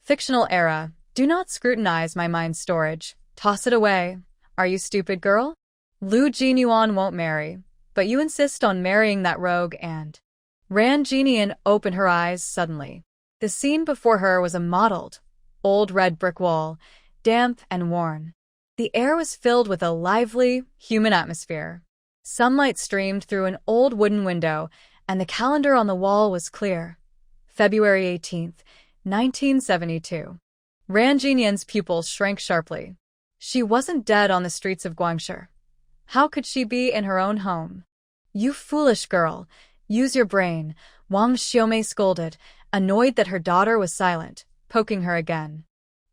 Fictional era. Do not scrutinize my mind storage. Toss it away. Are you stupid, girl? Lu Jinyuan won't marry, but you insist on marrying that rogue and… Ran Jinian opened her eyes suddenly. The scene before her was a mottled, old red brick wall, damp and worn. The air was filled with a lively, human atmosphere. Sunlight streamed through an old wooden window, and the calendar on the wall was clear. February 18th, 1972. Ran Jinian's pupils shrank sharply. She wasn't dead on the streets of Guangzhou. How could she be in her own home? You foolish girl. Use your brain, Wang Xiaomei scolded, annoyed that her daughter was silent, poking her again.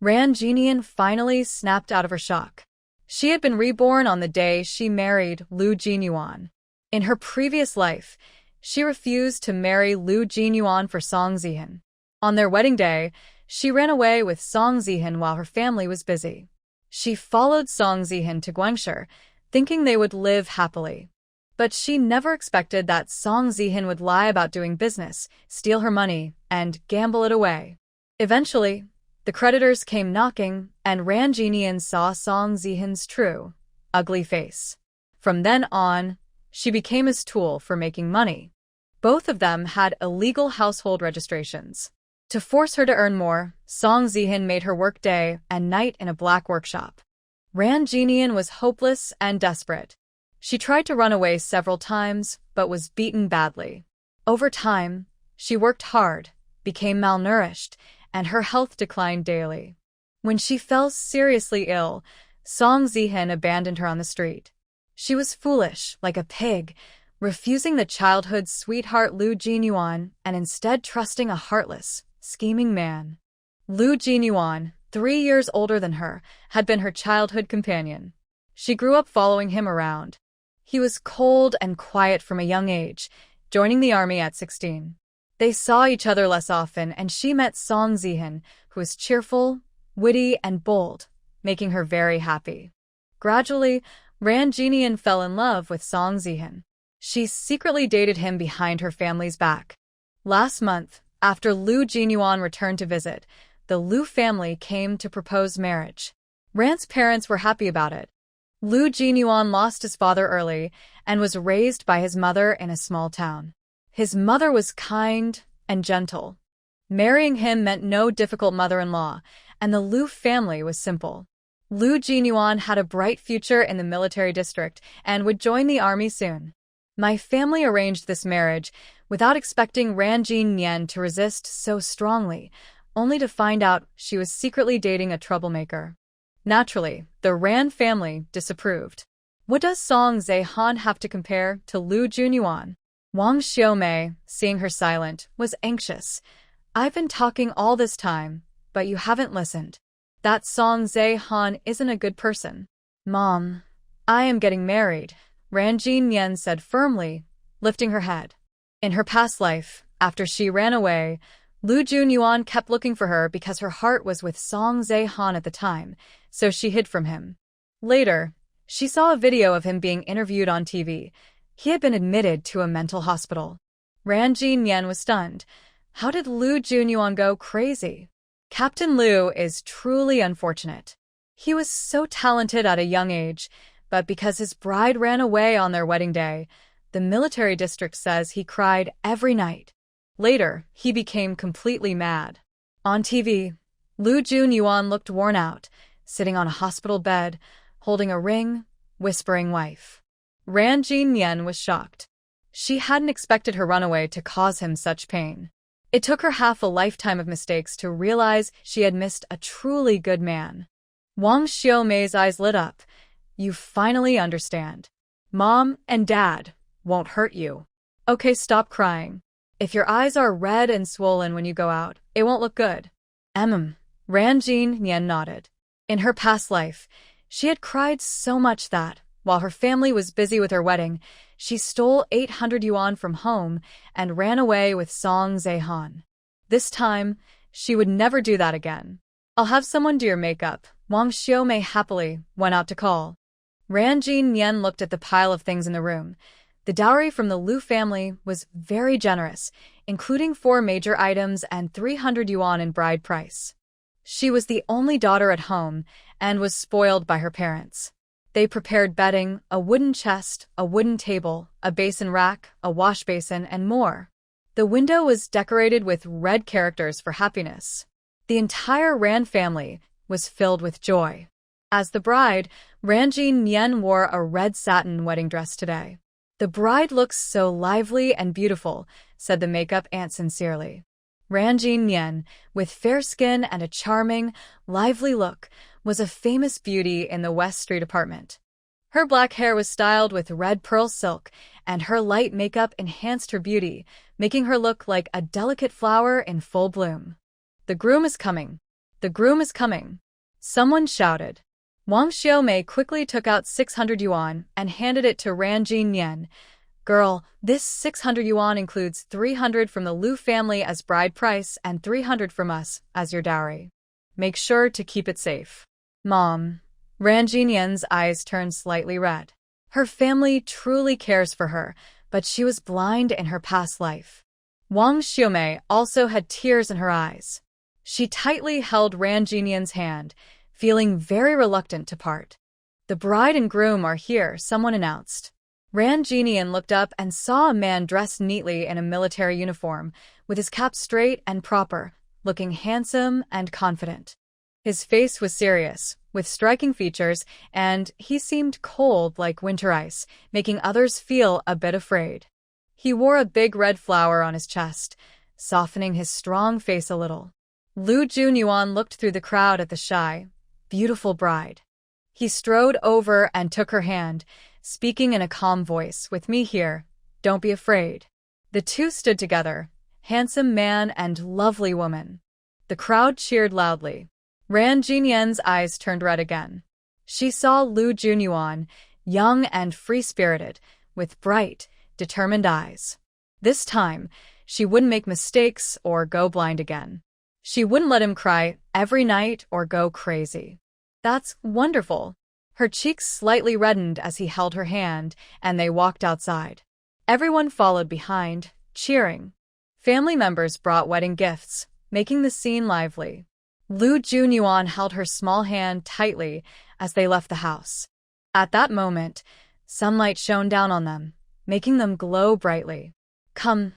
Ran Jinian finally snapped out of her shock. She had been reborn on the day she married Lu Jinyuan. In her previous life, she refused to marry Lu Jinyuan for Song Zihan. On their wedding day, she ran away with Song Zihan while her family was busy. She followed Song Zihan to Guangzhou, thinking they would live happily. But she never expected that Song Zihan would lie about doing business, steal her money, and gamble it away. Eventually, the creditors came knocking, and Ran Jinian saw Song Zihan's true, ugly face. From then on, she became his tool for making money. Both of them had illegal household registrations. To force her to earn more, Song Zihan made her work day and night in a black workshop. Ran Jinian was hopeless and desperate. She tried to run away several times, but was beaten badly. Over time, she worked hard, became malnourished, and her health declined daily. When she fell seriously ill, Song Zihan abandoned her on the street. She was foolish, like a pig, refusing the childhood sweetheart Lu Jinyuan and instead trusting a heartless, scheming man. Lu Jinyuan, 3 years older than her, had been her childhood companion. She grew up following him around. He was cold and quiet from a young age, joining the army at 16. They saw each other less often, and she met Song Zihan, who was cheerful, witty, and bold, making her very happy. Gradually, Ran Jinian fell in love with Song Zihan. She secretly dated him behind her family's back. Last month, after Lu Jinyuan returned to visit, the Lu family came to propose marriage. Ran's parents were happy about it. Lu Jinyuan lost his father early and was raised by his mother in a small town. His mother was kind and gentle. Marrying him meant no difficult mother-in-law, and the Lu family was simple. Lu Jinyuan had a bright future in the military district and would join the army soon. My family arranged this marriage without expecting Ran Jinian to resist so strongly, only to find out she was secretly dating a troublemaker. Naturally, the Ran family disapproved. What does Song Zihan have to compare to Lu Jinyuan? Wang Xiaomei, seeing her silent, was anxious. I've been talking all this time, but you haven't listened. That Song Zihan isn't a good person. Mom, I am getting married, Ran Jinian said firmly, lifting her head. In her past life, after she ran away, Lu Jinyuan kept looking for her because her heart was with Song Zihan at the time, so she hid from him. Later, she saw a video of him being interviewed on TV. He had been admitted to a mental hospital. Ran Jinian was stunned. How did Lu Jinyuan go crazy? Captain Lu is truly unfortunate. He was so talented at a young age, but because his bride ran away on their wedding day, the military district says he cried every night. Later, he became completely mad. On TV, Lu Jinyuan looked worn out, sitting on a hospital bed, holding a ring, whispering wife. Ran Jinian was shocked. She hadn't expected her runaway to cause him such pain. It took her half a lifetime of mistakes to realize she had missed a truly good man. Wang Xiaomei's eyes lit up. You finally understand. Mom and Dad won't hurt you. Okay, stop crying. If your eyes are red and swollen when you go out, it won't look good. Ran Jinian nodded. In her past life, she had cried so much that, while her family was busy with her wedding, she stole 800 yuan from home and ran away with Song Zihan. This time, she would never do that again. I'll have someone do your makeup, Wang Xiaomei happily went out to call. Ran Jinian looked at the pile of things in the room. The dowry from the Lu family was very generous, including 4 major items and 300 yuan in bride price. She was the only daughter at home and was spoiled by her parents. They prepared bedding, a wooden chest, a wooden table, a basin rack, a wash basin, and more. The window was decorated with red characters for happiness. The entire Rand family was filled with joy. As the bride, Ranjin Nyen wore a red satin wedding dress today. "The bride looks so lively and beautiful," said the makeup aunt sincerely. Ranjin Nyen, with fair skin and a charming, lively look, was a famous beauty in the West Street apartment. Her black hair was styled with red pearl silk, and her light makeup enhanced her beauty, making her look like a delicate flower in full bloom. "The groom is coming! The groom is coming!" someone shouted. Wang Xiaomei quickly took out 600 yuan and handed it to Ranjin Nyen. "Girl, this 600 yuan includes 300 from the Liu family as bride price and 300 from us as your dowry. Make sure to keep it safe." "Mom." Ranjin Nyen's eyes turned slightly red. Her family truly cares for her, but she was blind in her past life. Wang Xiaomei also had tears in her eyes. She tightly held Ranjin Nyen's hand, feeling very reluctant to part. "The bride and groom are here," someone announced. Ranjin Nyen looked up and saw a man dressed neatly in a military uniform, with his cap straight and proper, looking handsome and confident. His face was serious, with striking features, and he seemed cold like winter ice, making others feel a bit afraid. He wore a big red flower on his chest, softening his strong face a little. Liu Junyuan looked through the crowd at the shy, beautiful bride. He strode over and took her hand, speaking in a calm voice, "With me here, don't be afraid." The two stood together, handsome man and lovely woman. The crowd cheered loudly. Ranjin Nyen's eyes turned red again. She saw Liu Junyuan, young and free-spirited, with bright, determined eyes. This time, she wouldn't make mistakes or go blind again. She wouldn't let him cry every night or go crazy. "That's wonderful." Her cheeks slightly reddened as he held her hand, and they walked outside. Everyone followed behind, cheering. Family members brought wedding gifts, making the scene lively. Liu Junyuan held her small hand tightly as they left the house. At that moment, sunlight shone down on them, making them glow brightly. Come,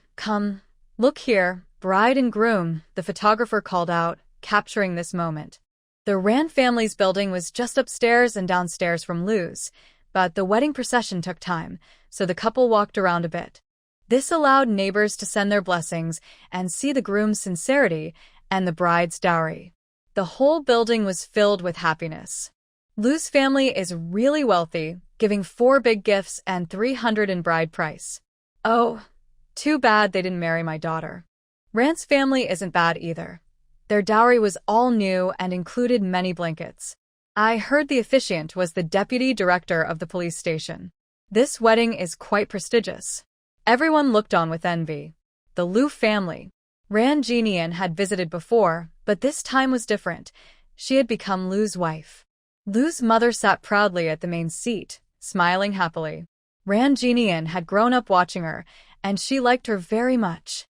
look here, bride and groom," the photographer called out, capturing this moment. The Rand family's building was just upstairs and downstairs from Liu's, but the wedding procession took time, so the couple walked around a bit. This allowed neighbors to send their blessings and see the groom's sincerity and the bride's dowry. The whole building was filled with happiness. Liu's family is really wealthy, giving 4 big gifts and 300 in bride price. "Oh, too bad they didn't marry my daughter." Rand's family isn't bad either. Their dowry was all new and included many blankets. I heard the officiant was the deputy director of the police station. This wedding is quite prestigious. Everyone looked on with envy. The Liu family. Ranjin Nyen had visited before, but this time was different. She had become Liu's wife. Liu's mother sat proudly at the main seat, smiling happily. Ranjin Nyen had grown up watching her, and she liked her very much.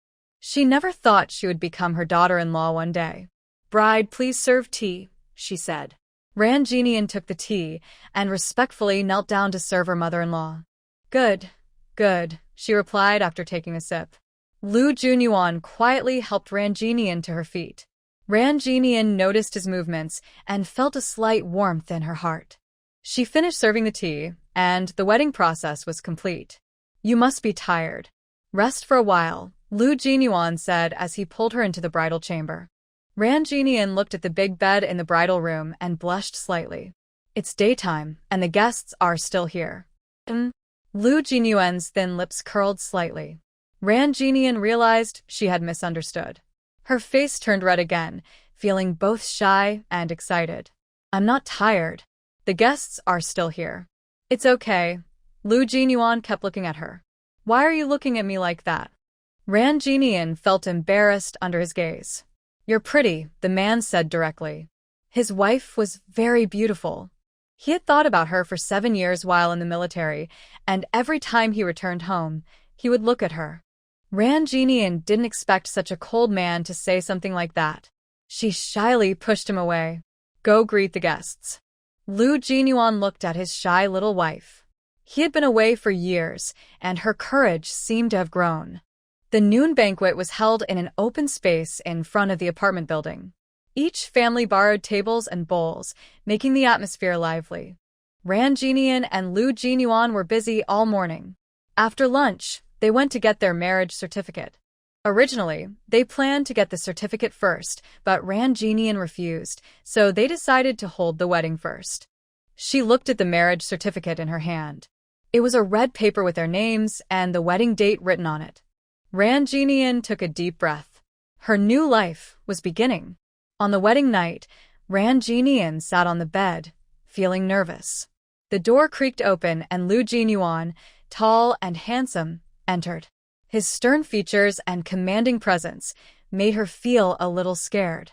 She never thought she would become her daughter-in-law one day. "Bride, please serve tea," she said. Ranjin Nyen took the tea and respectfully knelt down to serve her mother-in-law. Good, she replied after taking a sip. Liu Junyuan quietly helped Ranjin Nyen to her feet. Ranjin Nyen noticed his movements and felt a slight warmth in her heart. She finished serving the tea, and the wedding process was complete. "You must be tired. Rest for a while," Liu Junyuan said as he pulled her into the bridal chamber. Ranjin Nyen looked at the big bed in the bridal room and blushed slightly. "It's daytime, and the guests are still here." Liu Junyuan's thin lips curled slightly. Ranjin Nyen realized she had misunderstood. Her face turned red again, feeling both shy and excited. "I'm not tired. The guests are still here." "It's okay." Liu Junyuan kept looking at her. "Why are you looking at me like that?" Ranjin Nyen felt embarrassed under his gaze. "You're pretty," the man said directly. His wife was very beautiful. He had thought about her for 7 years while in the military, and every time he returned home, he would look at her. Ranjin Nyen didn't expect such a cold man to say something like that. She shyly pushed him away. Go greet the guests. Lu Jinyuan looked at his shy little wife. He had been away for years, and her courage seemed to have grown. The noon banquet was held in an open space in front of the apartment building. Each family borrowed tables and bowls, making the atmosphere lively. Ran Jinian and Lu Jinyuan were busy all morning. After lunch, they went to get their marriage certificate. Originally, they planned to get the certificate first, but Ran Jinian refused, so they decided to hold the wedding first. She looked at the marriage certificate in her hand. It was a red paper with their names and the wedding date written on it. Ran Jinian took a deep breath. Her new life was beginning. On the wedding night, Ran Jinian sat on the bed, feeling nervous. The door creaked open and Lu Jinyuan, tall and handsome, entered. His stern features and commanding presence made her feel a little scared.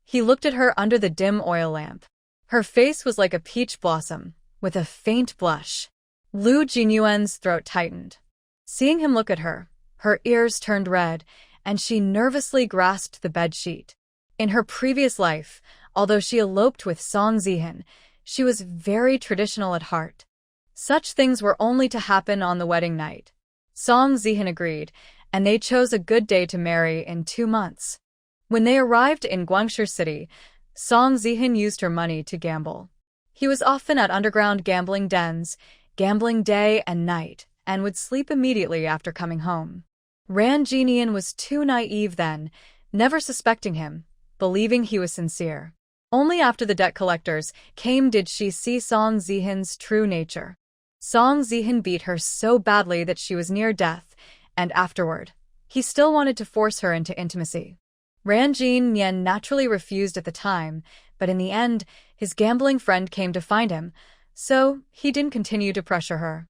He looked at her under the dim oil lamp. Her face was like a peach blossom, with a faint blush. Lu Jinyuan's throat tightened. Seeing him look at her, her ears turned red, and she nervously grasped the bedsheet. In her previous life, although she eloped with Song Zihin, she was very traditional at heart. Such things were only to happen on the wedding night. Song Zihin agreed, and they chose a good day to marry in 2 months. When they arrived in Guangzhou City, Song Zihin used her money to gamble. He was often at underground gambling dens, gambling day and night, and would sleep immediately after coming home. Ran Jinian was too naive then, never suspecting him, believing he was sincere. Only after the debt collectors came did she see Song Zihin's true nature. Song Zihin beat her so badly that she was near death, and afterward, he still wanted to force her into intimacy. Ran Jinian naturally refused at the time, but in the end, his gambling friend came to find him, so he didn't continue to pressure her.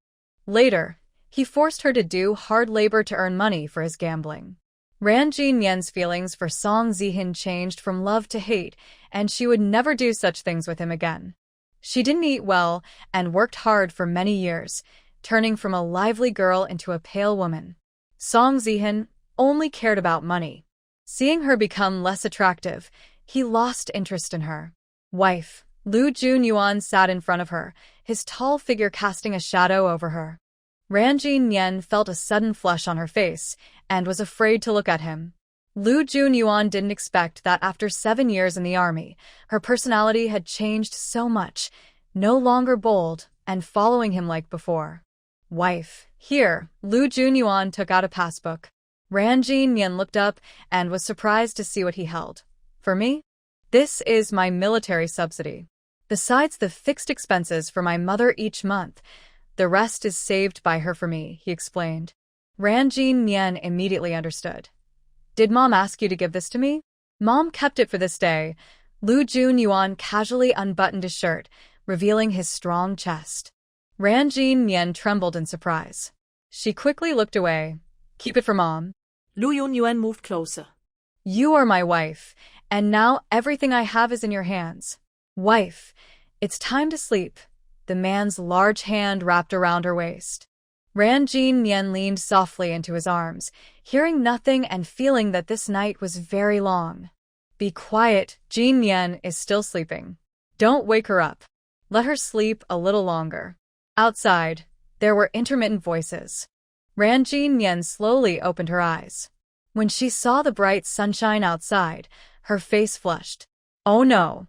Later, he forced her to do hard labor to earn money for his gambling. Ran Jinian's feelings for Song Zihin changed from love to hate, and she would never do such things with him again. She didn't eat well and worked hard for many years, turning from a lively girl into a pale woman. Song Zihin only cared about money. Seeing her become less attractive, he lost interest in her. Wife, Lu Jinyuan sat in front of her, his tall figure casting a shadow over her. Ran Jinian felt a sudden flush on her face and was afraid to look at him. Lu Jinyuan didn't expect that after 7 years in the army, her personality had changed so much, no longer bold and following him like before. Wife, here, Lu Jinyuan took out a passbook. Ran Jinian looked up and was surprised to see what he held. For me? This is my military subsidy. Besides the fixed expenses for my mother each month, the rest is saved by her for me, he explained. Ran Jinian immediately understood. Did Mom ask you to give this to me? Mom kept it for this day. Lu Jinyuan casually unbuttoned his shirt, revealing his strong chest. Ran Jinian trembled in surprise. She quickly looked away. Keep it for Mom. Lu Yunyuan moved closer. You are my wife, and now everything I have is in your hands. Wife, it's time to sleep. The man's large hand wrapped around her waist. Ran Jinian leaned softly into his arms, hearing nothing and feeling that this night was very long. Be quiet, Jinian is still sleeping. Don't wake her up. Let her sleep a little longer. Outside, there were intermittent voices. Ran Jinian slowly opened her eyes. When she saw the bright sunshine outside, her face flushed. Oh no!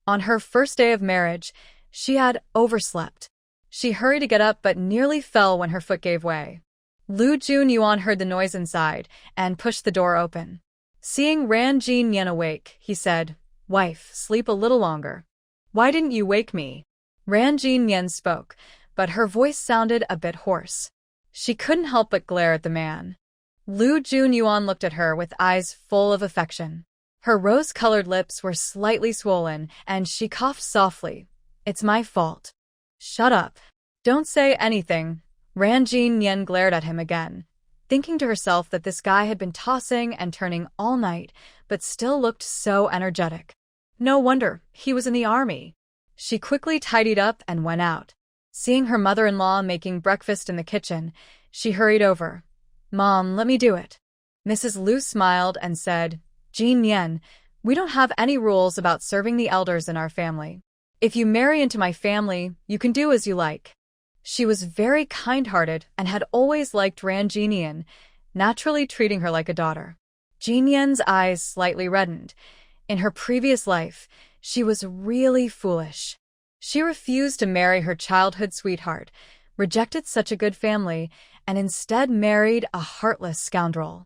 On her first day of marriage, she had overslept. She hurried to get up but nearly fell when her foot gave way. Lu Jinyuan heard the noise inside and pushed the door open. Seeing Ran Jinian awake, he said, Wife, sleep a little longer. Why didn't you wake me? Ran Jinian spoke, but her voice sounded a bit hoarse. She couldn't help but glare at the man. Lu Jinyuan looked at her with eyes full of affection. Her rose-colored lips were slightly swollen, and she coughed softly. It's my fault. Shut up. Don't say anything. Ran Jinian glared at him again, thinking to herself that this guy had been tossing and turning all night, but still looked so energetic. No wonder, he was in the army. She quickly tidied up and went out. Seeing her mother-in-law making breakfast in the kitchen, she hurried over. Mom, let me do it. Mrs. Lu smiled and said, Jinian, We don't have any rules about serving the elders in our family. If you marry into my family, you can do as you like. She was very kind-hearted and had always liked Ran Jinian, naturally treating her like a daughter. Jinian's eyes slightly reddened. In her previous life, she was really foolish. She refused to marry her childhood sweetheart, rejected such a good family, and instead married a heartless scoundrel.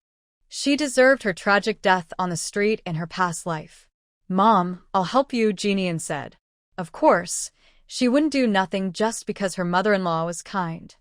She deserved her tragic death on the street in her past life. "Mom, I'll help you," Jinian said. Of course, she wouldn't do nothing just because her mother-in-law was kind.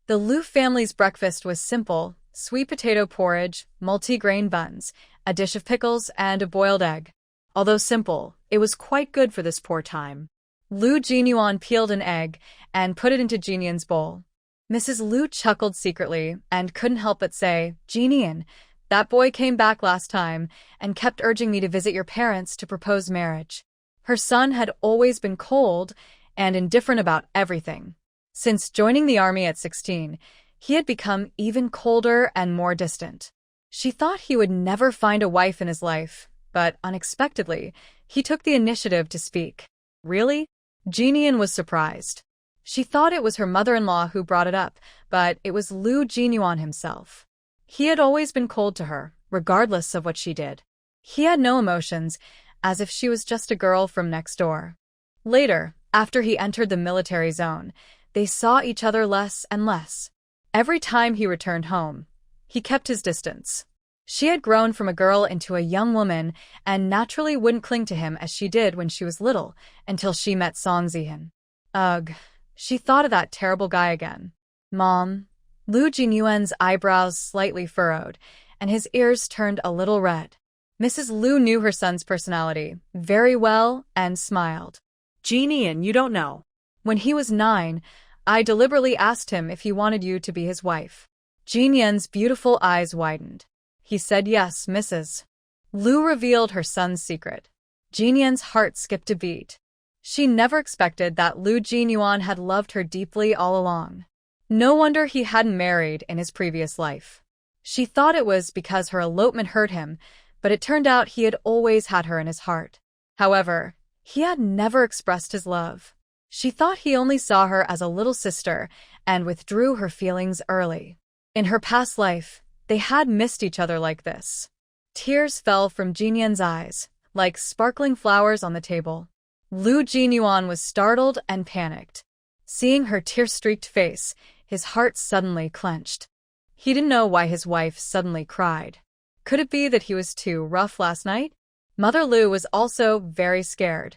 The Liu family's breakfast was simple: sweet potato porridge, multi-grain buns, a dish of pickles, and a boiled egg. Although simple, it was quite good for this poor time. Liu Jinyuan peeled an egg and put it into Jinian's bowl. Mrs. Liu chuckled secretly and couldn't help but say, "Jinian, that boy came back last time and kept urging me to visit your parents to propose marriage." Her son had always been cold and indifferent about everything. Since joining the army at 16, he had become even colder and more distant. She thought he would never find a wife in his life, but unexpectedly, he took the initiative to speak. "Really?" Jinian was surprised. She thought it was her mother-in-law who brought it up, but it was Liu Jinyuan himself. He had always been cold to her, regardless of what she did. He had no emotions, as if she was just a girl from next door. Later, after he entered the military zone, they saw each other less and less. Every time he returned home, he kept his distance. She had grown from a girl into a young woman and naturally wouldn't cling to him as she did when she was little until she met Song Zihan. Ugh, she thought of that terrible guy again. "Mom." Liu Jinyuan's eyebrows slightly furrowed, and his ears turned a little red. Mrs. Liu knew her son's personality very well and smiled. Jinian, you don't know. "When he was 9, I deliberately asked him if he wanted you to be his wife." Jinian's beautiful eyes widened. He said yes, Mrs. Liu revealed her son's secret. Jinian's heart skipped a beat. She never expected that Liu Jinyuan had loved her deeply all along. No wonder he hadn't married in his previous life. She thought it was because her elopement hurt him, but it turned out he had always had her in his heart. However, he had never expressed his love. She thought he only saw her as a little sister and withdrew her feelings early. In her past life, they had missed each other like this. Tears fell from Jinian's eyes, like sparkling flowers on the table. Liu Jinyuan was startled and panicked. Seeing her tear-streaked face, his heart suddenly clenched. He didn't know why his wife suddenly cried. Could it be that he was too rough last night? Mother Liu was also very scared.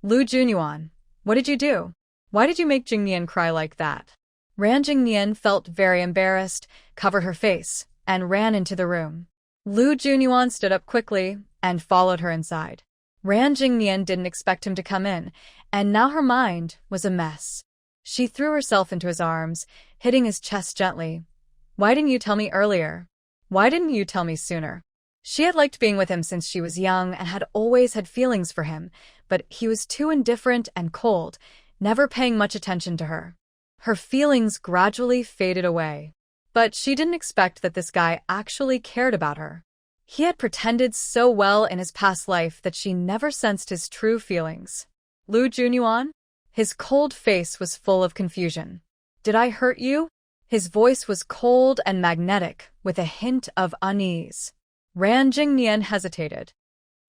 "Liu Jinyuan, what did you do? Why did you make Jingnian cry like that?" Ran Jingnian felt very embarrassed, covered her face, and ran into the room. Liu Jinyuan stood up quickly and followed her inside. Ran Jingnian didn't expect him to come in, and now her mind was a mess. She threw herself into his arms, hitting his chest gently. "Why didn't you tell me earlier? Why didn't you tell me sooner?" She had liked being with him since she was young and had always had feelings for him, but he was too indifferent and cold, never paying much attention to her. Her feelings gradually faded away. But she didn't expect that this guy actually cared about her. He had pretended so well in his past life that she never sensed his true feelings. "Liu Jinyuan?" His cold face was full of confusion. "Did I hurt you?" His voice was cold and magnetic, with a hint of unease. Ran Jingnian hesitated.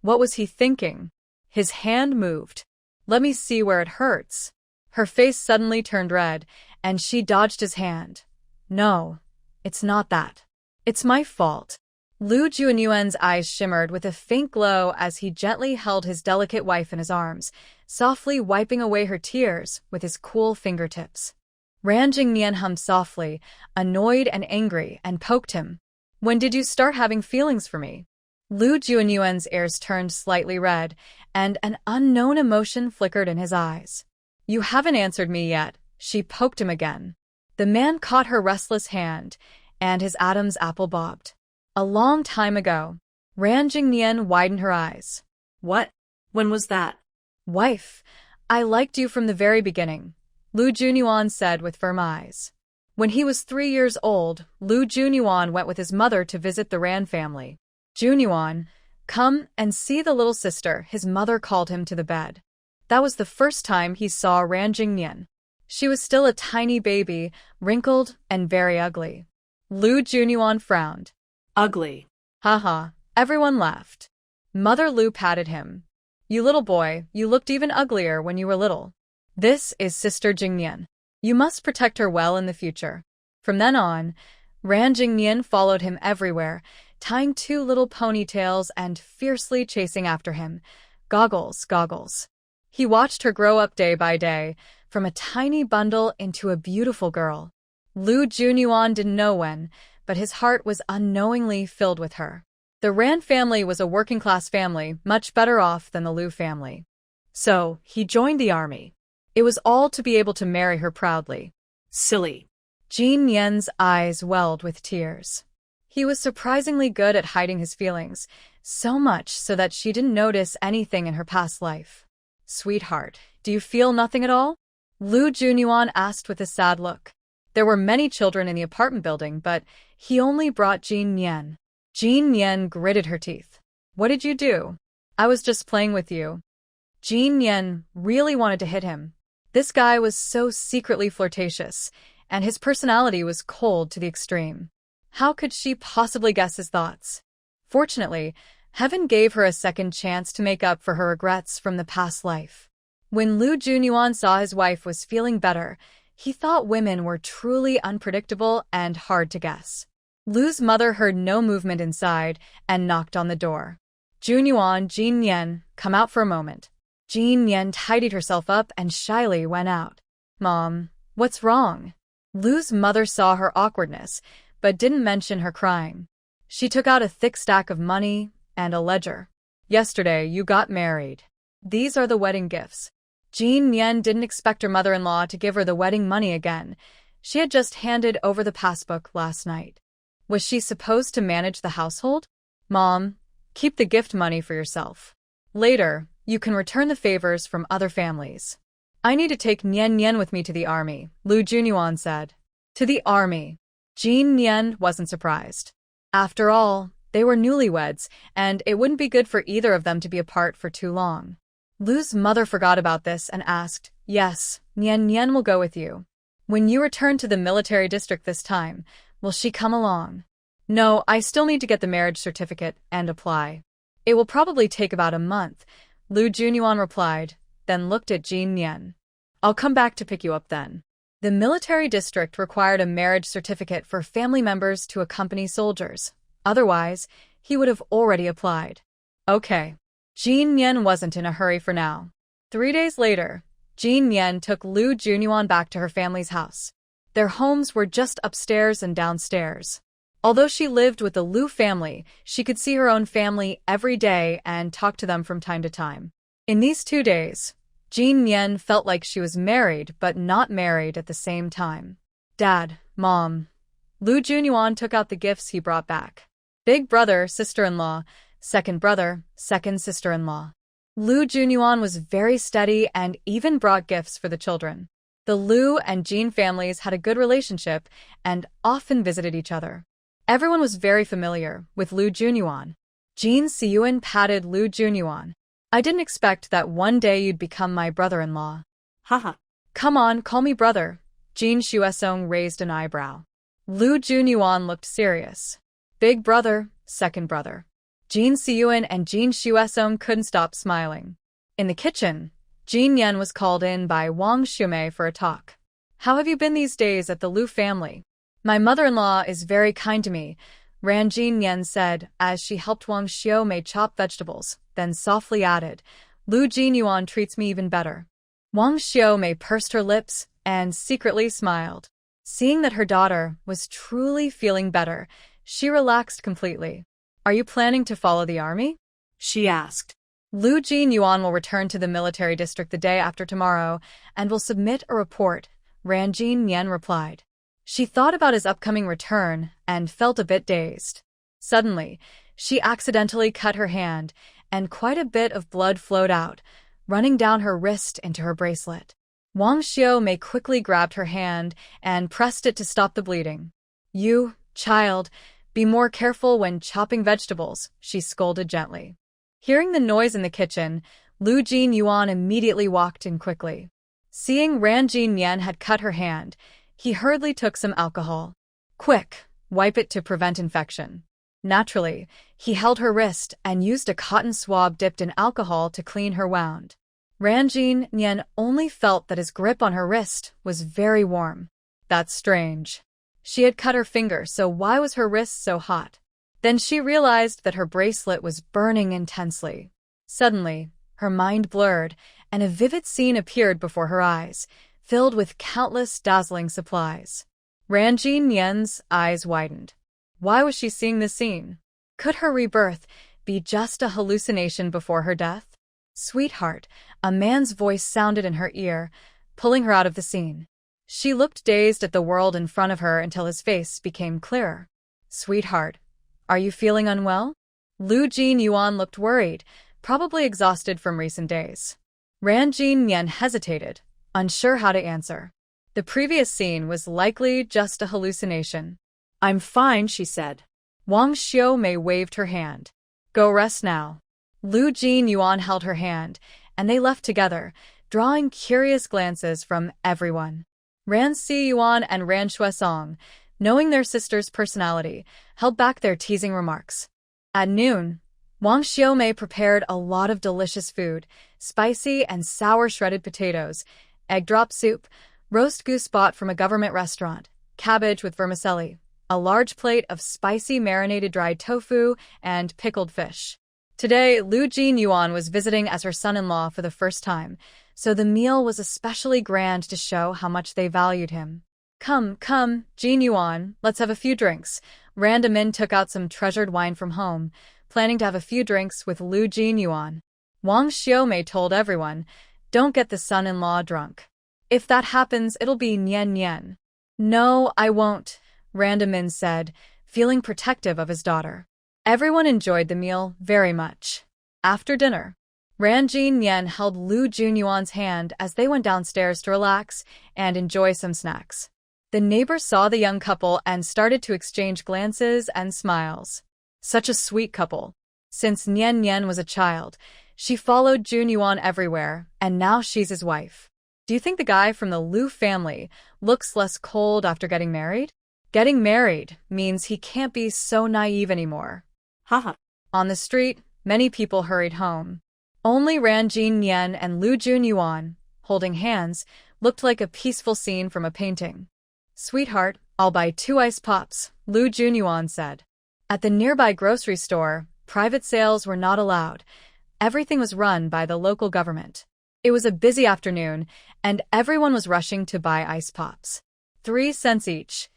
What was he thinking? His hand moved. "Let me see where it hurts." Her face suddenly turned red, and she dodged his hand. "No, it's not that. It's my fault." Liu Jinyuan's eyes shimmered with a faint glow as he gently held his delicate wife in his arms, softly wiping away her tears with his cool fingertips. Ran Jingnian hummed softly, annoyed and angry, and poked him. "When did you start having feelings for me?" Liu Jinyuan's ears turned slightly red, and an unknown emotion flickered in his eyes. "You haven't answered me yet." She poked him again. The man caught her restless hand, and his Adam's apple bobbed. "A long time ago." Ran Jingnian widened her eyes. "What? When was that?" "Wife, I liked you from the very beginning," Liu Jinyuan said with firm eyes. When he was 3 years old, Liu Jinyuan went with his mother to visit the Ran family. Jinyuan, Come and see the little sister, his mother called him to the bed. That was the first time he saw Ran Jingnian. She was still a tiny baby, wrinkled and very ugly. Lu Junyuan frowned. Ugly. Haha, everyone laughed. Mother Lu patted him. You little boy, you looked even uglier when you were little. This is Sister Jingnian. You must protect her well in the future. From then on, Ran Jingnian followed him everywhere, tying two little ponytails and fiercely chasing after him. Goggles, goggles. He watched her grow up day by day, from a tiny bundle into a beautiful girl. Lu Junyuan didn't know when, but his heart was unknowingly filled with her. The Ran family was a working-class family, much better off than the Lu family. So, he joined the army. It was all to be able to marry her proudly. Silly. Jean Yen's eyes welled with tears. He was surprisingly good at hiding his feelings, so much so that she didn't notice anything in her past life. Sweetheart, do you feel nothing at all? Lu Junyuan asked with a sad look. There were many children in the apartment building, but he only brought Jean Yen. Jean Yen gritted her teeth. What did you do? I was just playing with you. Jean Yen really wanted to hit him. This guy was so secretly flirtatious, and his personality was cold to the extreme. How could she possibly guess his thoughts? Fortunately, heaven gave her a second chance to make up for her regrets from the past life. When Lu Junyuan saw his wife was feeling better, he thought women were truly unpredictable and hard to guess. Lu's mother heard no movement inside and knocked on the door. Junyuan, Jean Yen, come out for a moment. Jean Yen tidied herself up and shyly went out. Mom, what's wrong? Lu's mother saw her awkwardness, but didn't mention her crying. She took out a thick stack of money and a ledger. Yesterday, you got married. These are the wedding gifts. Jean Yen didn't expect her mother-in-law to give her the wedding money again. She had just handed over the passbook last night. Was she supposed to manage the household? Mom, keep the gift money for yourself. Later, you can return the favors from other families. I need to take Nian Nian with me to the army, Lu Junyuan said. To the army. Jean Nian wasn't surprised. After all, they were newlyweds, and it wouldn't be good for either of them to be apart for too long. Lu's mother forgot about this and asked, Yes, Nian Nian will go with you. When you return to the military district this time, will she come along? No, I still need to get the marriage certificate and apply. It will probably take about a month, Lu Junyuan replied, then looked at Jean Nian. I'll come back to pick you up then. The military district required a marriage certificate for family members to accompany soldiers. Otherwise, he would have already applied. Okay. Jean Nian wasn't in a hurry for now. 3 days later, Jean Nian took Lu Junyuan back to her family's house. Their homes were just upstairs and downstairs. Although she lived with the Lu family, she could see her own family every day and talk to them from time to time. In these 2 days, Jean Nian felt like she was married but not married at the same time. Dad, Mom. Lu Junyuan took out the gifts he brought back. Big brother, sister-in-law, second brother, second sister-in-law. Lu Junyuan was very steady and even brought gifts for the children. The Lu and Jean families had a good relationship and often visited each other. Everyone was very familiar with Lu Junyuan. Jean Siyuan patted Lu Junyuan. I didn't expect that one day you'd become my brother-in-law. Haha. Come on, call me brother. Jean Shuesong raised an eyebrow. Lu Junyuan looked serious. Big brother, second brother. Jean Siyuan and Jean Shuesong couldn't stop smiling. In the kitchen, Jean Yen was called in by Wang Shumei for a talk. How have you been these days at the Lu family? My mother-in-law is very kind to me, Ran Jean Yen said as she helped Wang Xiaomei chop vegetables, then softly added, Lu Jinyuan treats me even better. Wang Xiaomei pursed her lips and secretly smiled. Seeing that her daughter was truly feeling better, she relaxed completely. Are you planning to follow the army? She asked. Lu Jinyuan will return to the military district the day after tomorrow and will submit a report, Ran Jean Yen replied. She thought about his upcoming return and felt a bit dazed. Suddenly, she accidentally cut her hand, and quite a bit of blood flowed out, running down her wrist into her bracelet. Wang Xiaomei quickly grabbed her hand and pressed it to stop the bleeding. You, child, Be more careful when chopping vegetables, she scolded gently. Hearing the noise in the kitchen, Lu Jinyuan immediately walked in quickly. Seeing Ran Jinyan had cut her hand, he hurriedly took some alcohol. Quick, wipe it to prevent infection. Naturally, he held her wrist and used a cotton swab dipped in alcohol to clean her wound. Ran Jinyan only felt that his grip on her wrist was very warm. That's strange. She had cut her finger, so why was her wrist so hot? Then she realized that her bracelet was burning intensely. Suddenly, her mind blurred, and a vivid scene appeared before her eyes, filled with countless dazzling supplies. Ran Jinyan's eyes widened. Why was she seeing this scene? Could her rebirth be just a hallucination before her death? Sweetheart, a man's voice sounded in her ear, pulling her out of the scene. She looked dazed at the world in front of her until his face became clearer. Sweetheart, are you feeling unwell? Lu Jinyuan looked worried, probably exhausted from recent days. Ran Jinyan hesitated, unsure how to answer. The previous scene was likely just a hallucination. I'm fine, she said. Wang Xiaomei waved her hand. Go rest now. Lu Jinyuan held her hand, and they left together, drawing curious glances from everyone. Ran Siyuan and Ran Shuesong, knowing their sister's personality, held back their teasing remarks. At noon, Wang Xiaomei prepared a lot of delicious food, spicy and sour shredded potatoes, egg drop soup, roast goose bought from a government restaurant, cabbage with vermicelli, a large plate of spicy marinated dried tofu, and pickled fish. Today, Lu Jinyuan was visiting as her son-in-law for the first time, so the meal was especially grand to show how much they valued him. Come, Jinyuan, let's have a few drinks. Randamin took out some treasured wine from home, planning to have a few drinks with Lu Jinyuan. Wang Xiaomei told everyone, don't get the son-in-law drunk. If that happens, it'll be Nian. No, I won't, Randamin said, feeling protective of his daughter. Everyone enjoyed the meal very much. After dinner, Ran Jinyan held Lu Jinyuan's hand as they went downstairs to relax and enjoy some snacks. The neighbors saw the young couple and started to exchange glances and smiles. Such a sweet couple. Since Nian was a child, she followed Jinyuan everywhere, and now she's his wife. Do you think the guy from the Lu family looks less cold after getting married? Getting married means he can't be so naive anymore. Haha. On the street, many people hurried home. Only Ran Jinyan and Lu Jinyuan, holding hands, looked like a peaceful scene from a painting. Sweetheart, I'll buy 2 ice pops, Lu Jinyuan said. At the nearby grocery store, private sales were not allowed. Everything was run by the local government. It was a busy afternoon, and everyone was rushing to buy ice pops. 3 cents each.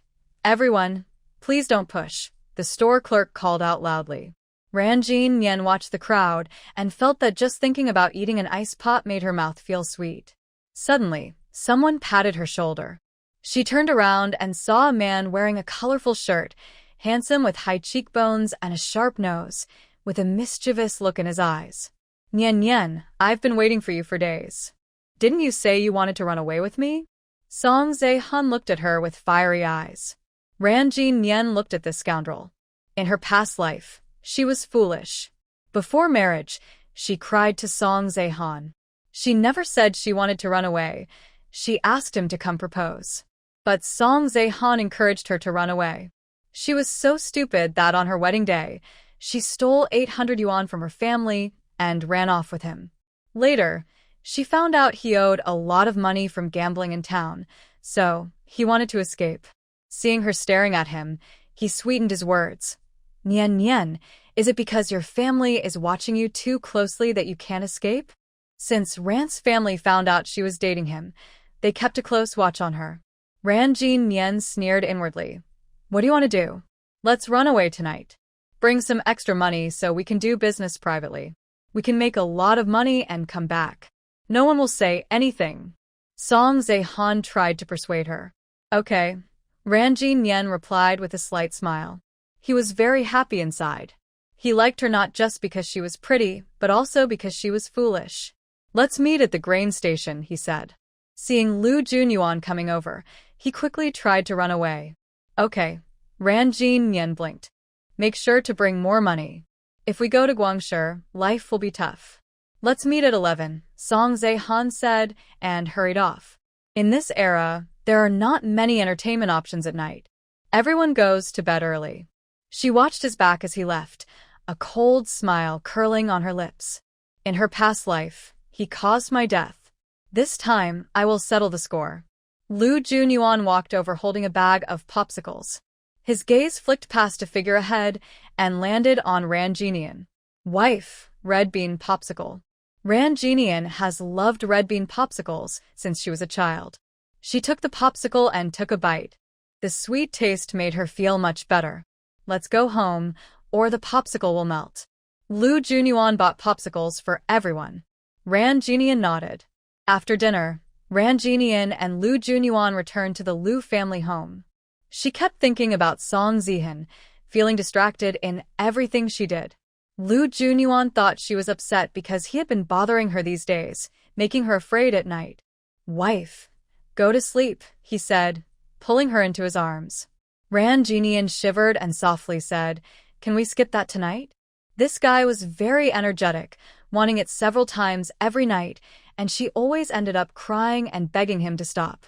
Everyone, please don't push, the store clerk called out loudly. Ran Jinyan watched the crowd and felt that just thinking about eating an ice pop made her mouth feel sweet. Suddenly, someone patted her shoulder. She turned around and saw a man wearing a colorful shirt, handsome with high cheekbones and a sharp nose, with a mischievous look in his eyes. Nian, I've been waiting for you for days. Didn't you say you wanted to run away with me? Song Zhe-hun looked at her with fiery eyes. Ran Jinyan looked at this scoundrel. In her past life, she was foolish. Before marriage, she cried to Song Zhe-hun. She never said she wanted to run away. She asked him to come propose. But Song Zhe-hun encouraged her to run away. She was so stupid that on her wedding day, she stole 800 yuan from her family and ran off with him. Later, she found out he owed a lot of money from gambling in town, so he wanted to escape. Seeing her staring at him, he sweetened his words. Nian, is it because your family is watching you too closely that you can't escape? Since Ran's family found out she was dating him, they kept a close watch on her. Ran Jinyan sneered inwardly. What do you want to do? Let's run away tonight. Bring some extra money so we can do business privately. We can make a lot of money and come back. No one will say anything. Song Zhe-hun tried to persuade her. Okay. Ran Jinyan replied with a slight smile. He was very happy inside. He liked her not just because she was pretty, but also because she was foolish. Let's meet at the grain station, he said. Seeing Lu Jinyuan coming over, he quickly tried to run away. Okay. Ran Jinyan blinked. Make sure to bring more money. If we go to Guangshi, life will be tough. Let's meet at 11, Song Zae-han said, and hurried off. In this era, there are not many entertainment options at night. Everyone goes to bed early. She watched his back as he left, a cold smile curling on her lips. In her past life, he caused my death. This time, I will settle the score. Lu Junyuan walked over holding a bag of popsicles. His gaze flicked past a figure ahead and landed on Ran Jinian. Wife, red bean popsicle. Ran Jinian has loved red bean popsicles since she was a child. She took the popsicle and took a bite. The sweet taste made her feel much better. Let's go home, or the popsicle will melt. Lu Junyuan bought popsicles for everyone. Ran Jinian nodded. After dinner, Ran Jinian and Lu Junyuan returned to the Lu family home. She kept thinking about Song Zihan, feeling distracted in everything she did. Lu Junyuan thought she was upset because he had been bothering her these days, making her afraid at night. Wife, go to sleep, he said, pulling her into his arms. Ran Jinian shivered and softly said, Can we skip that tonight? This guy was very energetic, wanting it several times every night, and she always ended up crying and begging him to stop.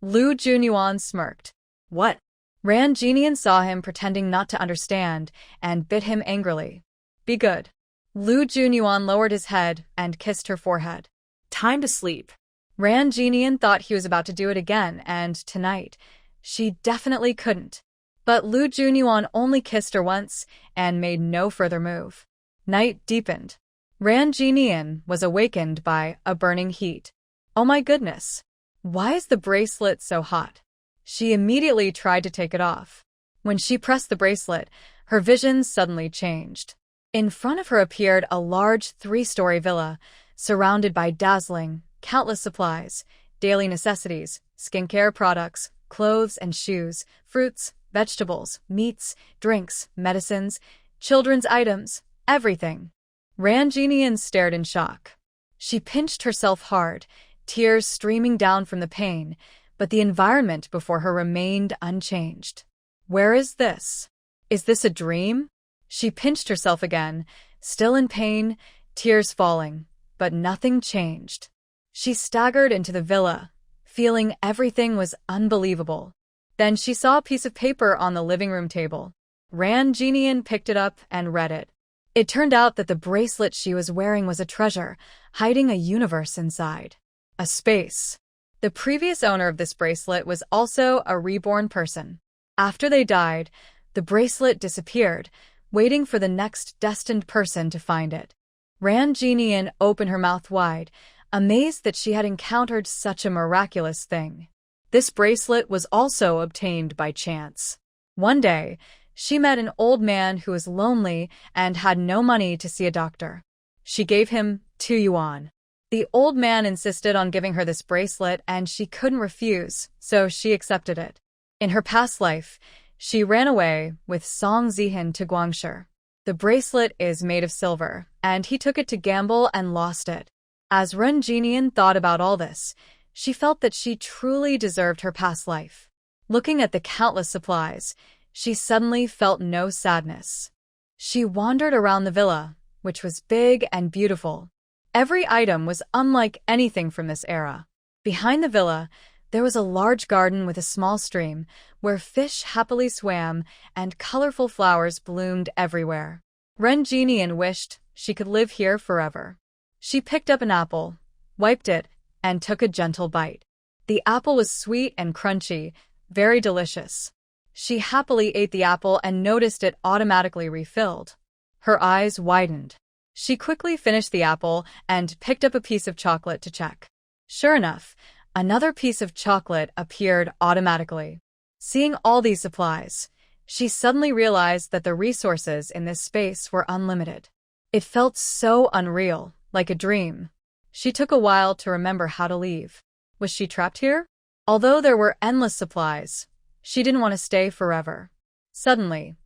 Lu Junyuan smirked. What? Ran Jinian saw him pretending not to understand and bit him angrily. Be good. Lu Junyuan lowered his head and kissed her forehead. Time to sleep. Ran Jinian thought he was about to do it again, and tonight, she definitely couldn't. But Lu Junyuan only kissed her once and made no further move. Night deepened. Ran Jinian was awakened by a burning heat. Oh my goodness. Why is the bracelet so hot? She immediately tried to take it off. When she pressed the bracelet, her vision suddenly changed. In front of her appeared a large 3-story villa, surrounded by dazzling, countless supplies, daily necessities, skincare products, clothes and shoes, fruits, vegetables, meats, drinks, medicines, children's items, everything. Ran Jinian stared in shock. She pinched herself hard, tears streaming down from the pain, but the environment before her remained unchanged. Where is this? Is this a dream? She pinched herself again, still in pain, tears falling, but nothing changed. She staggered into the villa, feeling everything was unbelievable. Then she saw a piece of paper on the living room table. Ran Jinian picked it up and read it. It turned out that the bracelet she was wearing was a treasure, hiding a universe inside. A space. The previous owner of this bracelet was also a reborn person. After they died, the bracelet disappeared, waiting for the next destined person to find it. Ran Jinian opened her mouth wide, amazed that she had encountered such a miraculous thing. This bracelet was also obtained by chance. One day, she met an old man who was lonely and had no money to see a doctor. She gave him 2 yuan. The old man insisted on giving her this bracelet and she couldn't refuse, so she accepted it. In her past life, she ran away with Song Zihan to Guangshi. The bracelet is made of silver, and he took it to gamble and lost it. As Ran Jinian thought about all this, she felt that she truly deserved her past life. Looking at the countless supplies, she suddenly felt no sadness. She wandered around the villa, which was big and beautiful. Every item was unlike anything from this era. Behind the villa, there was a large garden with a small stream, where fish happily swam and colorful flowers bloomed everywhere. Ran Jinian wished she could live here forever. She picked up an apple, wiped it, and took a gentle bite. The apple was sweet and crunchy, very delicious. She happily ate the apple and noticed it automatically refilled. Her eyes widened. She quickly finished the apple and picked up a piece of chocolate to check. Sure enough, another piece of chocolate appeared automatically. Seeing all these supplies, she suddenly realized that the resources in this space were unlimited. It felt so unreal, like a dream. She took a while to remember how to leave. Was she trapped here? Although there were endless supplies, she didn't want to stay forever. Suddenly,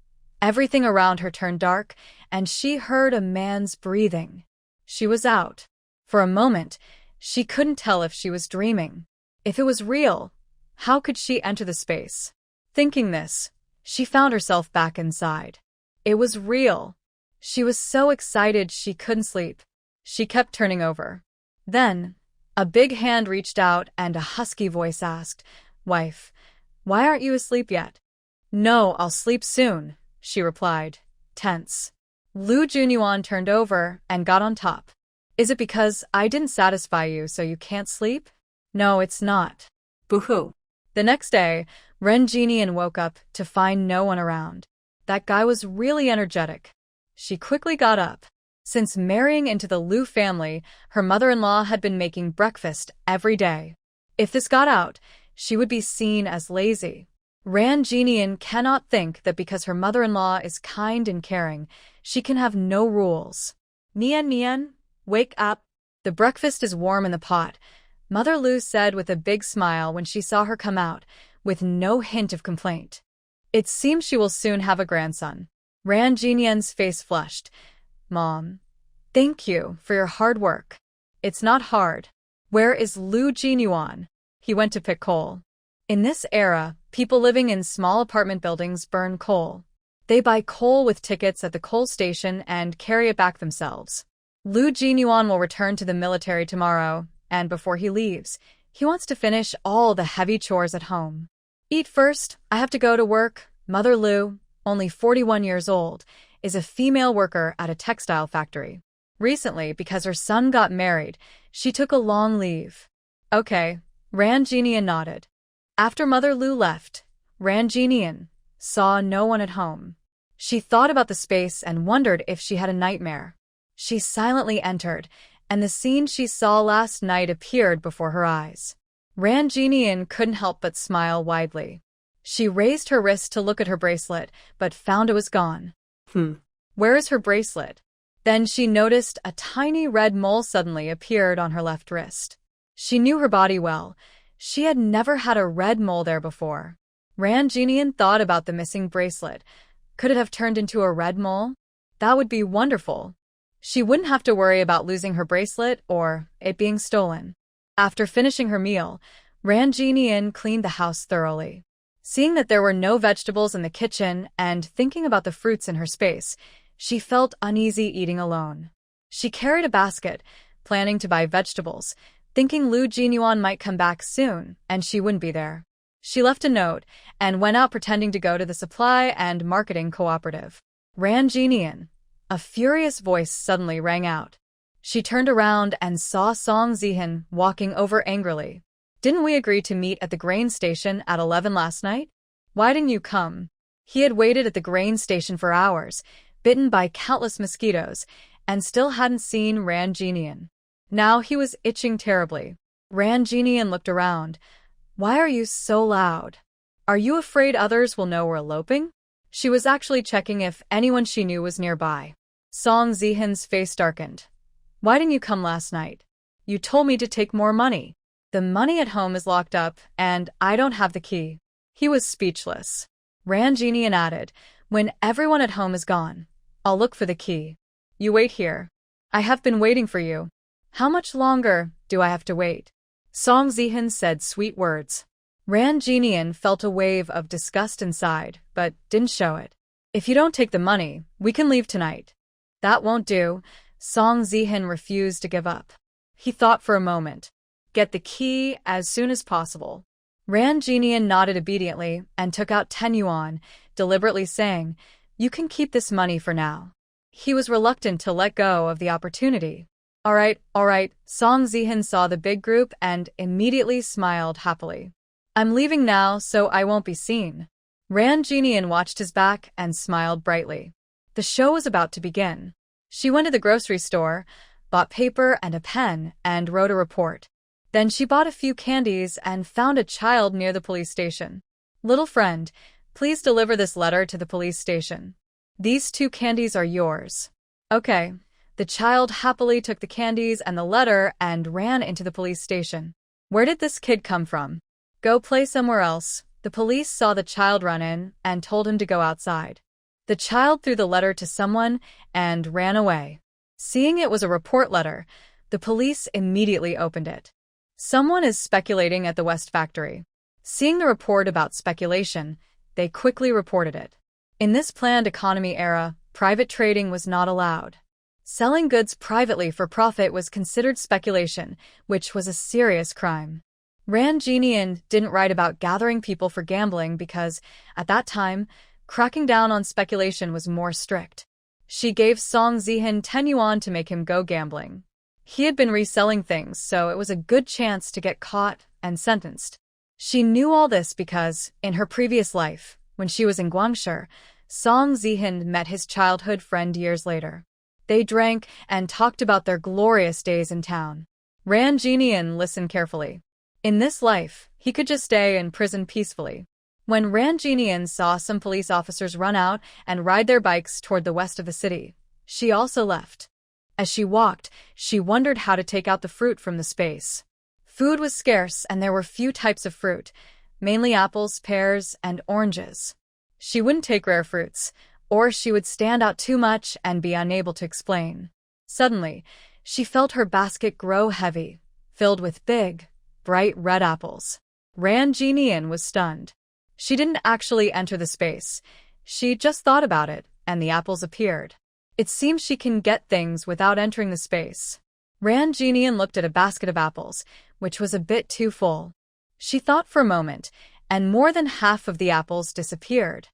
everything around her turned dark, and she heard a man's breathing. She was out. For a moment, she couldn't tell if she was dreaming. If it was real, how could she enter the space? Thinking this, she found herself back inside. It was real. She was so excited she couldn't sleep. She kept turning over. Then, a big hand reached out and a husky voice asked, "Wife, why aren't you asleep yet?" "No, I'll sleep soon," she replied, tense. Lu Junyuan turned over and got on top. "Is it because I didn't satisfy you so you can't sleep?" "No, it's not." Boo-hoo. The next day, Ren Jinian woke up to find no one around. That guy was really energetic. She quickly got up. Since marrying into the Lu family, her mother-in-law had been making breakfast every day. If this got out, she would be seen as lazy. Ran Jinian cannot think that because her mother-in-law is kind and caring, she can have no rules. "Nian Nian, wake up. The breakfast is warm in the pot," Mother Lu said with a big smile when she saw her come out, with no hint of complaint. "It seems she will soon have a grandson." Ran Jinian's face flushed. "Mom, thank you for your hard work." "It's not hard." "Where is Lu Jinyuan?" "He went to pick coal." In this era, people living in small apartment buildings burn coal. They buy coal with tickets at the coal station and carry it back themselves. Lu Jinyuan will return to the military tomorrow, and before he leaves, he wants to finish all the heavy chores at home. "Eat first, I have to go to work." Mother Lu, only 41 years old, is a female worker at a textile factory. Recently, because her son got married, she took a long leave. "Okay," Ran Jinian nodded. After Mother Lu left, Ran Jinian saw no one at home. She thought about the space and wondered if she had a nightmare. She silently entered, and the scene she saw last night appeared before her eyes. Ran Jinian couldn't help but smile widely. She raised her wrist to look at her bracelet, but found it was gone. Where is her bracelet? Then she noticed a tiny red mole suddenly appeared on her left wrist. She knew her body well. She had never had a red mole there before. Ran Jinian thought about the missing bracelet. Could it have turned into a red mole? That would be wonderful. She wouldn't have to worry about losing her bracelet or it being stolen. After finishing her meal, Ran Jinian cleaned the house thoroughly. Seeing that there were no vegetables in the kitchen and thinking about the fruits in her space, she felt uneasy eating alone. She carried a basket, planning to buy vegetables, thinking Lu Jinyuan might come back soon and she wouldn't be there. She left a note and went out pretending to go to the supply and marketing cooperative. Ran Jinian. A furious voice suddenly rang out. She turned around and saw Song Zihan walking over angrily. "Didn't we agree to meet at the grain station at 11 last night? Why didn't you come?" He had waited at the grain station for hours, bitten by countless mosquitoes, and still hadn't seen Ran Jinian. Now he was itching terribly. Ran Jinian looked around. "Why are you so loud? Are you afraid others will know we're eloping?" She was actually checking if anyone she knew was nearby. Song Zihan's face darkened. "Why didn't you come last night? You told me to take more money." "The money at home is locked up, and I don't have the key." He was speechless. Ran Jinian added, "When everyone at home is gone, I'll look for the key. You wait here. I have been waiting for you." "How much longer do I have to wait?" Song Zihan said sweet words. Ran Jinian felt a wave of disgust inside, but didn't show it. "If you don't take the money, we can leave tonight." "That won't do." Song Zihan refused to give up. He thought for a moment. "Get the key as soon as possible." Ran Jinian nodded obediently and took out 10 yuan, deliberately saying, "You can keep this money for now." He was reluctant to let go of the opportunity. All right, Song Zihan saw the big group and immediately smiled happily. "I'm leaving now so I won't be seen." Ran Jinian watched his back and smiled brightly. The show was about to begin. She went to the grocery store, bought paper and a pen, and wrote a report. Then she bought a few candies and found a child near the police station. "Little friend, please deliver this letter to the police station. These 2 candies are yours." "Okay." The child happily took the candies and the letter and ran into the police station. "Where did this kid come from?" "Go play somewhere else." The police saw the child run in and told him to go outside. The child threw the letter to someone and ran away. Seeing it was a report letter, the police immediately opened it. "Someone is speculating at the West factory." Seeing the report about speculation, they quickly reported it. In this planned economy era, private trading was not allowed. Selling goods privately for profit was considered speculation, which was a serious crime. Ran Jinian didn't write about gathering people for gambling because, at that time, cracking down on speculation was more strict. She gave Song Zihin 10 yuan to make him go gambling. He had been reselling things, so it was a good chance to get caught and sentenced. She knew all this because, in her previous life, when she was in Guangshi, Song Zihin met his childhood friend years later. They drank and talked about their glorious days in town. Ran Jinian listened carefully. In this life, he could just stay in prison peacefully. When Ran Jinian saw some police officers run out and ride their bikes toward the west of the city, she also left. As she walked, she wondered how to take out the fruit from the space. Food was scarce and there were few types of fruit, mainly apples, pears, and oranges. She wouldn't take rare fruits, or she would stand out too much and be unable to explain. Suddenly, she felt her basket grow heavy, filled with big, bright red apples. Ran Jinian was stunned. She didn't actually enter the space. She just thought about it, and the apples appeared. It seems she can get things without entering the space. Ran Jinian looked at a basket of apples, which was a bit too full. She thought for a moment, and more than half of the apples disappeared.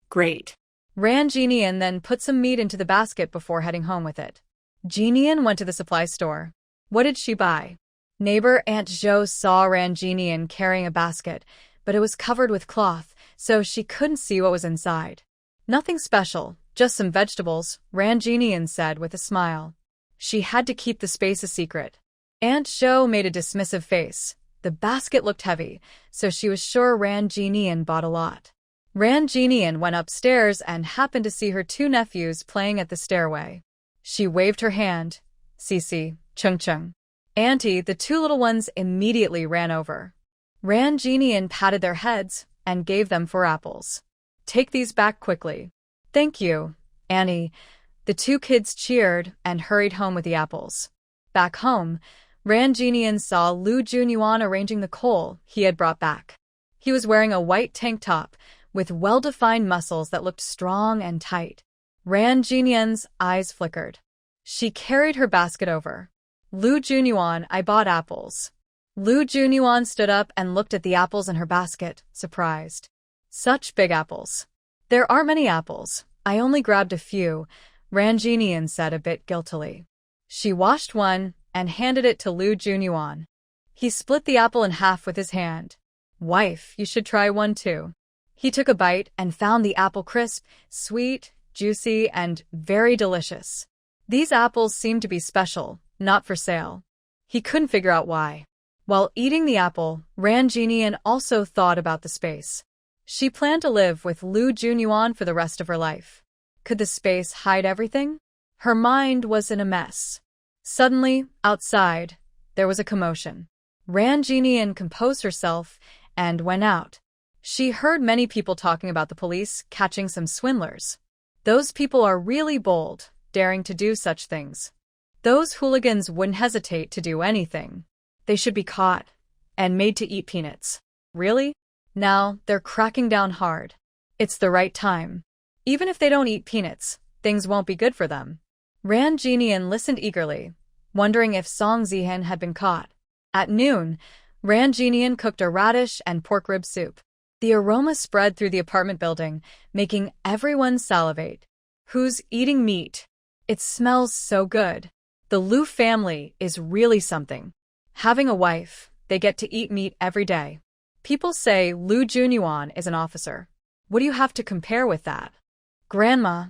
Great. Ran Jinian then put some meat into the basket before heading home with it. Jinian went to the supply store. What did she buy? Neighbor Aunt Zhou saw Ran Jinian carrying a basket, but it was covered with cloth, so she couldn't see what was inside. Nothing special, just some vegetables, Ran Jinian said with a smile. She had to keep the space a secret. Aunt Zhou made a dismissive face. The basket looked heavy, so she was sure Ran Jinian bought a lot. Ran Jinian went upstairs and happened to see her two nephews playing at the stairway. She waved her hand. Sisi, Chung Chung. Auntie, the two little ones immediately ran over. Ran Jinian patted their heads and gave them 4 apples. Take these back quickly. Thank you, Annie. The two kids cheered and hurried home with the apples. Back home, Ran Jinian saw Lu Junyuan arranging the coal he had brought back. He was wearing a white tank top with well-defined muscles that looked strong and tight. Ran Jinian's eyes flickered. She carried her basket over. Lu Junyuan, I bought apples. Lu Junyuan stood up and looked at the apples in her basket, surprised. Such big apples. There aren't many apples. I only grabbed a few, Ran Jinian said a bit guiltily. She washed one and handed it to Lu Junyuan. He split the apple in half with his hand. Wife, you should try one too. He took a bite and found the apple crisp, sweet, juicy, and very delicious. These apples seemed to be special, not for sale. He couldn't figure out why. While eating the apple, Ran Jinian also thought about the space. She planned to live with Lu Junyuan for the rest of her life. Could the space hide everything? Her mind was in a mess. Suddenly, outside, there was a commotion. Ran Jinian composed herself and went out. She heard many people talking about the police catching some swindlers. Those people are really bold, daring to do such things. Those hooligans wouldn't hesitate to do anything. They should be caught and made to eat peanuts. Really? Now, they're cracking down hard. It's the right time. Even if they don't eat peanuts, things won't be good for them. Ran Jinian listened eagerly, wondering if Song Zihin had been caught. At noon, Ran Jinian cooked a radish and pork rib soup. The aroma spread through the apartment building, making everyone salivate. Who's eating meat? It smells so good. The Lu family is really something. Having a wife, they get to eat meat every day. People say Lu Junyuan is an officer. What do you have to compare with that? Grandma,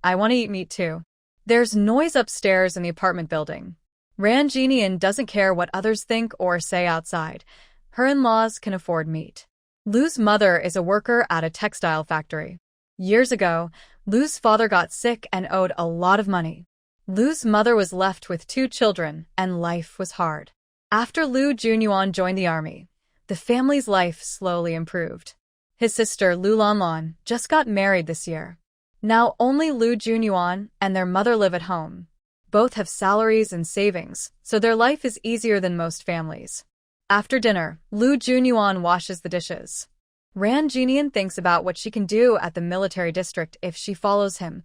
I want to eat meat too. There's noise upstairs in the apartment building. Ran Jinian doesn't care what others think or say outside. Her in-laws can afford meat. Lu's mother is a worker at a textile factory. Years ago, Lu's father got sick and owed a lot of money. Lu's mother was left with 2 children, and life was hard. After Lu Junyuan joined the army, the family's life slowly improved. His sister, Lu Lanlan, just got married this year. Now only Lu Junyuan and their mother live at home. Both have salaries and savings, so their life is easier than most families. After dinner, Lu Junyuan washes the dishes. Ran Jinian thinks about what she can do at the military district if she follows him.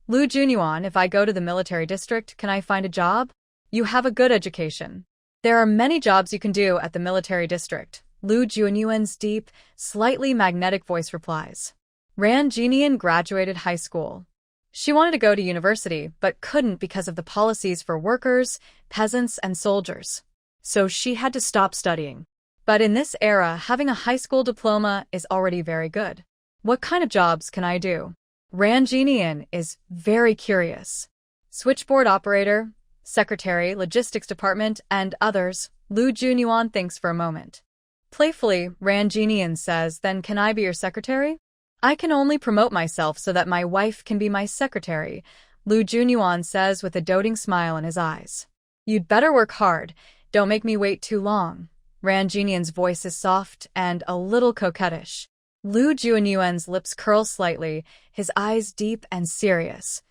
Lu Junyuan, if I go to the military district, can I find a job? You have a good education. There are many jobs you can do at the military district. Lu Junyuan's deep, slightly magnetic voice replies. Ran Jinian graduated high school. She wanted to go to university, but couldn't because of the policies for workers, peasants, and soldiers. So she had to stop studying. But in this era, having a high school diploma is already very good. What kind of jobs can I do? Ran Jinian is very curious. Switchboard operator, secretary, logistics department, and others. Lu Junyuan thinks for a moment. Playfully, Ran Jinian says, then can I be your secretary? I can only promote myself so that my wife can be my secretary, Lu Junyuan says with a doting smile in his eyes. You'd better work hard. Don't make me wait too long. Ran Jinian's voice is soft and a little coquettish. Lu Junyuan's lips curl slightly, his eyes deep and serious.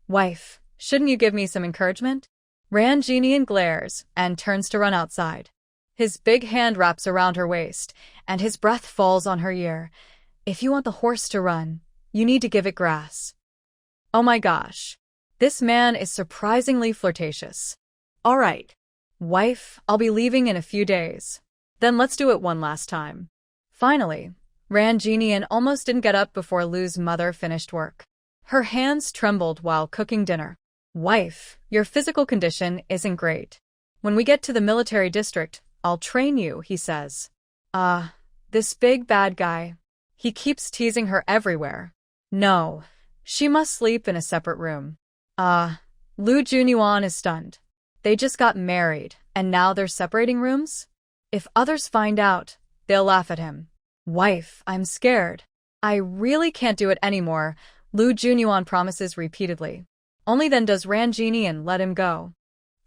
Wife, shouldn't you give me some encouragement? Ran Jinian glares and turns to run outside. His big hand wraps around her waist, and his breath falls on her ear. If you want the horse to run, you need to give it grass. Oh my gosh. This man is surprisingly flirtatious. All right. Wife, I'll be leaving in a few days. Then let's do it one last time. Finally, Ran Jinian almost didn't get up before Lu's mother finished work. Her hands trembled while cooking dinner. Wife, your physical condition isn't great. When we get to the military district, I'll train you, he says. This big bad guy. He keeps teasing her everywhere. No, she must sleep in a separate room. Lu Junyuan is stunned. They just got married, and now they're separating rooms? If others find out, they'll laugh at him. Wife, I'm scared. I really can't do it anymore, Lu Junyuan promises repeatedly. Only then does Ran Jinian let him go.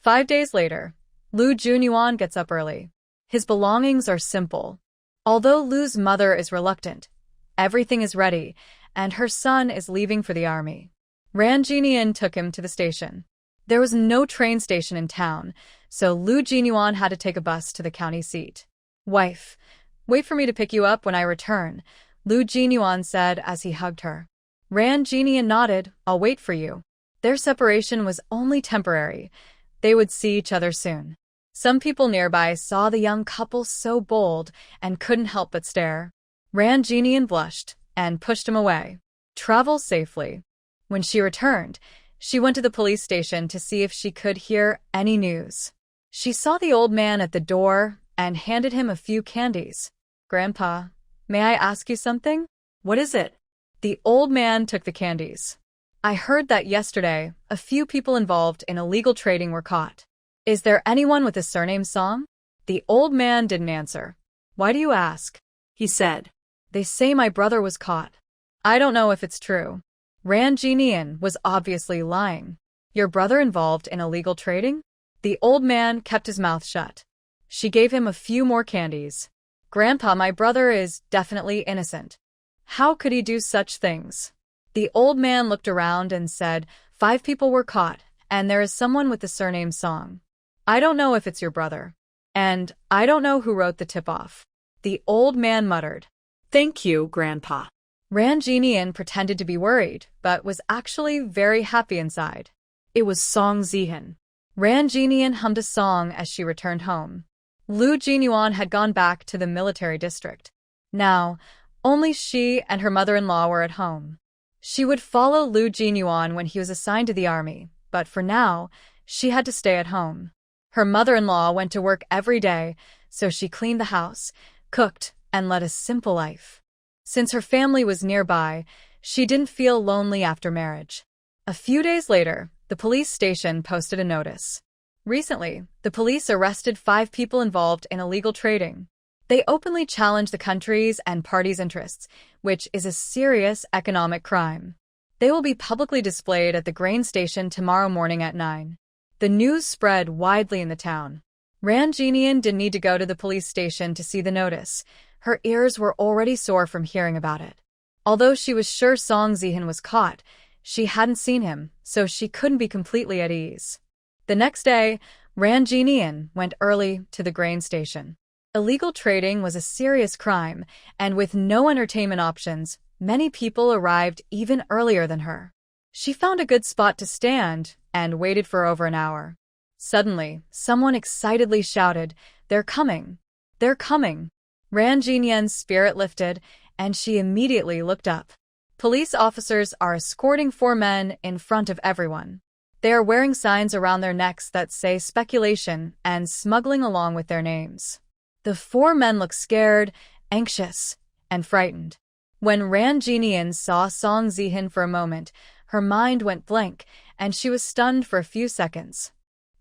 5 days later, Lu Junyuan gets up early. His belongings are simple. Although Lu's mother is reluctant, everything is ready, and her son is leaving for the army. Ran Jinian took him to the station. There was no train station in town, so Lu Junyuan had to take a bus to the county seat. Wife, wait for me to pick you up when I return, Lu Junyuan said as he hugged her. Ran Jinian nodded, I'll wait for you. Their separation was only temporary. They would see each other soon. Some people nearby saw the young couple so bold and couldn't help but stare. Ran Jinian blushed and pushed him away. Travel safely. When she returned, she went to the police station to see if she could hear any news. She saw the old man at the door and handed him a few candies. Grandpa, may I ask you something? What is it? The old man took the candies. I heard that yesterday, a few people involved in illegal trading were caught. Is there anyone with a surname Song? The old man didn't answer. Why do you ask? He said. They say my brother was caught. I don't know if it's true. Ran Jinian was obviously lying. Your brother involved in illegal trading? The old man kept his mouth shut. She gave him a few more candies. Grandpa, my brother is definitely innocent. How could he do such things? The old man looked around and said, 5 people were caught, and there is someone with the surname Song. I don't know if it's your brother. And I don't know who wrote the tip-off. The old man muttered. Thank you, Grandpa. Ran Jinian pretended to be worried, but was actually very happy inside. It was Song Zihan. Ran Jinian hummed a song as she returned home. Lu Junyuan had gone back to the military district. Now, only she and her mother-in-law were at home. She would follow Lu Junyuan when he was assigned to the army, but for now, she had to stay at home. Her mother-in-law went to work every day, so she cleaned the house, cooked, and led a simple life. Since her family was nearby, she didn't feel lonely after marriage. A few days later, the police station posted a notice. Recently, the police arrested 5 people involved in illegal trading. They openly challenge the country's and party's interests, which is a serious economic crime. They will be publicly displayed at the grain station tomorrow morning at 9. The news spread widely in the town. Ran Jinian didn't need to go to the police station to see the notice. Her ears were already sore from hearing about it. Although she was sure Song Zihan was caught, she hadn't seen him, so she couldn't be completely at ease. The next day, Ran Jinian went early to the grain station. Illegal trading was a serious crime, and with no entertainment options, many people arrived even earlier than her. She found a good spot to stand and waited for over an hour. Suddenly, someone excitedly shouted, "They're coming! They're coming!" Ran Jinyan's spirit lifted, and she immediately looked up. Police officers are escorting 4 men in front of everyone. They are wearing signs around their necks that say speculation and smuggling along with their names. The 4 men look scared, anxious, and frightened. When Ran Jinyan saw Song Zihin for a moment, her mind went blank, and she was stunned for a few seconds.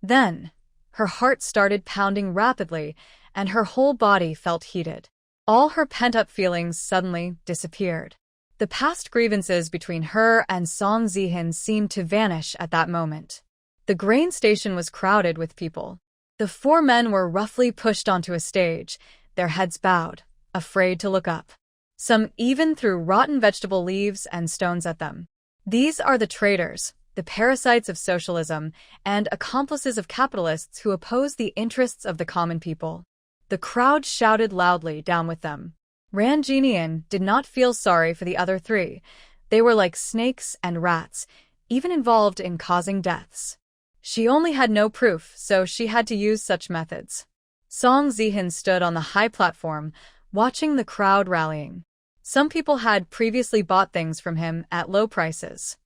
Then, her heart started pounding rapidly, and her whole body felt heated. All her pent-up feelings suddenly disappeared. The past grievances between her and Song Zihin seemed to vanish at that moment. The grain station was crowded with people. The 4 men were roughly pushed onto a stage, their heads bowed, afraid to look up. Some even threw rotten vegetable leaves and stones at them. These are the traitors, the parasites of socialism, and accomplices of capitalists who oppose the interests of the common people. The crowd shouted loudly down with them. Ran Jinyan did not feel sorry for the other 3. They were like snakes and rats, even involved in causing deaths. She only had no proof, so she had to use such methods. Song Zihin stood on the high platform, watching the crowd rallying. Some people had previously bought things from him at low prices.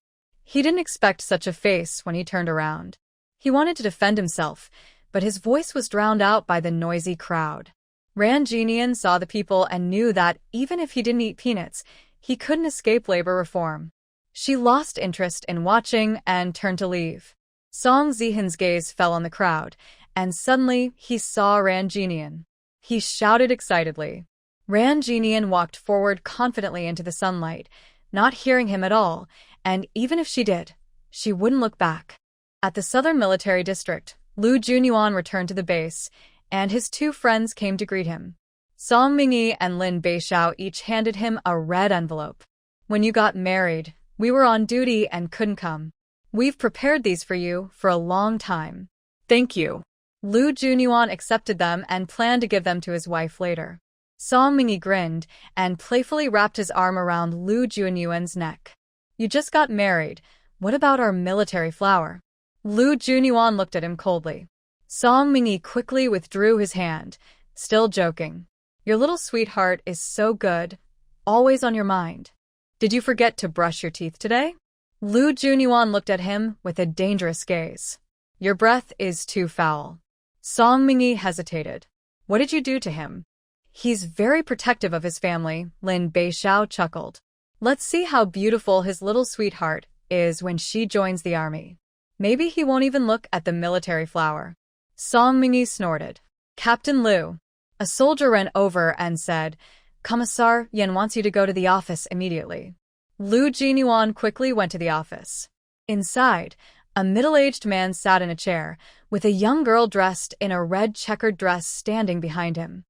He didn't expect such a face when he turned around. He wanted to defend himself, but his voice was drowned out by the noisy crowd. Ran Jinyan saw the people and knew that, even if he didn't eat peanuts, he couldn't escape labor reform. She lost interest in watching and turned to leave. Song Zihin's gaze fell on the crowd, and suddenly he saw Ran Jinyan. He shouted excitedly. Ran Jinyan walked forward confidently into the sunlight, not hearing him at all, and even if she did, she wouldn't look back. At the Southern Military District, Lu Junyuan returned to the base, and his 2 friends came to greet him. Song Mingyi and Lin Beishao each handed him a red envelope. "When you got married, we were on duty and couldn't come. We've prepared these for you for a long time." "Thank you." Lu Junyuan accepted them and planned to give them to his wife later. Song Mingyi grinned and playfully wrapped his arm around Lu Junyuan's neck. "You just got married. What about our military flower?" Lu Junyuan looked at him coldly. Song Mingyi quickly withdrew his hand, still joking. "Your little sweetheart is so good, always on your mind. Did you forget to brush your teeth today?" Lu Junyuan looked at him with a dangerous gaze. "Your breath is too foul." Song Mingyi hesitated. "What did you do to him?" "He's very protective of his family," Lin Beishao chuckled. "Let's see how beautiful his little sweetheart is when she joins the army. Maybe he won't even look at the military flower." Song Mingyi snorted. "Captain Lu." A soldier ran over and said, "Commissar Yen wants you to go to the office immediately." Lu Jinyuan quickly went to the office. Inside, a middle-aged man sat in a chair, with a young girl dressed in a red checkered dress standing behind him.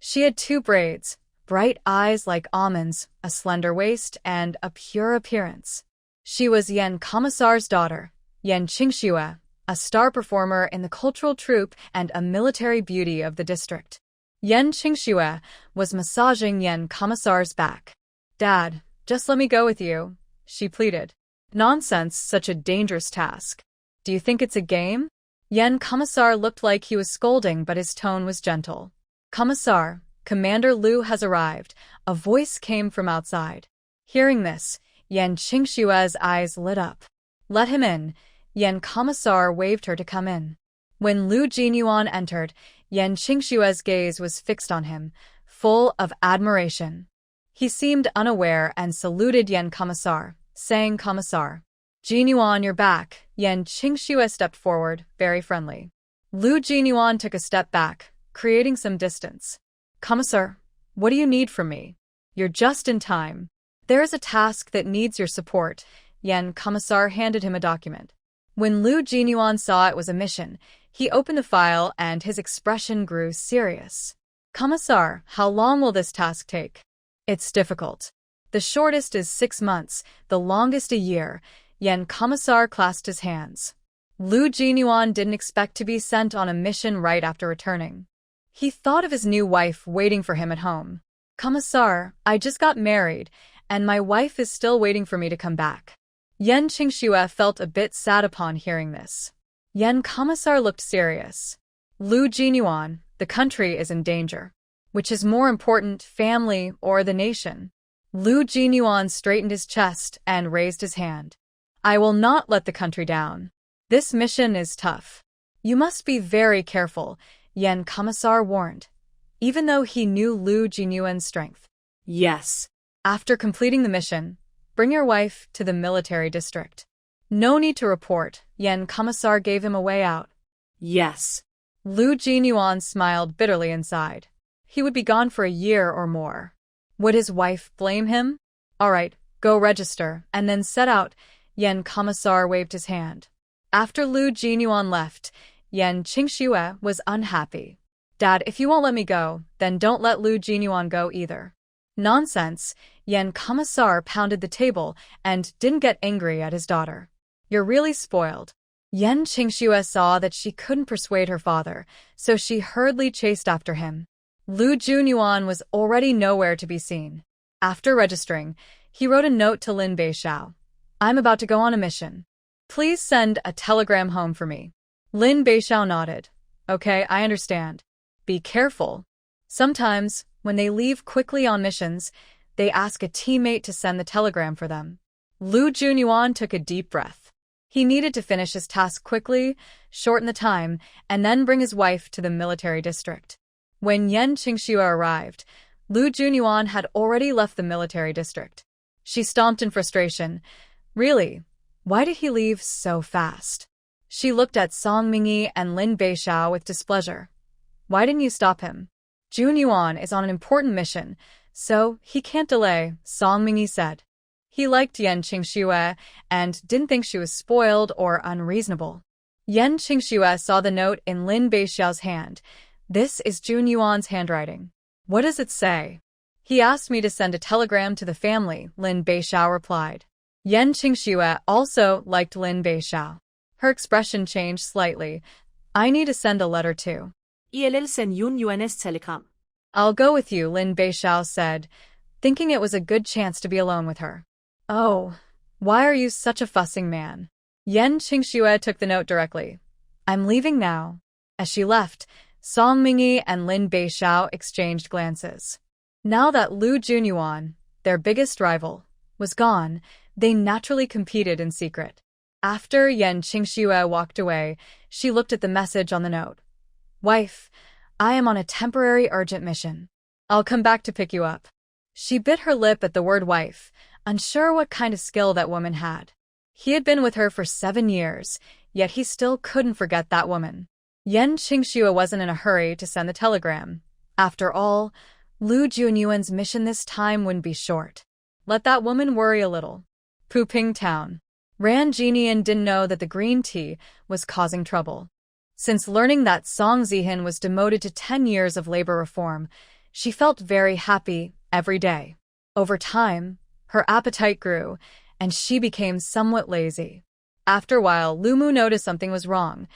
She had 2 braids, bright eyes like almonds, a slender waist, and a pure appearance. She was Yen Commissar's daughter, Yen Qingxue, a star performer in the cultural troupe and a military beauty of the district. Yen Qingxue was massaging Yen Commissar's back. "Dad, just let me go with you," she pleaded. "Nonsense, such a dangerous task. Do you think it's a game?" Yen Commissar looked like he was scolding, but his tone was gentle. "Commissar, Commander Lu has arrived," a voice came from outside. Hearing this, Yen Qingxue's eyes lit up. "Let him in." Yen Commissar waved her to come in. When Lu Jinyuan entered, Yen Qingxue's gaze was fixed on him, full of admiration. He seemed unaware and saluted Yen Commissar, saying, "Commissar." "Jinyuan, you're back." Yen Qingxue stepped forward, very friendly. Lu Jinyuan took a step back, creating some distance. "Commissar, what do you need from me?" "You're just in time. There is a task that needs your support." Yen Commissar handed him a document. When Lu Jinyuan saw it was a mission, he opened the file and his expression grew serious. "Commissar, how long will this task take?" "It's difficult. The shortest is 6 months, the longest a year." Yen Commissar clasped his hands. Lu Jinyuan didn't expect to be sent on a mission right after returning. He thought of his new wife waiting for him at home. Commissar, I just got married, and my wife is still waiting for me to come back. Yan Qingxue felt a bit sad upon hearing this. Yan Commissar looked serious. Lu Jinyuan, the country is in danger. Which is more important, family or the nation? Lu Jinyuan straightened his chest and raised his hand. I will not let the country down. This mission is tough. You must be very careful, Yan Commissar warned, even though he knew Lu Jinyuan's strength. Yes. After completing the mission, bring your wife to the military district. No need to report, Yan Commissar gave him a way out. Yes. Lu Jinyuan smiled bitterly inside. He would be gone for a year or more. Would his wife blame him? All right, go register, and then set out, Yan Commissar waved his hand. After Lu Jinyuan left, Yan Qingxue was unhappy. Dad, if you won't let me go, then don't let Lu Jinyuan go either. Nonsense, Yan Commissar pounded the table and didn't get angry at his daughter. You're really spoiled. Yan Qingxue saw that she couldn't persuade her father, so she hurriedly chased after him. Lu Jinyuan was already nowhere to be seen. After registering, he wrote a note to Lin Beixiao. I'm about to go on a mission. Please send a telegram home for me. Lin Beixiao nodded. Okay, I understand. Be careful. Sometimes, when they leave quickly on missions, they ask a teammate to send the telegram for them. Lu Jinyuan took a deep breath. He needed to finish his task quickly, shorten the time, and then bring his wife to the military district. When Yan Qingxue arrived, Lu Jinyuan had already left the military district. She stomped in frustration. Really? Why did he leave so fast? She looked at Song Mingyi and Lin Beixiao with displeasure. Why didn't you stop him? Jinyuan is on an important mission, so he can't delay, Song Mingyi said. He liked Yan Qingxue and didn't think she was spoiled or unreasonable. Yan Qingxue saw the note in Lin Beixiao's hand. This is Jinyuan's handwriting. What does it say? He asked me to send a telegram to the family, Lin Beixiao replied. Yan Qingxue also liked Lin Beixiao. Her expression changed slightly. I need to send a letter too. ILL send Jinyuan's telegram. I'll go with you, Lin Beixiao said, thinking it was a good chance to be alone with her. Oh, why are you such a fussing man? Yan Qingxue took the note directly. I'm leaving now. As she left, Song Mingyi and Lin Beixiao exchanged glances. Now that Lu Jinyuan, their biggest rival, was gone, they naturally competed in secret. After Yan Qingxue walked away, she looked at the message on the note. Wife, I am on a temporary urgent mission. I'll come back to pick you up. She bit her lip at the word wife, unsure what kind of skill that woman had. He had been with her for 7 years, yet he still couldn't forget that woman. Yan Qingxue wasn't in a hurry to send the telegram. After all, Lu Jinyuan's mission this time wouldn't be short. Let that woman worry a little. Puping Town. Ran Jinian didn't know that the green tea was causing trouble. Since learning that Song Zihin was demoted to 10 years of labor reform, she felt very happy every day. Over time, her appetite grew, and she became somewhat lazy. After a while, Lu Mu noticed something was wrong.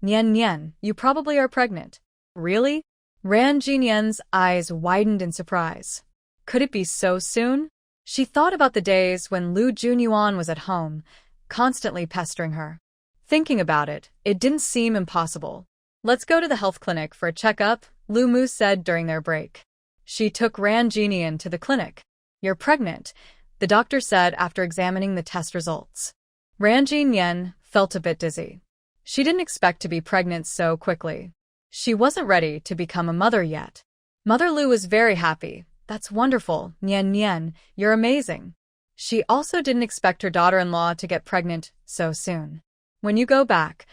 Nian Nian, you probably are pregnant. Really? Ran Jinian's eyes widened in surprise. Could it be so soon? She thought about the days when Lu Jinyuan was at home, constantly pestering her. Thinking about it, it didn't seem impossible. Let's go to the health clinic for a checkup, Lu Mu said during their break. She took Ran Jinian to the clinic. You're pregnant, the doctor said after examining the test results. Ran Jinian felt a bit dizzy. She didn't expect to be pregnant so quickly. She wasn't ready to become a mother yet. Mother Lu was very happy. That's wonderful, Nian Nian, you're amazing. She also didn't expect her daughter-in-law to get pregnant so soon. When you go back,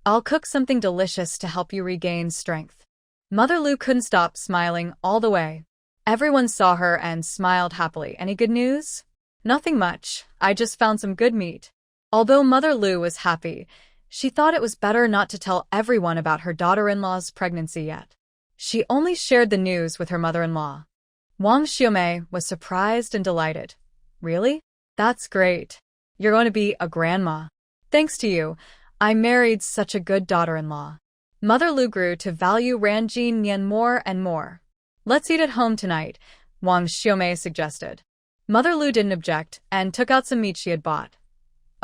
I'll cook something delicious to help you regain strength. Mother Lu couldn't stop smiling all the way. Everyone saw her and smiled happily. Any good news? Nothing much. I just found some good meat. Although Mother Lu was happy, she thought it was better not to tell everyone about her daughter-in-law's pregnancy yet. She only shared the news with her mother-in-law. Wang Xiumei was surprised and delighted. Really? That's great. You're going to be a grandma. Thanks to you, I married such a good daughter-in-law. Mother Lu grew to value Ranjin Nian more and more. Let's eat at home tonight, Wang Xiaomei suggested. Mother Lu didn't object and took out some meat she had bought.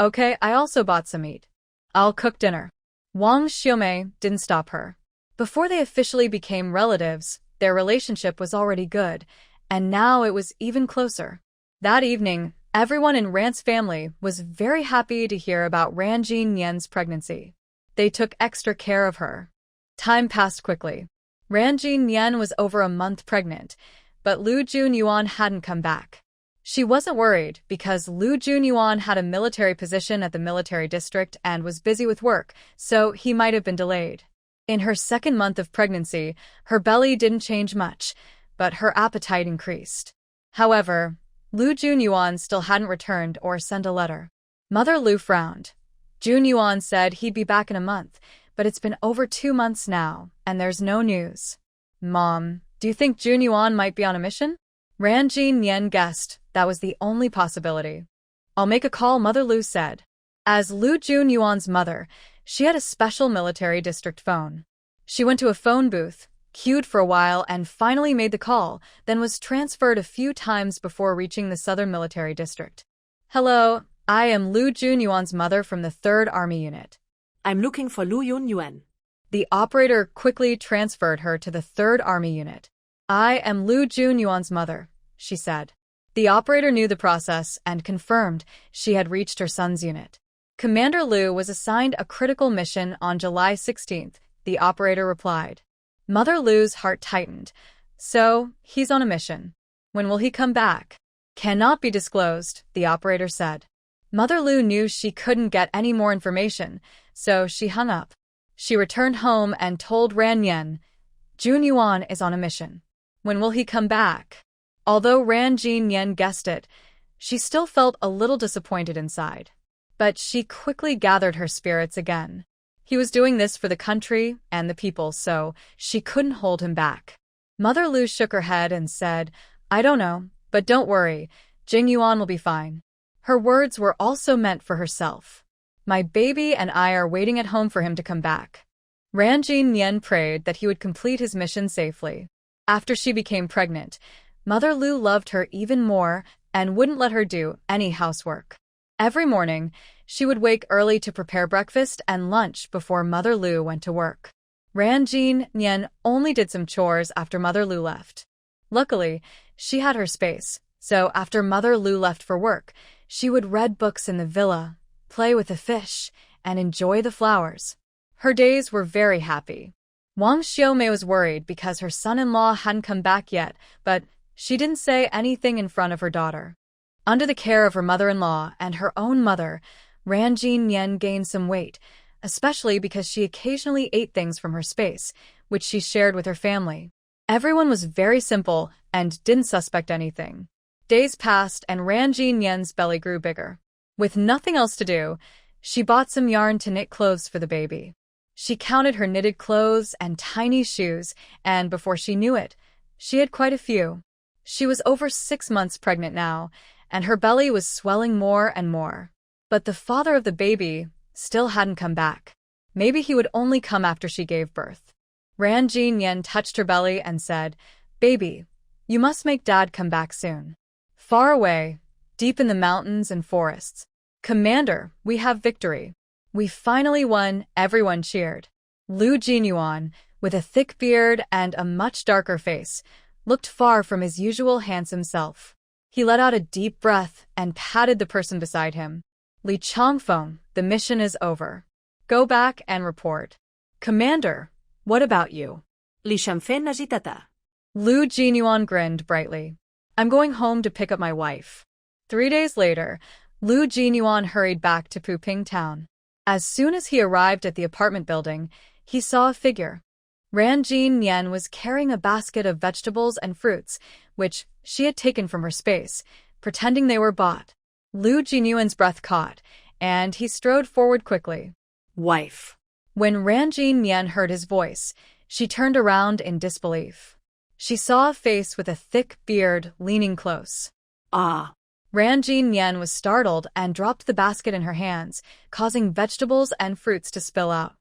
Okay, I also bought some meat. I'll cook dinner. Wang Xiaomei didn't stop her. Before they officially became relatives, their relationship was already good, and now it was even closer. That evening, everyone in Ran's family was very happy to hear about Ranjin Nian's pregnancy. They took extra care of her. Time passed quickly. Ranjin Nian was over a month pregnant, but Lu Junyuan hadn't come back. She wasn't worried because Lu Junyuan had a military position at the military district and was busy with work, so he might have been delayed. In her second month of pregnancy, her belly didn't change much, but her appetite increased. However, Lu Junyuan still hadn't returned or sent a letter. Mother Lu frowned. Junyuan said he'd be back in a month, but it's been over 2 months now, and there's no news. Mom, do you think Junyuan might be on a mission? Ranjin Nian guessed that was the only possibility. I'll make a call, Mother Lu said. As Lu Junyuan's mother, she had a special military district phone. She went to a phone booth, queued for a while, and finally made the call, then was transferred a few times before reaching the Southern Military District. Hello, I am Lu Junyuan's mother from the 3rd Army Unit. I'm looking for Lu Yunyuan. The operator quickly transferred her to the 3rd Army Unit. I am Lu Junyuan's mother, she said. The operator knew the process and confirmed she had reached her son's unit. Commander Lu was assigned a critical mission on July 16th, the operator replied. Mother Lu's heart tightened. So, he's on a mission. When will he come back? Cannot be disclosed, the operator said. Mother Lu knew she couldn't get any more information, so she hung up. She returned home and told Ran Yen, Junyuan is on a mission. When will he come back? Although Ranjin Nian guessed it, she still felt a little disappointed inside. But she quickly gathered her spirits again. He was doing this for the country and the people, so she couldn't hold him back. Mother Lu shook her head and said, I don't know, but don't worry, Jingyuan will be fine. Her words were also meant for herself. My baby and I are waiting at home for him to come back. Ranjin Nian prayed that he would complete his mission safely. After she became pregnant, Mother Lu loved her even more and wouldn't let her do any housework. Every morning, she would wake early to prepare breakfast and lunch before Mother Lu went to work. Ranjin Nian only did some chores after Mother Lu left. Luckily, she had her space, so after Mother Lu left for work, she would read books in the villa, play with the fish, and enjoy the flowers. Her days were very happy. Wang Xiaomei was worried because her son-in-law hadn't come back yet, but she didn't say anything in front of her daughter. Under the care of her mother-in-law and her own mother, Ranjin Nian gained some weight, especially because she occasionally ate things from her space, which she shared with her family. Everyone was very simple and didn't suspect anything. Days passed and Ranjin Nian's belly grew bigger. With nothing else to do, she bought some yarn to knit clothes for the baby. She counted her knitted clothes and tiny shoes, and before she knew it, she had quite a few. She was over 6 months pregnant now, and her belly was swelling more and more. But the father of the baby still hadn't come back. Maybe he would only come after she gave birth. Ranjin Nian touched her belly and said, Baby, you must make Dad come back soon. Far away, deep in the mountains and forests. Commander, we have victory. We finally won, everyone cheered. Lu Jinyuan, with a thick beard and a much darker face, looked far from his usual handsome self. He let out a deep breath and patted the person beside him. Li Changfeng, the mission is over. Go back and report. Commander, what about you? Li Shamfen agitata. Lu Jinyuan grinned brightly. I'm going home to pick up my wife. 3 days later, Lu Jinyuan hurried back to Puping town. As soon as he arrived at the apartment building, he saw a figure. Ranjin Nian was carrying a basket of vegetables and fruits, which she had taken from her space, pretending they were bought. Lu Jinyuan's breath caught, and he strode forward quickly. Wife. When Ranjin Nian heard his voice, she turned around in disbelief. She saw a face with a thick beard leaning close. Ah. Ranjin Nian was startled and dropped the basket in her hands, causing vegetables and fruits to spill out.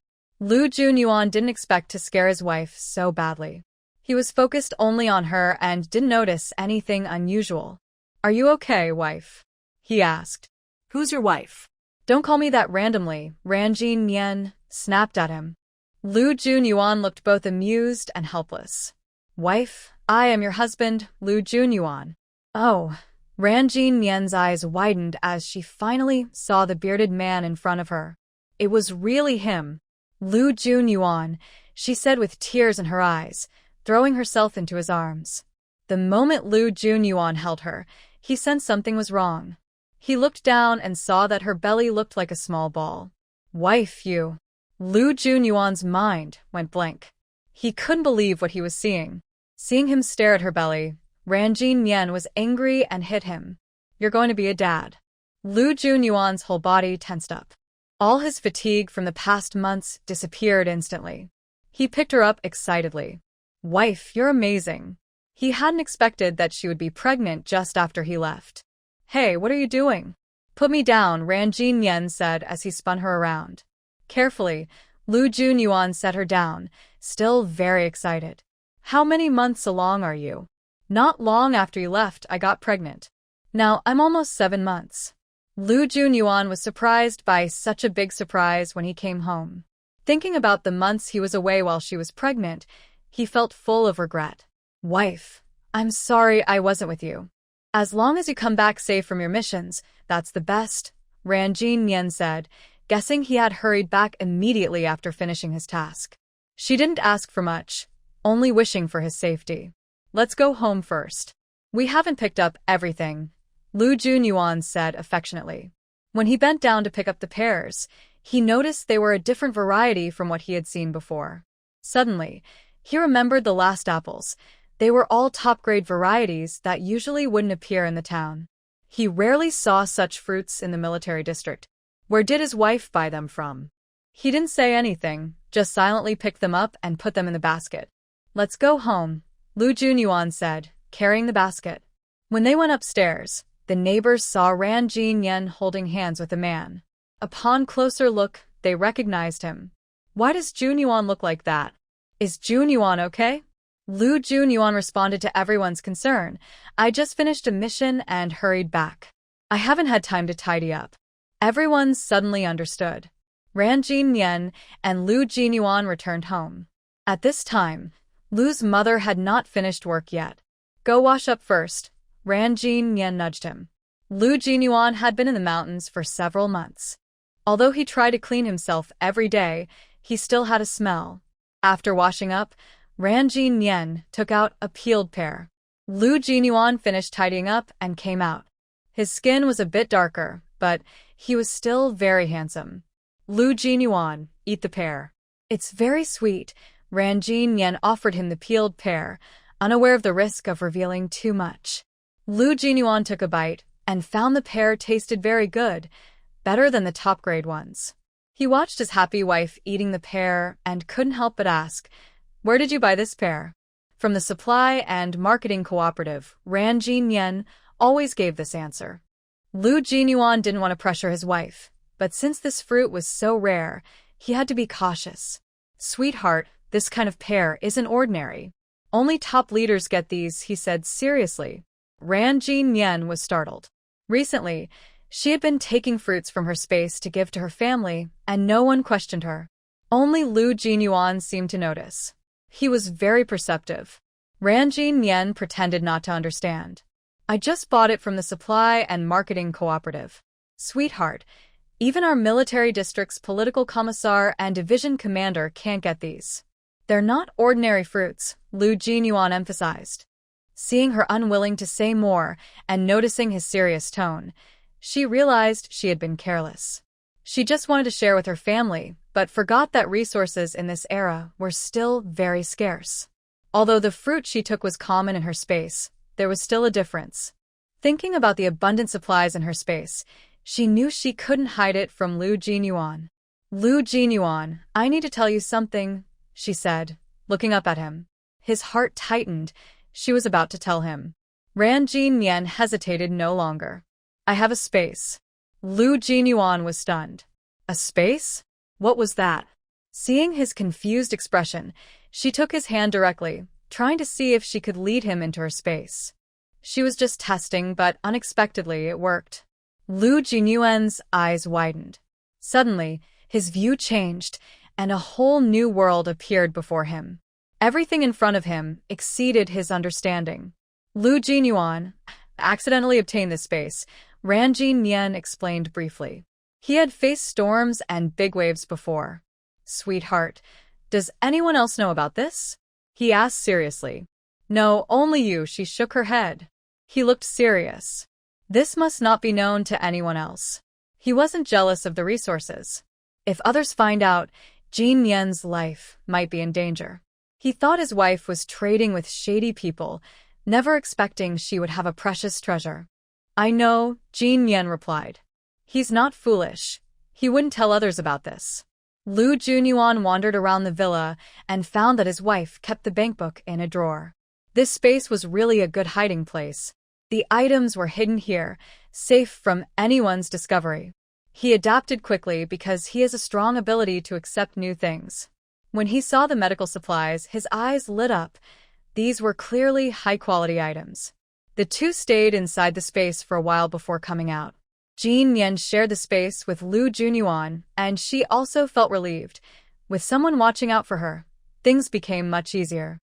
Lu Junyuan didn't expect to scare his wife so badly. He was focused only on her and didn't notice anything unusual. "Are you okay, wife?" he asked. Who's your wife? "Don't call me that randomly," Ranjin Yen snapped at him. Lu Junyuan looked both amused and helpless. "Wife, I am your husband, Lu Junyuan." "Oh." Ranjin Yen's eyes widened as she finally saw the bearded man in front of her. It was really him. "Lu Junyuan," she said with tears in her eyes, throwing herself into his arms. The moment Lu Junyuan held her, he sensed something was wrong. He looked down and saw that her belly looked like a small ball. "Wife, you." Lu Junyuan's mind went blank. He couldn't believe what he was seeing. Seeing him stare at her belly, Ranjin Yen was angry and hit him. "You're going to be a dad." Lu Junyuan's whole body tensed up. All his fatigue from the past months disappeared instantly. He picked her up excitedly. "Wife, you're amazing." He hadn't expected that she would be pregnant just after he left. "Hey, what are you doing?" "Put me down," Ranjin Yen said as he spun her around. Carefully, Lu Junyuan set her down, still very excited. "How many months along are you?" "Not long after you left, I got pregnant. Now I'm almost 7 months." Lu Junyuan was surprised by such a big surprise when he came home. Thinking about the months he was away while she was pregnant, he felt full of regret. "Wife, I'm sorry I wasn't with you. As long as you come back safe from your missions, that's the best," Ranjin Yen said, guessing he had hurried back immediately after finishing his task. She didn't ask for much, only wishing for his safety. "Let's go home first. We haven't picked up everything," Lu Junyuan said affectionately. When he bent down to pick up the pears, he noticed they were a different variety from what he had seen before. Suddenly, he remembered the last apples. They were all top-grade varieties that usually wouldn't appear in the town. He rarely saw such fruits in the military district. Where did his wife buy them from? He didn't say anything, just silently picked them up and put them in the basket. "Let's go home," Lu Junyuan said, carrying the basket. When they went upstairs, the neighbors saw Ranjin Yen holding hands with a man. Upon closer look, they recognized him. "Why does Junyuan look like that? Is Junyuan okay?" Lu Junyuan responded to everyone's concern. "I just finished a mission and hurried back. I haven't had time to tidy up." Everyone suddenly understood. Ranjin Yen and Lu Junyuan returned home. At this time, Lu's mother had not finished work yet. "Go wash up first," Ranjin Yen nudged him. Lu Junyuan had been in the mountains for several months. Although he tried to clean himself every day, he still had a smell. After washing up, Ranjin Yen took out a peeled pear. Lu Junyuan finished tidying up and came out. His skin was a bit darker, but he was still very handsome. "Lu Junyuan, eat the pear. It's very sweet." Ranjin Yen offered him the peeled pear, unaware of the risk of revealing too much. Lu Junyuan took a bite and found the pear tasted very good, better than the top-grade ones. He watched his happy wife eating the pear and couldn't help but ask, "Where did you buy this pear?" "From the supply and marketing cooperative," Ranjin Yen always gave this answer. Lu Junyuan didn't want to pressure his wife, but since this fruit was so rare, he had to be cautious. "Sweetheart, this kind of pear isn't ordinary. Only top leaders get these," he said seriously. Ranjin Yen was startled. Recently, she had been taking fruits from her space to give to her family, and no one questioned her. Only Lu Junyuan seemed to notice. He was very perceptive. Ranjin Yen pretended not to understand. "I just bought it from the supply and marketing cooperative." "Sweetheart, even our military district's political commissar and division commander can't get these. They're not ordinary fruits," Lu Junyuan emphasized. Seeing her unwilling to say more and noticing his serious tone, she realized she had been careless. She just wanted to share with her family, but forgot that resources in this era were still very scarce. Although the fruit she took was common in her space, there was still a difference. Thinking about the abundant supplies in her space, she knew she couldn't hide it from Lu Junyuan. "Lu Junyuan, I need to tell you something," she said, looking up at him. His heart tightened. She was about to tell him. Ranjin Yen hesitated no longer. "I have a space." Lu Junyuan was stunned. "A space? What was that?" Seeing his confused expression, she took his hand directly, trying to see if she could lead him into her space. She was just testing, but unexpectedly it worked. Lu Jinyuan's eyes widened. Suddenly, his view changed, and a whole new world appeared before him. Everything in front of him exceeded his understanding. Lu Jinyuan accidentally obtained this space, Ran Jinyan explained briefly. He had faced storms and big waves before. Sweetheart, does anyone else know about this? He asked seriously. No, only you, she shook her head. He looked serious. This must not be known to anyone else. He wasn't jealous of the resources. If others find out, Jin Yan's life might be in danger. He thought his wife was trading with shady people, never expecting she would have a precious treasure. I know, Jin Yan replied. He's not foolish. He wouldn't tell others about this. Lu Junyuan wandered around the villa and found that his wife kept the bankbook in a drawer. This space was really a good hiding place. The items were hidden here, safe from anyone's discovery. He adapted quickly because he has a strong ability to accept new things. When he saw the medical supplies, his eyes lit up. These were clearly high-quality items. The two stayed inside the space for a while before coming out. Jin Yan shared the space with Lu Junyuan, and she also felt relieved. With someone watching out for her, things became much easier.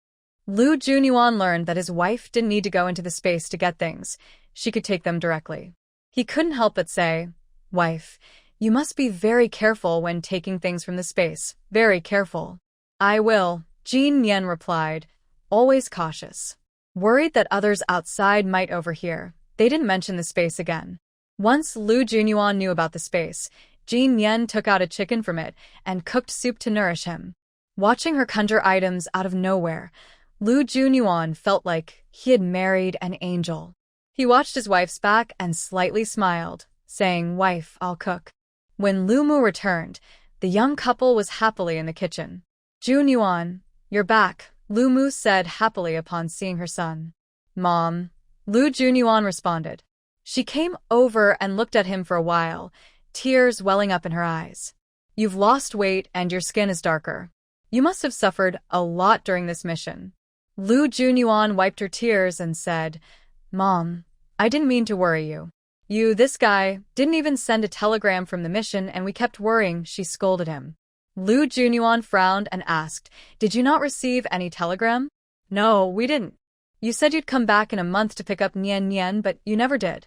Lu Junyuan learned that his wife didn't need to go into the space to get things. She could take them directly. He couldn't help but say, Wife, you must be very careful when taking things from the space. Very careful. I will, Jin Yan replied, always cautious. Worried that others outside might overhear, they didn't mention the space again. Once Lu Junyuan knew about the space, Jin Yan took out a chicken from it and cooked soup to nourish him. Watching her conjure items out of nowhere, Lu Junyuan felt like he had married an angel. He watched his wife's back and slightly smiled, saying, Wife, I'll cook. When Lu Mu returned, the young couple was happily in the kitchen. Junyuan, you're back, Lu Mu said happily upon seeing her son. Mom, Lu Junyuan responded. She came over and looked at him for a while, tears welling up in her eyes. You've lost weight and your skin is darker. You must have suffered a lot during this mission. Lu Junyuan wiped her tears and said, Mom, I didn't mean to worry you. This guy, didn't even send a telegram from the mission and we kept worrying, she scolded him. Lu Junyuan frowned and asked, Did you not receive any telegram? No, we didn't. You said you'd come back in a month to pick up Nian Nian, but you never did.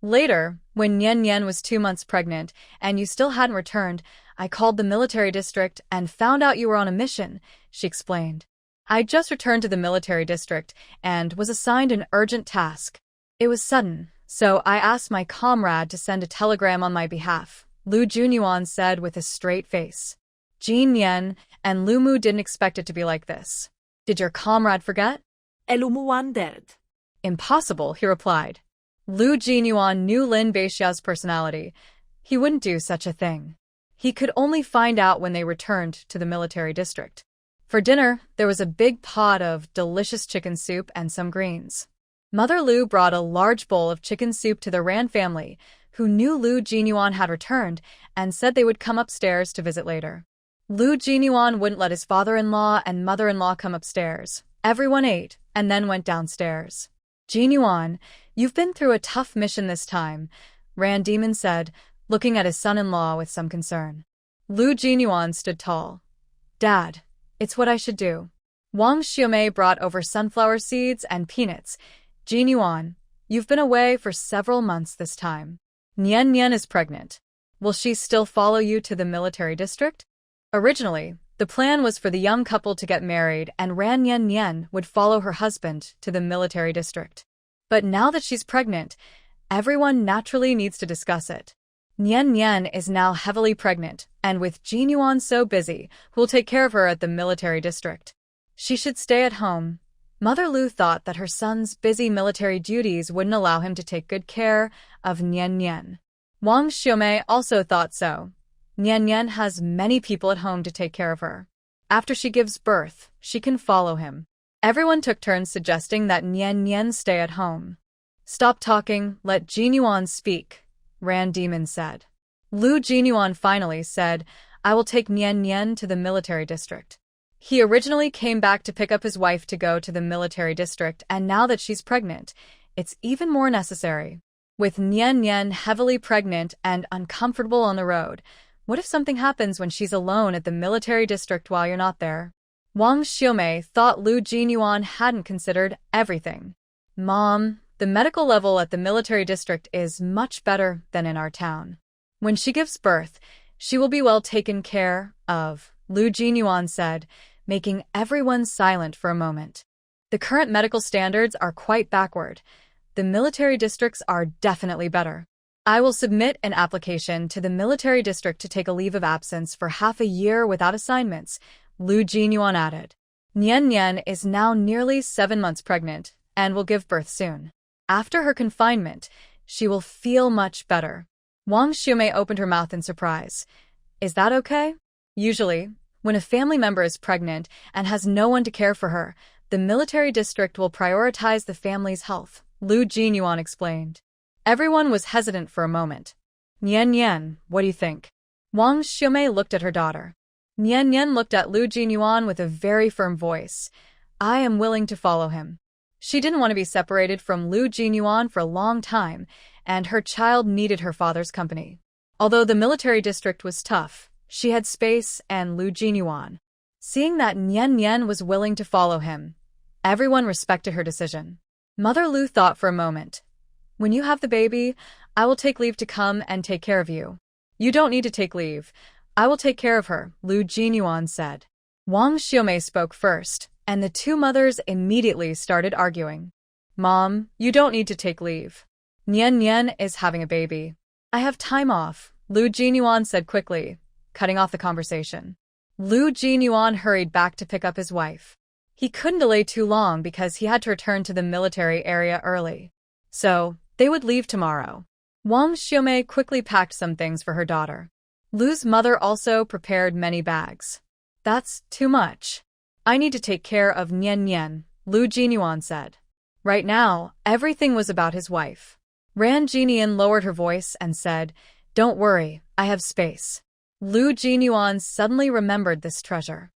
Later, when Nian Nian was 2 months pregnant and you still hadn't returned, I called the military district and found out you were on a mission, she explained. I just returned to the military district and was assigned an urgent task. It was sudden, so I asked my comrade to send a telegram on my behalf, Lu Junyuan said with a straight face. Jin Yan and Lu Mu didn't expect it to be like this. Did your comrade forget? Elumuan dead. Impossible, he replied. Lu Jinyuan knew Lin Beixia's personality. He wouldn't do such a thing. He could only find out when they returned to the military district. For dinner, there was a big pot of delicious chicken soup and some greens. Mother Lu brought a large bowl of chicken soup to the Ran family, who knew Lu Jinyuan had returned and said they would come upstairs to visit later. Lu Jinyuan wouldn't let his father-in-law and mother-in-law come upstairs. Everyone ate and then went downstairs. Jinyuan, you've been through a tough mission this time, Ran Demon said, looking at his son-in-law with some concern. Lu Jinyuan stood tall. Dad, it's what I should do. Wang Xiaomei brought over sunflower seeds and peanuts. Jinyuan, you've been away for several months this time. Nian Nian is pregnant. Will she still follow you to the military district? Originally, the plan was for the young couple to get married and Ran Nian Nian would follow her husband to the military district. But now that she's pregnant, everyone naturally needs to discuss it. Nian Nian is now heavily pregnant, and with Jinyuan so busy, who'll take care of her at the military district? She should stay at home. Mother Lu thought that her son's busy military duties wouldn't allow him to take good care of Nian Nian. Wang Xiaomei also thought so. Nian Nian has many people at home to take care of her. After she gives birth, she can follow him. Everyone took turns suggesting that Nian Nian stay at home. Stop talking, let Jinyuan speak, Ran Demon said. Lu Jinyuan finally said, I will take Nian Nian to the military district. He originally came back to pick up his wife to go to the military district, and now that she's pregnant, it's even more necessary. With Nian Nian heavily pregnant and uncomfortable on the road, what if something happens when she's alone at the military district while you're not there? Wang Xiaomei thought Lu Jinyuan hadn't considered everything. Mom, the medical level at the military district is much better than in our town. When she gives birth, she will be well taken care of, Lu Jinyuan said, making everyone silent for a moment. The current medical standards are quite backward. The military districts are definitely better. I will submit an application to the military district to take a leave of absence for half a year without assignments, Lu Jinyuan added. Nian Nian is now nearly 7 months pregnant and will give birth soon. After her confinement, she will feel much better. Wang Xiaomei opened her mouth in surprise. Is that okay? Usually, when a family member is pregnant and has no one to care for her, the military district will prioritize the family's health, Lu Jinyuan explained. Everyone was hesitant for a moment. Nian Nian, what do you think? Wang Xiaomei looked at her daughter. Nian Nian looked at Lu Jinyuan with a very firm voice. I am willing to follow him. She didn't want to be separated from Lu Jinyuan for a long time, and her child needed her father's company. Although the military district was tough, she had space and Lu Jinyuan. Seeing that Nian Nian was willing to follow him, everyone respected her decision. Mother Lu thought for a moment. When you have the baby, I will take leave to come and take care of you. You don't need to take leave. I will take care of her, Lu Jinyuan said. Wang Xiaomei spoke first, and the two mothers immediately started arguing. Mom, you don't need to take leave. Nian Nian is having a baby. I have time off, Lu Jinyuan said quickly, cutting off the conversation. Lu Jinyuan hurried back to pick up his wife. He couldn't delay too long because he had to return to the military area early. So, they would leave tomorrow. Wang Xiaomei quickly packed some things for her daughter. Lu's mother also prepared many bags. That's too much. I need to take care of Nian Nian, Lu Jinyuan said. Right now, everything was about his wife. Ran Jinian lowered her voice and said, Don't worry, I have space. Lu Jinyuan suddenly remembered this treasure.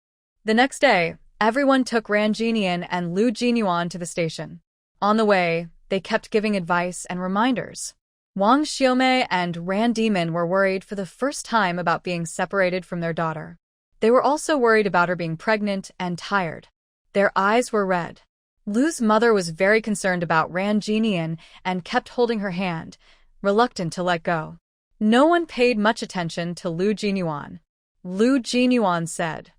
The next day, everyone took Ran Jinian and Lu Jinyuan to the station. On the way, they kept giving advice and reminders. Wang Xiaomei and Ran Demon were worried for the first time about being separated from their daughter. They were also worried about her being pregnant and tired. Their eyes were red. Lu's mother was very concerned about Ran Jinian and kept holding her hand, reluctant to let go. No one paid much attention to Lu Jinyuan. Lu Jinyuan said,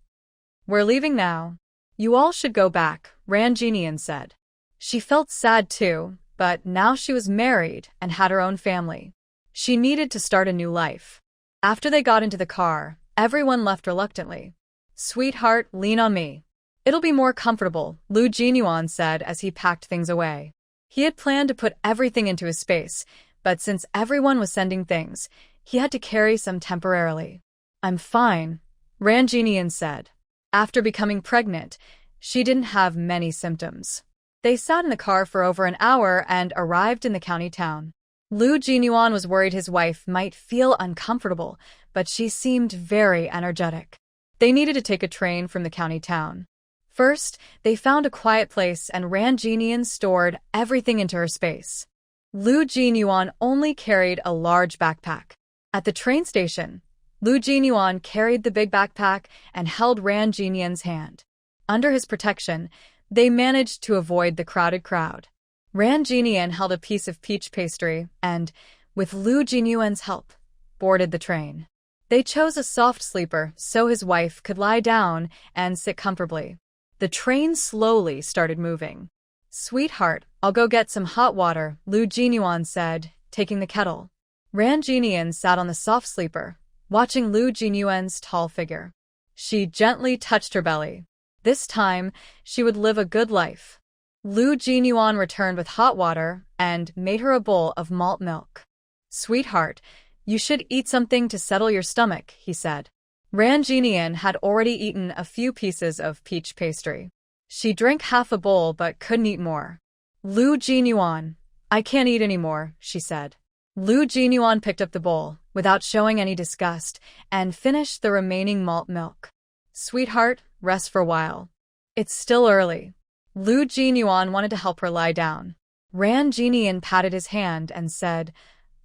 We're leaving now. You all should go back, Ran Jinian said. She felt sad too, but now she was married and had her own family. She needed to start a new life. After they got into the car, everyone left reluctantly. Sweetheart, lean on me. It'll be more comfortable, Lu Jinyuan said as he packed things away. He had planned to put everything into his space, but since everyone was sending things, he had to carry some temporarily. I'm fine, Ran Jinian said. After becoming pregnant, she didn't have many symptoms. They sat in the car for over an hour and arrived in the county town. Lu Jinyuan was worried his wife might feel uncomfortable, but she seemed very energetic. They needed to take a train from the county town. First, they found a quiet place and Ran Jinian stored everything into her space. Lu Jinyuan only carried a large backpack. At the train station, Lu Jinyuan carried the big backpack and held Ran Jinian's hand. Under his protection, they managed to avoid the crowded crowd. Ran Jinian held a piece of peach pastry and, with Lu Jinyuan's help, boarded the train. They chose a soft sleeper so his wife could lie down and sit comfortably. The train slowly started moving. Sweetheart, I'll go get some hot water, Lu Jinyuan said, taking the kettle. Ran Jinian sat on the soft sleeper, watching Lu Jinyuan's tall figure. She gently touched her belly. This time, she would live a good life. Lu Jinyuan returned with hot water and made her a bowl of malt milk. Sweetheart, you should eat something to settle your stomach, he said. Ran Jinian had already eaten a few pieces of peach pastry. She drank half a bowl but couldn't eat more. Lu Jinyuan, I can't eat anymore, she said. Lu Jinyuan picked up the bowl, without showing any disgust, and finished the remaining malt milk. Sweetheart, rest for a while. It's still early. Lu Jinyuan wanted to help her lie down. Ran Jinian patted his hand and said,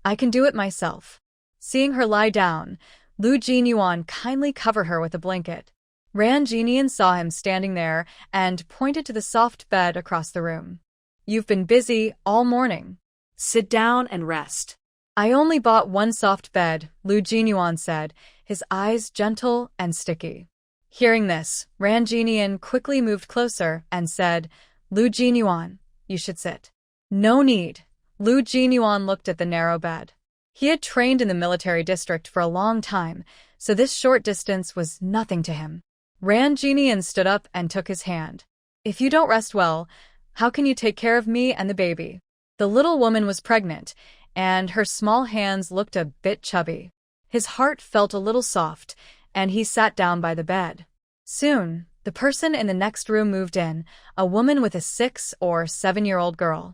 I can do it myself. Seeing her lie down, Lu Jinyuan kindly covered her with a blanket. Ran Jinian saw him standing there and pointed to the soft bed across the room. You've been busy all morning. Sit down and rest. I only bought one soft bed, Lu Jinyuan said, his eyes gentle and sticky. Hearing this, Ran Jinian quickly moved closer and said, Lu Jinyuan, you should sit. No need. Lu Jinyuan looked at the narrow bed. He had trained in the military district for a long time, so this short distance was nothing to him. Ran Jinian stood up and took his hand. If you don't rest well, how can you take care of me and the baby? The little woman was pregnant, and her small hands looked a bit chubby. His heart felt a little soft, and he sat down by the bed. Soon, the person in the next room moved in, a woman with a 6 or 7-year-old girl.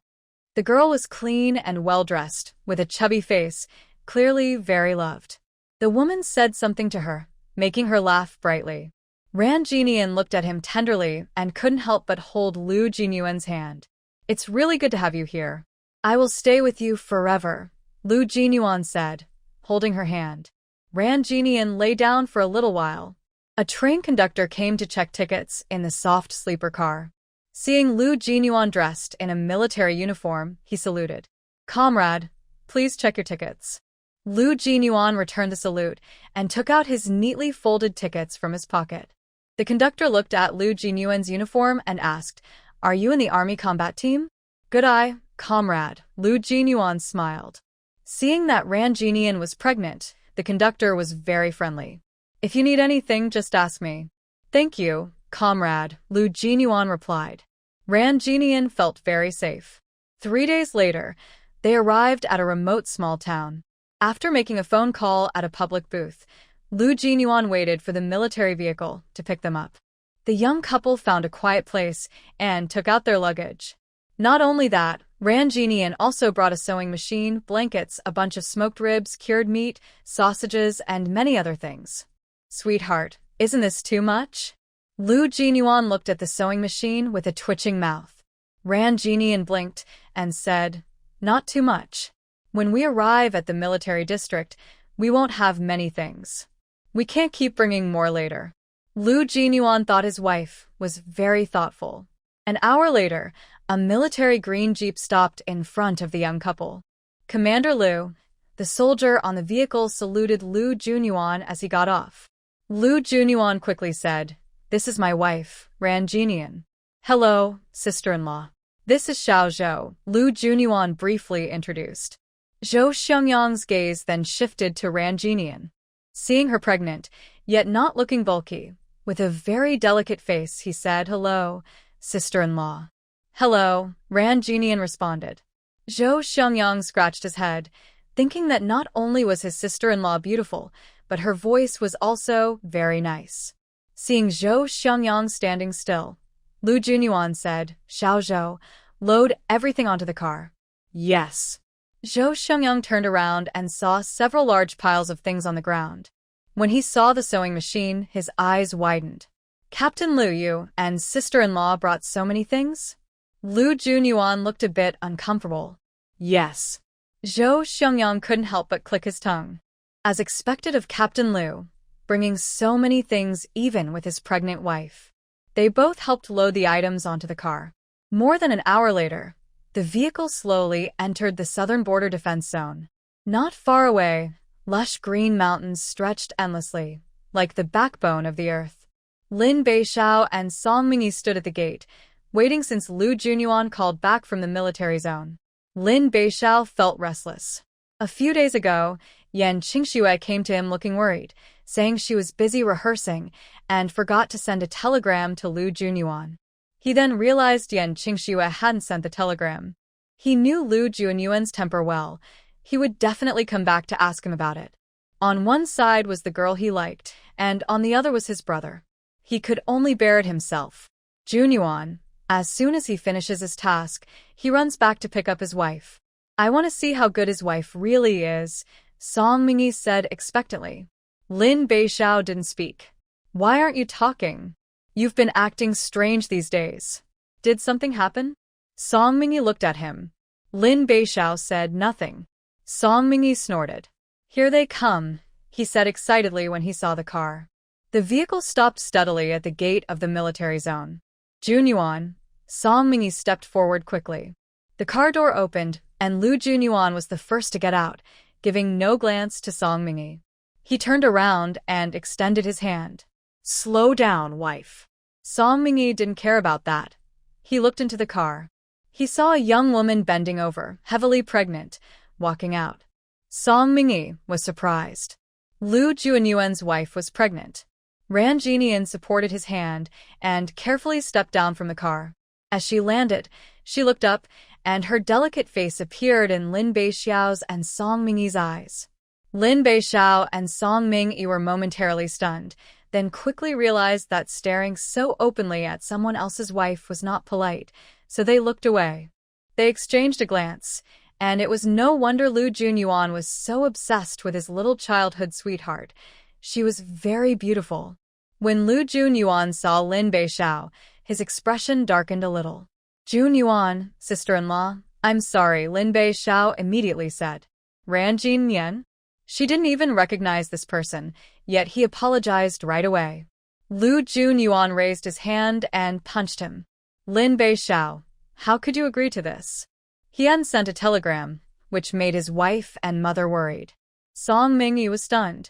The girl was clean and well-dressed, with a chubby face, clearly very loved. The woman said something to her, making her laugh brightly. Ran Jinian looked at him tenderly and couldn't help but hold Lu Jinyuan's hand. It's really good to have you here. I will stay with you forever, Lu Jinyuan said, holding her hand. Ran Jinian lay down for a little while. A train conductor came to check tickets in the soft sleeper car. Seeing Lu Jinyuan dressed in a military uniform, he saluted. Comrade, please check your tickets. Lu Jinyuan returned the salute and took out his neatly folded tickets from his pocket. The conductor looked at Lu Jinyuan's uniform and asked, Are you in the army combat team? Good eye, comrade, Lu Jinyuan smiled. Seeing that Ran Jinian was pregnant, the conductor was very friendly. If you need anything, just ask me. Thank you, comrade, Lu Jinyuan replied. Ran Jinian felt very safe. 3 days later, they arrived at a remote small town. After making a phone call at a public booth, Lu Jinyuan waited for the military vehicle to pick them up. The young couple found a quiet place and took out their luggage. Not only that, Ran Jinian also brought a sewing machine, blankets, a bunch of smoked ribs, cured meat, sausages, and many other things. Sweetheart, isn't this too much? Lu Jinyuan looked at the sewing machine with a twitching mouth. Ran Jinian blinked and said, Not too much. When we arrive at the military district, we won't have many things. We can't keep bringing more later. Lu Jinyuan thought his wife was very thoughtful. An hour later, a military green jeep stopped in front of the young couple. Commander Lu, the soldier on the vehicle, saluted Lu Jinyuan as he got off. Lu Jinyuan quickly said, This is my wife, Ran Jinian. Hello, sister-in-law. This is Xiao Zhou, Lu Jinyuan briefly introduced. Zhou Xiangyang's gaze then shifted to Ran Jinian. Seeing her pregnant, yet not looking bulky, with a very delicate face, he said, Hello, sister-in-law. Hello, Ran Jinian responded. Zhou Xiangyang scratched his head, thinking that not only was his sister-in-law beautiful, but her voice was also very nice. Seeing Zhou Xiangyang standing still, Lu Jinyuan said, Xiao Zhou, load everything onto the car. Yes. Zhou Xiangyang turned around and saw several large piles of things on the ground. When he saw the sewing machine, his eyes widened. Captain Lu Yu and sister-in-law brought so many things? Lu Jinyuan looked a bit uncomfortable. Yes. Zhou Xiangyang couldn't help but click his tongue. As expected of Captain Lu, bringing so many things even with his pregnant wife. They both helped load the items onto the car. More than an hour later, the vehicle slowly entered the southern border defense zone. Not far away, lush green mountains stretched endlessly, like the backbone of the earth. Lin Beixiao and Song Mingyi stood at the gate, waiting since Lu Jinyuan called back from the military zone. Lin Beixiao felt restless. A few days ago, Yan Qingxue came to him looking worried, saying she was busy rehearsing and forgot to send a telegram to Lu Jinyuan. He then realized Yan Qingxue hadn't sent the telegram. He knew Lu Jinyuan's temper well. He would definitely come back to ask him about it. On one side was the girl he liked, and on the other was his brother. He could only bear it himself. Jinyuan, as soon as he finishes his task, he runs back to pick up his wife. I want to see how good his wife really is, Song Mingyi said expectantly. Lin Beixiao didn't speak. Why aren't you talking? You've been acting strange these days. Did something happen? Song Mingyi looked at him. Lin Beixiao said nothing. Song Mingyi snorted. Here they come, he said excitedly when he saw the car. The vehicle stopped steadily at the gate of the military zone. Junyuan, Song Mingyi stepped forward quickly. The car door opened, and Lu Junyuan was the first to get out, giving no glance to Song Mingyi. He turned around and extended his hand. Slow down, wife. Song Mingyi didn't care about that. He looked into the car. He saw a young woman bending over, heavily pregnant, walking out. Song Mingyi was surprised. Lu Junyuan's wife was pregnant. Ran Jinian supported his hand and carefully stepped down from the car. As she landed, she looked up, and her delicate face appeared in Lin Beixiao's and Song Mingyi's eyes. Lin Beixiao and Song Mingyi were momentarily stunned, then quickly realized that staring so openly at someone else's wife was not polite, so they looked away. They exchanged a glance, and it was no wonder Lu Junyuan was so obsessed with his little childhood sweetheart. She was very beautiful. When Lu Junyuan saw Lin Beixiao, his expression darkened a little. Junyuan, sister-in-law, I'm sorry, Lin Beixiao immediately said. Ran Jinian? She didn't even recognize this person, yet he apologized right away. Lu Junyuan raised his hand and punched him. Lin Beixiao, how could you agree to this? He hadn't sent a telegram, which made his wife and mother worried. Song Mingyi was stunned.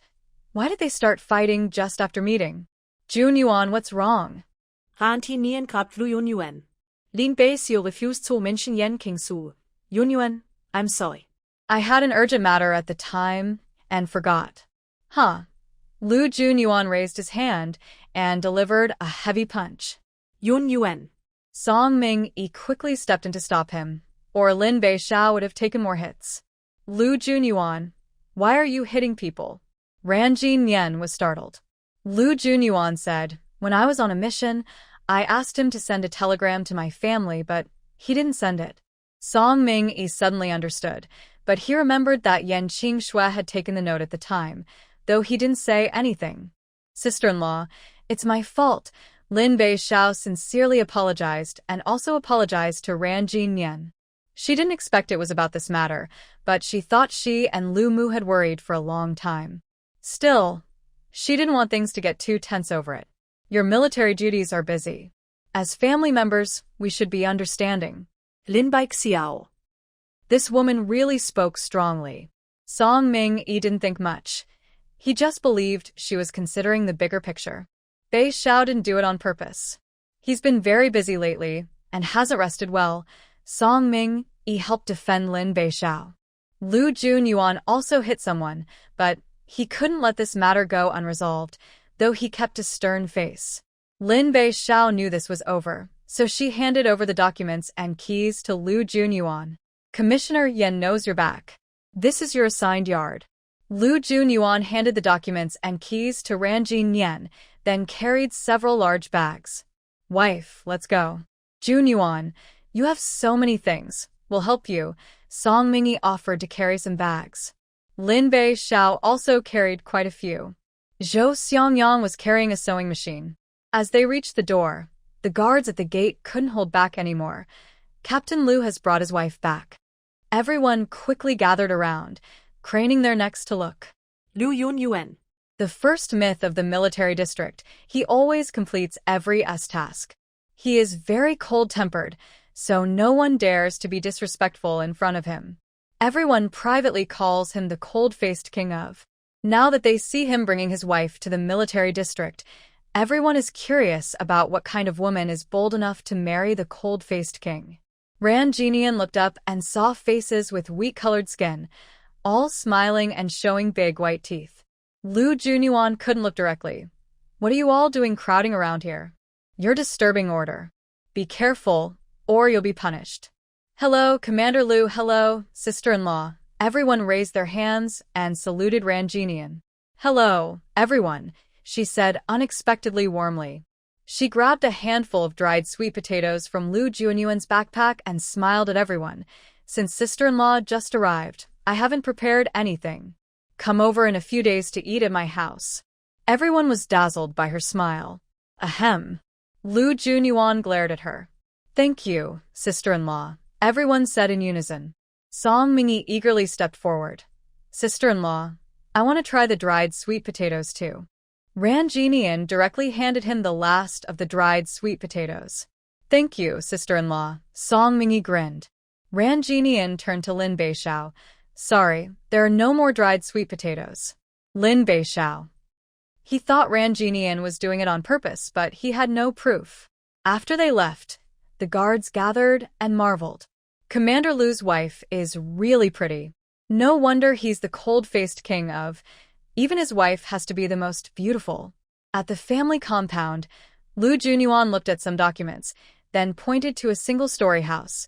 Why did they start fighting just after meeting? Junyuan, what's wrong? Ran Tinian grabbed Lu Yunyuan. Lin Beixiao refused to mention Yan Kingsu. Yunyuan, I'm sorry. I had an urgent matter at the time and forgot. Huh. Lu Junyuan raised his hand and delivered a heavy punch. Yunyuan. Song Mingyi quickly stepped in to stop him, or Lin Beixiao would have taken more hits. Lu Junyuan, why are you hitting people? Ran Jinian was startled. Lu Junyuan said, when I was on a mission, I asked him to send a telegram to my family, but he didn't send it. Song Mingyi suddenly understood, but he remembered that Yan Qingxue had taken the note at the time, though he didn't say anything. Sister-in-law, it's my fault. Lin Beixiao sincerely apologized and also apologized to Ran Jinian. She didn't expect it was about this matter, but she thought she and Lu Mu had worried for a long time. Still, she didn't want things to get too tense over it. Your military duties are busy. As family members, we should be understanding. Lin Beixiao. This woman really spoke strongly. Song Mingyi didn't think much. He just believed she was considering the bigger picture. Beixiao didn't do it on purpose. He's been very busy lately and hasn't rested well. Song Mingyi helped defend Lin Beixiao. Lu Junyuan also hit someone, but he couldn't let this matter go unresolved, though he kept a stern face. Lin Beixiao knew this was over, so she handed over the documents and keys to Lu Junyuan. Commissioner Yen knows you're back. This is your assigned yard. Lu Junyuan handed the documents and keys to Ran Jinian, then carried several large bags. Wife, let's go. Junyuan, you have so many things. We'll help you. Song Mingyi offered to carry some bags. Lin Beixiao also carried quite a few. Zhou Xiangyang was carrying a sewing machine. As they reached the door, the guards at the gate couldn't hold back anymore. Captain Lu has brought his wife back. Everyone quickly gathered around, craning their necks to look. Lu Yunyuan. The first myth of the military district, he always completes every task. He is very cold-tempered, so no one dares to be disrespectful in front of him. Everyone privately calls him the cold-faced king of. Now that they see him bringing his wife to the military district, everyone is curious about what kind of woman is bold enough to marry the cold-faced king. Ran Jinian looked up and saw faces with wheat-colored skin, all smiling and showing big white teeth. Lu Junyuan couldn't look directly. What are you all doing crowding around here? You're disturbing order. Be careful, or you'll be punished. Hello, Commander Lu, hello, sister-in-law. Everyone raised their hands and saluted Ran Jinian. Hello, everyone, she said unexpectedly warmly. She grabbed a handful of dried sweet potatoes from Lu Junyuan's backpack and smiled at everyone. Since sister-in-law just arrived, I haven't prepared anything. Come over in a few days to eat at my house. Everyone was dazzled by her smile. Ahem. Lu Junyuan glared at her. Thank you, sister-in-law, everyone said in unison. Song Mingi eagerly stepped forward. Sister-in-law, I want to try the dried sweet potatoes too. Ran Jinian directly handed him the last of the dried sweet potatoes. Thank you, sister-in-law, Song Mingi grinned. Ran Jinian turned to Lin Beishao. Sorry, there are no more dried sweet potatoes. Lin Beishao. He thought Ran Jinian was doing it on purpose, but he had no proof. After they left, the guards gathered and marveled. Commander Lu's wife is really pretty. No wonder he's the cold-faced king of. Even his wife has to be the most beautiful. At the family compound, Lu Junyuan looked at some documents, then pointed to a single-story house.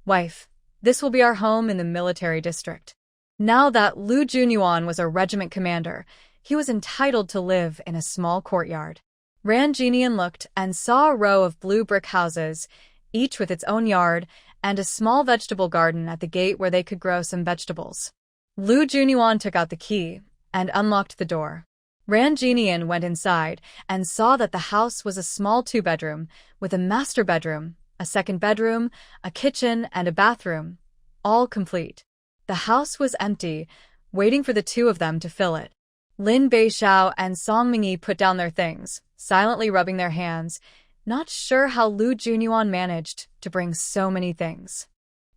Wife, this will be our home in the military district. Now that Lu Junyuan was a regiment commander, he was entitled to live in a small courtyard. Ran Jinian looked and saw a row of blue brick houses, each with its own yard, and a small vegetable garden at the gate where they could grow some vegetables. Lu Junyuan took out the key and unlocked the door. Ran Jinian went inside and saw that the house was a small two-bedroom with a master bedroom, a second bedroom, a kitchen, and a bathroom, all complete. The house was empty, waiting for the two of them to fill it. Lin Beishao and Song Mingi put down their things, silently rubbing their hands, not sure how Lu Junyuan managed to bring so many things.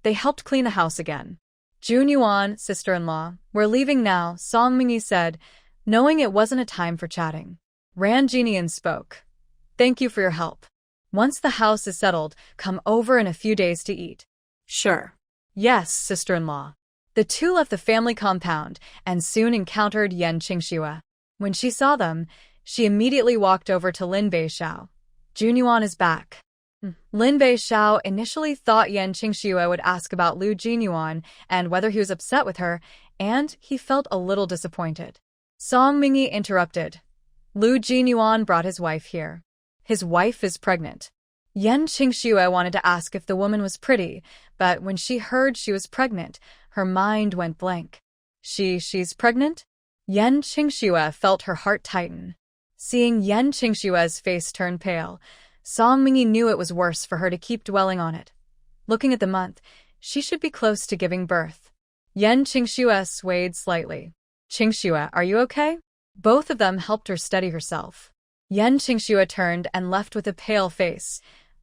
They helped clean the house again. Junyuan, sister-in-law, we're leaving now, Song Mingi said, knowing it wasn't a time for chatting. Ran Jinian spoke. Thank you for your help. Once the house is settled, come over in a few days to eat. Sure. Yes, sister-in-law. The two left the family compound and soon encountered Yan Qingxue. When she saw them, she immediately walked over to Lin Beishao. Junyuan is back. Lin Beishao initially thought Yan Qingxue would ask about Lu Junyuan and whether he was upset with her, and he felt a little disappointed. Song Mingi interrupted. Lu Junyuan brought his wife here. His wife is pregnant. Yan Qingxue wanted to ask if the woman was pretty, but when she heard she was pregnant, her mind went blank. She's pregnant? Yan Qingxue felt her heart tighten. Seeing Yan Qingxue's face turn pale, Song Mingi knew it was worse for her to keep dwelling on it. Looking at the month, she should be close to giving birth. Yan Qingxue swayed slightly. Qingxue, are you okay? Both of them helped her steady herself. Yan Qingxue turned and left with a pale face.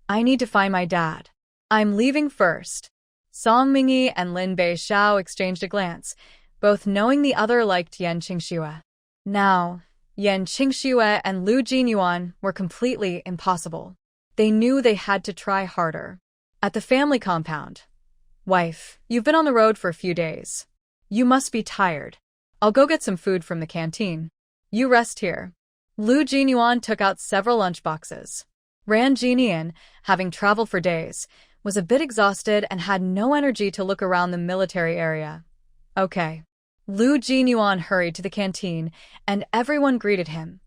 I need to find my dad. I'm leaving first. Song Mingi and Lin Beishao exchanged a glance, both knowing the other liked Yan Qingxue. Now, Yan Qingxue and Lu Junyuan were completely impossible. They knew they had to try harder. At the family compound. Wife, you've been on the road for a few days. You must be tired. I'll go get some food from the canteen. You rest here. Lu Junyuan took out several lunchboxes. Ran Jinian, having traveled for days, was a bit exhausted and had no energy to look around the military area. Okay. Lu Junyuan hurried to the canteen, and everyone greeted him.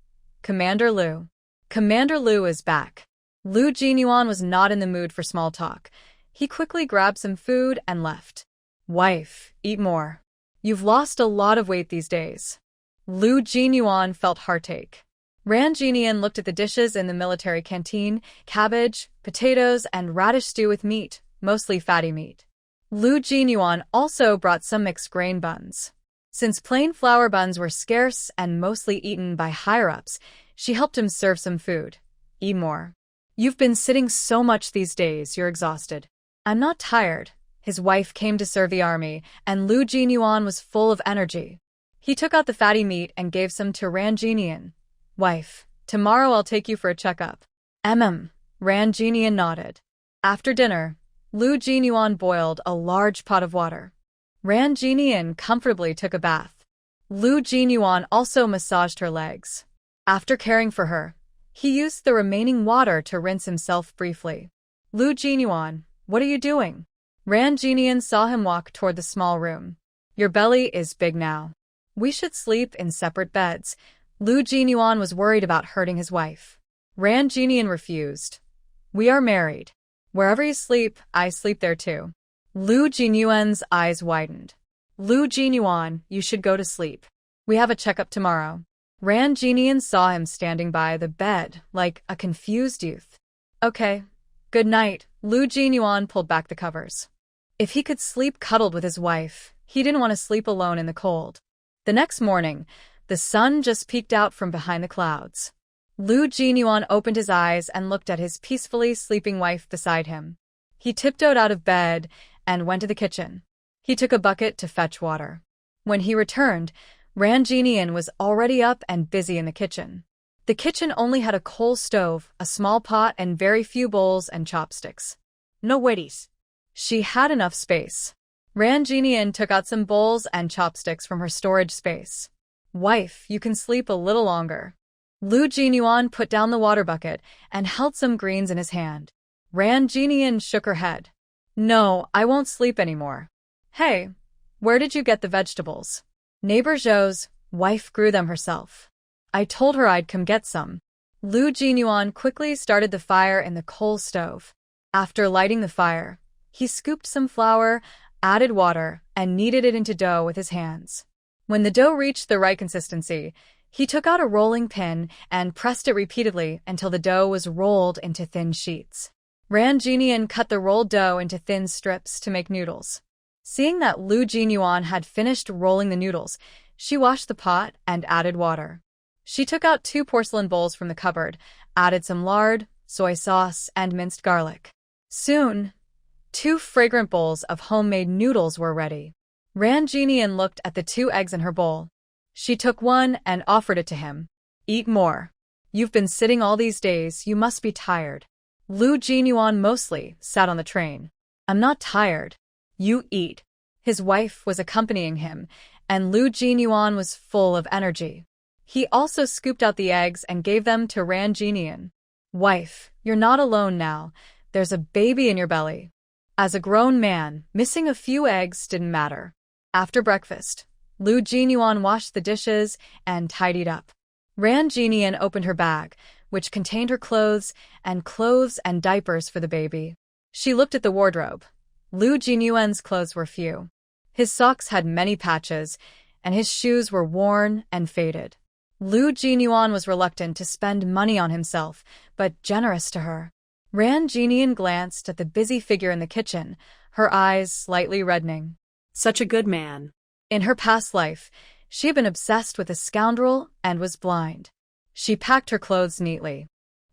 Commander Lu. Commander Lu is back. Lu Junyuan was not in the mood for small talk. He quickly grabbed some food and left. Wife, eat more. You've lost a lot of weight these days. Lu Junyuan felt heartache. Ran Jinian looked at the dishes in the military canteen, cabbage, potatoes, and radish stew with meat, mostly fatty meat. Lu Junyuan also brought some mixed grain buns. Since plain flour buns were scarce and mostly eaten by higher-ups, she helped him serve some food. Eat more. You've been sitting so much these days, you're exhausted. I'm not tired. His wife came to serve the army, and Lu Junyuan was full of energy. He took out the fatty meat and gave some to Ran Jinian. Wife, tomorrow I'll take you for a checkup. Ran Jinian nodded. After dinner, Lu Junyuan boiled a large pot of water. Ran Jinian comfortably took a bath. Lu Junyuan also massaged her legs. After caring for her, he used the remaining water to rinse himself briefly. Lu Junyuan, what are you doing? Ran Jinian saw him walk toward the small room. Your belly is big now. We should sleep in separate beds. Lu Junyuan was worried about hurting his wife. Ran Jinian refused. We are married. Wherever you sleep, I sleep there too. Lu Junyuan's eyes widened. Lu Junyuan, you should go to sleep. We have a checkup tomorrow. Ran Jinian saw him standing by the bed, like a confused youth. Okay. Good night. Lu Jinyuan pulled back the covers. If he could sleep cuddled with his wife, he didn't want to sleep alone in the cold. The next morning, the sun just peeked out from behind the clouds. Lu Jinyuan opened his eyes and looked at his peacefully sleeping wife beside him. He tiptoed out of bed and went to the kitchen. He took a bucket to fetch water. When he returned, Ran Jinian was already up and busy in the kitchen. The kitchen only had a coal stove, a small pot, and very few bowls and chopsticks. No worries. She had enough space. Ran Jinian took out some bowls and chopsticks from her storage space. Wife, you can sleep a little longer. Lu Jinyuan put down the water bucket and held some greens in his hand. Ran Jinian shook her head. No, I won't sleep anymore. Hey, where did you get the vegetables? Neighbor Zhou's wife grew them herself. I told her I'd come get some. Lu Jinyuan quickly started the fire in the coal stove. After lighting the fire, he scooped some flour, added water, and kneaded it into dough with his hands. When the dough reached the right consistency, he took out a rolling pin and pressed it repeatedly until the dough was rolled into thin sheets. Ran Jinian cut the rolled dough into thin strips to make noodles. Seeing that Lu Jinyuan had finished rolling the noodles, she washed the pot and added water. She took out 2 porcelain bowls from the cupboard, added some lard, soy sauce, and minced garlic. Soon, 2 fragrant bowls of homemade noodles were ready. Ran Jinian looked at the 2 eggs in her bowl. She took one and offered it to him. Eat more. You've been sitting all these days, you must be tired. Lu Jinyuan mostly sat on the train. I'm not tired. You eat. His wife was accompanying him, and Lu Jinyuan was full of energy. He also scooped out the eggs and gave them to Ran Jinian. Wife, you're not alone now. There's a baby in your belly. As a grown man, missing a few eggs didn't matter. After breakfast, Lu Jinyuan washed the dishes and tidied up. Ran Jinian opened her bag, which contained her clothes and diapers for the baby. She looked at the wardrobe. Lu Jinyuan's clothes were few. His socks had many patches, and his shoes were worn and faded. Lu Jinyuan was reluctant to spend money on himself, but generous to her. Ran Jinian glanced at the busy figure in the kitchen, her eyes slightly reddening. Such a good man. In her past life, she had been obsessed with a scoundrel and was blind. She packed her clothes neatly.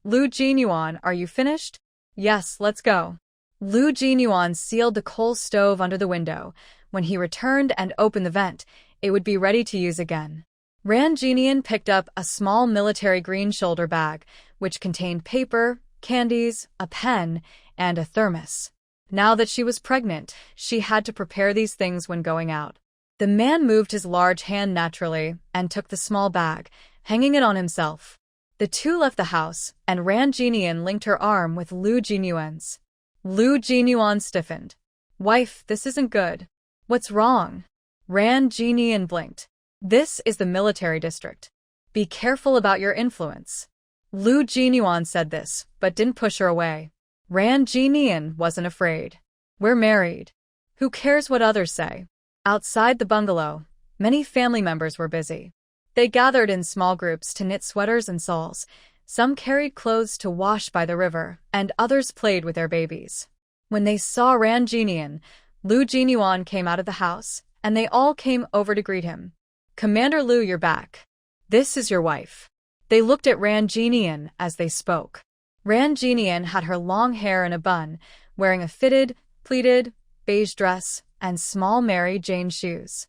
Lu Jinyuan, are you finished? Yes, let's go. Lu Jinyuan sealed the coal stove under the window. When he returned and opened the vent, it would be ready to use again. Ran Jinian picked up a small military green shoulder bag, which contained paper, candies, a pen, and a thermos. Now that she was pregnant, she had to prepare these things when going out. The man moved his large hand naturally and took the small bag, hanging it on himself. The two left the house, and Ran Jinian linked her arm with Lu Jinyuan's. Lu Jinyuan stiffened. Wife, this isn't good. What's wrong? Ran Jinian blinked. This is the military district. Be careful about your influence. Lu Jinyuan said this, but didn't push her away. Ran Jinian wasn't afraid. We're married. Who cares what others say? Outside the bungalow, many family members were busy. They gathered in small groups to knit sweaters and shawls. Some carried clothes to wash by the river, and others played with their babies. When they saw Ran Jinian, Lu Jinyuan came out of the house, and they all came over to greet him. Commander Lu, you're back. This is your wife. They looked at Ran Jinian as they spoke. Ran Jinian had her long hair in a bun, wearing a fitted, pleated, beige dress, and small Mary Jane shoes.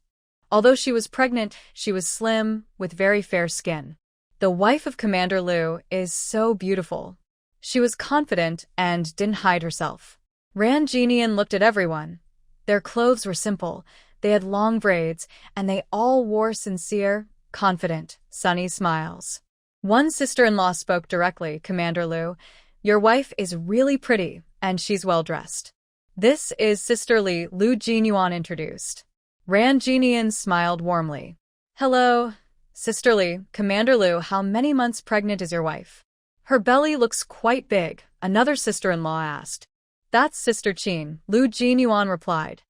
Although she was pregnant, she was slim, with very fair skin. The wife of Commander Lu is so beautiful. She was confident and didn't hide herself. Ran Jinian looked at everyone. Their clothes were simple, they had long braids, and they all wore sincere, confident, sunny smiles. One sister-in-law spoke directly, Commander Lu. Your wife is really pretty, and she's well-dressed. This is Sister Li, Lu Jinyuan introduced. Ran Jinian smiled warmly. Hello, Sister Li, Commander Lu, how many months pregnant is your wife? Her belly looks quite big, another sister-in-law asked. That's Sister Qin, Lu Jinyuan replied.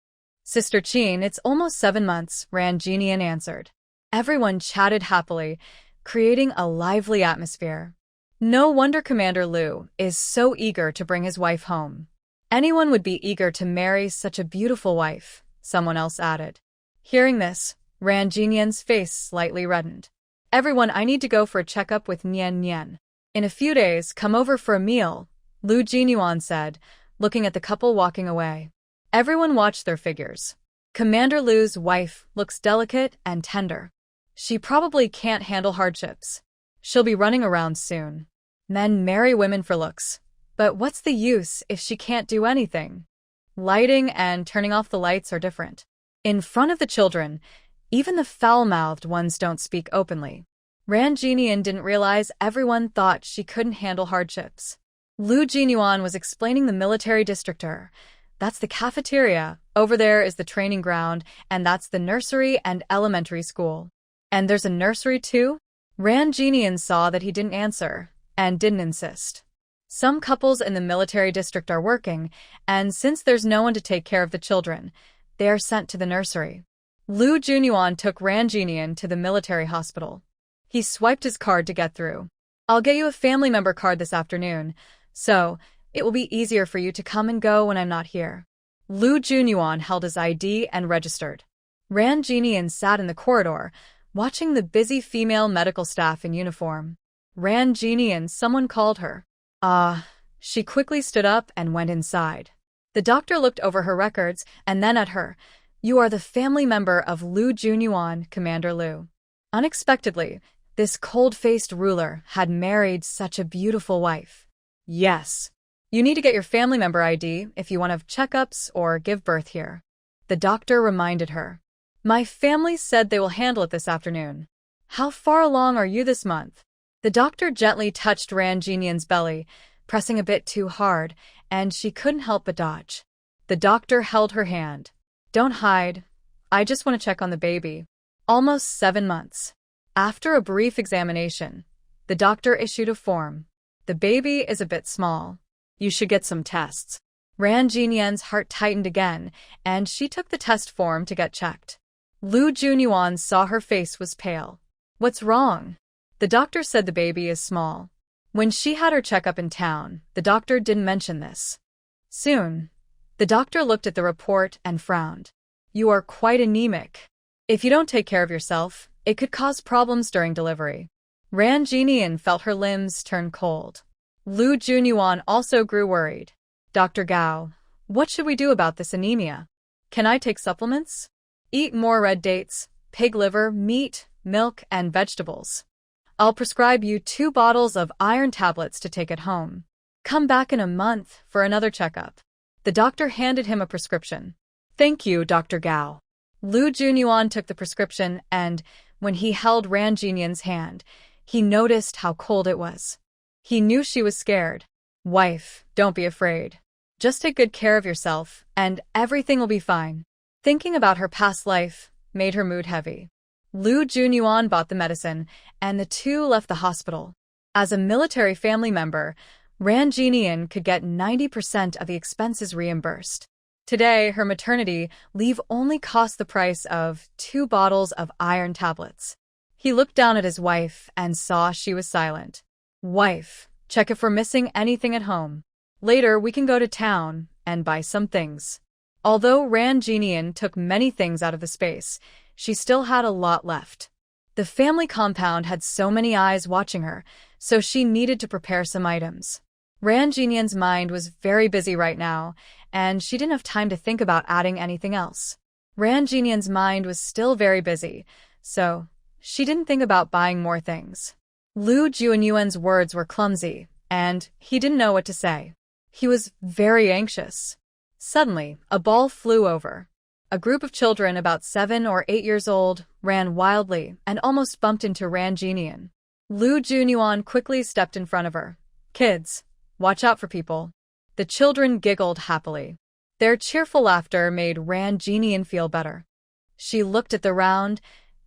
Sister Qin, it's almost 7 months, Ran Jinian answered. Everyone chatted happily, creating a lively atmosphere. No wonder Commander Liu is so eager to bring his wife home. Anyone would be eager to marry such a beautiful wife, someone else added. Hearing this, Ran Jinian's face slightly reddened. Everyone, I need to go for a checkup with Nian Nian. In a few days, come over for a meal, Lu Jinyuan said, looking at the couple walking away. Everyone watched their figures. Commander Liu's wife looks delicate and tender. She probably can't handle hardships. She'll be running around soon. Men marry women for looks. But what's the use if she can't do anything? Lighting and turning off the lights are different. In front of the children, even the foul-mouthed ones don't speak openly. Ran Jinian didn't realize everyone thought she couldn't handle hardships. Lu Jinyuan was explaining the military districtor. That's the cafeteria, over there is the training ground, and that's the nursery and elementary school. And there's a nursery too? Ran Jinian saw that he didn't answer, and didn't insist. Some couples in the military district are working, and since there's no one to take care of the children, they are sent to the nursery. Lu Jinyuan took Ran Jinian to the military hospital. He swiped his card to get through. I'll get you a family member card this afternoon, so it will be easier for you to come and go when I'm not here. Lu Jinyuan held his ID and registered. Ran Jinian sat in the corridor, watching the busy female medical staff in uniform. Ran Jinian, someone called her. She quickly stood up and went inside. The doctor looked over her records and then at her. You are the family member of Lu Jinyuan, Commander Liu. Unexpectedly, this cold-faced ruler had married such a beautiful wife. Yes. You need to get your family member ID if you want to have checkups or give birth here. The doctor reminded her. My family said they will handle it this afternoon. How far along are you this month? The doctor gently touched Ran Jinian's belly, pressing a bit too hard, and she couldn't help but dodge. The doctor held her hand. Don't hide. I just want to check on the baby. Almost 7 months. After a brief examination, the doctor issued a form. The baby is a bit small. You should get some tests. Ran Jinian's heart tightened again, and she took the test form to get checked. Lu Jinyuan saw her face was pale. What's wrong? The doctor said the baby is small. When she had her checkup in town, the doctor didn't mention this. Soon, the doctor looked at the report and frowned. You are quite anemic. If you don't take care of yourself, it could cause problems during delivery. Ran Jinian felt her limbs turn cold. Lu Jinyuan also grew worried. Dr. Gao, what should we do about this anemia? Can I take supplements? Eat more red dates, pig liver, meat, milk, and vegetables. I'll prescribe you 2 bottles of iron tablets to take at home. Come back in a month for another checkup. The doctor handed him a prescription. Thank you, Dr. Gao. Lu Jinyuan took the prescription and, when he held Ran Jinian's hand, he noticed how cold it was. He knew she was scared. Wife, don't be afraid. Just take good care of yourself, and everything will be fine. Thinking about her past life made her mood heavy. Lu Jinyuan bought the medicine, and the two left the hospital. As a military family member, Ran Jinian could get 90% of the expenses reimbursed. Today, her maternity leave only cost the price of 2 bottles of iron tablets. He looked down at his wife and saw she was silent. Wife, check if we're missing anything at home. Later, we can go to town and buy some things. Although Ran Jinian took many things out of the space, she still had a lot left. The family compound had so many eyes watching her, so she needed to prepare some items. Ran Jinian's mind was very busy right now, and she didn't have time to think about adding anything else. Ran Jinian's mind was still very busy, so she didn't think about buying more things. Lu Jinyuan's words were clumsy, and he didn't know what to say. He was very anxious. Suddenly, a ball flew over. A group of children about 7 or 8 years old ran wildly and almost bumped into Ran Jinian. Lu Jinyuan quickly stepped in front of her. Kids, watch out for people. The children giggled happily. Their cheerful laughter made Ran Jinian feel better. She looked at the round,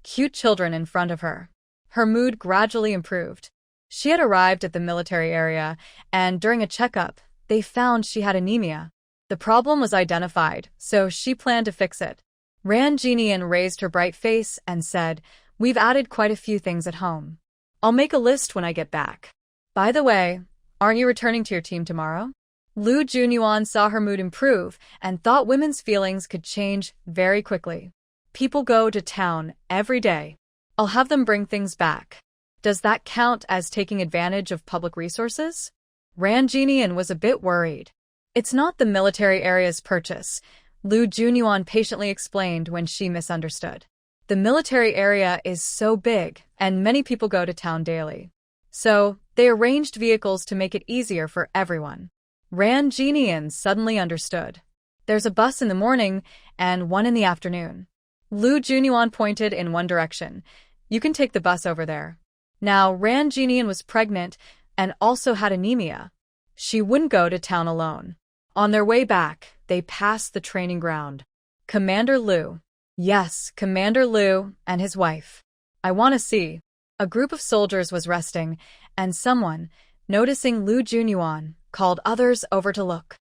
cute children in front of her. Her mood gradually improved. She had arrived at the military area, and during a checkup, they found she had anemia. The problem was identified, so she planned to fix it. Ran Jinian raised her bright face and said, We've added quite a few things at home. I'll make a list when I get back. By the way, aren't you returning to your team tomorrow? Lu Junyuan saw her mood improve and thought women's feelings could change very quickly. People go to town every day. I'll have them bring things back. Does that count as taking advantage of public resources? Ran Jinian was a bit worried. It's not the military area's purchase, Lu Junyuan patiently explained when she misunderstood. The military area is so big, and many people go to town daily. So, they arranged vehicles to make it easier for everyone. Ran Jinian suddenly understood. There's a bus in the morning and one in the afternoon. Lu Junyuan pointed in one direction. You can take the bus over there. Now, Ran Jinian was pregnant and also had anemia. She wouldn't go to town alone. On their way back, they passed the training ground. Commander Lu. Yes, Commander Lu and his wife. I want to see. A group of soldiers was resting, and someone, noticing Lu Junyuan, called others over to look.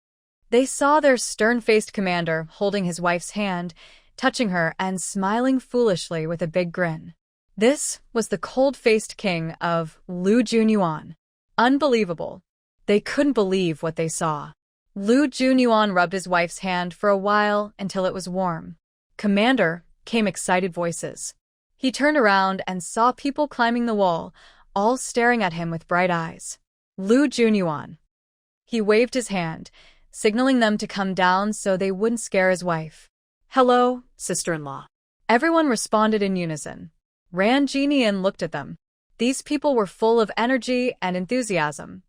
They saw their stern-faced commander holding his wife's hand, touching her and smiling foolishly with a big grin. This was the cold-faced king of Lu Junyuan. Unbelievable. They couldn't believe what they saw. Lu Junyuan rubbed his wife's hand for a while until it was warm. Commander, came excited voices. He turned around and saw people climbing the wall, all staring at him with bright eyes. Lu Junyuan. He waved his hand, signaling them to come down so they wouldn't scare his wife. Hello, sister-in-law. Everyone responded in unison. Ran Jinian looked at them. These people were full of energy and enthusiasm.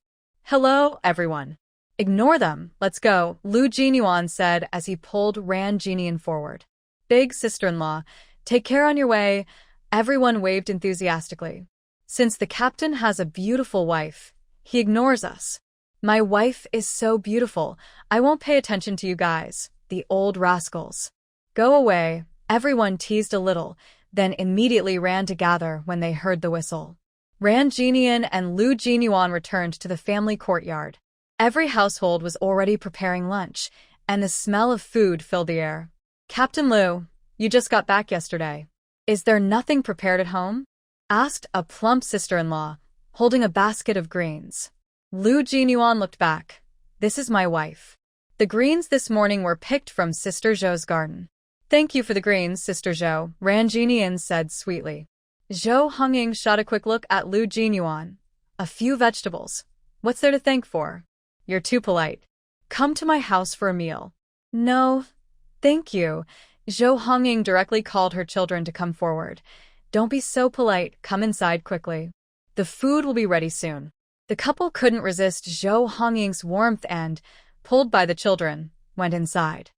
Hello, everyone. Ignore them, let's go, Lu Junyuan said as he pulled Ran Jinian forward. Big sister-in-law, take care on your way. Everyone waved enthusiastically. Since the captain has a beautiful wife, he ignores us. My wife is so beautiful, I won't pay attention to you guys, the old rascals. Go away, everyone teased a little, then immediately ran to gather when they heard the whistle. Ran Jinian and Lu Junyuan returned to the family courtyard. Every household was already preparing lunch, and the smell of food filled the air. Captain Lu, you just got back yesterday. Is there nothing prepared at home? Asked a plump sister-in-law, holding a basket of greens. Lu Junyuan looked back. This is my wife. The greens this morning were picked from Sister Zhou's garden. Thank you for the greens, Sister Zhou, Ran Jinian said sweetly. Zhou Hongying shot a quick look at Lu Junyuan. A few vegetables. What's there to thank for? You're too polite. Come to my house for a meal. No, thank you. Zhou Hongying directly called her children to come forward. Don't be so polite, come inside quickly. The food will be ready soon. The couple couldn't resist Zhou Hongying's warmth and, pulled by the children, went inside.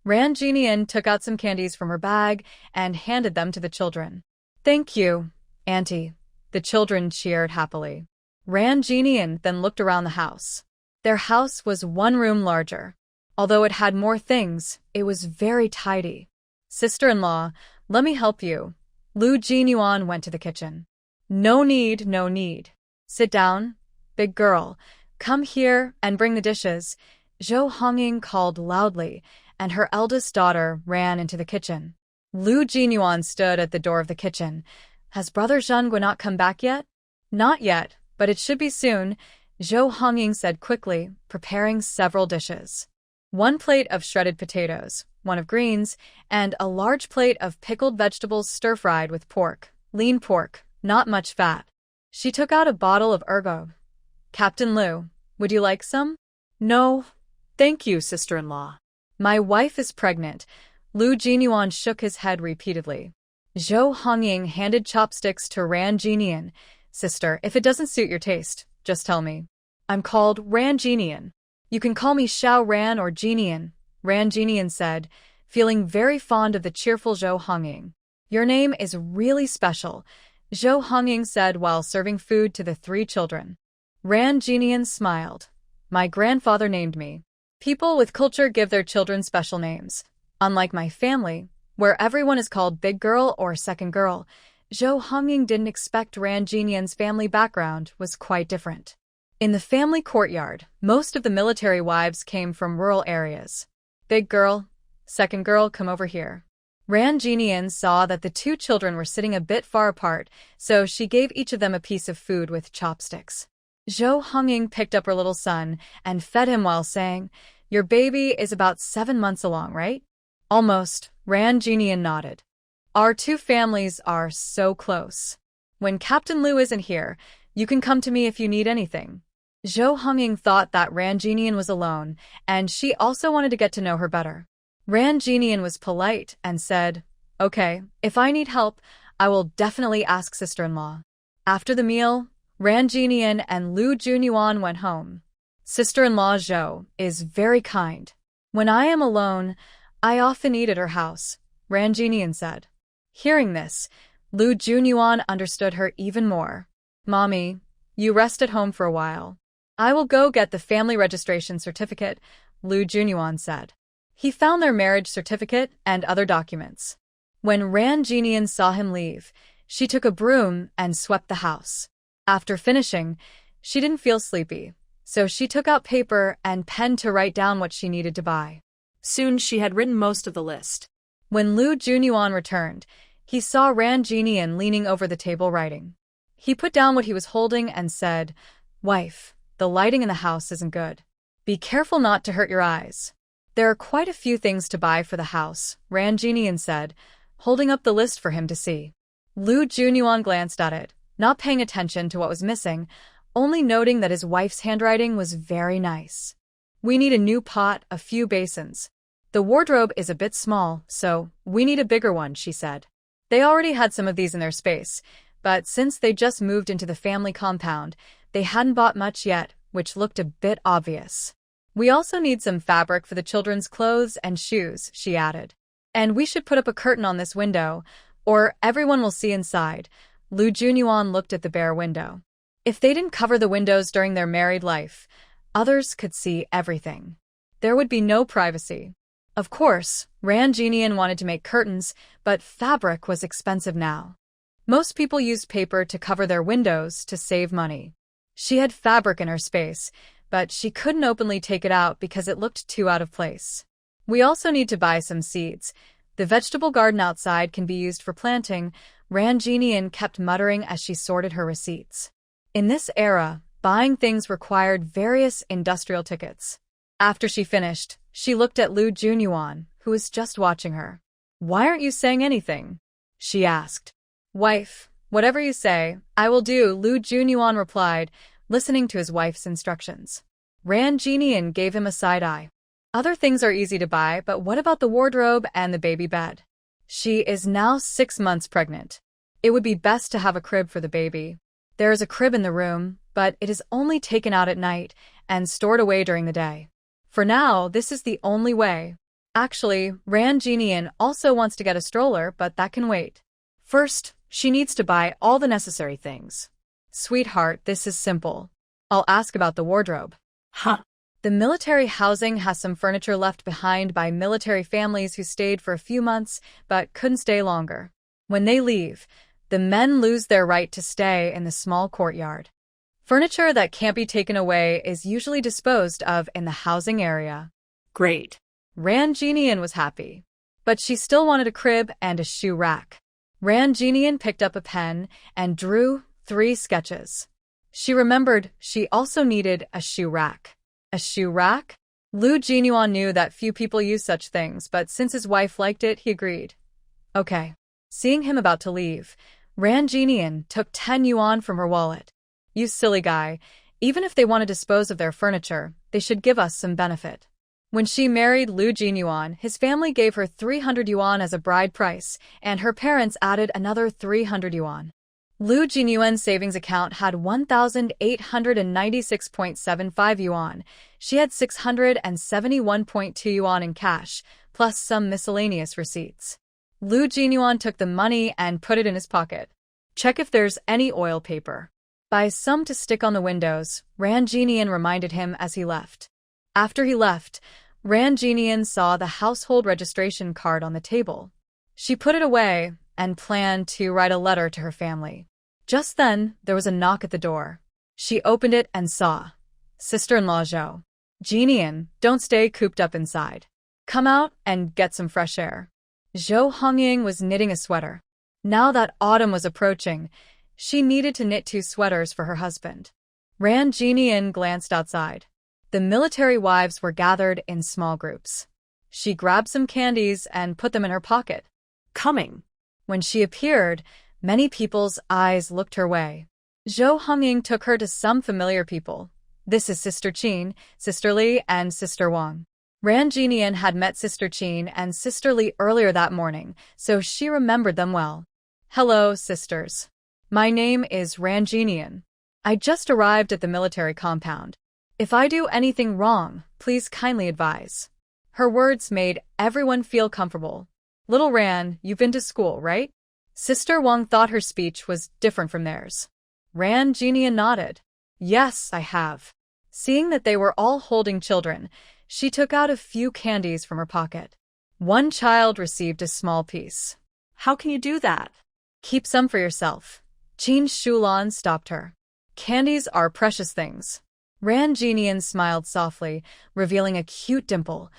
Ran Jinian took out some candies from her bag and handed them to the children. Thank you, Auntie. The children cheered happily. Ran Jinian then looked around the house. Their house was one room larger. Although it had more things, it was very tidy. Sister-in-law, let me help you. Lu Junyuan went to the kitchen. No need, no need. Sit down. Big girl, come here and bring the dishes. Zhou Hongying called loudly, and her eldest daughter ran into the kitchen. Lu Junyuan stood at the door of the kitchen. Has Brother Zhengui not come back yet? Not yet, but it should be soon, Zhou Hongying said quickly, preparing several dishes. One plate of shredded potatoes, one of greens, and a large plate of pickled vegetables stir-fried with pork, lean pork, not much fat. She took out a bottle of ergot. Captain Lu, would you like some? No, thank you, sister-in-law. My wife is pregnant. Lu Junyuan shook his head repeatedly. Zhou Hongying handed chopsticks to Ran Jinian. Sister, if it doesn't suit your taste, just tell me. I'm called Ran Jinian. You can call me Xiao Ran or Jinian, Ran Jinian said, feeling very fond of the cheerful Zhou Hongying. Your name is really special, Zhou Hongying said while serving food to the three children. Ran Jinian smiled. My grandfather named me. People with culture give their children special names. Unlike my family, where everyone is called Big Girl or Second Girl, Zhou Hongying didn't expect Ran Jinian's family background was quite different. In the family courtyard, most of the military wives came from rural areas. Big Girl, Second Girl, come over here. Ran Jinian saw that the two children were sitting a bit far apart, so she gave each of them a piece of food with chopsticks. Zhou Hongying picked up her little son and fed him while saying, "Your baby is about 7 months along, right?" "Almost," Ran Jinian nodded. "Our two families are so close. When Captain Liu isn't here, you can come to me if you need anything." Zhou Hongying thought that Ran Jinian was alone, and she also wanted to get to know her better. Ran Jinian was polite and said, "Okay, if I need help, I will definitely ask sister-in-law." After the meal, Ran Jinian and Lu Junyuan went home. Sister-in-law Zhou is very kind. "When I am alone, I often eat at her house," Ran Jinian said. Hearing this, Lu Junyuan understood her even more. "Mommy, you rest at home for a while. I will go get the family registration certificate," Lu Junyuan said. He found their marriage certificate and other documents. When Ran Jinian saw him leave, she took a broom and swept the house. After finishing, she didn't feel sleepy, so she took out paper and pen to write down what she needed to buy. Soon she had written most of the list. When Lu Junyuan returned, he saw Ran Jinian leaning over the table writing. He put down what he was holding and said, "Wife, the lighting in the house isn't good. Be careful not to hurt your eyes." "There are quite a few things to buy for the house," Ran Jinian said, holding up the list for him to see. Lu Junyuan glanced at it, not paying attention to what was missing, only noting that his wife's handwriting was very nice. "We need a new pot, a few basins. The wardrobe is a bit small, so we need a bigger one," she said. They already had some of these in their space, but since they just moved into the family compound, they hadn't bought much yet, which looked a bit obvious. "We also need some fabric for the children's clothes and shoes," she added. "And we should put up a curtain on this window, or everyone will see inside." Lu Junyuan looked at the bare window. If they didn't cover the windows during their married life, others could see everything. There would be no privacy. Of course, Ran Jinian wanted to make curtains, but fabric was expensive now. Most people used paper to cover their windows to save money. She had fabric in her space, but she couldn't openly take it out because it looked too out of place. "We also need to buy some seeds. The vegetable garden outside can be used for planting," Ran Jinian kept muttering as she sorted her receipts. In this era, buying things required various industrial tickets. After she finished, she looked at Lu Junyuan, who was just watching her. "Why aren't you saying anything?" she asked. "Wife, whatever you say, I will do," Lu Junyuan replied, listening to his wife's instructions. Ran Jinian gave him a side-eye. "Other things are easy to buy, but what about the wardrobe and the baby bed? She is now 6 months pregnant. It would be best to have a crib for the baby. There is a crib in the room, but it is only taken out at night and stored away during the day. For now, this is the only way. Actually, Ran Jinian also wants to get a stroller, but that can wait. First, she needs to buy all the necessary things." "Sweetheart, this is simple. I'll ask about the wardrobe." Huh. The military housing has some furniture left behind by military families who stayed for a few months but couldn't stay longer. When they leave, the men lose their right to stay in the small courtyard. Furniture that can't be taken away is usually disposed of in the housing area. Great. Ran Jinian was happy, but she still wanted a crib and a shoe rack. Ran Jinian picked up a pen and drew 3 sketches. She remembered she also needed a shoe rack. A shoe rack? Lu Jinyuan knew that few people use such things, but since his wife liked it, he agreed. Okay. Seeing him about to leave, Ran Jinian took 10 yuan from her wallet. "You silly guy. Even if they want to dispose of their furniture, they should give us some benefit." When she married Lu Jinyuan, his family gave her 300 yuan as a bride price, and her parents added another 300 yuan. Lu Jinyuan's savings account had 1,896.75 yuan. She had 671.2 yuan in cash, plus some miscellaneous receipts. Lu Jinyuan took the money and put it in his pocket. "Check if there's any oil paper. Buy some to stick on the windows," Ran Jinian reminded him as he left. After he left, Ran Jinian saw the household registration card on the table. She put it away and planned to write a letter to her family. Just then, there was a knock at the door. She opened it and saw sister-in-law Zhou. "Jinian, don't stay cooped up inside. Come out and get some fresh air." Zhou Hongying was knitting a sweater. Now that autumn was approaching, she needed to knit 2 sweaters for her husband. Ran Jinian glanced outside. The military wives were gathered in small groups. She grabbed some candies and put them in her pocket. Coming. When she appeared, many people's eyes looked her way. Zhou Hongying took her to some familiar people. This is Sister Qin, Sister Li, and Sister Wang. Ran Jinian had met Sister Qin and Sister Li earlier that morning, so she remembered them well. Hello, sisters. My name is Ran Jinian. I just arrived at the military compound. If I do anything wrong, please kindly advise. Her words made everyone feel comfortable. Little Ran, you've been to school, right? Sister Wang thought her speech was different from theirs. Ran Jinian nodded. Yes, I have. Seeing that they were all holding children, she took out a few candies from her pocket. One child received a small piece. How can you do that? Keep some for yourself. Qin Shulan stopped her. Candies are precious things. Ran Jinian smiled softly, revealing a cute dimple.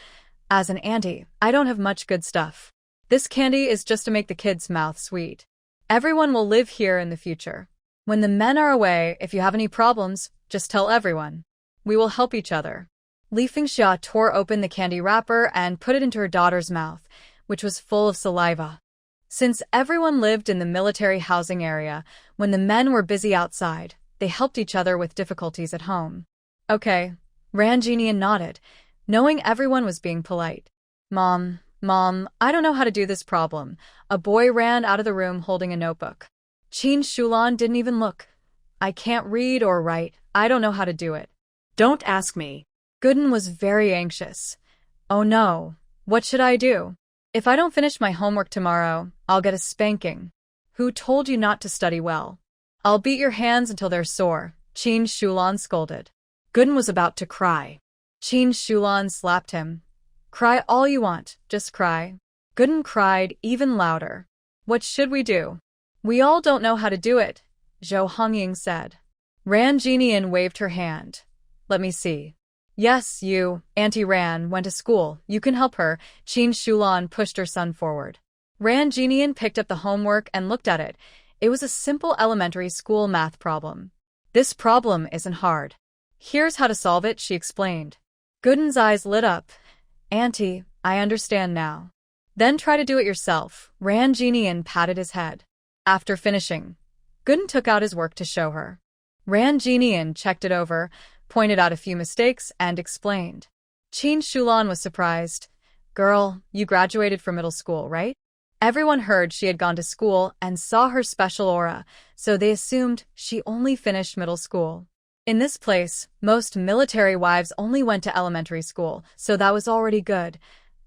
As an auntie, I don't have much good stuff. This candy is just to make the kids' mouth sweet. Everyone will live here in the future. When the men are away, if you have any problems, just tell everyone. We will help each other. Li Fingxia tore open the candy wrapper and put it into her daughter's mouth, which was full of saliva. Since everyone lived in the military housing area, when the men were busy outside, they helped each other with difficulties at home. Okay, Ran Jinian nodded, knowing everyone was being polite. Mom, I don't know how to do this problem. A boy ran out of the room holding a notebook. Qin Shulan didn't even look. I can't read or write. I don't know how to do it. Don't ask me. Gooden was very anxious. Oh no, what should I do? If I don't finish my homework tomorrow, I'll get a spanking. Who told you not to study well? I'll beat your hands until they're sore, Qin Shulan scolded. Gooden was about to cry. Qin Shulan slapped him. Cry all you want, just cry. Gooden cried even louder. What should we do? We all don't know how to do it, Zhou Hongying said. Ran Jinian waved her hand. Let me see. Yes, you, Auntie Ran, went to school. You can help her. Qin Shulan pushed her son forward. Ran Jinian picked up the homework and looked at it. It was a simple elementary school math problem. This problem isn't hard. Here's how to solve it, she explained. Gooden's eyes lit up. Auntie, I understand now. Then try to do it yourself. Ran Jinian patted his head. After finishing, Gooden took out his work to show her. Ran Jinian checked it over, pointed out a few mistakes, and explained. Qin Shulan was surprised. Girl, you graduated from middle school, right? Everyone heard she had gone to school and saw her special aura, so they assumed she only finished middle school. In this place, most military wives only went to elementary school, so that was already good.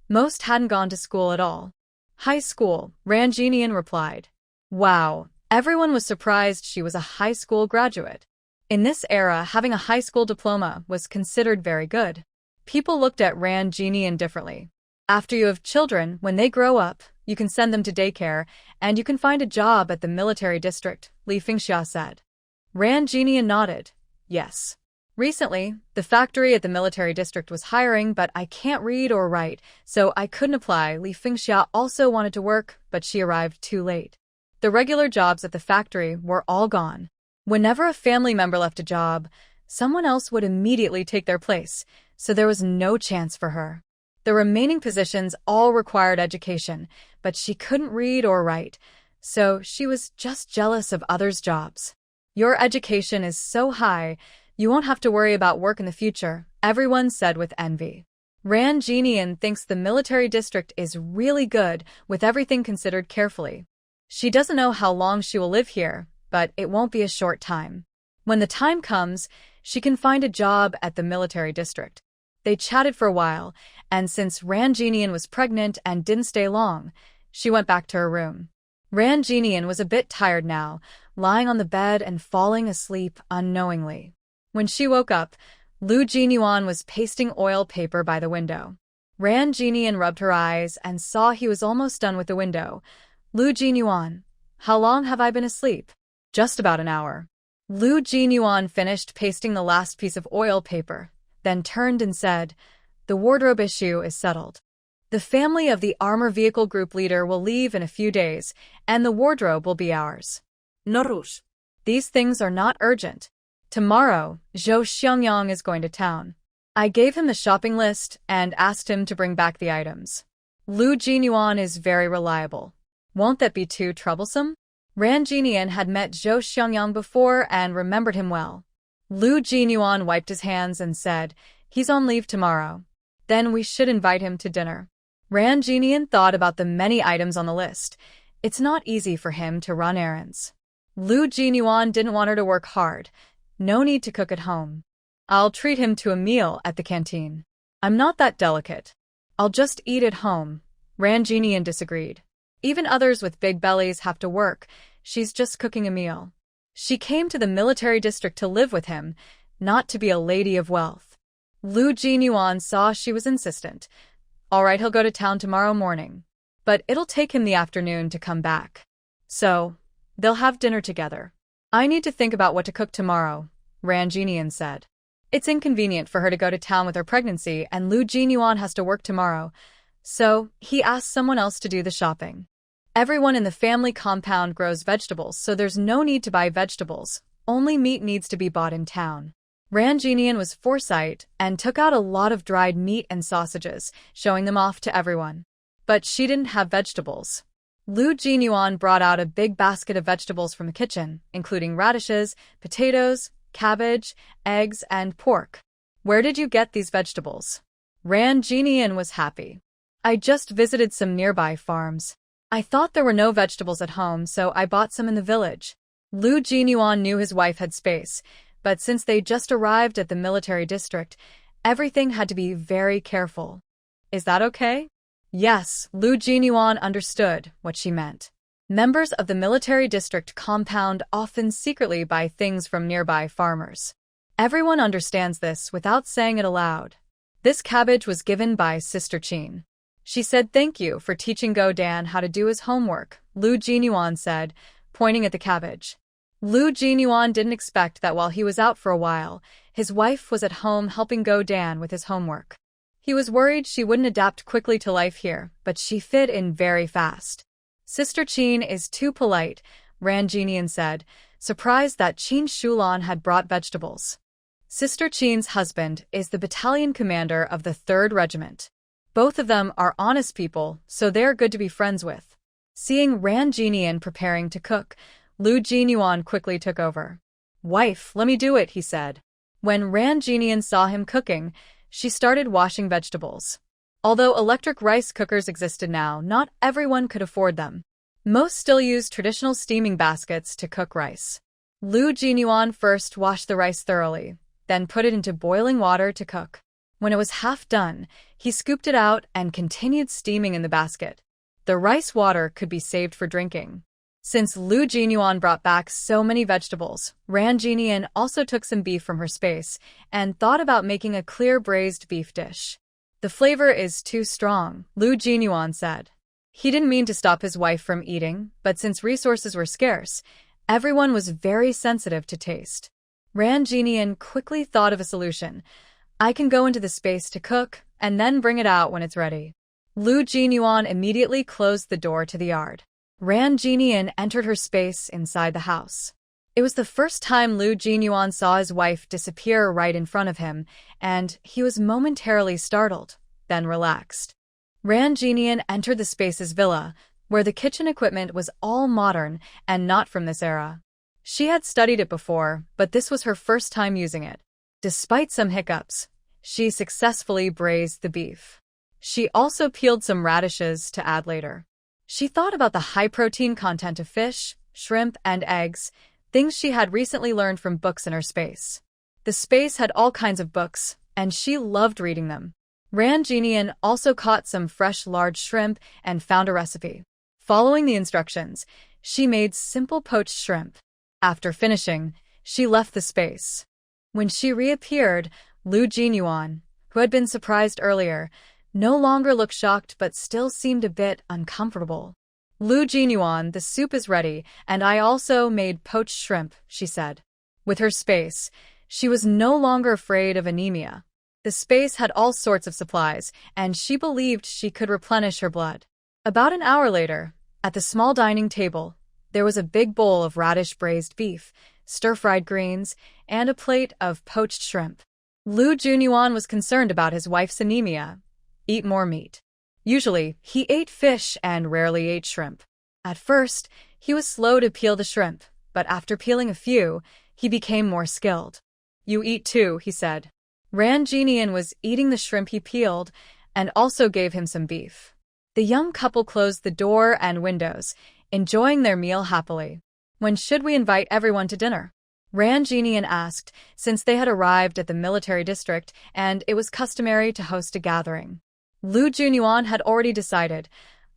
Most hadn't gone to school at all. High school, Ran Jinian replied. Wow, everyone was surprised she was a high school graduate. In this era, having a high school diploma was considered very good. People looked at Ran Jinian differently. After you have children, when they grow up, you can send them to daycare, and you can find a job at the military district, Li Fingxia said. Ran Jinian nodded. Yes. Recently, the factory at the military district was hiring, but I can't read or write, so I couldn't apply. Li Fingxia also wanted to work, but she arrived too late. The regular jobs at the factory were all gone. Whenever a family member left a job, someone else would immediately take their place, so there was no chance for her. The remaining positions all required education, but she couldn't read or write, so she was just jealous of others' jobs. Your education is so high, you won't have to worry about work in the future, everyone said with envy. Ran Jinian thinks the military district is really good, with everything considered carefully. She doesn't know how long she will live here, but it won't be a short time. When the time comes, she can find a job at the military district. They chatted for a while, and since Ran Jinian was pregnant and didn't stay long, she went back to her room. Ran Jinian was a bit tired now, lying on the bed and falling asleep unknowingly. When she woke up, Lu Jinyuan was pasting oil paper by the window. Ran Jinian rubbed her eyes and saw he was almost done with the window. Lu Jinyuan, how long have I been asleep? Just about an hour. Lu Jinyuan finished pasting the last piece of oil paper, then turned and said, The wardrobe issue is settled. The family of the armor vehicle group leader will leave in a few days, and the wardrobe will be ours. No rush. These things are not urgent. Tomorrow, Zhou Xiangyang is going to town. I gave him the shopping list and asked him to bring back the items. Lu Jinyuan is very reliable. Won't that be too troublesome? Ran Jinian had met Zhou Xiangyang before and remembered him well. Lu Jinyuan wiped his hands and said, "He's on leave tomorrow. Then we should invite him to dinner." Ran Jinian thought about the many items on the list. It's not easy for him to run errands. Lu Jinyuan didn't want her to work hard. No need to cook at home. I'll treat him to a meal at the canteen. I'm not that delicate. I'll just eat at home. Ran Jinian disagreed. Even others with big bellies have to work. She's just cooking a meal. She came to the military district to live with him, not to be a lady of wealth. Lu Jinyuan saw she was insistent. All right, he'll go to town tomorrow morning. But it'll take him the afternoon to come back. So, they'll have dinner together. I need to think about what to cook tomorrow, Ran Jinian said. It's inconvenient for her to go to town with her pregnancy, and Lu Jinyuan has to work tomorrow. So, he asked someone else to do the shopping. Everyone in the family compound grows vegetables, so there's no need to buy vegetables. Only meat needs to be bought in town. Ran Jinian was foresight and took out a lot of dried meat and sausages, showing them off to everyone. But she didn't have vegetables. Lu Jinyuan brought out a big basket of vegetables from the kitchen, including radishes, potatoes, cabbage, eggs, and pork. Where did you get these vegetables? Ran Jinian was happy. I just visited some nearby farms. I thought there were no vegetables at home, so I bought some in the village. Lu Jinyuan knew his wife had space, but since they just arrived at the military district, everything had to be very careful. Is that okay? Yes, Lu Jinyuan understood what she meant. Members of the military district compound often secretly buy things from nearby farmers. Everyone understands this without saying it aloud. This cabbage was given by Sister Qin. She said thank you for teaching Go Dan how to do his homework, Lu Jinyuan said, pointing at the cabbage. Lu Jinyuan didn't expect that while he was out for a while, his wife was at home helping Go Dan with his homework. He was worried she wouldn't adapt quickly to life here, but she fit in very fast. Sister Qin is too polite, Ran Jinian said, surprised that Qin Shulan had brought vegetables. Sister Qin's husband is the battalion commander of the 3rd Regiment. Both of them are honest people, so they're good to be friends with. Seeing Ran Jinian preparing to cook, Lu Jinyuan quickly took over. Wife, let me do it, he said. When Ran Jinian saw him cooking, she started washing vegetables. Although electric rice cookers existed now, not everyone could afford them. Most still used traditional steaming baskets to cook rice. Lu Jinyuan first washed the rice thoroughly, then put it into boiling water to cook. When it was half done, he scooped it out and continued steaming in the basket. The rice water could be saved for drinking. Since Lu Jinyuan brought back so many vegetables, Ran Jinian also took some beef from her space and thought about making a clear braised beef dish. The flavor is too strong, Lu Jinyuan said. He didn't mean to stop his wife from eating, but since resources were scarce, everyone was very sensitive to taste. Ran Jinian quickly thought of a solution. I can go into the space to cook and then bring it out when it's ready. Lu Jinyuan immediately closed the door to the yard. Ran Jinian entered her space inside the house. It was the first time Lu Jinyuan saw his wife disappear right in front of him, and he was momentarily startled, then relaxed. Ran Jinian entered the space's villa, where the kitchen equipment was all modern and not from this era. She had studied it before, but this was her first time using it. Despite some hiccups, she successfully braised the beef. She also peeled some radishes to add later. She thought about the high-protein content of fish, shrimp, and eggs, things she had recently learned from books in her space. The space had all kinds of books, and she loved reading them. Ran Jinian also caught some fresh large shrimp and found a recipe. Following the instructions, she made simple poached shrimp. After finishing, she left the space. When she reappeared, Lu Jinyuan, who had been surprised earlier, no longer looked shocked but still seemed a bit uncomfortable. Lu Jinyuan, the soup is ready, and I also made poached shrimp, she said. With her space, she was no longer afraid of anemia. The space had all sorts of supplies, and she believed she could replenish her blood. About an hour later, at the small dining table, there was a big bowl of radish braised beef, stir-fried greens, and a plate of poached shrimp. Lu Junyuan was concerned about his wife's anemia. Eat more meat. Usually, he ate fish and rarely ate shrimp. At first, he was slow to peel the shrimp, but after peeling a few, he became more skilled. You eat too, he said. Ran Jinian was eating the shrimp he peeled and also gave him some beef. The young couple closed the door and windows, enjoying their meal happily. When should we invite everyone to dinner? Ran Jinian asked, since they had arrived at the military district and it was customary to host a gathering. Lu Junyuan had already decided,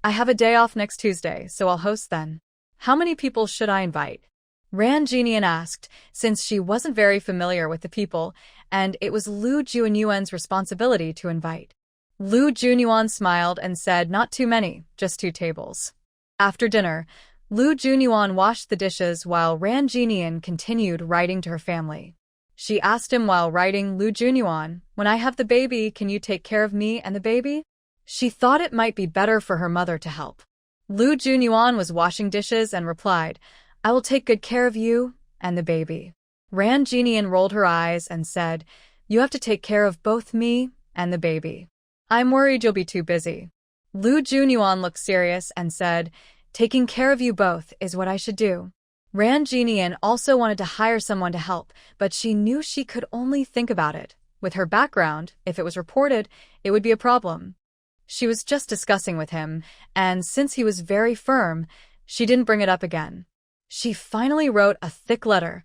I have a day off next Tuesday, so I'll host then. How many people should I invite? Ran Jinian asked, since she wasn't very familiar with the people, and it was Lu Junyuan's responsibility to invite. Lu Junyuan smiled and said not too many, just 2 tables. After dinner, Lu Junyuan washed the dishes while Ran Jinian continued writing to her family. She asked him while writing, Lu Junyuan, when I have the baby, can you take care of me and the baby? She thought it might be better for her mother to help. Lu Junyuan was washing dishes and replied, I will take good care of you and the baby. Ran Jinian rolled her eyes and said, you have to take care of both me and the baby. I'm worried you'll be too busy. Lu Junyuan looked serious and said, taking care of you both is what I should do. Ran Jinian also wanted to hire someone to help, but she knew she could only think about it. With her background, if it was reported, it would be a problem. She was just discussing with him, and since he was very firm, she didn't bring it up again. She finally wrote a thick letter.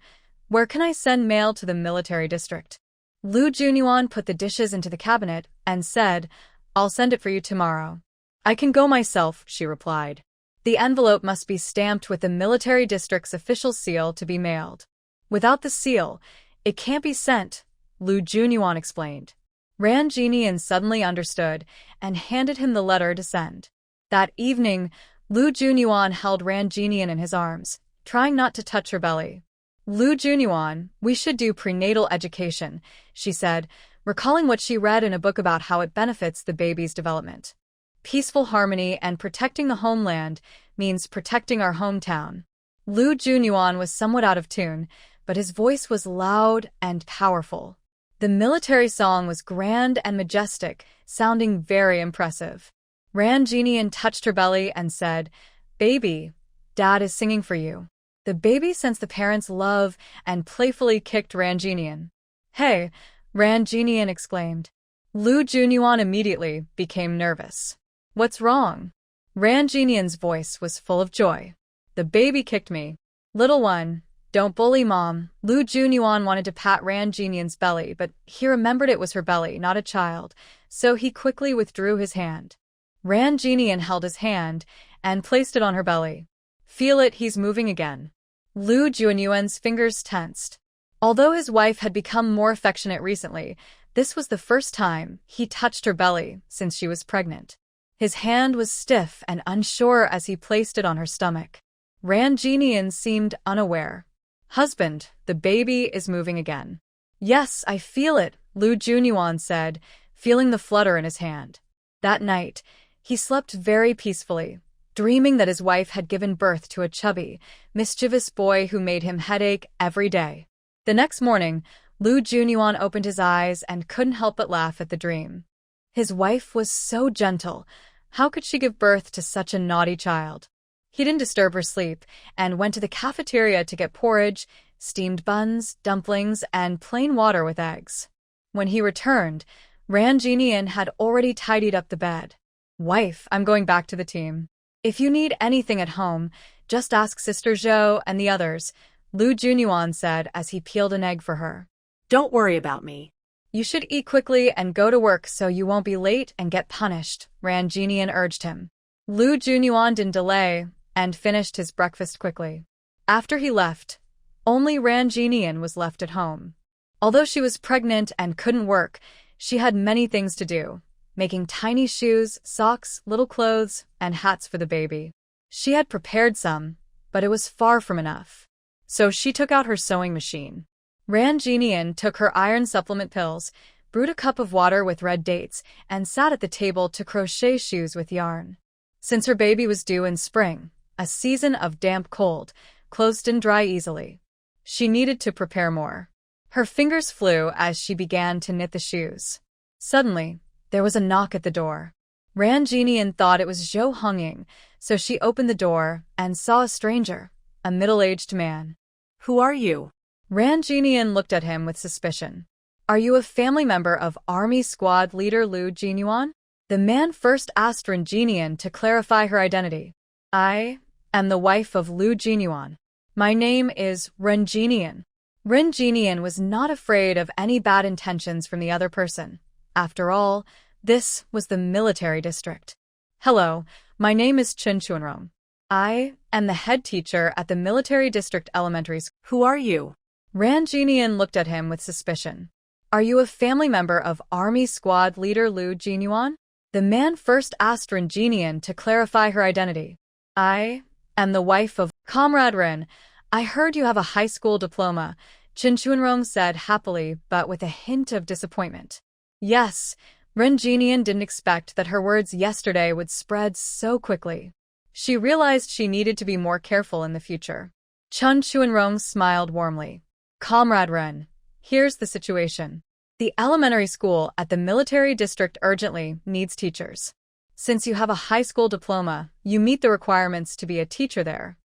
Where can I send mail to the military district? Lu Junyuan put the dishes into the cabinet and said, I'll send it for you tomorrow. I can go myself, she replied. The envelope must be stamped with the military district's official seal to be mailed. Without the seal, it can't be sent, Lu Junyuan explained. Ran Jinian suddenly understood and handed him the letter to send. That evening, Lu Junyuan held Ran Jinian in his arms, trying not to touch her belly. Lu Junyuan, we should do prenatal education, she said, recalling what she read in a book about how it benefits the baby's development. Peaceful harmony and protecting the homeland means protecting our hometown. Lu Junyuan was somewhat out of tune, but his voice was loud and powerful. The military song was grand and majestic, sounding very impressive. Ran Jinian touched her belly and said, Baby, Dad is singing for you. The baby sensed the parents' love and playfully kicked Ran Jinian. Hey, Ran Jinian exclaimed. Lu Junyuan immediately became nervous. What's wrong? Ran Jinian's voice was full of joy. The baby kicked me. Little one, don't bully Mom. Lu Junyuan wanted to pat Ran Jinian's belly, but he remembered it was her belly, not a child, so he quickly withdrew his hand. Ran Jinian held his hand and placed it on her belly. Feel it, he's moving again. Lu Junyuan's fingers tensed. Although his wife had become more affectionate recently, this was the first time he touched her belly since she was pregnant. His hand was stiff and unsure as he placed it on her stomach. Ran Jinian seemed unaware. Husband, the baby is moving again. Yes, I feel it, Lu Junyuan said, feeling the flutter in his hand. That night, he slept very peacefully, dreaming that his wife had given birth to a chubby, mischievous boy who made him headache every day. The next morning, Lu Junyuan opened his eyes and couldn't help but laugh at the dream. His wife was so gentle. How could she give birth to such a naughty child? He didn't disturb her sleep and went to the cafeteria to get porridge, steamed buns, dumplings, and plain water with eggs. When he returned, Ran Jinian had already tidied up the bed. Wife, I'm going back to the team. If you need anything at home, just ask Sister Zhou and the others, Lu Junyuan said as he peeled an egg for her. Don't worry about me. You should eat quickly and go to work so you won't be late and get punished, Ran Jinian urged him. Lu Junyuan didn't delay and finished his breakfast quickly. After he left, only Ran Jinian was left at home. Although she was pregnant and couldn't work, she had many things to do, making tiny shoes, socks, little clothes, and hats for the baby. She had prepared some, but it was far from enough. So she took out her sewing machine. Ran Jinian took her iron supplement pills, brewed a cup of water with red dates, and sat at the table to crochet shoes with yarn. Since her baby was due in spring, a season of damp cold, clothes didn't dry easily. She needed to prepare more. Her fingers flew as she began to knit the shoes. Suddenly, there was a knock at the door. Ran Jinian thought it was Zhou Hongying, so she opened the door and saw a stranger, a middle-aged man. Who are you? Ran Jinian looked at him with suspicion. Are you a family member of Army Squad leader Lu Jinyuan? The man first asked Ran Jinian to clarify her identity. I am the wife of Lu Jinyuan. My name is Ran Jinian. Ran Jinian was not afraid of any bad intentions from the other person. After all, this was the military district. Hello, my name is Chen Chuanrong. I am the head teacher at the military district elementary school. Who are you? Ran Jinian looked at him with suspicion. Are you a family member of Army Squad leader Lu Jinyuan? The man first asked Ran Jinian to clarify her identity. I am the wife of Comrade Ren. I heard you have a high school diploma, Chen Chuanrong said happily but with a hint of disappointment. Yes, Ran Jinian didn't expect that her words yesterday would spread so quickly. She realized she needed to be more careful in the future. Chen Chuanrong smiled warmly. Comrade Ren, here's the situation. The elementary school at the military district urgently needs teachers. Since you have a high school diploma, you meet the requirements to be a teacher there.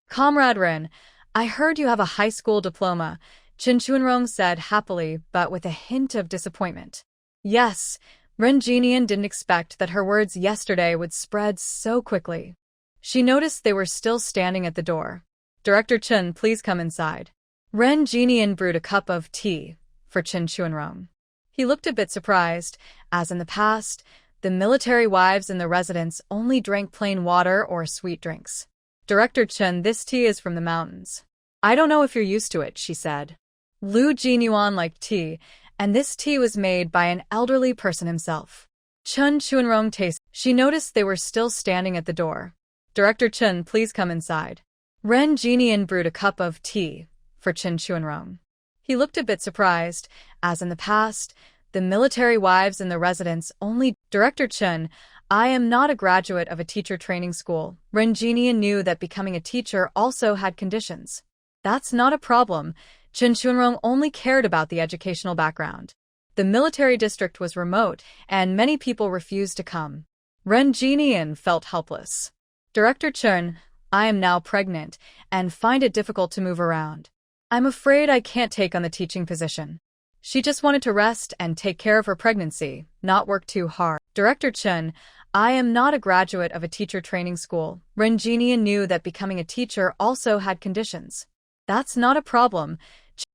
Comrade Ren, I heard you have a high school diploma, Chen Chuanrong said happily but with a hint of disappointment. Yes, Ran Jinian didn't expect that her words yesterday would spread so quickly. She noticed they were still standing at the door. Director Chen, please come inside. Ran Jinian brewed a cup of tea for Chen Chuanrong. He looked a bit surprised, as in the past, the military wives in the residence only drank plain water or sweet drinks. Director Chen, this tea is from the mountains. I don't know if you're used to it, she said. Lu Jinyuan liked tea, and this tea was made by an elderly person himself. Chen Chuanrong tasted. She noticed they were still standing at the door. Director Chen, please come inside. Ran Jinian brewed a cup of tea for Chen Chuanrong. He looked a bit surprised, as in the past, the military wives in the residence only. Director Chen, I am not a graduate of a teacher training school. Ran Jinian knew that becoming a teacher also had conditions. That's not a problem. Chen Chuanrong only cared about the educational background. The military district was remote, and many people refused to come. Ran Jinian felt helpless. Director Chen, I am now pregnant, and find it difficult to move around. I'm afraid I can't take on the teaching position. She just wanted to rest and take care of her pregnancy, not work too hard. Director Chen, I am not a graduate of a teacher training school. Ran Jinian knew that becoming a teacher also had conditions. That's not a problem.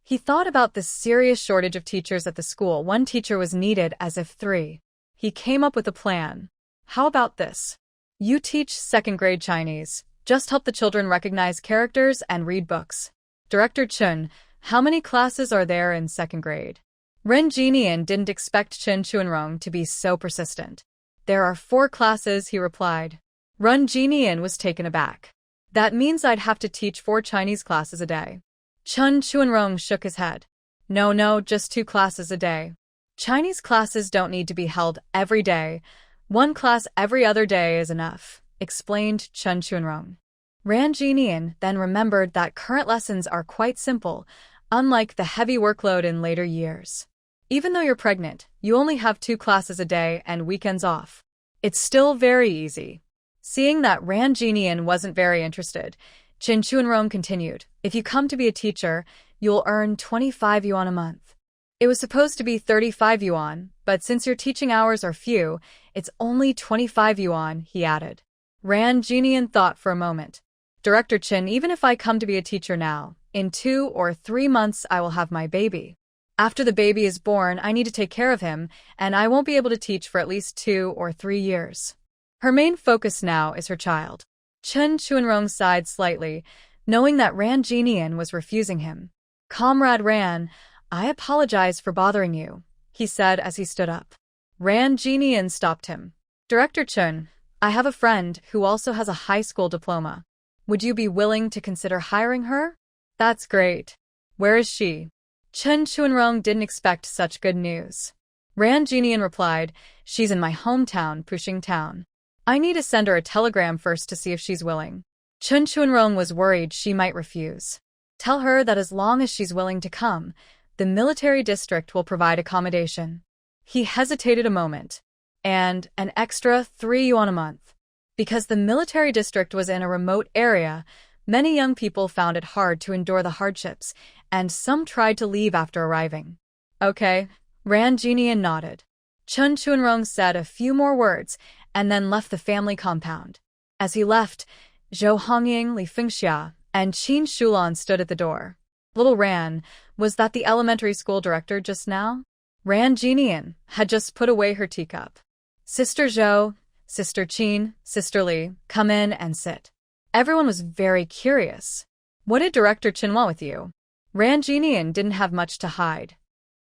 He thought about the serious shortage of teachers at the school. One teacher was needed as if 3. He came up with a plan. How about this? You teach second grade Chinese. Just help the children recognize characters and read books. Director Chen, how many classes are there in second grade? Ran Jinian didn't expect Chen Chuanrong to be so persistent. There are 4 classes, he replied. Ran Jinian was taken aback. That means I'd have to teach 4 Chinese classes a day. Chen Chuanrong shook his head. No, just 2 classes a day. Chinese classes don't need to be held every day. 1 class every other day is enough, explained Chen Chuanrong. Ran Jinian then remembered that current lessons are quite simple, unlike the heavy workload in later years. Even though you're pregnant, you only have 2 classes a day and weekends off. It's still very easy. Seeing that Ran Jinian wasn't very interested, Chen Chuanrong continued, if you come to be a teacher, you'll earn 25 yuan a month. It was supposed to be 35 yuan, but since your teaching hours are few, it's only 25 yuan, he added. Ran Jinian thought for a moment. Director Chen, even if I come to be a teacher now, in 2 or 3 months I will have my baby. After the baby is born, I need to take care of him, and I won't be able to teach for at least 2 or 3 years. Her main focus now is her child. Chen Chuanrong sighed slightly, knowing that Ran Jinian was refusing him. Comrade Ran, I apologize for bothering you, he said as he stood up. Ran Jinian stopped him. Director Chen, I have a friend who also has a high school diploma. Would you be willing to consider hiring her? That's great. Where is she? Chen Chuanrong didn't expect such good news. Ran Jinian replied, "She's in my hometown, Pushing Town. I need to send her a telegram first to see if she's willing." Chun Chuanrong was worried she might refuse. "Tell her that as long as she's willing to come, the military district will provide accommodation." He hesitated a moment. "And an extra 3 yuan a month." Because the military district was in a remote area, many young people found it hard to endure the hardships, and some tried to leave after arriving. "Okay." Ran Jinian nodded. Chun Chuanrong said a few more words and then left the family compound. As he left, Zhou Hongying, Li Fengxia, and Qin Shulan stood at the door. "Little Ran, was that the elementary school director just now?" Ran Jinian had just put away her teacup. "Sister Zhou, Sister Qin, Sister Li, come in and sit." Everyone was very curious. "What did Director Qin want with you?" Ran Jinian didn't have much to hide.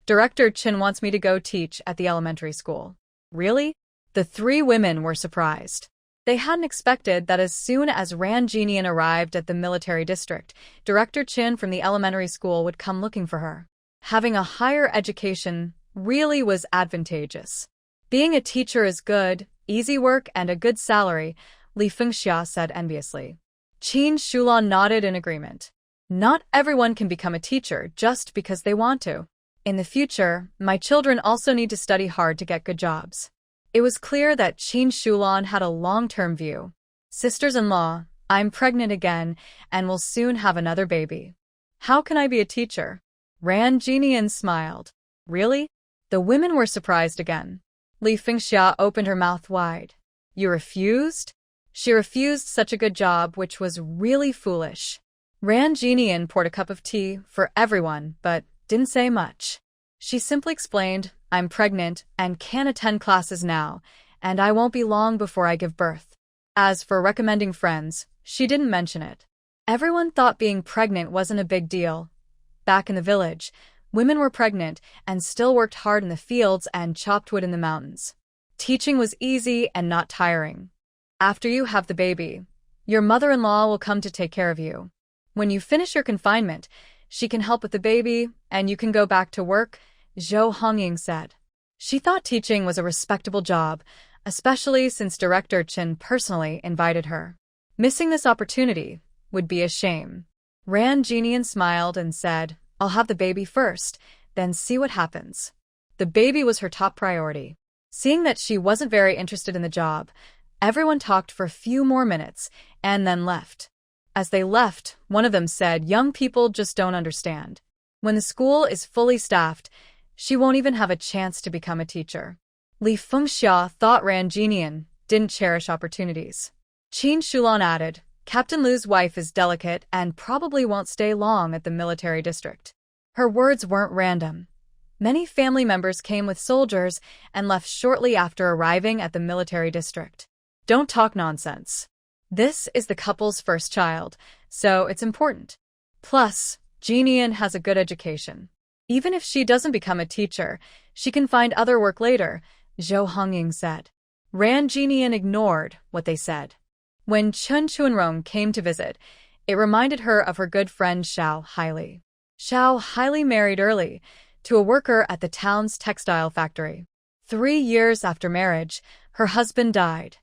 "Director Qin wants me to go teach at the elementary school." "Really?" The 3 women were surprised. They hadn't expected that as soon as Ran Jinian arrived at the military district, Director Qin from the elementary school would come looking for her. Having a higher education really was advantageous. "Being a teacher is good, easy work and a good salary," Li Fengxia said enviously. Qin Shulan nodded in agreement. "Not everyone can become a teacher just because they want to. In the future, my children also need to study hard to get good jobs." It was clear that Qin Shulan had a long-term view. "Sisters-in-law, I'm pregnant again and will soon have another baby. How can I be a teacher?" Ran Jinian smiled. "Really?" The women were surprised again. Li Fengxia opened her mouth wide. "You refused?" She refused such a good job, which was really foolish. Ran Jinian poured a cup of tea for everyone, but didn't say much. She simply explained, "I'm pregnant and can't attend classes now, and I won't be long before I give birth." As for recommending friends, she didn't mention it. Everyone thought being pregnant wasn't a big deal. Back in the village, women were pregnant and still worked hard in the fields and chopped wood in the mountains. Teaching was easy and not tiring. After you have the baby, your mother-in-law will come to take care of you. When you finish your confinement, she can help with the baby, and you can go back to work, Zhou Hongying said. She thought teaching was a respectable job, especially since Director Qin personally invited her. Missing this opportunity would be a shame. Ran Jinian smiled and said, "I'll have the baby first, then see what happens." The baby was her top priority. Seeing that she wasn't very interested in the job, everyone talked for a few more minutes and then left. As they left, one of them said, "Young people just don't understand. When the school is fully staffed, she won't even have a chance to become a teacher." Li Fengxia thought Ran Jinian didn't cherish opportunities. Qin Shulan added, "Captain Lu's wife is delicate and probably won't stay long at the military district." Her words weren't random. Many family members came with soldiers and left shortly after arriving at the military district. Don't talk nonsense. This is the couple's first child, so it's important. Plus, Jinian has a good education. Even if she doesn't become a teacher, she can find other work later, Zhou Hongying said. Ran Jinian ignored what they said. When Chun Chuanrong came to visit, it reminded her of her good friend Xiao Haili. Xiao Haili married early, to a worker at the town's textile factory. 3 years after marriage, her husband died.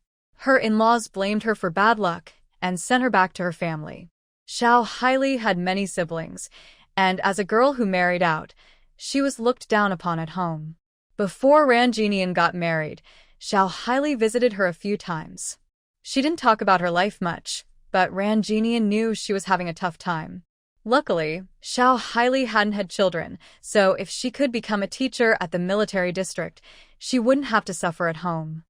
Her in-laws blamed her for bad luck and sent her back to her family. Xiao Haili had many siblings, and as a girl who married out, she was looked down upon at home. Before Ran Jinian got married, Xiao Haili visited her a few times. She didn't talk about her life much, but Ran Jinian knew she was having a tough time. Luckily, Xiao Haili hadn't had children, so if she could become a teacher at the military district, she wouldn't have to suffer at home.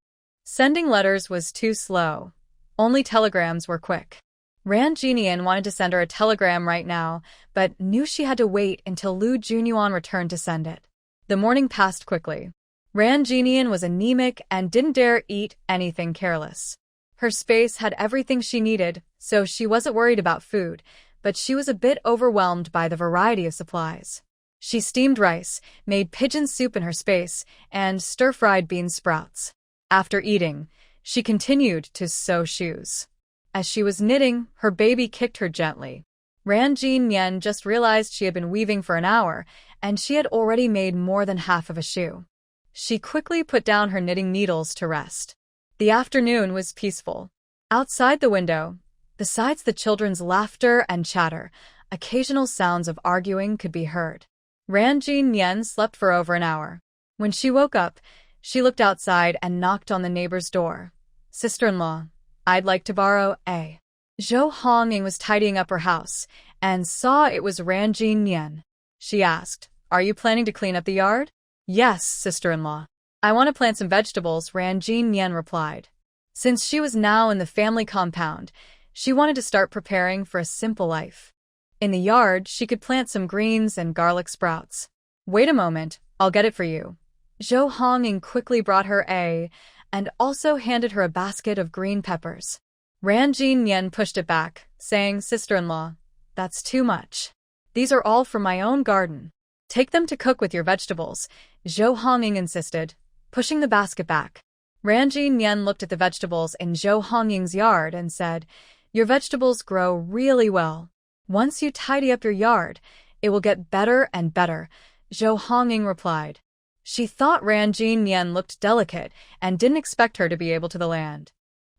Sending letters was too slow. Only telegrams were quick. Ran Jinian wanted to send her a telegram right now, but knew she had to wait until Lu Junyuan returned to send it. The morning passed quickly. Ran Jinian was anemic and didn't dare eat anything careless. Her space had everything she needed, so she wasn't worried about food, but she was a bit overwhelmed by the variety of supplies. She steamed rice, made pigeon soup in her space, and stir-fried bean sprouts. After eating, she continued to sew shoes. As she was knitting, her baby kicked her gently. Ran Jinian just realized she had been weaving for an hour, and she had already made more than half of a shoe. She quickly put down her knitting needles to rest. The afternoon was peaceful. Outside the window, besides the children's laughter and chatter, occasional sounds of arguing could be heard. Ranjin Nian slept for over an hour. When she woke up, she looked outside and knocked on the neighbor's door. "Sister-in-law, I'd like to borrow a." Zhou Hongying was tidying up her house and saw it was Ranjin Nian. She asked, "Are you planning to clean up the yard?" "Yes, sister-in-law. I want to plant some vegetables," Ranjin Nian replied. Since she was now in the family compound, she wanted to start preparing for a simple life. In the yard, she could plant some greens and garlic sprouts. "Wait a moment, I'll get it for you." Zhou Hongying quickly brought her and also handed her a basket of green peppers. Ranjin Nian pushed it back, saying, "Sister-in-law, that's too much. These are all from my own garden. Take them to cook with your vegetables," Zhou Hongying insisted, pushing the basket back. Ranjin Nian looked at the vegetables in Zhou Hongying's yard and said, "Your vegetables grow really well. Once you tidy up your yard, it will get better and better," Zhou Hongying replied. She thought Ranjin Nian looked delicate and didn't expect her to be able to the land.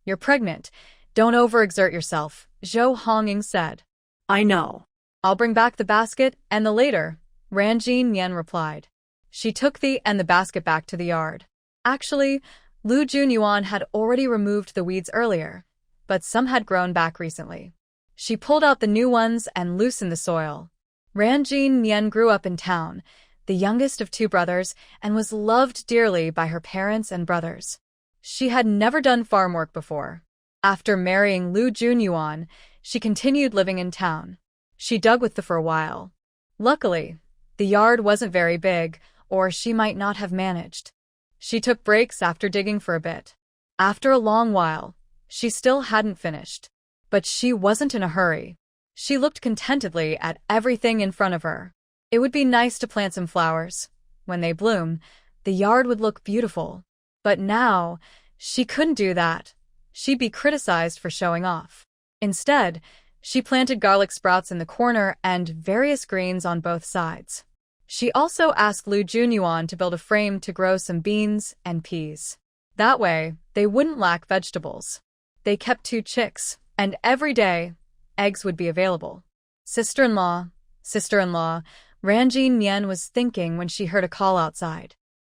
"You're pregnant. Don't overexert yourself," Zhou Hongying said. "I know. "I'll bring back the basket and the later," Ranjin Nian replied. She took the basket back to the yard. Actually, Lu Junyuan had already removed the weeds earlier, but some had grown back recently. She pulled out the new ones and loosened the soil. Ranjin Nian grew up in town, the youngest of two brothers, and was loved dearly by her parents and brothers. She had never done farm work before. After marrying Lu Junyuan, she continued living in town. She dug with them for a while. Luckily, the yard wasn't very big, or she might not have managed. She took breaks after digging for a bit. After a long while, she still hadn't finished. But she wasn't in a hurry. She looked contentedly at everything in front of her. It would be nice to plant some flowers. When they bloom, the yard would look beautiful. But now, she couldn't do that. She'd be criticized for showing off. Instead, she planted garlic sprouts in the corner and various greens on both sides. She also asked Lu Junyuan to build a frame to grow some beans and peas. That way, they wouldn't lack vegetables. They kept 2 chicks, and every day, eggs would be available. Sister-in-law, Ranjin Nian was thinking when she heard a call outside.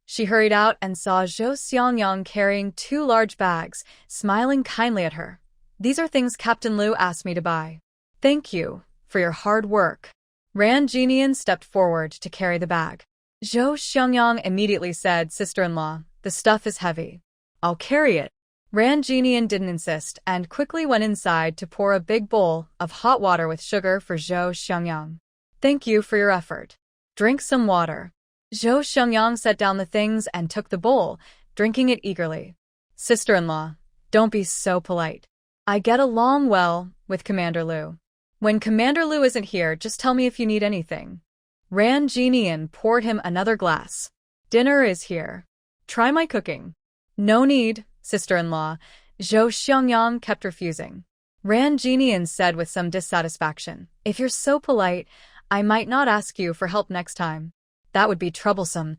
She hurried out and saw Zhou Xiangyang carrying 2 large bags, smiling kindly at her. "These are things Captain Lu asked me to buy. Thank you for your hard work." Ranjin Nian stepped forward to carry the bag. Zhou Xiangyang immediately said, "Sister-in-law, the stuff is heavy. I'll carry it." Ranjin Nian didn't insist and quickly went inside to pour a big bowl of hot water with sugar for Zhou Xiangyang. "Thank you for your effort. Drink some water." Zhou Xiangyang set down the things and took the bowl, drinking it eagerly. "Sister-in-law, don't be so polite. I get along well with Commander Lu. When Commander Lu isn't here, just tell me if you need anything." Ranjin Nian poured him another glass. "Dinner is here. Try my cooking." "No need, sister-in-law," Zhou Xiangyang kept refusing. Ranjin Nian said with some dissatisfaction, "If you're so polite, I might not ask you for help next time." "That would be troublesome."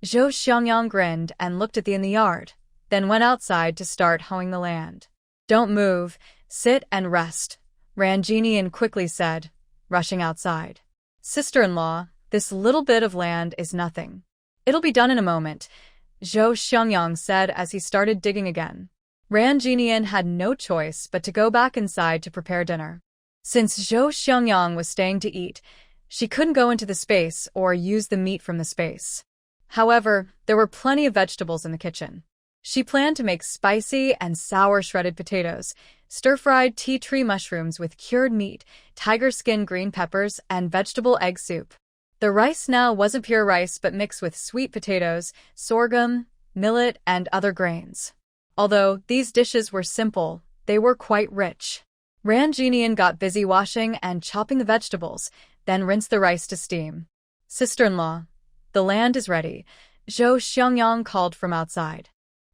Zhou Xiangyang grinned and looked at in the yard, then went outside to start hoeing the land. "Don't move, sit and rest," Ranjin Nian quickly said, rushing outside. "Sister-in-law, this little bit of land is nothing. It'll be done in a moment," Zhou Xiangyang said as he started digging again. Ranjin Nian had no choice but to go back inside to prepare dinner. Since Zhou Xiangyang was staying to eat, she couldn't go into the space or use the meat from the space. However, there were plenty of vegetables in the kitchen. She planned to make spicy and sour shredded potatoes, stir-fried tea tree mushrooms with cured meat, tiger skin green peppers, and vegetable egg soup. The rice now wasn't pure rice but mixed with sweet potatoes, sorghum, millet, and other grains. Although these dishes were simple, they were quite rich. Ranjin Nian got busy washing and chopping the vegetables, then rinsed the rice to steam. "Sister-in-law, the land is ready," Zhou Xiangyang called from outside.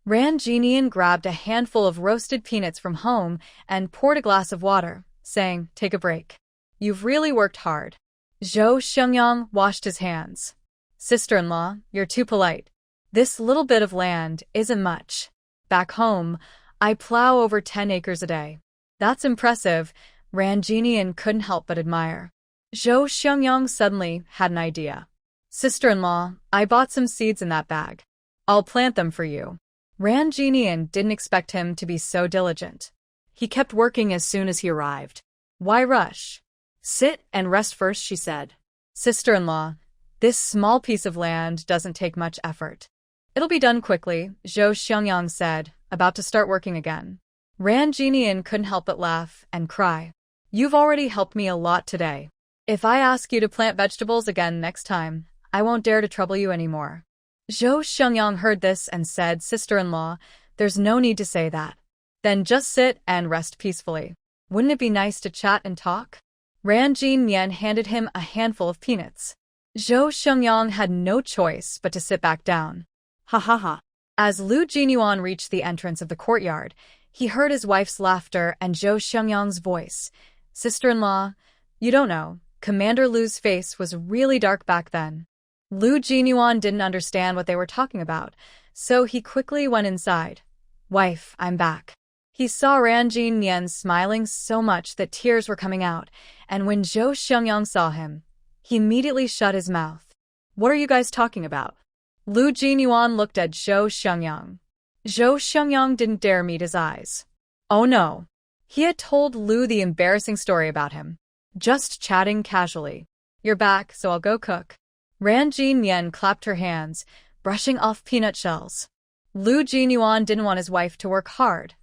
Ranjin Nian grabbed a handful of roasted peanuts from home and poured a glass of water, saying, "Take a break. You've really worked hard." Zhou Xiangyang washed his hands. "Sister-in-law, you're too polite. This little bit of land isn't much. Back home, I plow over 10 acres a day. That's impressive, Ranjinian couldn't help but admire. Zhou Xiangyang suddenly had an idea. Sister-in-law, I bought some seeds in that bag. I'll plant them for you. Ranjinian didn't expect him to be so diligent. He kept working as soon as he arrived. Why rush? Sit and rest first, she said. Sister-in-law, this small piece of land doesn't take much effort. It'll be done quickly, Zhou Xiangyang said, about to start working again. Ranjinian couldn't help but laugh and cry. You've already helped me a lot today. If I ask you to plant vegetables again next time, I won't dare to trouble you anymore. Zhou Xiangyang heard this and said, Sister-in-law, there's no need to say that. Then just sit and rest peacefully. Wouldn't it be nice to chat and talk? Ranjinian handed him a handful of peanuts. Zhou Xiangyang had no choice but to sit back down. Ha ha ha. As Lu Jinyuan reached the entrance of the courtyard, he heard his wife's laughter and Zhou Xiangyang's voice. Sister-in-law, you don't know, Commander Lu's face was really dark back then. Lu Jinyuan didn't understand what they were talking about, so he quickly went inside. Wife, I'm back. He saw Ranjinian smiling so much that tears were coming out, and when Zhou Xiangyang saw him, he immediately shut his mouth. What are you guys talking about? Lu Jinyuan looked at Zhou Xiangyang. Zhou Xiangyang didn't dare meet his eyes. Oh no. He had told Lu the embarrassing story about him. Just chatting casually. You're back, so I'll go cook. Ranjinian clapped her hands, brushing off peanut shells. Lu Jinyuan didn't want his wife to work hard.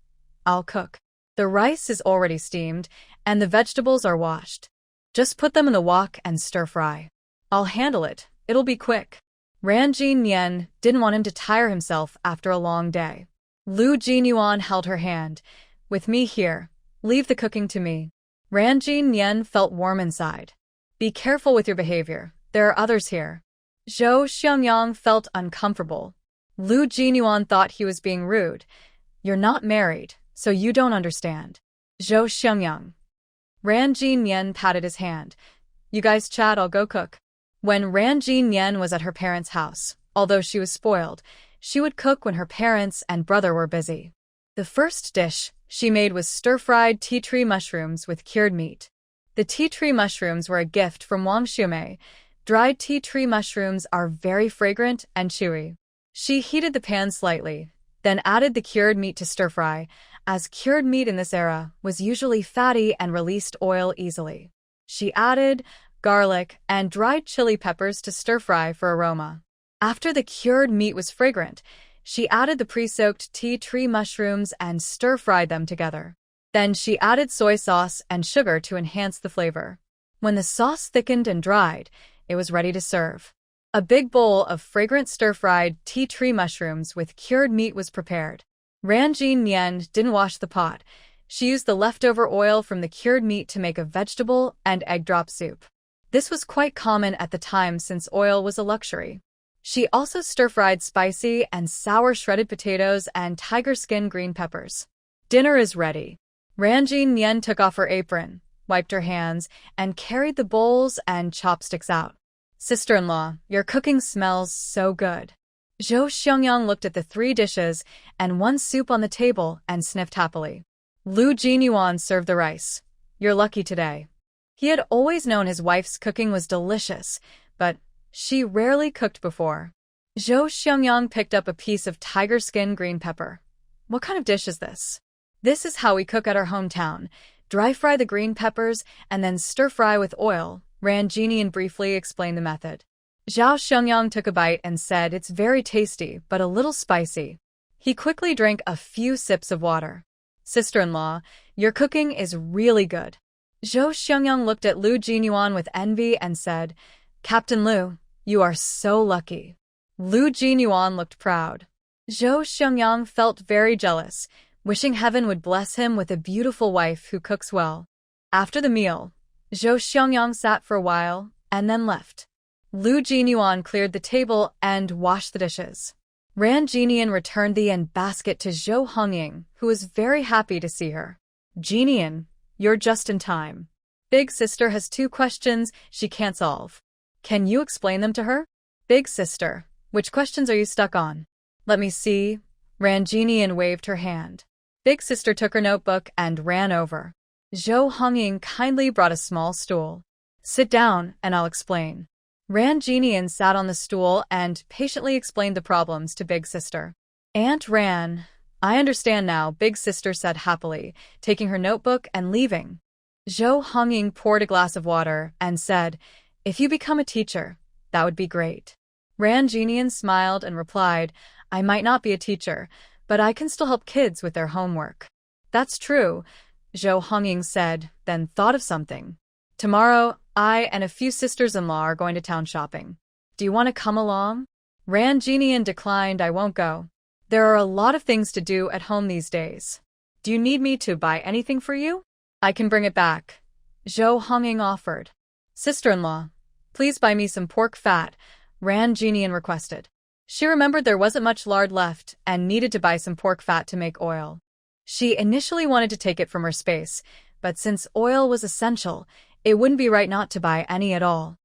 I'll cook. The rice is already steamed, and the vegetables are washed. Just put them in the wok and stir-fry. I'll handle it. It'll be quick. Ranjinian didn't want him to tire himself after a long day. Lu Jinyuan held her hand. With me here. Leave the cooking to me. Ranjinian felt warm inside. Be careful with your behavior. There are others here. Zhou Xiangyang felt uncomfortable. Lu Jinyuan thought he was being rude. You're not married, so you don't understand. Zhou Xiangyang. Ranjinian patted his hand. You guys chat, I'll go cook. When Ranjinian was at her parents' house, although she was spoiled, she would cook when her parents and brother were busy. The first dish she made was stir-fried tea tree mushrooms with cured meat. The tea tree mushrooms were a gift from Wang Xiumei. Dried tea tree mushrooms are very fragrant and chewy. She heated the pan slightly, then added the cured meat to stir-fry, as cured meat in this era was usually fatty and released oil easily. She added garlic and dried chili peppers to stir-fry for aroma. After the cured meat was fragrant, she added the pre-soaked tea tree mushrooms and stir-fried them together. Then she added soy sauce and sugar to enhance the flavor. When the sauce thickened and dried, it was ready to serve. A big bowl of fragrant stir-fried tea tree mushrooms with cured meat was prepared. Ranjinian didn't wash the pot. She used the leftover oil from the cured meat to make a vegetable and egg drop soup. This was quite common at the time since oil was a luxury. She also stir-fried spicy and sour shredded potatoes and tiger skin green peppers. Dinner is ready. Ranjinian took off her apron, wiped her hands, and carried the bowls and chopsticks out. Sister-in-law, your cooking smells so good. Zhou Xiangyang looked at the 3 dishes and 1 soup on the table and sniffed happily. Lu Jinyuan served the rice. You're lucky today. He had always known his wife's cooking was delicious, but she rarely cooked before. Zhou Xiangyang picked up a piece of tiger skin green pepper. What kind of dish is this? This is how we cook at our hometown. Dry fry the green peppers and then stir fry with oil. Ranjinian briefly explained the method. Zhou Xiangyang took a bite and said it's very tasty but a little spicy. He quickly drank a few sips of water. Sister-in-law, your cooking is really good. Zhou Xiangyang looked at Lu Jinyuan with envy and said, Captain Lu, you are so lucky. Lu Jinyuan looked proud. Zhou Xiangyang felt very jealous, wishing heaven would bless him with a beautiful wife who cooks well. After the meal, Zhou Xiangyang sat for a while and then left. Lu Jinyuan cleared the table and washed the dishes. Ranjinian returned the basket to Zhou Hongying, who was very happy to see her. Jinian, you're just in time. Big sister has 2 questions she can't solve. Can you explain them to her? Big sister, Which questions are you stuck on? Let me see. Ranjinian waved her hand. Big sister took her notebook and ran over. Zhou Hongying kindly brought a small stool. Sit down, and I'll explain. Ranjinian sat on the stool and patiently explained the problems to Big Sister. Aunt Ran, I understand now, Big Sister said happily, taking her notebook and leaving. Zhou Hongying poured a glass of water and said, If you become a teacher, that would be great. Ranjinian smiled and replied, I might not be a teacher, but I can still help kids with their homework. That's true, Zhou Hongying said, then thought of something. Tomorrow, I and a few sisters-in-law are going to town shopping. Do you want to come along? Ranjinian declined, I won't go. There are a lot of things to do at home these days. Do you need me to buy anything for you? I can bring it back. Zhou Hongying offered. Sister-in-law, please buy me some pork fat, Ranjinian requested. She remembered there wasn't much lard left and needed to buy some pork fat to make oil. She initially wanted to take it from her space, but since oil was essential, it wouldn't be right not to buy any at all.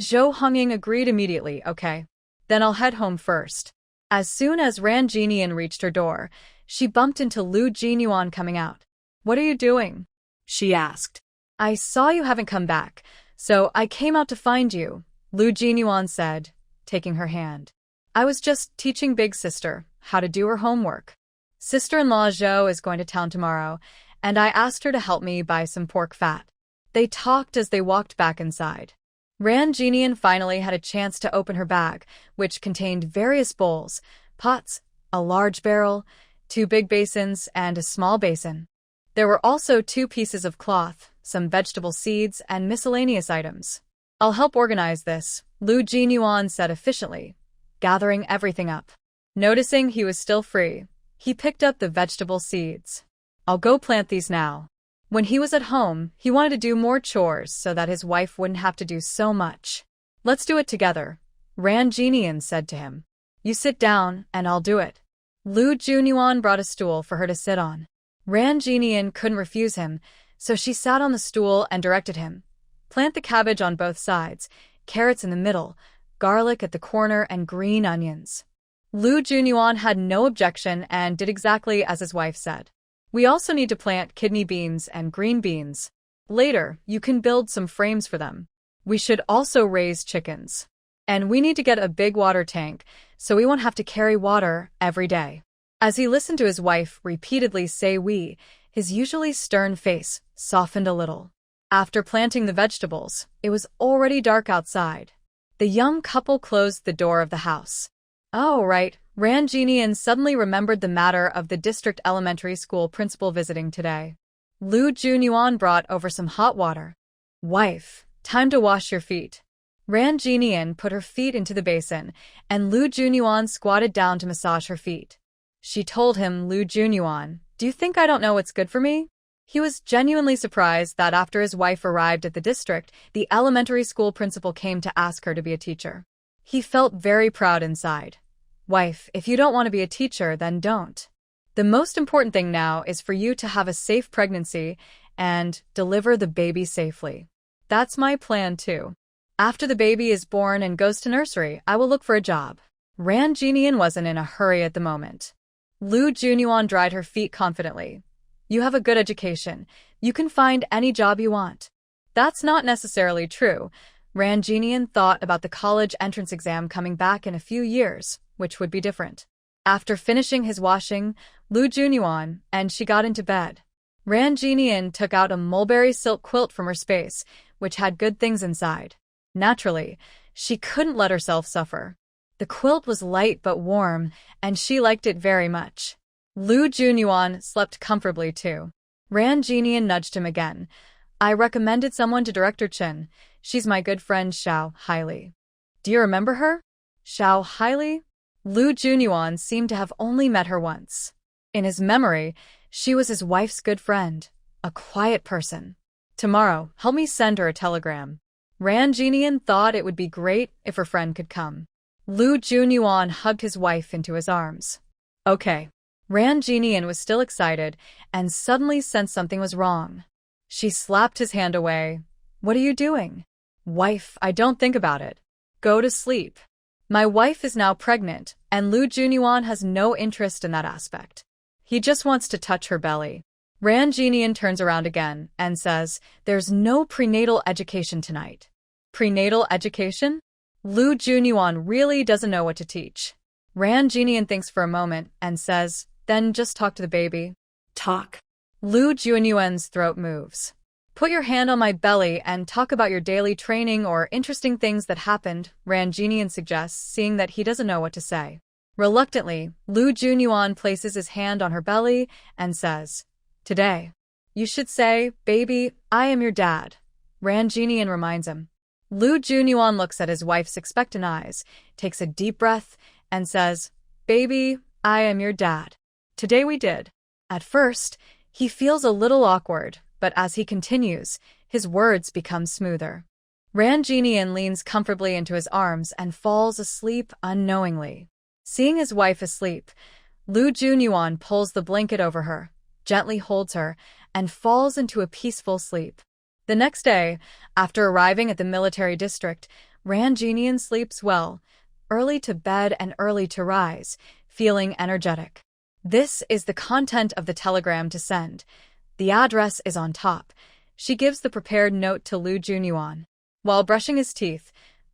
Zhou Hongying agreed immediately, okay. Then I'll head home first. As soon as Ranjinian reached her door, she bumped into Lu Jinyuan coming out. What are you doing? She asked. I saw you haven't come back, so I came out to find you, Lu Jinyuan said, taking her hand. I was just teaching Big Sister how to do her homework. Sister-in-law Zhou is going to town tomorrow, and I asked her to help me buy some pork fat. They talked as they walked back inside. Ranjinian finally had a chance to open her bag, which contained various bowls, pots, a large barrel, 2 big basins, and a small basin. There were also 2 pieces of cloth, some vegetable seeds, and miscellaneous items. I'll help organize this, Lu Jinyuan said efficiently, gathering everything up. Noticing he was still free, he picked up the vegetable seeds. I'll go plant these now. When he was at home, he wanted to do more chores so that his wife wouldn't have to do so much. Let's do it together, Ranjinian said to him. You sit down, and I'll do it. Lu Jinyuan brought a stool for her to sit on. Ranjinian couldn't refuse him, so she sat on the stool and directed him. Plant the cabbage on both sides, carrots in the middle, garlic at the corner, and green onions. Lu Jinyuan had no objection and did exactly as his wife said. We also need to plant kidney beans and green beans. Later, you can build some frames for them. We should also raise chickens. And we need to get a big water tank, so we won't have to carry water every day. As he listened to his wife repeatedly say we, his usually stern face softened a little. After planting the vegetables, it was already dark outside. The young couple closed the door of the house. Oh, right. Ranjinian suddenly remembered the matter of the district elementary school principal visiting today. Lu Jinyuan brought over some hot water. Wife, time to wash your feet. Ranjinian put her feet into the basin, and Lu Jinyuan squatted down to massage her feet. She told him, Lu Jinyuan, do you think I don't know what's good for me? He was genuinely surprised that after his wife arrived at the district, the elementary school principal came to ask her to be a teacher. He felt very proud inside. Wife, if you don't want to be a teacher, then don't. The most important thing now is for you to have a safe pregnancy and deliver the baby safely. That's my plan too. After the baby is born and goes to nursery, I will look for a job. Ranjinian wasn't in a hurry at the moment. Lu Jinyuan dried her feet confidently. You have a good education. You can find any job you want. That's not necessarily true. Ranjinian thought about the college entrance exam coming back in a few years, which would be different. After finishing his washing, Lu Jinyuan and she got into bed. Ranjinian took out a mulberry silk quilt from her space, which had good things inside. Naturally, she couldn't let herself suffer. The quilt was light but warm, and she liked it very much. Lu Jinyuan slept comfortably too. Ranjinian nudged him again. I recommended someone to Director Chen. She's my good friend Xiao Haili. Do you remember her? Xiao Haili? Lu Jinyuan seemed to have only met her once. In his memory, she was his wife's good friend, a quiet person. Tomorrow, help me send her a telegram. Ranjinian thought it would be great if her friend could come. Lu Jinyuan hugged his wife into his arms. Okay. Ranjinian was still excited and suddenly sensed something was wrong. She slapped his hand away. What are you doing? Wife, I don't think about it. Go to sleep. My wife is now pregnant, and Lu Junyuan has no interest in that aspect. He just wants to touch her belly. Ran Jinian turns around again and says, there's no prenatal education tonight. Prenatal education? Lu Junyuan really doesn't know what to teach. Ran Jinian thinks for a moment and says, then just talk to the baby. Talk. Lu Junyuan's throat moves. Put your hand on my belly and talk about your daily training or interesting things that happened, Ran Jinian suggests, seeing that he doesn't know what to say. Reluctantly, Lu Junyuan places his hand on her belly and says, today. You should say, baby, I am your dad. Ran Jinian reminds him. Lu Junyuan looks at his wife's expectant eyes, takes a deep breath, and says, baby, I am your dad. Today we did. At first, he feels a little awkward, but as he continues, his words become smoother. Ran Jinian leans comfortably into his arms and falls asleep unknowingly. Seeing his wife asleep, Lu Junyuan pulls the blanket over her, gently holds her, and falls into a peaceful sleep. The next day, after arriving at the military district, Ran Jinian sleeps well, early to bed and early to rise, feeling energetic. This is the content of the telegram to send. The address is on top. She gives the prepared note to Lu Junyuan. While brushing his teeth,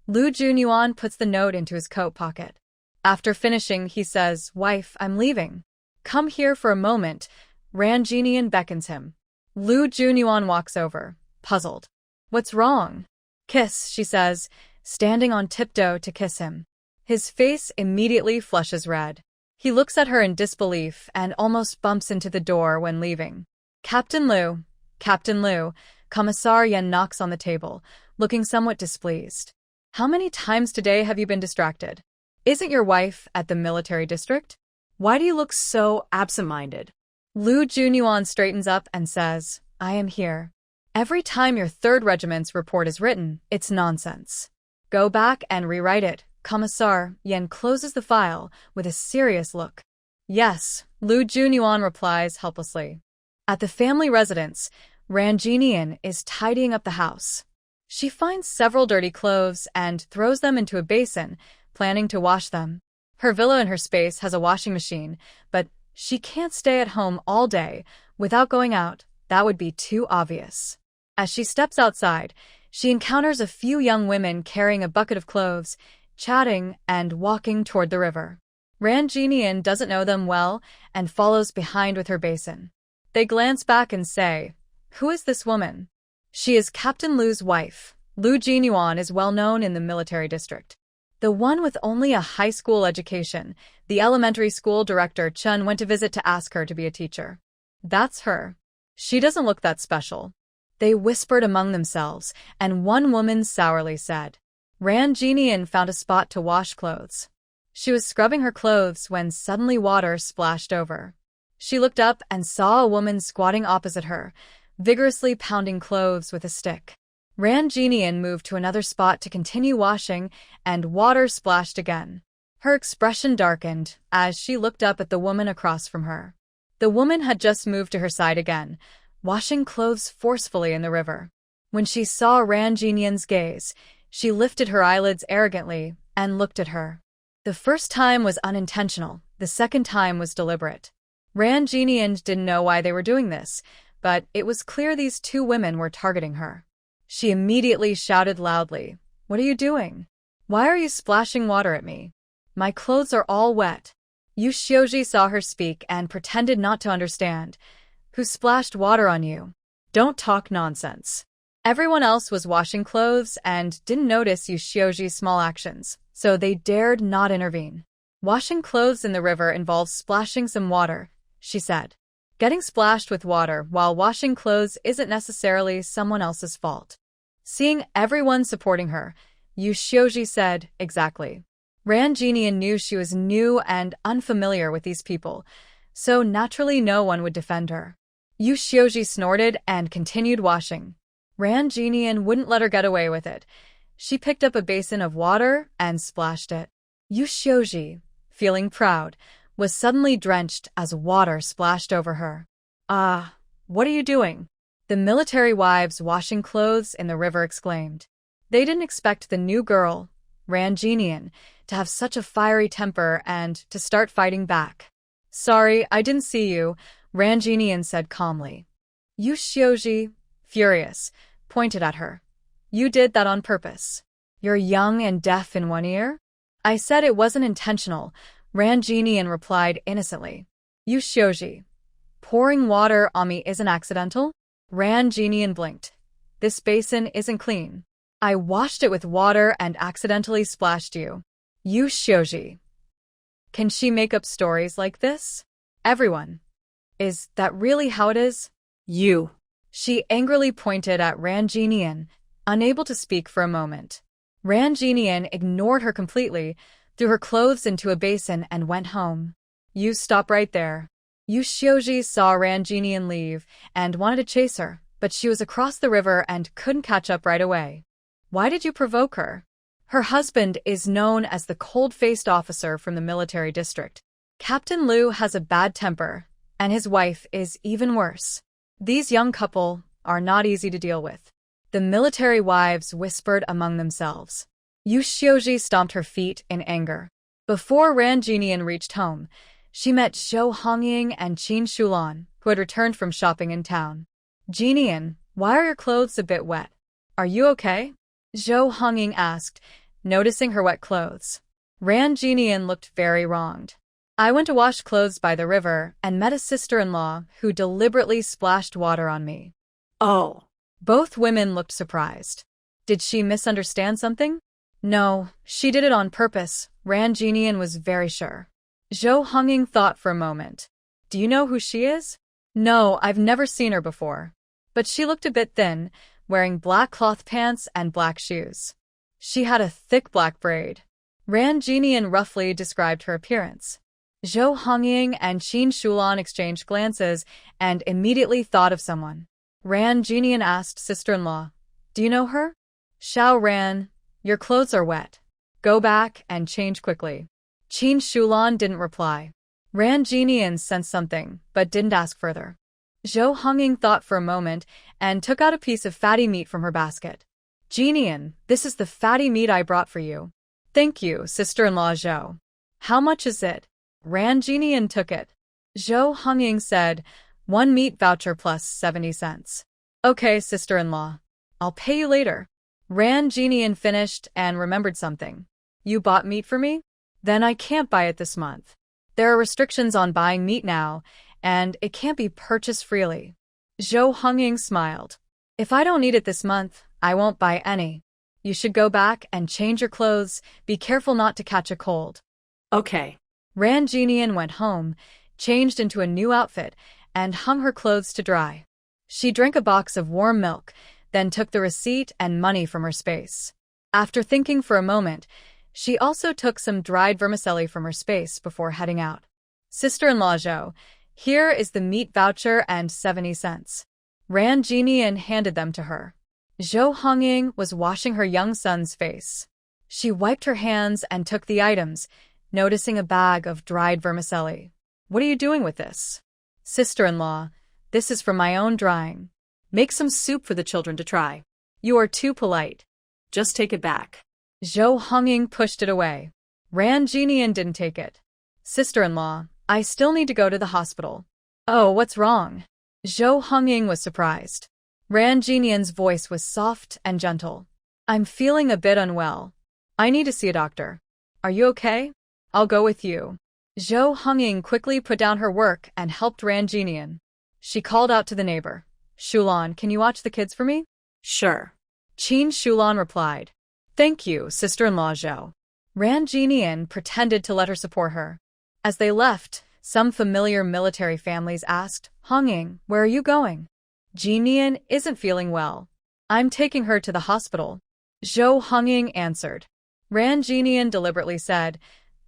Lu Junyuan puts the note into his coat pocket. After finishing, he says, wife, I'm leaving. Come here for a moment. Ran Jinian beckons him. Lu Junyuan walks over, puzzled. What's wrong? Kiss, she says, standing on tiptoe to kiss him. His face immediately flushes red. He looks at her in disbelief and almost bumps into the door when leaving. Captain Lu, Commissar Yen knocks on the table, looking somewhat displeased. How many times today have you been distracted? Isn't your wife at the military district? Why do you look so absent-minded? Lu Junyuan straightens up and says, I am here. Every time your 3rd Regiment's report is written, it's nonsense. Go back and rewrite it. Commissar Yen closes the file with a serious look. Yes, Lu Junyuan replies helplessly. At the family residence, Ran Jinian is tidying up the house. She finds several dirty clothes and throws them into a basin, planning to wash them. Her villa in her space has a washing machine, but she can't stay at home all day without going out. That would be too obvious. As she steps outside, she encounters a few young women carrying a bucket of clothes, chatting and walking toward the river. Ran Jinian doesn't know them well and follows behind with her basin. They glance back and say, who is this woman? She is Captain Lu's wife. Lu Jinyuan is well known in the military district. The one with only a high school education. The elementary school director Chun went to visit to ask her to be a teacher. That's her. She doesn't look that special. They whispered among themselves, and one woman sourly said. Ran Jinian found a spot to wash clothes. She was scrubbing her clothes when suddenly water splashed over. She looked up and saw a woman squatting opposite her, vigorously pounding clothes with a stick. Ran Jinian moved to another spot to continue washing, and water splashed again. Her expression darkened as she looked up at the woman across from her. The woman had just moved to her side again, washing clothes forcefully in the river. When she saw Ran Jinian's gaze, she lifted her eyelids arrogantly and looked at her. The first time was unintentional, the second time was deliberate. Ran Jinian didn't know why they were doing this, but it was clear these 2 women were targeting her. She immediately shouted loudly, What are you doing? Why are you splashing water at me? My clothes are all wet. Yu Xiuji saw her speak and pretended not to understand. Who splashed water on you? Don't talk nonsense. Everyone else was washing clothes and didn't notice Yu Xiuji's small actions, so they dared not intervene. Washing clothes in the river involves splashing some water, she said. Getting splashed with water while washing clothes isn't necessarily someone else's fault. Seeing everyone supporting her, Yu Xiuji said, exactly. Ran Jinian knew she was new and unfamiliar with these people, so naturally no one would defend her. Yu Xiuji snorted and continued washing. Ran Jinian wouldn't let her get away with it. She picked up a basin of water and splashed it. Yu Xiuji, feeling proud, was suddenly drenched as water splashed over her. Ah, what are you doing? The military wives washing clothes in the river exclaimed. They didn't expect the new girl, Ran Jinian, to have such a fiery temper and to start fighting back. Sorry, I didn't see you, Ranjinian said calmly. Yu Xiuji, furious, pointed at her. You did that on purpose. You're young and deaf in one ear? I said it wasn't intentional, Ranjinian replied innocently. Yu Xiuji, pouring water on me isn't accidental? Ranjinian blinked. This basin isn't clean. I washed it with water and accidentally splashed you. Yu Xiuji. Can she make up stories like this? Everyone. Is that really how it is? You. She angrily pointed at Ranjinian, unable to speak for a moment. Ranjinian ignored her completely, threw her clothes into a basin and went home. You stop right there. Yu Xiuji saw Ranjinian leave and wanted to chase her, but she was across the river and couldn't catch up right away. Why did you provoke her? Her husband is known as the cold-faced officer from the military district. Captain Liu has a bad temper, and his wife is even worse. These young couple are not easy to deal with. The military wives whispered among themselves. Yu Xiuji stomped her feet in anger. Before Ranjinian reached home, she met Zhou Hongying and Qin Shulan, who had returned from shopping in town. Jinian, why are your clothes a bit wet? Are you okay? Zhou Hongying asked, noticing her wet clothes. Ranjinian looked very wronged. I went to wash clothes by the river and met a sister-in-law who deliberately splashed water on me. Oh. Both women looked surprised. Did she misunderstand something? No, she did it on purpose, Ranjinian was very sure. Zhou Hongying thought for a moment. Do you know who she is? No, I've never seen her before. But she looked a bit thin, wearing black cloth pants and black shoes. She had a thick black braid. Ranjinian roughly described her appearance. Zhou Hongying and Qin Shulan exchanged glances and immediately thought of someone. Ranjinian asked sister-in-law, Do you know her? Xiao Ran, your clothes are wet. Go back and change quickly. Qin Shulan didn't reply. Ranjinian sensed something, but didn't ask further. Zhou Hongying thought for a moment and took out a piece of fatty meat from her basket. Jinian, this is the fatty meat I brought for you. Thank you, sister-in-law Zhou. How much is it? Ranjinian took it. Zhou Hongying said, 1 meat voucher plus 70 cents. Okay, sister-in-law. I'll pay you later. Ranjinian finished and remembered something. You bought meat for me? Then I can't buy it this month. There are restrictions on buying meat now, and it can't be purchased freely. Zhou Hongying smiled. If I don't need it this month, I won't buy any. You should go back and change your clothes. Be careful not to catch a cold. Okay. Ranjinian went home, changed into a new outfit, and hung her clothes to dry. She drank a box of warm milk, then took the receipt and money from her space. After thinking for a moment, she also took some dried vermicelli from her space before heading out. Sister-in-law Zhou, here is the meat voucher and 70 cents. Ranjinian handed them to her. Zhou Hongying was washing her young son's face. She wiped her hands and took the items, noticing a bag of dried vermicelli. What are you doing with this? Sister-in-law, this is from my own drying. Make some soup for the children to try. You are too polite. Just take it back. Zhou Hongying pushed it away. Ranjinian didn't take it. Sister-in-law, I still need to go to the hospital. Oh, what's wrong? Zhou Hongying was surprised. Ranjinian's voice was soft and gentle. I'm feeling a bit unwell. I need to see a doctor. Are you okay? I'll go with you. Zhou Hongying quickly put down her work and helped Ranjinian. She called out to the neighbor. Shulan, can you watch the kids for me? Sure. Qin Shulan replied. Thank you, sister-in-law Zhou. Ranjinian pretended to let her support her. As they left, some familiar military families asked, Hongying, where are you going? Jinian isn't feeling well. I'm taking her to the hospital. Zhou Hongying answered. Ranjinian deliberately said,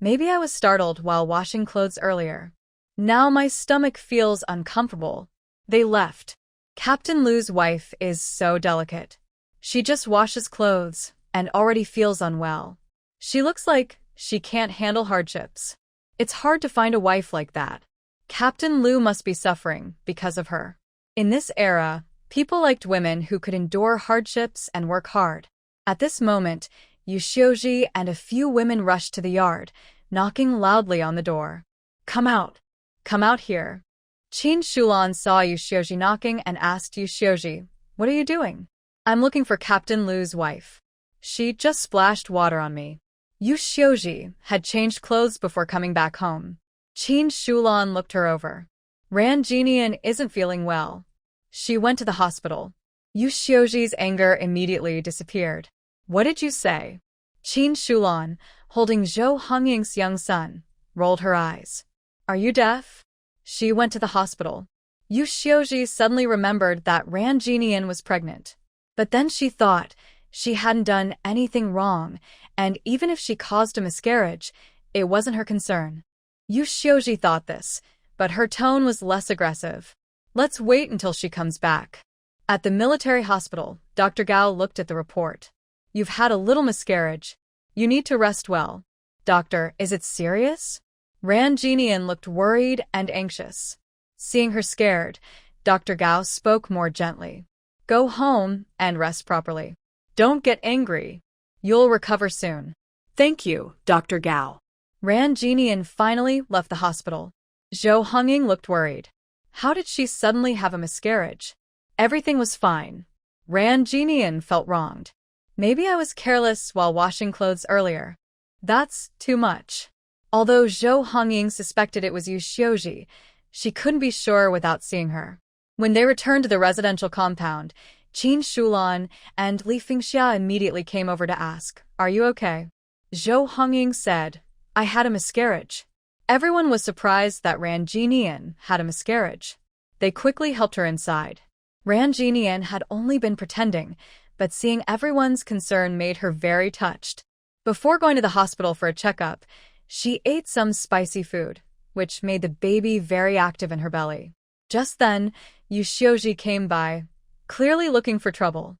Maybe I was startled while washing clothes earlier. Now my stomach feels uncomfortable. They left. Captain Liu's wife is so delicate. She just washes clothes and already feels unwell. She looks like she can't handle hardships. It's hard to find a wife like that. Captain Liu must be suffering because of her. In this era, people liked women who could endure hardships and work hard. At this moment, Yu Xiuji and a few women rushed to the yard, knocking loudly on the door. Come out! Come out here! Qin Shulan saw Yu Xiuji knocking and asked Yu Xiuji, "What are you doing?" "I'm looking for Captain Lu's wife. She just splashed water on me." Yu Xiuji had changed clothes before coming back home. Qin Shulan looked her over. Ran Jinian isn't feeling well. She went to the hospital. Yu Xiuji's anger immediately disappeared. What did you say? Qin Shulan, holding Zhou Hongying's young son, rolled her eyes. Are you deaf? She went to the hospital. Yu Xiuji suddenly remembered that Ran Jinian was pregnant. But then she thought she hadn't done anything wrong, and even if she caused a miscarriage, it wasn't her concern. Yu Xiuji thought this, but her tone was less aggressive. Let's wait until she comes back. At the military hospital, Dr. Gao looked at the report. You've had a little miscarriage. You need to rest well. Doctor, is it serious? Ran Jinian looked worried and anxious. Seeing her scared, Dr. Gao spoke more gently. Go home and rest properly. Don't get angry. You'll recover soon. Thank you, Dr. Gao. Ran Jinian finally left the hospital. Zhou Hongying looked worried. How did she suddenly have a miscarriage? Everything was fine. Ran Jinian felt wronged. Maybe I was careless while washing clothes earlier. That's too much. Although Zhou Hongying suspected it was Yu Xiuji, she couldn't be sure without seeing her. When they returned to the residential compound, Qin Shulan and Li Fingxia immediately came over to ask, Are you okay? Zhou Hongying said, I had a miscarriage. Everyone was surprised that Ran Jinian had a miscarriage. They quickly helped her inside. Ran Jinian had only been pretending, but seeing everyone's concern made her very touched. Before going to the hospital for a checkup, she ate some spicy food, which made the baby very active in her belly. Just then, Yu Xiuji came by, clearly looking for trouble.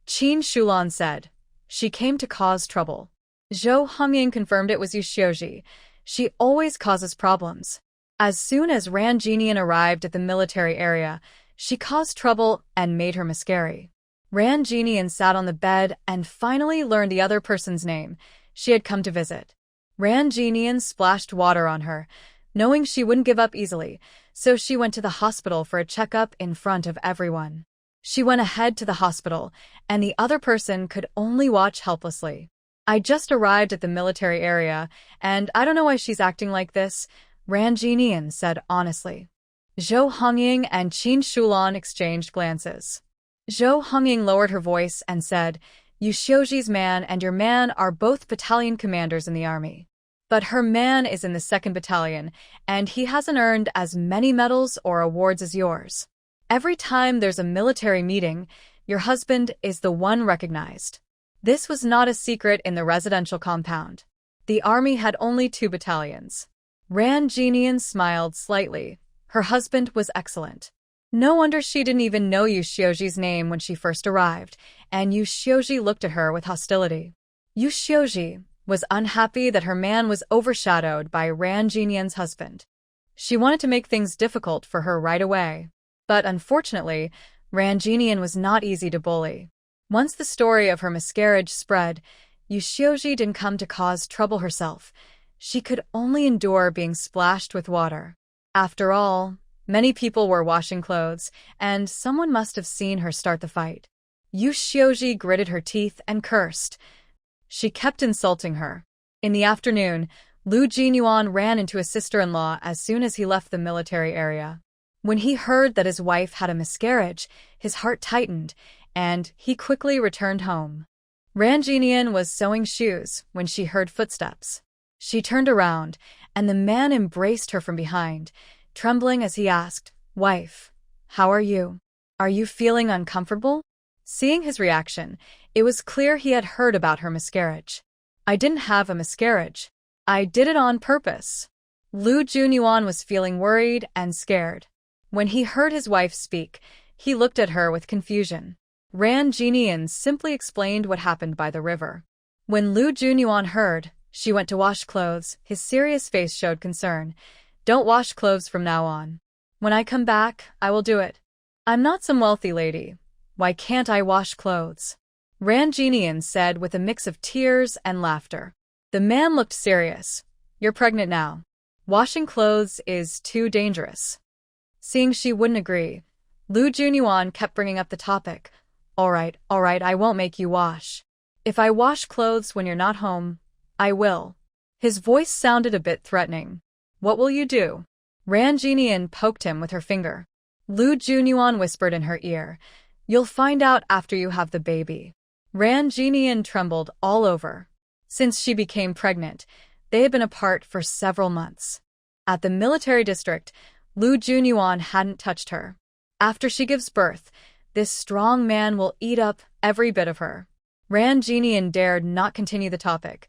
Qin Shulan said, She came to cause trouble. Zhou Hongying confirmed it was Yu Xiuji. She always causes problems. As soon as Ran Jinian arrived at the military area, she caused trouble and made her miscarry. Ran Jinian sat on the bed and finally learned the other person's name she had come to visit. Ran Jinian splashed water on her, knowing she wouldn't give up easily, so she went to the hospital for a checkup in front of everyone. She went ahead to the hospital, and the other person could only watch helplessly. I just arrived at the military area, and I don't know why she's acting like this, Ran Jinian said honestly. Zhou Hongying and Qin Shulan exchanged glances. Zhou Hongying lowered her voice and said, Yu Xiuji's man and your man are both battalion commanders in the army. But her man is in the 2nd Battalion, and he hasn't earned as many medals or awards as yours. Every time there's a military meeting, your husband is the one recognized. This was not a secret in the residential compound. The army had only 2 battalions. Ran Jinian smiled slightly. Her husband was excellent. No wonder she didn't even know Yu Xiuji's name when she first arrived, and Yu Xiuji looked at her with hostility. Yu Xiuji was unhappy that her man was overshadowed by Ran Jinian's husband. She wanted to make things difficult for her right away. But unfortunately, Ran Jinian was not easy to bully. Once the story of her miscarriage spread, Yu Xiuji didn't come to cause trouble herself. She could only endure being splashed with water. After all, many people were washing clothes, and someone must have seen her start the fight. Yu Xiuji gritted her teeth and cursed. She kept insulting her. In the afternoon, Lu Jinyuan ran into his sister-in-law as soon as he left the military area. When he heard that his wife had a miscarriage, his heart tightened, and he quickly returned home. Ran Jinian was sewing shoes when she heard footsteps. She turned around, and the man embraced her from behind, trembling as he asked, Wife, how are you? Are you feeling uncomfortable? Seeing his reaction, it was clear he had heard about her miscarriage. I didn't have a miscarriage. I did it on purpose. Lu Junyuan was feeling worried and scared. When he heard his wife speak, he looked at her with confusion. Ran Jinian simply explained what happened by the river. When Lu Junyuan heard, she went to wash clothes. His serious face showed concern. Don't wash clothes from now on. When I come back, I will do it. I'm not some wealthy lady. Why can't I wash clothes? Ran Jinian said with a mix of tears and laughter. The man looked serious. You're pregnant now. Washing clothes is too dangerous. Seeing she wouldn't agree, Lu Junyuan kept bringing up the topic. All right, I won't make you wash. If I wash clothes when you're not home, I will. His voice sounded a bit threatening. What will you do? Ran Jinian poked him with her finger. Lu Junyuan whispered in her ear. You'll find out after you have the baby. Ran Jinian trembled all over. Since she became pregnant, they had been apart for several months. At the military district, Lu Junyuan hadn't touched her. After she gives birth, this strong man will eat up every bit of her. Ran Jinian dared not continue the topic.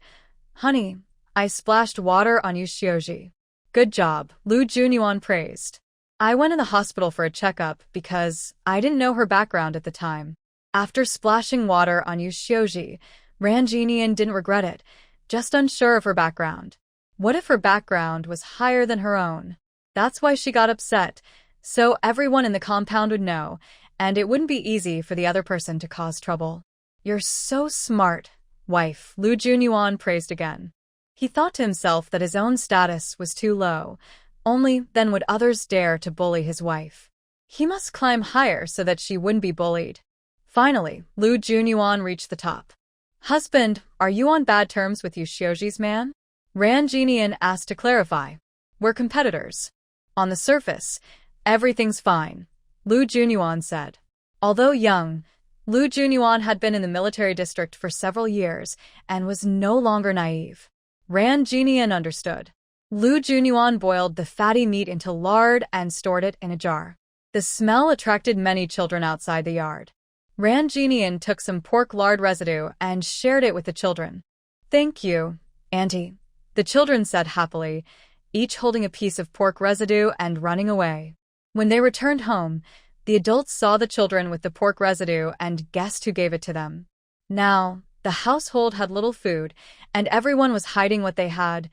Honey, I splashed water on you Shioji. Good job, Lu Junyuan praised. I went in the hospital for a checkup because I didn't know her background at the time. After splashing water on Yu Shioji, Ran Jinian didn't regret it, just unsure of her background. What if her background was higher than her own? That's why she got upset, so everyone in the compound would know, and it wouldn't be easy for the other person to cause trouble. You're so smart, wife, Lu Junyuan praised again. He thought to himself that his own status was too low. Only then would others dare to bully his wife. He must climb higher so that she wouldn't be bullied. Finally, Lu Junyuan reached the top. Husband, are you on bad terms with Yu Shioji's man? Ran Jinian asked to clarify. We're competitors. On the surface, everything's fine, Lu Junyuan said. Although young, Lu Junyuan had been in the military district for several years and was no longer naive. Ran Jinian understood. Lu Junyuan boiled the fatty meat into lard and stored it in a jar. The smell attracted many children outside the yard. Ran Jinian took some pork lard residue and shared it with the children. Thank you, Auntie, the children said happily, each holding a piece of pork residue and running away. When they returned home, the adults saw the children with the pork residue and guessed who gave it to them. Now, the household had little food, and everyone was hiding what they had.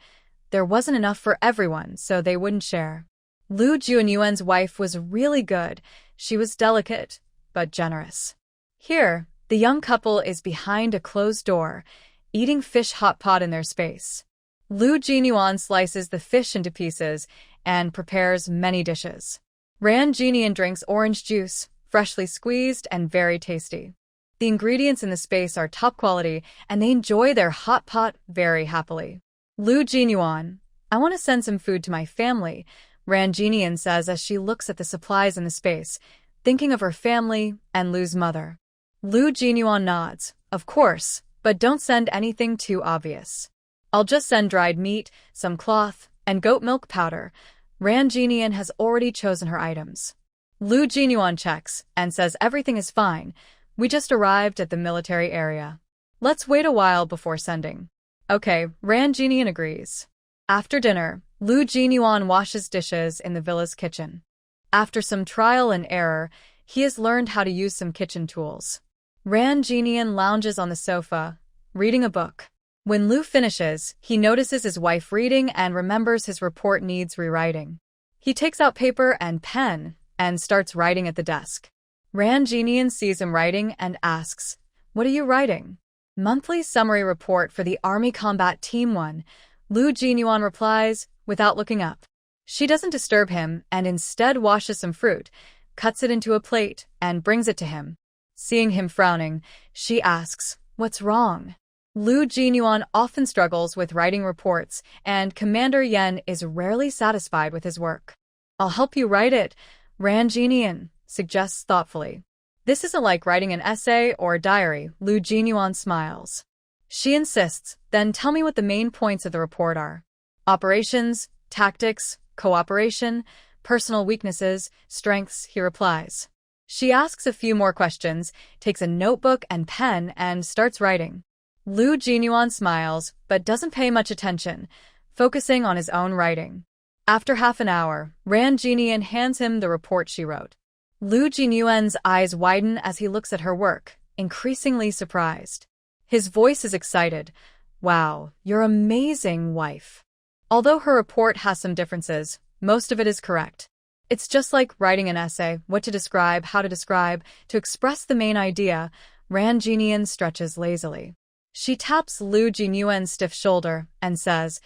There wasn't enough for everyone, so they wouldn't share. Lu Junyuan's wife was really good. She was delicate, but generous. Here, the young couple is behind a closed door, eating fish hot pot in their space. Lu Junyuan slices the fish into pieces and prepares many dishes. Ran Jinian drinks orange juice, freshly squeezed and very tasty. The ingredients in the space are top quality, and they enjoy their hot pot very happily. Lu Junyuan, I want to send some food to my family, Ran Jinian says as she looks at the supplies in the space, thinking of her family and Lu's mother. Lu Junyuan nods, of course, but don't send anything too obvious. I'll just send dried meat, some cloth, and goat milk powder. Ran Jinian has already chosen her items. Lu Junyuan checks and says everything is fine. We just arrived at the military area. Let's wait a while before sending. Okay, Ran Jinian agrees. After dinner, Lu Junyuan washes dishes in the villa's kitchen. After some trial and error, he has learned how to use some kitchen tools. Ran Jinian lounges on the sofa, reading a book. When Lu finishes, he notices his wife reading and remembers his report needs rewriting. He takes out paper and pen and starts writing at the desk. Ran Jinian sees him writing and asks, "What are you writing?" Monthly summary report for the Army Combat Team 1, Lu Junyuan replies, without looking up. She doesn't disturb him and instead washes some fruit, cuts it into a plate, and brings it to him. Seeing him frowning, she asks, "What's wrong?" Lu Junyuan often struggles with writing reports, and Commander Yen is rarely satisfied with his work. "I'll help you write it," Ran Jinian suggests thoughtfully. "This isn't like writing an essay or a diary," Lu Junyuan smiles. She insists, "Then tell me what the main points of the report are. Operations, tactics, cooperation, personal weaknesses, strengths," he replies. She asks a few more questions, takes a notebook and pen, and starts writing. Lu Junyuan smiles, but doesn't pay much attention, focusing on his own writing. After half an hour, Ran Jinian hands him the report she wrote. Lu Junyuan's eyes widen as he looks at her work, increasingly surprised. His voice is excited. "Wow, you're amazing, wife." Although her report has some differences, most of it is correct. It's just like writing an essay, what to describe, how to describe, to express the main idea. Ran Jinian stretches lazily. She taps Lu Jinyuan's stiff shoulder and says,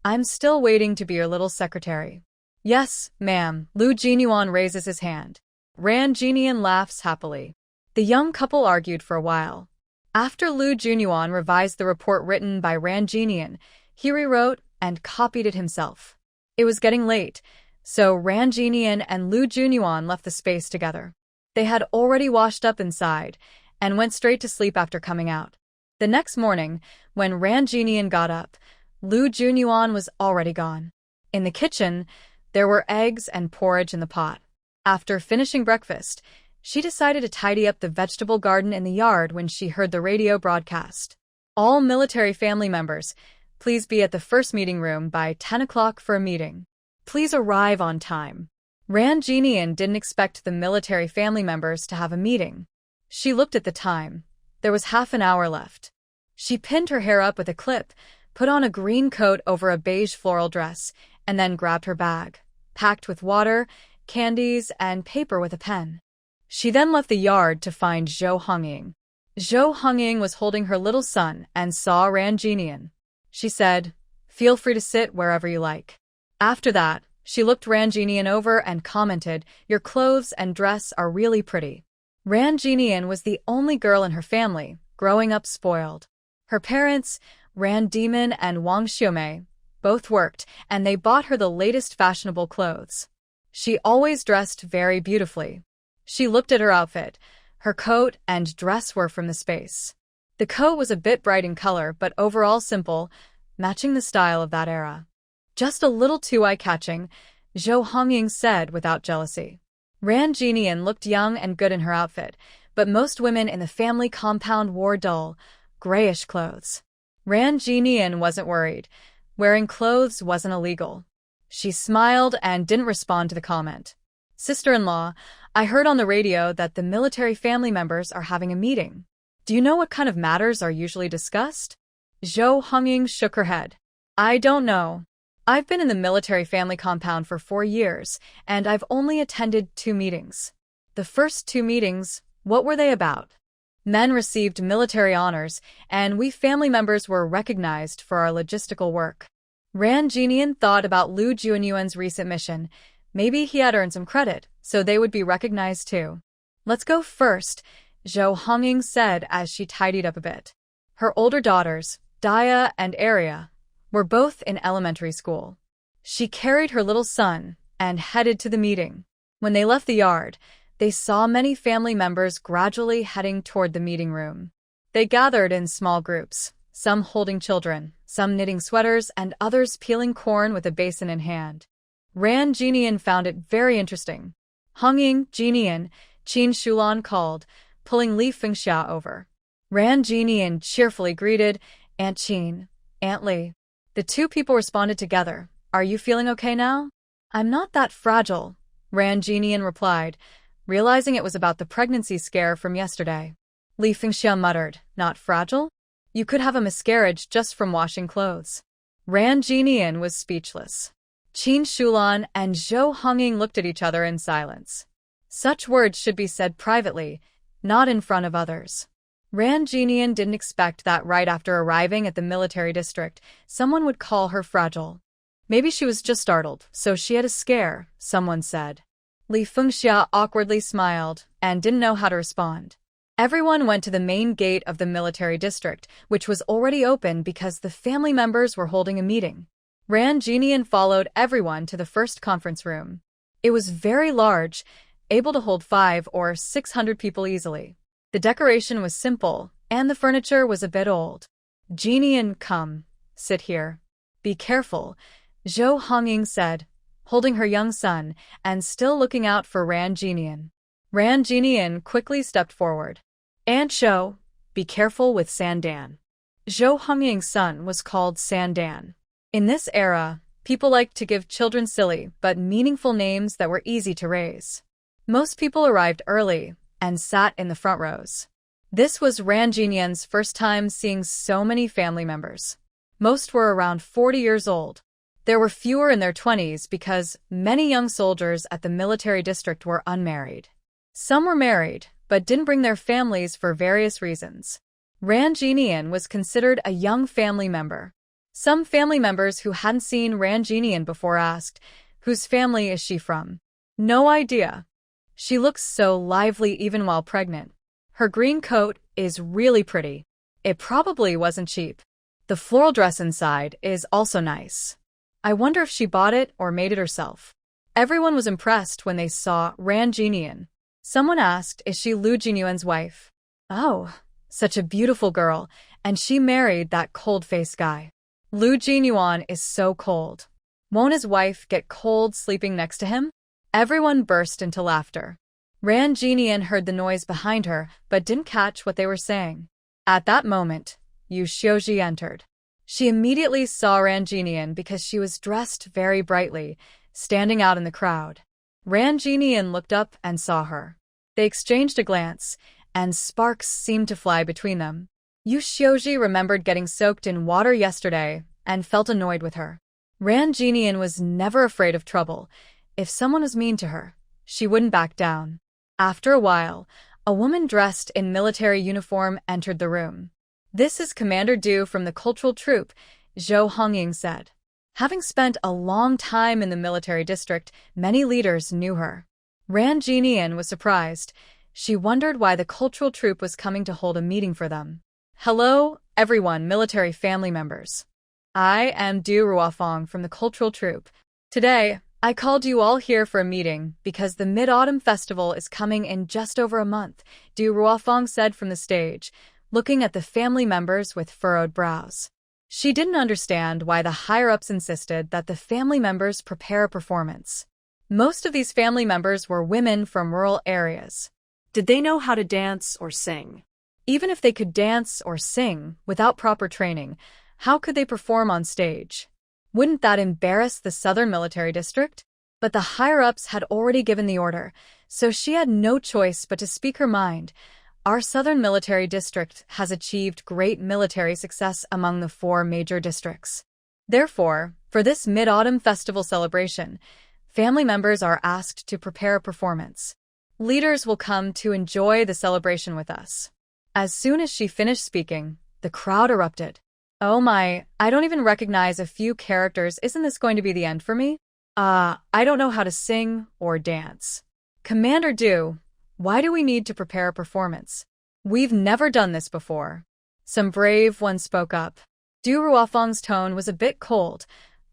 I'm still waiting to be your little secretary. Yes, ma'am. Lu Jinyuan raises his hand. Ran Jinian laughs happily. The young couple argued for a while. After Lu Jinyuan revised the report written by Ran Jinian, he rewrote and copied it himself. It was getting late, so Ran Jinian and Lu Jinyuan left the space together. They had already washed up inside and went straight to sleep after coming out. The next morning, when Ran Jinian got up, Lu Jinyuan was already gone. In the kitchen, there were eggs and porridge in the pot. After finishing breakfast, she decided to tidy up the vegetable garden in the yard when she heard the radio broadcast. All military family members, please be at the first meeting room by 10 o'clock for a meeting. Please arrive on time. Ran Jinian didn't expect the military family members to have a meeting. She looked at the time. There was half an hour left. She pinned her hair up with a clip, put on a green coat over a beige floral dress, and then grabbed her bag, packed with water, candies, and paper with a pen. She then left the yard to find Zhou Hongying. Zhou Hongying was holding her little son and saw Ran Jinian. She said, feel free to sit wherever you like. After that, she looked Ran Jinian over and commented, your clothes and dress are really pretty. Ran Jinian was the only girl in her family, growing up spoiled. Her parents, Ran Demon and Wang Xiumei, both worked, and they bought her the latest fashionable clothes. She always dressed very beautifully. She looked at her outfit. Her coat and dress were from the space. The coat was a bit bright in color, but overall simple, matching the style of that era. Just a little too eye-catching, Zhou Hongying said without jealousy. Ran Jinian looked young and good in her outfit, but most women in the family compound wore dull, grayish clothes. Ran Jinian wasn't worried. Wearing clothes wasn't illegal. She smiled and didn't respond to the comment. Sister-in-law, I heard on the radio that the military family members are having a meeting. Do you know what kind of matters are usually discussed? Zhou Hongying shook her head. I don't know. I've been in the military family compound for 4 years, and I've only attended 2 meetings. The first 2 meetings, what were they about? Men received military honors, and we family members were recognized for our logistical work. Ran Jinian thought about Lu Jinyuan's recent mission. Maybe he had earned some credit, so they would be recognized too. Let's go first, Zhou Hongying said as she tidied up a bit. Her older daughters, Daya and Aria, were both in elementary school. She carried her little son and headed to the meeting. When they left the yard, they saw many family members gradually heading toward the meeting room. They gathered in small groups, some holding children, some knitting sweaters, and others peeling corn with a basin in hand. Ran Jinian found it very interesting. Hongying, Jinian, Qin Shulan called, pulling Li Fengxia over. Ran Jinian cheerfully greeted, Aunt Qin, Aunt Li. The 2 people responded together. Are you feeling okay now? I'm not that fragile, Ran Jinian replied, realizing it was about the pregnancy scare from yesterday. Li Fengxia muttered, not fragile? You could have a miscarriage just from washing clothes. Ran Jinian was speechless. Qin Shulan and Zhou Hongying looked at each other in silence. Such words should be said privately, not in front of others. Ran Jinian didn't expect that right after arriving at the military district, someone would call her fragile. Maybe she was just startled, so she had a scare, someone said. Li Fengxia awkwardly smiled and didn't know how to respond. Everyone went to the main gate of the military district, which was already open because the family members were holding a meeting. Ran Jinian followed everyone to the first conference room. It was very large, able to hold 500 or 600 people easily. The decoration was simple, and the furniture was a bit old. Jinian, come, sit here. Be careful, Zhou Hongying said, holding her young son and still looking out for Ran Jinian. Ran Jinian quickly stepped forward. Aunt Zhou, be careful with Sandan. Zhou Hongying's son was called Sandan. In this era, people liked to give children silly but meaningful names that were easy to raise. Most people arrived early and sat in the front rows. This was Ran Jinian's first time seeing so many family members. Most were around 40 years old. There were fewer in their 20s because many young soldiers at the military district were unmarried. Some were married, but didn't bring their families for various reasons. Ran Jinian was considered a young family member. Some family members who hadn't seen Ran Jinian before asked, "Whose family is she from?" "No idea. She looks so lively even while pregnant. Her green coat is really pretty. It probably wasn't cheap. The floral dress inside is also nice. I wonder if she bought it or made it herself." Everyone was impressed when they saw Ran Jinian. Someone asked, "Is she Lu Jinyuan's wife?" "Oh, such a beautiful girl, and she married that cold-faced guy. Lu Jinyuan is so cold. Won't his wife get cold sleeping next to him?" Everyone burst into laughter. Ran Jinian heard the noise behind her, but didn't catch what they were saying. At that moment, Yu Xiuji entered. She immediately saw Ran Jinian because she was dressed very brightly, standing out in the crowd. Ran Jinian looked up and saw her. They exchanged a glance, and sparks seemed to fly between them. Yu Xiuji remembered getting soaked in water yesterday and felt annoyed with her. Ran Jinian was never afraid of trouble. If someone was mean to her, she wouldn't back down. After a while, a woman dressed in military uniform entered the room. "This is Commander Du from the cultural troop," Zhou Hongying said. Having spent a long time in the military district, many leaders knew her. Ran Jinian was surprised. She wondered why the cultural troop was coming to hold a meeting for them. "Hello, everyone, military family members. I am Du Ruofeng from the cultural troop. Today, I called you all here for a meeting because the Mid-Autumn Festival is coming in just over a month," Du Ruofeng said from the stage, looking at the family members with furrowed brows. She didn't understand why the higher-ups insisted that the family members prepare a performance. Most of these family members were women from rural areas. Did they know how to dance or sing? Even if they could dance or sing without proper training, how could they perform on stage? Wouldn't that embarrass the Southern Military District? But the higher-ups had already given the order, so she had no choice but to speak her mind. "Our Southern Military District has achieved great military success among the 4 major districts. Therefore, for this Mid-Autumn Festival celebration, family members are asked to prepare a performance. Leaders will come to enjoy the celebration with us." As soon as she finished speaking, the crowd erupted. "Oh my, I don't even recognize a few characters. Isn't this going to be the end for me? I don't know how to sing or dance." "Commander Du, why do we need to prepare a performance? We've never done this before." Some brave one spoke up. Du Ruofeng's tone was a bit cold.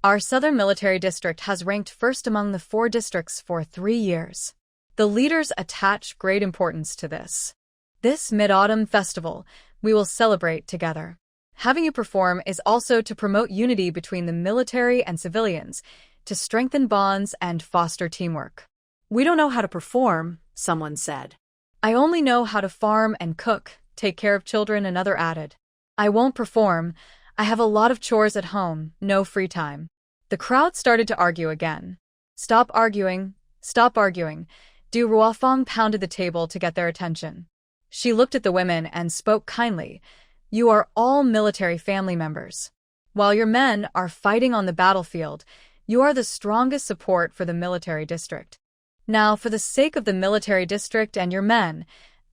"Our Southern Military District has ranked first among the 4 districts for 3 years. The leaders attach great importance to this. This Mid-Autumn Festival, we will celebrate together. Having you perform is also to promote unity between the military and civilians, to strengthen bonds and foster teamwork." "We don't know how to perform," someone said. "I only know how to farm and cook, take care of children," another added. "I won't perform. I have a lot of chores at home, no free time." The crowd started to argue again. "Stop arguing, stop arguing." Du Ruofeng pounded the table to get their attention. She looked at the women and spoke kindly. "You are all military family members. While your men are fighting on the battlefield, you are the strongest support for the military district. Now, for the sake of the military district and your men,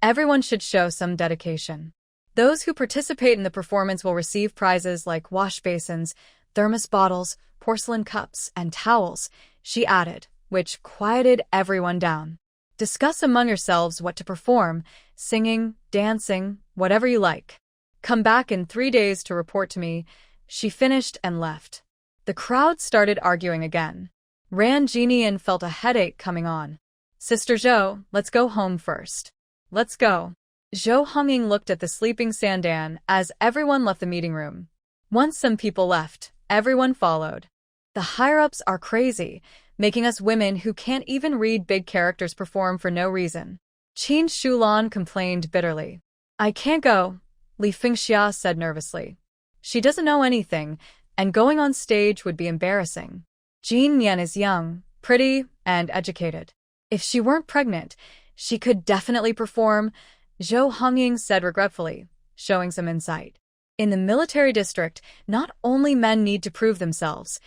everyone should show some dedication. Those who participate in the performance will receive prizes like wash basins, thermos bottles, porcelain cups, and towels," she added, which quieted everyone down. "Discuss among yourselves what to perform, singing, dancing, whatever you like. Come back in 3 days to report to me." She finished and left. The crowd started arguing again. Ran Jinian felt a headache coming on. "Sister Zhou, let's go home first." "Let's go." Zhou Hongying looked at the sleeping Sandan as everyone left the meeting room. Once some people left, everyone followed. "The higher-ups are crazy, making us women who can't even read big characters perform for no reason." Qin Shulan complained bitterly. "I can't go," Li Fengxia said nervously. "She doesn't know anything, and going on stage would be embarrassing. Jin Yan is young, pretty, and educated. If she weren't pregnant, she could definitely perform," Zhou Hongying said regretfully, showing some insight. In the military district, not only men need to prove themselves.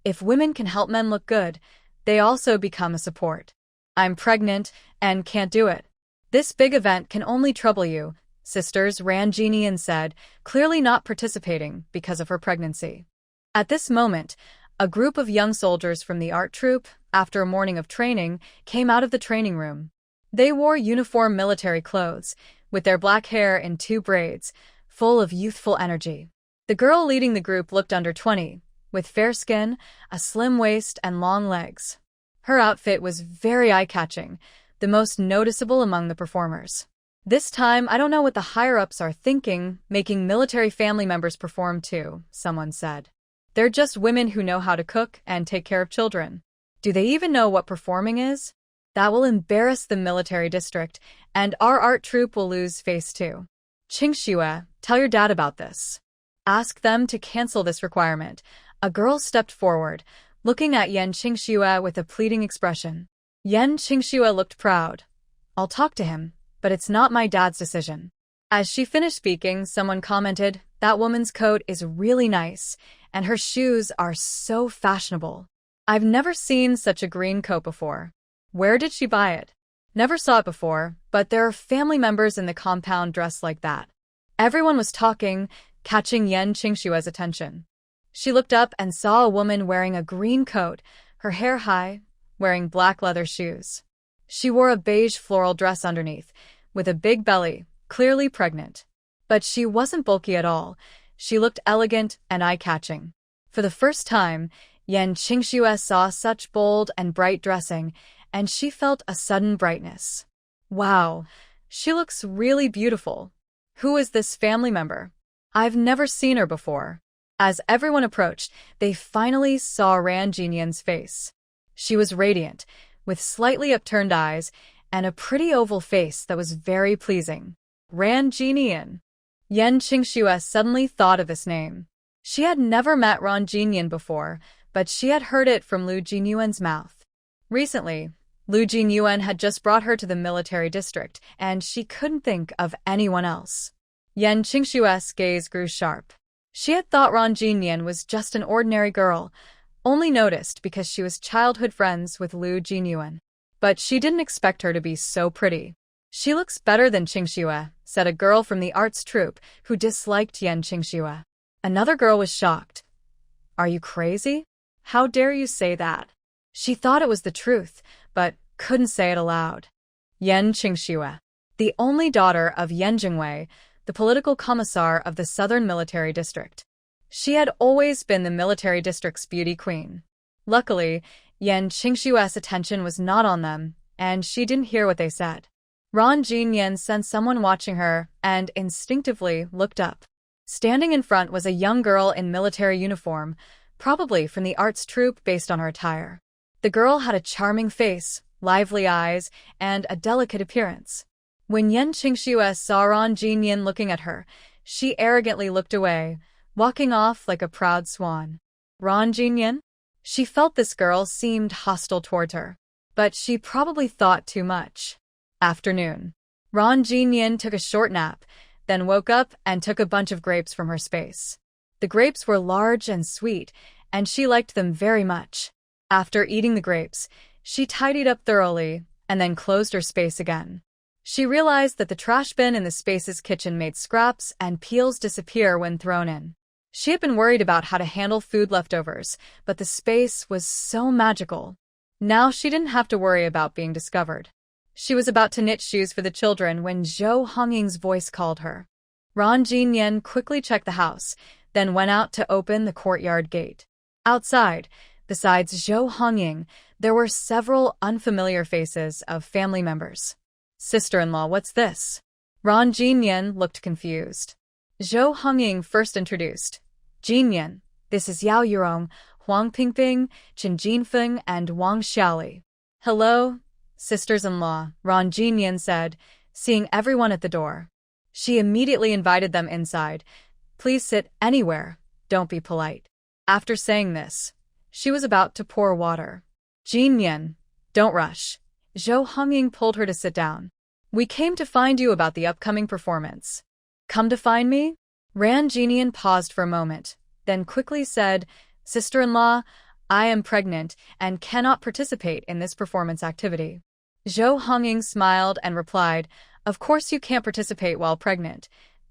If women can help men look good, they also become a support. "I'm pregnant and can't do it." This big event can only trouble you, sisters, Ran Jinian said, clearly not participating because of her pregnancy. At this moment, a group of young soldiers from the art troupe, after a morning of training, came out of the training room. They wore uniform military clothes, with their black hair in 2 braids, full of youthful energy. The girl leading the group looked under 20, with fair skin, a slim waist, and long legs. Her outfit was very eye-catching, the most noticeable among the performers. This time, I don't know what the higher-ups are thinking, making military family members perform too, someone said. They're just women who know how to cook and take care of children. Do they even know what performing is? That will embarrass the military district, and our art troupe will lose face too. Qingxue, tell your dad about this. Ask them to cancel this requirement. A girl stepped forward, looking at Yan Qingxue with a pleading expression. Yan Qingxue looked proud. I'll talk to him, but it's not my dad's decision. As she finished speaking, someone commented, that woman's coat is really nice, and her shoes are so fashionable. I've never seen such a green coat before. Where did she buy it? Never saw it before, but there are family members in the compound dressed like that. Everyone was talking, catching Yan Qingxue's attention. She looked up and saw a woman wearing a green coat, her hair high, wearing black leather shoes. She wore a beige floral dress underneath, with a big belly, clearly pregnant. But she wasn't bulky at all. She looked elegant and eye-catching. For the first time, Yan Qingxue saw such bold and bright dressing, and she felt a sudden brightness. Wow, she looks really beautiful. Who is this family member? I've never seen her before. As everyone approached, they finally saw Ran Jinian's face. She was radiant, with slightly upturned eyes, and a pretty oval face that was very pleasing. Ran Jinian. Yan Qingxue suddenly thought of this name. She had never met Ran Jinian before, but she had heard it from Lu Jinyuan's mouth. Recently, Lu Jinyuan had just brought her to the military district, and she couldn't think of anyone else. Yan Qingxue's gaze grew sharp. She had thought Ran Jinian was just an ordinary girl, only noticed because she was childhood friends with Lu Jinyuan. But she didn't expect her to be so pretty. She looks better than Qingxue, said a girl from the arts troupe who disliked Yan Qingxue. Another girl was shocked. Are you crazy? How dare you say that? She thought it was the truth, but couldn't say it aloud. Yan Qingxue, the only daughter of Yan Jingwei, the political commissar of the Southern Military District. She had always been the military district's beauty queen. Luckily, Yan Qingxue's attention was not on them, and she didn't hear what they said. Ran Jinian sensed someone watching her and instinctively looked up. Standing in front was a young girl in military uniform, probably from the arts troupe based on her attire. The girl had a charming face, lively eyes, and a delicate appearance. When Yan Qingxue saw Ran Jinian looking at her, she arrogantly looked away, walking off like a proud swan. Ran Jinian? She felt this girl seemed hostile towards her, but she probably thought too much. Afternoon. Ran Jinian took a short nap, then woke up and took a bunch of grapes from her space. The grapes were large and sweet, and she liked them very much. After eating the grapes, she tidied up thoroughly and then closed her space again. She realized that the trash bin in the space's kitchen made scraps and peels disappear when thrown in. She had been worried about how to handle food leftovers, but the space was so magical. Now she didn't have to worry about being discovered. She was about to knit shoes for the children when Zhou Hongying's voice called her. Ran Jinian quickly checked the house, then went out to open the courtyard gate. Outside, besides Zhou Hongying, there were several unfamiliar faces of family members. Sister-in-law, what's this? Ran Jinian looked confused. Zhou Hongying first introduced. Jinian, this is Yao Yurong, Huang Pingping, Chen Jinfeng, and Wang Xiaoli. Hello, sisters-in-law, Ran Jinian said, seeing everyone at the door. She immediately invited them inside. Please sit anywhere, don't be polite. After saying this, she was about to pour water. Jinian, don't rush. Zhou Hongying pulled her to sit down. We came to find you about the upcoming performance. Come to find me? Ran Jinian paused for a moment, then quickly said, Sister-in-law, I am pregnant and cannot participate in this performance activity. Zhou Hongying smiled and replied, "Of course you can't participate while pregnant.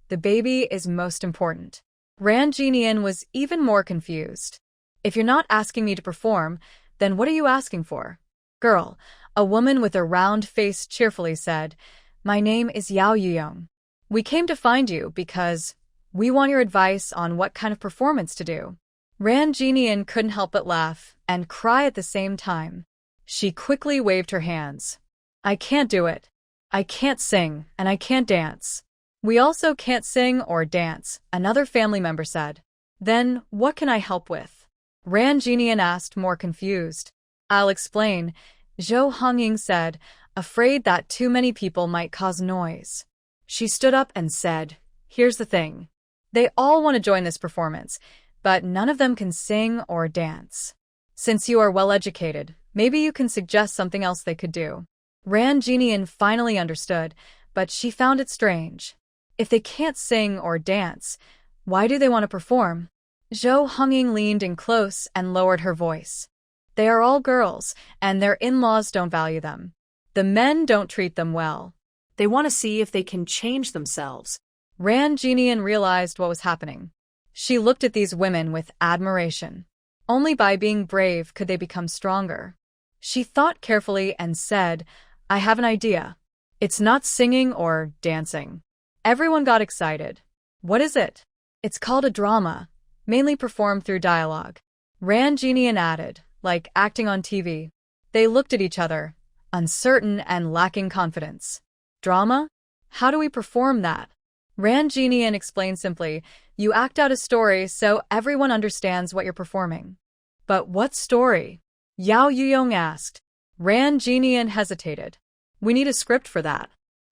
The baby is most important." Ran Jinian was even more confused. "If you're not asking me to perform, then what are you asking for?" "Girl," a woman with a round face cheerfully said, "my name is Yao Yuyong. We came to find you because we want your advice on what kind of performance to do." Ran Jinian couldn't help but laugh and cry at the same time. She quickly waved her hands. "I can't do it. I can't sing, and I can't dance." "We also can't sing or dance," another family member said. "Then what can I help with?" Ran Jinian asked, more confused. "I'll explain," Zhou Hongying said, afraid that too many people might cause noise. She stood up and said, "Here's the thing. They all want to join this performance, but none of them can sing or dance. Since you are well-educated, maybe you can suggest something else they could do." Ran Jinian finally understood, but she found it strange. If they can't sing or dance, why do they want to perform? Zhou Hongying leaned in close and lowered her voice. "They are all girls, and their in-laws don't value them. The men don't treat them well. They want to see if they can change themselves." Ran Jinian realized what was happening. She looked at these women with admiration. Only by being brave could they become stronger. She thought carefully and said, "I have an idea. It's not singing or dancing." Everyone got excited. "What is it?" "It's called a drama, mainly performed through dialogue." Ran Jinian added, "like acting on TV." They looked at each other, uncertain and lacking confidence. "Drama? How do we perform that?" Ran Jinian explained simply, "You act out a story so everyone understands what you're performing." "But what story?" Yao Yuyong asked. Ran Jinian hesitated. "We need a script for that."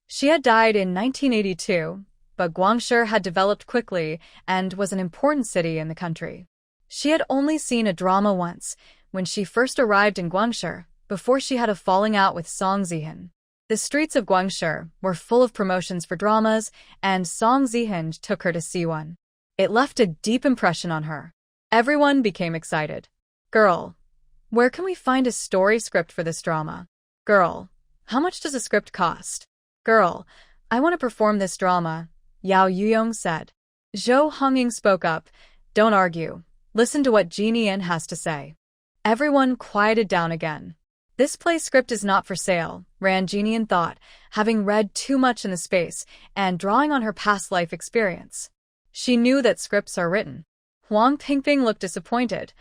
She had died in 1982, but Guangshi had developed quickly and was an important city in the country. She had only seen a drama once, when she first arrived in Guangshi, before she had a falling out with Song Zihan. The streets of Guangshi were full of promotions for dramas, and Song Zihan took her to see one. It left a deep impression on her. Everyone became excited. "Girl, where can we find a story script for this drama?" "Girl, how much does a script cost?" "Girl, I want to perform this drama," Yao Yuyong said. Zhou Hongying spoke up, "Don't argue. Listen to what Jinian has to say." Everyone quieted down again. This play script is not for sale, Ran Jinian thought, having read too much in the space and drawing on her past life experience. She knew that scripts are written. Huang Pingping looked disappointed.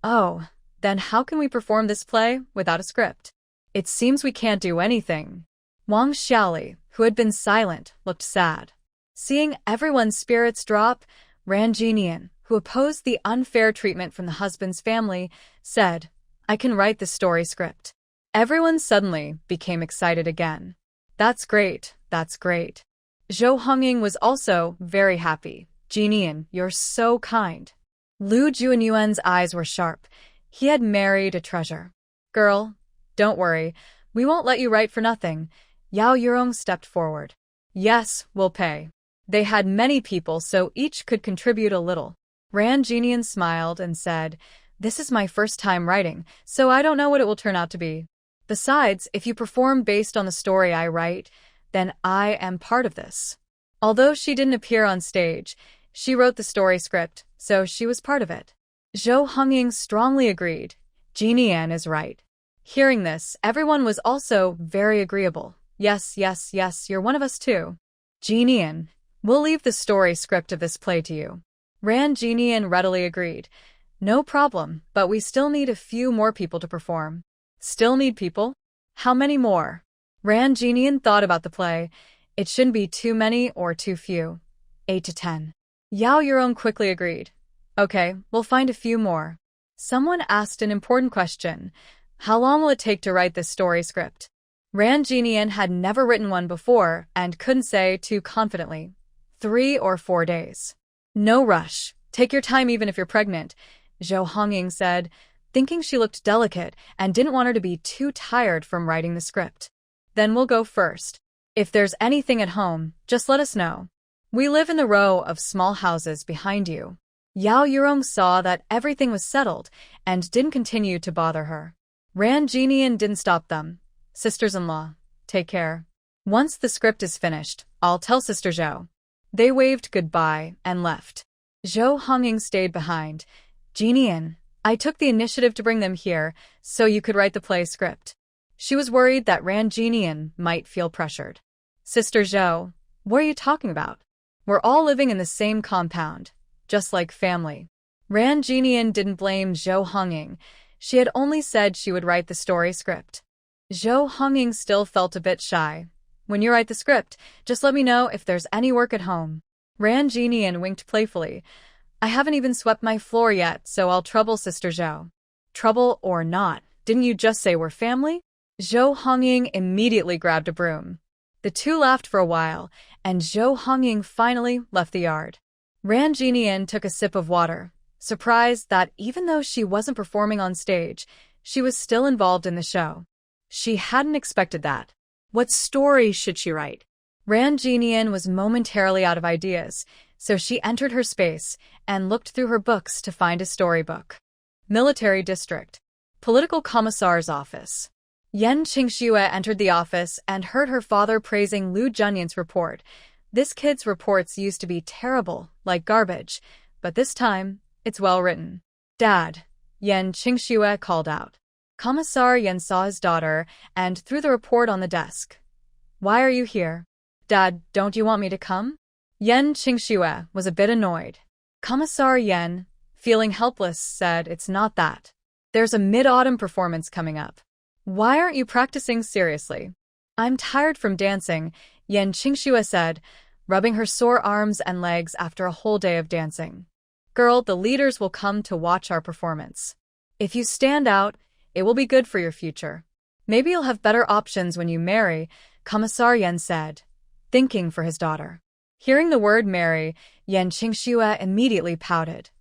"Oh, then how can we perform this play without a script?" "It seems we can't do anything." Wang Xiaoli, who had been silent, looked sad. Seeing everyone's spirits drop, Ran Jinian, who opposed the unfair treatment from the husband's family, said, "I can write the story script." Everyone suddenly became excited again. "That's great, that's great." Zhou Hongying was also very happy. "Jinian, you're so kind." Lu Juanyuan's eyes were sharp. He had married a treasure. "Girl, don't worry. We won't let you write for nothing." Yao Yurong stepped forward. "Yes, we'll pay." They had many people, so each could contribute a little. Ran Jinian smiled and said, "This is my first time writing, so I don't know what it will turn out to be. Besides, if you perform based on the story I write, then I am part of this." Although she didn't appear on stage, she wrote the story script, so she was part of it. Zhou Hongying strongly agreed. Jinian is right. Hearing this, everyone was also very agreeable. "Yes, yes, yes, you're one of us too." "Jinian, we'll leave the story script of this play to you." Ran Jinian readily agreed. "No problem, but we still need a few more people to perform." "Still need people? How many more?" Ran Jinian thought about the play. "It shouldn't be too many or too few. 8 to 10. Yao Yurong quickly agreed. "Okay, we'll find a few more." Someone asked an important question. "How long will it take to write this story script?" Ran Jinian had never written one before and couldn't say too confidently. 3 or 4 days. "No rush. Take your time even if you're pregnant," Zhou Hongying said, thinking she looked delicate and didn't want her to be too tired from writing the script. "Then we'll go first. If there's anything at home, just let us know. We live in the row of small houses behind you." Yao Yurong saw that everything was settled and didn't continue to bother her. Ran Jinian didn't stop them. Sisters-in-law, take care. Once the script is finished, I'll tell Sister Zhou. They waved goodbye and left. Zhou Hongying stayed behind. Genian, I took the initiative to bring them here so you could write the play script. She was worried that Ran Genian might feel pressured. Sister Zhou, what are you talking about? We're all living in the same compound, just like family. Ran Genian didn't blame Zhou Hongying. She had only said she would write the story script. Zhou Hongying still felt a bit shy. When you write the script, just let me know if there's any work at home. Ran Genian winked playfully. I haven't even swept my floor yet, so I'll trouble Sister Zhou. Trouble or not, didn't you just say we're family? Zhou Hongying immediately grabbed a broom. The two laughed for a while, and Zhou Hongying finally left the yard. Ran Genian took a sip of water, surprised that even though she wasn't performing on stage, she was still involved in the show. She hadn't expected that. What story should she write? Ran Genian was momentarily out of ideas, so she entered her space and looked through her books to find a storybook. Military District. Political Commissar's Office. Yan Qingxue entered the office and heard her father praising Lu Junyan's report. This kid's reports used to be terrible, like garbage, but this time, it's well written. Dad, Yan Qingxue called out. Commissar Yan saw his daughter and threw the report on the desk. Why are you here? Dad, don't you want me to come? Yan Qingxue was a bit annoyed. Commissar Yan, feeling helpless, said it's not that. There's a mid-autumn performance coming up. Why aren't you practicing seriously? I'm tired from dancing, Yan Qingxue said, rubbing her sore arms and legs after a whole day of dancing. Girl, the leaders will come to watch our performance. If you stand out, it will be good for your future. Maybe you'll have better options when you marry, Commissar Yan said, thinking for his daughter. Hearing the word marry, Yan Qingxue immediately pouted.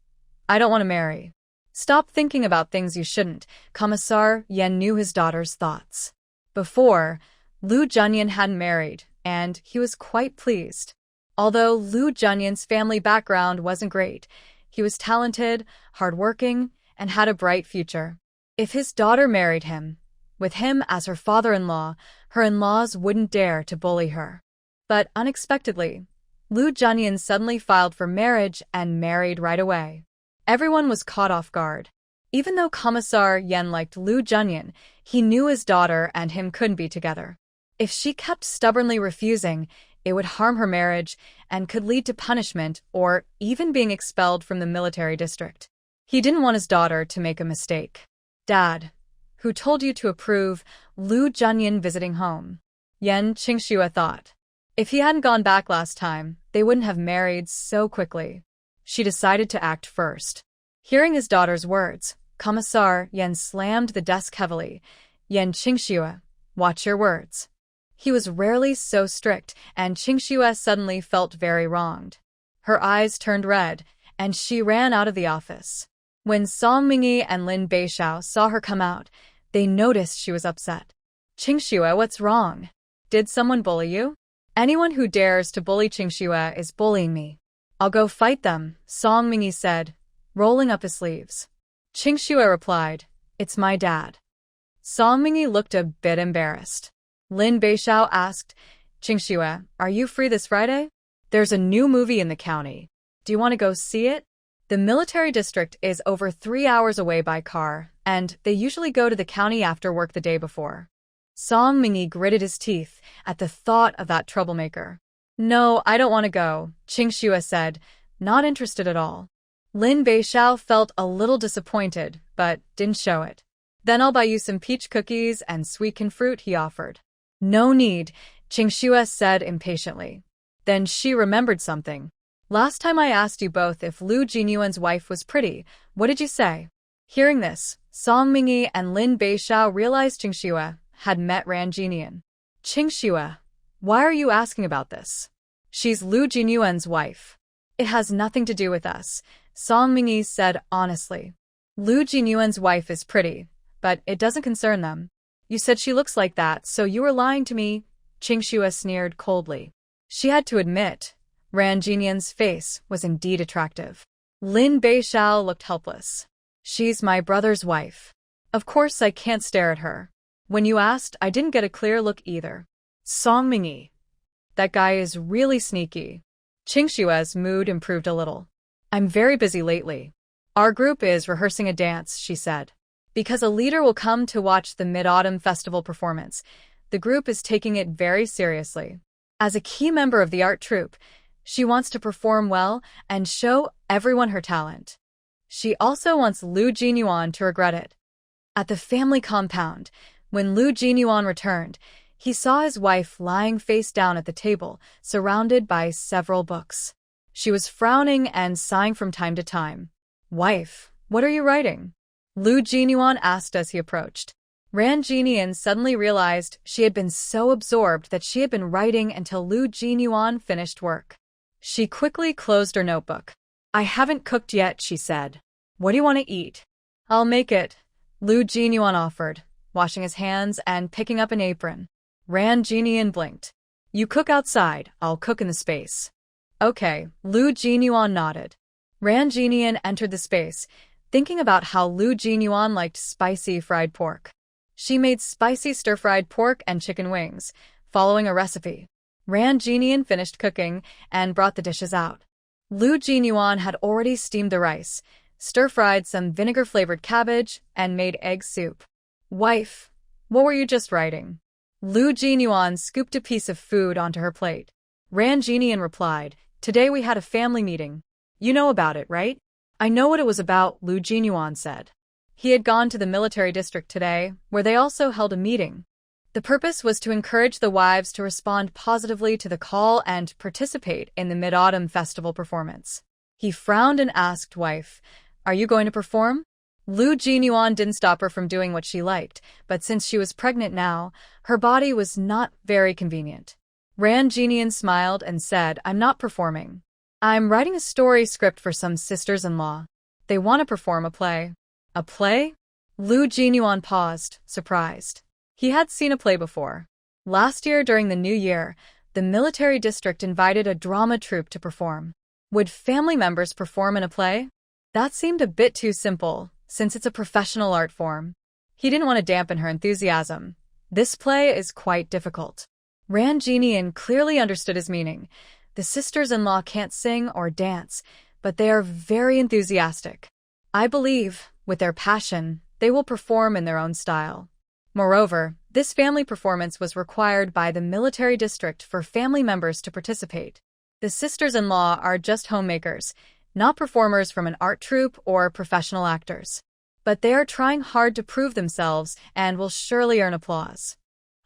I don't want to marry. Stop thinking about things you shouldn't. Commissar Yan knew his daughter's thoughts. Before, Lu Junyan hadn't married, and he was quite pleased. Although Lu Junyan's family background wasn't great, he was talented, hardworking, and had a bright future. If his daughter married him, with him as her father-in-law, her in-laws wouldn't dare to bully her. But unexpectedly, Lu Junyan suddenly filed for marriage and married right away. Everyone was caught off guard. Even though Commissar Yan liked Lu Junyan, he knew his daughter and him couldn't be together. If she kept stubbornly refusing, it would harm her marriage and could lead to punishment or even being expelled from the military district. He didn't want his daughter to make a mistake. Dad, who told you to approve Lu Junyan visiting home? Yan Qingxue thought. If he hadn't gone back last time, they wouldn't have married so quickly. She decided to act first. Hearing his daughter's words, Commissar Yan slammed the desk heavily. Yan Qingxue, watch your words. He was rarely so strict, and Qingxue suddenly felt very wronged. Her eyes turned red, and she ran out of the office. When Song Mingyi and Lin Beishao saw her come out, they noticed she was upset. Qingxue, what's wrong? Did someone bully you? Anyone who dares to bully Qingxue is bullying me. I'll go fight them, Song Mingyi said, rolling up his sleeves. Qingxue replied, it's my dad. Song Mingyi looked a bit embarrassed. Lin Beishao asked, Qingxue, are you free this Friday? There's a new movie in the county. Do you want to go see it? The military district is over 3 hours away by car, and they usually go to the county after work the day before. Song Mingyi gritted his teeth at the thought of that troublemaker. No, I don't want to go, Qingxue said, not interested at all. Lin Beishao felt a little disappointed, but didn't show it. Then I'll buy you some peach cookies and sweet canned fruit, he offered. No need, Qingxue said impatiently. Then she remembered something. Last time I asked you both if Lu Jinyuan's wife was pretty, what did you say? Hearing this, Song Mingyi and Lin Beishao realized Qingxue had met Ran Jinyan. Qingxue, why are you asking about this? She's Lu Jinyuan's wife. It has nothing to do with us, Song Mingyi said honestly. Lu Jinyuan's wife is pretty, but it doesn't concern them. You said she looks like that, so you were lying to me, Qingxue sneered coldly. She had to admit, Ran Jinyan's face was indeed attractive. Lin Beishao looked helpless. She's my brother's wife. Of course I can't stare at her. When you asked, I didn't get a clear look either. Songmingi. That guy is really sneaky. Qingshue's mood improved a little. I'm very busy lately. Our group is rehearsing a dance, she said. Because a leader will come to watch the Mid-Autumn Festival performance, the group is taking it very seriously. As a key member of the art troupe, she wants to perform well and show everyone her talent. She also wants Lu Jinyuan to regret it. At the family compound, when Lu Jinyuan returned, he saw his wife lying face down at the table, surrounded by several books. She was frowning and sighing from time to time. Wife, what are you writing? Lu Jinyuan asked as he approached. Ran Jinian suddenly realized she had been so absorbed that she had been writing until Lu Jinyuan finished work. She quickly closed her notebook. I haven't cooked yet, she said. What do you want to eat? I'll make it, Lu Jinyuan offered, washing his hands and picking up an apron. Ran Jinian blinked. You cook outside, I'll cook in the space. Okay, Lu Jinyuan nodded. Ran Jinian entered the space, thinking about how Lu Jinyuan liked spicy fried pork. She made spicy stir-fried pork and chicken wings, following a recipe. Ran Jinian finished cooking and brought the dishes out. Lu Jinyuan had already steamed the rice, stir-fried some vinegar-flavored cabbage, and made egg soup. Wife, what were you just writing? Lu Jinyuan scooped a piece of food onto her plate. Ran Jinian replied, Today we had a family meeting. You know about it, right? I know what it was about, Lu Jinyuan said. He had gone to the military district today, where they also held a meeting. The purpose was to encourage the wives to respond positively to the call and participate in the Mid-Autumn Festival performance. He frowned and asked wife, Are you going to perform? Lu Jinyuan didn't stop her from doing what she liked, but since she was pregnant now, her body was not very convenient. Ran Jinian smiled and said, I'm not performing. I'm writing a story script for some sisters-in-law. They want to perform a play. A play? Lu Jinyuan paused, surprised. He had seen a play before. Last year during the New Year, the military district invited a drama troupe to perform. Would family members perform in a play? That seemed a bit too simple, since it's a professional art form. He didn't want to dampen her enthusiasm. This play is quite difficult. Ran Jinian clearly understood his meaning. The sisters-in-law can't sing or dance, but they are very enthusiastic. I believe, with their passion, they will perform in their own style. Moreover, this family performance was required by the military district for family members to participate. The sisters-in-law are just homemakers, not performers from an art troupe or professional actors. But they are trying hard to prove themselves and will surely earn applause.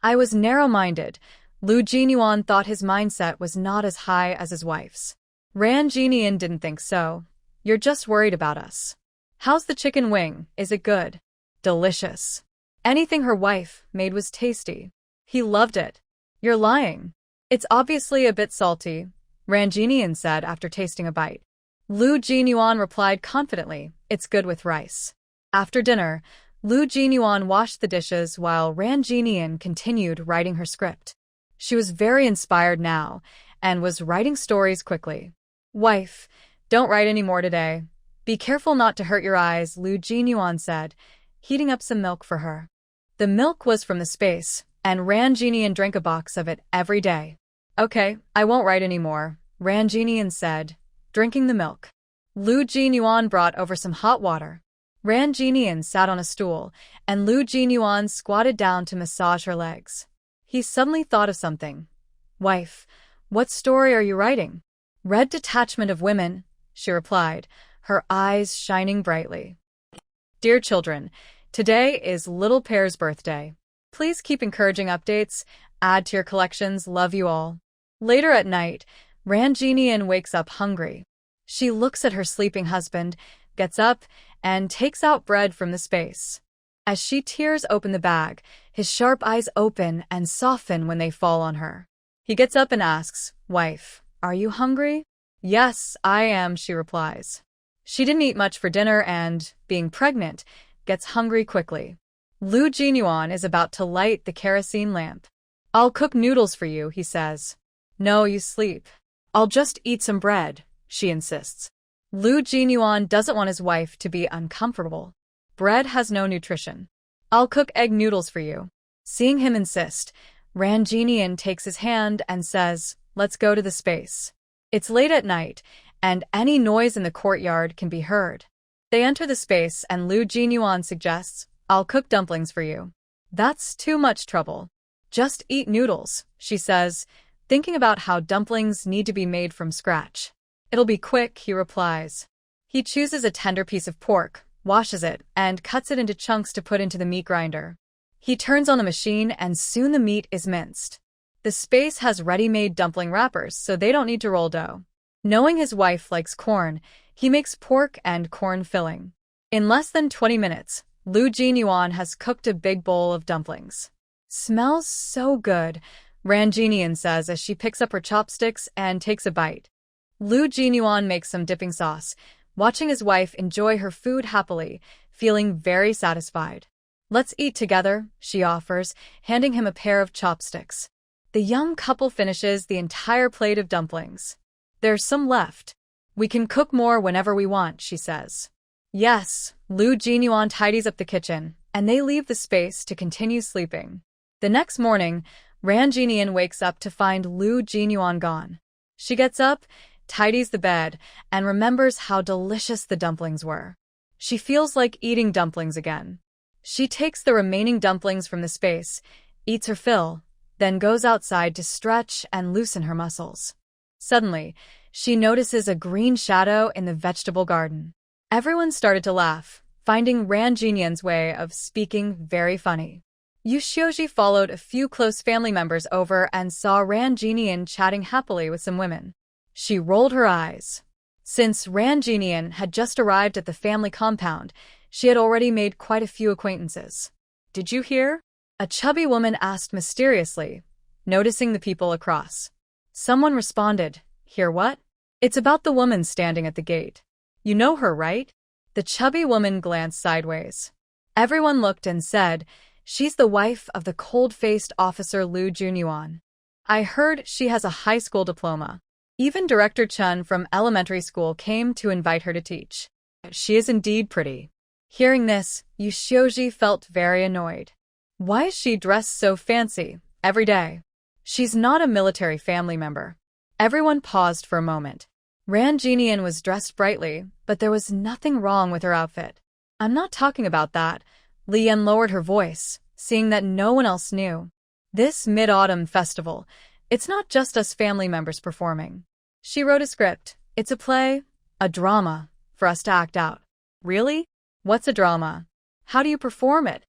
I was narrow-minded. Lu Jinyuan thought his mindset was not as high as his wife's. Ran Jinian didn't think so. You're just worried about us. How's the chicken wing? Is it good? Delicious. Anything her wife made was tasty. He loved it. You're lying. It's obviously a bit salty, Ran Jinian said after tasting a bite. Lu Jinyuan replied confidently, It's good with rice. After dinner, Lu Jinyuan washed the dishes while Ran Jinian continued writing her script. She was very inspired now and was writing stories quickly. Wife, don't write any more today. Be careful not to hurt your eyes, Lu Jinyuan said, heating up some milk for her. The milk was from the space, and Ran Jinian drank a box of it every day. Okay, I won't write any more, Ran Jinian said, drinking the milk. Lu Jinyuan brought over some hot water. Ran Jinian sat on a stool, and Lu Jinyuan squatted down to massage her legs. He suddenly thought of something. Wife, what story are you writing? Red Detachment of Women, she replied, her eyes shining brightly. Dear children, today is Little Pear's birthday. Please keep encouraging updates, add to your collections, love you all. Later at night, Ran Jinian wakes up hungry. She looks at her sleeping husband, gets up, and takes out bread from the space. As she tears open the bag, his sharp eyes open and soften when they fall on her. He gets up and asks, Wife, are you hungry? Yes, I am, she replies. She didn't eat much for dinner and, being pregnant, gets hungry quickly. Lu Jinyuan is about to light the kerosene lamp. I'll cook noodles for you, he says. No, you sleep. I'll just eat some bread, she insists. Lu Jinyuan doesn't want his wife to be uncomfortable. Bread has no nutrition. I'll cook egg noodles for you. Seeing him insist, Ranjinian takes his hand and says, "Let's go to the space." It's late at night, and any noise in the courtyard can be heard. They enter the space and Lu Jinyuan suggests, "I'll cook dumplings for you." "That's too much trouble. Just eat noodles," she says, thinking about how dumplings need to be made from scratch. "It'll be quick," he replies. He chooses a tender piece of pork, washes it, and cuts it into chunks to put into the meat grinder. He turns on the machine and soon the meat is minced. The space has ready-made dumpling wrappers, so they don't need to roll dough. Knowing his wife likes corn, he makes pork and corn filling. In less than 20 minutes, Lu Jinyuan has cooked a big bowl of dumplings. "Smells so good," Ranjinian says as she picks up her chopsticks and takes a bite. Lu Jinyuan makes some dipping sauce, watching his wife enjoy her food happily, feeling very satisfied. "Let's eat together," she offers, handing him a pair of chopsticks. The young couple finishes the entire plate of dumplings. "There's some left. We can cook more whenever we want," she says. Yes, Lu Jinyuan tidies up the kitchen, and they leave the space to continue sleeping. The next morning, Ranjinian wakes up to find Lu Jinyuan gone. She gets up, tidies the bed, and remembers how delicious the dumplings were. She feels like eating dumplings again. She takes the remaining dumplings from the space, eats her fill, then goes outside to stretch and loosen her muscles. Suddenly, she notices a green shadow in the vegetable garden. Everyone started to laugh, finding Ranjinian's way of speaking very funny. Yushioji followed a few close family members over and saw Ranjinian chatting happily with some women. She rolled her eyes. Since Ranjinian had just arrived at the family compound, she had already made quite a few acquaintances. "Did you hear?" a chubby woman asked mysteriously, noticing the people across. Someone responded, "Hear what?" "It's about the woman standing at the gate. You know her, right?" The chubby woman glanced sideways. Everyone looked and said, "She's the wife of the cold-faced officer Lu Jinyuan. I heard she has a high school diploma. Even Director Chun from elementary school came to invite her to teach. She is indeed pretty." Hearing this, Yushioji felt very annoyed. Why is she dressed so fancy every day? She's not a military family member. Everyone paused for a moment. Ranjinian was dressed brightly, but there was nothing wrong with her outfit. "I'm not talking about that." Lian lowered her voice, seeing that no one else knew. "This mid-autumn festival, it's not just us family members performing. She wrote a script. It's a play, a drama, for us to act out." "Really? What's a drama? How do you perform it?"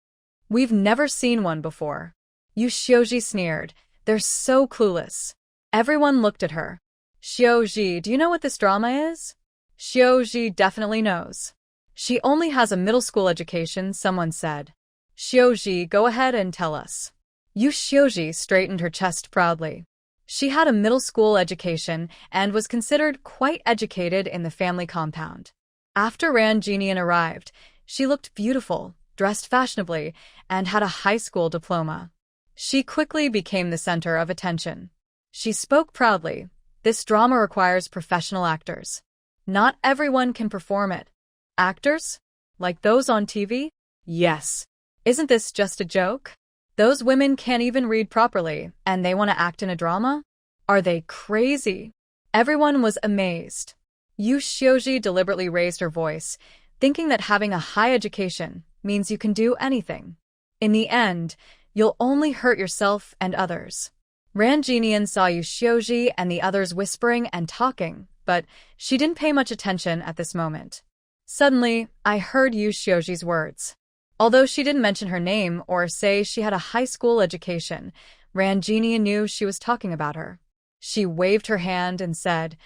"We've never seen one before." Yushioji sneered. "They're so clueless." Everyone looked at her. "Shioji, do you know what this drama is?" Shioji definitely knows. "She only has a middle school education," someone said. "Shioji, go ahead and tell us." Yushioji straightened her chest proudly. She had a middle school education and was considered quite educated in the family compound. After Ranjinian arrived, she looked beautiful, dressed fashionably, and had a high school diploma. She quickly became the center of attention. She spoke proudly. "This drama requires professional actors. Not everyone can perform it." "Actors? Like those on TV?" "Yes. Isn't this just a joke? Those women can't even read properly, and they want to act in a drama? Are they crazy?" Everyone was amazed. Yushioji deliberately raised her voice, thinking that having a high education means you can do anything. In the end, you'll only hurt yourself and others. Ranjinian saw Yushioji and the others whispering and talking, but she didn't pay much attention at this moment. Suddenly, I heard Yushioji's words. Although she didn't mention her name or say she had a high school education, Ranjinian knew she was talking about her. She waved her hand and said,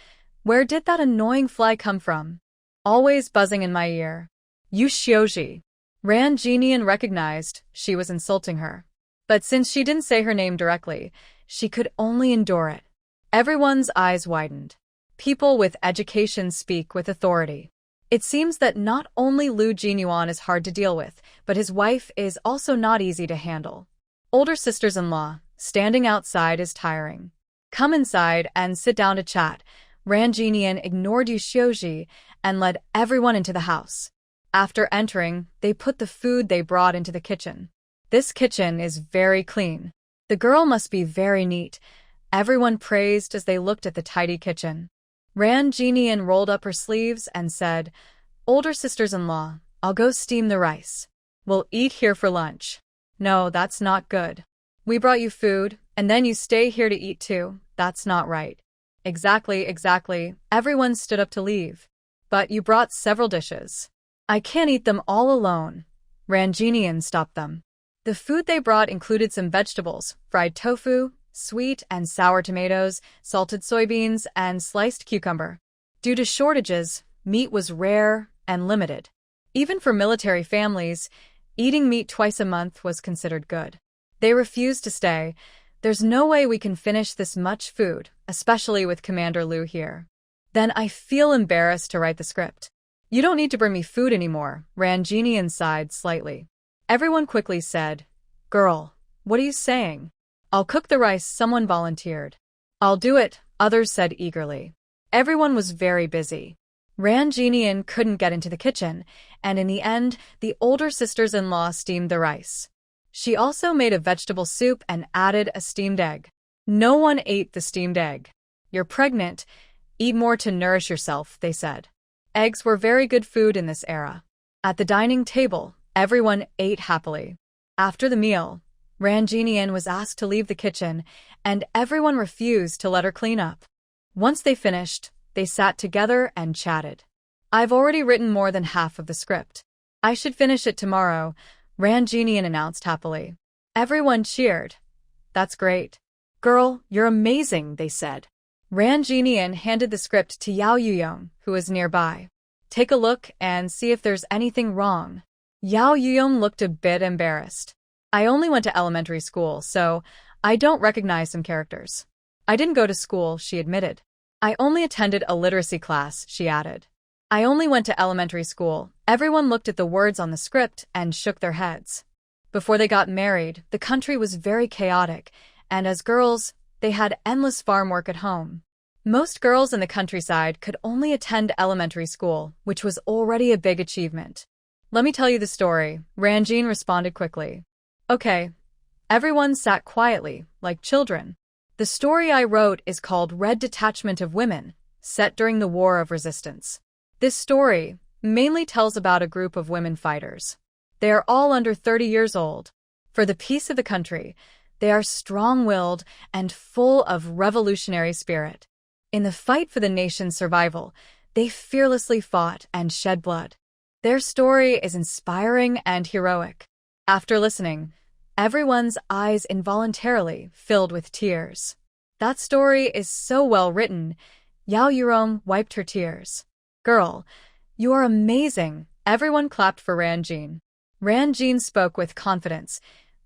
"Where did that annoying fly come from? Always buzzing in my ear." "Yushioji." Ranjinian recognized she was insulting her. But since she didn't say her name directly, she could only endure it. Everyone's eyes widened. People with education speak with authority. It seems that not only Lu Jinyuan is hard to deal with, but his wife is also not easy to handle. Older sisters-in-law, standing outside is tiring. "Come inside and sit down to chat." Ranjinian ignored Yushioji and led everyone into the house. After entering, they put the food they brought into the kitchen. This kitchen is very clean. The girl must be very neat. Everyone praised as they looked at the tidy kitchen. Ran Jinian rolled up her sleeves and said, "Older sisters-in-law, I'll go steam the rice. We'll eat here for lunch." "No, that's not good. We brought you food, and then you stay here to eat too. That's not right." Exactly. Everyone stood up to leave. "But you brought several dishes. I can't eat them all alone." Ranjinian stopped them. The food they brought included some vegetables, fried tofu, sweet and sour tomatoes, salted soybeans, and sliced cucumber. Due to shortages, meat was rare and limited. Even for military families, eating meat twice a month was considered good. They refused to stay. "There's no way we can finish this much food, especially with Commander Liu here." "Then I feel embarrassed to write the script." "You don't need to bring me food anymore," Ranjinian sighed slightly. Everyone quickly said, "Girl, what are you saying?" "I'll cook the rice," someone volunteered. "I'll do it," others said eagerly. Everyone was very busy. Ranjinian couldn't get into the kitchen, and in the end, the older sisters-in-law steamed the rice. She also made a vegetable soup and added a steamed egg. No one ate the steamed egg. "You're pregnant. Eat more to nourish yourself," they said. Eggs were very good food in this era. At the dining table, everyone ate happily. After the meal, Ranjinian was asked to leave the kitchen, and everyone refused to let her clean up. Once they finished, they sat together and chatted. "I've already written more than half of the script. I should finish it tomorrow," Ranjinian announced happily. Everyone cheered. "That's great. Girl, you're amazing," they said. Ranjinian handed the script to Yao Yuyong, who was nearby. "Take a look and see if there's anything wrong." Yao Yuyong looked a bit embarrassed. "I only went to elementary school, so I don't recognize some characters." "I didn't go to school," she admitted. "I only attended a literacy class," she added. "I only went to elementary school." Everyone looked at the words on the script and shook their heads. Before they got married, the country was very chaotic, and as girls, they had endless farm work at home. Most girls in the countryside could only attend elementary school, which was already a big achievement. "Let me tell you the story," Ranjin responded quickly. "Okay." Everyone sat quietly, like children. "The story I wrote is called Red Detachment of Women, set during the War of Resistance. This story mainly tells about a group of women fighters. They are all under 30 years old. For the peace of the country, they are strong-willed and full of revolutionary spirit. In the fight for the nation's survival, they fearlessly fought and shed blood. Their story is inspiring and heroic." After listening, everyone's eyes involuntarily filled with tears. "That story is so well written." Yao Yurom wiped her tears. "Girl, you are amazing." Everyone clapped for Ranjin. Ranjin spoke with confidence.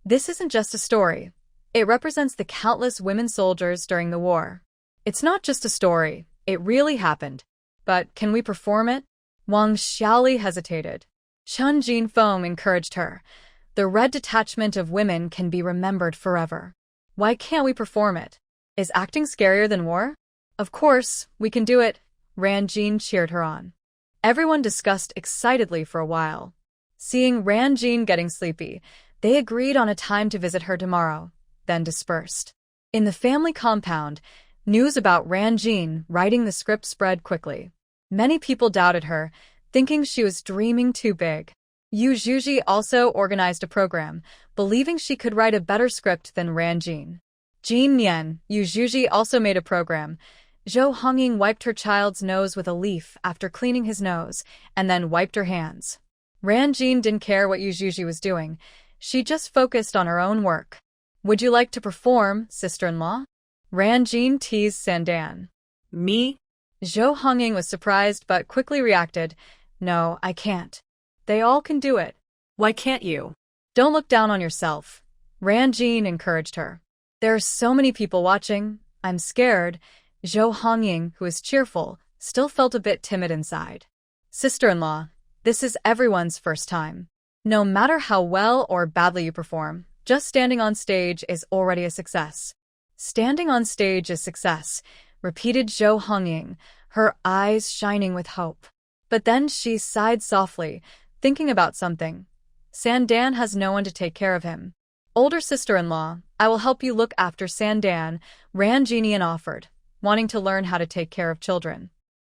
"This isn't just a story. It represents the countless women soldiers during the war. It's not just a story, it really happened. But can we perform it?" Wang Xiaoli hesitated. Chun Jin Foam encouraged her. "The Red Detachment of Women can be remembered forever. Why can't we perform it? Is acting scarier than war?" "Of course, we can do it," Ranjin cheered her on. Everyone discussed excitedly for a while. Seeing Ranjin getting sleepy, they agreed on a time to visit her tomorrow, then dispersed. In the family compound, news about Ranjin writing the script spread quickly. Many people doubted her, thinking she was dreaming too big. Yu Zhuji also organized a program, believing she could write a better script than Ranjin. Jin Nian, Yu Zhuji also made a program. Zhou Hongying wiped her child's nose with a leaf after cleaning his nose, and then wiped her hands. Ranjin didn't care what Yu Zhuji was doing. She just focused on her own work. "Would you like to perform, sister-in-law?" Ranjin teased Sandan. Me? Zhou Hongying was surprised but quickly reacted. "No, I can't. They all can do it." Why can't you? "Don't look down on yourself," Ranjin encouraged her. "There are so many people watching. I'm scared." Zhou Hongying, who was cheerful, still felt a bit timid inside. "Sister-in-law, this is everyone's first time. No matter how well or badly you perform, just standing on stage is already a success." "Standing on stage is success," repeated Zhou Hongying, her eyes shining with hope. But then she sighed softly, thinking about something. Sandan has no one to take care of him. Older sister-in-law, I will help you look after Sandan, Ran Jinian offered, wanting to learn how to take care of children.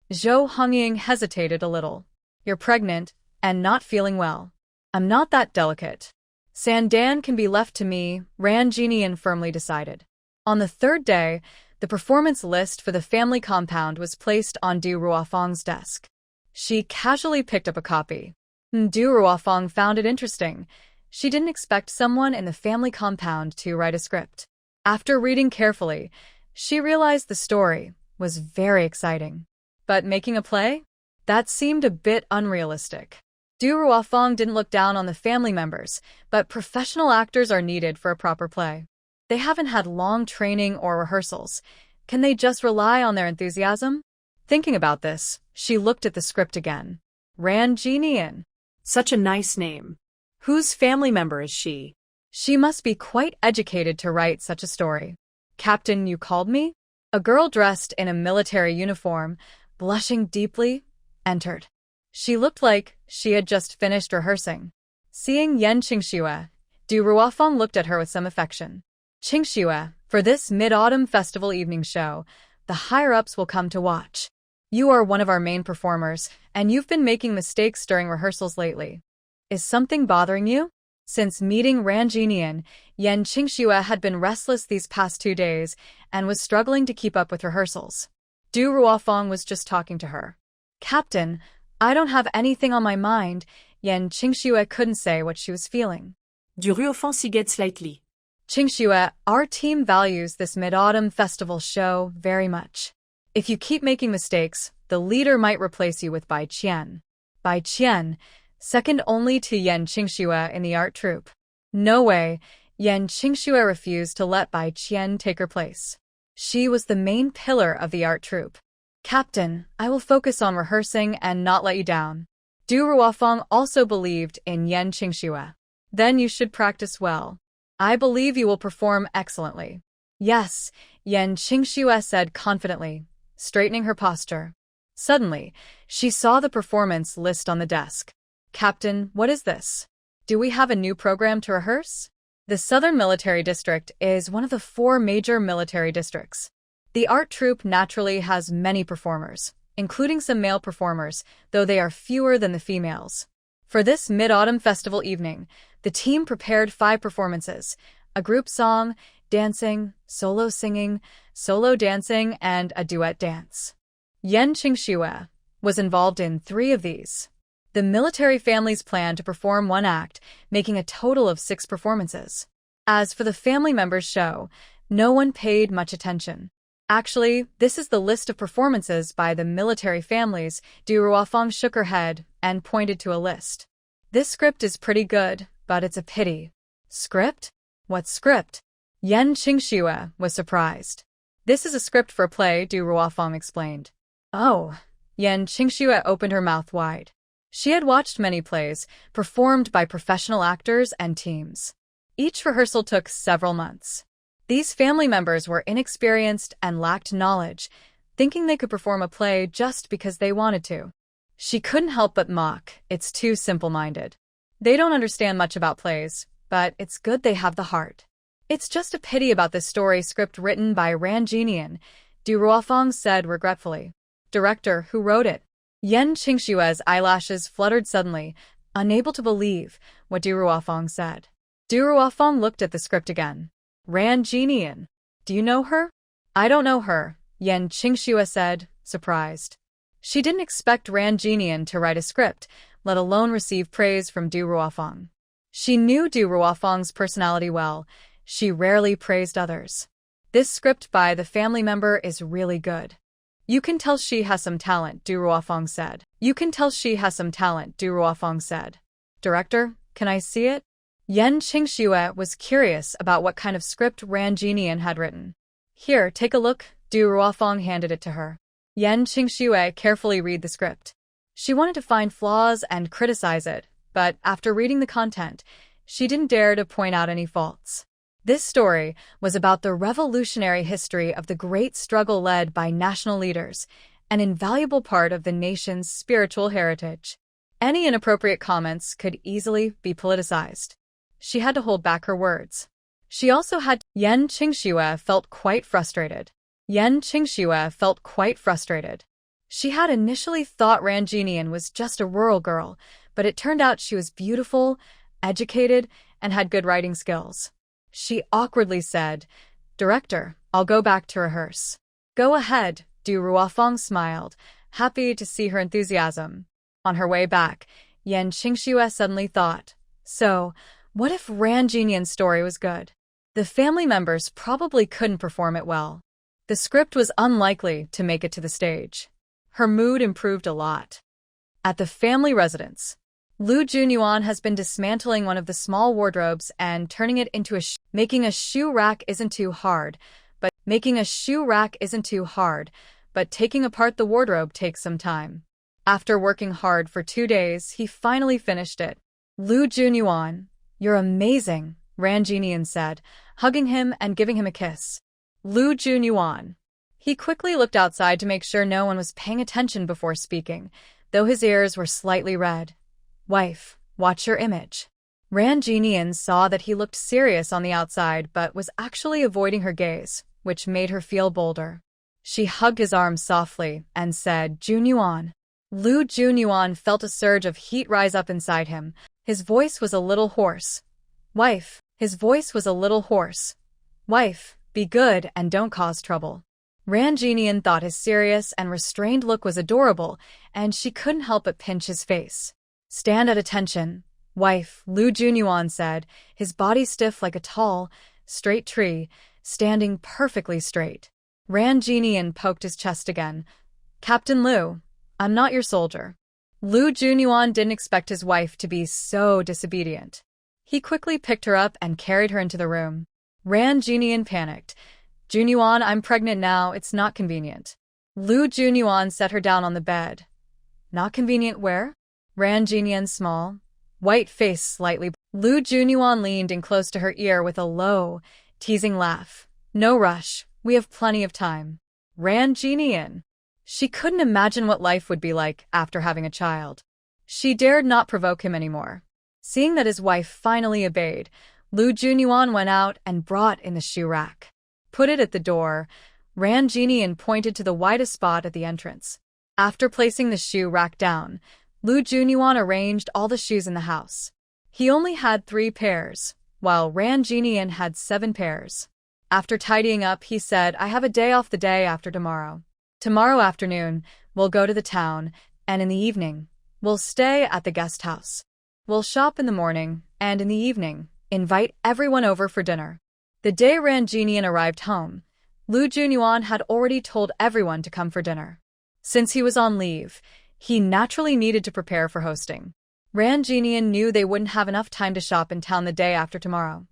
Zhou Hongying hesitated a little. You're pregnant, and not feeling well. I'm not that delicate. Sandan can be left to me, Ran Jinian firmly decided. On the third day, the performance list for the family compound was placed on Du Ruofang's desk. She casually picked up a copy. Du Ruofang found it interesting. She didn't expect someone in the family compound to write a script. After reading carefully, she realized the story was very exciting. But making a play? That seemed a bit unrealistic. Du Ruofang didn't look down on the family members, but professional actors are needed for a proper play. They haven't had long training or rehearsals. Can they just rely on their enthusiasm? Thinking about this, she looked at the script again. Ran Jinian. Such a nice name. Whose family member is she? She must be quite educated to write such a story. Captain, you called me? A girl dressed in a military uniform, blushing deeply, entered. She looked like she had just finished rehearsing. Seeing Yan Qingxue, Du Ruofang looked at her with some affection. Qingxue, for this Mid-Autumn Festival evening show, the higher-ups will come to watch. You are one of our main performers, and you've been making mistakes during rehearsals lately. Is something bothering you? Since meeting Ran Jinian, Yan Qingxue had been restless these past 2 days and was struggling to keep up with rehearsals. Du Ruofang was just talking to her. Captain, I don't have anything on my mind. Yan Qingxue couldn't say what she was feeling. Du Ruofang sighed slightly. Qingxue, our team values this Mid-Autumn Festival show very much. If you keep making mistakes, the leader might replace you with Bai Qian. Bai Qian, second only to Yan Qingxue in the art troupe. No way, Yan Qingxue refused to let Bai Qian take her place. She was the main pillar of the art troupe. Captain, I will focus on rehearsing and not let you down. Du Ruofang also believed in Yan Qingxue. Then you should practice well. I believe you will perform excellently. Yes, Yan Qingxue said confidently, straightening her posture. Suddenly, she saw the performance list on the desk. Captain, what is this? Do we have a new program to rehearse? The Southern Military District is one of the 4 major military districts. The art troupe naturally has many performers, including some male performers, though they are fewer than the females. For this Mid-Autumn Festival evening, the team prepared 5 performances, a group song, dancing, solo singing, solo dancing, and a duet dance. Yan Qingxue was involved in 3 of these. The military families planned to perform 1 act, making a total of 6 performances. As for the family members' show, no one paid much attention. Actually, this is the list of performances by the military families. Du Ruofang shook her head and pointed to a list. This script is pretty good, but it's a pity. Script? What script? Yan Qingxue was surprised. This is a script for a play, Du Ruofang explained. Oh. Yan Qingxue opened her mouth wide. She had watched many plays, performed by professional actors and teams. Each rehearsal took several months. These family members were inexperienced and lacked knowledge, thinking they could perform a play just because they wanted to. She couldn't help but mock, it's too simple-minded. They don't understand much about plays, but it's good they have the heart. It's just a pity about this story script written by Ran Jinian, Du Ruofang said regretfully. Director, who wrote it? Yan Qingxue's eyelashes fluttered suddenly, unable to believe what Du Ruofang said. Du Ruofang looked at the script again. Ran Jinian. Do you know her? I don't know her, Yan Qingxue said, surprised. She didn't expect Ran Jinian to write a script, let alone receive praise from Du Ruofang. She knew Du Ruofang's personality well. She rarely praised others. This script by the family member is really good. You can tell she has some talent, Du Ruofang said. You can tell she has some talent, Du Ruofang said. Director, can I see it? Yan Qingxue was curious about what kind of script Ran Jinian had written. Here, take a look, Du Ruofang handed it to her. Yan Qingxue carefully read the script. She wanted to find flaws and criticize it, but after reading the content, she didn't dare to point out any faults. This story was about the revolutionary history of the great struggle led by national leaders, an invaluable part of the nation's spiritual heritage. Any inappropriate comments could easily be politicized. She had to hold back her words. She also had Yan Qingxue felt quite frustrated. Yan Qingxue felt quite frustrated. She had initially thought Ran Jinian was just a rural girl, but it turned out she was beautiful, educated, and had good writing skills. She awkwardly said, "Director, I'll go back to rehearse." "Go ahead," Du Ruofeng smiled, happy to see her enthusiasm. On her way back, Yan Qingxue suddenly thought, so, what if Ran Jinian's story was good? The family members probably couldn't perform it well. The script was unlikely to make it to the stage. Her mood improved a lot. At the family residence, Lu Junyuan has been dismantling one of the small wardrobes and turning it into making a shoe rack isn't too hard, but taking apart the wardrobe takes some time. After working hard for 2 days, he finally finished it. "Lu Junyuan, you're amazing," Ran Jinian said, hugging him and giving him a kiss. Lu Junyuan. He quickly looked outside to make sure no one was paying attention before speaking, though his ears were slightly red. "Wife, watch your image." Ran Jinian saw that he looked serious on the outside but was actually avoiding her gaze, which made her feel bolder. She hugged his arm softly and said, "Junyuan." Lu Junyuan felt a surge of heat rise up inside him. His voice was a little hoarse. "Wife." His voice was a little hoarse. "Wife, be good and don't cause trouble." Ran Jinian thought his serious and restrained look was adorable, and she couldn't help but pinch his face. "Stand at attention, wife," Lu Junyuan said, his body stiff like a tall, straight tree, standing perfectly straight. Ran Jinian poked his chest again. "Captain Lu, I'm not your soldier." Lu Junyuan didn't expect his wife to be so disobedient. He quickly picked her up and carried her into the room. Ran Jinian panicked. "Junyuan, I'm pregnant now, it's not convenient." Lu Junyuan set her down on the bed. "Not convenient where?" Ran Jinian's small, white face slightly. Lu Junyuan leaned in close to her ear with a low, teasing laugh. "No rush, we have plenty of time." Ran Jinian. She couldn't imagine what life would be like after having a child. She dared not provoke him anymore. Seeing that his wife finally obeyed, Lu Junyuan went out and brought in the shoe rack. "Put it at the door." Ran Jinian pointed to the widest spot at the entrance. After placing the shoe rack down, Lu Junyuan arranged all the shoes in the house. He only had 3 pairs, while Ran Jinian had 7 pairs. After tidying up, he said, "I have a day off the day after tomorrow. Tomorrow afternoon, we'll go to the town, and in the evening, we'll stay at the guest house. We'll shop in the morning, and in the evening, invite everyone over for dinner." The day Ran Jinian arrived home, Lu Junyuan had already told everyone to come for dinner. Since he was on leave, he naturally needed to prepare for hosting. Ran Jinian knew they wouldn't have enough time to shop in town the day after tomorrow.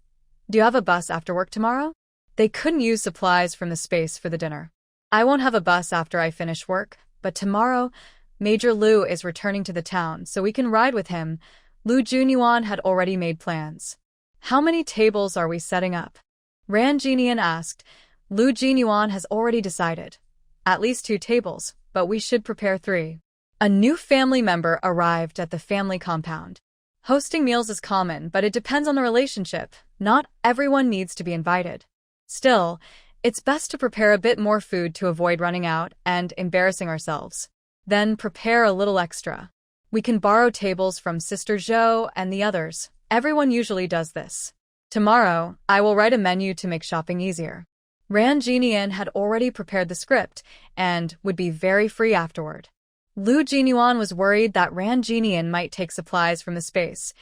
"Do you have a bus after work tomorrow?" They couldn't use supplies from the space for the dinner. "I won't have a bus after I finish work, but tomorrow, Major Lu is returning to the town, so we can ride with him." Lu Junyuan had already made plans. "How many tables are we setting up?" Ran Jinian asked. Lu Junyuan has already decided. "At least 2 tables, but we should prepare 3. A new family member arrived at the family compound. Hosting meals is common, but it depends on the relationship. Not everyone needs to be invited. Still, it's best to prepare a bit more food to avoid running out and embarrassing ourselves. Then prepare a little extra. We can borrow tables from Sister Zhou and the others. Everyone usually does this. Tomorrow, I will write a menu to make shopping easier." Ran Jinian had already prepared the script and would be very free afterward. Lu Junyuan was worried that Ran Jinian might take supplies from the space.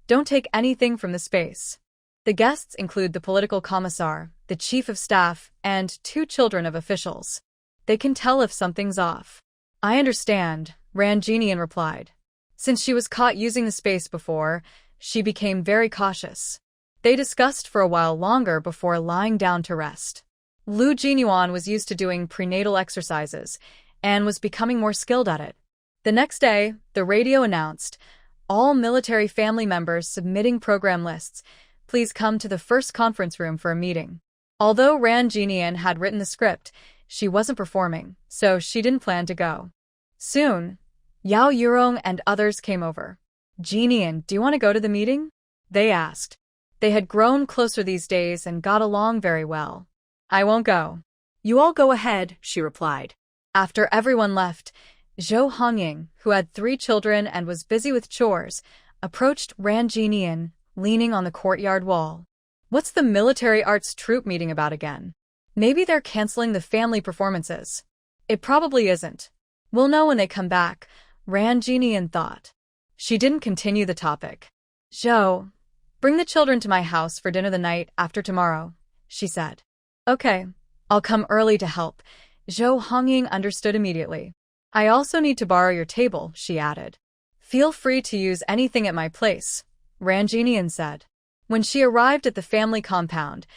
"Don't take anything from the space." The guests include the political commissar, the chief of staff, and 2 children of officials. They can tell if something's off. "I understand," Ran Jinian replied. Since she was caught using the space before, she became very cautious. They discussed for a while longer before lying down to rest. Lu Junyuan was used to doing prenatal exercises and was becoming more skilled at it. The next day, the radio announced, "All military family members submitting program lists, please come to the first conference room for a meeting." Although Ran Jinian had written the script, she wasn't performing, so she didn't plan to go. Soon, Yao Yurong and others came over. Jinian, do you want to go to the meeting? They asked. They had grown closer these days and got along very well. I won't go. You all go ahead, she replied. After everyone left, Zhou Hongying, who had 3 children and was busy with chores, approached Ran Jinian, leaning on the courtyard wall. What's the military arts troupe meeting about again? Maybe they're canceling the family performances. It probably isn't. We'll know when they come back, Ran Jinian thought. She didn't continue the topic. Zhou, bring the children to my house for dinner the night after tomorrow, she said. Okay, I'll come early to help. Zhou Hongying understood immediately. I also need to borrow your table, she added. Feel free to use anything at my place, Ran Jinian said. When she arrived at the family compound,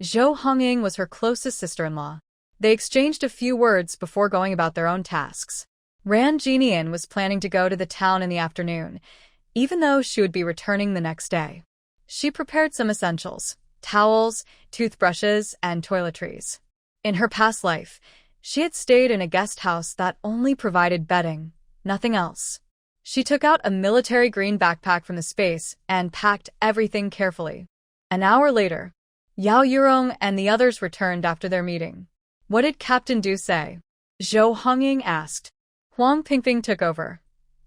Zhou Hongying was her closest sister-in-law. They exchanged a few words before going about their own tasks. Ran Jinian was planning to go to the town in the afternoon, even though she would be returning the next day. She prepared some essentials, towels, toothbrushes, and toiletries. In her past life, she had stayed in a guest house that only provided bedding, nothing else. She took out a military green backpack from the space and packed everything carefully. An hour later, Yao Yurong and the others returned after their meeting. What did Captain Du say? Zhou Hongying asked. Huang Pingping took over.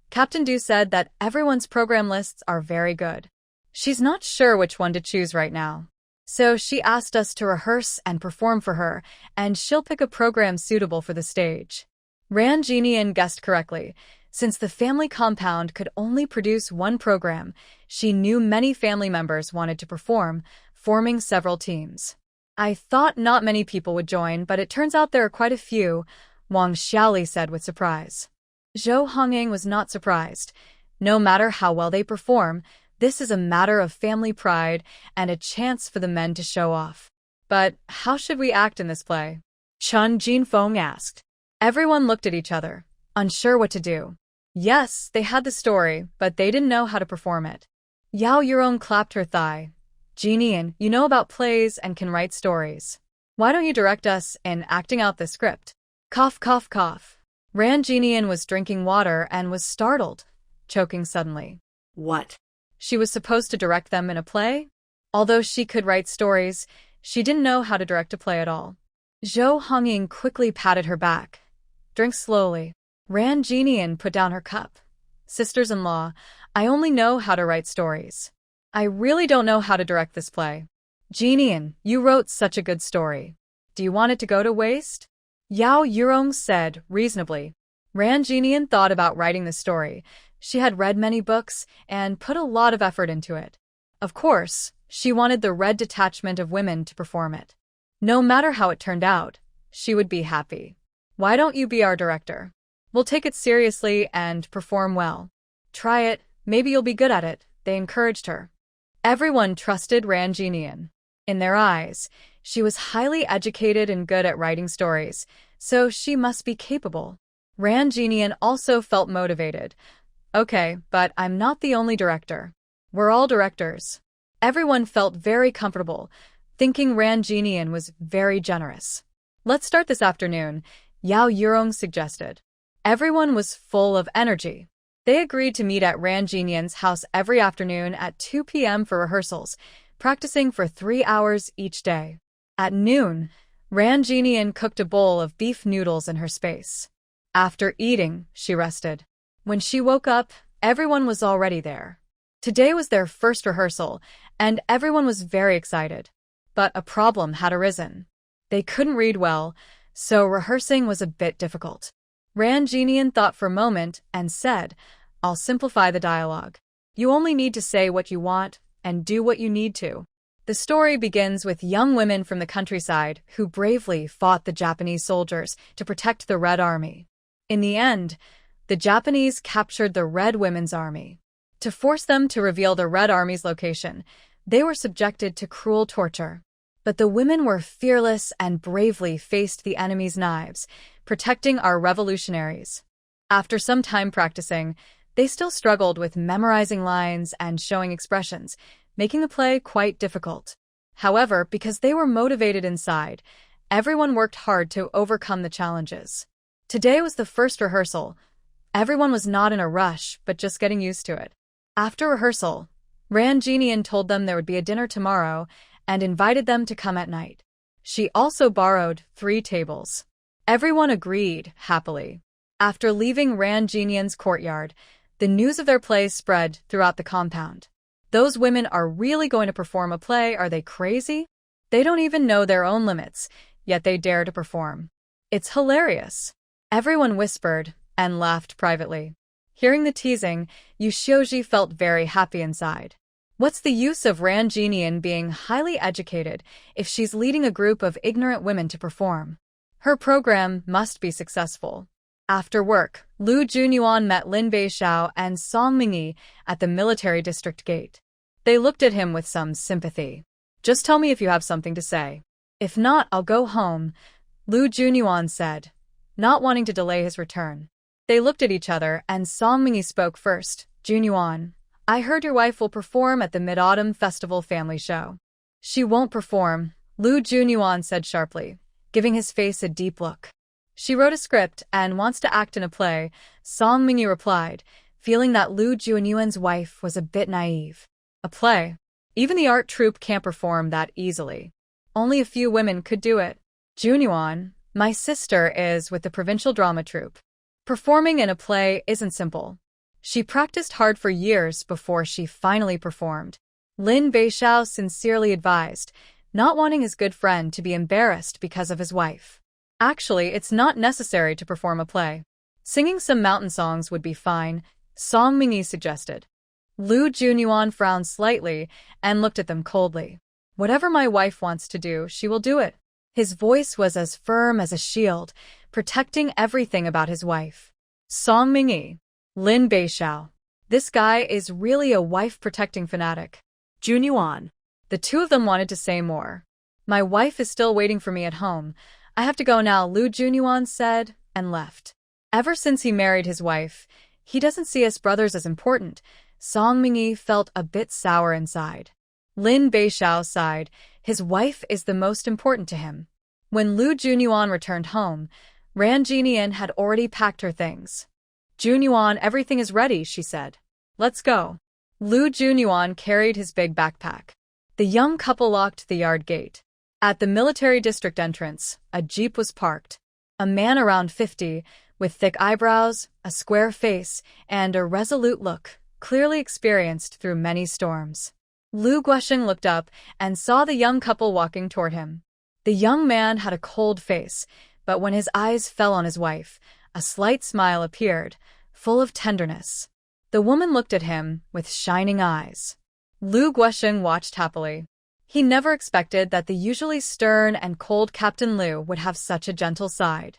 Captain Du said that everyone's program lists are very good. She's not sure which one to choose right now. So she asked us to rehearse and perform for her, and she'll pick a program suitable for the stage. Ran Jinian guessed correctly. Since the family compound could only produce one program, she knew many family members wanted to perform, forming several teams. I thought not many people would join, but it turns out there are quite a few, Wang Xiaoli said with surprise. Zhou Hongying was not surprised. No matter how well they perform, this is a matter of family pride and a chance for the men to show off. But how should we act in this play? Chun Jinfeng asked. Everyone looked at each other, unsure what to do. Yes, they had the story, but they didn't know how to perform it. Yao Yurong clapped her thigh. Jinian, you know about plays and can write stories. Why don't you direct us in acting out the script? Cough, cough, cough. Ran Jinian was drinking water and was startled, choking suddenly. What? She was supposed to direct them in a play? Although she could write stories, she didn't know how to direct a play at all. Zhou Hongying quickly patted her back. Drink slowly. Ran Jinian put down her cup. Sisters-in-law, I only know how to write stories. I really don't know how to direct this play. Jinian, you wrote such a good story. Do you want it to go to waste? Yao Yurong said, reasonably. Ran Jinian thought about writing the story. She had read many books and put a lot of effort into it. Of course, she wanted the Red Detachment of Women to perform it. No matter how it turned out, she would be happy. Why don't you be our director? We'll take it seriously and perform well. Try it, maybe you'll be good at it, they encouraged her. Everyone trusted Ran Jinian. In their eyes, she was highly educated and good at writing stories, so she must be capable. Ran Jinian also felt motivated. Okay, but I'm not the only director. We're all directors. Everyone felt very comfortable, thinking Ran Jinian was very generous. Let's start this afternoon, Yao Yurong suggested. Everyone was full of energy. They agreed to meet at Ran Jinian's house every afternoon at 2 p.m. for rehearsals, practicing for 3 hours each day. At noon, Ran Jinian cooked a bowl of beef noodles in her space. After eating, she rested. When she woke up, everyone was already there. Today was their first rehearsal, and everyone was very excited. But a problem had arisen. They couldn't read well, so rehearsing was a bit difficult. Ran Jinian thought for a moment and said, I'll simplify the dialogue. You only need to say what you want and do what you need to. The story begins with young women from the countryside who bravely fought the Japanese soldiers to protect the Red Army. In the end, the Japanese captured the Red Women's Army. To force them to reveal the Red Army's location, they were subjected to cruel torture. But the women were fearless and bravely faced the enemy's knives, protecting our revolutionaries. After some time practicing, they still struggled with memorizing lines and showing expressions, making the play quite difficult. However, because they were motivated inside, everyone worked hard to overcome the challenges. Today was the first rehearsal. Everyone was not in a rush, but just getting used to it. After rehearsal, Ran Jinian told them there would be a dinner tomorrow and invited them to come at night. She also borrowed 3 tables. Everyone agreed, happily. After leaving Ran Jinian's courtyard, the news of their play spread throughout the compound. Those women are really going to perform a play, are they crazy? They don't even know their own limits, yet they dare to perform. It's hilarious. Everyone whispered and laughed privately. Hearing the teasing, Yoshioji felt very happy inside. What's the use of Ran Jinian being highly educated if she's leading a group of ignorant women to perform? Her program must be successful. After work, Lu Junyuan met Lin Beixiao and Song Mingyi at the military district gate. They looked at him with some sympathy. Just tell me if you have something to say. If not, I'll go home, Lu Junyuan said, not wanting to delay his return. They looked at each other and Song Mingyi spoke first. Junyuan, I heard your wife will perform at the Mid-Autumn Festival family show. She won't perform, Lu Junyuan said sharply, giving his face a deep look. She wrote a script and wants to act in a play, Song Mingyi replied, feeling that Lu Junyuan's wife was a bit naive. A play? Even the art troupe can't perform that easily. Only a few women could do it. Junyuan, my sister is with the provincial drama troupe. Performing in a play isn't simple. She practiced hard for years before she finally performed. Lin Beixiao sincerely advised, not wanting his good friend to be embarrassed because of his wife. Actually, it's not necessary to perform a play. Singing some mountain songs would be fine, Song Mingyi suggested. Lu Junyuan frowned slightly and looked at them coldly. Whatever my wife wants to do, she will do it. His voice was as firm as a shield, protecting everything about his wife. Song Mingyi. Lin Beixiao. This guy is really a wife-protecting fanatic. Junyuan. The two of them wanted to say more. My wife is still waiting for me at home. I have to go now, Lu Junyuan said, and left. Ever since he married his wife, he doesn't see us brothers as important. Song Mingyi felt a bit sour inside. Lin Beixiao sighed. His wife is the most important to him. When Lu Junyuan returned home, Ran Jinian had already packed her things. Junyuan, everything is ready, she said. Let's go. Lu Junyuan carried his big backpack. The young couple locked the yard gate. At the military district entrance, a jeep was parked. A man around 50, with thick eyebrows, a square face, and a resolute look, clearly experienced through many storms. Lu Guosheng looked up and saw the young couple walking toward him. The young man had a cold face, but when his eyes fell on his wife, a slight smile appeared, full of tenderness. The woman looked at him with shining eyes. Lu Guosheng watched happily. He never expected that the usually stern and cold Captain Lu would have such a gentle side.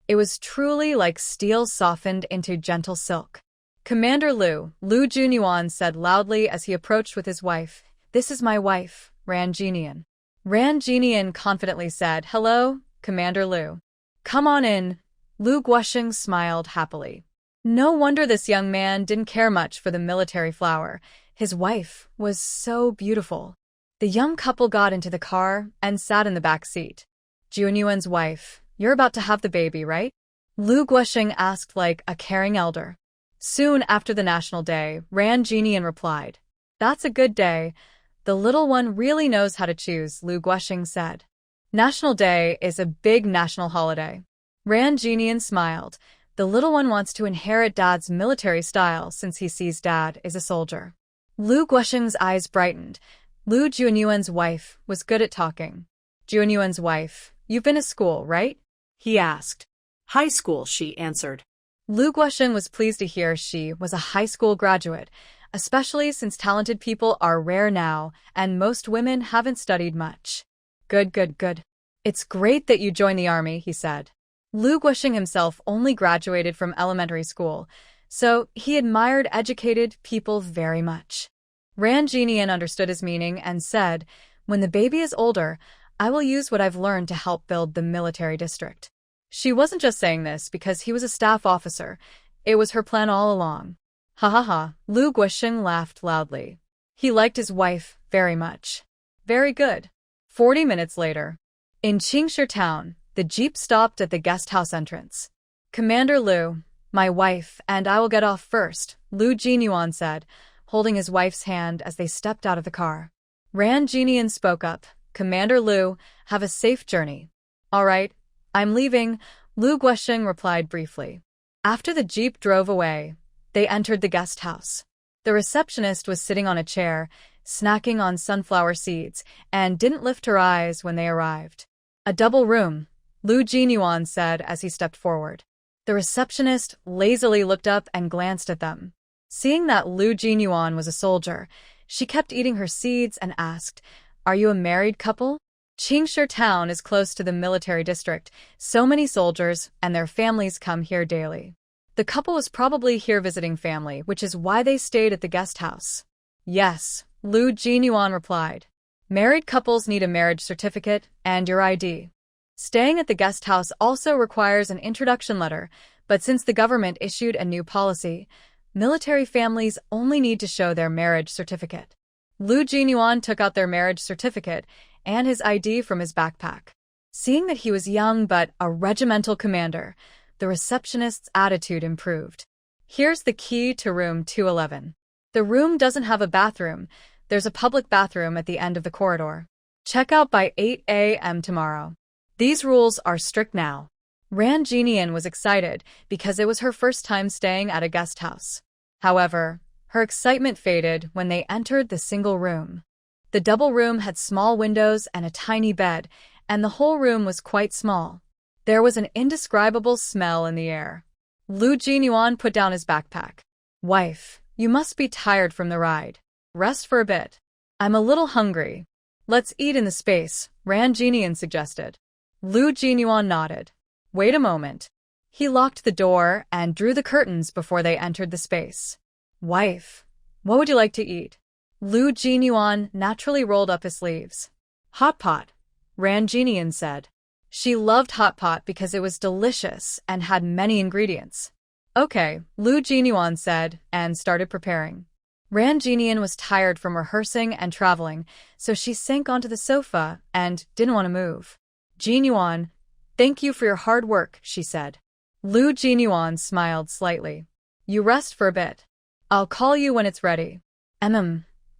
It was truly like steel softened into gentle silk. Commander Lu, Lu Junyuan said loudly as he approached with his wife. This is my wife, Ran Jinian. Ran Jinian confidently said, Hello, Commander Lu. Come on in. Lu Guosheng smiled happily. No wonder this young man didn't care much for the military flower. His wife was so beautiful. The young couple got into the car and sat in the back seat. Junyuan's wife, you're about to have the baby, right? Lu Guosheng asked like a caring elder. Soon after the National Day, Ran Jinian replied. That's a good day. The little one really knows how to choose, Lu Guosheng said. National Day is a big national holiday. Ran Jinian smiled. The little one wants to inherit Dad's military style since he sees Dad is a soldier. Lu Guosheng's eyes brightened. Lu Junyuan's wife was good at talking. Junyuan's wife, you've been to school, right? He asked. High school, she answered. Lu Guosheng was pleased to hear she was a high school graduate, especially since talented people are rare now and most women haven't studied much. Good. It's great that you joined the army, he said. Lu Guosheng himself only graduated from elementary school, so he admired educated people very much. Ran Jinian understood his meaning and said, When the baby is older, I will use what I've learned to help build the military district. She wasn't just saying this because he was a staff officer. It was her plan all along. Ha. Lu Guosheng laughed loudly. He liked his wife very much. Very good. 40 minutes later. In Qingshi town, the jeep stopped at the guest house entrance. Commander Lu, My wife and I will get off first, Lu Jinyuan said, holding his wife's hand as they stepped out of the car. Ran Jinian spoke up. Commander Lu, have a safe journey. All right, I'm leaving, Lu Guosheng replied briefly. After the jeep drove away, they entered the guest house. The receptionist was sitting on a chair, snacking on sunflower seeds, and didn't lift her eyes when they arrived. A double room, Lu Jinyuan said as he stepped forward. The receptionist lazily looked up and glanced at them. Seeing that Lu Jinyuan was a soldier, she kept eating her seeds and asked, "Are you a married couple?" Qingshi town is close to the military district. So many soldiers and their families come here daily. The couple was probably here visiting family, which is why they stayed at the guest house. Yes, Lu Jinyuan replied. Married couples need a marriage certificate and your ID. Staying at the guest house also requires an introduction letter, but since the government issued a new policy, military families only need to show their marriage certificate. Lu Jinyuan took out their marriage certificate and his ID from his backpack. Seeing that he was young but a regimental commander, the receptionist's attitude improved. Here's the key to room 211. The room doesn't have a bathroom. There's a public bathroom at the end of the corridor. Check out by 8 a.m. tomorrow. These rules are strict now. Ran Jinian was excited because it was her first time staying at a guest house. However, her excitement faded when they entered the single room. The double room had small windows and a tiny bed, and the whole room was quite small. There was an indescribable smell in the air. Lu Jinyuan put down his backpack. Wife, you must be tired from the ride. Rest for a bit. I'm a little hungry. Let's eat in the space, Ran Jinian suggested. Lu Jinyuan nodded. Wait a moment. He locked the door and drew the curtains before they entered the space. Wife, what would you like to eat? Lu Jinyuan naturally rolled up his sleeves. Hot pot, Ran Jinian said. She loved hot pot because it was delicious and had many ingredients. Okay, Lu Jinyuan said and started preparing. Ran Jinian was tired from rehearsing and traveling, so she sank onto the sofa and didn't want to move. Jinyuan, thank you for your hard work, she said. Lu Jinyuan smiled slightly. You rest for a bit. I'll call you when it's ready.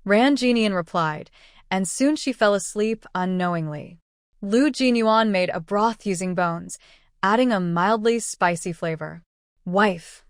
Ran Jinian replied, and soon she fell asleep unknowingly. Lu Jinyuan made a broth using bones, adding a mildly spicy flavor. Wife,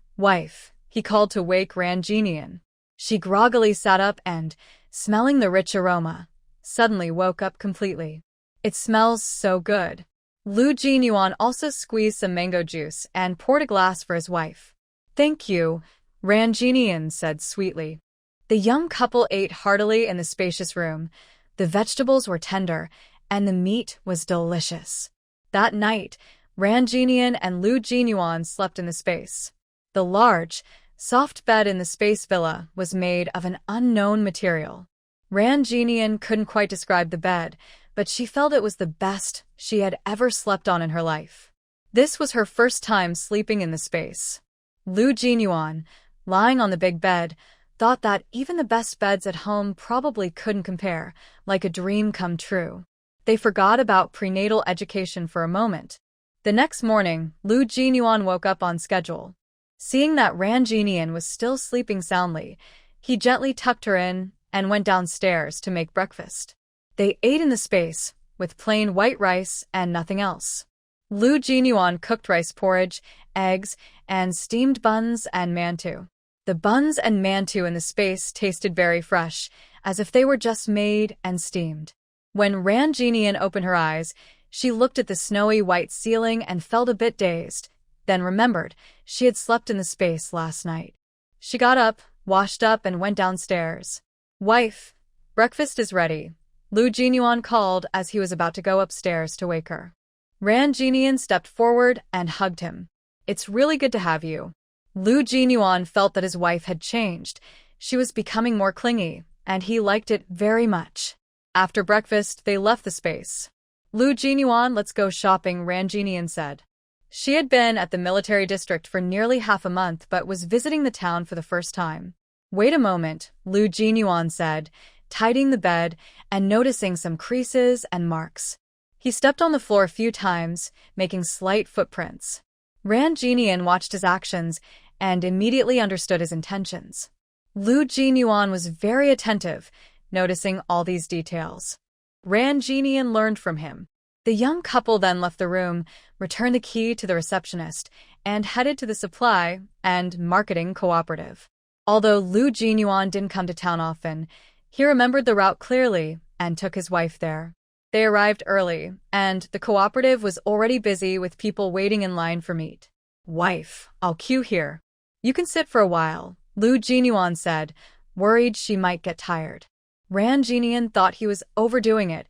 he called to wake Ran Jinian. She groggily sat up and, smelling the rich aroma, suddenly woke up completely. It smells so good. Lu Jinyuan also squeezed some mango juice and poured a glass for his wife. Thank you, Ran Jinian said sweetly. The young couple ate heartily in the spacious room. The vegetables were tender, and the meat was delicious. That night, Ran Jinian and Lu Jinyuan slept in the space. The large, soft bed in the space villa was made of an unknown material. Ran Jinian couldn't quite describe the bed, but she felt it was the best she had ever slept on in her life. This was her first time sleeping in the space. Lu Jinyuan, lying on the big bed, thought that even the best beds at home probably couldn't compare, like a dream come true. They forgot about prenatal education for a moment. The next morning, Lu Jinyuan woke up on schedule. Seeing that Ran Jinian was still sleeping soundly, he gently tucked her in and went downstairs to make breakfast. They ate in the space, with plain white rice and nothing else. Lu Jinyuan cooked rice porridge, eggs, and steamed buns and mantou. The buns and mantou in the space tasted very fresh, as if they were just made and steamed. When Ran Jinian opened her eyes, she looked at the snowy white ceiling and felt a bit dazed, then remembered she had slept in the space last night. She got up, washed up, and went downstairs. Wife, breakfast is ready, Lu Jinyuan called as he was about to go upstairs to wake her. Ran Jinian stepped forward and hugged him. It's really good to have you. Lu Jinyuan felt that his wife had changed. She was becoming more clingy, and he liked it very much. After breakfast, they left the space. Lu Jinyuan, let's go shopping, Ran Jinian said. She had been at the military district for nearly half a month but was visiting the town for the first time. Wait a moment, Lu Jinyuan said, tidying the bed and noticing some creases and marks. He stepped on the floor a few times, making slight footprints. Ran Jinian watched his actions and immediately understood his intentions. Lu Jinyuan was very attentive, noticing all these details. Ran Jinian learned from him. The young couple then left the room, returned the key to the receptionist, and headed to the supply and marketing cooperative. Although Lu Jinyuan didn't come to town often, he remembered the route clearly and took his wife there. They arrived early, and the cooperative was already busy with people waiting in line for meat. "Wife, I'll queue here. You can sit for a while," Lu Jinyuan said, worried she might get tired. Ran Jinian thought he was overdoing it.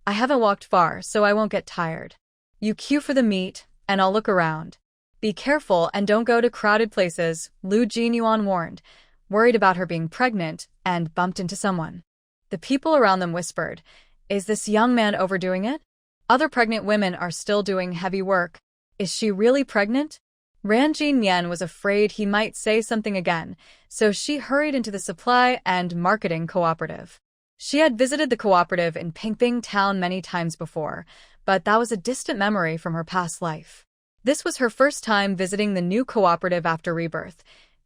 "I haven't walked far, so I won't get tired. You queue for the meat, and I'll look around. Be careful and don't go to crowded places," Lu Jinyuan warned, worried about her being pregnant and bumped into someone. The people around them whispered, "Is this young man overdoing it? Other pregnant women are still doing heavy work. Is she really pregnant?" Ran Jinian was afraid he might say something again, so she hurried into the supply and marketing cooperative. She had visited the cooperative in Pingping Town many times before, but that was a distant memory from her past life. This was her first time visiting the new cooperative after Rebirth,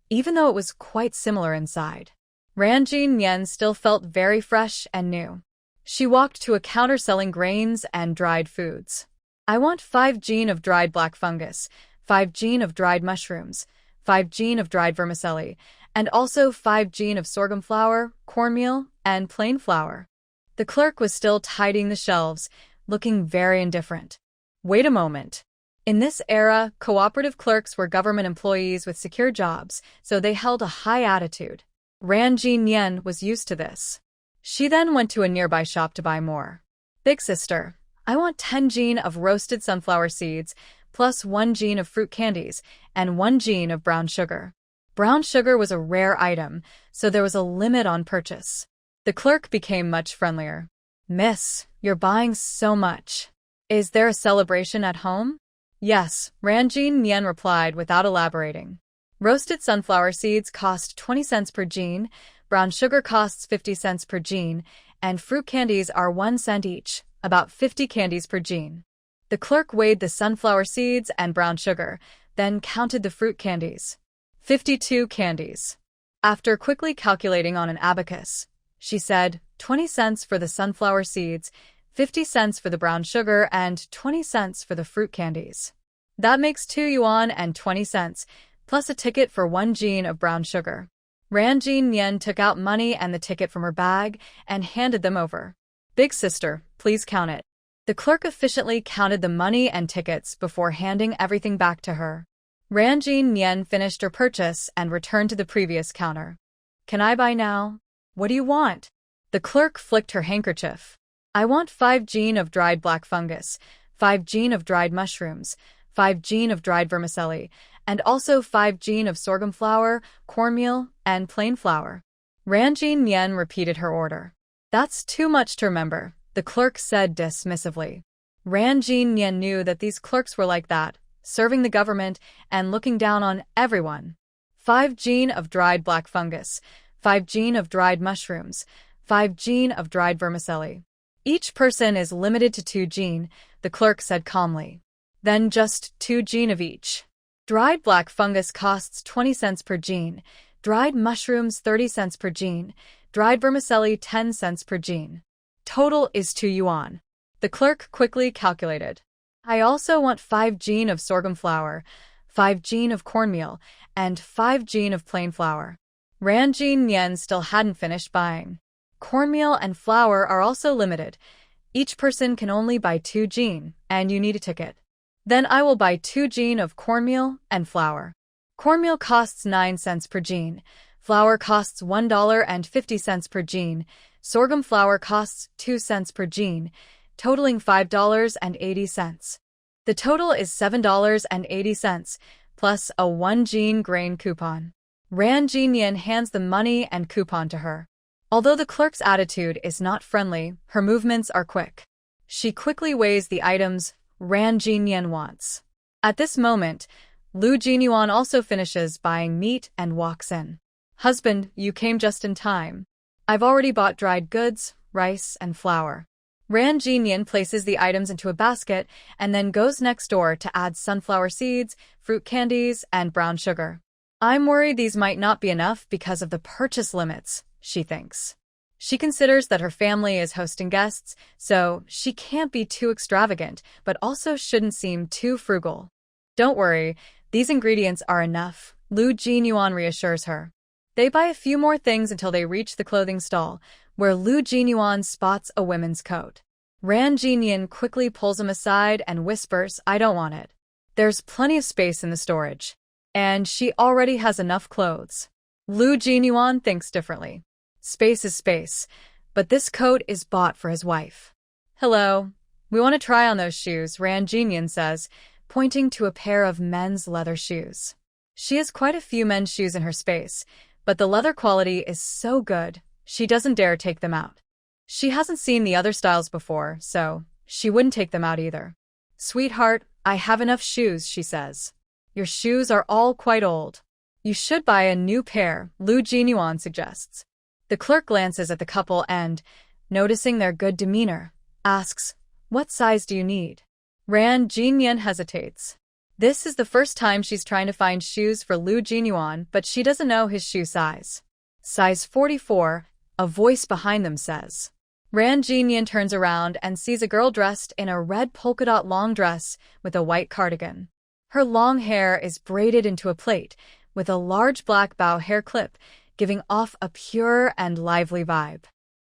even though it was quite similar inside. Ran Jinian still felt very fresh and new. She walked to a counter selling grains and dried foods. "I want 5 gene of dried black fungus, 5 gene of dried mushrooms, 5 gene of dried vermicelli, and also 5 gene of sorghum flour, cornmeal, and plain flour." The clerk was still tidying the shelves, looking very indifferent. Wait a moment. In this era, cooperative clerks were government employees with secure jobs, so they held a high attitude. Ran Jinian was used to this. She then went to a nearby shop to buy more. "Big sister, I want 10 gene of roasted sunflower seeds, plus 1 gene of fruit candies, and 1 gene of brown sugar." Brown sugar was a rare item, so there was a limit on purchase. The clerk became much friendlier. "Miss, you're buying so much. Is there a celebration at home?" "Yes," Ran Jinian replied without elaborating. Roasted sunflower seeds cost 20 cents per gene, brown sugar costs 50 cents per gene, and fruit candies are 1 cent each, about 50 candies per gene. The clerk weighed the sunflower seeds and brown sugar, then counted the fruit candies. 52 candies. After quickly calculating on an abacus, she said, 20 cents for the sunflower seeds, 50 cents for the brown sugar, and 20 cents for the fruit candies. That makes 2 yuan and 20 cents, plus a ticket for 1 gene of brown sugar. Ran Jinian took out money and the ticket from her bag and handed them over. "Big sister, please count it." The clerk efficiently counted the money and tickets before handing everything back to her. Ran Jinian finished her purchase and returned to the previous counter. "Can I buy now?" "What do you want?" The clerk flicked her handkerchief. "I want 5 gene of dried black fungus, 5 gene of dried mushrooms, 5 gene of dried vermicelli, and also 5 gene of sorghum flour, cornmeal, and plain flour." Ran Jinian repeated her order. "That's too much to remember," the clerk said dismissively. Ran Jinian knew that these clerks were like that, serving the government and looking down on everyone. 5 gene of dried black fungus, 5 gene of dried mushrooms, 5 gene of dried vermicelli. "Each person is limited to 2 gene, the clerk said calmly. "Then just 2 gene of each. Dried black fungus costs 20 cents per gene, dried mushrooms 30 cents per gene, dried vermicelli 10 cents per gene. Total is 2 yuan. The clerk quickly calculated. "I also want 5 gene of sorghum flour, 5 gene of cornmeal, and 5 gene of plain flour." Ran Jinian still hadn't finished buying. Cornmeal and flour are also limited. Each person can only buy 2 gene, and you need a ticket. "Then I will buy 2 gene of cornmeal and flour." Cornmeal costs 9 cents per gene, flour costs $1.50 per gene, sorghum flour costs 2 cents per gene, totaling $5.80. The total is $7.80, plus a 1 gene grain coupon. Ran Jinian hands the money and coupon to her. Although the clerk's attitude is not friendly, her movements are quick. She quickly weighs the items Ran Jinian wants. At this moment, Lu Jinyuan also finishes buying meat and walks in. "Husband, you came just in time. I've already bought dried goods, rice, and flour." Ran Jinyan places the items into a basket and then goes next door to add sunflower seeds, fruit candies, and brown sugar. I'm worried these might not be enough because of the purchase limits, she thinks. She considers that her family is hosting guests, so she can't be too extravagant, but also shouldn't seem too frugal. Don't worry, these ingredients are enough, Lu Jinyuan reassures her. They buy a few more things until they reach the clothing stall, where Lu Jinyuan spots a women's coat. Ran Jinyan quickly pulls him aside and whispers, I don't want it. There's plenty of space in the storage. And she already has enough clothes. Lu Jinyuan thinks differently. Space is space, but this coat is bought for his wife. Hello, we want to try on those shoes, Ran Jinyan says, pointing to a pair of men's leather shoes. She has quite a few men's shoes in her space, but the leather quality is so good, she doesn't dare take them out. She hasn't seen the other styles before, so she wouldn't take them out either. Sweetheart, I have enough shoes, she says. Your shoes are all quite old. You should buy a new pair, Lu Jinyuan suggests. The clerk glances at the couple and, noticing their good demeanor, asks, what size do you need? Ran Jinyan hesitates. This is the first time she's trying to find shoes for Lu Jinyuan, but she doesn't know his shoe size. Size 44, a voice behind them says. Ran Jinyan turns around and sees a girl dressed in a red polka dot long dress with a white cardigan. Her long hair is braided into a plait, with a large black bow hair clip, giving off a pure and lively vibe.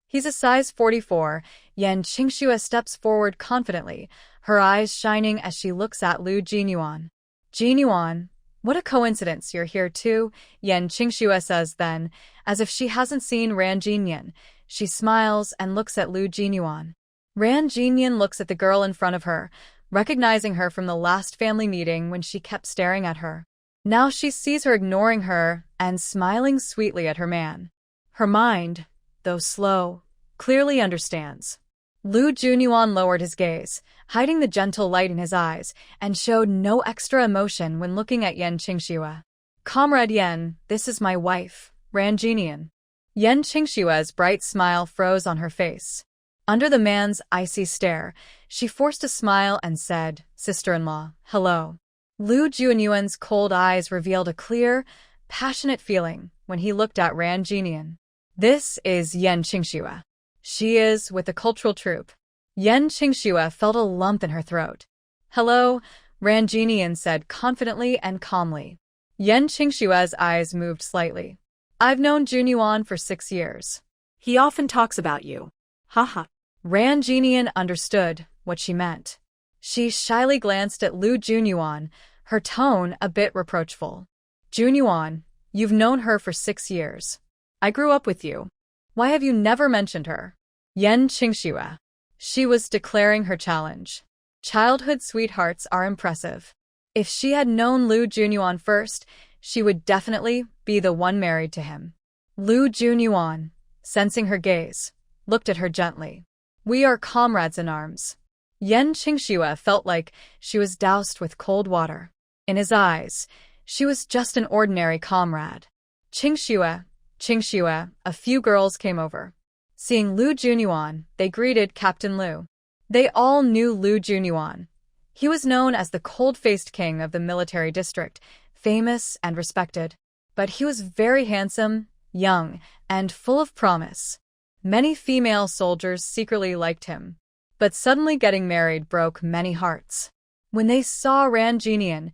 He's a size 44, Yan Qingxue steps forward confidently, her eyes shining as she looks at Lu Jinyuan. Jinyuan, what a coincidence you're here too, Yan Qingxue says then, as if she hasn't seen Ran Jinyan. She smiles and looks at Lu Jinyuan. Ran Jinyan looks at the girl in front of her, recognizing her from the last family meeting when she kept staring at her. Now she sees her ignoring her and smiling sweetly at her man. Her mind, though slow, clearly understands. Lu Jinyuan lowered his gaze, hiding the gentle light in his eyes, and showed no extra emotion when looking at Yan Qingxue. Comrade Yan, this is my wife, Ran Jinyan. Yan Qingxue's bright smile froze on her face. Under the man's icy stare, she forced a smile and said, sister-in-law, hello. Lu Jinyuan's cold eyes revealed a clear, passionate feeling when he looked at Ran Jinyan. This is Yan Qingxue. She is with the cultural troupe. Yan Qingxue felt a lump in her throat. Hello, Ran Jinyan said confidently and calmly. Yan Qingxue's eyes moved slightly. I've known Jinyuan for 6 years. He often talks about you. Haha. Ran Jinyan understood what she meant. She shyly glanced at Lu Jinyuan, her tone a bit reproachful. Jinyuan, you've known her for 6 years. I grew up with you. Why have you never mentioned her? Yan Qingxue. She was declaring her challenge. Childhood sweethearts are impressive. If she had known Lu Jinyuan first, she would definitely be the one married to him. Lu Jinyuan, sensing her gaze, looked at her gently. We are comrades in arms. Yan Qingxue felt like she was doused with cold water. In his eyes, she was just an ordinary comrade. Qingxue, a few girls came over. Seeing Lu Jinyuan, they greeted Captain Lu. They all knew Lu Jinyuan. He was known as the cold-faced king of the military district, famous and respected. But he was very handsome, young, and full of promise. Many female soldiers secretly liked him. But suddenly getting married broke many hearts. When they saw Ran Jinyan,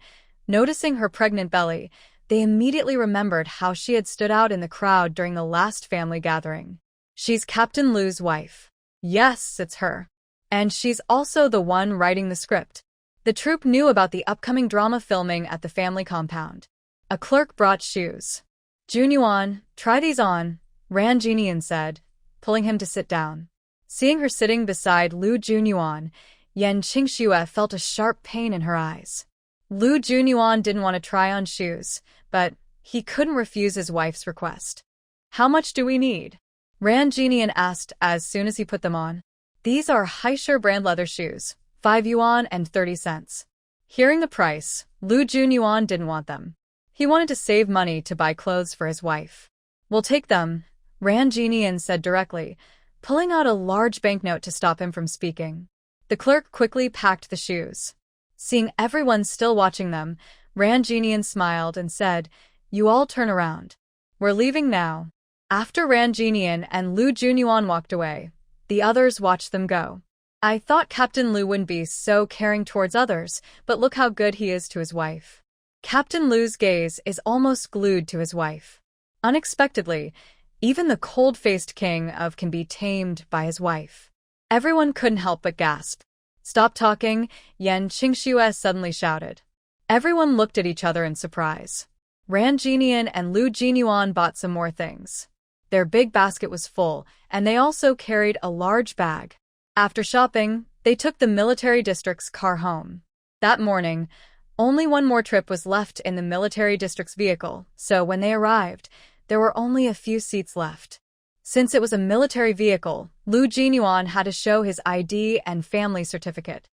noticing her pregnant belly, they immediately remembered how she had stood out in the crowd during the last family gathering. She's Captain Lu's wife. Yes, it's her. And she's also the one writing the script. The troupe knew about the upcoming drama filming at the family compound. A clerk brought shoes. Jinyuan, try these on, Ran Jinyan said, pulling him to sit down. Seeing her sitting beside Lu Jinyuan, Yan Qingxue felt a sharp pain in her eyes. Lu Jinyuan didn't want to try on shoes, but he couldn't refuse his wife's request. How much do we need? Ran Jinyan asked as soon as he put them on. These are Haisher brand leather shoes, 5 yuan and 30 cents. Hearing the price, Lu Jinyuan didn't want them. He wanted to save money to buy clothes for his wife. We'll take them, Ran Jinyan said directly, pulling out a large banknote to stop him from speaking. The clerk quickly packed the shoes. Seeing everyone still watching them, Ran Jinian smiled and said, "You all turn around. We're leaving now." After Ran Jinian and Lu Junyuan walked away, the others watched them go. I thought Captain Lu wouldn't be so caring towards others, but look how good he is to his wife. Captain Lu's gaze is almost glued to his wife. Unexpectedly, even the cold-faced king of can be tamed by his wife. Everyone couldn't help but gasp. "Stop talking," Yan Qingxue suddenly shouted. Everyone looked at each other in surprise. Ran Jinian and Lu Jinyuan bought some more things. Their big basket was full, and they also carried a large bag. After shopping, they took the military district's car home. That morning, only one more trip was left in the military district's vehicle, so when they arrived, there were only a few seats left. Since it was a military vehicle, Lu Jinyuan had to show his ID and family certificate.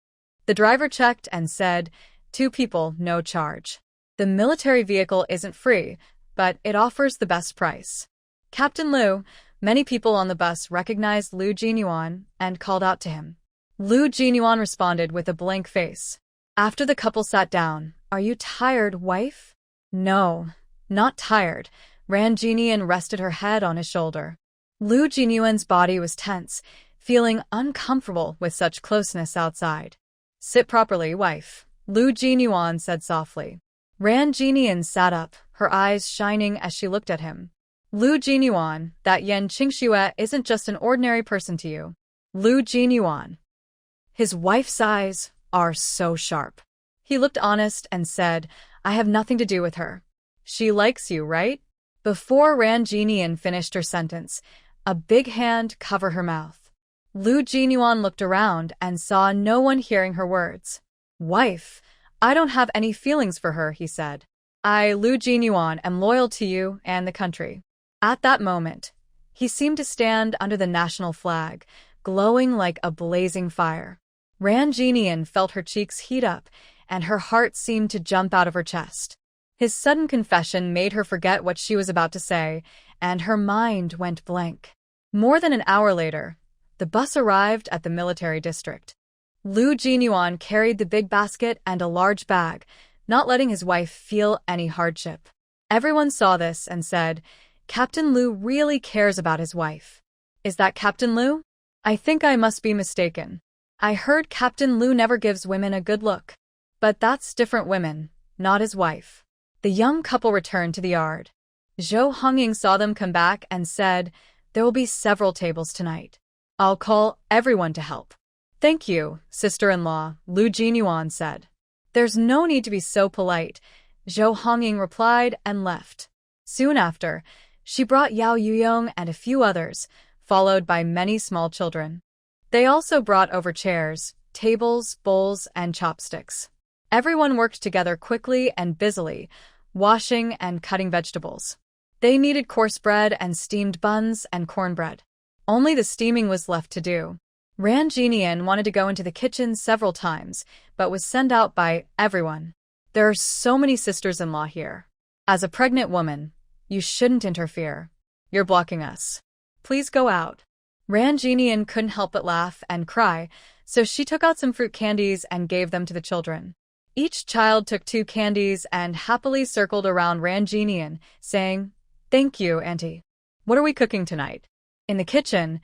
The driver checked and said, "2 people, no charge." The military vehicle isn't free, but it offers the best price. Captain Lu, many people on the bus recognized Lu Jinyuan and called out to him. Lu Jinyuan responded with a blank face. After the couple sat down, "Are you tired, wife?" "No, not tired." Ran Jinian rested her head on his shoulder. Lu Jinyuan's body was tense, feeling uncomfortable with such closeness outside. "Sit properly, wife," Lu Jinyuan said softly. Ran Jinian sat up, her eyes shining as she looked at him. "Lu Jinyuan, that Yan Qingxue isn't just an ordinary person to you." Lu Jinyuan. His wife's eyes are so sharp. He looked honest and said, "I have nothing to do with her. She likes you, right?" Before Ran Jinian finished her sentence, a big hand covered her mouth. Lu Jinyuan looked around and saw no one hearing her words. "Wife, I don't have any feelings for her," he said. "I, Lu Jinyuan, am loyal to you and the country." At that moment, he seemed to stand under the national flag, glowing like a blazing fire. Ran Jinian felt her cheeks heat up, and her heart seemed to jump out of her chest. His sudden confession made her forget what she was about to say, and her mind went blank. More than an hour later, the bus arrived at the military district. Lu Jinyuan carried the big basket and a large bag, not letting his wife feel any hardship. Everyone saw this and said, "Captain Lu really cares about his wife." "Is that Captain Lu? I think I must be mistaken. I heard Captain Lu never gives women a good look." But that's different women, not his wife. The young couple returned to the yard. Zhou Hongying saw them come back and said, "There will be several tables tonight. I'll call everyone to help." "Thank you, sister-in-law," Lu Jinyuan said. "There's no need to be so polite," Zhou Hongying replied and left. Soon after, she brought Yao Yuyong and a few others, followed by many small children. They also brought over chairs, tables, bowls, and chopsticks. Everyone worked together quickly and busily, washing and cutting vegetables. They kneaded coarse bread and steamed buns and cornbread. Only the steaming was left to do. Ran Jinian wanted to go into the kitchen several times, but was sent out by everyone. "There are so many sisters-in-law here. As a pregnant woman, you shouldn't interfere. You're blocking us. Please go out." Ran Jinian couldn't help but laugh and cry, so she took out some fruit candies and gave them to the children. Each child took 2 candies and happily circled around Ran Jinian, saying, "Thank you, Auntie." "What are we cooking tonight?" In the kitchen,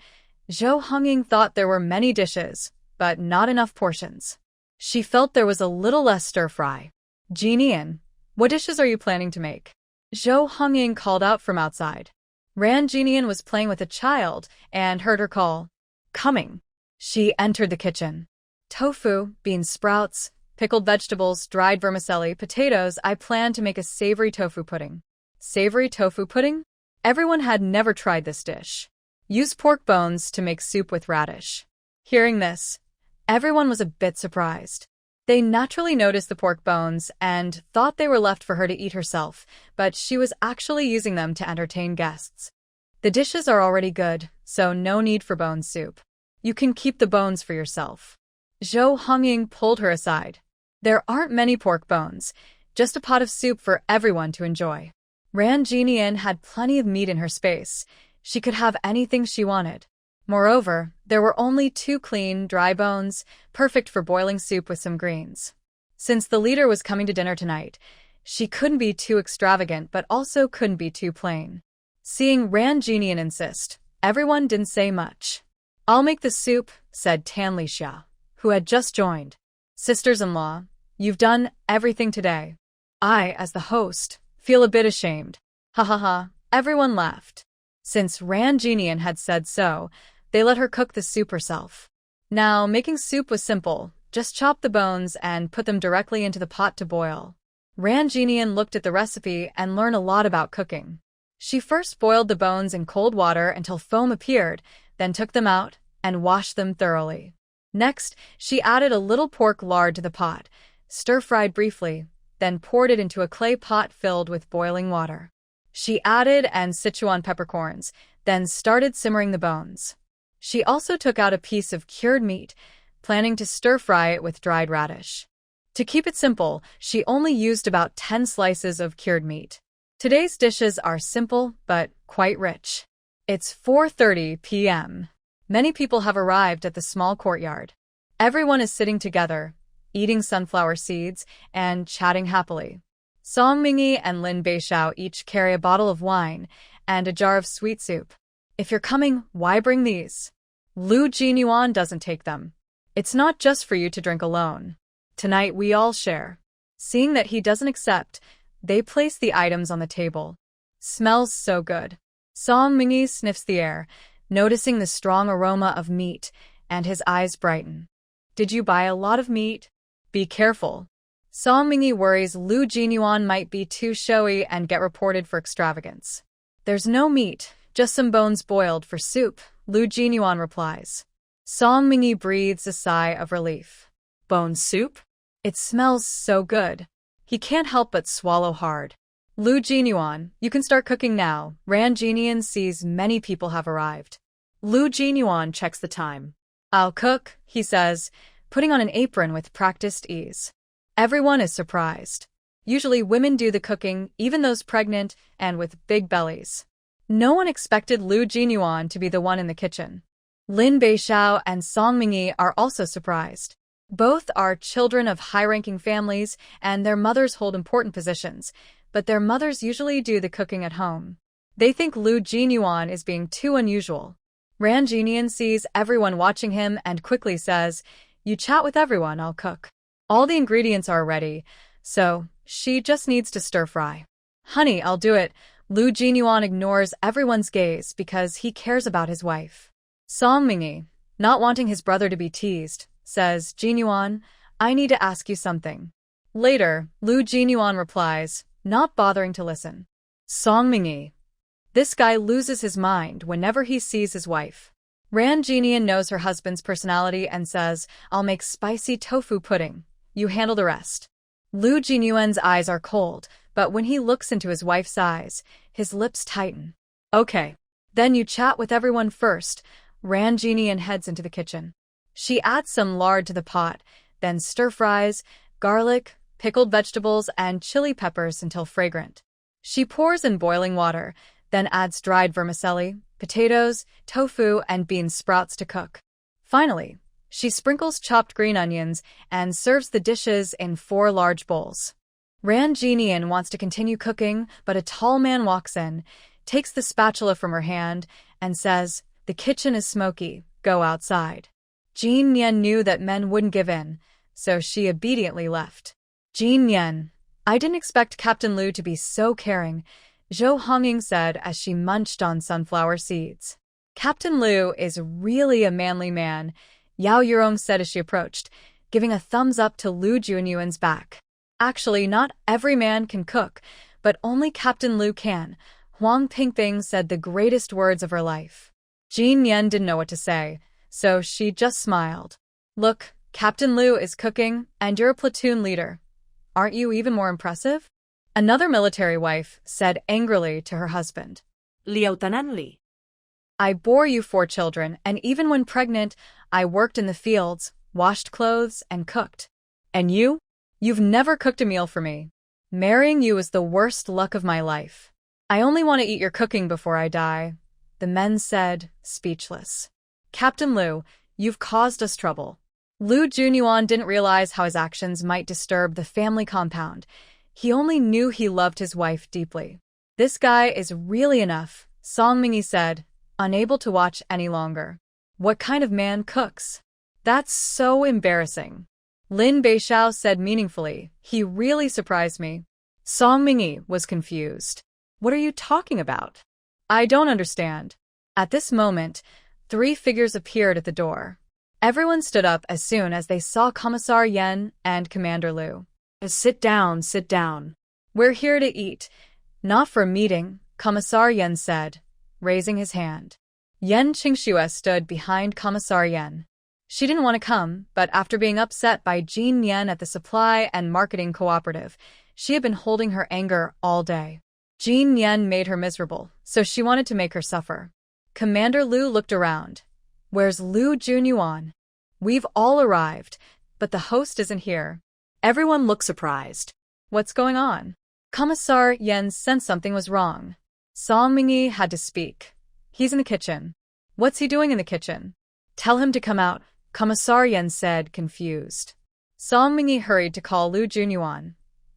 Zhou Hongying thought there were many dishes, but not enough portions. She felt there was a little less stir-fry. "Jinian, what dishes are you planning to make?" Zhou Hongying called out from outside. Ran Jinian was playing with a child and heard her call. "Coming." She entered the kitchen. "Tofu, bean sprouts, pickled vegetables, dried vermicelli, potatoes. I plan to make a savory tofu pudding." Savory tofu pudding? Everyone had never tried this dish. Use pork bones to make soup with radish. Hearing this, everyone was a bit surprised. They naturally noticed the pork bones and thought they were left for her to eat herself, but she was actually using them to entertain guests. "The dishes are already good, so no need for bone soup. You can keep the bones for yourself." Zhou Hongying pulled her aside. "There aren't many pork bones, just a pot of soup for everyone to enjoy." Ran Jinian had plenty of meat in her space. She could have anything she wanted. Moreover, there were only 2 clean, dry bones, perfect for boiling soup with some greens. Since the leader was coming to dinner tonight, she couldn't be too extravagant but also couldn't be too plain. Seeing Ran Jinian insist, everyone didn't say much. "I'll make the soup," said Tan Lixia, who had just joined. "Sisters-in-law, you've done everything today. I, as the host, feel a bit ashamed." Ha ha ha, everyone laughed. Since Ran Jinian had said so, they let her cook the soup herself. Now, making soup was simple. Just chop the bones and put them directly into the pot to boil. Ran Jinian looked at the recipe and learned a lot about cooking. She first boiled the bones in cold water until foam appeared, then took them out and washed them thoroughly. Next, she added a little pork lard to the pot, stir-fried briefly, then poured it into a clay pot filled with boiling water. She added Sichuan peppercorns, then started simmering the bones. She also took out a piece of cured meat, planning to stir-fry it with dried radish. To keep it simple, she only used about 10 slices of cured meat. Today's dishes are simple but quite rich. It's 4:30 p.m. Many people have arrived at the small courtyard. Everyone is sitting together, eating sunflower seeds and chatting happily. Song Mingi and Lin Beishao each carry a bottle of wine and a jar of sweet soup. "If you're coming, why bring these?" Lu Jinyuan doesn't take them. "It's not just for you to drink alone. Tonight we all share." Seeing that he doesn't accept, they place the items on the table. "Smells so good." Song Mingi sniffs the air, noticing the strong aroma of meat, and his eyes brighten. "Did you buy a lot of meat? Be careful." Song Mingi worries Lu Jinyuan might be too showy and get reported for extravagance. "There's no meat, just some bones boiled for soup," Lu Jinyuan replies. Song Mingi breathes a sigh of relief. "Bone soup? It smells so good." He can't help but swallow hard. "Lu Jinyuan, you can start cooking now." Ran Jinian sees many people have arrived. Lu Jinyuan checks the time. "I'll cook," he says, putting on an apron with practiced ease. Everyone is surprised. Usually women do the cooking, even those pregnant and with big bellies. No one expected Lu Jinyuan to be the one in the kitchen. Lin Beishao and Song Mingi are also surprised. Both are children of high-ranking families, and their mothers hold important positions, but their mothers usually do the cooking at home. They think Lu Jinyuan is being too unusual. Ran Jinian sees everyone watching him and quickly says, "You chat with everyone, I'll cook." All the ingredients are ready, so she just needs to stir-fry. "Honey, I'll do it." Lu Jinyuan ignores everyone's gaze because he cares about his wife. Song Mingi, not wanting his brother to be teased, says, "Jinyuan, I need to ask you something." Later, Lu Jinyuan replies, not bothering to listen. Song Mingi. This guy loses his mind whenever he sees his wife. Ran Jinian knows her husband's personality and says, "I'll make spicy tofu pudding. You handle the rest." Lu Jinyuan's eyes are cold, but when he looks into his wife's eyes, his lips tighten. "Okay. Then you chat with everyone first." Ran Jinian heads into the kitchen. She adds some lard to the pot, then stir-fries, garlic, pickled vegetables, and chili peppers until fragrant. She pours in boiling water, then adds dried vermicelli, potatoes, tofu, and bean sprouts to cook. Finally, she sprinkles chopped green onions and serves the dishes in 4 large bowls. Ran Jinian wants to continue cooking, but a tall man walks in, takes the spatula from her hand, and says, "The kitchen is smoky, go outside." Jin Yen knew that men wouldn't give in, so she obediently left. "Jin Yen, I didn't expect Captain Lu to be so caring," Zhou Hongying said as she munched on sunflower seeds. "Captain Lu is really a manly man," Yao Yurong said as she approached, giving a thumbs up to Lu Junyuan's back. "Actually, not every man can cook, but only Captain Lu can," Huang Pingping said the greatest words of her life. Jin Yen didn't know what to say, so she just smiled. "Look, Captain Lu is cooking, and you're a platoon leader. Aren't you even more impressive?" Another military wife said angrily to her husband. Lieutenant Li. "I bore you 4 children, and even when pregnant, I worked in the fields, washed clothes, and cooked. And you? You've never cooked a meal for me. Marrying you is the worst luck of my life. I only want to eat your cooking before I die," the men said, speechless. Captain Lu, you've caused us trouble. Lu Junyuan didn't realize how his actions might disturb the family compound. He only knew he loved his wife deeply. This guy is really enough, Song Mingyi said, unable to watch any longer. What kind of man cooks? That's so embarrassing. Lin Beixiao said meaningfully, he really surprised me. Song Mingyi was confused. What are you talking about? I don't understand. At this moment, 3 figures appeared at the door. Everyone stood up as soon as they saw Commissar Yen and Commander Lu. Sit down, sit down. We're here to eat, not for a meeting, Commissar Yen said, raising his hand. Yen Qingxue stood behind Commissar Yen. She didn't want to come, but after being upset by Jean Yen at the supply and marketing cooperative, she had been holding her anger all day. Jean Yen made her miserable, so she wanted to make her suffer. Commander Lu looked around. Where's Lu Junyuan? We've all arrived, but the host isn't here. Everyone looked surprised. What's going on? Commissar Yen sensed something was wrong. Song Mingyi had to speak. He's in the kitchen. What's he doing in the kitchen? Tell him to come out, Commissar Yen said, confused. Song Mingyi hurried to call Lu Junyuan.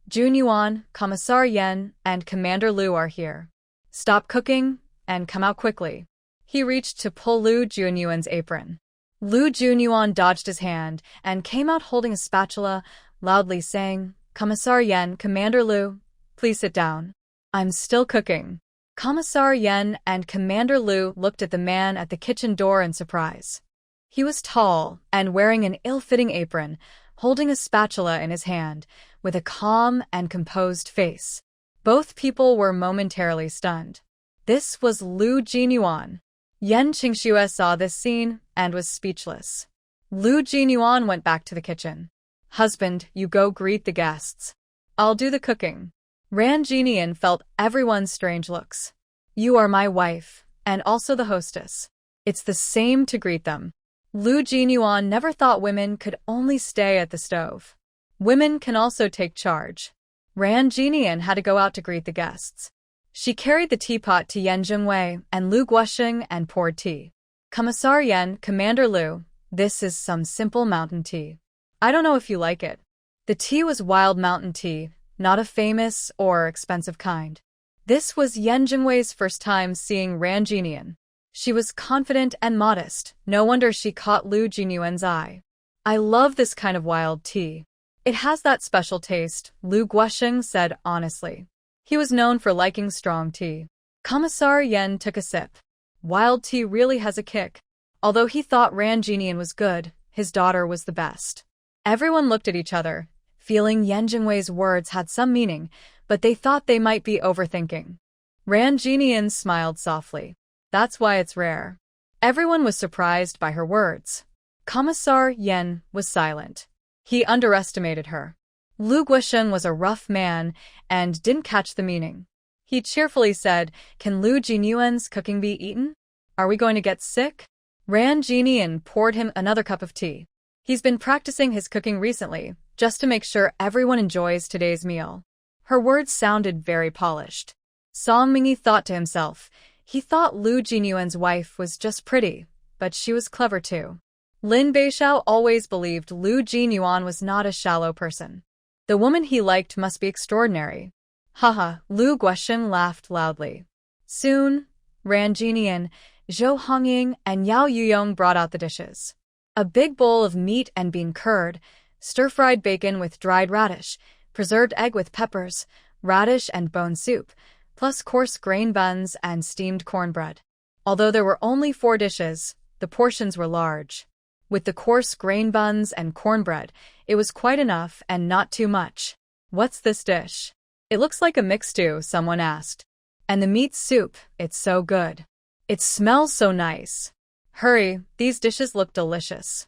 Junyuan, Commissar Yen, and Commander Lu are here. Stop cooking and come out quickly. He reached to pull Lu Junyuan's apron. Lu Junyuan dodged his hand and came out holding a spatula, loudly saying, Commissar Yen, Commander Lu, please sit down. I'm still cooking. Commissar Yen and Commander Lu looked at the man at the kitchen door in surprise. He was tall and wearing an ill-fitting apron, holding a spatula in his hand, with a calm and composed face. Both people were momentarily stunned. This was Lu Jinyuan. Yen Qingxue saw this scene and was speechless. Lu Jinyuan went back to the kitchen. Husband, you go greet the guests. I'll do the cooking. Ran Jinian felt everyone's strange looks. You are my wife, and also the hostess. It's the same to greet them. Lu Jinyuan never thought women could only stay at the stove. Women can also take charge. Ran Jinian had to go out to greet the guests. She carried the teapot to Yen Jingwei and Lu Guosheng and poured tea. Commissar Yen, Commander Lu, this is some simple mountain tea. I don't know if you like it. The tea was wild mountain tea, not a famous or expensive kind. This was Yen Jingwei's first time seeing Ran Jinian. She was confident and modest. No wonder she caught Lu Jinyuan's eye. I love this kind of wild tea. It has that special taste, Lu Guosheng said honestly. He was known for liking strong tea. Commissar Yen took a sip. Wild tea really has a kick. Although he thought Ran Jinian was good, his daughter was the best. Everyone looked at each other, feeling Yen Jingwei's words had some meaning, but they thought they might be overthinking. Ran Jinian smiled softly. That's why it's rare. Everyone was surprised by her words. Commissar Yen was silent. He underestimated her. Lu Guosheng was a rough man and didn't catch the meaning. He cheerfully said, Can Lu Jinyuan's cooking be eaten? Are we going to get sick? Ran Jinian poured him another cup of tea. He's been practicing his cooking recently, just to make sure everyone enjoys today's meal. Her words sounded very polished. Song Mingyi thought to himself, he thought Lu Jinyuan's wife was just pretty, but she was clever too. Lin Beixiao always believed Lu Jinyuan was not a shallow person. The woman he liked must be extraordinary. Haha, Lu Guosheng laughed loudly. Soon, Ran Jinian, Zhou Hongying, and Yao Yuyong brought out the dishes. A big bowl of meat and bean curd, stir-fried bacon with dried radish, preserved egg with peppers, radish and bone soup, plus coarse grain buns and steamed cornbread. Although there were only 4 dishes, the portions were large. With the coarse grain buns and cornbread, it was quite enough and not too much. What's this dish? It looks like a mixed stew, someone asked. And the meat soup, it's so good. It smells so nice. Hurry, these dishes look delicious.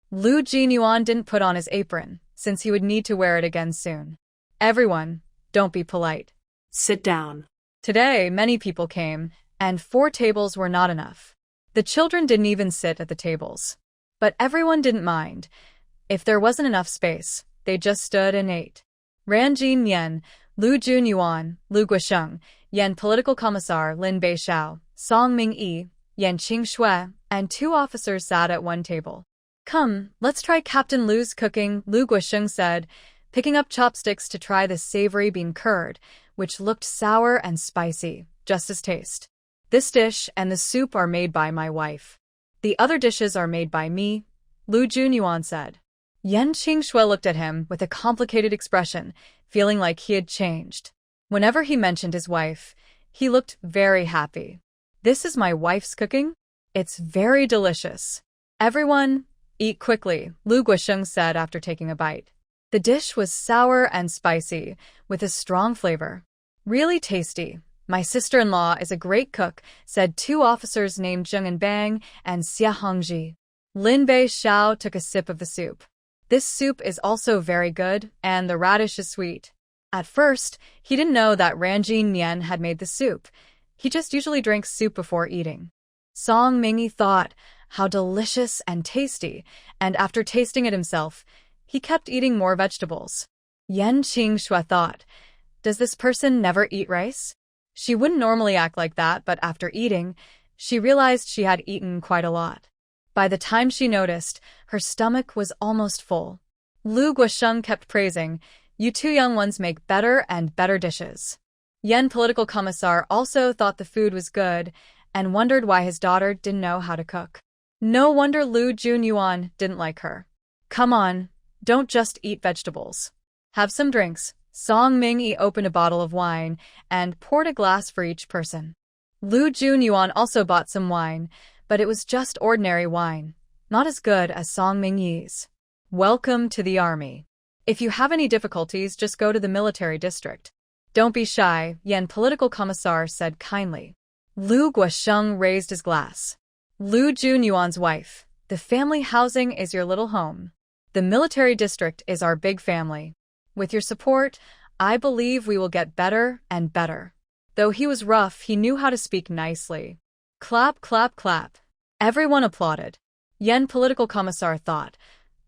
Lu Jinyuan didn't put on his apron, since he would need to wear it again soon. Everyone, don't be polite. Sit down. Today, many people came, and 4 tables were not enough. The children didn't even sit at the tables. But everyone didn't mind. If there wasn't enough space, they just stood and ate. Ran Jinian, Lu Junyuan, Lu Guosheng, Yen Political Commissar Lin Beixiao, Song Mingyi, Yan Qingxue, and 2 officers sat at one table. Come, let's try Captain Lu's cooking, Lu Guosheng said, picking up chopsticks to try the savory bean curd, which looked sour and spicy, just as taste. This dish and the soup are made by my wife. The other dishes are made by me, Lu Junyuan said. Yan Qingxue looked at him with a complicated expression, feeling like he had changed. Whenever he mentioned his wife, he looked very happy. This is my wife's cooking? It's very delicious. Everyone, eat quickly, Lu Guosheng said after taking a bite. The dish was sour and spicy, with a strong flavor. Really tasty. My sister-in-law is a great cook, said 2 officers named Zheng and Bang and Xia Hongji. Lin Bei Xiao took a sip of the soup. This soup is also very good, and the radish is sweet. At first, he didn't know that Ranjin Nian had made the soup. He just usually drinks soup before eating. Song Mingyi thought, how delicious and tasty, and after tasting it himself, he kept eating more vegetables. Yan Qingxue thought, does this person never eat rice? She wouldn't normally act like that, but after eating, she realized she had eaten quite a lot. By the time she noticed, her stomach was almost full. Lu Guosheng kept praising, you 2 young ones make better and better dishes. Yan political commissar also thought the food was good and wondered why his daughter didn't know how to cook. No wonder Lu Junyuan didn't like her. Come on, don't just eat vegetables. Have some drinks. Song Mingyi opened a bottle of wine and poured a glass for each person. Lu Junyuan also bought some wine, but it was just ordinary wine, not as good as Song Mingyi's. Welcome to the army. If you have any difficulties, just go to the military district. Don't be shy, Yan political commissar said kindly. Lu Guosheng raised his glass. Lu Junyuan's wife, the family housing is your little home. The military district is our big family. With your support, I believe we will get better and better. Though he was rough, he knew how to speak nicely. Clap, clap, clap. Everyone applauded. Yan political commissar thought,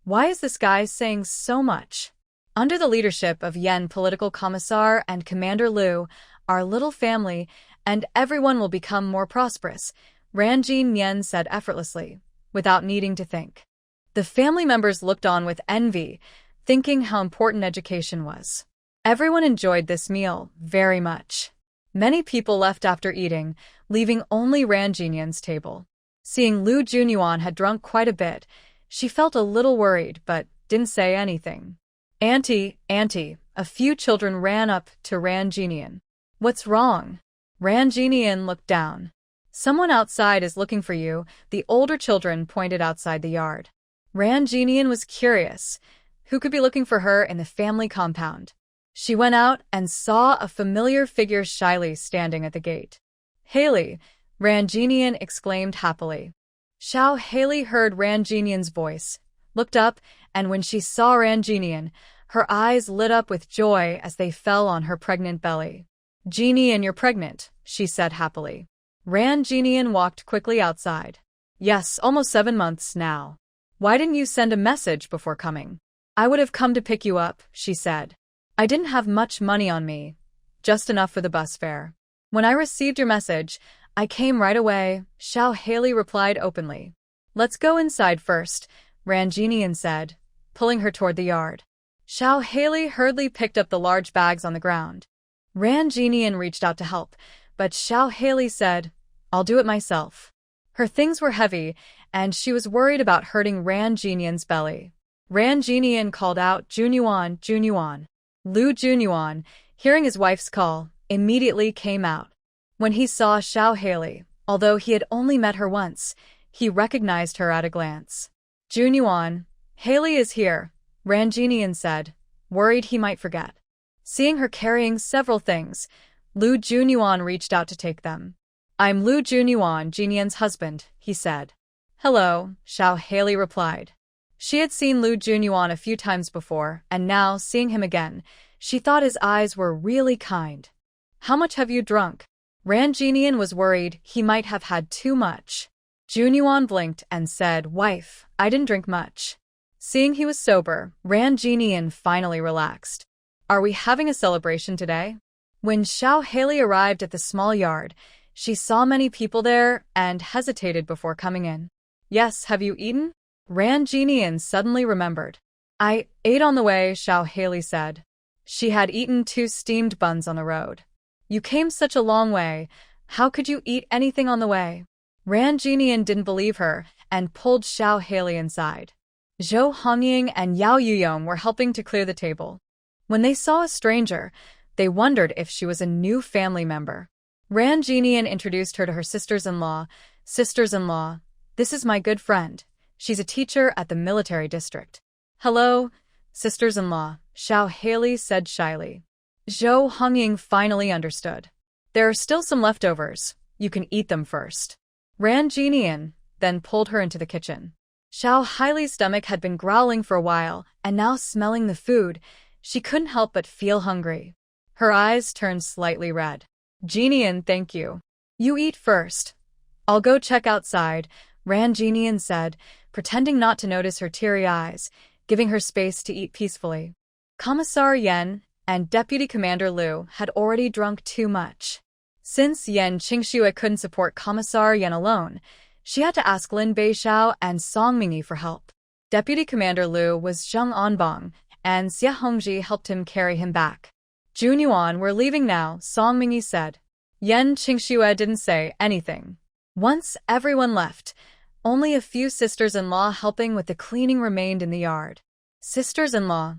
why is this guy saying so much? Under the leadership of Yan political commissar and Commander Lu, our little family and everyone will become more prosperous, Ranjin Nian said effortlessly, without needing to think. The family members looked on with envy, thinking how important education was. Everyone enjoyed this meal very much. Many people left after eating, leaving only Ranjin Nian's table. Seeing Lu Junyuan had drunk quite a bit, she felt a little worried but didn't say anything. Auntie, a few children ran up to Ranjin Nian. What's wrong? Ranjin Nian looked down. Someone outside is looking for you, the older children pointed outside the yard. Ranjin Nian was curious. Who could be looking for her in the family compound? She went out and saw a familiar figure shyly standing at the gate. Haley, Ranjin Nian exclaimed happily. Xiao Haley heard Ranjin Nian's voice, looked up, and when she saw Ranjin Nian, her eyes lit up with joy as they fell on her pregnant belly. Genie, and you're pregnant, she said happily. Ranjin Nian walked quickly outside. Yes, almost 7 months now. Why didn't you send a message before coming? I would have come to pick you up, she said. I didn't have much money on me, just enough for the bus fare. When I received your message, I came right away, Xiao Haley replied openly. Let's go inside first, Ranjin Nian said, pulling her toward the yard. Xiao Haley hurriedly picked up the large bags on the ground. Ranjin Nian reached out to help, but Xiao Haley said, I'll do it myself. Her things were heavy, and she was worried about hurting Ranjin Nian's belly. Ranjin Nian called out, Junyuan, Junyuan. Lu Junyuan, hearing his wife's call, immediately came out. When he saw Xiao Haley, although he had only met her once, he recognized her at a glance. Junyuan, Haley is here, Ranjin Nian said, worried he might forget. Seeing her carrying several things, Lu Junyuan reached out to take them. I'm Lu Junyuan, Jinian's husband, he said. Hello, Xiao Haley replied. She had seen Lu Junyuan a few times before, and now, seeing him again, she thought his eyes were really kind. How much have you drunk? Ranjin Nian was worried he might have had too much. Junyuan blinked and said, Wife, I didn't drink much. Seeing he was sober, Ranjin Nian finally relaxed. Are we having a celebration today? When Xiao Haley arrived at the small yard, She saw many people there and hesitated before coming in. Yes, have you eaten? Ran Jinian suddenly remembered. I ate on the way, Xiao Haley said. She had eaten 2 steamed buns on the road. You came such a long way. How could you eat anything on the way? Ran Jinian didn't believe her and pulled Xiao Haley inside. Zhou Hongying and Yao Yuyong were helping to clear the table. When they saw a stranger, they wondered if she was a new family member. Ran Jinian introduced her to her sisters-in-law. Sisters-in-law, this is my good friend. She's a teacher at the military district. Hello, sisters-in-law, Xiao Haley said shyly. Zhou Hongying finally understood. There are still some leftovers. You can eat them first. Ran Jinian then pulled her into the kitchen. Xiao Haley's stomach had been growling for a while, and now smelling the food, she couldn't help but feel hungry. Her eyes turned slightly red. Jinian, thank you. You eat first. I'll go check outside, Ran Jinian said, pretending not to notice her teary eyes, giving her space to eat peacefully. Commissar Yen and Deputy Commander Liu had already drunk too much. Since Yen Qingxue couldn't support Commissar Yen alone, she had to ask Lin Beixiao and Song Mingyi for help. Deputy Commander Liu was Zheng Anbang, and Xie Hongji helped him carry him back. Junyuan, we're leaving now, Song Mingyi said. Yen Qingxue didn't say anything. Once everyone left, only a few sisters-in-law helping with the cleaning remained in the yard. Sisters-in-law,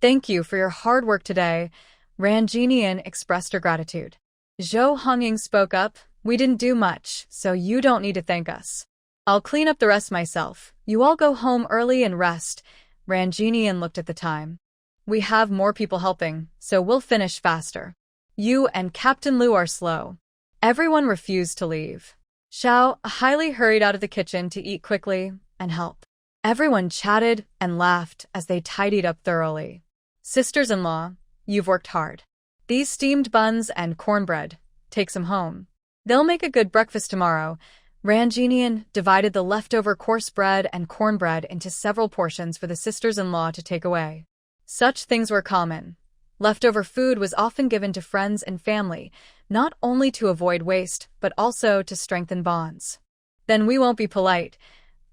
thank you for your hard work today, Ran Jinian expressed her gratitude. Zhou Hongying spoke up, we didn't do much, so you don't need to thank us. I'll clean up the rest myself. You all go home early and rest. Ran Jinian looked at the time. We have more people helping, so we'll finish faster. You and Captain Liu are slow. Everyone refused to leave. Xiao Hailey hurried out of the kitchen to eat quickly and help. Everyone chatted and laughed as they tidied up thoroughly. Sisters-in-law, you've worked hard. These steamed buns and cornbread, take some home. They'll make a good breakfast tomorrow. Ran Jinian divided the leftover coarse bread and cornbread into several portions for the sisters-in-law to take away. Such things were common. Leftover food was often given to friends and family, not only to avoid waste, but also to strengthen bonds. Then we won't be polite.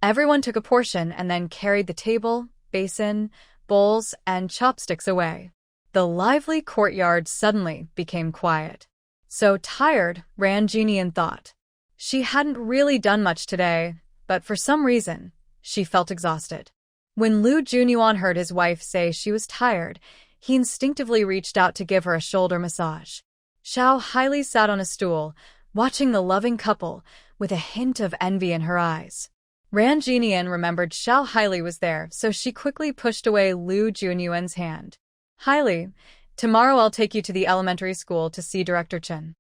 Everyone took a portion and then carried the table, basin, bowls, and chopsticks away. The lively courtyard suddenly became quiet. So tired, Ran Jinian thought. She hadn't really done much today, but for some reason, she felt exhausted. When Lu Junyuan heard his wife say she was tired, he instinctively reached out to give her a shoulder massage. Xiao Hailey sat on a stool, watching the loving couple, with a hint of envy in her eyes. Ran Jinian remembered Xiao Hailey was there, so she quickly pushed away Lu Junyuan's hand. Hailey, tomorrow I'll take you to the elementary school to see Director Chen.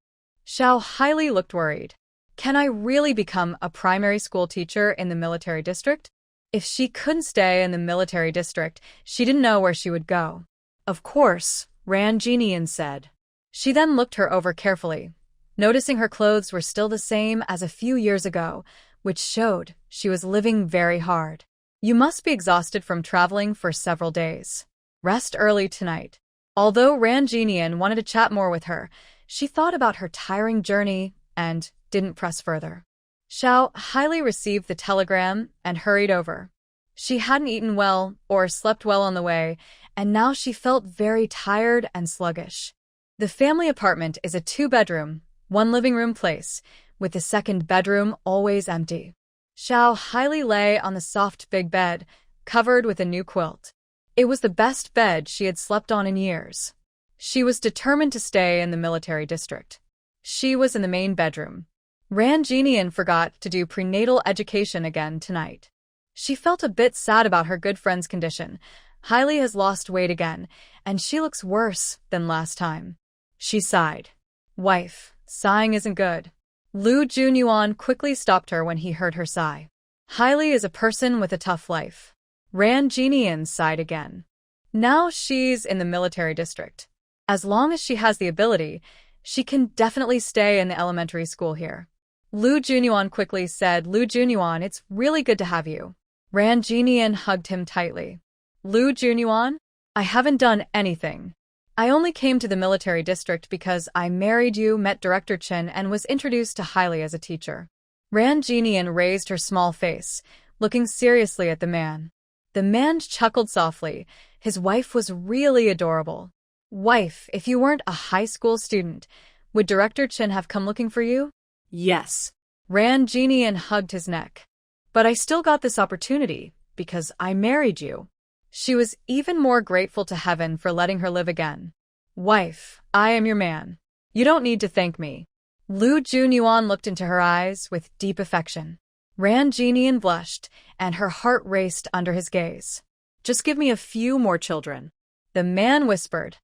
Xiao Hailey looked worried. Can I really become a primary school teacher in the military district? If she couldn't stay in the military district, she didn't know where she would go. Of course, Ran Jinian said. She then looked her over carefully, noticing her clothes were still the same as a few years ago, which showed she was living very hard. You must be exhausted from traveling for several days. Rest early tonight. Although Ran Jinian wanted to chat more with her, she thought about her tiring journey and didn't press further. Xiao Hailey received the telegram and hurried over. She hadn't eaten well or slept well on the way, and now she felt very tired and sluggish. The family apartment is a 2-bedroom, 1 living room place, with the 2nd bedroom always empty. Xiao Hailey lay on the soft big bed, covered with a new quilt. It was the best bed she had slept on in years. She was determined to stay in the military district. She was in the main bedroom. Ran Jinian forgot to do prenatal education again tonight. She felt a bit sad about her good friend's condition. Hailey has lost weight again, and she looks worse than last time. She sighed. Wife, sighing isn't good. Lu Junyuan quickly stopped her when he heard her sigh. Hailey is a person with a tough life. Ran Jinian sighed again. Now she's in the military district. As long as she has the ability, she can definitely stay in the elementary school here. Lu Junyuan quickly said, Lu Junyuan, it's really good to have you. Ran Jinian hugged him tightly. Lu Junyuan? I haven't done anything. I only came to the military district because I married you, met Director Chen, and was introduced to Hailey as a teacher. Ran Jinian raised her small face, looking seriously at the man. The man chuckled softly. His wife was really adorable. Wife, if you weren't a high school student, would Director Chen have come looking for you? Yes. Ran Jinian hugged his neck. But I still got this opportunity, because I married you. She was even more grateful to heaven for letting her live again. Wife, I am your man. You don't need to thank me. Lu Junyuan looked into her eyes with deep affection. Ran Jinian blushed, and her heart raced under his gaze. Just give me a few more children. The man whispered.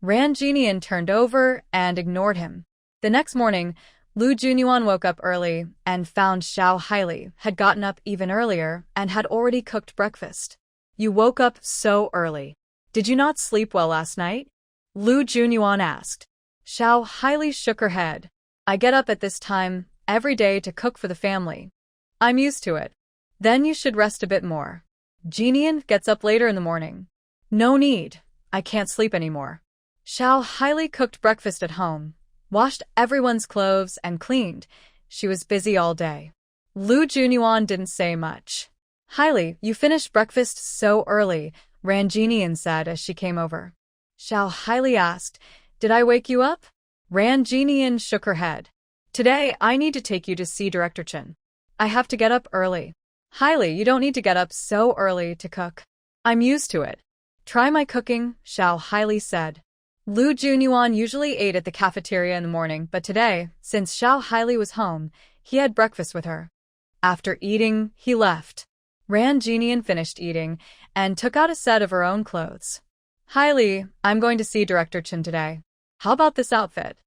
Ran Jinian turned over and ignored him. The next morning, Lu Junyuan woke up early and found Xiao Hailey had gotten up even earlier and had already cooked breakfast. You woke up so early. Did you not sleep well last night? Lu Junyuan asked. Xiao Hailey shook her head. I get up at this time every day to cook for the family. I'm used to it. Then you should rest a bit more. Jinian gets up later in the morning. No need. I can't sleep anymore. Xiao Hailey cooked breakfast at home, washed everyone's clothes, and cleaned. She was busy all day. Lu Junyuan didn't say much. Hailey, you finished breakfast so early, Ran Jinian said as she came over. Xiao Hailey asked, Did I wake you up? Ran Jinian shook her head. Today, I need to take you to see Director Chen. I have to get up early. Hailey, you don't need to get up so early to cook. I'm used to it. Try my cooking, Xiao Hailey said. Lu Junyuan usually ate at the cafeteria in the morning, but today, since Xiao Hailey was home, he had breakfast with her. After eating, he left. Ran Jinian finished eating and took out a set of her own clothes. Hailey, I'm going to see Director Chen today. How about this outfit?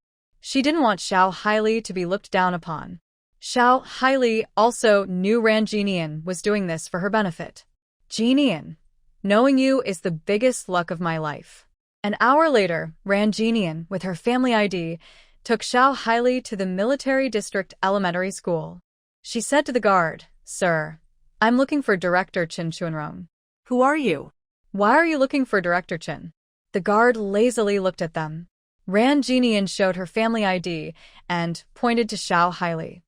She didn't want Xiao Hailey to be looked down upon. Xiao Hailey also knew Ran Jinian was doing this for her benefit. Jinian, knowing you is the biggest luck of my life. An hour later, Ran Jinian, with her family ID, took Xiao Hailey to the military district elementary school. She said to the guard, Sir, I'm looking for Director Chen Chunrong. Who are you? Why are you looking for Director Chen? The guard lazily looked at them. Ran Jinian showed her family ID and pointed to Xiao Hailey.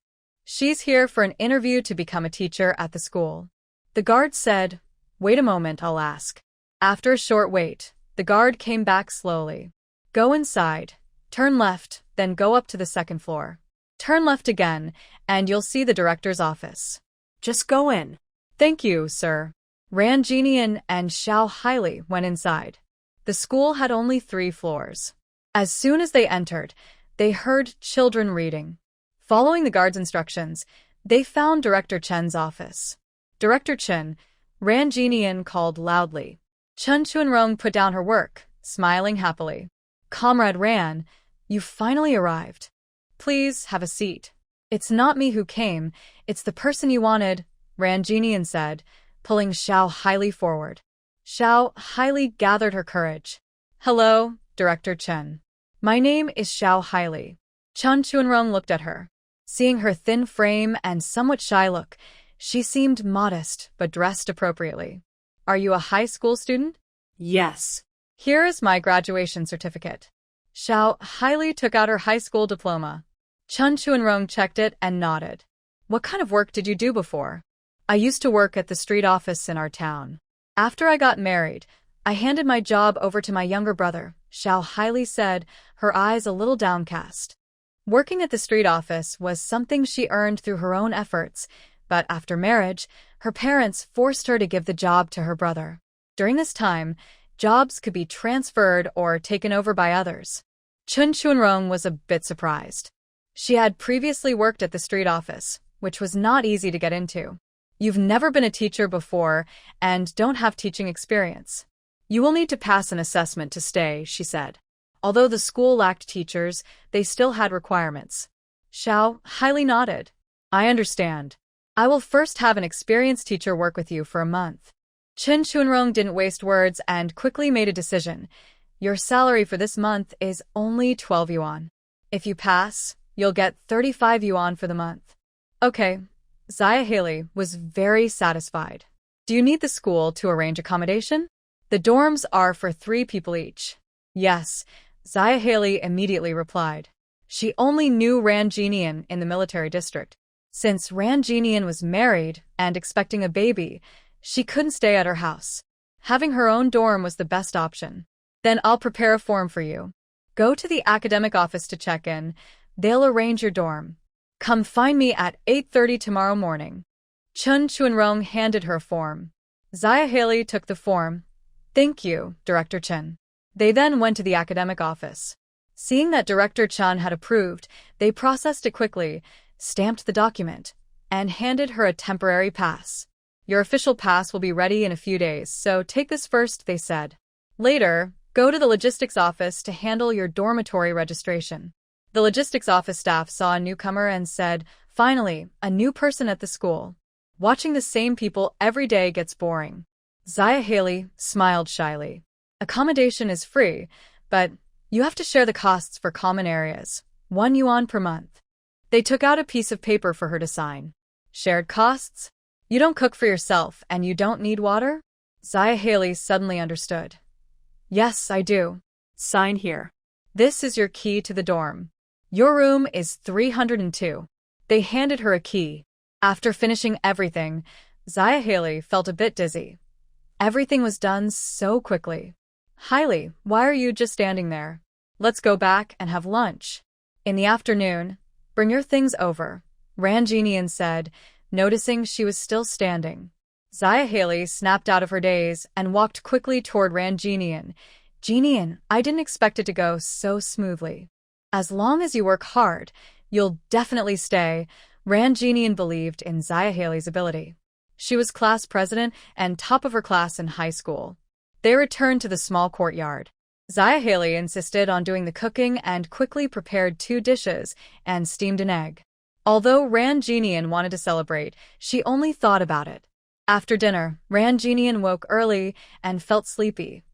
She's here for an interview to become a teacher at the school. The guard said, Wait a moment, I'll ask. After a short wait, the guard came back slowly. Go inside, turn left, then go up to the second floor. Turn left again, and you'll see the director's office. Just go in. Thank you, sir. Ran Jinian and Xiao Hailey went inside. The school had only 3 floors. As soon as they entered, they heard children reading. Following the guard's instructions, they found Director Chen's office. Director Chen, Ran Jinian called loudly. Chen Chunrong put down her work, smiling happily. Comrade Ran, you finally arrived. Please have a seat. It's not me who came, it's the person you wanted, Ran Jinian said, pulling Xiao Hailey forward. Xiao Hailey gathered her courage. Hello, Director Chen. My name is Xiao Hailey. Chen Chunrong looked at her. Seeing her thin frame and somewhat shy look, she seemed modest but dressed appropriately. Are you a high school student? Yes. Here is my graduation certificate. Xiao Hailey took out her high school diploma. Chen Chunrong checked it and nodded. What kind of work did you do before? I used to work at the street office in our town. After I got married, I handed my job over to my younger brother, Xiao Hailey said, her eyes a little downcast. Working at the street office was something she earned through her own efforts, but after marriage, her parents forced her to give the job to her brother. During this time, jobs could be transferred or taken over by others. Chen Chunrong was a bit surprised. She had previously worked at the street office, which was not easy to get into. You've never been a teacher before and don't have teaching experience. You will need to pass an assessment to stay, she said. Although the school lacked teachers, they still had requirements. Xiao Hailey nodded. I understand. I will first have an experienced teacher work with you for a month. Chen Chunrong didn't waste words and quickly made a decision. Your salary for this month is only 12 yuan. If you pass, you'll get 35 yuan for the month. Okay. Xiao Hailey was very satisfied. Do you need the school to arrange accommodation? The dorms are for 3 people each. Yes, Zaya Haley immediately replied. She only knew Ranjinian in the military district. Since Ranjinian was married and expecting a baby, she couldn't stay at her house. Having her own dorm was the best option. Then I'll prepare a form for you. Go to the academic office to check in. They'll arrange your dorm. Come find me at 8:30 tomorrow morning. Chun Chuanrong handed her a form. Zaya Haley took the form. Thank you, Director Chen. They then went to the academic office. Seeing that Director Chen had approved, they processed it quickly, stamped the document, and handed her a temporary pass. Your official pass will be ready in a few days, so take this first, they said. Later, go to the logistics office to handle your dormitory registration. The logistics office staff saw a newcomer and said, finally, a new person at the school. Watching the same people every day gets boring. Zaya Haley smiled shyly. Accommodation is free, but you have to share the costs for common areas, 1 yuan per month. They took out a piece of paper for her to sign. Shared costs? You don't cook for yourself and you don't need water? Zaya Haley suddenly understood. Yes, I do. Sign here. This is your key to the dorm. Your room is 302. They handed her a key. After finishing everything, Zaya Haley felt a bit dizzy. Everything was done so quickly. Haley, why are you just standing there? Let's go back and have lunch. In the afternoon, bring your things over, Ranjinian said, noticing she was still standing. Zaya Haley snapped out of her daze and walked quickly toward Ranjinian. Jinian, I didn't expect it to go so smoothly. As long as you work hard, you'll definitely stay. Ranjinian believed in Zaya Haley's ability. She was class president and top of her class in high school. They returned to the small courtyard. Zaya Haley insisted on doing the cooking and quickly prepared 2 dishes and steamed an egg. Although Ranjinian wanted to celebrate, she only thought about it. After dinner, Ranjinian woke early and felt sleepy.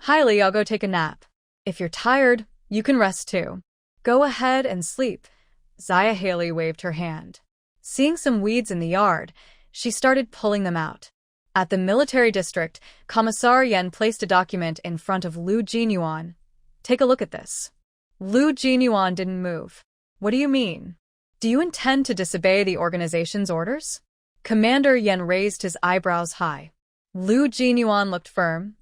Haley, I'll go take a nap. If you're tired, you can rest too. Go ahead and sleep. Zaya Haley waved her hand. Seeing some weeds in the yard, she started pulling them out. At the military district, Commissar Yen placed a document in front of Lu Jinyuan. Take a look at this. Lu Jinyuan didn't move. What do you mean? Do you intend to disobey the organization's orders? Commander Yen raised his eyebrows high. Lu Jinyuan looked firm.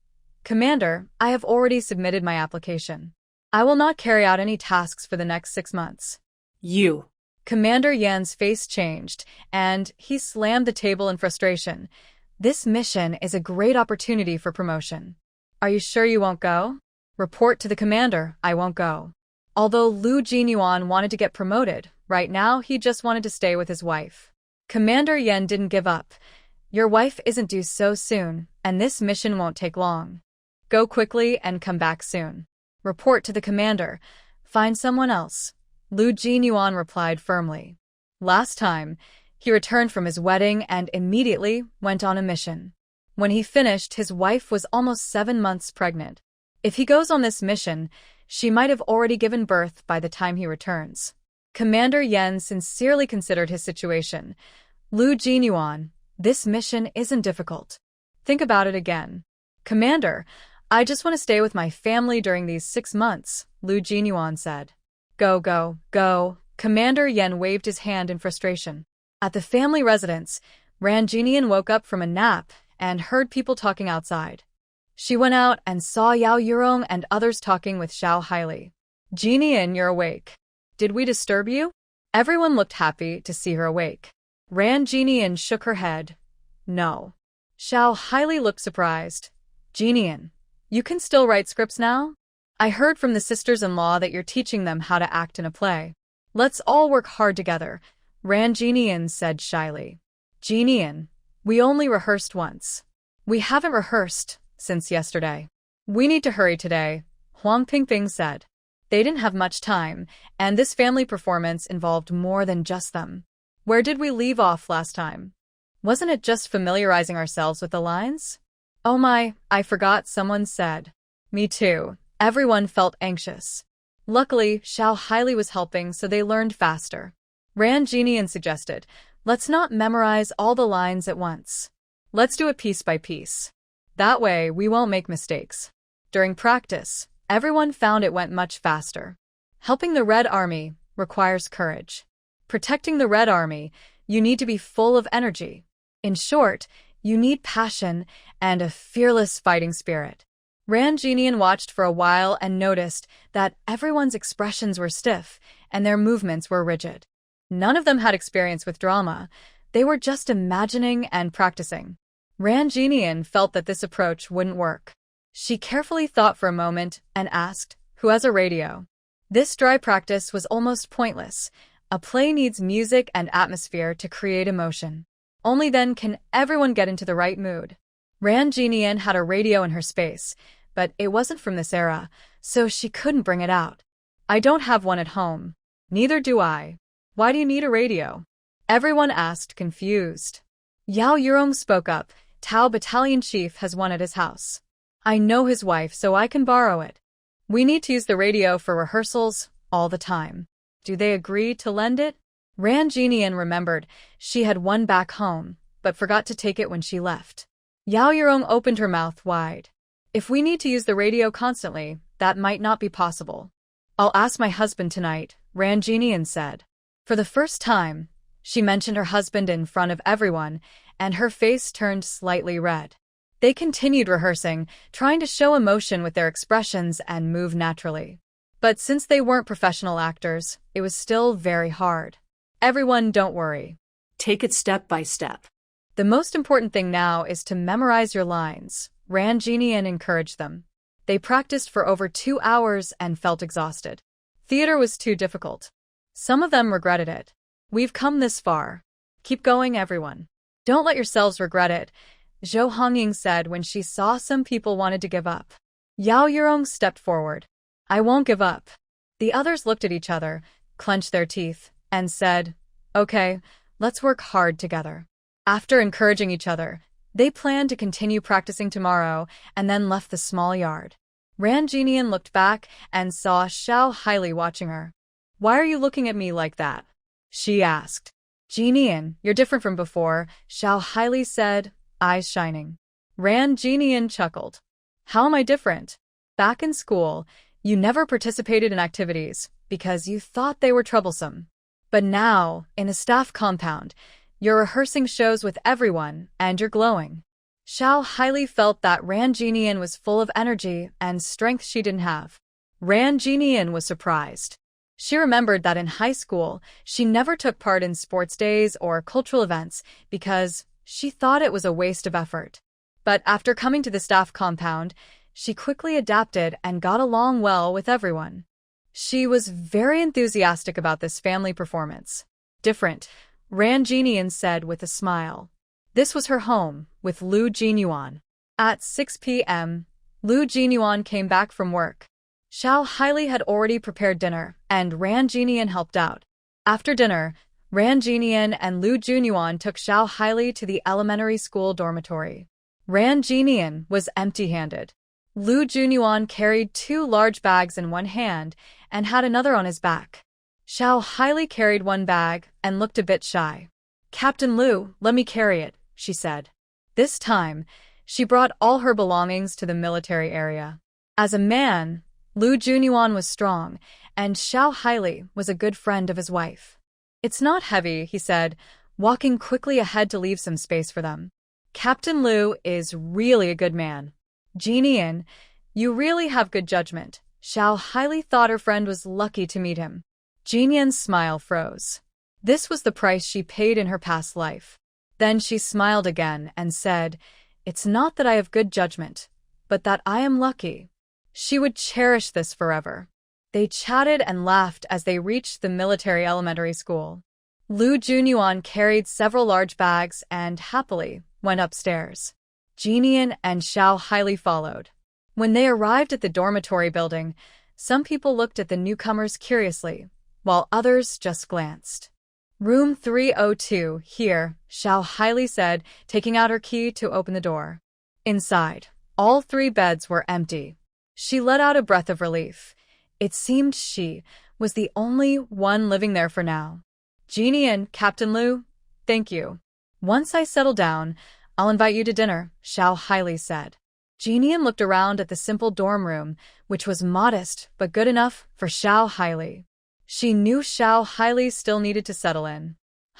Commander, I have already submitted my application. I will not carry out any tasks for the next 6 months. You. Commander Yan's face changed, and he slammed the table in frustration. This mission is a great opportunity for promotion. Are you sure you won't go? Report to the commander, I won't go. Although Lu Jinyuan wanted to get promoted, right now he just wanted to stay with his wife. Commander Yen didn't give up. Your wife isn't due so soon, and this mission won't take long. Go quickly and come back soon. Report to the commander. Find someone else. Lu Jinyuan replied firmly. Last time, he returned from his wedding and immediately went on a mission. When he finished, his wife was almost 7 months pregnant. If he goes on this mission, she might have already given birth by the time he returns. Commander Yen sincerely considered his situation. Lu Jinyuan, this mission isn't difficult. Think about it again. Commander, I just want to stay with my family during these 6 months, Lu Jinyuan said. Go, go, go. Commander Yen waved his hand in frustration. At the family residence, Ranjinian woke up from a nap and heard people talking outside. She went out and saw Yao Yurong and others talking with Xiao Haili. Jinian, you're awake. Did we disturb you? Everyone looked happy to see her awake. Ranjinian shook her head. No. Xiao Haili looked surprised. Jinian, you can still write scripts now? I heard from the sisters-in-law that you're teaching them how to act in a play. Let's all work hard together, Ranjinian said shyly. Jinian, we only rehearsed once. We haven't rehearsed since yesterday. We need to hurry today, Huang Pingping said. They didn't have much time, and this family performance involved more than just them. Where did we leave off last time? Wasn't it just familiarizing ourselves with the lines? Oh my, I forgot, someone said. Me too. Everyone felt anxious. Luckily, Xiao Haili was helping, so they learned faster. Ranjinian suggested, let's not memorize all the lines at once. Let's do it piece by piece. That way, we won't make mistakes. During practice, everyone found it went much faster. Helping the Red Army requires courage. Protecting the Red Army, you need to be full of energy. In short, you need passion and a fearless fighting spirit. Ran Jinian watched for a while and noticed that everyone's expressions were stiff and their movements were rigid. None of them had experience with drama. They were just imagining and practicing. Ran Jinian felt that this approach wouldn't work. She carefully thought for a moment and asked, "Who has a radio?" This dry practice was almost pointless. A play needs music and atmosphere to create emotion. Only then can everyone get into the right mood. Ran Jinian had a radio in her space, but it wasn't from this era, so she couldn't bring it out. "I don't have one at home." "Neither do I." "Why do you need a radio?" Everyone asked, confused. Yao Yurong spoke up. "Tao battalion chief has one at his house. I know his wife, so I can borrow it. We need to use the radio for rehearsals all the time. Do they agree to lend it?" Ran Jinian remembered she had one back home, but forgot to take it when she left. Yao Yurong opened her mouth wide. "If we need to use the radio constantly, that might not be possible." "I'll ask my husband tonight," Ran Jinian said. For the first time, she mentioned her husband in front of everyone, and her face turned slightly red. They continued rehearsing, trying to show emotion with their expressions and move naturally. But since they weren't professional actors, it was still very hard. "Everyone, don't worry. Take it step by step. The most important thing now is to memorize your lines," Ran Jinian encouraged them. They practiced for over 2 hours and felt exhausted. Theater was too difficult. Some of them regretted it. "We've come this far. Keep going, everyone. Don't let yourselves regret it," Zhou Hongying said when she saw some people wanted to give up. Yao Yurong stepped forward. "I won't give up." The others looked at each other, clenched their teeth, and said, "Okay, let's work hard together." After encouraging each other, they planned to continue practicing tomorrow and then left the small yard. Ran Jinian looked back and saw Xiao Haili watching her. "Why are you looking at me like that?" she asked. "Jinian, you're different from before," Xiao Haili said, eyes shining. Ran Jinian chuckled. "How am I different? Back in school, you never participated in activities because you thought they were troublesome. But now, in a staff compound, you're rehearsing shows with everyone and you're glowing." Xiao Haili felt that Ran Jinian was full of energy and strength she didn't have. Ran Jinian was surprised. She remembered that in high school, she never took part in sports days or cultural events because she thought it was a waste of effort. But after coming to the staff compound, she quickly adapted and got along well with everyone. She was very enthusiastic about this family performance. "Different," Ran Jinian said with a smile. This was her home, with Lu Jinyuan. At 6 p.m., Lu Jinyuan came back from work. Xiao Haili had already prepared dinner, and Ran Jinian helped out. After dinner, Ran Jinian and Lu Jinyuan took Xiao Haili to the elementary school dormitory. Ran Jinian was empty-handed. Lu Jinyuan carried 2 large bags in one hand and had another on his back. Xiao Haili carried one bag and looked a bit shy. "Captain Lu, let me carry it," she said. This time, she brought all her belongings to the military area. As a man, Lu Jinyuan was strong, and Xiao Haili was a good friend of his wife. "It's not heavy," he said, walking quickly ahead to leave some space for them. "Captain Lu is really a good man. Jinian, you really have good judgment." Xiao Haili thought her friend was lucky to meet him. Jinian's smile froze. This was the price she paid in her past life. Then she smiled again and said, "It's not that I have good judgment, but that I am lucky." She would cherish this forever. They chatted and laughed as they reached the military elementary school. Lu Jinyuan carried several large bags and happily went upstairs. Jinian and Xiao Haili followed. When they arrived at the dormitory building, some people looked at the newcomers curiously, while others just glanced. "Room 302, here," Xiao Haili said, taking out her key to open the door. Inside, all 3 beds were empty. She let out a breath of relief. It seemed she was the only one living there for now. "Jinian, Captain Lu, thank you. Once I settle down, I'll invite you to dinner," Xiao Haili said. Jinian looked around at the simple dorm room, which was modest but good enough for Xiao Hailey. She knew Xiao Hailey still needed to settle in.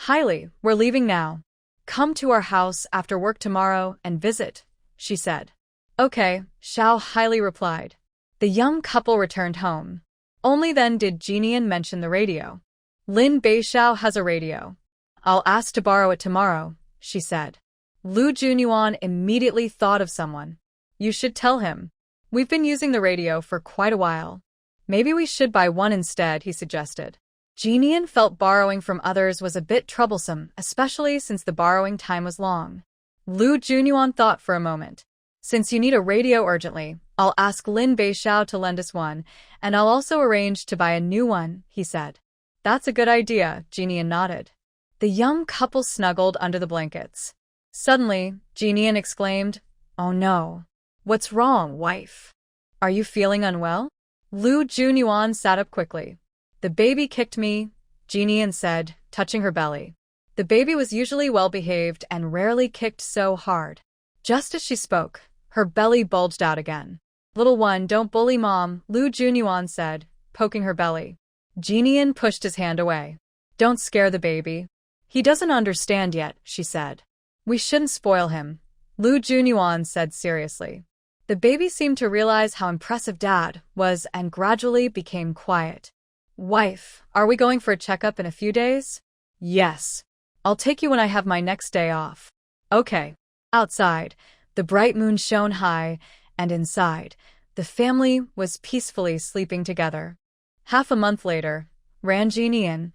Hailey, we're leaving now. Come to our house after work tomorrow and visit, she said. Okay, Xiao Hailey replied. The young couple returned home. Only then did Jinian mention the radio. Lin Beixiao has a radio. I'll ask to borrow it tomorrow, she said. Lu Junyuan immediately thought of someone. You should tell him. We've been using the radio for quite a while. Maybe we should buy one instead, he suggested. Jinian felt borrowing from others was a bit troublesome, especially since the borrowing time was long. Lu Junyuan thought for a moment. Since you need a radio urgently, I'll ask Lin Beixiao to lend us one, and I'll also arrange to buy a new one, he said. That's a good idea, Jinian nodded. The young couple snuggled under the blankets. Suddenly, Jinian exclaimed, Oh no. What's wrong, wife? Are you feeling unwell? Lu Junyuan sat up quickly. The baby kicked me, Jinian said, touching her belly. The baby was usually well-behaved and rarely kicked so hard. Just as she spoke, her belly bulged out again. Little one, don't bully mom, Lu Junyuan said, poking her belly. Jinian pushed his hand away. Don't scare the baby. He doesn't understand yet, she said. We shouldn't spoil him, Lu Junyuan said seriously. The baby seemed to realize how impressive Dad was and gradually became quiet. Wife, are we going for a checkup in a few days? Yes. I'll take you when I have my next day off. Okay. Outside, the bright moon shone high, and inside, the family was peacefully sleeping together. Half a month later, Ranjinian,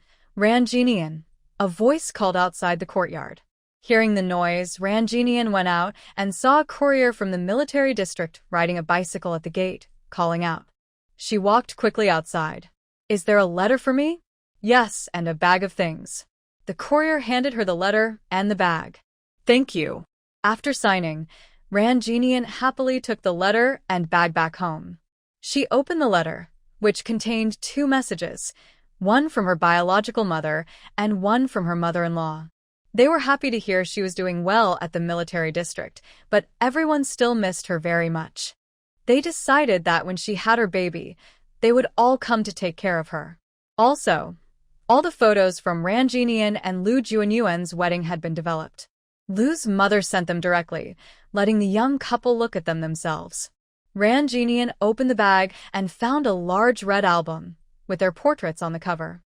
a voice called outside the courtyard. Hearing the noise, Ranjinian went out and saw a courier from the military district riding a bicycle at the gate, calling out. She walked quickly outside. Is there a letter for me? Yes, and a bag of things. The courier handed her the letter and the bag. Thank you. After signing, Ranjinian happily took the letter and bag back home. She opened the letter, which contained 2 messages, one from her biological mother and one from her mother-in-law. They were happy to hear she was doing well at the military district, but everyone still missed her very much. They decided that when she had her baby, they would all come to take care of her. Also, all the photos from Ranjinian and Lu Junyuan's wedding had been developed. Lu's mother sent them directly, letting the young couple look at them themselves. Ranjinian opened the bag and found a large red album, with their portraits on the cover.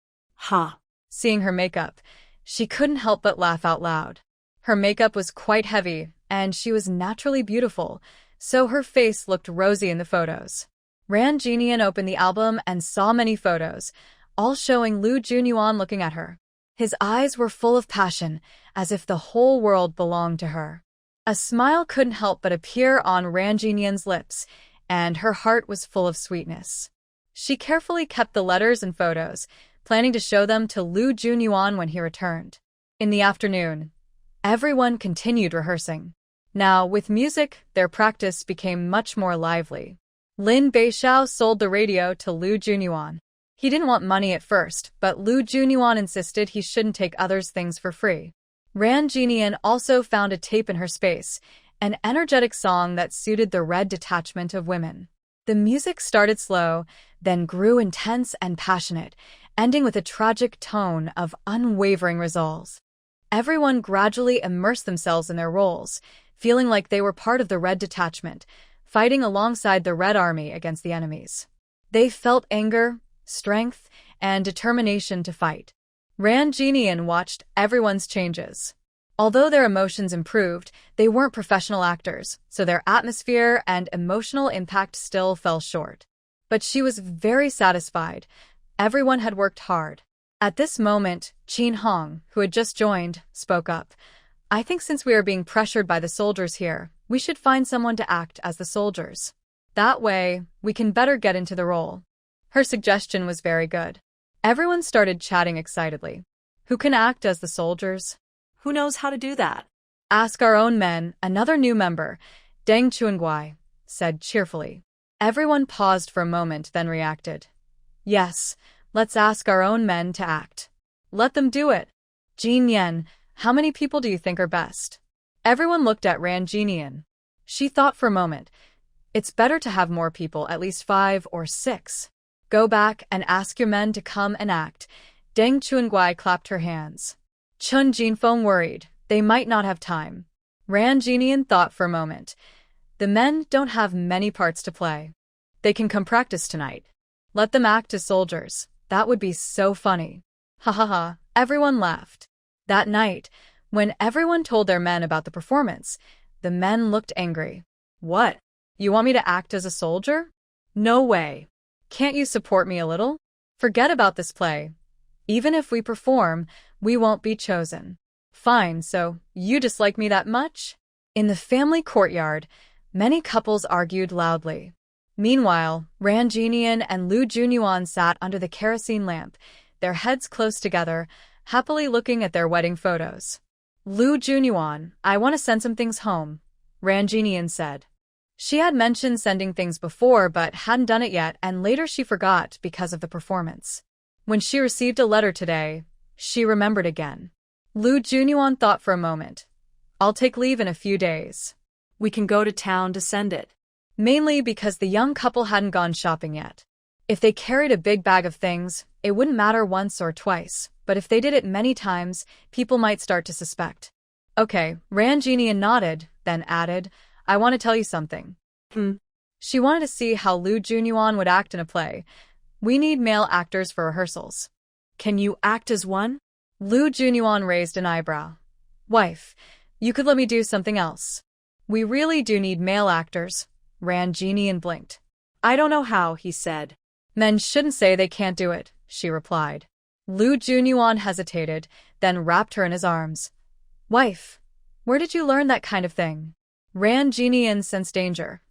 Seeing her makeup, she couldn't help but laugh out loud. Her makeup was quite heavy, and she was naturally beautiful, so her face looked rosy in the photos. Ranjinian opened the album and saw many photos, all showing Lu Junyuan looking at her. His eyes were full of passion, as if the whole world belonged to her. A smile couldn't help but appear on Ranjinian's lips, and her heart was full of sweetness. She carefully kept the letters and photos, planning to show them to Lu Junyuan when he returned. In the afternoon, everyone continued rehearsing. Now, with music, their practice became much more lively. Lin Beixiao sold the radio to Lu Junyuan. He didn't want money at first, but Lu Junyuan insisted he shouldn't take others' things for free. Ranjinian also found a tape in her space, an energetic song that suited the red detachment of women. The music started slow, then grew intense and passionate, ending with a tragic tone of unwavering resolve. Everyone gradually immersed themselves in their roles, feeling like they were part of the Red Detachment, fighting alongside the Red Army against the enemies. They felt anger, strength, and determination to fight. Ranjinian watched everyone's changes. Although their emotions improved, they weren't professional actors, so their atmosphere and emotional impact still fell short. But she was very satisfied. Everyone had worked hard. At this moment, Qin Hong, who had just joined, spoke up. I think since we are being pressured by the soldiers here, we should find someone to act as the soldiers. That way, we can better get into the role. Her suggestion was very good. Everyone started chatting excitedly. Who can act as the soldiers? Who knows how to do that? Ask our own men, another new member, Deng Chuanguai, said cheerfully. Everyone paused for a moment, then reacted. Yes, let's ask our own men to act. Let them do it. Jin Yen, how many people do you think are best? Everyone looked at Ranjinian. She thought for a moment, It's better to have more people, at least 5 or 6. Go back and ask your men to come and act. Deng Chuanguai clapped her hands. Chun Jinfeng worried. They might not have time. Ran Jinian thought for a moment. The men don't have many parts to play. They can come practice tonight. Let them act as soldiers. That would be so funny. Ha ha ha, everyone laughed. That night, when everyone told their men about the performance, the men looked angry. What? You want me to act as a soldier? No way. Can't you support me a little? Forget about this play. Even if we perform, we won't be chosen. Fine, so you dislike me that much? In the family courtyard, many couples argued loudly. Meanwhile, Ran Jinian and Lu Junyuan sat under the kerosene lamp, their heads close together, happily looking at their wedding photos. Lu Junyuan, I want to send some things home, Ran Jinian said. She had mentioned sending things before but hadn't done it yet, and later she forgot because of the performance. When she received a letter today, she remembered again. Lu Junyuan thought for a moment. I'll take leave in a few days. We can go to town to send it. Mainly because the young couple hadn't gone shopping yet. If they carried a big bag of things, it wouldn't matter once or twice, but if they did it many times, people might start to suspect. Okay, Ran Jinian nodded, then added, I want to tell you something. She wanted to see how Lu Junyuan would act in a play. We need male actors for rehearsals. Can you act as one? Lu Junyuan raised an eyebrow. Wife, you could let me do something else. We really do need male actors, Ran Jinian blinked. I don't know how, he said. Men shouldn't say they can't do it, she replied. Lu Junyuan hesitated, then wrapped her in his arms. Wife, where did you learn that kind of thing? Ran Jinian sensed danger.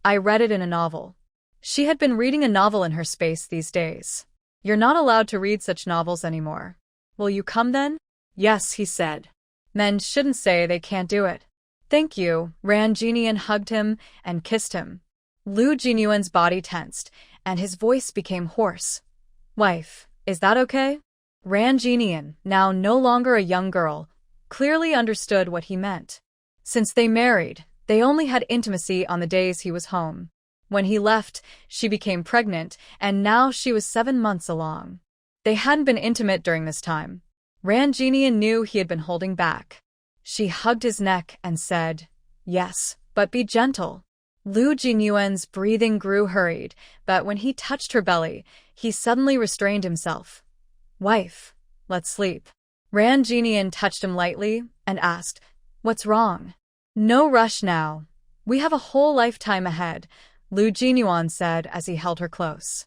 I read it in a novel. She had been reading a novel in her space these days. You're not allowed to read such novels anymore. Will you come then? Yes, he said. Men shouldn't say they can't do it. Thank you, Ran Jinian hugged him and kissed him. Lu Jinyuan's body tensed, and his voice became hoarse. Wife, is that okay? Ran Jinian, now no longer a young girl, clearly understood what he meant. Since they married, they only had intimacy on the days he was home. When he left, she became pregnant, and now she was 7 months along. They hadn't been intimate during this time. Ran Jinian knew he had been holding back. She hugged his neck and said, Yes, but be gentle. Lu Jinyuan's breathing grew hurried, but when he touched her belly, he suddenly restrained himself. Wife, let's sleep. Ran Jinian touched him lightly and asked, What's wrong? No rush now. We have a whole lifetime ahead, Lu Jinyuan said as he held her close.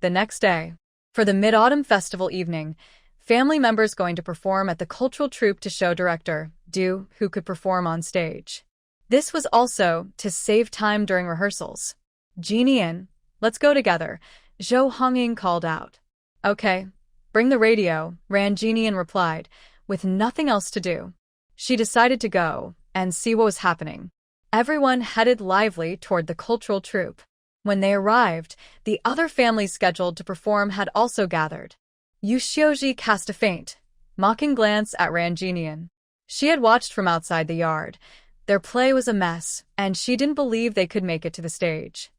The next day, for the Mid-Autumn Festival evening, family members going to perform at the cultural troupe to show director, Du, who could perform on stage. This was also to save time during rehearsals. Jinian, let's go together, Zhou Hongying called out. Okay, bring the radio, Ran Jinian replied, with nothing else to do. She decided to go and see what was happening. Everyone headed lively toward the cultural troupe. When they arrived, the other families scheduled to perform had also gathered. Yu Xiuji cast a faint, mocking glance at Ran Jinian. She had watched from outside the yard. Their play was a mess, and she didn't believe they could make it to the stage.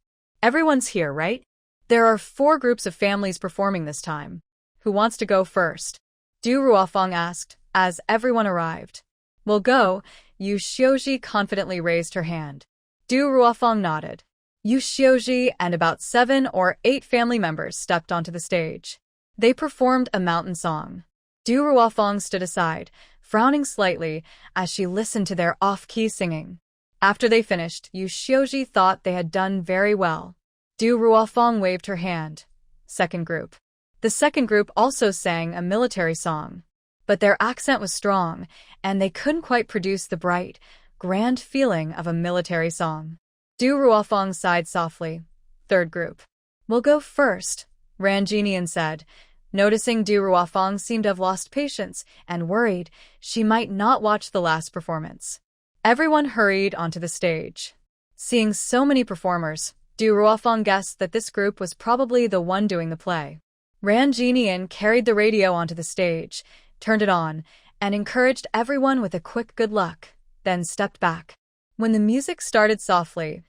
Everyone's here, right? There are 4 groups of families performing this time. Who wants to go first? Du Ruofeng asked, as everyone arrived. We'll go, Yu Xiuji confidently raised her hand. Du Ruofeng nodded. Yu Xiuji and about 7 or 8 family members stepped onto the stage. They performed a mountain song. Du Ruofeng stood aside, frowning slightly as she listened to their off-key singing. After they finished, Yu Xiuji thought they had done very well. Du Ruofeng waved her hand. Second group. The second group also sang a military song. But their accent was strong, and they couldn't quite produce the bright, grand feeling of a military song. Du Ruofeng sighed softly. Third group. We'll go first, Ran Jinian said. Noticing Du Ruofeng seemed to have lost patience and worried she might not watch the last performance. Everyone hurried onto the stage. Seeing so many performers, Du Ruofeng guessed that this group was probably the one doing the play. Ran Jinian carried the radio onto the stage, turned it on, and encouraged everyone with a quick good luck, then stepped back. When the music started softly,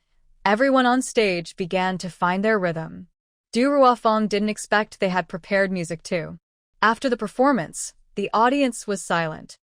Everyone on stage began to find their rhythm. Du Ruofeng didn't expect they had prepared music too. After the performance, the audience was silent.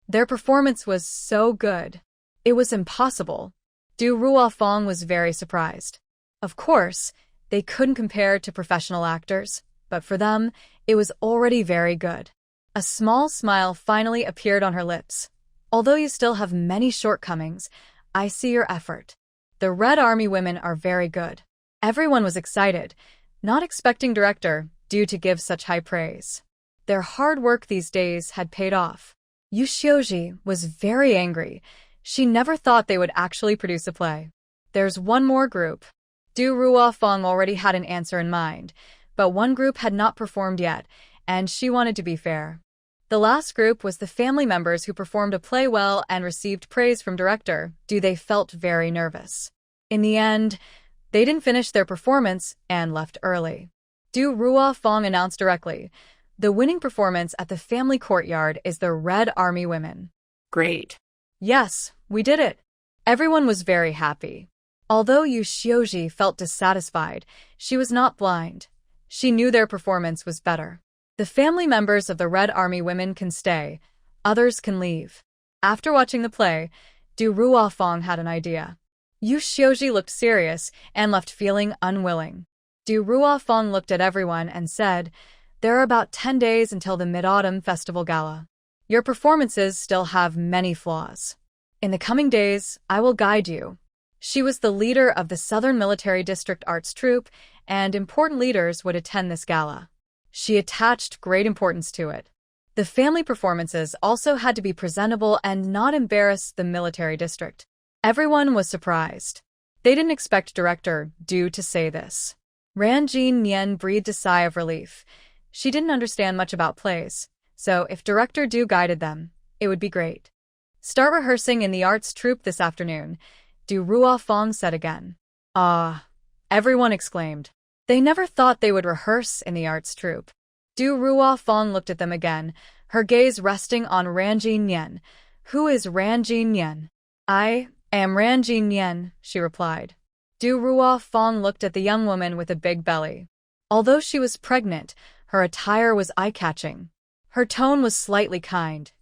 Their performance was so good. It was impossible. Du Ruofeng was very surprised. Of course, they couldn't compare to professional actors, but for them, it was already very good. A small smile finally appeared on her lips. Although you still have many shortcomings, I see your effort. The Red Army women are very good. Everyone was excited, not expecting director Du to give such high praise. Their hard work these days had paid off. Yu Xiuji was very angry. She never thought they would actually produce a play. There's one more group. Du Ruofeng already had an answer in mind, but one group had not performed yet, and she wanted to be fair. The last group was the family members who performed a play well and received praise from director Du. They felt very nervous. In the end, they didn't finish their performance and left early. Du Ruofeng announced directly, "The winning performance at the family courtyard is the Red Army women." Great. Yes, we did it. Everyone was very happy. Although Yu Xiuji felt dissatisfied, she was not blind. She knew their performance was better. The family members of the Red Army women can stay, others can leave. After watching the play, Du Ruofeng had an idea. Yu Xiuji looked serious and left feeling unwilling. Du Ruofeng looked at everyone and said, "There are about 10 days until the Mid-Autumn Festival Gala. Your performances still have many flaws. In the coming days, I will guide you." She was the leader of the Southern Military District Arts Troupe, and important leaders would attend this gala. She attached great importance to it. The family performances also had to be presentable and not embarrass the military district. Everyone was surprised. They didn't expect director Du to say this. Ran Jin Nian breathed a sigh of relief. She didn't understand much about plays, so if director Du guided them, it would be great. "Start rehearsing in the arts troupe this afternoon," Du Ruofeng said again. "Ah," everyone exclaimed. They never thought they would rehearse in the arts troupe. Du Ruofeng looked at them again, her gaze resting on Ran Jin Nian. "Who is Ran Jin Nian?" "I am Ran Jin Nian," she replied. Du Ruofeng looked at the young woman with a big belly. Although she was pregnant, her attire was eye-catching. Her tone was slightly kind.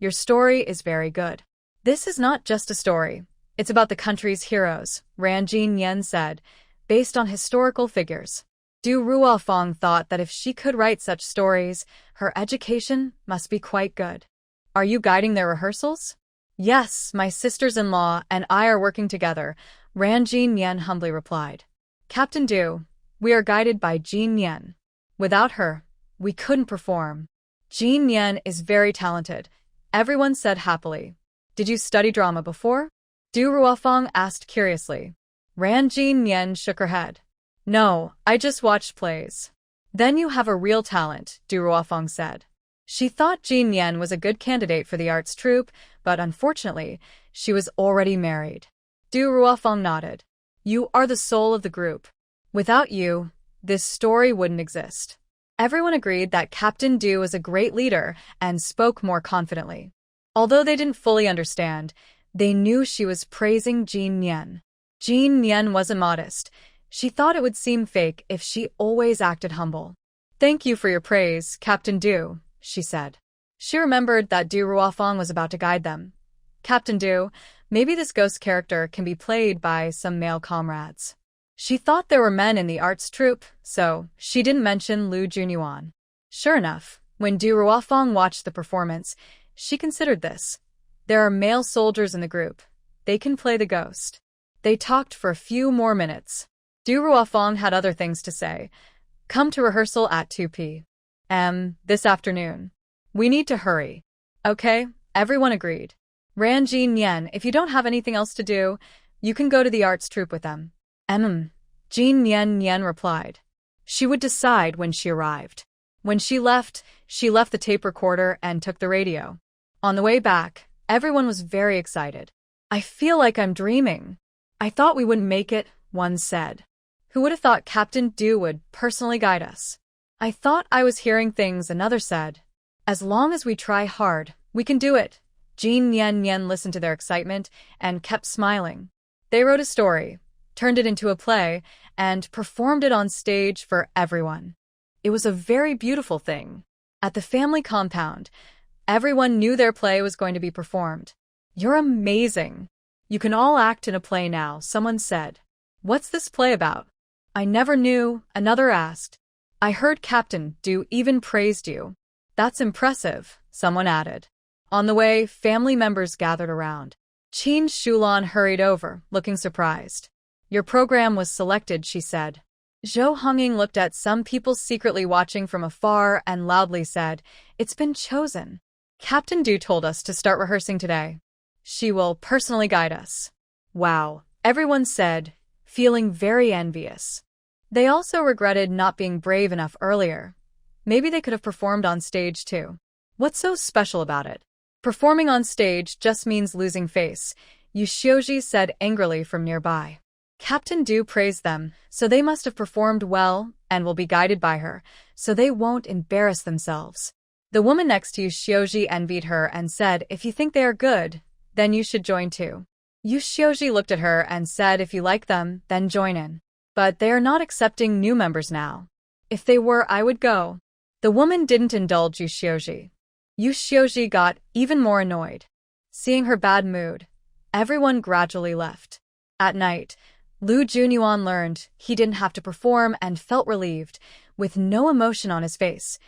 "Your story is very good." "This is not just a story. It's about the country's heroes," Ran Jin Nian said, "based on historical figures." Du Ruofeng thought that if she could write such stories, her education must be quite good. "Are you guiding their rehearsals?" "Yes, my sisters-in-law and I are working together," Ran Jin Nian humbly replied. "Captain Du, we are guided by Jin Nian. Without her, we couldn't perform." "Jin Nian is very talented," everyone said happily. "Did you study drama before?" Du Ruofeng asked curiously. Ran Jin Nian shook her head. "No, I just watched plays." "Then you have a real talent," Du Ruofeng said. She thought Jin Nian was a good candidate for the arts troupe, but unfortunately, she was already married. Du Ruofeng nodded. "You are the soul of the group. Without you, this story wouldn't exist." Everyone agreed that Captain Du was a great leader and spoke more confidently. Although they didn't fully understand, they knew she was praising Jin Nian. Jin Nian wasn't modest. She thought it would seem fake if she always acted humble. "Thank you for your praise, Captain Du," she said. She remembered that Du Ruofeng was about to guide them. "Captain Du, maybe this ghost character can be played by some male comrades." She thought there were men in the arts troupe, so she didn't mention Lu Junyuan. Sure enough, when Du Ruofeng watched the performance, she considered this. There are male soldiers in the group. They can play the ghost. They talked for a few more minutes. Du Ruofeng had other things to say. "Come to rehearsal at 2 p.m. this afternoon. We need to hurry." "Okay," everyone agreed. Ran Jin Nian, if you don't have anything else to do, you can go to the arts troupe with them. Jin Nian replied. She would decide when she arrived. When she left the tape recorder and took the radio. On the way back, everyone was very excited. "I feel like I'm dreaming. I thought we wouldn't make it," one said. "Who would have thought Captain Du would personally guide us?" "I thought I was hearing things," another said. "As long as we try hard, we can do it." Jin Nian listened to their excitement and kept smiling. They wrote a story. turned it into a play, and performed it on stage for everyone. It was a very beautiful thing. At the family compound, everyone knew their play was going to be performed. "You're amazing. You can all act in a play now," someone said. "What's this play about?" "I never knew," another asked. "I heard Captain Du even praised you." "That's impressive," someone added. On the way, family members gathered around. Qin Shulan hurried over, looking surprised. "Your program was selected," she said. Zhou Honging looked at some people secretly watching from afar and loudly said, "It's been chosen. Captain Du told us to start rehearsing today. She will personally guide us." "Wow," everyone said, feeling very envious. They also regretted not being brave enough earlier. Maybe they could have performed on stage too. What's so special about it? Performing on stage just means losing face, Yu Xiuji said angrily from nearby. Captain Du praised them, so they must have performed well and will be guided by her, so they won't embarrass themselves. The woman next to Yu Xiuji envied her and said, "If you think they are good, then you should join too." Yu Xiuji looked at her and said, "If you like them, then join in. But they are not accepting new members now. If they were, I would go." The woman didn't indulge Yu Xiuji. Yu Xiuji got even more annoyed. Seeing her bad mood, everyone gradually left. At night, Lu Junyuan learned he didn't have to perform and felt relieved, with no emotion on his face.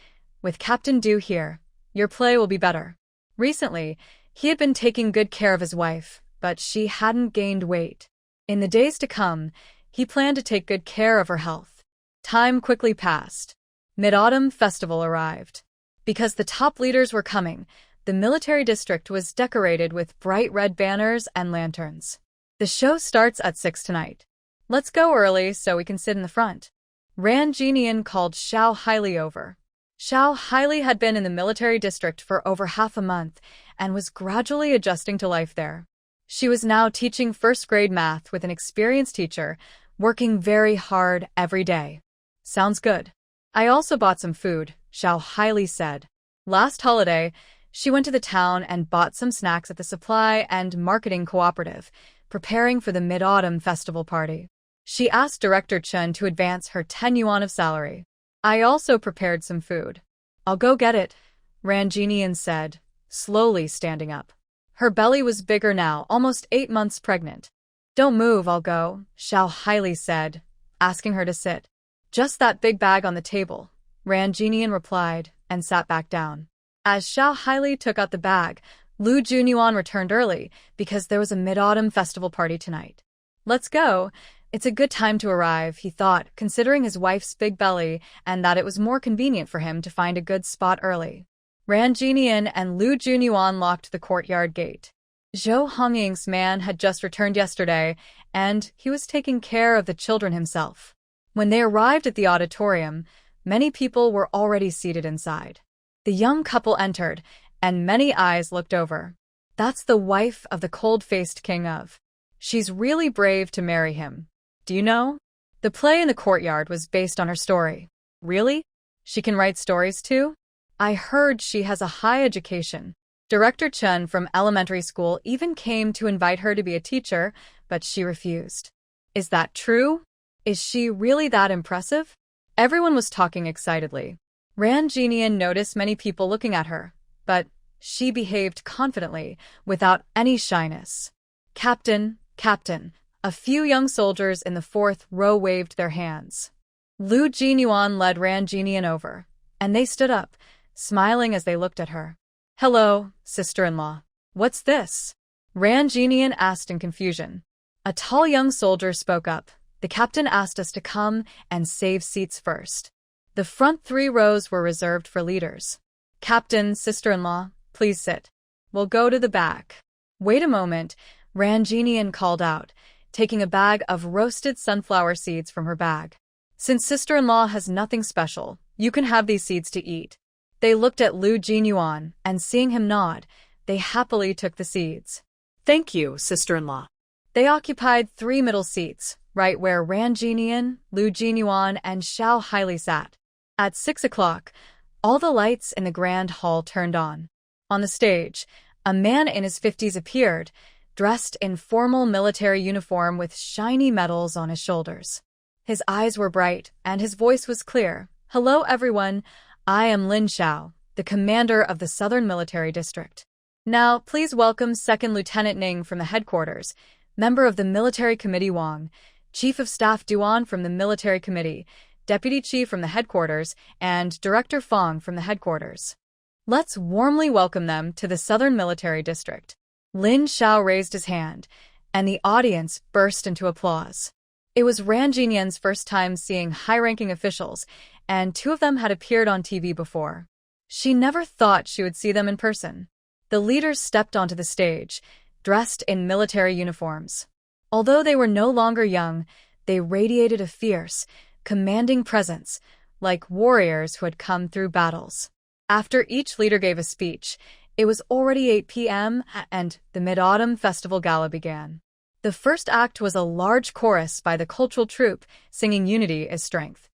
"With Captain Du here, your play will be better." Recently, he had been taking good care of his wife, but she hadn't gained weight. In the days to come, he planned to take good care of her health. Time quickly passed. Mid-Autumn Festival arrived. Because the top leaders were coming, the military district was decorated with bright red banners and lanterns. "The show starts at 6 tonight. Let's go early so we can sit in the front." Ran Jinian called Xiao Haili over. Xiao Haili had been in the military district for over half a month and was gradually adjusting to life there. She was now teaching first-grade math with an experienced teacher, working very hard every day. "Sounds good. I also bought some food," Xiao Haili said. Last holiday, she went to the town and bought some snacks at the supply and marketing cooperative, preparing for the Mid-Autumn Festival party. She asked Director Chun to advance her 10 yuan of salary. "I also prepared some food. I'll go get it," Ranjinian said, slowly standing up. Her belly was bigger now, almost 8 months pregnant. "Don't move, I'll go," Xiao Haili said, asking her to sit. "Just that big bag on the table," Ranjinian replied, and sat back down. As Xiao Haili took out the bag, Lu Junyuan returned early because there was a Mid-Autumn Festival party tonight. "Let's go. It's a good time to arrive," he thought, considering his wife's big belly and that it was more convenient for him to find a good spot early. Ranjinian and Lu Junyuan locked the courtyard gate. Zhou Hongying's man had just returned yesterday, and he was taking care of the children himself. When they arrived at the auditorium, many people were already seated inside. The young couple entered, and many eyes looked over. "That's the wife of the cold-faced king of. She's really brave to marry him. Do you know? The play in the courtyard was based on her story." "Really? She can write stories too?" "I heard she has a high education. Director Chun from elementary school even came to invite her to be a teacher, but she refused." "Is that true? Is she really that impressive?" Everyone was talking excitedly. Ranjinian noticed many people looking at her, but she behaved confidently, without any shyness. "Captain, Captain," a few young soldiers in the 4th row waved their hands. Lu Jinyuan led Ranjinian over, and they stood up, smiling as they looked at her. "Hello, sister-in-law. What's this?" Ranjinian asked in confusion. A tall young soldier spoke up. "The captain asked us to come and save seats first. The front 3 rows were reserved for leaders. Captain, sister-in-law, please sit. We'll go to the back." "Wait a moment," Ranjinian called out, taking a bag of roasted sunflower seeds from her bag. "Since sister-in-law has nothing special, you can have these seeds to eat." They looked at Lu Jinyuan, and seeing him nod, they happily took the seeds. "Thank you, sister-in-law." They occupied 3 middle seats, right where Ranjinian, Lu Jinyuan, and Xiao Haili sat. At 6 o'clock, all the lights in the grand hall turned on. On the stage, a man in his 50s appeared, dressed in formal military uniform with shiny medals on his shoulders. His eyes were bright, and his voice was clear. "Hello, everyone. I am Lin Xiao, the commander of the Southern Military District. Now, please welcome Second Lieutenant Ning from the headquarters, member of the Military Committee Wang, Chief of Staff Duan from the Military Committee, Deputy Chief from the headquarters, and Director Fong from the headquarters. Let's warmly welcome them to the Southern Military District." Lin Xiao raised his hand, and the audience burst into applause. It was Ran Jinyan's first time seeing high-ranking officials, and two of them had appeared on TV before. She never thought she would see them in person. The leaders stepped onto the stage, dressed in military uniforms. Although they were no longer young, they radiated a fierce, commanding presence, like warriors who had come through battles. After each leader gave a speech, it was already 8 p.m. and the Mid-Autumn Festival Gala began. The first act was a large chorus by the cultural troupe singing "Unity is Strength."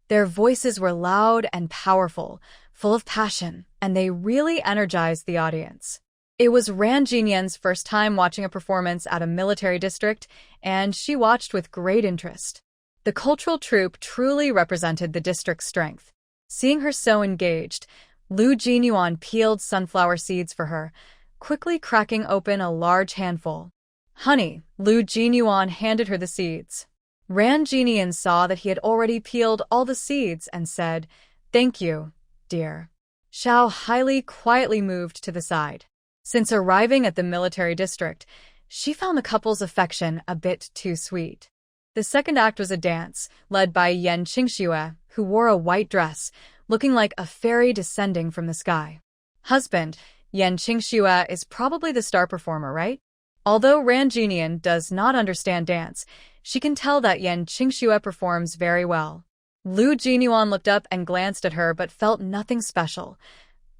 Their voices were loud and powerful, full of passion, and they really energized the audience. It was Ran Jinyan's first time watching a performance at a military district, and she watched with great interest. The cultural troupe truly represented the district's strength. Seeing her so engaged, Lu Jinyuan peeled sunflower seeds for her, quickly cracking open a large handful. "Honey," Lu Jinyuan handed her the seeds. Ran Jinyan saw that he had already peeled all the seeds and said, "Thank you, dear." Xiao highly quietly moved to the side. Since arriving at the military district, she found the couple's affection a bit too sweet. The second act was a dance, led by Yan Qingxue, who wore a white dress, looking like a fairy descending from the sky. Husband, Yan Qingxue is probably the star performer, right? Although Ran Jinyan does not understand dance, she can tell that Yan Qingxue performs very well. Lu Jinyuan looked up and glanced at her but felt nothing special.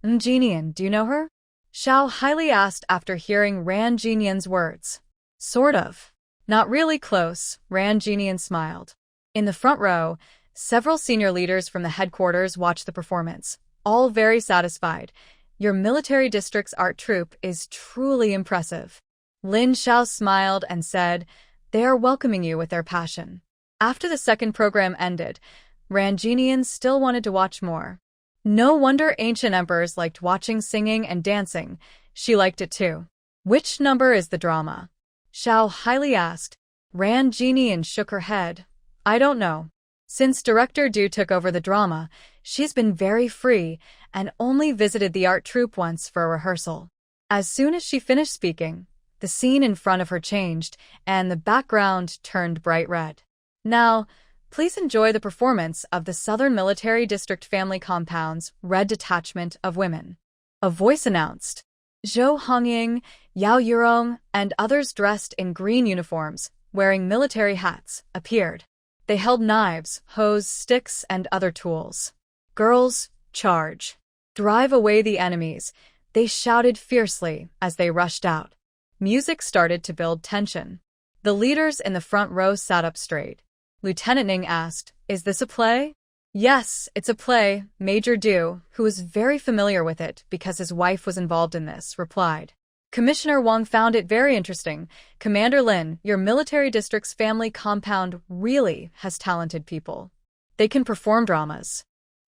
"Jinyan, do you know her?" Xiao highly asked after hearing Ran Jinyan's words. "Sort of. Not really close," Ran Jinyan smiled. In the front row, several senior leaders from the headquarters watched the performance, all very satisfied. "Your military district's art troupe is truly impressive." Lin Xiao smiled and said, "They are welcoming you with their passion." After the second program ended, Ran Jinyan still wanted to watch more. No wonder ancient emperors liked watching singing and dancing. She liked it too. "Which number is the drama?" Xiao highly asked. Ran Jinyan shook her head. "I don't know. Since Director Du took over the drama, she's been very free and only visited the art troupe once for a rehearsal." As soon as she finished speaking, the scene in front of her changed, and the background turned bright red. "Now, please enjoy the performance of the Southern Military District Family Compound's Red Detachment of Women." A voice announced. Zhou Hongying, Yao Yurong, and others dressed in green uniforms, wearing military hats, appeared. They held knives, hoes, sticks, and other tools. "Girls, charge! Drive away the enemies!" they shouted fiercely as they rushed out. Music started to build tension. The leaders in the front row sat up straight. Lieutenant Ning asked, "Is this a play?" "Yes, it's a play," Major Du, who was very familiar with it because his wife was involved in this, replied. Commissioner Wang found it very interesting. "Commander Lin, your military district's family compound really has talented people. They can perform dramas.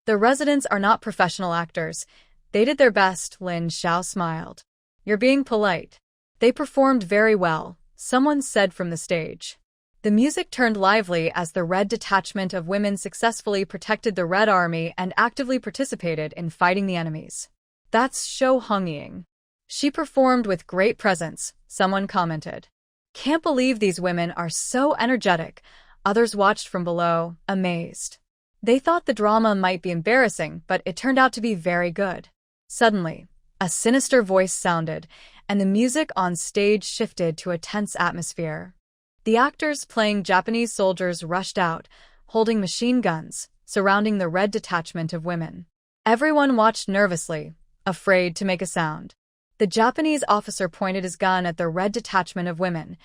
The residents are not professional actors. They did their best," Lin Xiao smiled. "You're being polite. They performed very well," someone said from the stage. The music turned lively as the Red Detachment of Women successfully protected the Red Army and actively participated in fighting the enemies. "That's Zhou Hongying. She performed with great presence," someone commented. "Can't believe these women are so energetic," others watched from below, amazed. They thought the drama might be embarrassing, but it turned out to be very good. Suddenly, a sinister voice sounded, and the music on stage shifted to a tense atmosphere. The actors playing Japanese soldiers rushed out, holding machine guns, surrounding the Red Detachment of Women. Everyone watched nervously, afraid to make a sound. The Japanese officer pointed his gun at the Red Detachment of Women.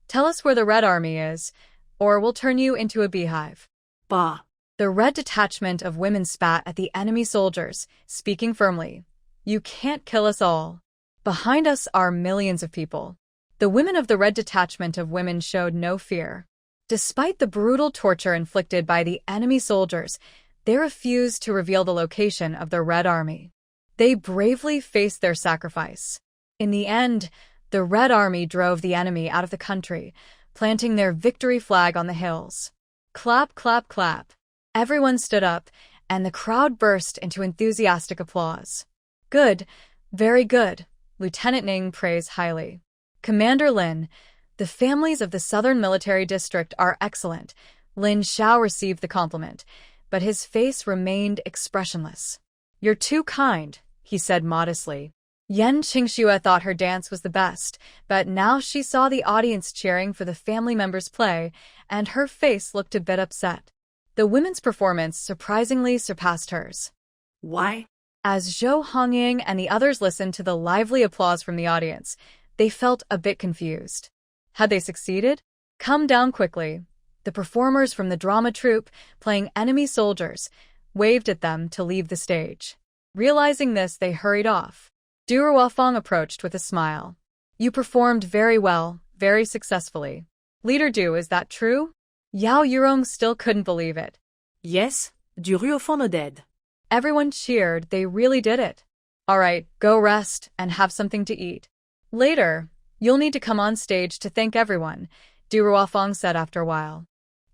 "Tell us where the Red Army is, or we'll turn you into a beehive." Bah! The Red Detachment of Women spat at the enemy soldiers, speaking firmly. "You can't kill us all. Behind us are millions of people. The women of the Red Detachment of Women showed no fear. Despite the brutal torture inflicted by the enemy soldiers, they refused to reveal the location of the Red Army. They bravely faced their sacrifice. In the end, the Red Army drove the enemy out of the country, planting their victory flag on the hills. Clap, clap, clap. Everyone stood up, and the crowd burst into enthusiastic applause. Good, very good, Lieutenant Ning praised highly. Commander Lin, the families of the Southern Military District are excellent. Lin Xiao received the compliment, but his face remained expressionless. You're too kind, he said modestly. Yan Qingxue thought her dance was the best, but now she saw the audience cheering for the family members' play, and her face looked a bit upset. The women's performance surprisingly surpassed hers. Why? As Zhou Hongying and the others listened to the lively applause from the audience, they felt a bit confused. Had they succeeded? Come down quickly. The performers from the drama troupe, playing enemy soldiers, waved at them to leave the stage. Realizing this, they hurried off. Du Ruofeng approached with a smile. You performed very well, very successfully. Leader Du, is that true? Yao Yurong still couldn't believe it. Yes, Du Ruofeng dead. Everyone cheered, they really did it. All right, go rest and have something to eat. Later, you'll need to come on stage to thank everyone, Du Ruofeng said after a while.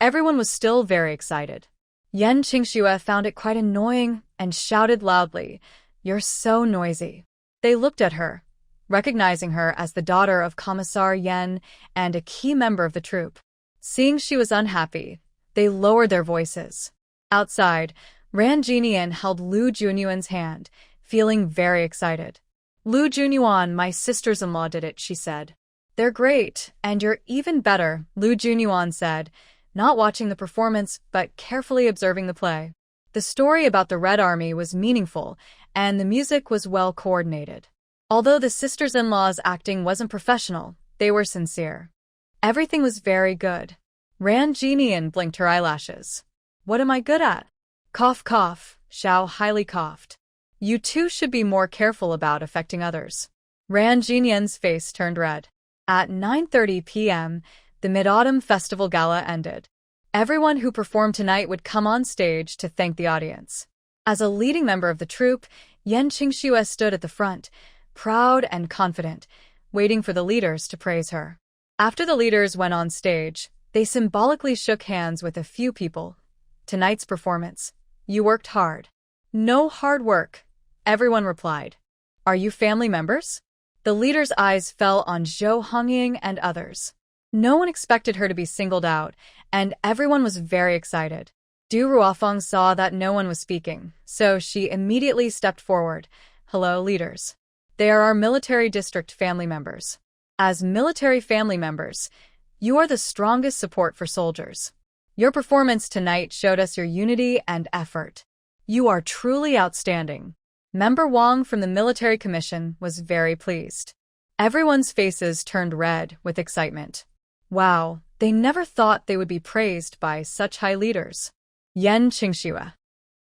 Everyone was still very excited. Yan Qingxue found it quite annoying and shouted loudly, You're so noisy. They looked at her, recognizing her as the daughter of Commissar Yan and a key member of the troupe. Seeing she was unhappy, they lowered their voices. Outside, Ran Jinian held Lu Junyuan's hand, feeling very excited. Lu Junyuan, my sisters-in-law did it, she said. They're great, and you're even better, Lu Junyuan said, not watching the performance but carefully observing the play. The story about the Red Army was meaningful, and the music was well coordinated. Although the sisters-in-law's acting wasn't professional, they were sincere. Everything was very good. Ran Jinian blinked her eyelashes. What am I good at? Cough, cough, Xiao highly coughed. You two should be more careful about affecting others. Ran Jinian's face turned red. At 9:30 p.m., the Mid-Autumn Festival Gala ended. Everyone who performed tonight would come on stage to thank the audience. As a leading member of the troupe, Yan Qingxue stood at the front, proud and confident, waiting for the leaders to praise her. After the leaders went on stage, they symbolically shook hands with a few people. Tonight's performance. You worked hard. No hard work, everyone replied. Are you family members? The leader's eyes fell on Zhou Hongying and others. No one expected her to be singled out, and everyone was very excited. Du Ruofeng saw that no one was speaking, so she immediately stepped forward. Hello, leaders. They are our military district family members. As military family members, you are the strongest support for soldiers. Your performance tonight showed us your unity and effort. You are truly outstanding. Member Wang from the Military Commission was very pleased. Everyone's faces turned red with excitement. Wow, they never thought they would be praised by such high leaders. Yan Qingxue.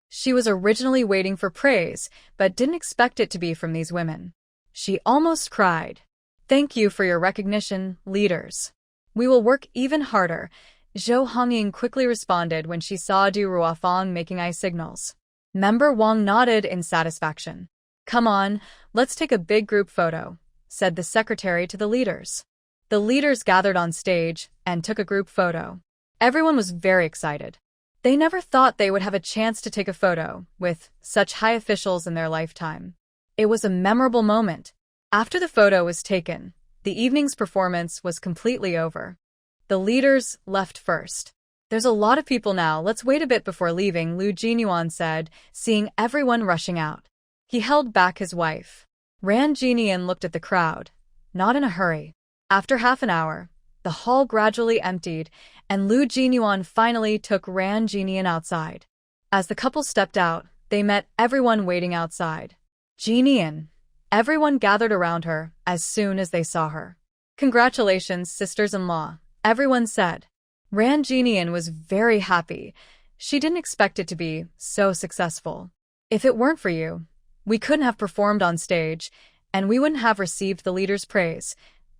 She was originally waiting for praise, but didn't expect it to be from these women. She almost cried. Thank you for your recognition, leaders. We will work even harder. Zhou Hongying quickly responded when she saw Du Ruofeng making eye signals. Member Wang nodded in satisfaction. Come on, let's take a big group photo, said the secretary to the leaders. The leaders gathered on stage and took a group photo. Everyone was very excited. They never thought they would have a chance to take a photo with such high officials in their lifetime. It was a memorable moment. After the photo was taken, the evening's performance was completely over. The leaders left first. There's a lot of people now, let's wait a bit before leaving, Lu Jinyuan said, seeing everyone rushing out. He held back his wife. Ran Jinian looked at the crowd, not in a hurry. After half an hour, the hall gradually emptied, and Lu Jinyuan finally took Ran Jinian outside. As the couple stepped out, they met everyone waiting outside. Jinian. Everyone gathered around her as soon as they saw her. Congratulations, sisters-in-law, everyone said. Ran Jinian was very happy. She didn't expect it to be so successful. If it weren't for you, we couldn't have performed on stage, and we wouldn't have received the leader's praise.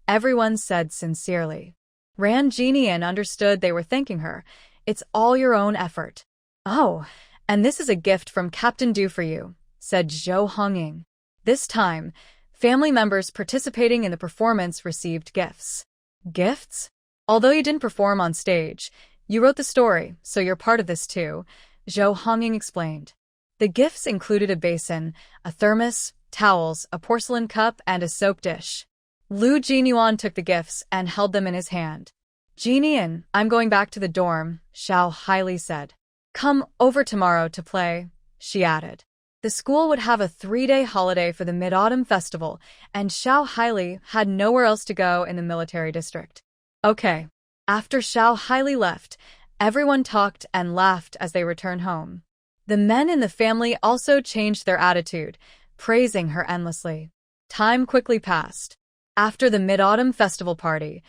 everyone said sincerely. Ran Jinian understood they were thanking her. It's all your own effort. Oh, and this is a gift from Captain Du for you, said Zhou Hongying. This time, family members participating in the performance received gifts. Gifts? Although you didn't perform on stage, you wrote the story, so you're part of this too, Zhou Hongying explained. The gifts included a basin, a thermos, towels, a porcelain cup, and a soap dish. Lu Jinyuan took the gifts and held them in his hand. Jinian, I'm going back to the dorm, Xiao Haili said. Come over tomorrow to play, she added. The school would have a 3-day holiday for the Mid-Autumn Festival, and Xiao Haili had nowhere else to go in the military district. Okay. After Xiao Haili left, everyone talked and laughed as they returned home. The men in the family also changed their attitude, praising her endlessly. Time quickly passed. After the Mid-Autumn Festival party,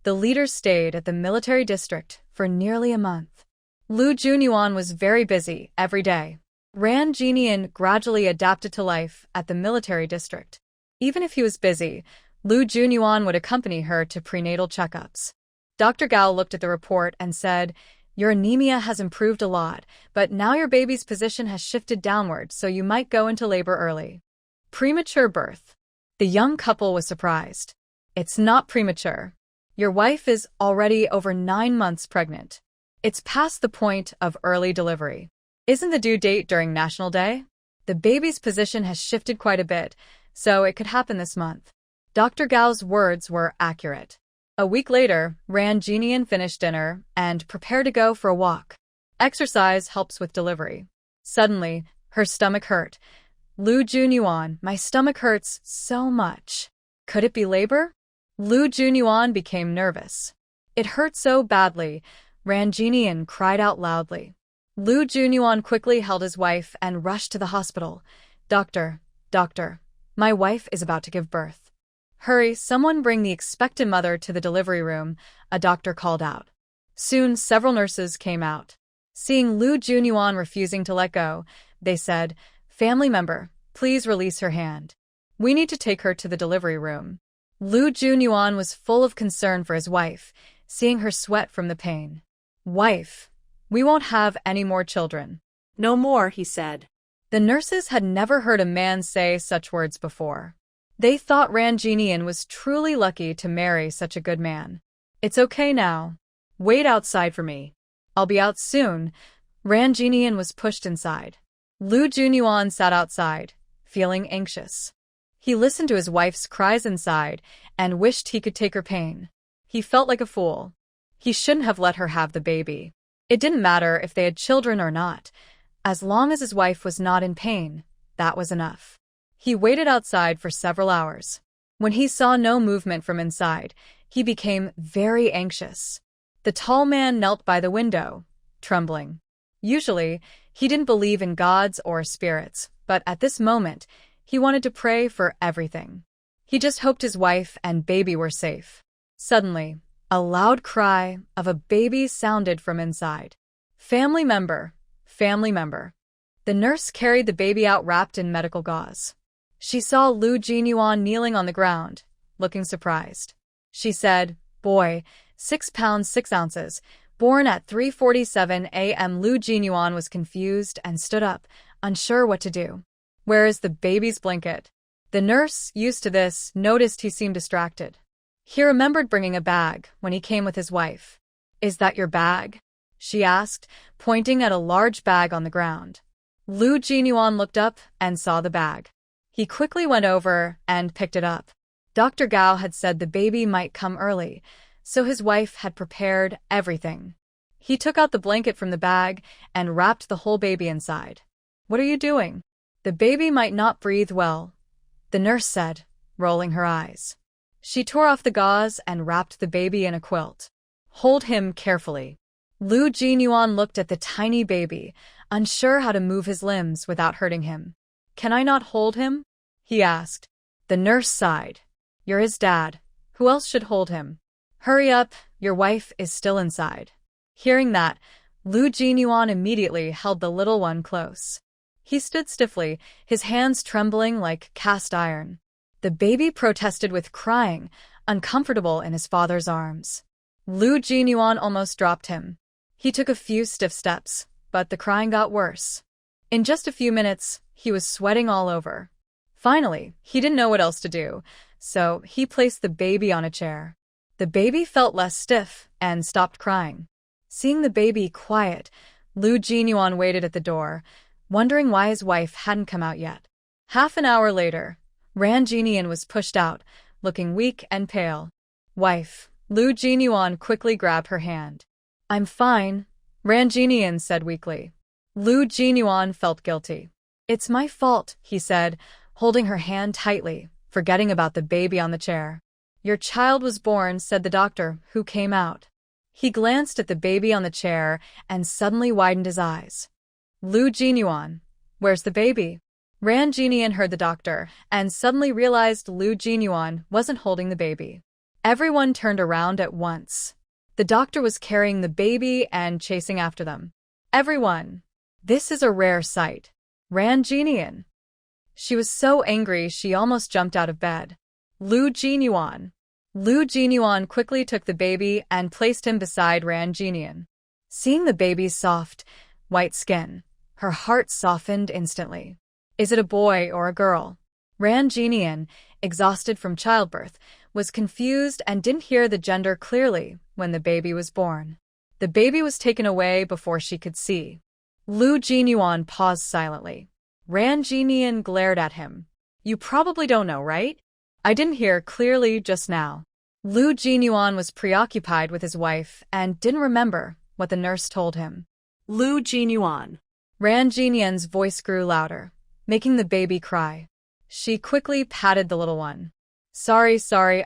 the leaders stayed at the military district for nearly a month. Lu Junyuan was very busy every day. Ran Jinian gradually adapted to life at the military district. Even if he was busy, Lu Junyuan would accompany her to prenatal checkups. Dr. Gao looked at the report and said, Your anemia has improved a lot, but now your baby's position has shifted downward, so you might go into labor early. Premature birth. The young couple was surprised. It's not premature. Your wife is already over 9 months pregnant. It's past the point of early delivery. Isn't the due date during National Day? The baby's position has shifted quite a bit, so it could happen this month. Dr. Gao's words were accurate. A week later, Ran Jinian finished dinner and prepared to go for a walk. Exercise helps with delivery. Suddenly, her stomach hurt. Lu Junyuan, my stomach hurts so much. Could it be labor? Lu Junyuan became nervous. It hurt so badly, Ran Jinian cried out loudly. Lu Junyuan quickly held his wife and rushed to the hospital. Doctor, my wife is about to give birth. Hurry, someone bring the expectant mother to the delivery room, a doctor called out. Soon, several nurses came out. Seeing Lu Junyuan refusing to let go, they said, Family member, please release her hand. We need to take her to the delivery room. Lu Junyuan was full of concern for his wife, seeing her sweat from the pain. Wife, we won't have any more children. No more, he said. The nurses had never heard a man say such words before. They thought Ran Jinian was truly lucky to marry such a good man. It's okay now. Wait outside for me. I'll be out soon. Ran Jinian was pushed inside. Lu Junyuan sat outside, feeling anxious. He listened to his wife's cries inside and wished he could take her pain. He felt like a fool. He shouldn't have let her have the baby. It didn't matter if they had children or not. As long as his wife was not in pain, that was enough. He waited outside for several hours. When he saw no movement from inside, he became very anxious. The tall man knelt by the window, trembling. Usually, he didn't believe in gods or spirits, but at this moment, he wanted to pray for everything. He just hoped his wife and baby were safe. Suddenly, a loud cry of a baby sounded from inside. Family member. The nurse carried the baby out wrapped in medical gauze. She saw Lu Jinyuan kneeling on the ground, looking surprised. She said, Boy, 6 pounds 6 ounces, born at 3:47 a.m. Lu Jinyuan was confused and stood up, unsure what to do. Where is the baby's blanket? The nurse, used to this, noticed he seemed distracted. He remembered bringing a bag when he came with his wife. Is that your bag? She asked, pointing at a large bag on the ground. Lu Jinyuan looked up and saw the bag. He quickly went over and picked it up. Dr. Gao had said the baby might come early, so his wife had prepared everything. He took out the blanket from the bag and wrapped the whole baby inside. What are you doing? The baby might not breathe well, the nurse said, rolling her eyes. She tore off the gauze and wrapped the baby in a quilt. Hold him carefully. Lu Jinyuan looked at the tiny baby, unsure how to move his limbs without hurting him. Can I not hold him? He asked. The nurse sighed. You're his dad. Who else should hold him? Hurry up, your wife is still inside. Hearing that, Lu Jinyuan immediately held the little one close. He stood stiffly, his hands trembling like cast iron. The baby protested with crying, uncomfortable in his father's arms. Lu Jinyuan almost dropped him. He took a few stiff steps, but the crying got worse. In just a few minutes, he was sweating all over. Finally, he didn't know what else to do, so he placed the baby on a chair. The baby felt less stiff and stopped crying. Seeing the baby quiet, Lu Jinyuan waited at the door, wondering why his wife hadn't come out yet. Half an hour later, Ran Jinian was pushed out, looking weak and pale. "Wife." Lu Jinyuan quickly grabbed her hand. "I'm fine," Ran Jinian said weakly. Lu Jinyuan felt guilty. "It's my fault," he said, holding her hand tightly, forgetting about the baby on the chair. "Your child was born," said the doctor, who came out. He glanced at the baby on the chair and suddenly widened his eyes. "Lu Jinyuan, where's the baby?" Ran Jinian heard the doctor and suddenly realized Lu Jinyuan wasn't holding the baby. Everyone turned around at once. The doctor was carrying the baby and chasing after them. "Everyone! This is a rare sight." Ran Jinian. She was so angry she almost jumped out of bed. "Lu Jinyuan." Lu Jinyuan quickly took the baby and placed him beside Ran Jinian. Seeing the baby's soft, white skin, her heart softened instantly. "Is it a boy or a girl?" Ran Jinian, exhausted from childbirth, was confused and didn't hear the gender clearly when the baby was born. The baby was taken away before she could see. Lu Jinyuan paused silently. Ran Jinian glared at him. "You probably don't know, right? I didn't hear clearly just now." Lu Jinyuan was preoccupied with his wife and didn't remember what the nurse told him. Lu Jinyuan. Ran Jinian's voice grew louder, making the baby cry. She quickly patted the little one. Sorry,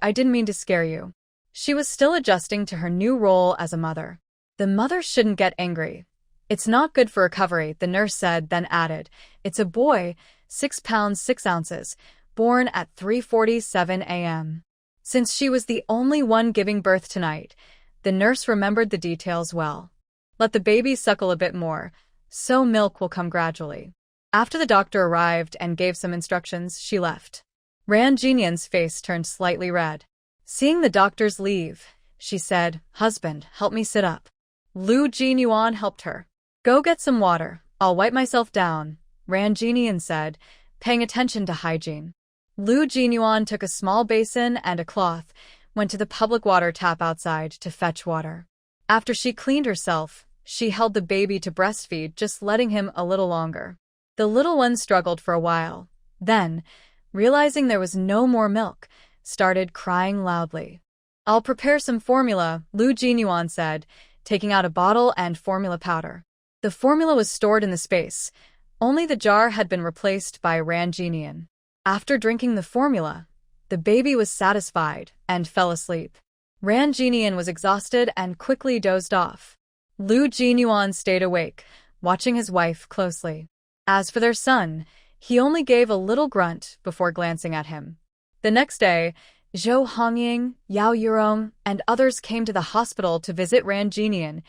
I didn't mean to scare you." She was still adjusting to her new role as a mother. "The mother shouldn't get angry. It's not good for recovery," the nurse said, then added, "It's a boy, 6 pounds 6 ounces, born at 3:47 a.m. Since she was the only one giving birth tonight, the nurse remembered the details well. "Let the baby suckle a bit more, so milk will come gradually." After the doctor arrived and gave some instructions, she left. Ran Jinian's face turned slightly red. Seeing the doctors leave, she said, "Husband, help me sit up." Lu Jinyuan helped her. "Go get some water, I'll wipe myself down," Ran Jinian said, paying attention to hygiene. Lu Jinyuan took a small basin and a cloth, went to the public water tap outside to fetch water. After she cleaned herself, she held the baby to breastfeed, just letting him a little longer. The little one struggled for a while, then, realizing there was no more milk, started crying loudly. "I'll prepare some formula," Lu Jinyuan said, taking out a bottle and formula powder. The formula was stored in the space. Only the jar had been replaced by Ran Jinian. After drinking the formula, the baby was satisfied and fell asleep. Ran Jinian was exhausted and quickly dozed off. Lu Jinyuan stayed awake, watching his wife closely. As for their son, he only gave a little grunt before glancing at him. The next day, Zhou Hongying, Yao Yurong, and others came to the hospital to visit Ran Jinian,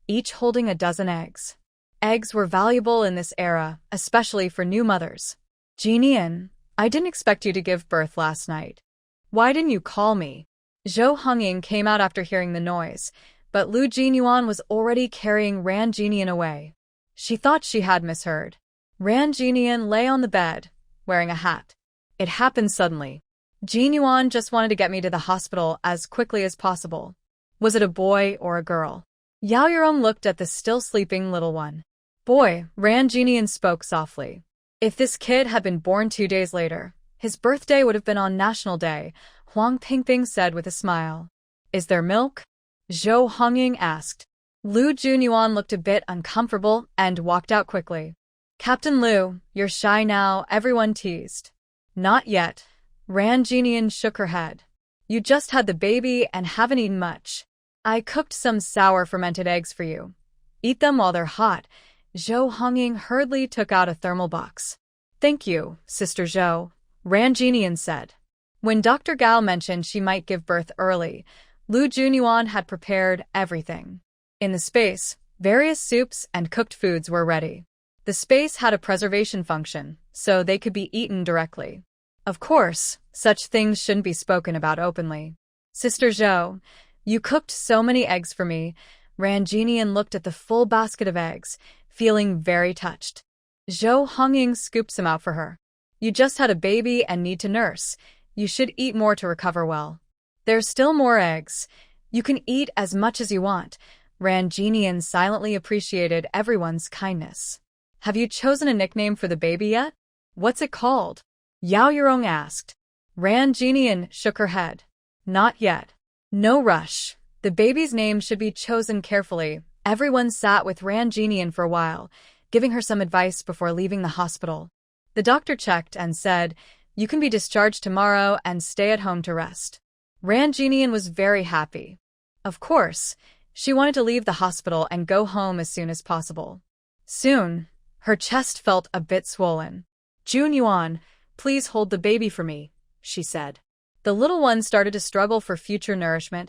each holding a dozen eggs. Eggs were valuable in this era, especially for new mothers. "Jinian, I didn't expect you to give birth last night. Why didn't you call me?" Zhou Hongying came out after hearing the noise, but Lu Jinyuan was already carrying Ran Jinian away. She thought she had misheard. Ran Jinian lay on the bed, wearing a hat. "It happened suddenly. Jinyuan just wanted to get me to the hospital as quickly as possible." "Was it a boy or a girl?" Yao Yurong looked at the still sleeping little one. "Boy," Ran Jinian spoke softly. "If this kid had been born 2 days later, his birthday would have been on National Day," Huang Pingping said with a smile. "Is there milk?" Zhou Hongying asked. Lu Jinyuan looked a bit uncomfortable and walked out quickly. "Captain Lu, you're shy now," everyone teased. "Not yet." Ran Jinian shook her head. "You just had the baby and haven't eaten much. I cooked some sour fermented eggs for you. Eat them while they're hot." Zhou Hongying hurriedly took out a thermal box. "Thank you, Sister Zhou," Ran Jinian said. When Dr. Gao mentioned she might give birth early, Lu Jinyuan had prepared everything. In the space, various soups and cooked foods were ready. The space had a preservation function, so they could be eaten directly. Of course, such things shouldn't be spoken about openly. Sister Zhou, you cooked so many eggs for me. Ranjinian looked at the full basket of eggs, feeling very touched. Zhou Hongying scoops him out for her. You just had a baby and need to nurse. You should eat more to recover well. There's still more eggs. You can eat as much as you want. Ranjinian silently appreciated everyone's kindness. Have you chosen a nickname for the baby yet? What's it called? Yao Yurong asked. Ranjinian shook her head. Not yet. No rush. The baby's name should be chosen carefully. Everyone sat with Ranjinian for a while, giving her some advice before leaving the hospital. The doctor checked and said, you can be discharged tomorrow and stay at home to rest. Ranjinian was very happy. Of course, she wanted to leave the hospital and go home as soon as possible. Soon, her chest felt a bit swollen. Jun Yuan, please hold the baby for me, she said. The little one started to struggle for future nourishment.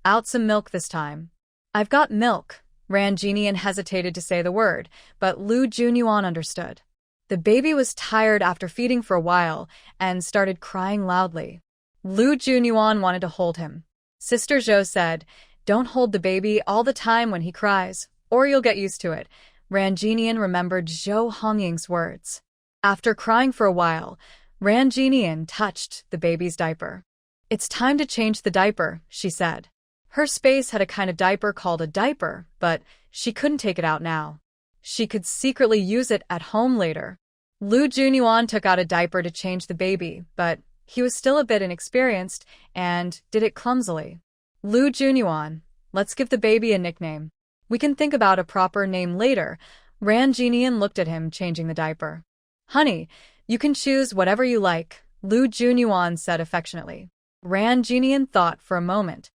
Out some milk this time. I've got milk. Ranjinian hesitated to say the word, but Lu Junyuan understood. The baby was tired after feeding for a while and started crying loudly. Lu Junyuan wanted to hold him. Sister Zhou said, don't hold the baby all the time when he cries, or you'll get used to it. Ranjinian remembered Zhou Hongying's words. After crying for a while, Ranjinian touched the baby's diaper. It's time to change the diaper, she said. Her space had a kind of diaper called a diaper, but she couldn't take it out now. She could secretly use it at home later. Lu Junyuan took out a diaper to change the baby, but he was still a bit inexperienced and did it clumsily. Lu Junyuan, let's give the baby a nickname. We can think about a proper name later. Ranjinian looked at him, changing the diaper. Honey, you can choose whatever you like, Lu Junyuan said affectionately. Ranjinian thought for a moment.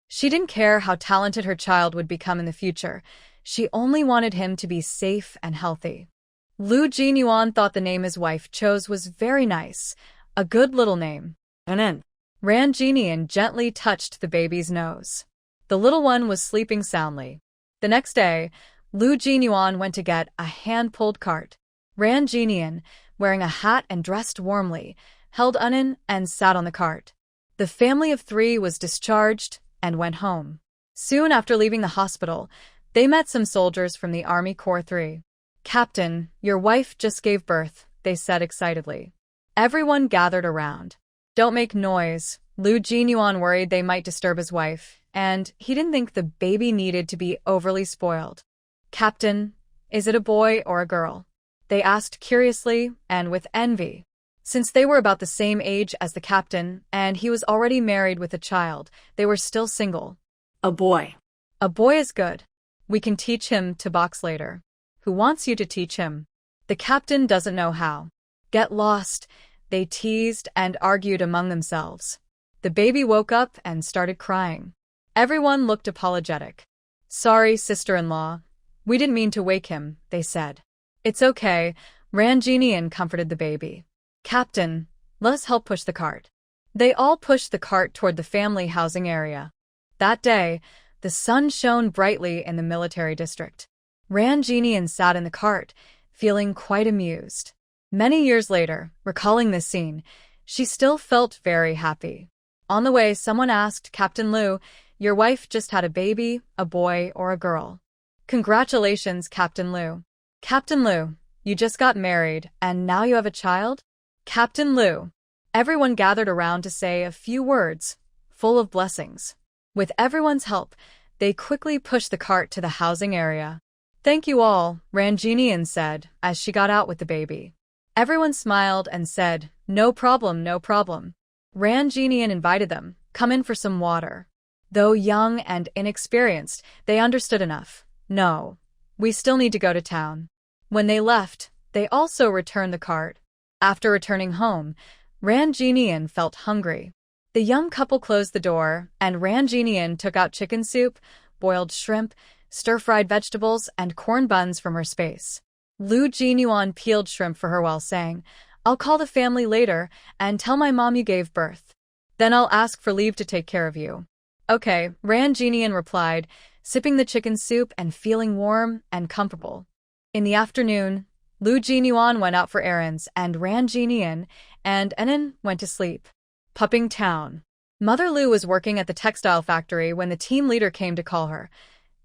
She didn't care how talented her child would become in the future. She only wanted him to be safe and healthy. Lu Jinyuan thought the name his wife chose was very nice, a good little name. Ranjinian gently touched the baby's nose. The little one was sleeping soundly. The next day, Lu Jinyuan went to get a hand-pulled cart. Ranjinian, wearing a hat and dressed warmly, held Unan and sat on the cart. The family of 3 was discharged and went home. Soon after leaving the hospital, they met some soldiers from the Army Corps 3. Captain, your wife just gave birth, they said excitedly. Everyone gathered around. Don't make noise. Lu Jinyuan worried they might disturb his wife, and he didn't think the baby needed to be overly spoiled. Captain, is it a boy or a girl? They asked curiously and with envy. Since they were about the same age as the captain, and he was already married with a child, they were still single. A boy. A boy is good. We can teach him to box later. Who wants you to teach him? The captain doesn't know how. Get lost. They teased and argued among themselves. The baby woke up and started crying. Everyone looked apologetic. Sorry, sister-in-law. We didn't mean to wake him, they said. It's okay. Ranjinian comforted the baby. Captain, let us help push the cart. They all pushed the cart toward the family housing area. That day, the sun shone brightly in the military district. Ranjinian sat in the cart, feeling quite amused. Many years later, recalling this scene, she still felt very happy. On the way, someone asked Captain Lu, your wife just had a baby, a boy or a girl? Congratulations, Captain Lu. Captain Lu, you just got married and now you have a child? Captain Lu. Everyone gathered around to say a few words, full of blessings. With everyone's help, they quickly pushed the cart to the housing area. Thank you all, Ranjinian said as she got out with the baby. Everyone smiled and said, no problem, no problem. Ranjinian invited them, come in for some water. Though young and inexperienced, they understood enough. No, we still need to go to town. When they left, they also returned the cart. After returning home, Ranjinian felt hungry. The young couple closed the door, and Ranjinian took out chicken soup, boiled shrimp, stir-fried vegetables, and corn buns from her space. Lu Jinyuan peeled shrimp for her while saying, I'll call the family later and tell my mom you gave birth. Then I'll ask for leave to take care of you. Okay, Ranjinian replied, sipping the chicken soup and feeling warm and comfortable. In the afternoon, Lu Jinyuan went out for errands and Ranjinian and Enan went to sleep. Pupping Town. Mother Lu was working at the textile factory when the team leader came to call her.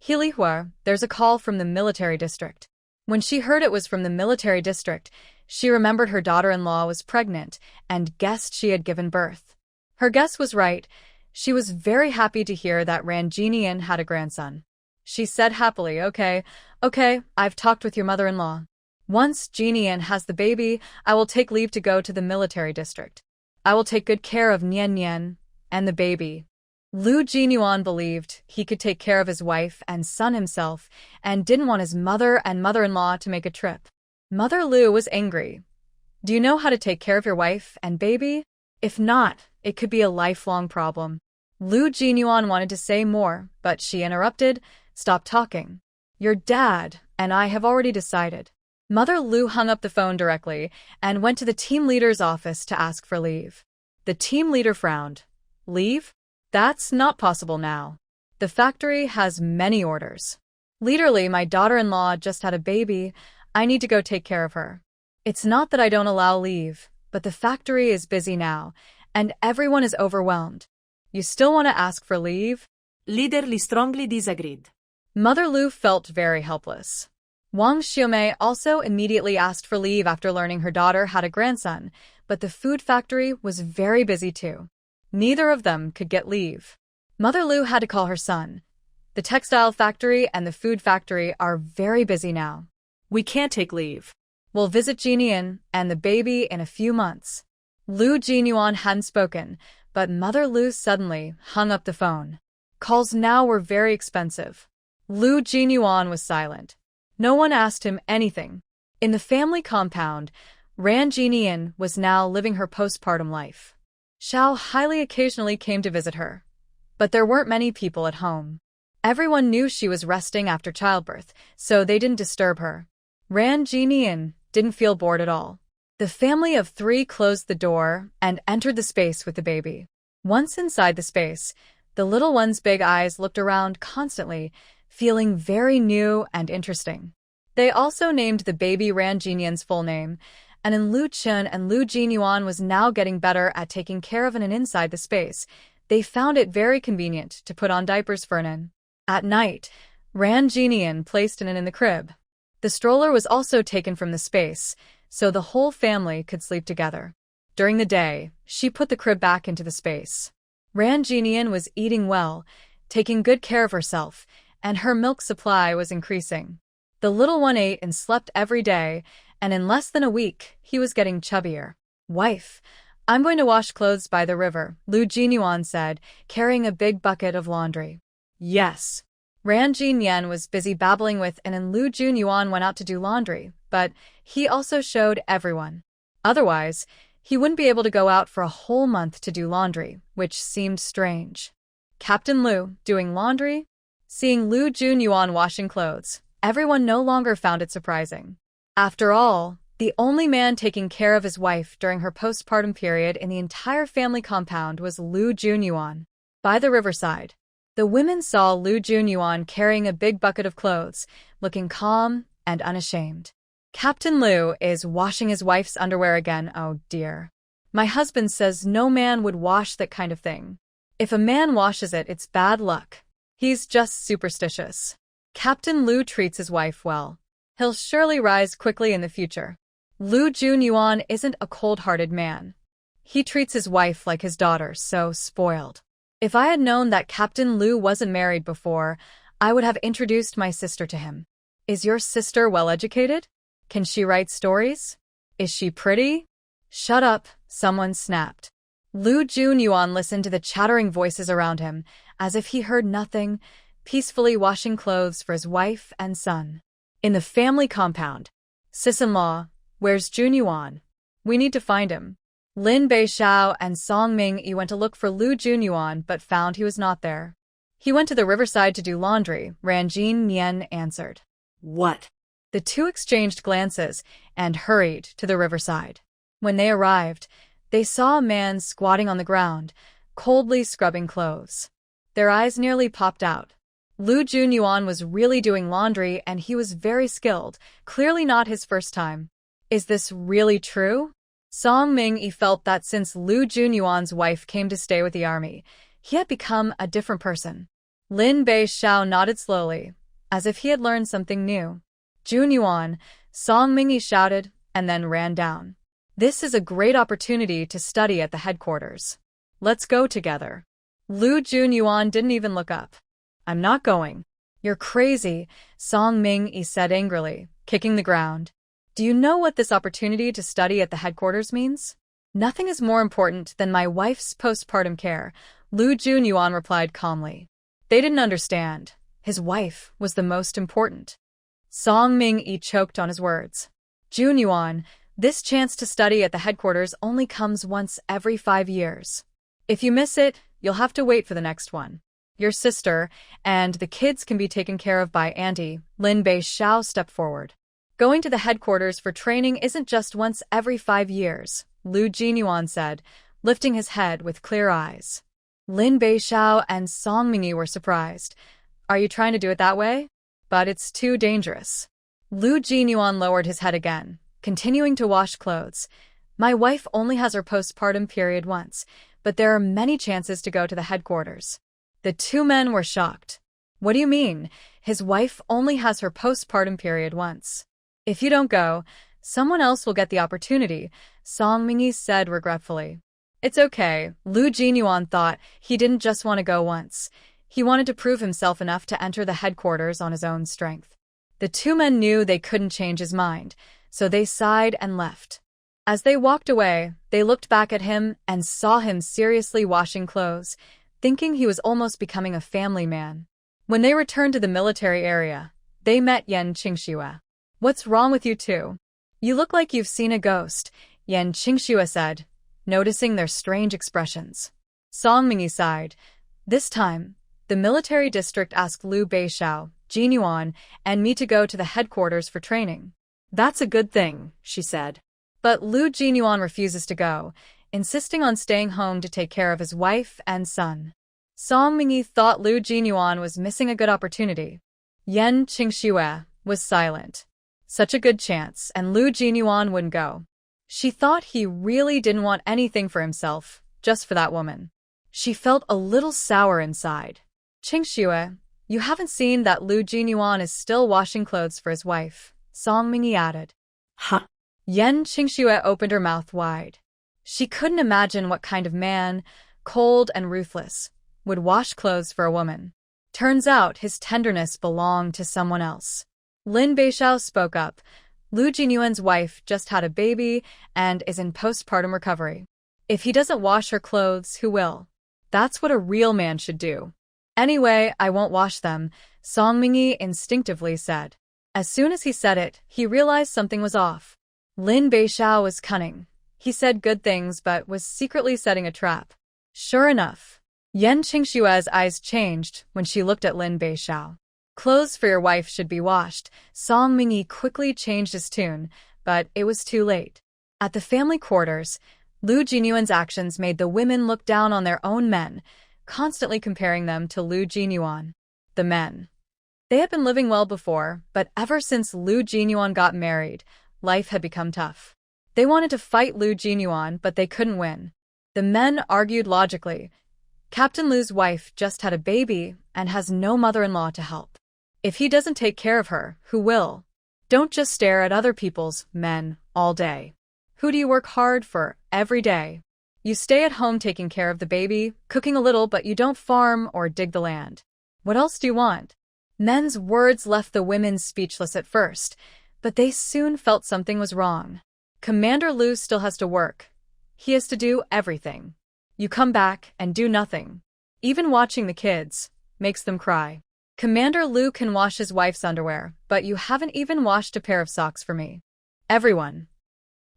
Hilihua, there's a call from the military district. When she heard it was from the military district, she remembered her daughter-in-law was pregnant and guessed she had given birth. Her guess was right. She was very happy to hear that Ranjinian had a grandson. She said happily, Okay, I've talked with your mother-in-law. Once Jinian has the baby, I will take leave to go to the military district. I will take good care of Nian Nian and the baby. Lu Jinyuan believed he could take care of his wife and son himself and didn't want his mother and mother-in-law to make a trip. Mother Lu was angry. Do you know how to take care of your wife and baby? If not, it could be a lifelong problem. Lu Jinyuan wanted to say more, but she interrupted. Stop talking. Your dad and I have already decided. Mother Lu hung up the phone directly and went to the team leader's office to ask for leave. The team leader frowned. Leave? That's not possible now. The factory has many orders. Literally, my daughter-in-law just had a baby. I need to go take care of her. It's not that I don't allow leave, but the factory is busy now, and everyone is overwhelmed. You still want to ask for leave? Leader Li strongly disagreed. Mother Lu felt very helpless. Wang Xiaomei also immediately asked for leave after learning her daughter had a grandson, but the food factory was very busy too. Neither of them could get leave. Mother Lu had to call her son. The textile factory and the food factory are very busy now. We can't take leave. We'll visit Jinian and the baby in a few months. Lu Jinyuan hadn't spoken, but Mother Lu suddenly hung up the phone. Calls now were very expensive. Lu Jinyuan was silent. No one asked him anything. In the family compound, Ran Jinian was now living her postpartum life. Xiao highly occasionally came to visit her. But there weren't many people at home. Everyone knew she was resting after childbirth, so they didn't disturb her. Ran Jinian didn't feel bored at all. The family of three closed the door and entered the space with the baby. Once inside the space, the little one's big eyes looked around constantly, feeling very new and interesting. They also named the baby Ran Jinian's full name, and in Lu Chun and Lu Jinyuan was now getting better at taking care of an inside the space. They found it very convenient to put on diapers for Nen. At night, Ran Jinian placed Nen in the crib. The stroller was also taken from the space, so the whole family could sleep together. During the day, she put the crib back into the space. Ran Jinian was eating well, taking good care of herself, and her milk supply was increasing. The little one ate and slept every day, and in less than a week, he was getting chubbier. Wife, I'm going to wash clothes by the river, Lu Jinyuan said, carrying a big bucket of laundry. Yes. Ran Jinyan was busy babbling with and Lu Junyuan went out to do laundry, but he also showed everyone. Otherwise, he wouldn't be able to go out for a whole month to do laundry, which seemed strange. Captain Lu, doing laundry? Seeing Lu Junyuan washing clothes, everyone no longer found it surprising. After all, the only man taking care of his wife during her postpartum period in the entire family compound was Lu Junyuan. By the riverside, the women saw Lu Junyuan carrying a big bucket of clothes, looking calm and unashamed. Captain Lu is washing his wife's underwear again, oh dear. My husband says no man would wash that kind of thing. If a man washes it, it's bad luck. He's just superstitious. Captain Lu treats his wife well. He'll surely rise quickly in the future. Lu Junyuan isn't a cold-hearted man. He treats his wife like his daughter, so spoiled. If I had known that Captain Lu wasn't married before, I would have introduced my sister to him. Is your sister well-educated? Can she write stories? Is she pretty? Shut up, someone snapped. Lu Junyuan listened to the chattering voices around him, as if he heard nothing, peacefully washing clothes for his wife and son. In the family compound, sis-in-law, where's Junyuan? We need to find him. Lin Beixiao and Song Ming-yi went to look for Lu Junyuan but found he was not there. He went to the riverside to do laundry, Ran Jin Nian answered. What? The two exchanged glances and hurried to the riverside. When they arrived, they saw a man squatting on the ground, coldly scrubbing clothes. Their eyes nearly popped out. Lu Junyuan was really doing laundry and he was very skilled, clearly not his first time. Is this really true? Song Ming-yi felt that since Lu Junyuan's wife came to stay with the army, he had become a different person. Lin Bei-xiao nodded slowly, as if he had learned something new. Junyuan, Song Ming-yi shouted, and then ran down. This is a great opportunity to study at the headquarters. Let's go together. Lu Junyuan didn't even look up. I'm not going. You're crazy, Song Ming-yi said angrily, kicking the ground. Do you know what this opportunity to study at the headquarters means? Nothing is more important than my wife's postpartum care, Lu Junyuan replied calmly. They didn't understand. His wife was the most important. Song Ming-yi choked on his words. Junyuan, this chance to study at the headquarters only comes once every 5 years. If you miss it, you'll have to wait for the next one. Your sister and the kids can be taken care of by Auntie. Lin Bei-xiao stepped forward. Going to the headquarters for training isn't just once every 5 years, Lu Jinyuan said, lifting his head with clear eyes. Lin Bei-xiao and Song Ming-yi were surprised. Are you trying to do it that way? But it's too dangerous. Lu Jinyuan lowered his head again, continuing to wash clothes. My wife only has her postpartum period once, but there are many chances to go to the headquarters. The two men were shocked. What do you mean? His wife only has her postpartum period once. If you don't go, someone else will get the opportunity, Song Ming-yi said regretfully. It's okay, Lu Jinyuan thought he didn't just want to go once. He wanted to prove himself enough to enter the headquarters on his own strength. The two men knew they couldn't change his mind, so they sighed and left. As they walked away, they looked back at him and saw him seriously washing clothes, thinking he was almost becoming a family man. When they returned to the military area, they met Yan Qingxue. What's wrong with you two? You look like you've seen a ghost, Yan Qingxue said, noticing their strange expressions. Song Ming-yi sighed. This time, the military district asked Liu Bei-xiao, Jinyuan, and me to go to the headquarters for training. That's a good thing, she said. But Liu Jinyuan refuses to go, insisting on staying home to take care of his wife and son. Song Ming-yi thought Liu Jinyuan was missing a good opportunity. Yan Qingxue was silent. Such a good chance, and Lu Jinyuan wouldn't go. She thought he really didn't want anything for himself, just for that woman. She felt a little sour inside. Qingxue, you haven't seen that Lu Jinyuan is still washing clothes for his wife, Song Ming-yi added. Huh? Yan Qingxue opened her mouth wide. She couldn't imagine what kind of man, cold and ruthless, would wash clothes for a woman. Turns out his tenderness belonged to someone else. Lin Bei-xiao spoke up. Lu Jinyuan's wife just had a baby and is in postpartum recovery. If he doesn't wash her clothes, who will? That's what a real man should do. Anyway, I won't wash them, Song Ming-yi instinctively said. As soon as he said it, he realized something was off. Lin Bei-xiao was cunning. He said good things but was secretly setting a trap. Sure enough, Yan Qingxue's eyes changed when she looked at Lin Bei-xiao. Clothes for your wife should be washed. Song Ming-yi quickly changed his tune, but it was too late. At the family quarters, Lu Jinyuan's actions made the women look down on their own men, constantly comparing them to Lu Jinyuan. The men. They had been living well before, but ever since Lu Jinyuan got married, life had become tough. They wanted to fight Lu Jinyuan, but they couldn't win. The men argued logically. Captain Lu's wife just had a baby and has no mother-in-law to help. If he doesn't take care of her, who will? Don't just stare at other people's men all day. Who do you work hard for every day? You stay at home taking care of the baby, cooking a little, but you don't farm or dig the land. What else do you want? Men's words left the women speechless at first, but they soon felt something was wrong. Commander Lu still has to work. He has to do everything. You come back and do nothing. Even watching the kids makes them cry. Commander Lu can wash his wife's underwear, but you haven't even washed a pair of socks for me. Everyone.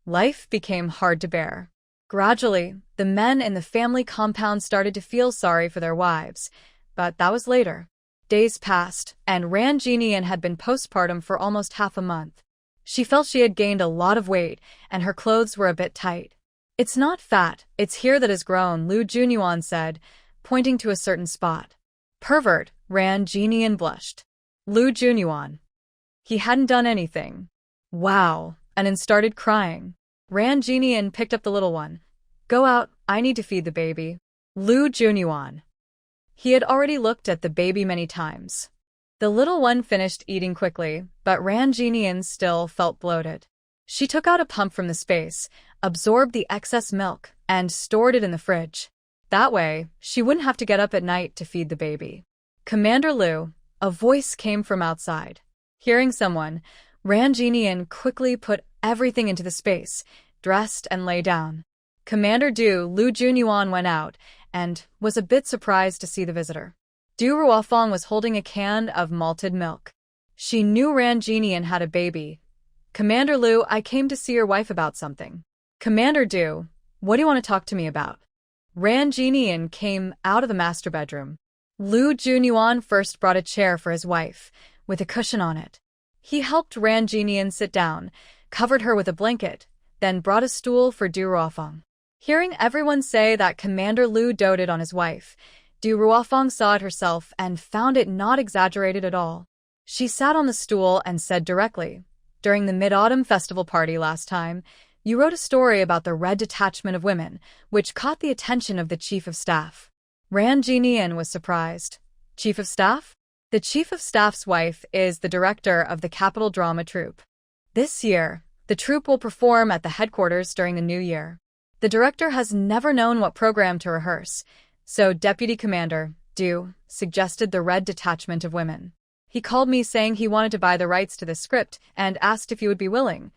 Life became hard to bear. Gradually, the men in the family compound started to feel sorry for their wives, but that was later. Days passed, and Ran Jinian had been postpartum for almost half a month. She felt she had gained a lot of weight, and her clothes were a bit tight. It's not fat, it's here that has grown, Lu Junyuan said, pointing to a certain spot. Pervert, Ran Jinian blushed. Lu Junyuan. He hadn't done anything. Wow, and then started crying. Ran Jinian picked up the little one. Go out, I need to feed the baby. Lu Junyuan. He had already looked at the baby many times. The little one finished eating quickly, but Ran Jinian still felt bloated. She took out a pump from the space, absorbed the excess milk, and stored it in the fridge. That way, she wouldn't have to get up at night to feed the baby. Commander Lu, a voice came from outside. Hearing someone, Ran Jinian quickly put everything into the space, dressed and lay down. Commander Lu Junyuan went out, and was a bit surprised to see the visitor. Du Ruofang was holding a can of malted milk. She knew Ran Jinian had a baby. Commander Lu, I came to see your wife about something. Commander Du, what do you want to talk to me about? Ran Jinian came out of the master bedroom. Lu Junyuan first brought a chair for his wife, with a cushion on it. He helped Ran Jinian sit down, covered her with a blanket, then brought a stool for Du Ruofang. Hearing everyone say that Commander Lu doted on his wife, Du Ruofang saw it herself and found it not exaggerated at all. She sat on the stool and said directly, during the Mid-Autumn Festival party last time, you wrote a story about the Red Detachment of Women, which caught the attention of the Chief of Staff. Ran Jinian was surprised. Chief of Staff? The Chief of Staff's wife is the director of the Capital Drama Troupe. This year, the troupe will perform at the headquarters during the new year. The director has never known what program to rehearse, so Deputy Commander Du suggested the Red Detachment of Women. He called me saying he wanted to buy the rights to the script and asked if you would be willing.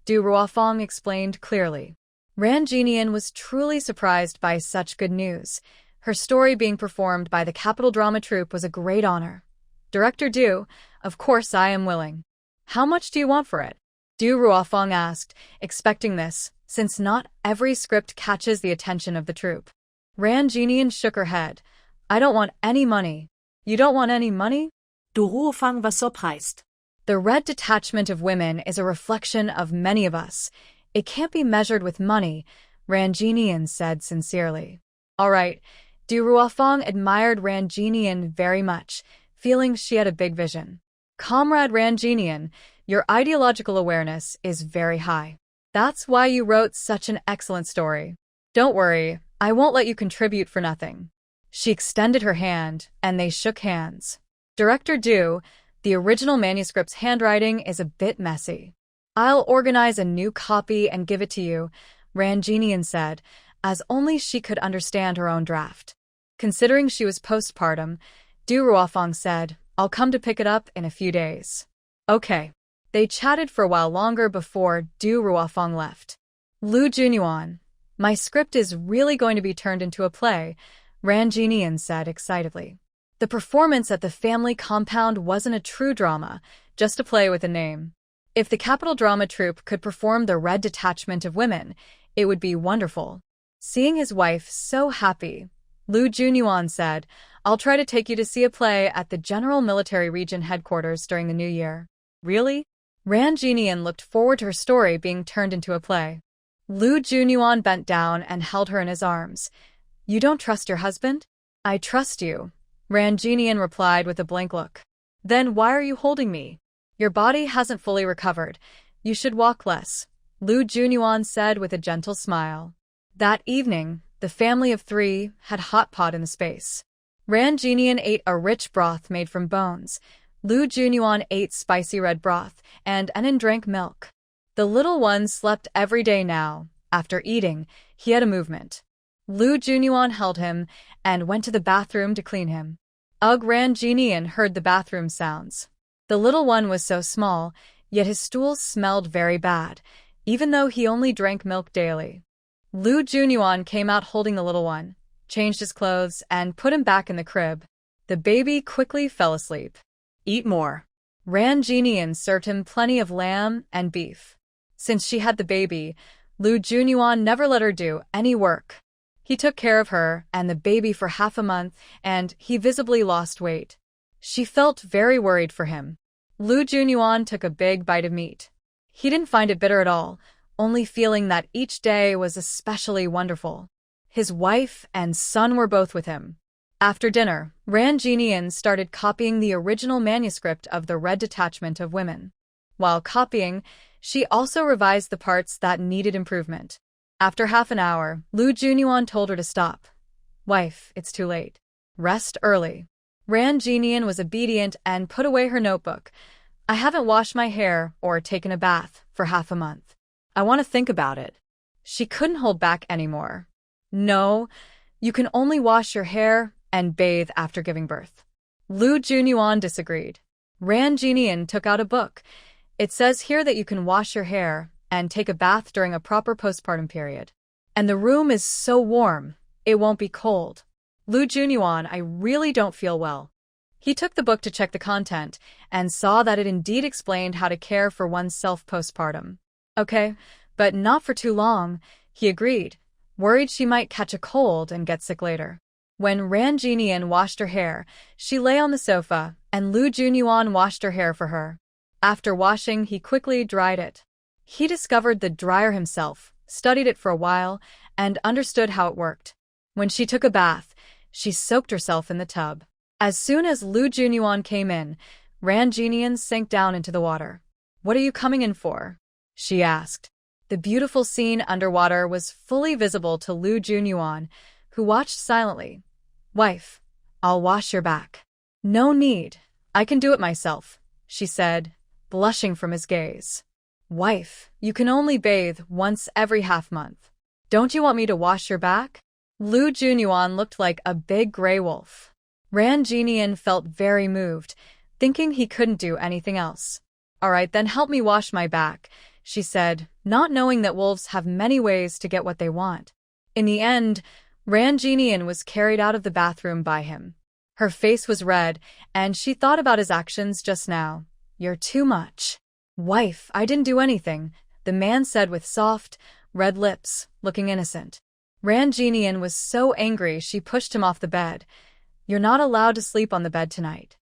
Du Ruofang explained clearly. Ran Jinian was truly surprised by such good news. Her story being performed by the Capital Drama Troupe was a great honor. Director Du, of course I am willing. How much do you want for it? Du Ruofang asked, expecting this, since not every script catches the attention of the troupe. Ran Jinian shook her head. I don't want any money. You don't want any money? Du Ruofang war surprised. The Red Detachment of Women is a reflection of many of us. It can't be measured with money, Ran Jinian said sincerely. All right. Du Ruofang admired Ran Jinian very much, feeling she had a big vision. Comrade Ran Jinian, your ideological awareness is very high. That's why you wrote such an excellent story. Don't worry, I won't let you contribute for nothing. She extended her hand, and they shook hands. Director Du, the original manuscript's handwriting is a bit messy. I'll organize a new copy and give it to you, Ran Jinian said, as only she could understand her own draft. Considering she was postpartum, Du Ruofang said, I'll come to pick it up in a few days. Okay. They chatted for a while longer before Du Ruofang left. Lu Junyuan, my script is really going to be turned into a play, Ran Jinian said excitedly. The performance at the family compound wasn't a true drama, just a play with a name. If the Capital Drama Troupe could perform the Red Detachment of Women, it would be wonderful. Seeing his wife so happy, Lu Junyuan said, I'll try to take you to see a play at the General Military Region headquarters during the new year. Really? Ran Jinian looked forward to her story being turned into a play. Lu Junyuan bent down and held her in his arms. You don't trust your husband? I trust you, Ran Jinian replied with a blank look. Then why are you holding me? Your body hasn't fully recovered. You should walk less, Lu Junyuan said with a gentle smile. That evening, the family of 3 had hot pot in the space. Ran Jinian ate a rich broth made from bones. Lu Junyuan ate spicy red broth, and Enan drank milk. The little one slept every day now. After eating, he had a movement. Lu Junyuan held him and went to the bathroom to clean him. Ran Jinian heard the bathroom sounds. The little one was so small, yet his stool smelled very bad, even though he only drank milk daily. Lu Junyuan came out holding the little one, changed his clothes, and put him back in the crib. The baby quickly fell asleep. Eat more. Ran Jinian served him plenty of lamb and beef. Since she had the baby, Lu Junyuan never let her do any work. He took care of her and the baby for half a month, and he visibly lost weight. She felt very worried for him. Lu Junyuan took a big bite of meat. He didn't find it bitter at all, only feeling that each day was especially wonderful. His wife and son were both with him. After dinner, Ran Jinian started copying the original manuscript of the Red Detachment of Women. While copying, She also revised the parts that needed improvement. After half an hour, Lu Junyuan told her to stop. Wife, it's too late. Rest early. Ran Jinian was obedient and put away her notebook. I haven't washed my hair or taken a bath for half a month. I want to think about it. She couldn't hold back anymore. No, you can only wash your hair and bathe after giving birth. Lu Junyuan disagreed. Ran Jinian took out a book. It says here that you can wash your hair and take a bath during a proper postpartum period. And the room is so warm, it won't be cold. Lu Junyuan, I really don't feel well. He took the book to check the content and saw that it indeed explained how to care for oneself postpartum. Okay, but not for too long, he agreed, worried she might catch a cold and get sick later. When Ran Jinian washed her hair, she lay on the sofa, and Lu Junyuan washed her hair for her. After washing, he quickly dried it. He discovered the dryer himself, studied it for a while, and understood how it worked. When she took a bath, she soaked herself in the tub. As soon as Lu Junyuan came in, Ran Jinian sank down into the water. What are you coming in for? She asked. The beautiful scene underwater was fully visible to Lu Junyuan, who watched silently. Wife, I'll wash your back. No need. I can do it myself, she said, blushing from his gaze. Wife, you can only bathe once every half-month. Don't you want me to wash your back? Lu Junyuan looked like a big gray wolf. Ran Jinian felt very moved, thinking he couldn't do anything else. All right, then help me wash my back, she said, not knowing that wolves have many ways to get what they want. In the end, Ran Jinian was carried out of the bathroom by him. Her face was red, and she thought about his actions just now. You're too much. Wife, I didn't do anything, the man said with soft, red lips, looking innocent. Ran Jinian was so angry she pushed him off the bed. You're not allowed to sleep on the bed tonight.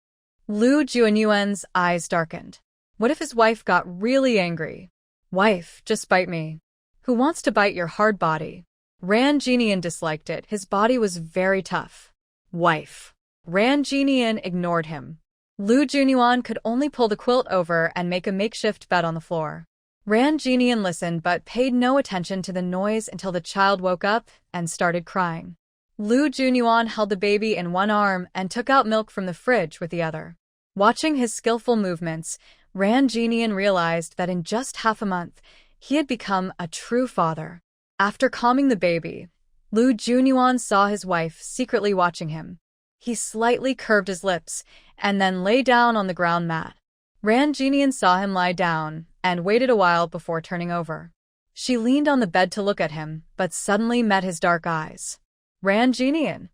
Lu Junyuan's eyes darkened. What if his wife got really angry? Wife, just bite me. Who wants to bite your hard body? Ran Jinian disliked it. His body was very tough. Wife. Ran Jinian ignored him. Lu Junyuan could only pull the quilt over and make a makeshift bed on the floor. Ran Jinian listened but paid no attention to the noise until the child woke up and started crying. Lu Junyuan held the baby in one arm and took out milk from the fridge with the other. Watching his skillful movements, Ran Jinian realized that in just half a month, he had become a true father. After calming the baby, Lu Junyuan saw his wife secretly watching him. He slightly curved his lips and then lay down on the ground mat. Ran Jinian saw him lie down and waited a while before turning over. She leaned on the bed to look at him, but suddenly met his dark eyes. Ran Jinian.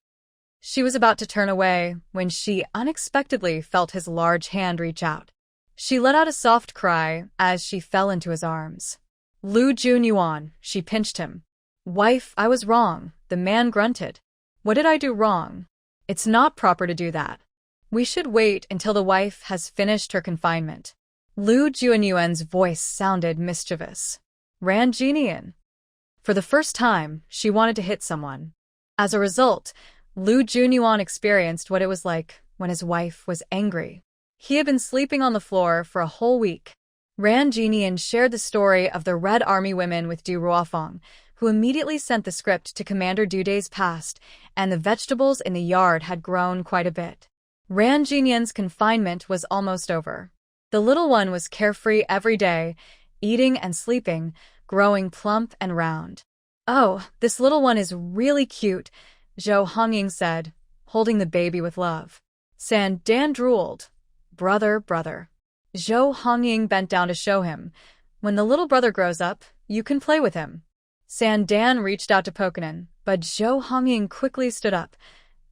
She was about to turn away when she unexpectedly felt his large hand reach out. She let out a soft cry as she fell into his arms. Lu Junyuan, she pinched him. Wife, I was wrong, the man grunted. What did I do wrong? It's not proper to do that. We should wait until the wife has finished her confinement. Lu Junyuan's voice sounded mischievous. Ran Jinian. For the first time, she wanted to hit someone. As a result, Lu Junyuan experienced what it was like when his wife was angry. He had been sleeping on the floor for a whole week. Ran Jinian shared the story of the Red Army women with Du Ruofeng, who immediately sent the script to Commander Du Days Past, and the vegetables in the yard had grown quite a bit. Ran Jinian's confinement was almost over. The little one was carefree every day, eating and sleeping, growing plump and round. Oh, this little one is really cute, Zhou Hongying said, holding the baby with love. San Dan drooled. Brother. Zhou Hongying bent down to show him. When the little brother grows up, you can play with him. San Dan reached out to Pokenon, but Zhou Hongying quickly stood up.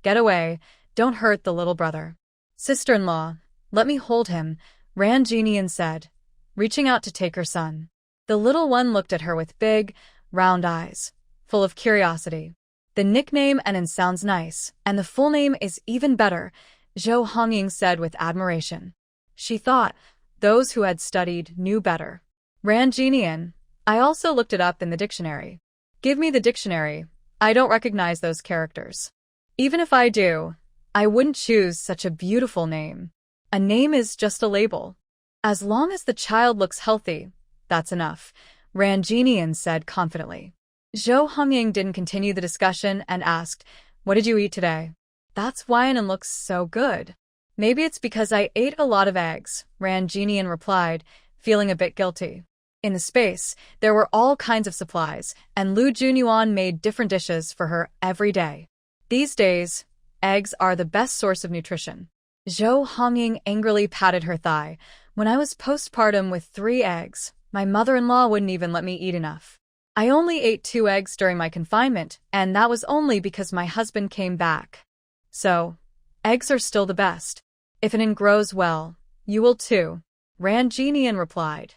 Get away, don't hurt the little brother. Sister-in-law, let me hold him, Ran Jinian said, reaching out to take her son. The little one looked at her with big, round eyes, full of curiosity. The nickname Enon sounds nice, and the full name is even better, Zhou Hongying said with admiration. She thought, those who had studied knew better. Ran Jinian, I also looked it up in the dictionary. Give me the dictionary, I don't recognize those characters. Even if I do, I wouldn't choose such a beautiful name. A name is just a label. As long as the child looks healthy, That's enough, Ran Jinian said confidently. Zhou Hongying didn't continue the discussion and asked, "What did you eat today?" "That's why it looks so good." "Maybe it's because I ate a lot of eggs," Ran Jinian replied, feeling a bit guilty. In the space, there were all kinds of supplies, and Lu Junyuan made different dishes for her every day. These days, eggs are the best source of nutrition. Zhou Hongying angrily patted her thigh. "When I was postpartum with 3 eggs, my mother-in-law wouldn't even let me eat enough. I only ate 2 eggs during my confinement, and that was only because my husband came back. So, eggs are still the best. If an grows well, you will too," Ran Jinian replied.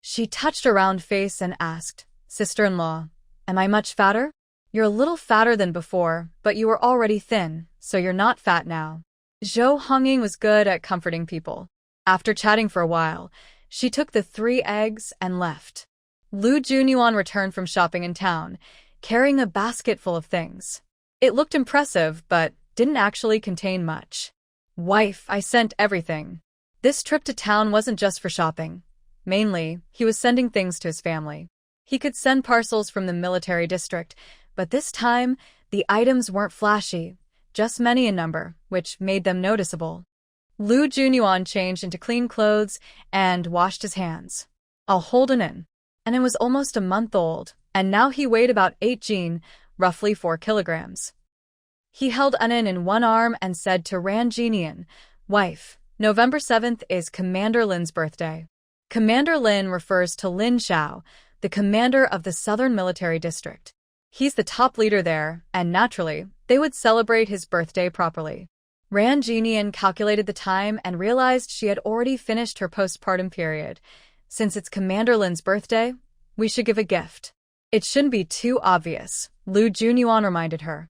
She touched her round face and asked, "Sister-in-law, am I much fatter?" "You're a little fatter than before, but you were already thin, so you're not fat now." Zhou Hongying was good at comforting people. After chatting for a while, she took the 3 eggs and left. Lu Junyuan returned from shopping in town, carrying a basket full of things. It looked impressive, but didn't actually contain much. "Wife, I sent everything." This trip to town wasn't just for shopping. Mainly, he was sending things to his family. He could send parcels from the military district, but this time, the items weren't flashy, just many in number, which made them noticeable. Lu Junyuan changed into clean clothes and washed his hands. "I'll hold it in." And it was almost a month old, and now he weighed about 8 jin, roughly 4 kilograms. He held Anan in one arm and said to Ran Jinian, "Wife, November 7th is Commander Lin's birthday." Commander Lin refers to Lin Shao, the commander of the Southern Military District. He's the top leader there, and naturally, they would celebrate his birthday properly. Ran Jinian calculated the time and realized she had already finished her postpartum period. "Since it's Commander Lin's birthday, we should give a gift." "It shouldn't be too obvious," Lu Junyuan reminded her.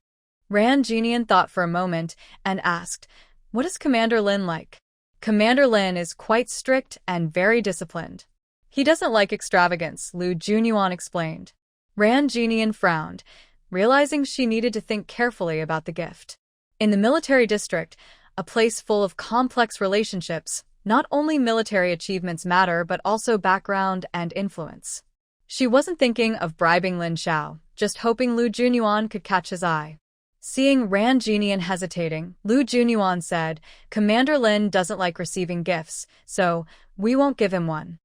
Ran Jinian thought for a moment and asked, "What is Commander Lin like?" "Commander Lin is quite strict and very disciplined. He doesn't like extravagance," Lu Junyuan explained. Ran Jinian frowned, realizing she needed to think carefully about the gift. In the military district, a place full of complex relationships, not only military achievements matter but also background and influence. She wasn't thinking of bribing Lin Shao, just hoping Lu Junyuan could catch his eye. Seeing Ran Jinian hesitating, Lu Junyuan said, "Commander Lin doesn't like receiving gifts, so we won't give him one."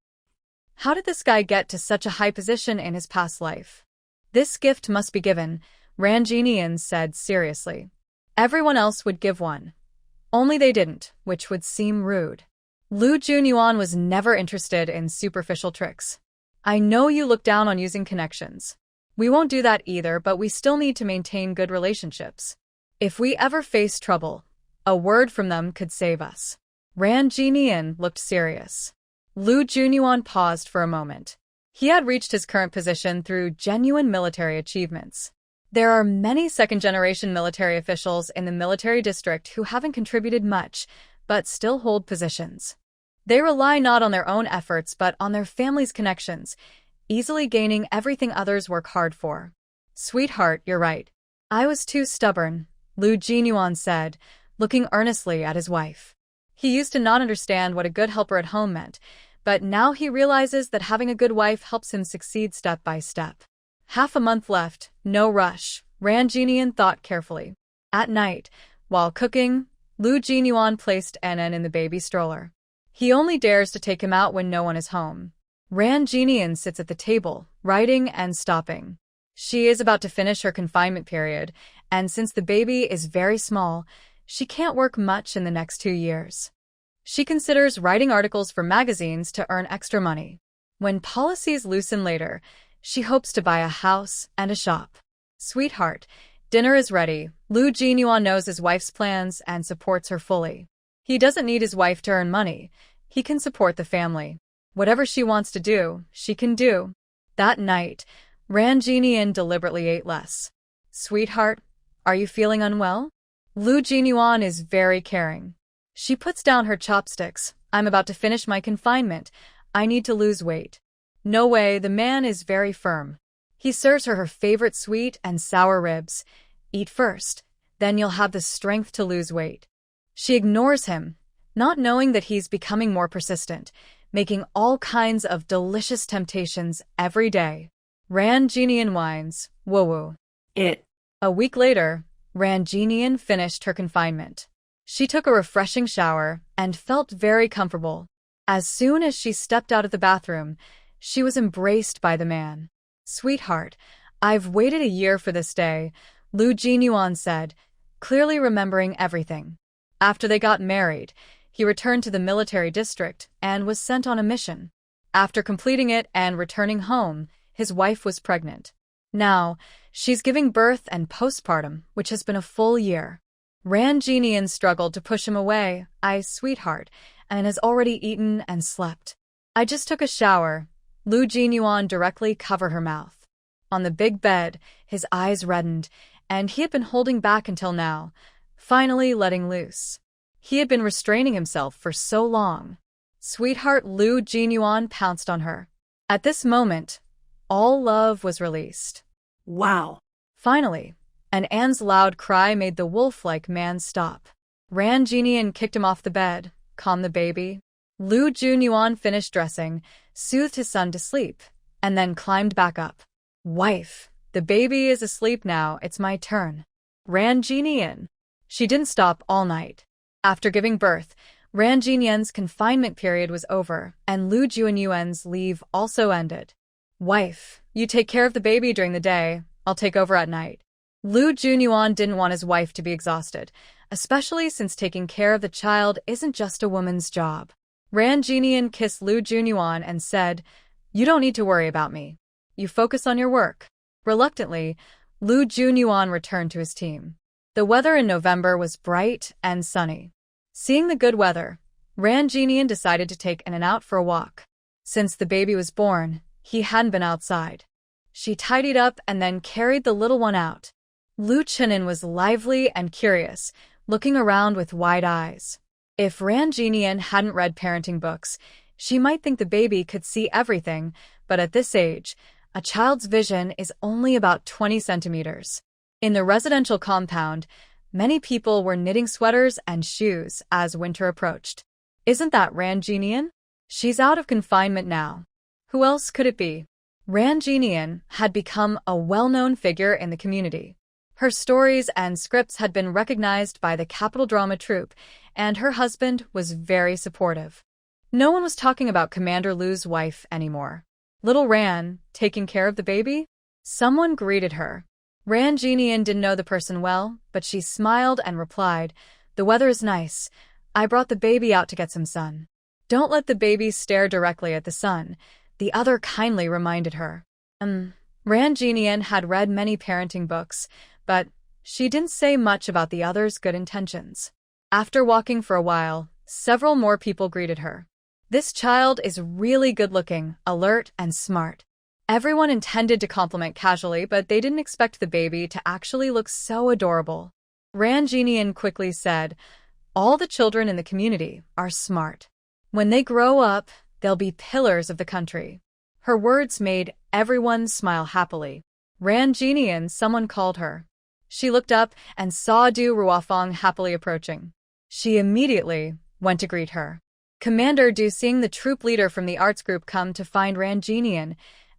How did this guy get to such a high position in his past life? "This gift must be given," Ran Jinian said seriously. Everyone else would give one. Only they didn't, which would seem rude. Lu Junyuan was never interested in superficial tricks. "I know you look down on using connections. We won't do that either, but we still need to maintain good relationships. If we ever face trouble, a word from them could save us." Ran Jinian looked serious. Lu Junyuan paused for a moment. He had reached his current position through genuine military achievements. There are many second-generation military officials in the military district who haven't contributed much, but still hold positions. They rely not on their own efforts but on their family's connections, easily gaining everything others work hard for. "Sweetheart, you're right. I was too stubborn," Lu Jinyuan said, looking earnestly at his wife. He used to not understand what a good helper at home meant, but now he realizes that having a good wife helps him succeed step by step. Half a month left, no rush, Ran Jinian thought carefully. At night, while cooking, Lu Jinyuan placed Enen in the baby stroller. He only dares to take him out when no one is home. Ran Jinian sits at the table, writing and stopping. She is about to finish her confinement period, and since the baby is very small, she can't work much in the next 2 years. She considers writing articles for magazines to earn extra money. When policies loosen later, she hopes to buy a house and a shop. "Sweetheart, dinner is ready." Lu Jinyuan knows his wife's plans and supports her fully. He doesn't need his wife to earn money. He can support the family. Whatever she wants to do, she can do. That night, Ran Jinian deliberately ate less. "Sweetheart, are you feeling unwell?" Lu Jinyuan is very caring. She puts down her chopsticks. "I'm about to finish my confinement. I need to lose weight." No way, the man is very firm. He serves her favorite sweet and sour ribs. "Eat first, then you'll have the strength to lose weight." She ignores him, not knowing that he's becoming more persistent, making all kinds of delicious temptations every day. Ranjinian whines, woo-woo. A week later, Ranjinian finished her confinement. She took a refreshing shower and felt very comfortable. As soon as she stepped out of the bathroom, she was embraced by the man. "Sweetheart, I've waited a year for this day," Lu Jinyuan said, clearly remembering everything. After they got married, he returned to the military district and was sent on a mission. After completing it and returning home, his wife was pregnant. Now, she's giving birth and postpartum, which has been a full year. Ranjinian struggled to push him away, sweetheart, and has already eaten and slept. "I just took a shower." Lu Jinyuan directly covered her mouth. On the big bed, his eyes reddened, and he had been holding back until now, finally letting loose. He had been restraining himself for so long. "Sweetheart," Lu Jinyuan pounced on her. At this moment, all love was released. Wow. Finally, and Anne's loud cry made the wolf-like man stop. Ranjinian kicked him off the bed. "Calm the baby." Lu Jinyuan finished dressing, soothed his son to sleep, and then climbed back up. "Wife, the baby is asleep now, it's my turn." Ranjinian. She didn't stop all night. After giving birth, Ranjinian's confinement period was over, and Lu Jinyuan's leave also ended. "Wife, you take care of the baby during the day, I'll take over at night." Lu Jinyuan didn't want his wife to be exhausted, especially since taking care of the child isn't just a woman's job. Ranjinian kissed Lu Jinyuan and said, "You don't need to worry about me. You focus on your work." Reluctantly, Lu Jinyuan returned to his team. The weather in November was bright and sunny. Seeing the good weather, Ranjinian decided to take Anne out for a walk. Since the baby was born, he hadn't been outside. She tidied up and then carried the little one out. Lu Chenin was lively and curious, looking around with wide eyes. If Ranjinian hadn't read parenting books, she might think the baby could see everything, but at this age, a child's vision is only about 20 centimeters. In the residential compound, many people were knitting sweaters and shoes as winter approached. "Isn't that Ranjinian? She's out of confinement now. Who else could it be?" Ranjinian had become a well-known figure in the community. Her stories and scripts had been recognized by the Capital Drama Troupe, and her husband was very supportive. No one was talking about Commander Lu's wife anymore. Little Ran, taking care of the baby? Someone greeted her. Ranjinian didn't know the person well, but she smiled and replied, "The weather is nice. I brought the baby out to get some sun." "Don't let the baby stare directly at the sun," the other kindly reminded her. Ranjinian had read many parenting books, but she didn't say much about the other's good intentions. After walking for a while, several more people greeted her. "This child is really good-looking, alert, and smart." Everyone intended to compliment casually, but they didn't expect the baby to actually look so adorable. Ranjinian quickly said, "All the children in the community are smart. When they grow up, they'll be pillars of the country." Her words made everyone smile happily. Ranjinian, someone called her. She looked up and saw Du Ruofeng happily approaching. She immediately went to greet her. Commander Du, seeing the troop leader from the arts group come to find Ranjinian,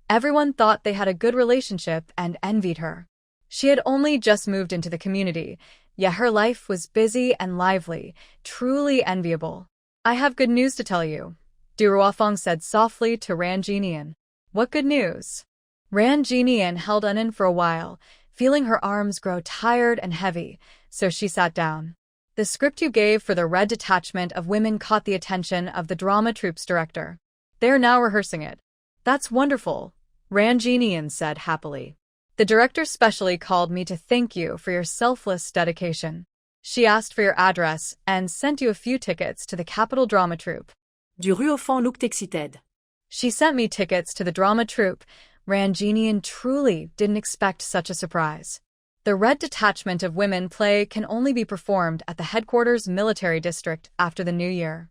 everyone thought they had a good relationship and envied her. She had only just moved into the community, yet her life was busy and lively, truly enviable. "I have good news to tell you," Du Ruofeng said softly to Ranjinian. "What good news?" Ranjinian held Anne for a while, feeling her arms grow tired and heavy, so she sat down. "The script you gave for the Red Detachment of Women caught the attention of the drama troupe's director. They're now rehearsing it." "That's wonderful," Ranjinian said happily. "The director specially called me to thank you for your selfless dedication. She asked for your address and sent you a few tickets to the Capital Drama Troupe." Du Ruofeng looked excited. "She sent me tickets to the drama troupe." Ranjinian truly didn't expect such a surprise. The Red Detachment of Women play can only be performed at the headquarters military district after the new year.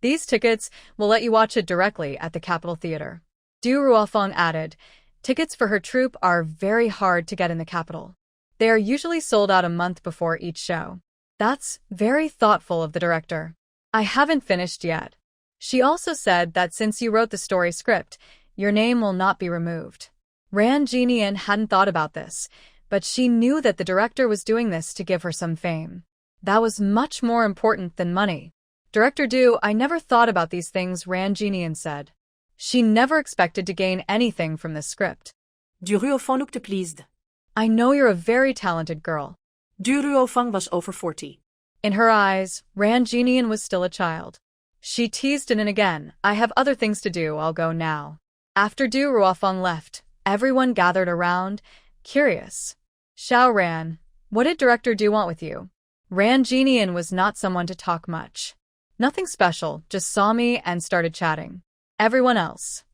"These tickets will let you watch it directly at the Capitol Theater." Du Ruofeng added, "Tickets for her troupe are very hard to get in the capital. They are usually sold out a month before each show." "That's very thoughtful of the director." "I haven't finished yet." She also said that since you wrote the story script, your name will not be removed. Ran Jinian hadn't thought about this, but she knew that the director was doing this to give her some fame. That was much more important than money. Director Du, I never thought about these things, Ran Jinian said. She never expected to gain anything from this script. Du Ruofang looked pleased. I know you're a very talented girl. Du Ruofang was over 40. In her eyes, Ran Jinian was still a child. She teased in and again, I have other things to do, I'll go now. After Du Ruofang left, everyone gathered around, curious. Xiao Ran, what did Director Du want with you? Ran Jinian was not someone to talk much. Nothing special, just saw me and started chatting. Everyone else.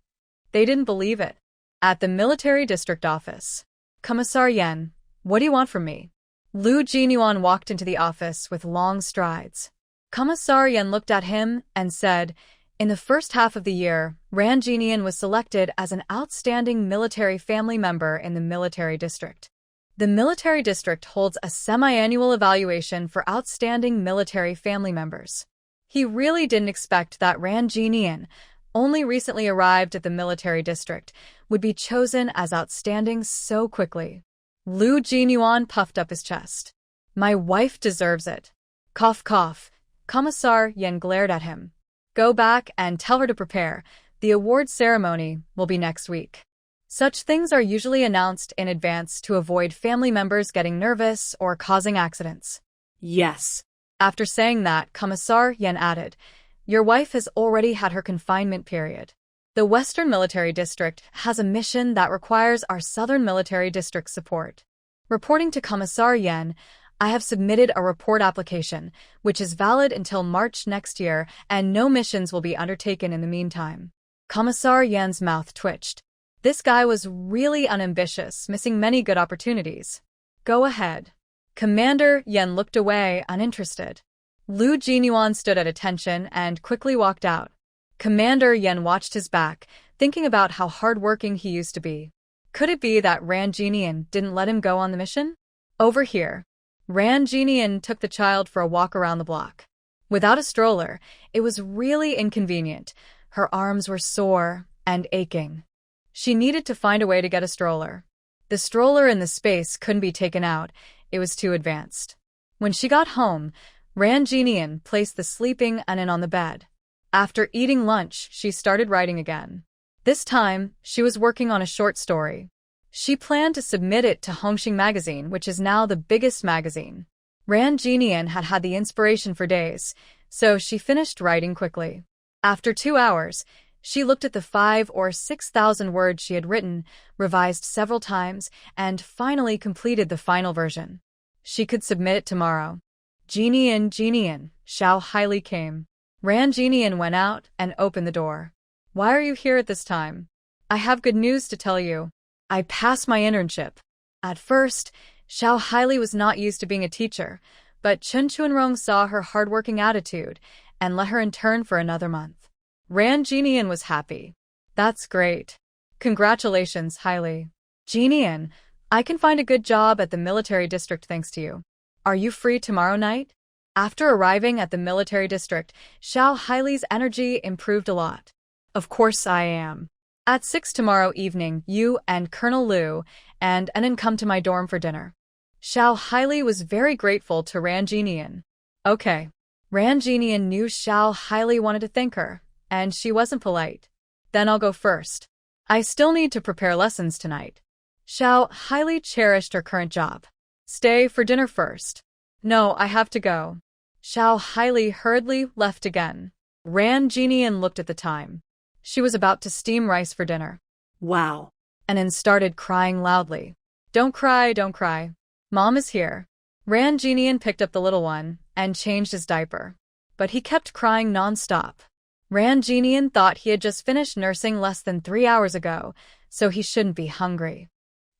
They didn't believe it. At the military district office. Commissar Yen, what do you want from me? Lu Jinyuan walked into the office with long strides. Commissar Yen looked at him and said, in the first half of the year, Ran Jinian was selected as an outstanding military family member in the military district. The military district holds a semi-annual evaluation for outstanding military family members. He really didn't expect that Ran Jinian, only recently arrived at the military district, would be chosen as outstanding so quickly. Lu Jinyuan puffed up his chest. My wife deserves it. Cough cough. Commissar Yen glared at him. Go back and tell her to prepare. The award ceremony will be next week. Such things are usually announced in advance to avoid family members getting nervous or causing accidents. Yes. After saying that, Commissar Yen added, your wife has already had her confinement period. The Western Military District has a mission that requires our Southern Military District support. Reporting to Commissar Yen, I have submitted a report application, which is valid until March next year, and no missions will be undertaken in the meantime. Commissar Yen's mouth twitched. This guy was really unambitious, missing many good opportunities. Go ahead. Commander Yen looked away, uninterested. Lu Jinyuan stood at attention and quickly walked out. Commander Yen watched his back, thinking about how hard-working he used to be. Could it be that Ran Jinian didn't let him go on the mission? Over here. Ran Jinian took the child for a walk around the block. Without a stroller, it was really inconvenient. Her arms were sore and aching. She needed to find a way to get a stroller. The stroller in the space couldn't be taken out. It was too advanced. When she got home, Ran Jinian placed the sleeping Anin on the bed. After eating lunch, she started writing again. This time, she was working on a short story. She planned to submit it to Hongxing magazine, which is now the biggest magazine. Ran Jinian had had the inspiration for days, so she finished writing quickly. After 2 hours, she looked at the 5,000 or 6,000 words she had written, revised several times, and finally completed the final version. She could submit it tomorrow. Jinian, Xiao Haili came. Ran Jinian went out and opened the door. Why are you here at this time? I have good news to tell you. I passed my internship. At first, Xiao Haili was not used to being a teacher, but Chen Chuanrong saw her hardworking attitude and let her intern for another month. Ran Jinian was happy. That's great. Congratulations, Haili. Jinian, I can find a good job at the military district thanks to you. Are you free tomorrow night? After arriving at the military district, Xiao Haili's energy improved a lot. Of course I am. At 6 tomorrow evening, you and Colonel Liu and Anin come to my dorm for dinner. Xiao Haili was very grateful to Ran Jinian. Okay. Ran Jinian knew Xiao Haili wanted to thank her, and she wasn't polite. Then I'll go first. I still need to prepare lessons tonight. Xiao Haili cherished her current job. Stay for dinner first. No, I have to go. Xiao Haili hurriedly left again. Ran Jinian looked at the time. She was about to steam rice for dinner. Wow. Anin started crying loudly. Don't cry, don't cry. Mom is here. Ran Jinian picked up the little one and changed his diaper. But he kept crying non-stop. Ran Jinian thought he had just finished nursing less than 3 hours ago, so he shouldn't be hungry.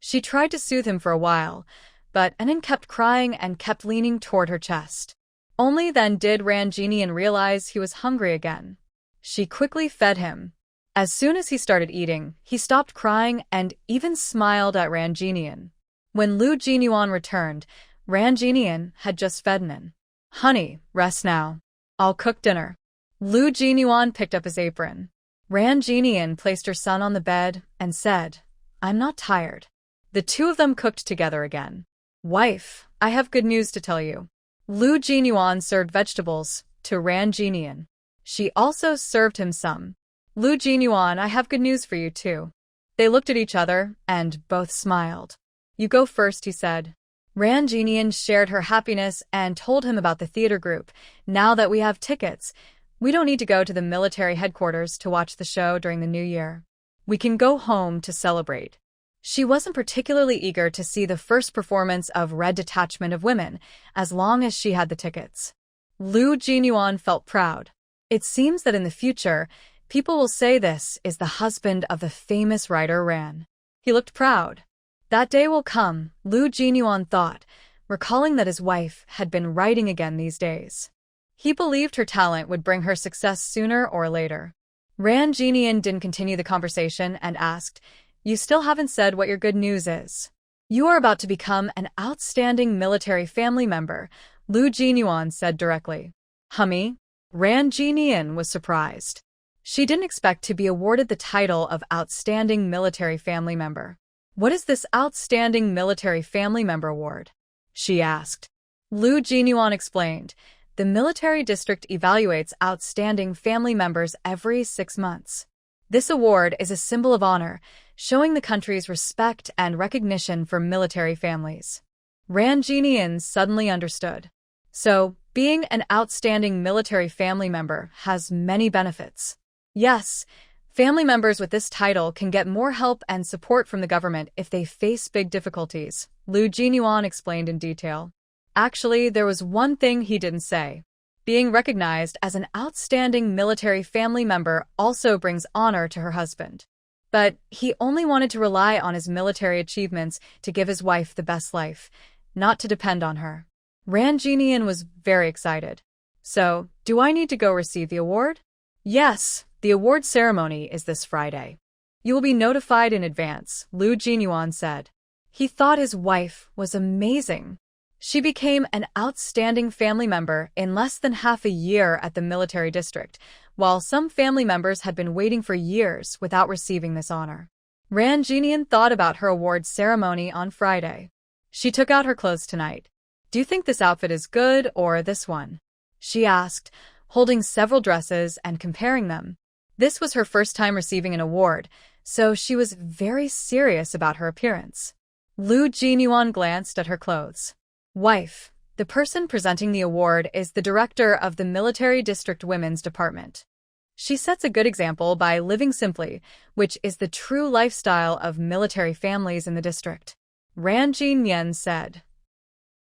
She tried to soothe him for a while, but Anin kept crying and kept leaning toward her chest. Only then did Ran Jinian realize he was hungry again. She quickly fed him. As soon as he started eating, he stopped crying and even smiled at Ran Jinian. When Lu Jinyuan returned, Ran Jinian had just fed Anin. Honey, rest now. I'll cook dinner. Lu Jinyuan picked up his apron. Ran Jinian placed her son on the bed and said, "I'm not tired." The two of them cooked together again. "Wife, I have good news to tell you." Lu Jinyuan served vegetables to Ran Jinian. She also served him some. "Lu Jinyuan, I have good news for you too." They looked at each other and both smiled. "You go first," he said. Ran Jinian shared her happiness and told him about the theater group. "Now that we have tickets, we don't need to go to the military headquarters to watch the show during the new year. We can go home to celebrate." She wasn't particularly eager to see the first performance of Red Detachment of Women, as long as she had the tickets. Lu Jinyuan felt proud. It seems that in the future, people will say this is the husband of the famous writer Ran. He looked proud. That day will come, Lu Jinyuan thought, recalling that his wife had been writing again these days. He believed her talent would bring her success sooner or later. Ran Jinian didn't continue the conversation and asked, "You still haven't said what your good news is." "You are about to become an outstanding military family member," Lu Jinyuan said directly. "Hummy?" Ran Jinian was surprised. She didn't expect to be awarded the title of Outstanding Military Family Member. "What is this Outstanding Military Family Member Award?" she asked. Lu Jinyuan explained, "The military district evaluates outstanding family members every 6 months. This award is a symbol of honor, showing the country's respect and recognition for military families." Ran Jinian suddenly understood. So, being an outstanding military family member has many benefits. Yes, family members with this title can get more help and support from the government if they face big difficulties, Lu Jinyuan explained in detail. Actually, there was one thing he didn't say. Being recognized as an outstanding military family member also brings honor to her husband. But he only wanted to rely on his military achievements to give his wife the best life, not to depend on her. Ran Jinian was very excited. "So, do I need to go receive the award?" "Yes, the award ceremony is this Friday. You will be notified in advance," Lu Jinyuan said. He thought his wife was amazing. She became an outstanding family member in less than half a year at the military district, while some family members had been waiting for years without receiving this honor. Ran Jinian thought about her award ceremony on Friday. She took out her clothes tonight. "Do you think this outfit is good or this one?" she asked, holding several dresses and comparing them. This was her first time receiving an award, so she was very serious about her appearance. Lu Jinyuan glanced at her clothes. "Wife, the person presenting the award is the director of the Military District Women's Department. She sets a good example by living simply, which is the true lifestyle of military families in the district," Ran Jinian said.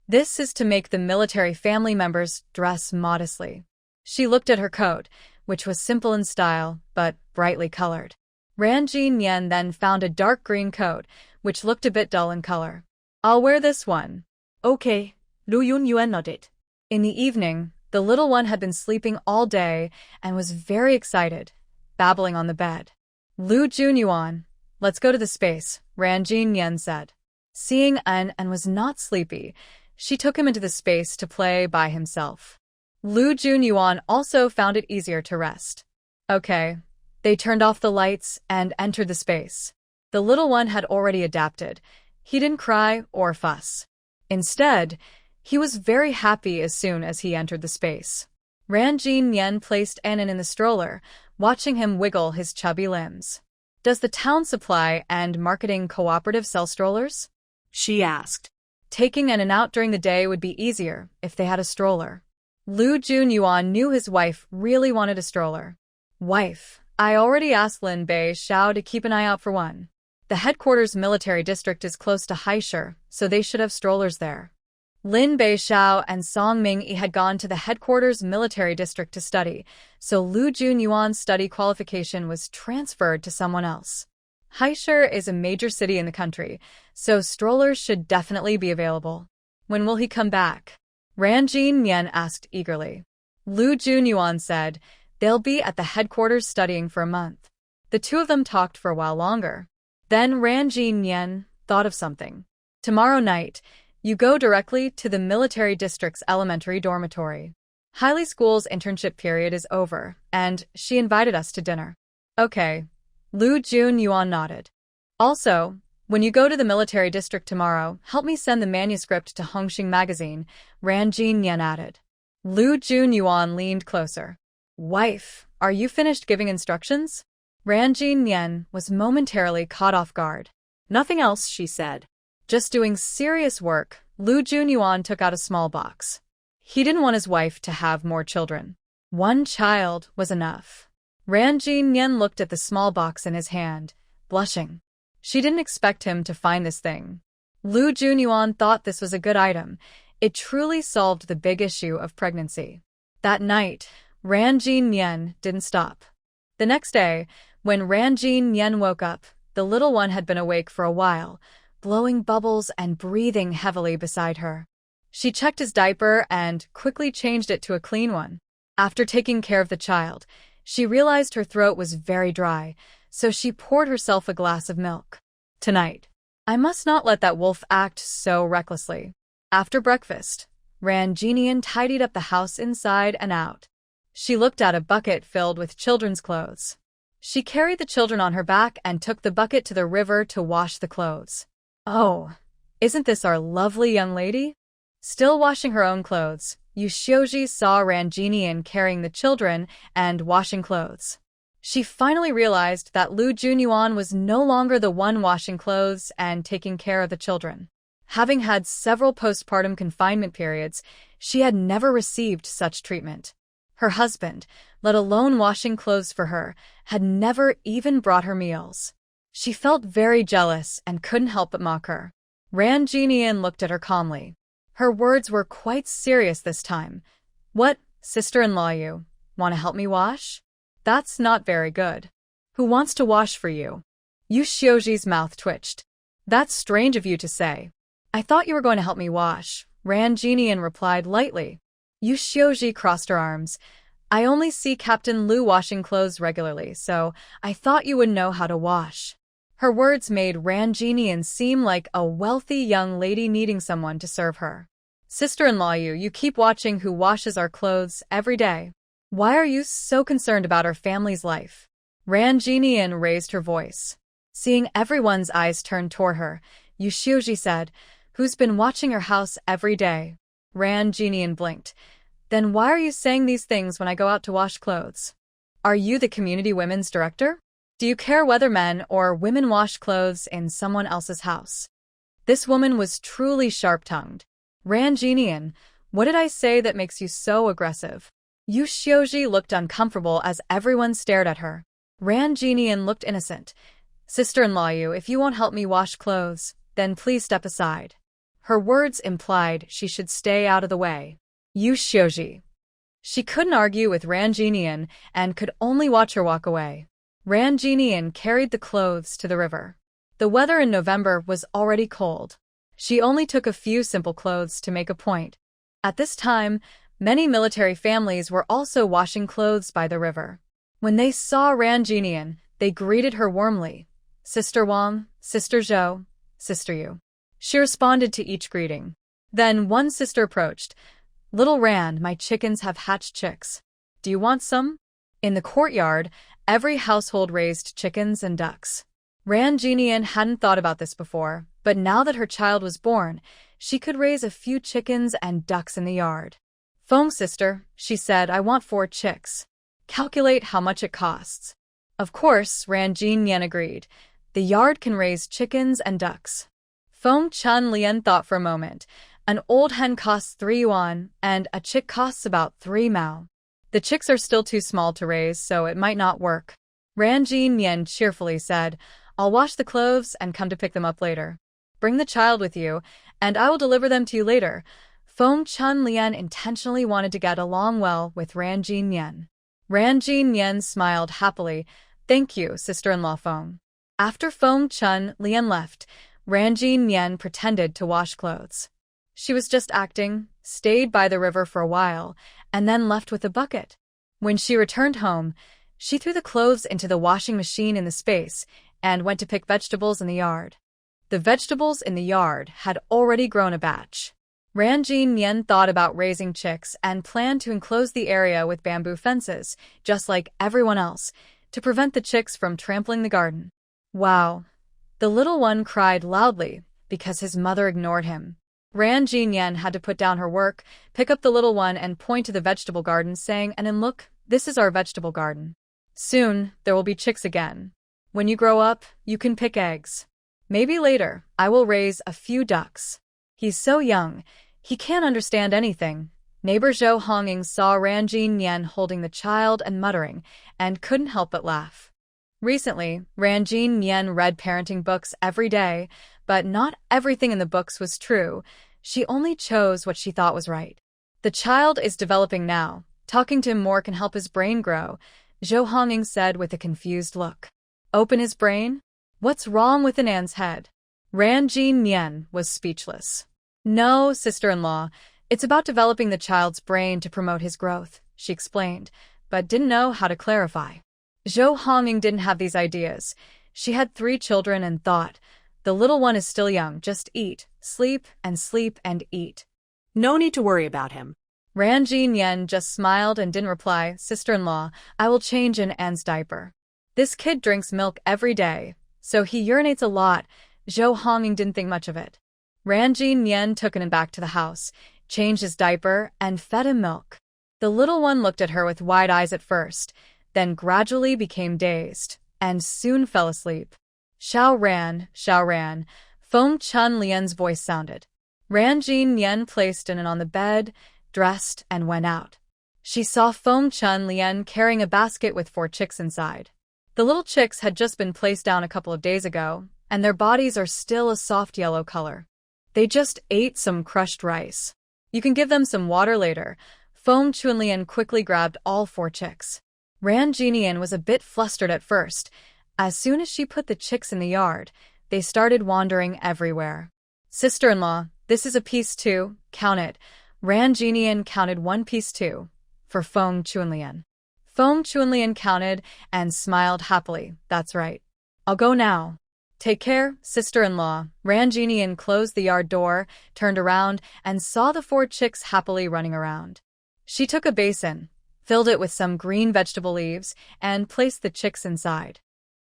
"This is to make the military family members dress modestly." She looked at her coat, which was simple in style, but brightly colored. Ran Jinian then found a dark green coat, which looked a bit dull in color. "I'll wear this one." "Okay," Lu Yunyuan nodded. In the evening, the little one had been sleeping all day and was very excited, babbling on the bed. "Lu Junyuan, let's go to the space," Ran Jinian said. Seeing An was not sleepy, she took him into the space to play by himself. Lu Junyuan also found it easier to rest. Okay. They turned off the lights and entered the space. The little one had already adapted. He didn't cry or fuss. Instead, he was very happy as soon as he entered the space. Ran Jinian placed Anan in the stroller, watching him wiggle his chubby limbs. "Does the town supply and marketing cooperative sell strollers?" she asked. Taking Anan out during the day would be easier if they had a stroller. Lu Junyuan knew his wife really wanted a stroller. "Wife, I already asked Lin Bei Xiao to keep an eye out for one. The headquarters military district is close to Haishur, so they should have strollers there." Lin Bei Xiao and Song Ming-yi had gone to the headquarters military district to study, so Lu Junyuan's study qualification was transferred to someone else. Haishur is a major city in the country, so strollers should definitely be available. "When will he come back?" Ran Jinian asked eagerly. Lu Junyuan said, "They'll be at the headquarters studying for a month." The two of them talked for a while longer. Then Ran Jinian thought of something. "Tomorrow night, you go directly to the military district's elementary dormitory. Hailey School's internship period is over, and she invited us to dinner. Okay. Lu Junyuan nodded. Also, when you go to the military district tomorrow, help me send the manuscript to Hongxing magazine, Ran Jinyan added. Lu Junyuan leaned closer. Wife, are you finished giving instructions? Ran Jinyan was momentarily caught off guard. Nothing else, she said. Just doing serious work. Lu Junyuan took out a small box. He didn't want his wife to have more children. One child was enough. Ran Jinyan looked at the small box in his hand, blushing. She didn't expect him to find this thing. Lu Junyuan thought this was a good item. It truly solved the big issue of pregnancy. That night, Ran Jinyan didn't stop. The next day, when Ran Jinyan woke up, the little one had been awake for a while, blowing bubbles and breathing heavily beside her. She checked his diaper and quickly changed it to a clean one. After taking care of the child, she realized her throat was very dry, so she poured herself a glass of milk. Tonight, I must not let that wolf act so recklessly. After breakfast, Ran Jinyan tidied up the house inside and out. She looked at a bucket filled with children's clothes. She carried the children on her back and took the bucket to the river to wash the clothes. Oh, isn't this our lovely young lady? Still washing her own clothes, Yu Xiuji saw Ran Jinyan carrying the children and washing clothes. She finally realized that Lu Junyuan was no longer the one washing clothes and taking care of the children. Having had several postpartum confinement periods, she had never received such treatment. Her husband, let alone washing clothes for her, had never even brought her meals. She felt very jealous and couldn't help but mock her. Ran Jinyan looked at her calmly. Her words were quite serious this time. What, sister-in-law, you want to help me wash? That's not very good. Who wants to wash for you? Yu Xiuji's mouth twitched. That's strange of you to say. I thought you were going to help me wash, Ran Jinyan replied lightly. Yu Xiuji crossed her arms. I only see Captain Lu washing clothes regularly, so I thought you would know how to wash. Her words made Ran Jinyan seem like a wealthy young lady needing someone to serve her. Sister-in-law, you keep watching who washes our clothes every day. Why are you so concerned about our family's life? Ran Jinyan raised her voice. Seeing everyone's eyes turn toward her, Yu Xiuji said, Who's been watching our house every day? Ran Jinyan blinked. Then why are you saying these things when I go out to wash clothes? Are you the community women's director? Do you care whether men or women wash clothes in someone else's house? This woman was truly sharp-tongued. Ran Jinyan, what did I say that makes you so aggressive? Yu Xiuji looked uncomfortable as everyone stared at her. Ran Jinyan looked innocent. Sister-in-law, if you won't help me wash clothes, then please step aside. Her words implied she should stay out of the way. Yu Xiuji. She couldn't argue with Ran Jinyan and could only watch her walk away. Ran Jinyan carried the clothes to the river. The weather in November was already cold. She only took a few simple clothes to make a point. At this time, many military families were also washing clothes by the river. When they saw Ran Jinyan, they greeted her warmly. Sister Wang, Sister Zhou, Sister Yu. She responded to each greeting. Then one sister approached. Little Ran, my chickens have hatched chicks. Do you want some? In the courtyard, every household raised chickens and ducks. Ran Jinyan hadn't thought about this before, but now that her child was born, she could raise a few chickens and ducks in the yard. Feng sister, she said, I want 4 chicks. Calculate how much it costs. Of course, Ran Jinyan agreed. The yard can raise chickens and ducks. Feng Chun Lian thought for a moment. An old hen costs 3 yuan, and a chick costs about 3 mao. The chicks are still too small to raise, so it might not work. Ran Jinyan cheerfully said, I'll wash the clothes and come to pick them up later. Bring the child with you, and I will deliver them to you later. Feng Chun Lian intentionally wanted to get along well with Ran Jinyan. Ran Jinyan smiled happily. Thank you, sister-in-law Feng. After Feng Chun Lian left, Ran Jinyan pretended to wash clothes. She was just acting, stayed by the river for a while, and then left with a bucket. When she returned home, she threw the clothes into the washing machine in the space and went to pick vegetables in the yard. The vegetables in the yard had already grown a batch. Ran Jinyan thought about raising chicks and planned to enclose the area with bamboo fences, just like everyone else, to prevent the chicks from trampling the garden. Wow. The little one cried loudly because his mother ignored him. Ran Jinyan had to put down her work, pick up the little one and point to the vegetable garden, saying, "And then look, this is our vegetable garden. Soon, there will be chicks again. When you grow up, you can pick eggs. Maybe later, I will raise a few ducks." He's so young, he can't understand anything. Neighbor Zhou Honging saw Ran Jinyan holding the child and muttering, and couldn't help but laugh. Recently, Ran Jinyan read parenting books every day, but not everything in the books was true. She only chose what she thought was right. The child is developing now. Talking to him more can help his brain grow, Zhou Honging said with a confused look. Open his brain? What's wrong with Anan's head? Ran Jinyan was speechless. No, sister-in-law, it's about developing the child's brain to promote his growth, she explained, but didn't know how to clarify. Zhou Honging didn't have these ideas. She had 3 children and thought, the little one is still young, just eat, sleep, and eat. No need to worry about him. Ran Jinyan just smiled and didn't reply. Sister-in-law, I will change An's diaper. This kid drinks milk every day, so he urinates a lot. Zhou Honging didn't think much of it. Ran Jinyan took An back to the house, changed his diaper, and fed him milk. The little one looked at her with wide eyes at first, then gradually became dazed, and soon fell asleep. Xiao Ran, Feng Chun Lian's voice sounded. Ran Jinyan placed An on the bed, dressed, and went out. She saw Feng Chun Lian carrying a basket with 4 chicks inside. The little chicks had just been placed down a couple of days ago, and their bodies are still a soft yellow color. They just ate some crushed rice. You can give them some water later. Feng Chunlian quickly grabbed all 4 chicks. Ran Jinyan was a bit flustered at first. As soon as she put the chicks in the yard, they started wandering everywhere. Sister-in-law, this is a piece too, count it. Ran Jinyan counted 1 piece too, for Feng Chunlian. Feng Chunlian counted and smiled happily. That's right. I'll go now. Take care, sister-in-law. Ran Jinyan closed the yard door, turned around, and saw the 4 chicks happily running around. She took a basin, filled it with some green vegetable leaves, and placed the chicks inside.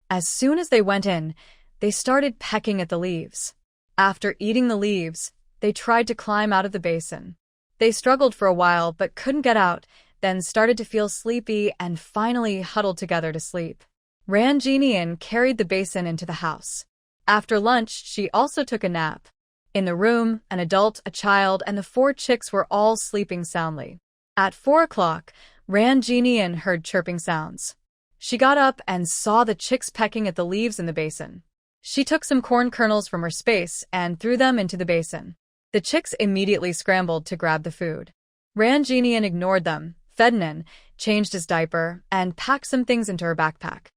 As soon as they went in, they started pecking at the leaves. After eating the leaves, they tried to climb out of the basin. They struggled for a while but couldn't get out, then started to feel sleepy and finally huddled together to sleep. Ran Jinyan carried the basin into the house. After lunch, she also took a nap. In the room, an adult, a child, and the 4 chicks were all sleeping soundly. At 4 o'clock, Ran Jinyan heard chirping sounds. She got up and saw the chicks pecking at the leaves in the basin. She took some corn kernels from her space and threw them into the basin. The chicks immediately scrambled to grab the food. Ran Jinyan ignored them, fed An, changed his diaper, and packed some things into her backpack.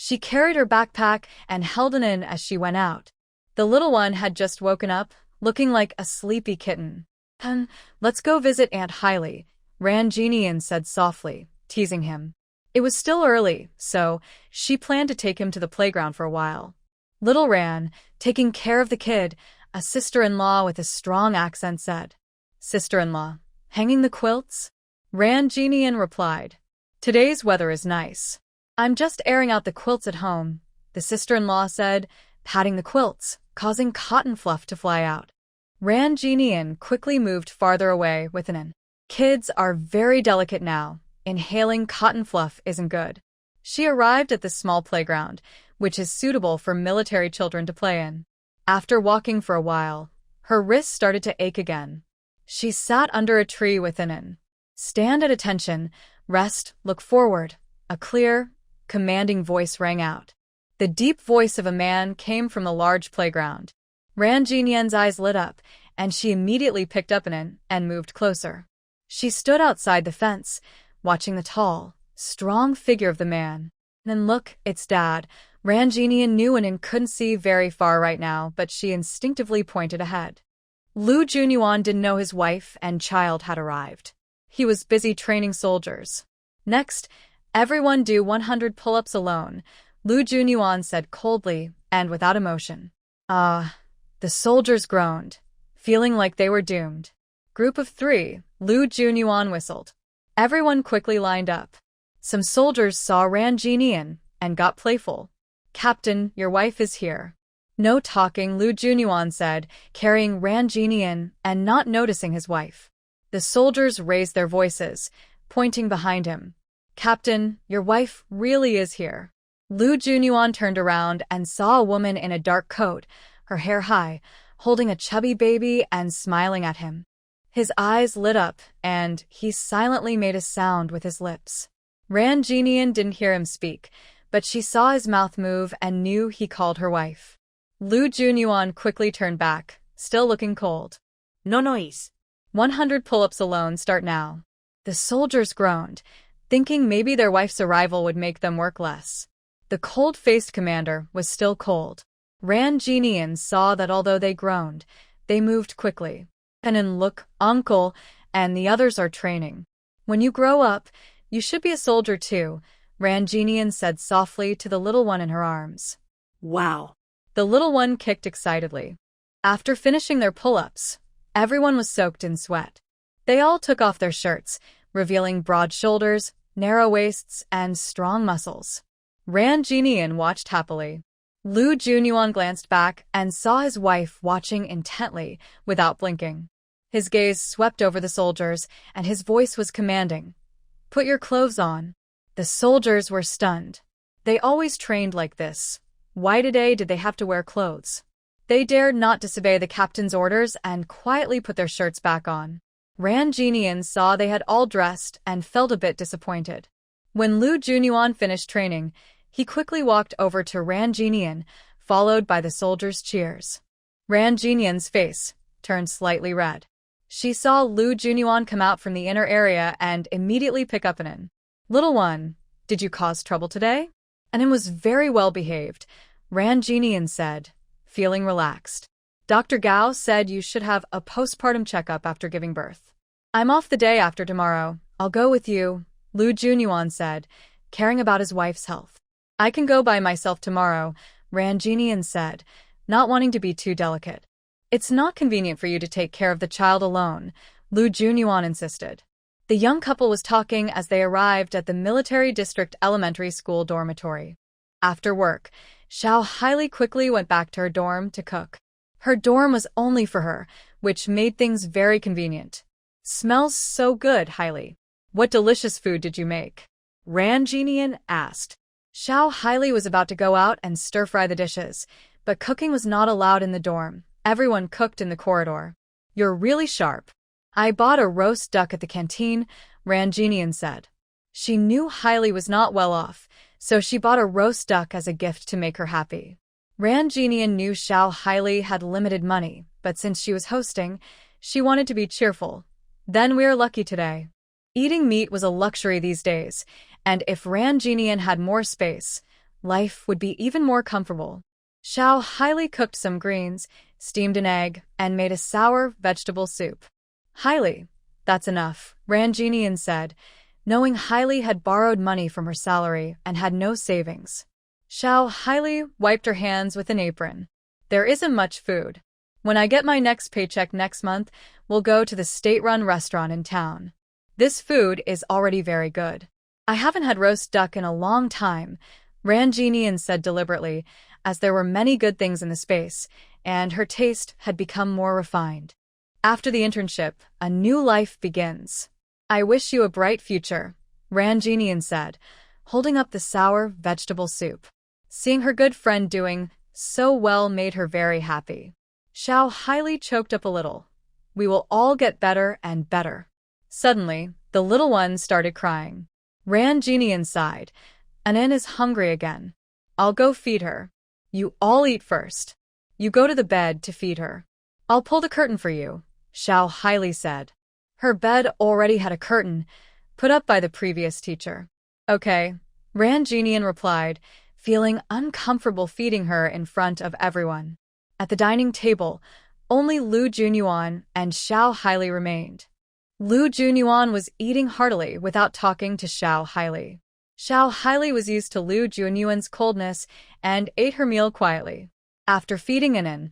She carried her backpack and held An in as she went out. The little one had just woken up, looking like a sleepy kitten. Let's go visit Aunt Hailey, Ran Jinyan said softly, teasing him. It was still early, so she planned to take him to the playground for a while. Little Ran, taking care of the kid, a sister-in-law with a strong accent said. Sister-in-law, hanging the quilts? Ran Jinyan replied. Today's weather is nice. I'm just airing out the quilts at home, the sister-in-law said, patting the quilts, causing cotton fluff to fly out. Ran Jinyan quickly moved farther away with An. Kids are very delicate now. Inhaling cotton fluff isn't good. She arrived at the small playground, which is suitable for military children to play in. After walking for a while, her wrists started to ache again. She sat under a tree with An. Stand at attention, rest, look forward. A clear, commanding voice rang out. The deep voice of a man came from the large playground. Ran Jinyan's eyes lit up, and she immediately picked up An and moved closer. She stood outside the fence, watching the tall, strong figure of the man. And look, it's Dad. Ran Jinyan knew An couldn't see very far right now, but she instinctively pointed ahead. Lu Junyuan didn't know his wife and child had arrived. He was busy training soldiers. Next, everyone do 100 pull-ups alone, Lu Junyuan said coldly and without emotion. The soldiers groaned, feeling like they were doomed. Group of 3, Lu Junyuan whistled. Everyone quickly lined up. Some soldiers saw Ran Jinian and got playful. Captain, your wife is here. No talking, Lu Junyuan said, carrying Ran Jinian and not noticing his wife. The soldiers raised their voices, pointing behind him. Captain, your wife really is here. Lu Junyuan turned around and saw a woman in a dark coat, her hair high, holding a chubby baby and smiling at him. His eyes lit up, and he silently made a sound with his lips. Ran Jinian didn't hear him speak, but she saw his mouth move and knew he called her wife. Lu Junyuan quickly turned back, still looking cold. No noise. 100 pull-ups alone start now. The soldiers groaned, thinking maybe their wife's arrival would make them work less. The cold-faced commander was still cold. Ran Jinian saw that although they groaned, they moved quickly. And look, uncle, and the others are training. When you grow up, you should be a soldier too, Ran Jinian said softly to the little one in her arms. Wow. The little one kicked excitedly. After finishing their pull-ups, everyone was soaked in sweat. They all took off their shirts, revealing broad shoulders, narrow waists, and strong muscles. Ran Jinian watched happily. Lu Junyuan glanced back and saw his wife watching intently, without blinking. His gaze swept over the soldiers, and his voice was commanding. Put your clothes on. The soldiers were stunned. They always trained like this. Why today did they have to wear clothes? They dared not disobey the captain's orders and quietly put their shirts back on. Ran Jinian saw they had all dressed and felt a bit disappointed. When Lu Junyuan finished training, he quickly walked over to Ran Jinian, followed by the soldiers' cheers. Ran Jinian's face turned slightly red. She saw Lu Junyuan come out from the inner area and immediately pick up Anin. Little one, did you cause trouble today? Anin was very well behaved, Ran Jinian said, feeling relaxed. Dr. Gao said you should have a postpartum checkup after giving birth. I'm off the day after tomorrow. I'll go with you, Lu Junyuan said, caring about his wife's health. I can go by myself tomorrow, Ran Jinian said, not wanting to be too delicate. It's not convenient for you to take care of the child alone, Lu Junyuan insisted. The young couple was talking as they arrived at the Military District Elementary School dormitory. After work, Xiao Hailey quickly went back to her dorm to cook. Her dorm was only for her, which made things very convenient. Smells so good, Hailey. What delicious food did you make? Ran Jinian asked. Xiao Hailey was about to go out and stir-fry the dishes, but cooking was not allowed in the dorm. Everyone cooked in the corridor. You're really sharp. I bought a roast duck at the canteen, Ran Jinian said. She knew Hailey was not well off, so she bought a roast duck as a gift to make her happy. Ran Jinian knew Xiao Hailey had limited money, but since she was hosting, she wanted to be cheerful. Then we're lucky today. Eating meat was a luxury these days, and if Ran Jinian had more space, life would be even more comfortable. Xiao Hailey cooked some greens, steamed an egg, and made a sour vegetable soup. Hailey, that's enough, Ran Jinian said, knowing Hailey had borrowed money from her salary and had no savings. Xiao Hailey wiped her hands with an apron. There isn't much food. When I get my next paycheck next month, we'll go to the state-run restaurant in town. This food is already very good. I haven't had roast duck in a long time, Ran Jinian said deliberately, as there were many good things in the space, and her taste had become more refined. After the internship, a new life begins. I wish you a bright future, Ran Jinian said, holding up the sour vegetable soup. Seeing her good friend doing so well made her very happy. Xiao Hailey choked up a little. We will all get better and better. Suddenly, the little one started crying. Ran Jinian sighed. Anin is hungry again. I'll go feed her. You all eat first. You go to the bed to feed her. I'll pull the curtain for you, Xiao Hailey said. Her bed already had a curtain, put up by the previous teacher. Okay, Ran Jinian replied, feeling uncomfortable feeding her in front of everyone. At the dining table, only Lu Junyuan and Xiao Hailey remained. Lu Junyuan was eating heartily without talking to Xiao Hailey. Xiao Hailey was used to Lu Junyuan's coldness and ate her meal quietly. After feeding Anin,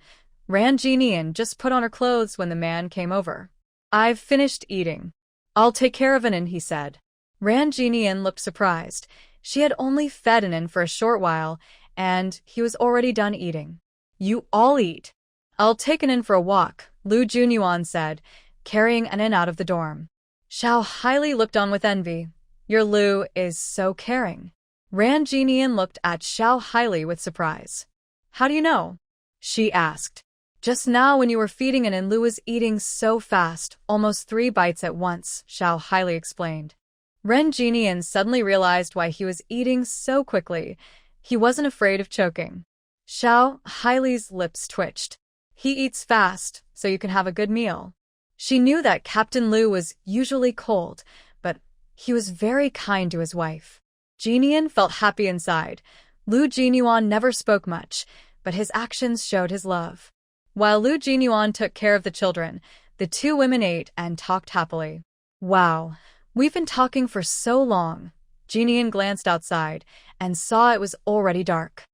Ran Jinian just put on her clothes when the man came over. I've finished eating. I'll take care of Anan, he said. Ran Jinian looked surprised. She had only fed Anan for a short while, and he was already done eating. You all eat. I'll take Anan for a walk, Lu Junyuan said, carrying Anan out of the dorm. Xiao Haili looked on with envy. Your Lu is so caring. Ran Jinian looked at Xiao Haili with surprise. How do you know? She asked. Just now when you were feeding Anan, Lu was eating so fast, almost 3 bites at once, Xiao Haili explained. Ren Jinian suddenly realized why he was eating so quickly. He wasn't afraid of choking. Xiao Haili's lips twitched. He eats fast, so you can have a good meal. She knew that Captain Lu was usually cold, but he was very kind to his wife. Jinian felt happy inside. Lu Jinyuan never spoke much, but his actions showed his love. While Lu Jinyuan took care of the children, the 2 women ate and talked happily. Wow, we've been talking for so long. Jinian glanced outside and saw it was already dark.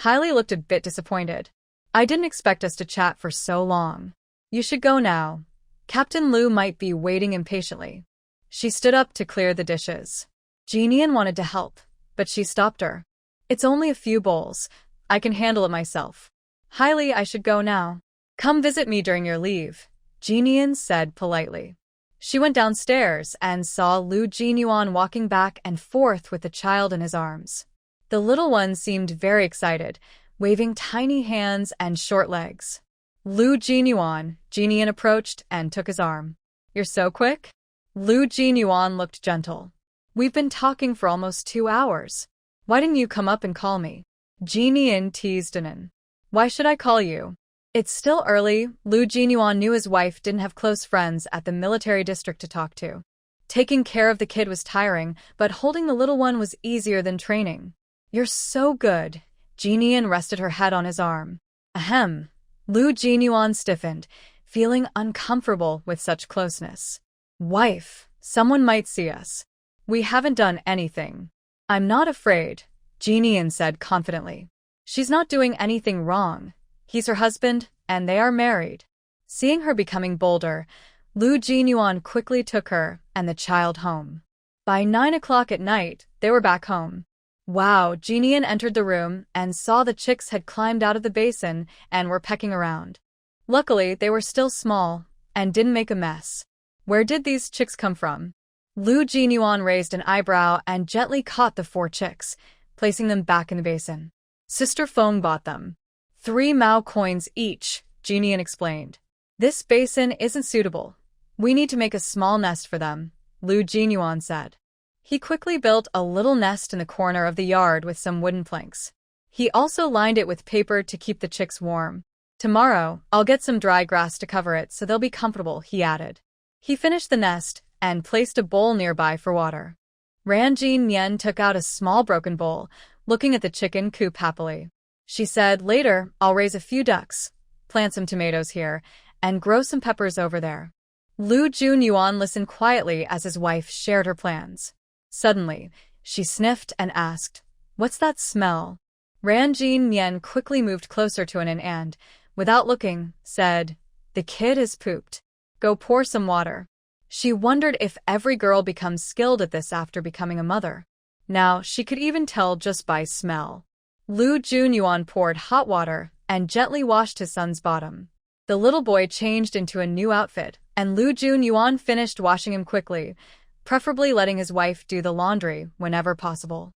Hailey looked a bit disappointed. I didn't expect us to chat for so long. You should go now. Captain Lu might be waiting impatiently. She stood up to clear the dishes. Jinian wanted to help, but she stopped her. It's only a few bowls. I can handle it myself. Hailey, I should go now. Come visit me during your leave, Jinian said politely. She went downstairs and saw Lu Jinyuan walking back and forth with the child in his arms. The little one seemed very excited, waving tiny hands and short legs. Lu Jinyuan, Jinian approached and took his arm. You're so quick? Lu Jinyuan looked gentle. We've been talking for almost 2 hours. Why didn't you come up and call me? Jinian teased Anan. Why should I call you? It's still early. Lu Jinyuan knew his wife didn't have close friends at the military district to talk to. Taking care of the kid was tiring, but holding the little one was easier than training. You're so good. Jinian rested her head on his arm. Ahem. Lu Jinyuan stiffened, feeling uncomfortable with such closeness. Wife, someone might see us. We haven't done anything. I'm not afraid, Jinian said confidently. She's not doing anything wrong. He's her husband, and they are married. Seeing her becoming bolder, Lu Jinyuan quickly took her and the child home. By 9 o'clock at night, they were back home. Wow, Jinian entered the room and saw the chicks had climbed out of the basin and were pecking around. Luckily, they were still small and didn't make a mess. Where did these chicks come from? Lu Jinyuan raised an eyebrow and gently caught the 4 chicks, placing them back in the basin. Sister Feng bought them. 3 Mao coins each, Jinian explained. This basin isn't suitable. We need to make a small nest for them, Lu Jinyuan said. He quickly built a little nest in the corner of the yard with some wooden planks. He also lined it with paper to keep the chicks warm. Tomorrow, I'll get some dry grass to cover it so they'll be comfortable, he added. He finished the nest and placed a bowl nearby for water. Ran Jinian took out a small broken bowl, looking at the chicken coop happily. She said, later, I'll raise a few ducks, plant some tomatoes here, and grow some peppers over there. Lu Junyuan listened quietly as his wife shared her plans. Suddenly, she sniffed and asked, What's that smell? Ran Jinian quickly moved closer to Anan and, without looking, said, The kid has pooped. Go pour some water. She wondered if every girl becomes skilled at this after becoming a mother. Now, she could even tell just by smell. Lu Junyuan poured hot water and gently washed his son's bottom. The little boy changed into a new outfit, and Lu Junyuan finished washing him quickly, preferably letting his wife do the laundry whenever possible.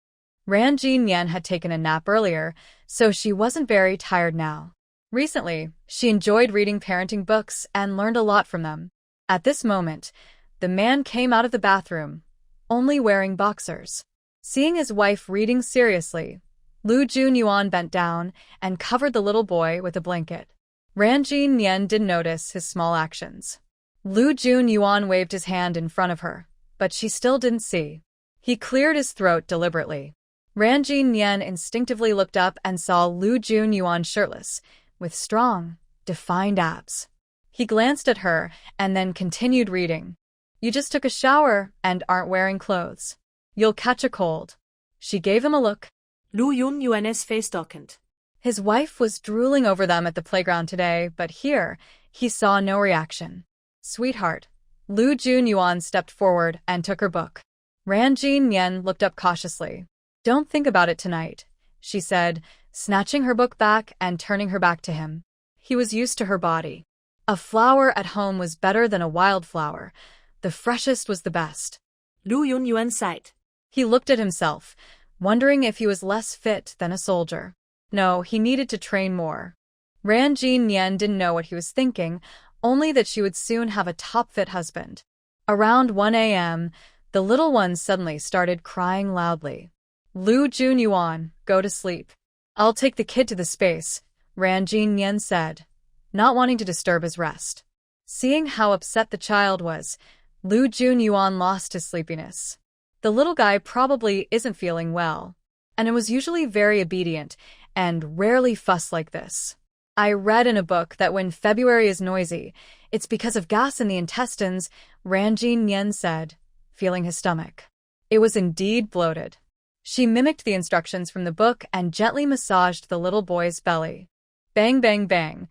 Ran Jinian had taken a nap earlier, so she wasn't very tired now. Recently, she enjoyed reading parenting books and learned a lot from them. At this moment, the man came out of the bathroom, only wearing boxers. Seeing his wife reading seriously, Lu Junyuan bent down and covered the little boy with a blanket. Ran Jinian didn't notice his small actions. Lu Junyuan waved his hand in front of her, but she still didn't see. He cleared his throat deliberately. Ran Jinian instinctively looked up and saw Lu Junyuan shirtless, with strong, defined abs. He glanced at her and then continued reading. You just took a shower and aren't wearing clothes. You'll catch a cold. She gave him a look. Lu Yunyuan's face darkened. His wife was drooling over them at the playground today, but here, he saw no reaction. Sweetheart, Lu Junyuan stepped forward and took her book. Ran Yen looked up cautiously. Don't think about it tonight, she said, snatching her book back and turning her back to him. He was used to her body. A flower at home was better than a wildflower. The freshest was the best. Lu Yunyuan sighed. He looked at himself, wondering if he was less fit than a soldier. No, he needed to train more. Ran Yen didn't know what he was thinking, only that she would soon have a top-fit husband. Around 1 a.m., the little one suddenly started crying loudly. Lu Junyuan, go to sleep. I'll take the kid to the space, Ran Yen said, not wanting to disturb his rest. Seeing how upset the child was, Lu Junyuan lost his sleepiness. The little guy probably isn't feeling well, and it was usually very obedient and rarely fussed like this. I read in a book that when February is noisy, it's because of gas in the intestines, Ran Yen said, feeling his stomach. It was indeed bloated. She mimicked the instructions from the book and gently massaged the little boy's belly. Bang, bang, bang.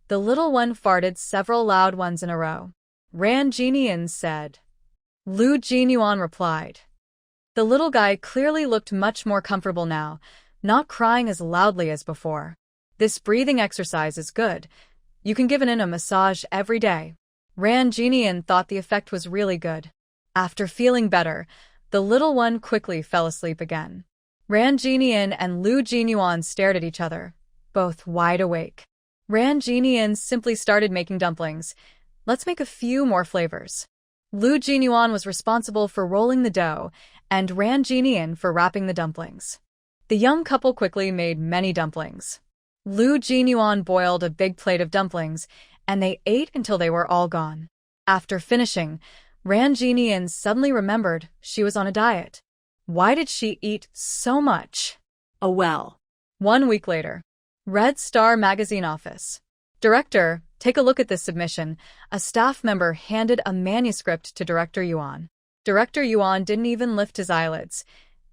The little one farted several loud ones in a row. Ran Yen said. Lu Jinyuan replied. The little guy clearly looked much more comfortable now, not crying as loudly as before. This breathing exercise is good. You can give it a massage every day. Ran Yen thought the effect was really good. After feeling better, the little one quickly fell asleep again. Ran Yen and Lu Jinyuan stared at each other, both wide awake. Ran Yen simply started making dumplings. Let's make a few more flavors. Lu Jinyuan was responsible for rolling the dough, and Ran Yen for wrapping the dumplings. The young couple quickly made many dumplings. Lu Jinyuan boiled a big plate of dumplings, and they ate until they were all gone. After finishing, Ran Yen suddenly remembered she was on a diet. Why did she eat so much? Oh well. 1 week later. Red Star Magazine office. Director, take a look at this submission. A staff member handed a manuscript to Director Yuan. Director Yuan didn't even lift his eyelids.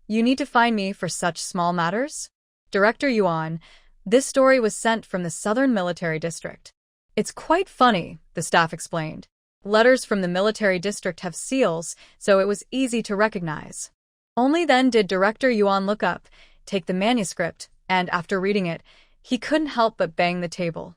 You need to find me for such small matters? Director Yuan, this story was sent from the Southern Military District. It's quite funny, the staff explained. Letters from the military district have seals, so it was easy to recognize. Only then did Director Yuan look up, take the manuscript, and after reading it, he couldn't help but bang the table.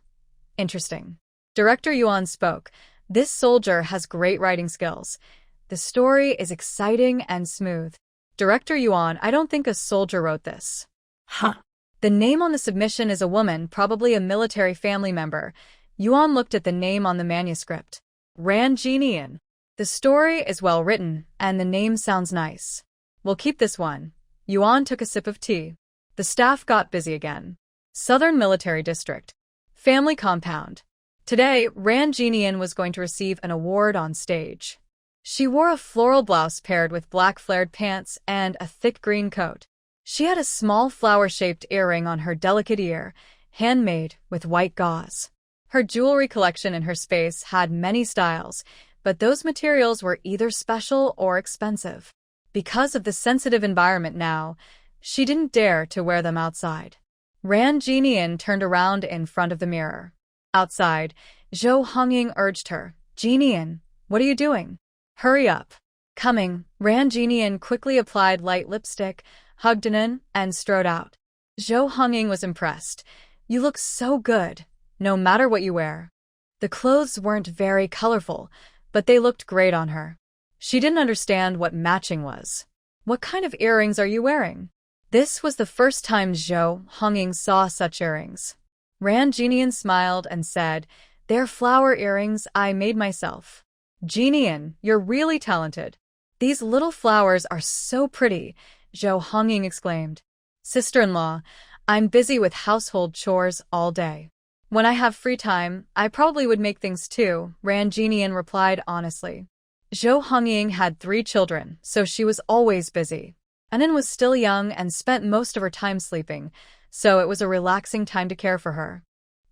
Interesting. Director Yuan spoke. This soldier has great writing skills. The story is exciting and smooth. Director Yuan, I don't think a soldier wrote this. Huh. The name on the submission is a woman, probably a military family member. Yuan looked at the name on the manuscript. Ran Yen. The story is well written, and the name sounds nice. We'll keep this one. Yuan took a sip of tea. The staff got busy again. Southern Military District. Family Compound. Today, Ran Yen was going to receive an award on stage. She wore a floral blouse paired with black flared pants and a thick green coat. She had a small flower-shaped earring on her delicate ear, handmade with white gauze. Her jewelry collection in her space had many styles, but those materials were either special or expensive. Because of the sensitive environment now, she didn't dare to wear them outside. Ran Yen turned around in front of the mirror. Outside, Zhou Hongying urged her, Yen, what are you doing? Hurry up. Coming, Ran Yen quickly applied light lipstick, hugged Inen, and strode out. Zhou Hongying was impressed. You look so good, no matter what you wear. The clothes weren't very colorful, but they looked great on her. She didn't understand what matching was. What kind of earrings are you wearing? This was the first time Zhou Hongying saw such earrings. Ran Yen smiled and said, They're flower earrings I made myself. Yen, you're really talented. These little flowers are so pretty, Zhou Hongying exclaimed. Sister-in-law, I'm busy with household chores all day. When I have free time, I probably would make things too, Ran Yen replied honestly. Zhou Hongying had 3 children, so she was always busy. Anin was still young and spent most of her time sleeping, so it was a relaxing time to care for her.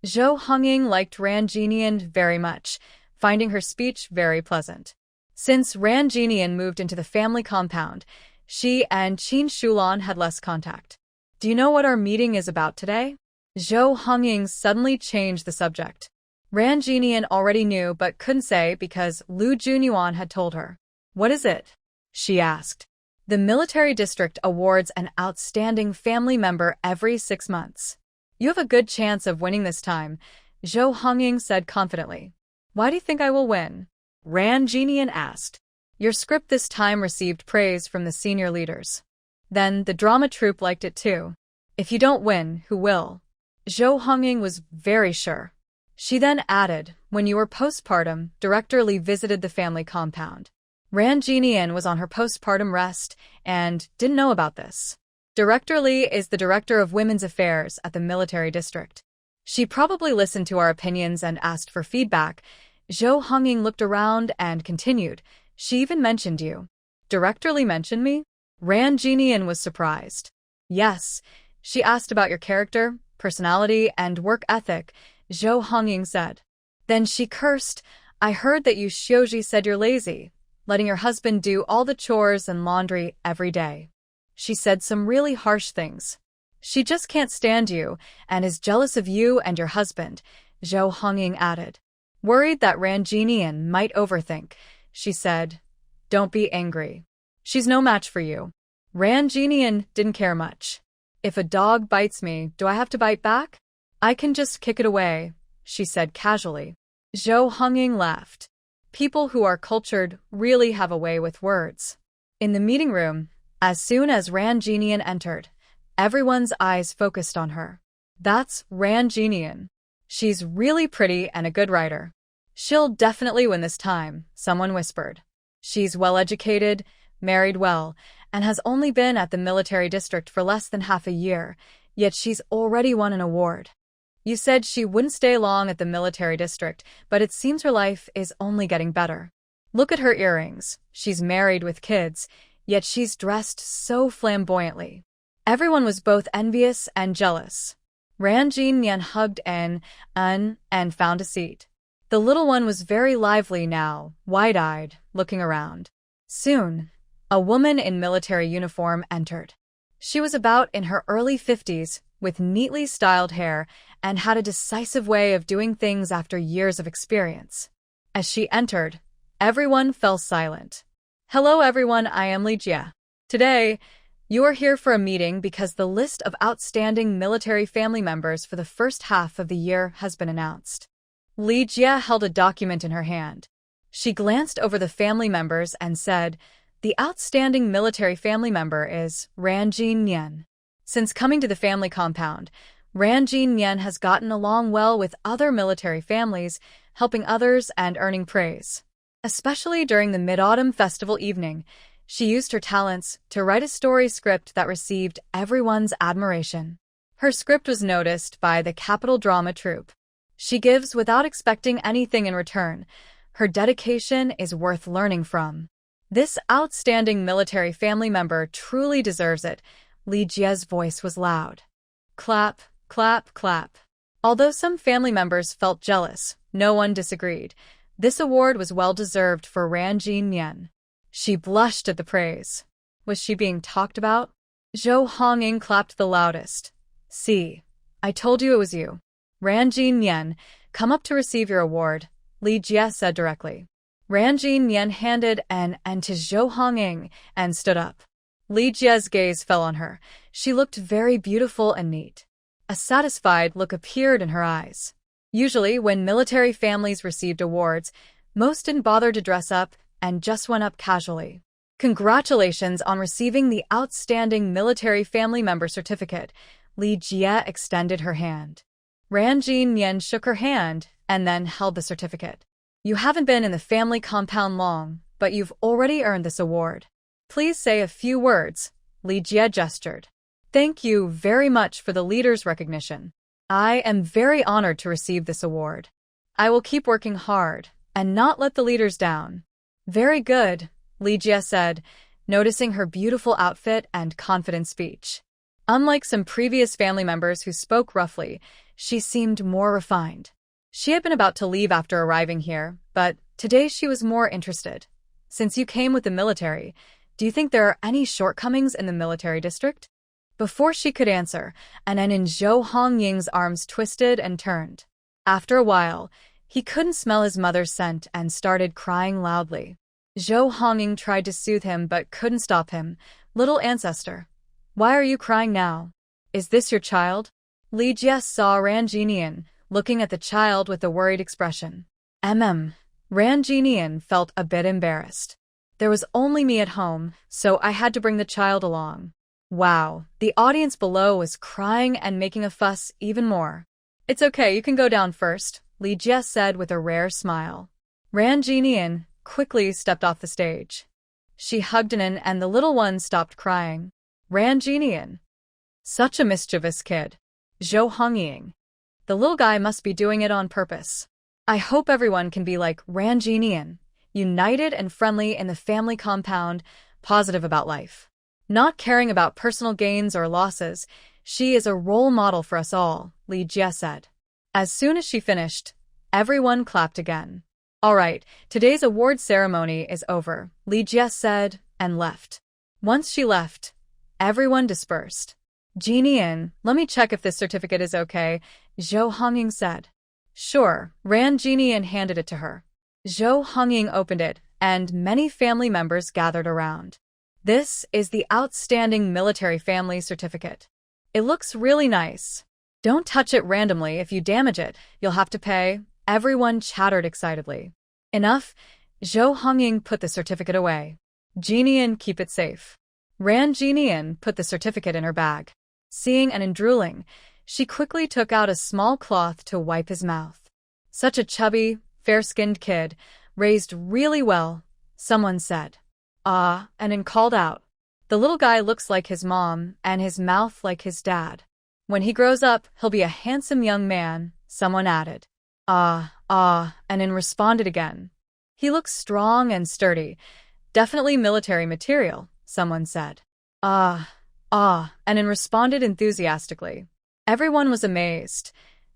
Zhou Hongying liked Ran Yen very much, finding her speech very pleasant. Since Ran Yen moved into the family compound, she and Qin Shulan had less contact. Do you know what our meeting is about today? Zhou Hongying suddenly changed the subject. Ran Jinian already knew but couldn't say because Lu Junyuan had told her. What is it? She asked. The military district awards an outstanding family member every 6 months. You have a good chance of winning this time, Zhou Hongying said confidently. Why do you think I will win? Ran Jinian asked. Your script this time received praise from the senior leaders. Then the drama troupe liked it too. If you don't win, who will? Zhou Hongying was very sure. She then added, when you were postpartum, Director Li visited the family compound. Ran Jinian was on her postpartum rest and didn't know about this. Director Li is the director of women's affairs at the military district. She probably listened to our opinions and asked for feedback. Zhou Hongying looked around and continued, she even mentioned you. Director Li mentioned me? Ran Jinian was surprised. Yes, she asked about your character, personality, and work ethic, Zhou Hongying said. Then she cursed, I heard that you Xiuji said you're lazy, letting your husband do all the chores and laundry every day. She said some really harsh things. She just can't stand you and is jealous of you and your husband, Zhou Hongying added. Worried that Ran Jinian might overthink, she said, don't be angry. She's no match for you. Ran Jinian didn't care much. If a dog bites me, do I have to bite back? I can just kick it away, she said casually. Zhou Hongying laughed. People who are cultured really have a way with words. In the meeting room, as soon as Ran Jinian entered, everyone's eyes focused on her. That's Ran Jinian. She's really pretty and a good writer. She'll definitely win this time, someone whispered. She's well-educated, married well, and has only been at the military district for less than half a year, yet she's already won an award. You said she wouldn't stay long at the military district, but it seems her life is only getting better. Look at her earrings. She's married with kids, yet she's dressed so flamboyantly. Everyone was both envious and jealous. Ran Jinian hugged An and found a seat. The little one was very lively now, wide-eyed, looking around. Soon, a woman in military uniform entered. She was about in her early 50s, with neatly styled hair, and had a decisive way of doing things after years of experience. As she entered, everyone fell silent. Hello everyone, I am Li Jie. Today, you are here for a meeting because the list of outstanding military family members for the first half of the year has been announced. Li Jie held a document in her hand. She glanced over the family members and said, the outstanding military family member is Ran Jinian. Since coming to the family compound, Ran Jinian has gotten along well with other military families, helping others and earning praise. Especially during the Mid-Autumn Festival evening, she used her talents to write a story script that received everyone's admiration. Her script was noticed by the Capital Drama Troupe. She gives without expecting anything in return. Her dedication is worth learning from. This outstanding military family member truly deserves it. Li Jie's voice was loud. Clap, clap, clap. Although some family members felt jealous, no one disagreed. This award was well-deserved for Ran Jinian. She blushed at the praise. Was she being talked about? Zhou Hongying clapped the loudest. See, I told you it was you. Ran Jinian, come up to receive your award, Li Jie said directly. Ran Jinian handed an to Zhou Hongying and stood up. Li Jie's gaze fell on her. She looked very beautiful and neat. A satisfied look appeared in her eyes. Usually, when military families received awards, most didn't bother to dress up and just went up casually. Congratulations on receiving the Outstanding Military Family Member Certificate. Li Jie extended her hand. Ran Jinian shook her hand and then held the certificate. You haven't been in the family compound long, but you've already earned this award. Please say a few words, Li Jie gestured. Thank you very much for the leader's recognition. I am very honored to receive this award. I will keep working hard and not let the leaders down. Very good, Li Jie said, noticing her beautiful outfit and confident speech. Unlike some previous family members who spoke roughly, she seemed more refined. She had been about to leave after arriving here, but today she was more interested. Since you came with the military, do you think there are any shortcomings in the military district? Before she could answer, an in Zhou Hongying's arms twisted and turned. After a while, He couldn't smell his mother's scent and started crying loudly. Zhou Hongying tried to soothe him but couldn't stop him. Little ancestor, why are you crying now? Is this your child? Li Jie saw Ran Jinian, looking at the child with a worried expression. Ran Jinian felt a bit embarrassed. There was only me at home, so I had to bring the child along. Wow, the audience below was crying and making a fuss even more. It's okay, you can go down first, Li Jie said with a rare smile. Ran Jinian quickly stepped off the stage. She hugged Nin and the little one stopped crying. Ran Jinian. Such a mischievous kid. Zhou Hongying. The little guy must be doing it on purpose. I hope everyone can be like Ran Jinian, united and friendly in the family compound, positive about life. Not caring about personal gains or losses, she is a role model for us all, Li Jie said. As soon as she finished, everyone clapped again. All right, today's award ceremony is over, Li Jie said, and left. Once she left, everyone dispersed. Jinian, let me check if this certificate is okay, Zhou Hongying said. Sure, Ran Jinian handed it to her. Zhou Hongying opened it, and many family members gathered around. This is the Outstanding Military Family Certificate. It looks really nice. Don't touch it randomly. If you damage it, you'll have to pay. Everyone chattered excitedly. Enough. Zhou Hongying put the certificate away. Jinian, keep it safe. Ran Jinian put the certificate in her bag. Seeing and drooling, she quickly took out a small cloth to wipe his mouth. Such a chubby, fair-skinned kid, raised really well, someone said. And called out. The little guy looks like his mom and his mouth like his dad. When he grows up, he'll be a handsome young man, someone added. And responded again. He looks strong and sturdy. Definitely military material, someone said. And responded enthusiastically. Everyone was amazed.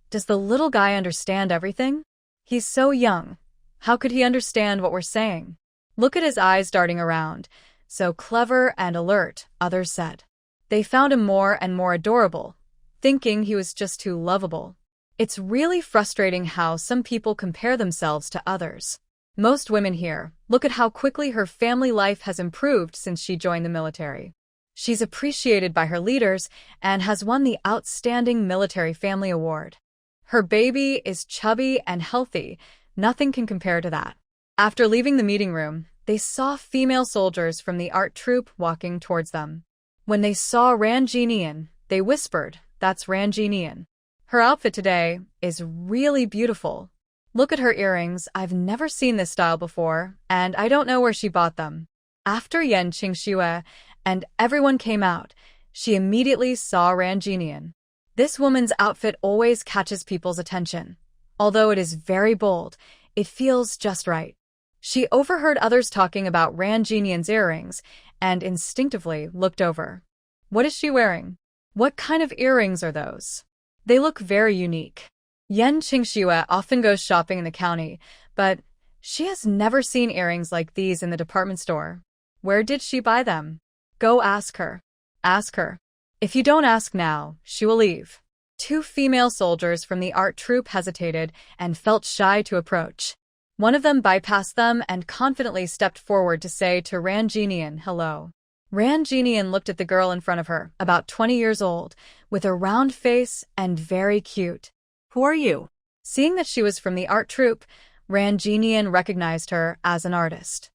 Does the little guy understand everything? He's so young. How could he understand what we're saying? Look at his eyes darting around. So clever and alert, others said. They found him more and more adorable, thinking he was just too lovable. It's really frustrating how some people compare themselves to others. Most women here, look at how quickly her family life has improved since she joined the military. She's appreciated by her leaders and has won the Outstanding Military Family Award. Her baby is chubby and healthy. Nothing can compare to that. After leaving the meeting room, they saw female soldiers from the art troupe walking towards them. When they saw Ran Jinian, they whispered, "That's Ran Jinian. Her outfit today is really beautiful. Look at her earrings. I've never seen this style before, and I don't know where she bought them." After Yan Qingxue and everyone came out, she immediately saw Ran Jinian. This woman's outfit always catches people's attention. Although it is very bold, it feels just right. She overheard others talking about Ran Jinian's earrings and instinctively looked over. What is she wearing? What kind of earrings are those? They look very unique. Yan Qingxue often goes shopping in the county, but she has never seen earrings like these in the department store. Where did she buy them? Go ask her. Ask her. If you don't ask now, she will leave. Two female soldiers from the art troupe hesitated and felt shy to approach. One of them bypassed them and confidently stepped forward to say to Ran Jinian, "Hello." Ran Jinian looked at the girl in front of her, about 20 years old, with a round face and very cute. Who are you? Seeing that she was from the art troupe, Ran Jinian recognized her as an artist.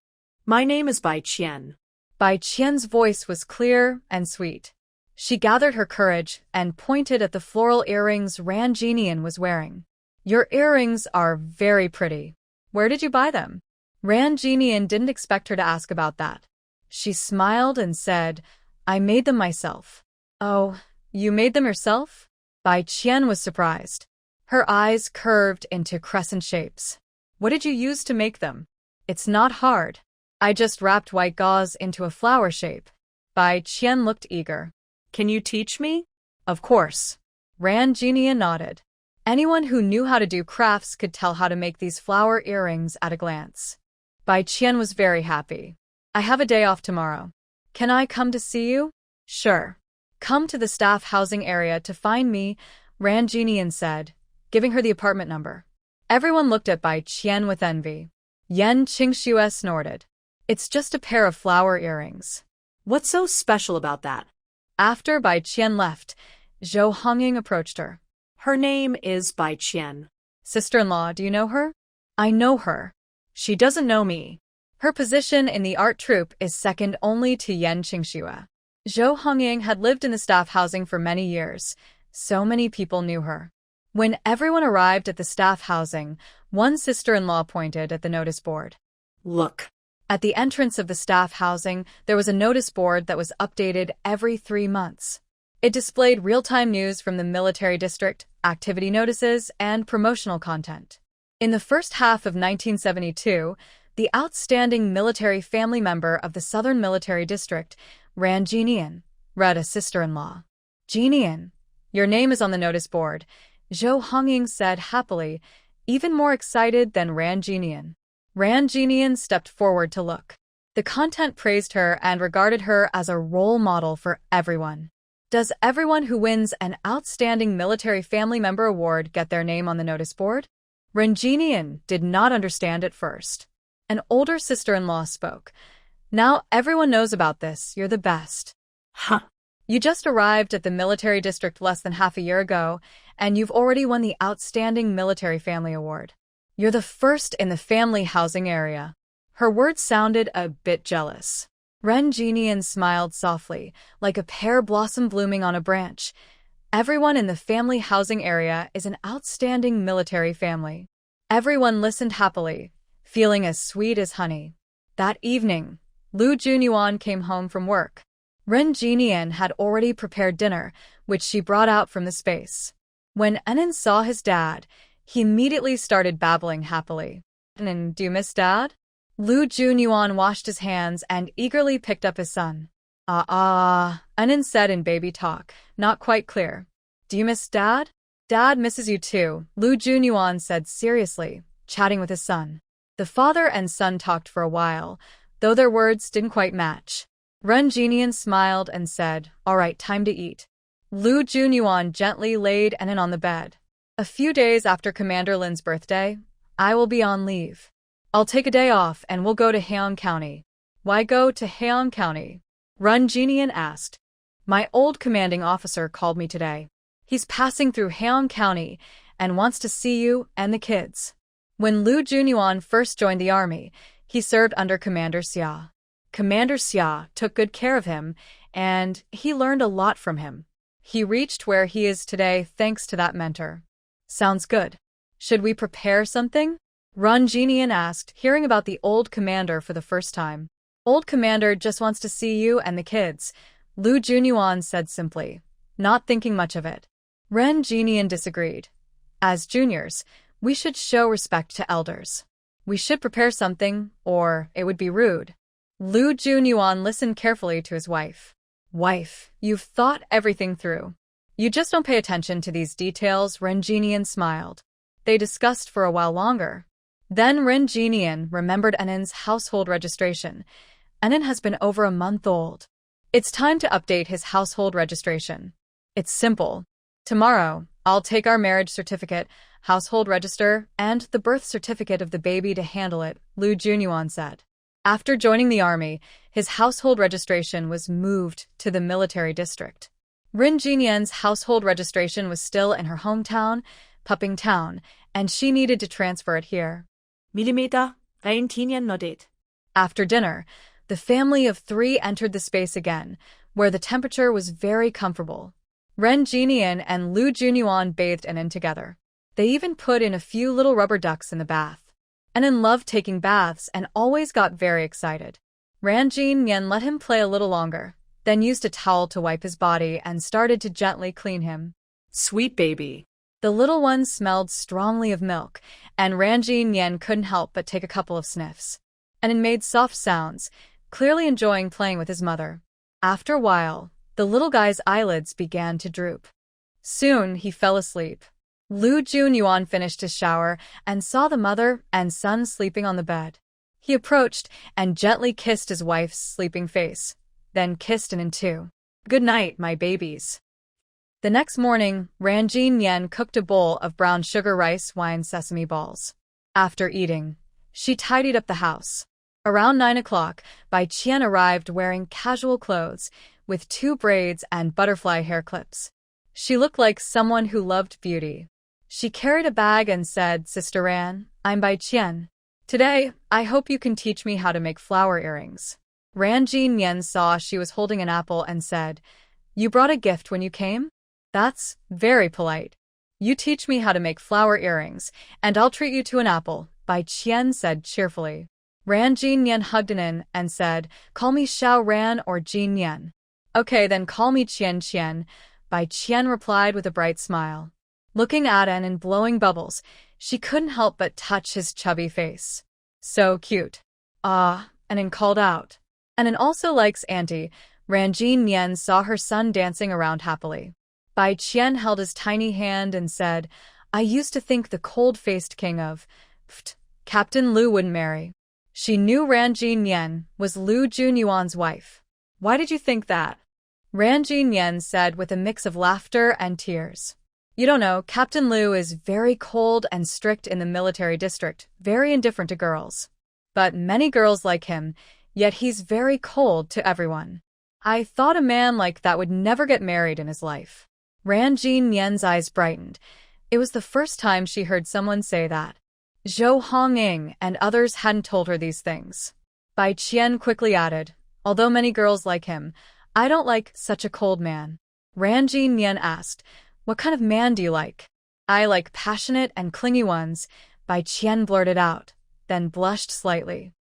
My name is Bai Qian. Bai Qian's voice was clear and sweet. She gathered her courage and pointed at the floral earrings Ran Jinian was wearing. Your earrings are very pretty. Where did you buy them? Ran Jinian didn't expect her to ask about that. She smiled and said, I made them myself. Oh, you made them yourself? Bai Qian was surprised. Her eyes curved into crescent shapes. What did you use to make them? It's not hard. I just wrapped white gauze into a flower shape. Bai Qian looked eager. Can you teach me? Of course. Ran Jinian nodded. Anyone who knew how to do crafts could tell how to make these flower earrings at a glance. Bai Qian was very happy. I have a day off tomorrow. Can I come to see you? Sure. Come to the staff housing area to find me, Ran Jinian said, giving her the apartment number. Everyone looked at Bai Qian with envy. Yan Qingxue snorted. It's just a pair of flower earrings. What's so special about that? After Bai Qian left, Zhou Hongying approached her. Her name is Bai Qian. Sister-in-law, do you know her? I know her. She doesn't know me. Her position in the art troupe is second only to Yan Qingxue. Zhou Hongying had lived in the staff housing for many years. So many people knew her. When everyone arrived at the staff housing, one sister-in-law pointed at the notice board. Look. At the entrance of the staff housing, there was a notice board that was updated every 3 months. It displayed real-time news from the military district, activity notices, and promotional content. In the first half of 1972, the outstanding military family member of the Southern Military District, Ran Jinian, read a sister-in-law. Jinian, your name is on the notice board, Zhou Hongying said happily, even more excited than Ran Jinian. Ran Jinian stepped forward to look. The content praised her and regarded her as a role model for everyone. Does everyone who wins an Outstanding Military Family Member Award get their name on the notice board? Ran Jinian did not understand at first. An older sister-in-law spoke. Now everyone knows about this, you're the best. Huh. You just arrived at the military district less than half a year ago, and you've already won the Outstanding Military Family Award. You're the first in the family housing area. Her words sounded a bit jealous. Ran Jinian smiled softly, like a pear blossom blooming on a branch. Everyone in the family housing area is an outstanding military family. Everyone listened happily, feeling as sweet as honey. That evening, Lu Junyuan came home from work. Ran Jinian had already prepared dinner, which she brought out from the space. When Enan saw his dad, he immediately started babbling happily. "Enan, do you miss Dad?" Lu Junyuan washed his hands and eagerly picked up his son. Enan said in baby talk, not quite clear. "Do you miss Dad?" "Dad misses you too," Lu Junyuan said seriously, chatting with his son. The father and son talked for a while, though their words didn't quite match. Ran Jinian smiled and said, "All right, time to eat." Lu Junyuan gently laid Enan on the bed. "A few days after Commander Lin's birthday, I will be on leave. I'll take a day off and we'll go to Haeong County." "Why go to Haeong County?" Ran Jinian asked. "My old commanding officer called me today. He's passing through Haeong County and wants to see you and the kids." When Lu Junyuan first joined the army, he served under Commander Xia. Commander Xia took good care of him, and he learned a lot from him. He reached where he is today thanks to that mentor. "Sounds good. Should we prepare something?" Ran Jinian asked, hearing about the old commander for the first time. "Old commander just wants to see you and the kids," Lu Junyuan said simply, not thinking much of it. Ran Jinian disagreed. "As juniors, we should show respect to elders. We should prepare something, or it would be rude." Lu Junyuan listened carefully to his wife. "Wife, you've thought everything through. You just don't pay attention to these details," Ran Jinian smiled. They discussed for a while longer. Then Ran Jinian remembered Enan's household registration. Enan has been over a month old. It's time to update his household registration. It's simple. Tomorrow, I'll take our marriage certificate, household register, and the birth certificate of the baby to handle it, Lu Junyuan said. After joining the army, his household registration was moved to the military district. Ran Jinian's household registration was still in her hometown, Pupping Town, and she needed to transfer it here. Millimeter, Ran Jinian nodded. After dinner, the family of 3 entered the space again, where the temperature was very comfortable. Ran Jinian and Lu Junyuan bathed Enan together. They even put in a few little rubber ducks in the bath. Enan loved taking baths and always got very excited. Ran Jinian let him play a little longer, then used a towel to wipe his body and started to gently clean him. "Sweet baby." The little one smelled strongly of milk, and Ran Jinian couldn't help but take a couple of sniffs. Enan made soft sounds, clearly enjoying playing with his mother. After a while, the little guy's eyelids began to droop. Soon he fell asleep. Lu Junyuan finished his shower and saw the mother and son sleeping on the bed. He approached and gently kissed his wife's sleeping face, then kissed Enan too. "Good night, my babies." The next morning, Ranjin Yen cooked a bowl of brown sugar rice wine sesame balls. After eating, she tidied up the house. Around 9 o'clock, Bai Qian arrived wearing casual clothes, with 2 braids and butterfly hair clips. She looked like someone who loved beauty. She carried a bag and said, "Sister Ran, I'm Bai Qian. Today, I hope you can teach me how to make flower earrings." Ranjin Yen saw she was holding an apple and said, "You brought a gift when you came? That's very polite. You teach me how to make flower earrings, and I'll treat you to an apple," Bai Qian said cheerfully. Ranjin Yen hugged An and said, "Call me Xiao Ran or Jin Yen." "Okay, then call me Qian Qian," Bai Qian replied with a bright smile. Looking at An and blowing bubbles, she couldn't help but touch his chubby face. "So cute." "Ah," An called out. An also likes Auntie. Ranjin Yen saw her son dancing around happily. Bai Qian held his tiny hand and said, "I used to think the cold-faced king of Captain Lu wouldn't marry." She knew Ranjin Yen was Lu Junyuan's wife. "Why did you think that?" Ranjin Yen said with a mix of laughter and tears. "You don't know, Captain Lu is very cold and strict in the military district, very indifferent to girls. But many girls like him, yet he's very cold to everyone. I thought a man like that would never get married in his life." Ranjin Yen's eyes brightened. It was the first time she heard someone say that. Zhou Hongying and others hadn't told her these things. Bai Qian quickly added, "Although many girls like him, I don't like such a cold man." Ranjin Yen asked, "What kind of man do you like?" "I like passionate and clingy ones," Bai Qian blurted out, then blushed slightly.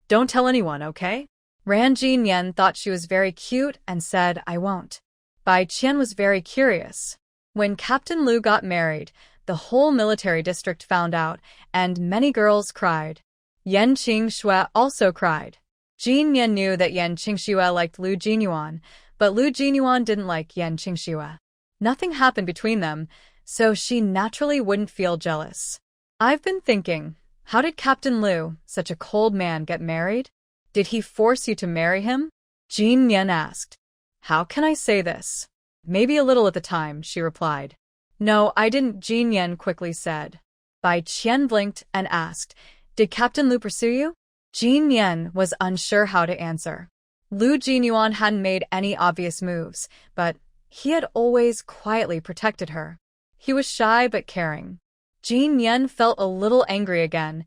"Don't tell anyone, okay?" Ranjin Yen thought she was very cute and said, "I won't." Bai Qian was very curious. When Captain Lu got married, the whole military district found out, and many girls cried. Yan Qingxue also cried. Jin Yan knew that Yan Qingxue liked Lu Jinyuan, but Lu Jinyuan didn't like Yan Qingxue. Nothing happened between them, so she naturally wouldn't feel jealous. "I've been thinking, how did Captain Lu, such a cold man, get married? Did he force you to marry him?" Jin Yan asked. "How can I say this? Maybe a little at the time," she replied. "No, I didn't," Jin Yan quickly said. Bai Qian blinked and asked, "Did Captain Lu pursue you?" Jin Yan was unsure how to answer. Lu Jinyuan hadn't made any obvious moves, but he had always quietly protected her. He was shy but caring. Jin Yan felt a little angry again,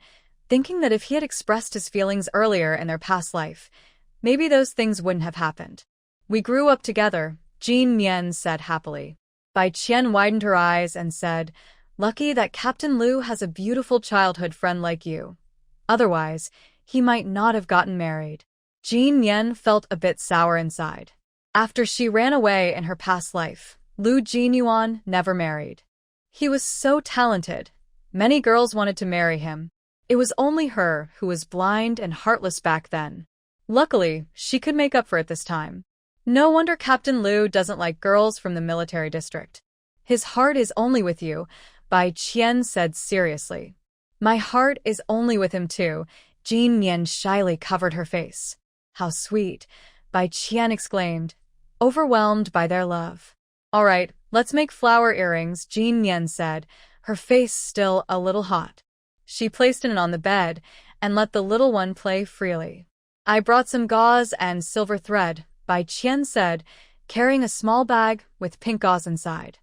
thinking that if he had expressed his feelings earlier in their past life, maybe those things wouldn't have happened. "We grew up together," Jin Yan said happily. Bai Qian widened her eyes and said, "Lucky that Captain Lu has a beautiful childhood friend like you. Otherwise, he might not have gotten married." Jin Yan felt a bit sour inside. After she ran away in her past life, Lu Jinyuan never married. He was so talented. Many girls wanted to marry him. It was only her who was blind and heartless back then. Luckily, she could make up for it this time. No wonder Captain Lu doesn't like girls from the military district. "His heart is only with you," Bai Qian said seriously. "My heart is only with him too." Jin Yan shyly covered her face. "How sweet," Bai Qian exclaimed, overwhelmed by their love. "All right, let's make flower earrings," Jin Yan said, her face still a little hot. She placed it on the bed and let the little one play freely. "I brought some gauze and silver thread," Bai Qian said, carrying a small bag with pink gauze inside.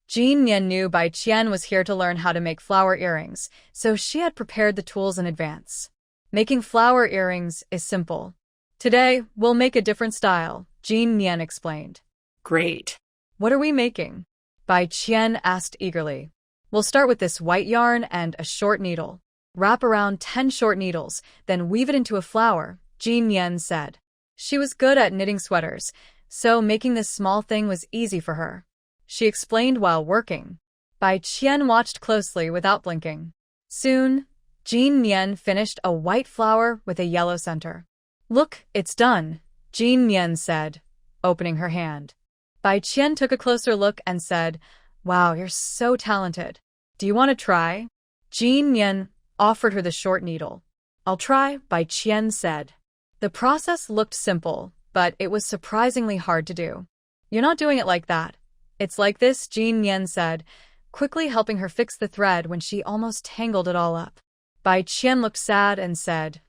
Jin Yan knew Bai Qian was here to learn how to make flower earrings, so she had prepared the tools in advance. Making flower earrings is simple. "Today, we'll make a different style," Jin Yan explained. Great. "What are we making?" Bai Qian asked eagerly. "We'll start with this white yarn and a short needle. Wrap around 10 short needles, then weave it into a flower," Jin Yan said. She was good at knitting sweaters, so making this small thing was easy for her. She explained while working. Bai Qian watched closely without blinking. Soon, Jin Yan finished a white flower with a yellow center. "Look, it's done," Jin Yan said, opening her hand. Bai Qian took a closer look and said, "Wow, you're so talented. Do you want to try?" Jin Yan offered her the short needle. "I'll try," Bai Qian said. The process looked simple, but it was surprisingly hard to do. "You're not doing it like that," It's like this, Jean Yen said, quickly helping her fix the thread when she almost tangled it all up. Bai Qian looked sad and said,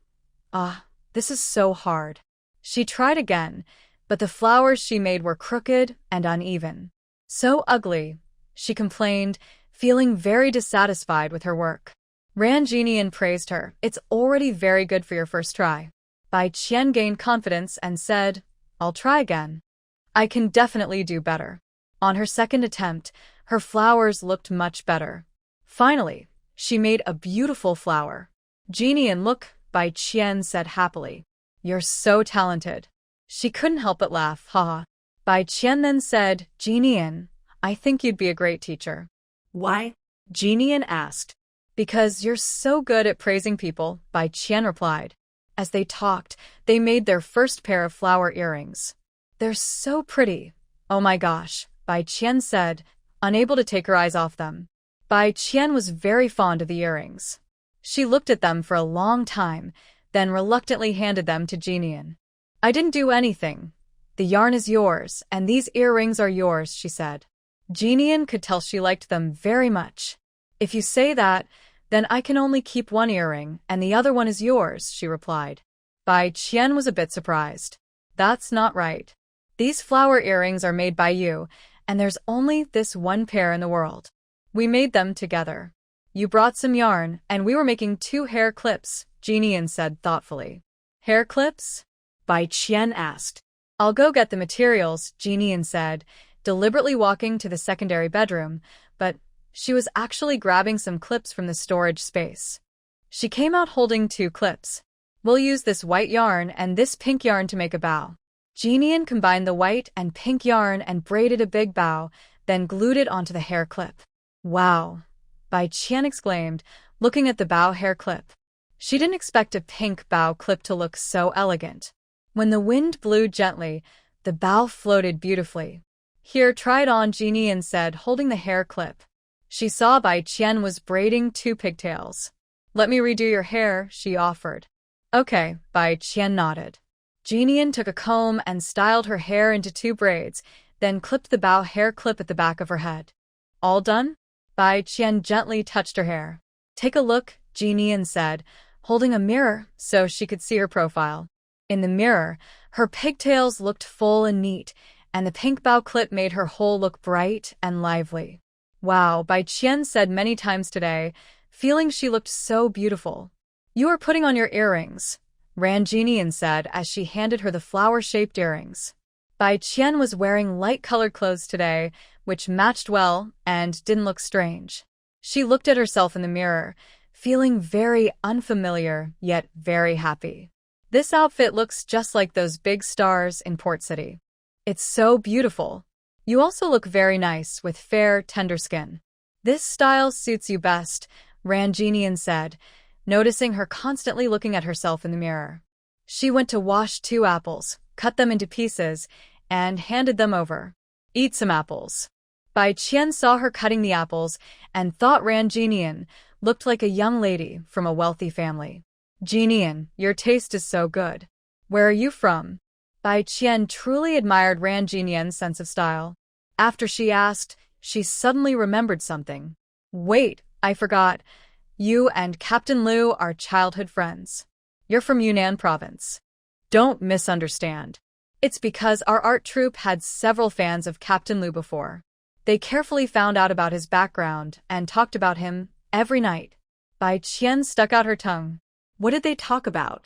this is so hard. She tried again, but the flowers she made were crooked and uneven. So ugly, she complained, feeling very dissatisfied with her work. Ran Jinian praised her. It's already very good for your first try. Bai Qian gained confidence and said, I'll try again. I can definitely do better. On her second attempt, her flowers looked much better. Finally, she made a beautiful flower. Jinian, look, Bai Qian said happily. You're so talented. She couldn't help but laugh, haha. Bai Qian then said, Jinian, I think you'd be a great teacher. Why? Jinian asked. Because you're so good at praising people, Bai Qian replied. As they talked, they made their first pair of flower earrings. They're so pretty. Oh my gosh, Bai Qian said, unable to take her eyes off them. Bai Qian was very fond of the earrings. She looked at them for a long time, then reluctantly handed them to Jinian. I didn't do anything. The yarn is yours, and these earrings are yours, she said. Jinian could tell she liked them very much. If you say that, then I can only keep one earring, and the other one is yours, she replied. Bai Qian was a bit surprised. That's not right. These flower earrings are made by you, and there's only this one pair in the world. We made them together. You brought some yarn, and we were making 2 hair clips, Jinian said thoughtfully. Hair clips? Bai Qian asked. I'll go get the materials, Jinian said, deliberately walking to the secondary bedroom, but she was actually grabbing some clips from the storage space. She came out holding 2 clips. We'll use this white yarn and this pink yarn to make a bow. Jinian combined the white and pink yarn and braided a big bow, then glued it onto the hair clip. Wow! Bai Qian exclaimed, looking at the bow hair clip. She didn't expect a pink bow clip to look so elegant. When the wind blew gently, the bow floated beautifully. Here, try it on, Jinian said, holding the hair clip. She saw Bai Qian was braiding 2 pigtails. Let me redo your hair, she offered. Okay, Bai Qian nodded. Jinian took a comb and styled her hair into 2 braids, then clipped the bow hair clip at the back of her head. All done? Bai Qian gently touched her hair. Take a look, Jinian said, holding a mirror so she could see her profile. In the mirror, her pigtails looked full and neat, and the pink bow clip made her whole look bright and lively. Wow, Bai Qian said many times today, feeling she looked so beautiful. You are putting on your earrings, Ran Jinian said as she handed her the flower-shaped earrings. Bai Qian was wearing light-colored clothes today, which matched well and didn't look strange. She looked at herself in the mirror, feeling very unfamiliar yet very happy. This outfit looks just like those big stars in Port City. It's so beautiful. You also look very nice with fair, tender skin. This style suits you best, Ran Jinian said, noticing her constantly looking at herself in the mirror. She went to wash 2 apples, cut them into pieces, and handed them over. Eat some apples. Bai Qian saw her cutting the apples and thought Ran Jinian looked like a young lady from a wealthy family. Jinian, your taste is so good. Where are you from? Bai Qian truly admired Ran Jinian's sense of style. After she asked, she suddenly remembered something. Wait, I forgot. You and Captain Lu are childhood friends. You're from Yunnan province. Don't misunderstand. It's because our art troupe had several fans of Captain Lu before. They carefully found out about his background and talked about him every night. Bai Qian stuck out her tongue. What did they talk about?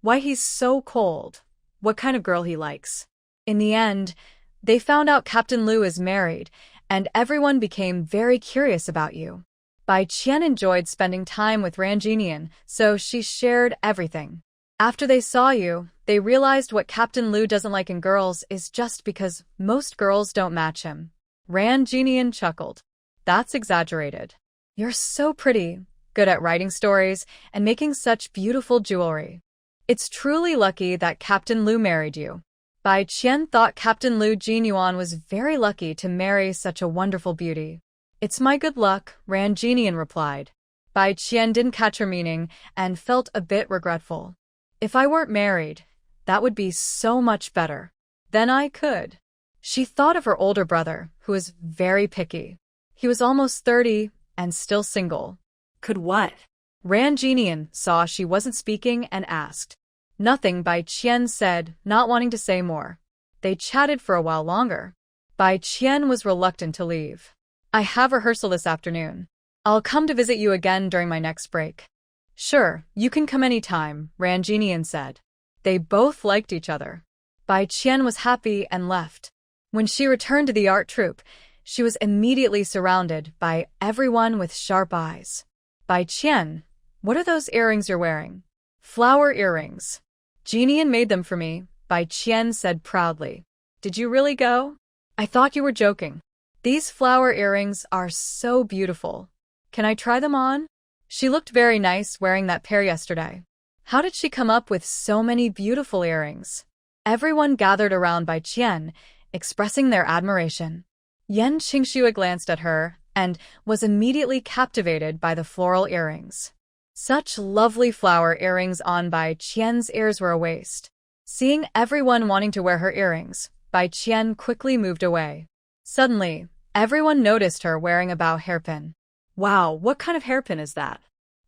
Why he's so cold. What kind of girl he likes. In the end, they found out Captain Lu is married, and everyone became very curious about you. Bai Qian enjoyed spending time with Ran Jinian, so she shared everything. After they saw you, they realized what Captain Lu doesn't like in girls is just because most girls don't match him. Ran Jinian chuckled. That's exaggerated. You're so pretty, good at writing stories, and making such beautiful jewelry. It's truly lucky that Captain Lu married you. Bai Qian thought Captain Lu Jinyuan was very lucky to marry such a wonderful beauty. It's my good luck, Ran Jinian replied. Bai Qian didn't catch her meaning and felt a bit regretful. If I weren't married, that would be so much better. Then I could. She thought of her older brother, who was very picky. He was almost 30 and still single. Could what? Ran Jinian saw she wasn't speaking and asked. Nothing, Bai Qian said, not wanting to say more. They chatted for a while longer. Bai Qian was reluctant to leave. I have rehearsal this afternoon. I'll come to visit you again during my next break. Sure, you can come anytime, Ran Jinian said. They both liked each other. Bai Qian was happy and left. When she returned to the art troupe, she was immediately surrounded by everyone with sharp eyes. Bai Qian, what are those earrings you're wearing? Flower earrings. Jinian made them for me, Bai Qian said proudly. Did you really go? I thought you were joking. These flower earrings are so beautiful. Can I try them on? She looked very nice wearing that pair yesterday. How did she come up with so many beautiful earrings? Everyone gathered around Bai Qian, expressing their admiration. Yan Qingxue glanced at her and was immediately captivated by the floral earrings. Such lovely flower earrings on Bai Qian's ears were a waste. Seeing everyone wanting to wear her earrings, Bai Qian quickly moved away. Suddenly, everyone noticed her wearing a bow hairpin. Wow, what kind of hairpin is that?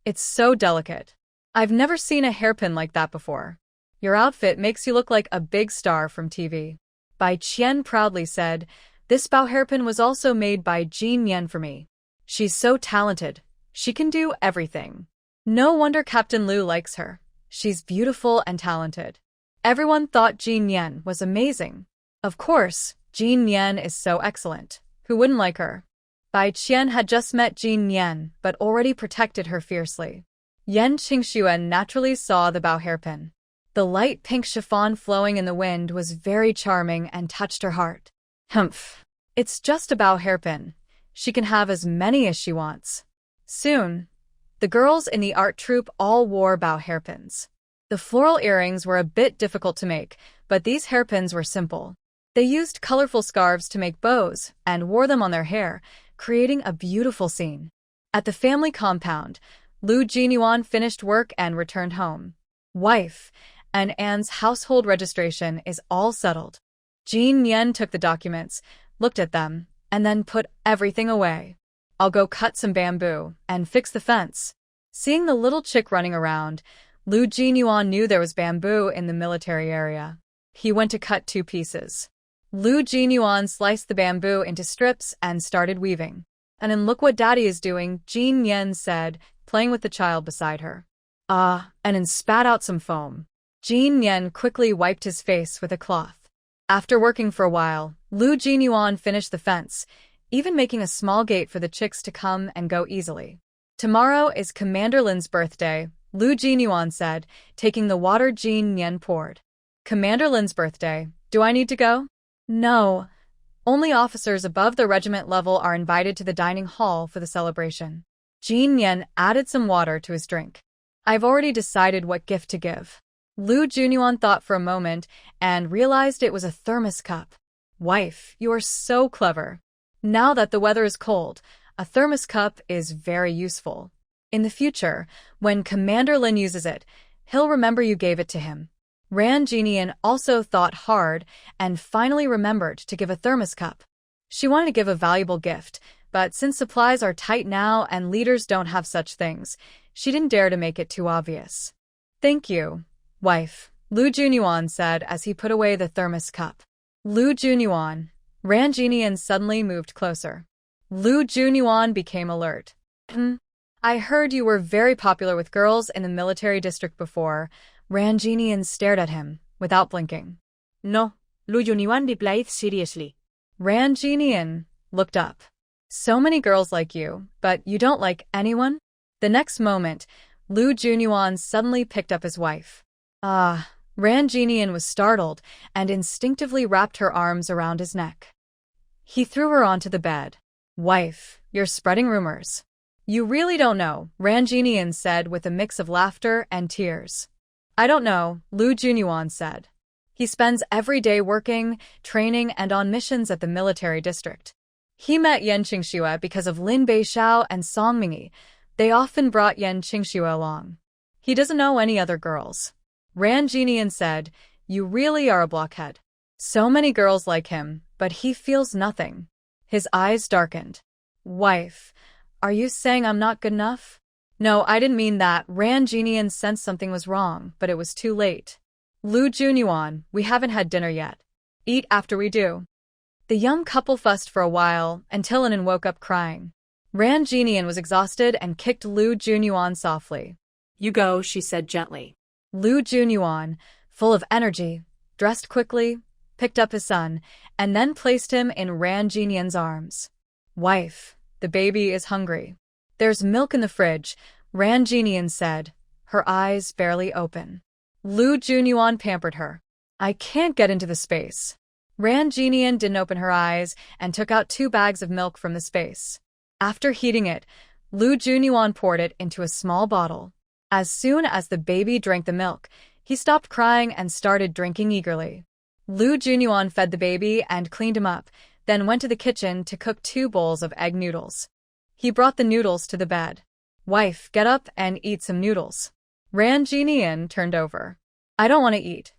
It's so delicate. I've never seen a hairpin like that before. Your outfit makes you look like a big star from TV. Bai Qian proudly said, this bow hairpin was also made by Jin Yan for me. She's so talented. She can do everything. No wonder Captain Liu likes her. She's beautiful and talented. Everyone thought Jin Yan was amazing. Of course, Jin Yan is so excellent. Who wouldn't like her? Bai Qian had just met Jin Yan, but already protected her fiercely. Yan Qingxue naturally saw the bow hairpin. The light pink chiffon flowing in the wind was very charming and touched her heart. Humph. It's just a bow hairpin. She can have as many as she wants. Soon, the girls in the art troupe all wore bow hairpins. The floral earrings were a bit difficult to make, but these hairpins were simple. They used colorful scarves to make bows and wore them on their hair, creating a beautiful scene. At the family compound, Lu Jinyuan finished work and returned home. Wife, and Anne's household registration is all settled. Jin Yan took the documents, looked at them, and then put everything away. I'll go cut some bamboo and fix the fence. Seeing the little chick running around, Lu Jinyuan knew there was bamboo in the military area. He went to cut 2 pieces. Lu Jinyuan sliced the bamboo into strips and started weaving. And then look what Daddy is doing, Jin Yan said, playing with the child beside her. And then spat out some foam. Jin Yan quickly wiped his face with a cloth. After working for a while, Lu Jinyuan finished the fence, even making a small gate for the chicks to come and go easily. Tomorrow is Commander Lin's birthday, Lu Jinyuan said, taking the water Jin Yan poured. Commander Lin's birthday, do I need to go? No. Only officers above the regiment level are invited to the dining hall for the celebration. Jin Yan added some water to his drink. I've already decided what gift to give. Lu Jinyuan thought for a moment and realized it was a thermos cup. Wife, you are so clever. Now that the weather is cold, a thermos cup is very useful. In the future, when Commander Lin uses it, he'll remember you gave it to him. Ran Jinian also thought hard and finally remembered to give a thermos cup. She wanted to give a valuable gift, but since supplies are tight now and leaders don't have such things, she didn't dare to make it too obvious. Thank you, wife, Lu Jinyuan said as he put away the thermos cup. Lu Jinyuan. Ran Jinian suddenly moved closer. Lu Jinyuan became alert. I heard you were very popular with girls in the military district before. Ran Jinian stared at him, without blinking. No, Lu Jinyuan replied seriously. Ran Jinian looked up. So many girls like you, but you don't like anyone? The next moment, Lu Jinyuan suddenly picked up his wife. Ran Jinian was startled and instinctively wrapped her arms around his neck. He threw her onto the bed. Wife, you're spreading rumors. You really don't know, Ran Jinian said with a mix of laughter and tears. I don't know, Lu Jinyuan said. He spends every day working, training, and on missions at the military district. He met Yan Qingxue because of Lin Beixiao and Song Mingyi. They often brought Yan Qingxue along. He doesn't know any other girls. Ran Jinian said, you really are a blockhead. So many girls like him, but he feels nothing. His eyes darkened. Wife, are you saying I'm not good enough? No, I didn't mean that. Ran Jinian sensed something was wrong, but it was too late. Lu Junyuan, we haven't had dinner yet. Eat after we do. The young couple fussed for a while until Anan woke up crying. Ran Jinian was exhausted and kicked Lu Junyuan softly. You go, she said gently. Lu Junyuan, full of energy, dressed quickly, picked up his son, and then placed him in Ran Jinian's arms. Wife, the baby is hungry. There's milk in the fridge, Ran Jinian said, her eyes barely open. Lu Junyuan pampered her. I can't get into the space. Ran Jinian didn't open her eyes and took out 2 bags of milk from the space. After heating it, Lu Junyuan poured it into a small bottle. As soon as the baby drank the milk, he stopped crying and started drinking eagerly. Lu Junyuan fed the baby and cleaned him up, then went to the kitchen to cook 2 bowls of egg noodles. He brought the noodles to the bed. Wife, get up and eat some noodles. Ran Jinian turned over. I don't want to eat.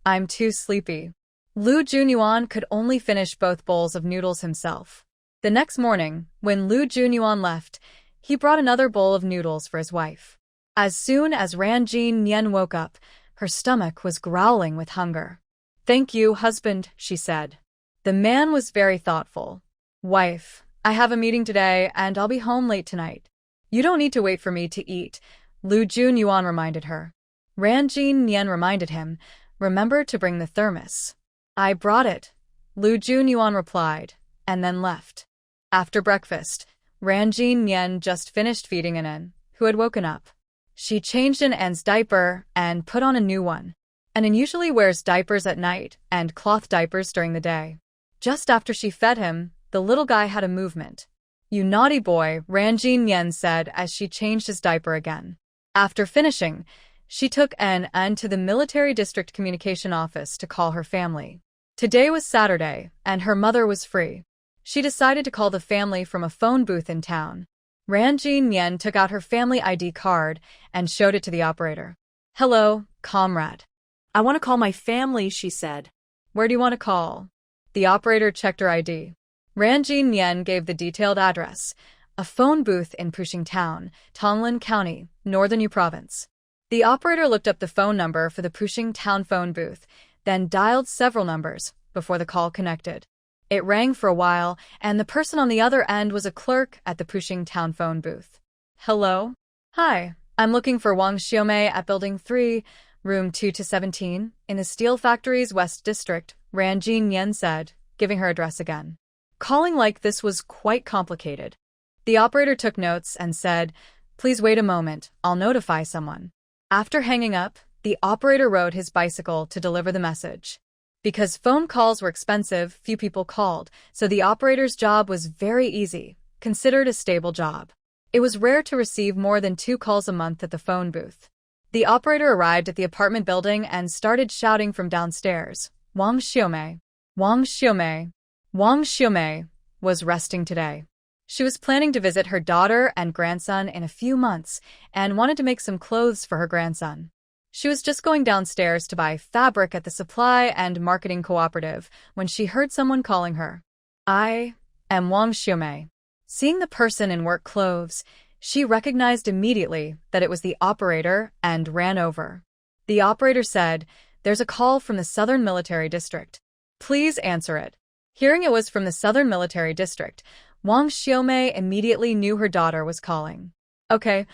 I'm too sleepy. Lu Junyuan could only finish both bowls of noodles himself. The next morning, when Lu Junyuan left, he brought another bowl of noodles for his wife. As soon as Ran Jinian woke up, her stomach was growling with hunger. Thank you, husband, she said. The man was very thoughtful. Wife, I have a meeting today and I'll be home late tonight. You don't need to wait for me to eat, Lu Junyuan reminded her. Ran Jinian reminded him, remember to bring the thermos. I brought it, Lu Junyuan replied, and then left. After breakfast, Ran Jinian just finished feeding Anan, who had woken up. She changed Anan's diaper and put on a new one. Anan usually wears diapers at night and cloth diapers during the day. Just after she fed him, the little guy had a movement. You naughty boy, Ran Jinian said as she changed his diaper again. After finishing, she took Anan to the military district communication office to call her family. Today was Saturday, and her mother was free. She decided to call the family from a phone booth in town. Ran Jinian took out her family ID card and showed it to the operator. Hello, comrade. I want to call my family, she said. Where do you want to call? The operator checked her ID. Ran Jinian gave the detailed address, a phone booth in Pushing Town, Tonglan County, Northern Yu Province. The operator looked up the phone number for the Pushing Town phone booth, then dialed several numbers before the call connected. It rang for a while, and the person on the other end was a clerk at the Pushing Town phone booth. Hello? Hi, I'm looking for Wang Xiaomei at Building 3, Room 2-17, in the Steel Factory's West District, Ran Jinian said, giving her address again. Calling like this was quite complicated. The operator took notes and said, Please wait a moment, I'll notify someone. After hanging up, the operator rode his bicycle to deliver the message. Because phone calls were expensive, few people called, so the operator's job was very easy, considered a stable job. It was rare to receive more than 2 calls a month at the phone booth. The operator arrived at the apartment building and started shouting from downstairs, Wang Xiaomei, Wang Xiaomei. Wang Xiaomei was resting today. She was planning to visit her daughter and grandson in a few months and wanted to make some clothes for her grandson. She was just going downstairs to buy fabric at the supply and marketing cooperative when she heard someone calling her. I am Wang Xiaomei. Seeing the person in work clothes, she recognized immediately that it was the operator and ran over. The operator said, There's a call from the Southern Military District. Please answer it. Hearing it was from the Southern Military District, Wang Xiaomei immediately knew her daughter was calling. Okay,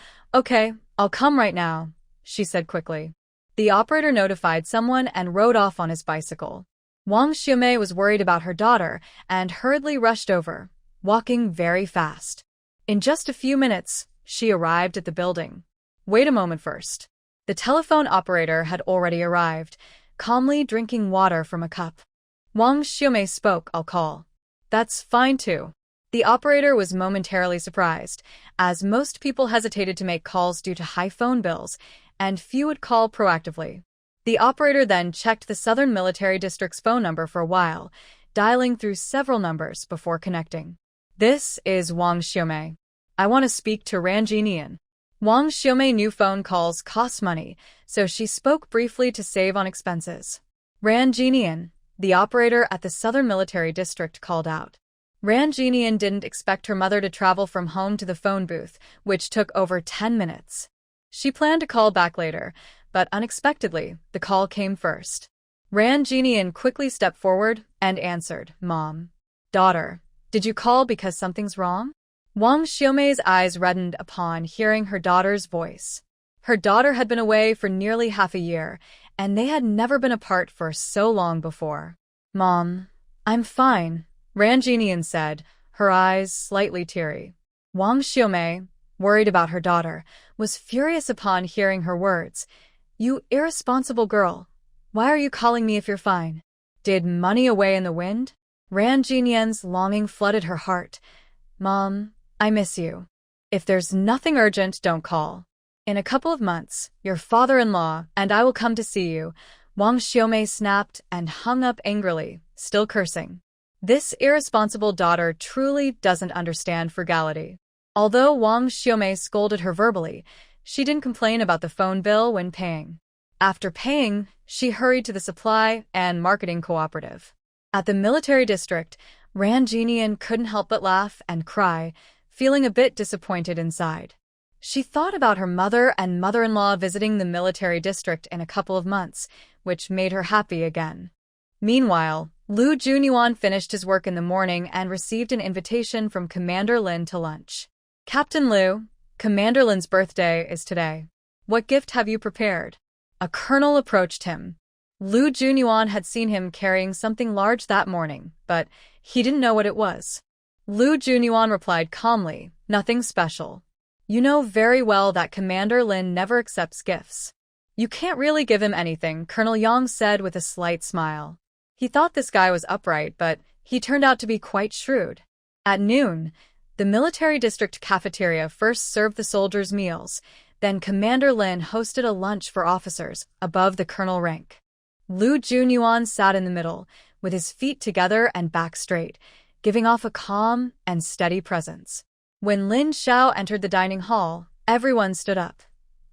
I'll come right now, she said quickly. The operator notified someone and rode off on his bicycle. Wang Xiaomei was worried about her daughter and hurriedly rushed over, walking very fast. In just a few minutes, she arrived at the building. Wait a moment first. The telephone operator had already arrived, calmly drinking water from a cup. Wang Xiaomei spoke, I'll call. That's fine too. The operator was momentarily surprised, as most people hesitated to make calls due to high phone bills, and few would call proactively. The operator then checked the Southern Military District's phone number for a while, dialing through several numbers before connecting. This is Wang Xiaomei. I want to speak to Ran Jinian. Wang Xiaomei knew phone calls cost money, so she spoke briefly to save on expenses. Ran Jinian, the operator at the Southern Military District called out. Ran Jinian didn't expect her mother to travel from home to the phone booth, which took over 10 minutes. She planned to call back later, but unexpectedly, the call came first. Ran Jinian quickly stepped forward and answered, "Mom." "Daughter, did you call because something's wrong?" Wang Xiaomei's eyes reddened upon hearing her daughter's voice. Her daughter had been away for nearly half a year, and they had never been apart for so long before. "Mom, I'm fine," Ran Jinian said, her eyes slightly teary. Wang Xiaomei, worried about her daughter, was furious upon hearing her words. "You irresponsible girl. Why are you calling me if you're fine? Did money away in the wind?" Ran Jinian's longing flooded her heart. "Mom, I miss you. If there's nothing urgent, don't call. In a couple of months, your father-in-law and I will come to see you." Wang Xiaomei snapped and hung up angrily, still cursing. This irresponsible daughter truly doesn't understand frugality. Although Wang Xiaomei scolded her verbally, she didn't complain about the phone bill when paying. After paying, she hurried to the supply and marketing cooperative. At the military district, Ran Jinian couldn't help but laugh and cry, feeling a bit disappointed inside. She thought about her mother and mother-in-law visiting the military district in a couple of months, which made her happy again. Meanwhile, Lu Junyuan finished his work in the morning and received an invitation from Commander Lin to lunch. "Captain Lu, Commander Lin's birthday is today. What gift have you prepared?" A colonel approached him. Lu Junyuan had seen him carrying something large that morning, but he didn't know what it was. Lu Junyuan replied calmly, "Nothing special. You know very well that Commander Lin never accepts gifts." "You can't really give him anything," Colonel Yang said with a slight smile. He thought this guy was upright, but he turned out to be quite shrewd. At noon, the military district cafeteria first served the soldiers' meals, then Commander Lin hosted a lunch for officers above the colonel rank. Lu Junyuan sat in the middle, with his feet together and back straight, giving off a calm and steady presence. When Lin Xiao entered the dining hall, everyone stood up.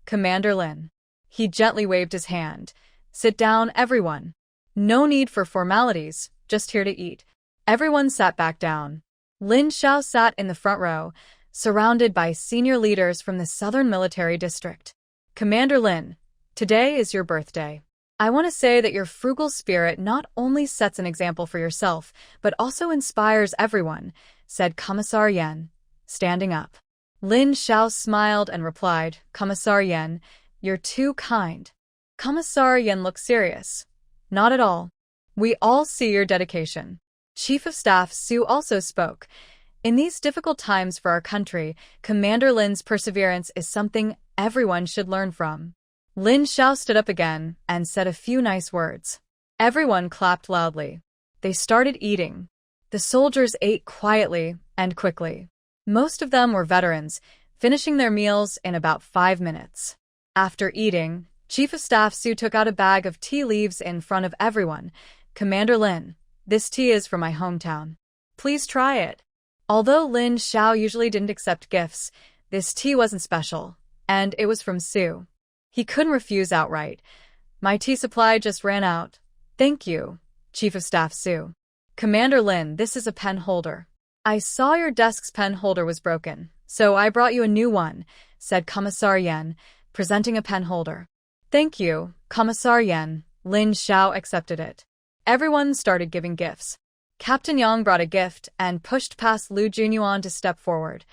"Commander Lin." He gently waved his hand. "Sit down, everyone. No need for formalities, just here to eat." Everyone sat back down. Lin Xiao sat in the front row, surrounded by senior leaders from the Southern Military District. "Commander Lin, today is your birthday. I want to say that your frugal spirit not only sets an example for yourself, but also inspires everyone," said Commissar Yan, standing up. Lin Xiao smiled and replied, "Commissar Yan, you're too kind." Commissar Yan looked serious. "Not at all. We all see your dedication." Chief of Staff Su also spoke. "In these difficult times for our country, Commander Lin's perseverance is something everyone should learn from." Lin Xiao stood up again and said a few nice words. Everyone clapped loudly. They started eating. The soldiers ate quietly and quickly. Most of them were veterans, finishing their meals in about 5 minutes. After eating, Chief of Staff Su took out a bag of tea leaves in front of everyone. "Commander Lin, this tea is from my hometown. Please try it." Although Lin Xiao usually didn't accept gifts, this tea wasn't special, and it was from Su. He couldn't refuse outright. "My tea supply just ran out." "Thank you, Chief of Staff Su." "Commander Lin, this is a pen holder. I saw your desk's pen holder was broken, so I brought you a new one," said Commissar Yan, presenting a pen holder. "Thank you, Commissar Yan." Lin Xiao accepted it. Everyone started giving gifts. Captain Yang brought a gift and pushed past Lu Junyuan to step forward.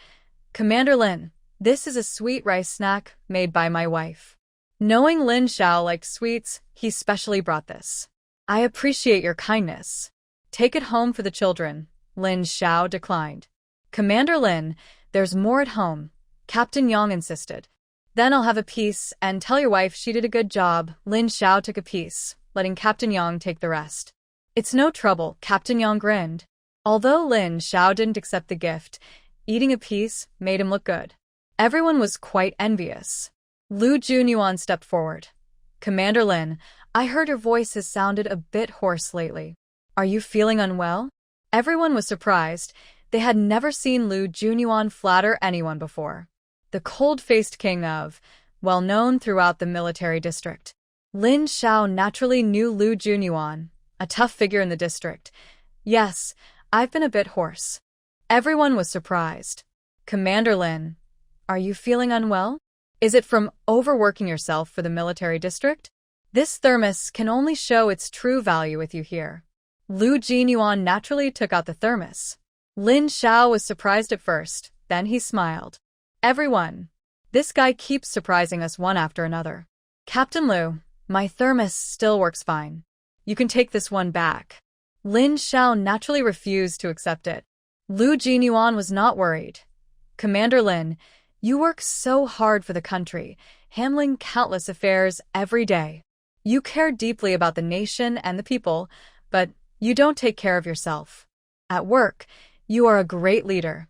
"Commander Lin, this is a sweet rice snack made by my wife." Knowing Lin Xiao liked sweets, he specially brought this. "I appreciate your kindness. Take it home for the children." Lin Xiao declined. "Commander Lin, there's more at home," Captain Yang insisted. "Then I'll have a piece and tell your wife she did a good job." Lin Xiao took a piece, letting Captain Yang take the rest. "It's no trouble," Captain Yang grinned. Although Lin Xiao didn't accept the gift, eating a piece made him look good. Everyone was quite envious. Lu Junyuan stepped forward. "Commander Lin, I heard your voice has sounded a bit hoarse lately. Are you feeling unwell?" Everyone was surprised. They had never seen Lu Junyuan flatter anyone before. The cold-faced king of, well known throughout the military district. Lin Xiao naturally knew Lu Junyuan, a tough figure in the district. Yes, I've been a bit hoarse. Everyone was surprised. Commander Lin, are you feeling unwell? Is it from overworking yourself for the military district? This thermos can only show its true value with you here. Lu Jinyuan naturally took out the thermos. Lin Xiao was surprised at first, then he smiled. Everyone, this guy keeps surprising us one after another. Captain Lu, my thermos still works fine. You can take this one back. Lin Xiao naturally refused to accept it. Lu Jinyuan was not worried. Commander Lin, you work so hard for the country, handling countless affairs every day. You care deeply about the nation and the people, but you don't take care of yourself. At work, you are a great leader.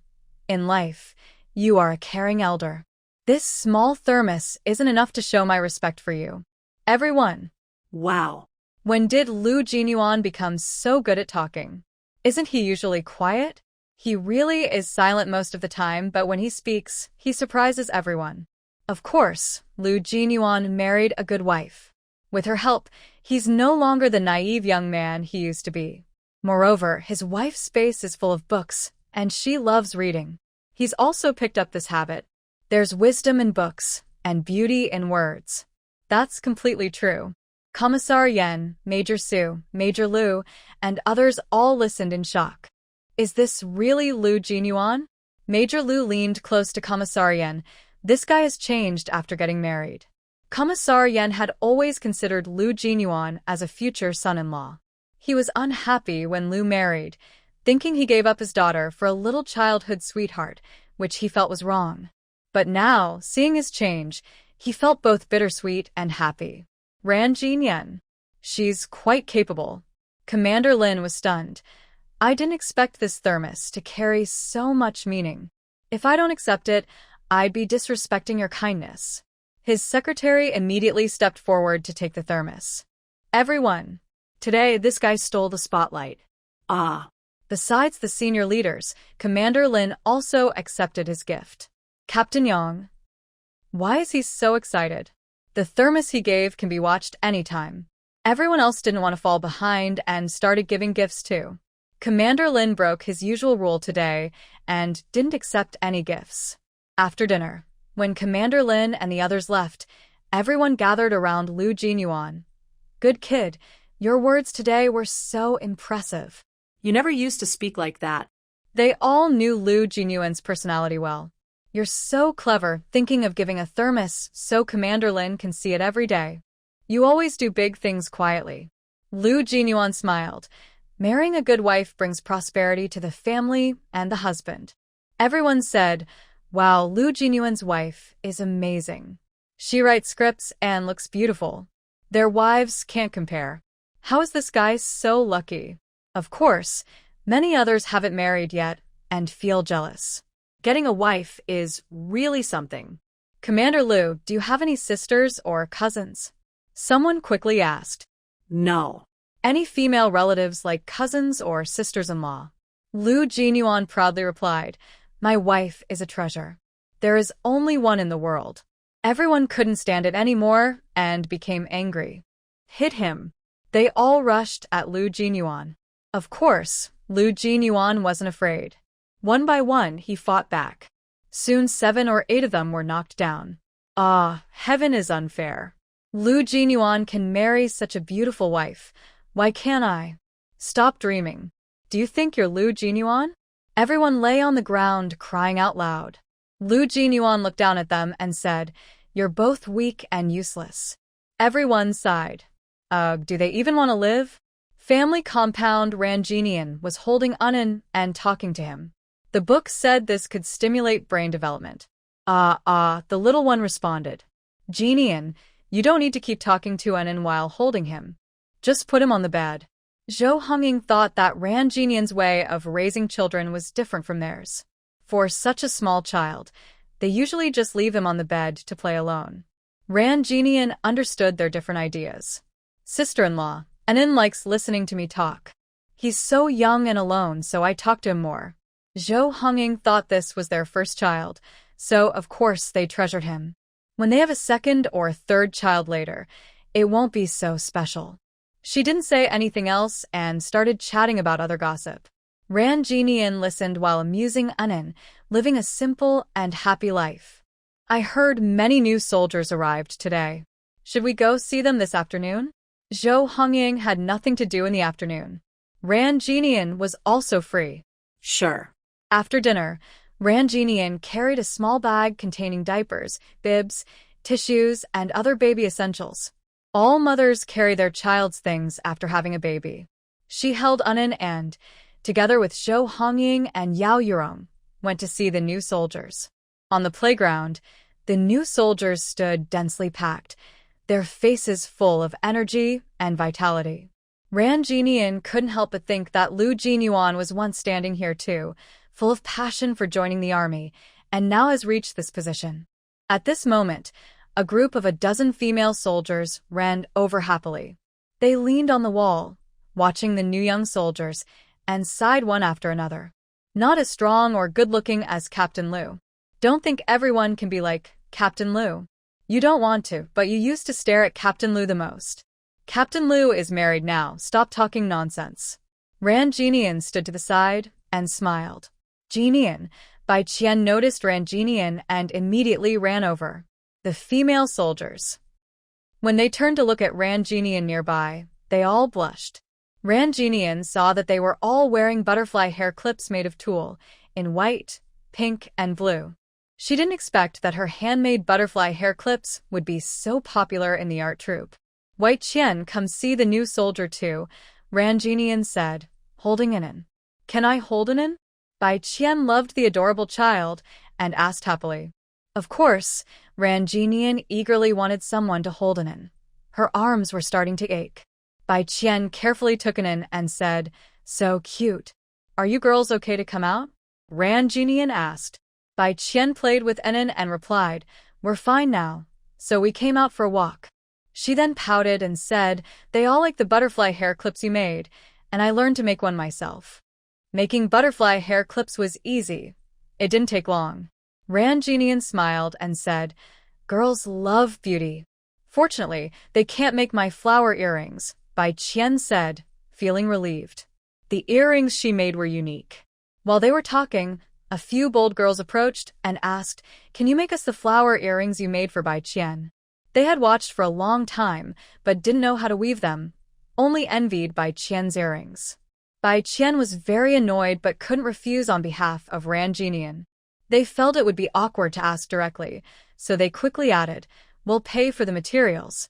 In life, you are a caring elder. This small thermos isn't enough to show my respect for you. Everyone. Wow. When did Lu Jinyuan become so good at talking? Isn't he usually quiet? He really is silent most of the time, but when he speaks, he surprises everyone. Of course, Lu Jinyuan married a good wife. With her help, he's no longer the naive young man he used to be. Moreover, his wife's space is full of books, and she loves reading. He's also picked up this habit. There's wisdom in books, and beauty in words. That's completely true. Commissar Yen, Major Su, Major Lu, and others all listened in shock. Is this really Lu Jinyuan? Major Lu leaned close to Commissar Yen. This guy has changed after getting married. Commissar Yen had always considered Lu Jinyuan as a future son-in-law. He was unhappy when Lu married, thinking he gave up his daughter for a little childhood sweetheart, which he felt was wrong. But now, seeing his change, he felt both bittersweet and happy. Ran Jinyan. She's quite capable. Commander Lin was stunned. I didn't expect this thermos to carry so much meaning. If I don't accept it, I'd be disrespecting your kindness. His secretary immediately stepped forward to take the thermos. Everyone. Today, this guy stole the spotlight. Ah. Besides the senior leaders, Commander Lin also accepted his gift. Captain Yang. Why is he so excited? The thermos he gave can be watched anytime. Everyone else didn't want to fall behind and started giving gifts too. Commander Lin broke his usual rule today and didn't accept any gifts. After dinner, when Commander Lin and the others left, everyone gathered around Lu Jinyuan. Good kid, your words today were so impressive. You never used to speak like that. They all knew Lu Jinyuan's personality well. You're so clever, thinking of giving a thermos so Commander Lin can see it every day. You always do big things quietly. Lu Jinyuan smiled. Marrying a good wife brings prosperity to the family and the husband. Everyone said, wow, Lu Jinyuan's wife is amazing. She writes scripts and looks beautiful. Their wives can't compare. How is this guy so lucky? Of course, many others haven't married yet and feel jealous. Getting a wife is really something. Commander Lu, do you have any sisters or cousins? Someone quickly asked. No. Any female relatives like cousins or sisters-in-law? Lu Jinyuan proudly replied, my wife is a treasure. There is only one in the world. Everyone couldn't stand it anymore and became angry. Hit him. They all rushed at Lu Jinyuan. Of course, Lu Jinyuan wasn't afraid. One by one, he fought back. Soon 7 or 8 of them were knocked down. Ah, heaven is unfair. Lu Jinyuan can marry such a beautiful wife. Why can't I? Stop dreaming. Do you think you're Lu Jinyuan? Everyone lay on the ground, crying out loud. Lu Jinyuan looked down at them and said, you're both weak and useless. Everyone sighed. Do they even want to live? Family compound Ranjinian was holding Unan and talking to him. The book said this could stimulate brain development. The little one responded. Genian, you don't need to keep talking to Unan while holding him. Just put him on the bed. Zhou Honging thought that Ranjinian's way of raising children was different from theirs. For such a small child, they usually just leave him on the bed to play alone. Ranjinian understood their different ideas. Sister-in-law, Unan likes listening to me talk. He's so young and alone, so I talk to him more. Zhou Honging thought this was their first child, so of course they treasured him. When they have a second or third child later, it won't be so special. She didn't say anything else and started chatting about other gossip. Ran Jinian listened while amusing Anin, living a simple and happy life. I heard many new soldiers arrived today. Should we go see them this afternoon? Zhou Hongying had nothing to do in the afternoon. Ran Jinian was also free. Sure. After dinner, Ran Jinian carried a small bag containing diapers, bibs, tissues, and other baby essentials. All mothers carry their child's things after having a baby. She held Anin and, together with Zhou Hongying and Yao Yurong, went to see the new soldiers. On the playground, the new soldiers stood densely packed, their faces full of energy and vitality. Ran Jinian couldn't help but think that Lu Jinyuan was once standing here too, full of passion for joining the army, and now has reached this position. At this moment, a group of 12 female soldiers ran over happily. They leaned on the wall, watching the new young soldiers, and sighed one after another. Not as strong or good-looking as Captain Lu. Don't think everyone can be like Captain Lu. You don't want to, but you used to stare at Captain Lu the most. Captain Lu is married now, stop talking nonsense. Ran Jinian stood to the side and smiled. Jinian, Bai Qian noticed Ran Jinian and immediately ran over. The female soldiers. When they turned to look at Ran Jinian nearby, they all blushed. Ran Jinian saw that they were all wearing butterfly hair clips made of tulle, in white, pink, and blue. She didn't expect that her handmade butterfly hair clips would be so popular in the art troupe. White Qian, come see the new soldier too, Ran Jinian said, holding Anin. Can I hold Anin? Bai Qian loved the adorable child and asked happily. Of course, Ran Jinian eagerly wanted someone to hold Anin. Her arms were starting to ache. Bai Qian carefully took Anin and said, so cute. Are you girls okay to come out? Ran Jinian asked. Bai Qian played with Anin and replied, we're fine now, so we came out for a walk. She then pouted and said, they all like the butterfly hair clips you made, and I learned to make one myself. Making butterfly hair clips was easy. It didn't take long. Ran Jinian smiled and said, girls love beauty. Fortunately, they can't make my flower earrings, Bai Qian said, feeling relieved. The earrings she made were unique. While they were talking, a few bold girls approached and asked, can you make us the flower earrings you made for Bai Qian? They had watched for a long time, but didn't know how to weave them, only envied Bai Qian's earrings. Bai Qian was very annoyed but couldn't refuse on behalf of Ran Jinian. They felt it would be awkward to ask directly, so they quickly added, we'll pay for the materials.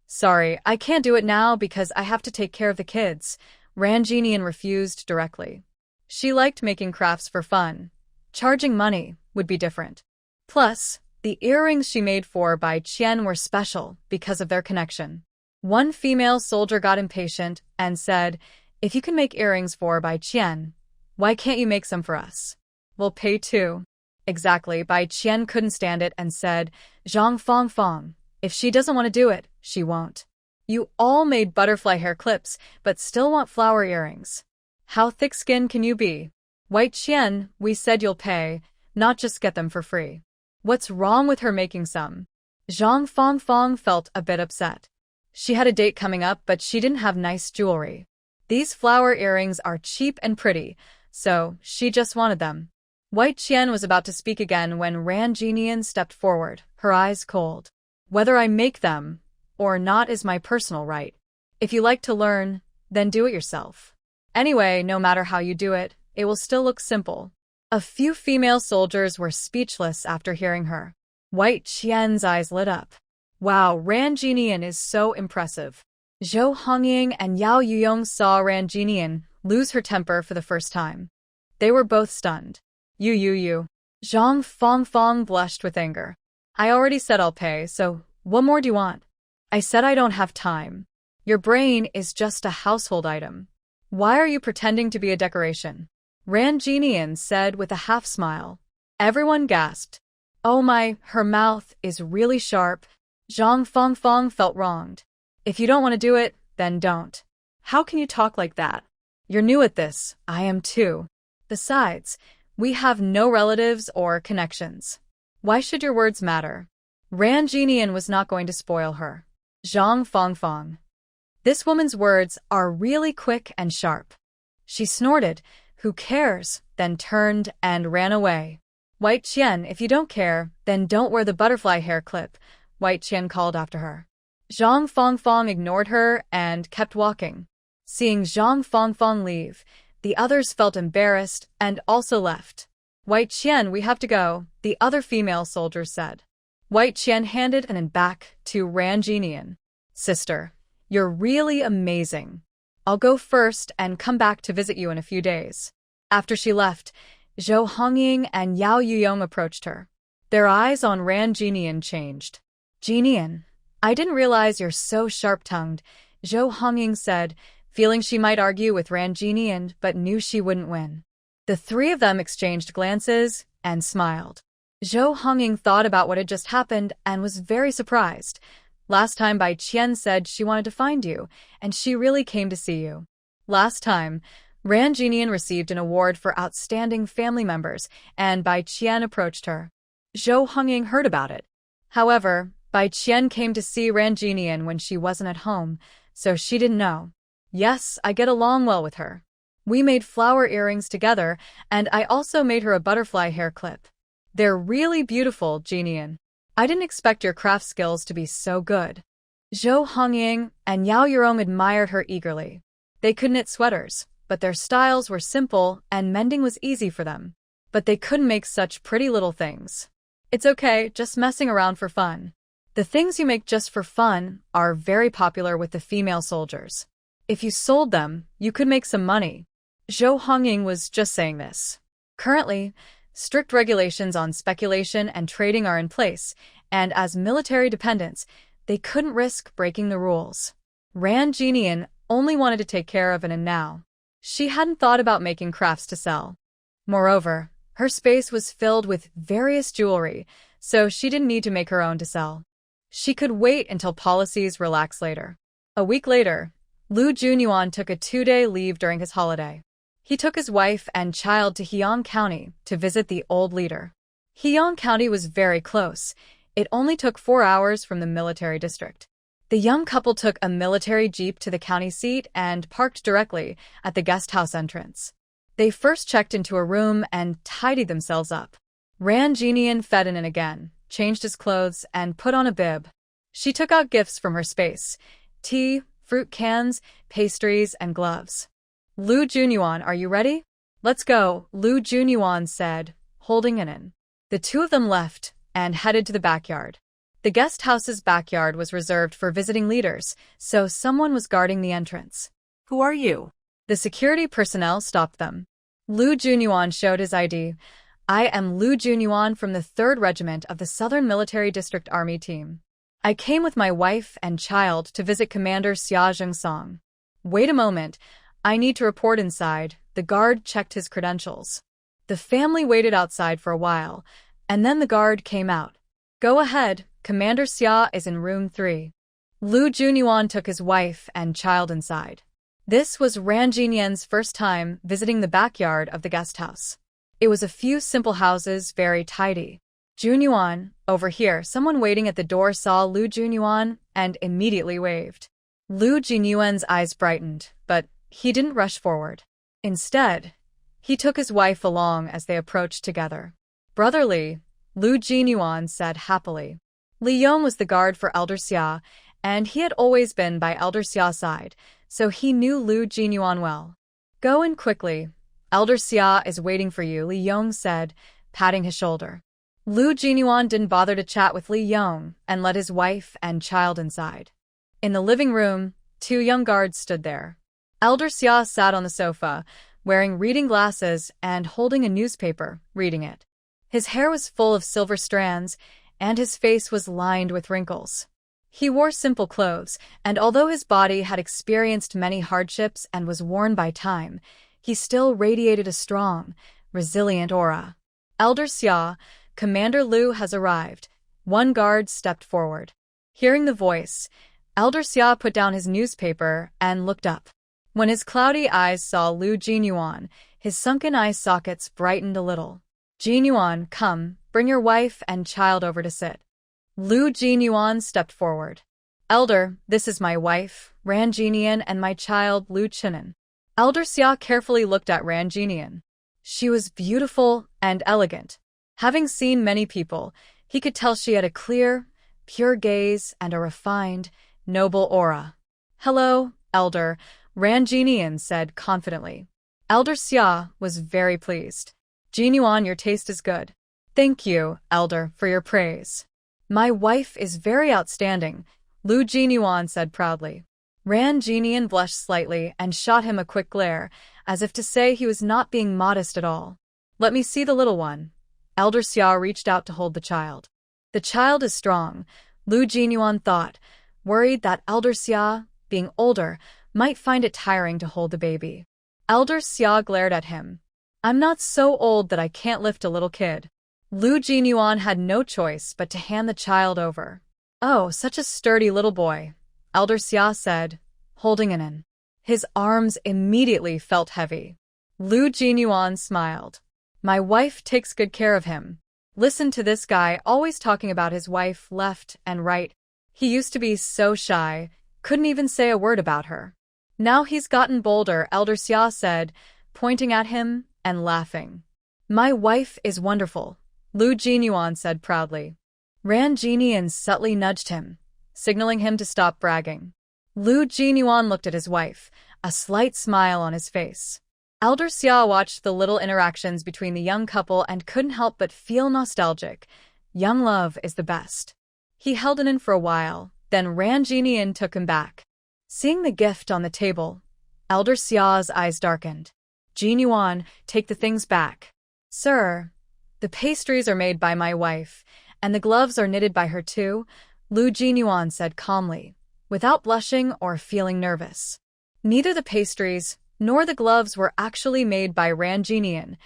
Sorry, I can't do it now because I have to take care of the kids, Ran Jinian refused directly. She liked making crafts for fun. Charging money would be different. Plus, the earrings she made for Bai Qian were special because of their connection. One female soldier got impatient and said, if you can make earrings for Bai Qian, why can't you make some for us? We'll pay too. Exactly, Bai Qian couldn't stand it and said, Zhang Fong Fong, if she doesn't want to do it, she won't. You all made butterfly hair clips, but still want flower earrings. How thick-skinned can you be? White Qian, we said you'll pay, not just get them for free. What's wrong with her making some? Zhang Fong Fong felt a bit upset. She had a date coming up, but she didn't have nice jewelry. These flower earrings are cheap and pretty, so she just wanted them. White Qian was about to speak again when Ran Jinian stepped forward, her eyes cold. Whether I make them or not is my personal right. If you like to learn, then do it yourself. Anyway, no matter how you do it, it will still look simple. A few female soldiers were speechless after hearing her. White Qian's eyes lit up. Wow, Ran Jinian is so impressive. Zhou Hongying and Yao Yuyong saw Ran Jinian lose her temper for the first time. They were both stunned. You. Zhang Fong Fong blushed with anger. I already said I'll pay, so what more do you want? I said I don't have time. Your brain is just a household item. Why are you pretending to be a decoration? Ran Jinian said with a half smile. Everyone gasped. Oh my, her mouth is really sharp. Zhang Fong Fong felt wronged. If you don't want to do it, then don't. How can you talk like that? You're new at this, I am too. Besides, we have no relatives or connections. Why should your words matter? Ran Jinian was not going to spoil her. Zhang Fong Fong. This woman's words are really quick and sharp. She snorted, "Who cares?" then turned and ran away. "White Qian, if you don't care, then don't wear the butterfly hair clip," White Qian called after her. Zhang Fangfang ignored her and kept walking. Seeing Zhang Fangfang leave, the others felt embarrassed and also left. "White Qian, we have to go," the other female soldiers said. White Qian handed an back to Ran Jinian. "Sister, you're really amazing. I'll go first and come back to visit you in a few days." After she left, Zhou Hongying and Yao Yuyong approached her. Their eyes on Ran Jinian changed. "Jinian, I didn't realize you're so sharp-tongued," Zhou Hongying said, feeling she might argue with Ran Jinian but knew she wouldn't win. The three of them exchanged glances and smiled. Zhou Hongying thought about what had just happened and was very surprised. Last time Bai Qian said she wanted to find you, and she really came to see you. Last time, Ran Jinian received an award for outstanding family members, and Bai Qian approached her. Zhou Hongying heard about it. However, Bai Qian came to see Ran Jinian when she wasn't at home, so she didn't know. "Yes, I get along well with her. We made flower earrings together, and I also made her a butterfly hair clip. They're really beautiful, Jinian. I didn't expect your craft skills to be so good." Zhou Hongying and Yao Yurong admired her eagerly. They could knit sweaters, but their styles were simple and mending was easy for them. But they couldn't make such pretty little things. "It's okay, just messing around for fun." The things you make just for fun are very popular with the female soldiers. If you sold them, you could make some money. Zhou Hongying was just saying this. Currently, strict regulations on speculation and trading are in place, and as military dependents, they couldn't risk breaking the rules. Ran Jinian only wanted to take care of it and now. She hadn't thought about making crafts to sell. Moreover, her space was filled with various jewelry, so she didn't need to make her own to sell. She could wait until policies relax later. A week later, Lu Junyuan took a 2-day leave during his holiday. He took his wife and child to Heong County to visit the old leader. Heong County was very close. It only took 4 hours from the military district. The young couple took a military jeep to the county seat and parked directly at the guest house entrance. They first checked into a room and tidied themselves up. Ran Jinian fed in again, changed his clothes, and put on a bib. She took out gifts from her space: tea, fruit cans, pastries, and gloves. "Lu Junyuan, are you ready?" "Let's go," Lu Junyuan said, holding it in. The two of them left and headed to the backyard. The guest house's backyard was reserved for visiting leaders, so someone was guarding the entrance. Who are you? The security personnel stopped them. Lu Junyuan showed his ID. "I am Lu Junyuan from the 3rd Regiment of the Southern Military District Army Team. I came with my wife and child to visit Commander Xia Zhengsong." "Wait a moment. I need to report inside." The guard checked his credentials. The family waited outside for a while, and then the guard came out. "Go ahead, Commander Xia is in room 3. Lu Junyuan took his wife and child inside. This was Ran Jinian's first time visiting the backyard of the guest house. It was a few simple houses, very tidy. "Junyuan, over here." Someone waiting at the door saw Lu Junyuan and immediately waved. Lu Junyuan's eyes brightened, but he didn't rush forward. Instead, he took his wife along as they approached together. "Brotherly," Lu Junyuan said happily. Li Yong was the guard for Elder Xia, and he had always been by Elder Xia's side, so he knew Lu Junyuan well. "Go in quickly. Elder Xia is waiting for you," Li Yong said, patting his shoulder. Lu Junyuan didn't bother to chat with Li Yong and let his wife and child inside. In the living room, 2 young guards stood there. Elder Xia sat on the sofa, wearing reading glasses and holding a newspaper, reading it. His hair was full of silver strands, and his face was lined with wrinkles. He wore simple clothes, and although his body had experienced many hardships and was worn by time, he still radiated a strong, resilient aura. "Elder Xia, Commander Lu has arrived." One guard stepped forward. Hearing the voice, Elder Xia put down his newspaper and looked up. When his cloudy eyes saw Lu Junyuan, his sunken eye sockets brightened a little. "Junyuan, come, bring your wife and child over to sit." Lu Junyuan stepped forward. Elder, this is my wife, Ranjinian, and my child, Lu Chinen. Elder Xia carefully looked at Ranjinian. She was beautiful and elegant. Having seen many people, he could tell she had a clear, pure gaze and a refined, noble aura. Hello, Elder, Ranjinian said confidently. Elder Xia was very pleased. Jinyuan, your taste is good. Thank you, Elder, for your praise. My wife is very outstanding, Lu Jinyuan said proudly. Ranjinian blushed slightly and shot him a quick glare, as if to say he was not being modest at all. Let me see the little one. Elder Xia reached out to hold the child. The child is strong, Lu Jinyuan thought, worried that Elder Xia, being older, might find it tiring to hold the baby. Elder Xia glared at him. I'm not so old that I can't lift a little kid. Lu Jinyuan had no choice but to hand the child over. Oh, such a sturdy little boy, Elder Xia said, holding it in. His arms immediately felt heavy. Lu Jinyuan smiled. My wife takes good care of him. Listen to this guy always talking about his wife left and right. He used to be so shy, couldn't even say a word about her. Now he's gotten bolder, Elder Xia said, pointing at him and laughing. My wife is wonderful, Lu Jinyuan said proudly. Ranjinian subtly nudged him, signaling him to stop bragging. Lu Jinyuan looked at his wife, a slight smile on his face. Elder Xia watched the little interactions between the young couple and couldn't help but feel nostalgic. Young love is the best. He held it in for a while, then Ranjinian took him back. Seeing the gift on the table, Elder Xia's eyes darkened. Jinyuan, take the things back. Sir, the pastries are made by my wife, and the gloves are knitted by her too, Lu Jinyuan said calmly, without blushing or feeling nervous. Neither the pastries nor the gloves were actually made by Ranjinian.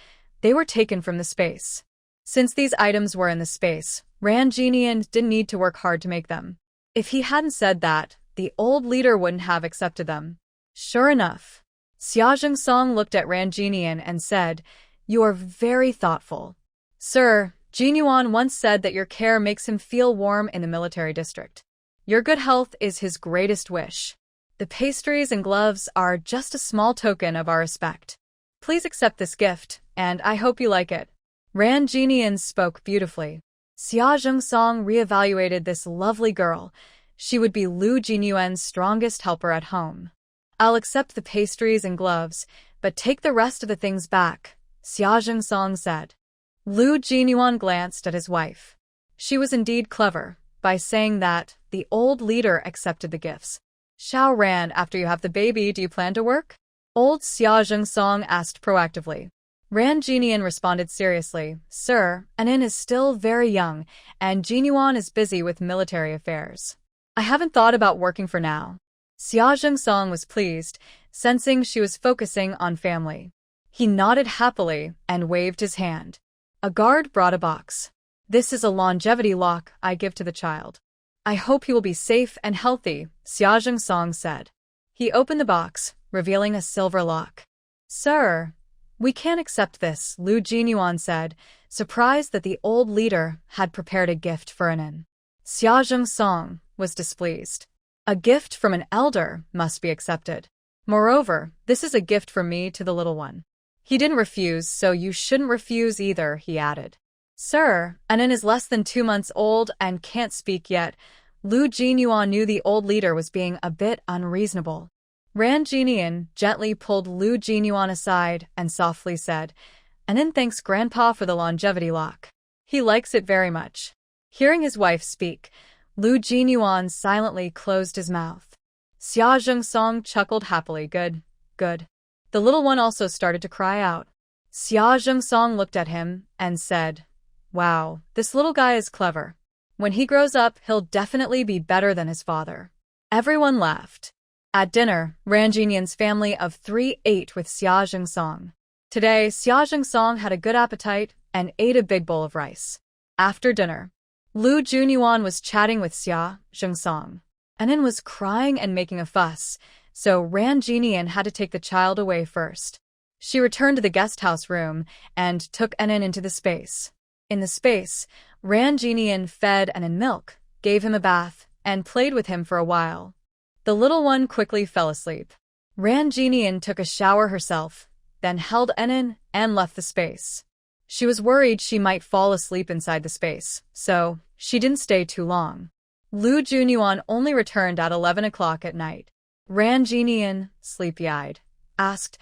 They were taken from the space. Since these items were in the space, Ranjinian didn't need to work hard to make them. If he hadn't said that, the old leader wouldn't have accepted them. Sure enough, Xia Zhengsong looked at Ranjinian and said, You are very thoughtful. Sir, Jinyuan once said that your care makes him feel warm in the military district. Your good health is his greatest wish. The pastries and gloves are just a small token of our respect. Please accept this gift, and I hope you like it. Ranjinian spoke beautifully. Xia Zhengsong reevaluated this lovely girl. She would be Lu Jinyuan's strongest helper at home. I'll accept the pastries and gloves, but take the rest of the things back, Xia Zhengsong said. Lu Jinyuan glanced at his wife. She was indeed clever, by saying that the old leader accepted the gifts. Xiao Ran, after you have the baby, do you plan to work? Old Xia Zhengsong asked proactively. Ranjinian responded seriously, Sir, Anin is still very young, and Jinyuan is busy with military affairs. I haven't thought about working for now. Xia Zhengsong was pleased, sensing she was focusing on family. He nodded happily and waved his hand. A guard brought a box. This is a longevity lock I give to the child. I hope he will be safe and healthy, Xia Zhengsong said. He opened the box, revealing a silver lock. Sir, we can't accept this, Lu Jinyuan said, surprised that the old leader had prepared a gift for Anin. Xia Zhengsong was displeased. A gift from an elder must be accepted. Moreover, this is a gift from me to the little one. He didn't refuse, so you shouldn't refuse either, he added. Sir, Anin is less than 2 months old and can't speak yet. Lu Jinyuan knew the old leader was being a bit unreasonable. Ranjinian gently pulled Lu Jinyuan aside and softly said, Anin thanks Grandpa for the longevity lock. He likes it very much. Hearing his wife speak, Lu Jinyuan silently closed his mouth. Xia Zhengsong chuckled happily. Good, good. The little one also started to cry out. Xia Zhengsong looked at him and said, Wow, this little guy is clever. When he grows up, he'll definitely be better than his father. Everyone laughed. At dinner, Ranjinian's family of 3 ate with Xia Zhengsong. Today, Xia Zhengsong had a good appetite and ate a big bowl of rice. After dinner, Lu Jinyuan was chatting with Xia Zhengsong. Anin was crying and making a fuss, so Ranjinian had to take the child away first. She returned to the guest house room and took Anin into the space. In the space, Ranjinian fed Anin milk, gave him a bath, and played with him for a while. The little one quickly fell asleep. Ran Jinian took a shower herself, then held Enin and left the space. She was worried she might fall asleep inside the space, so she didn't stay too long. Lu Junyuan only returned at 11 o'clock at night. Ran Jinian, sleepy-eyed, asked,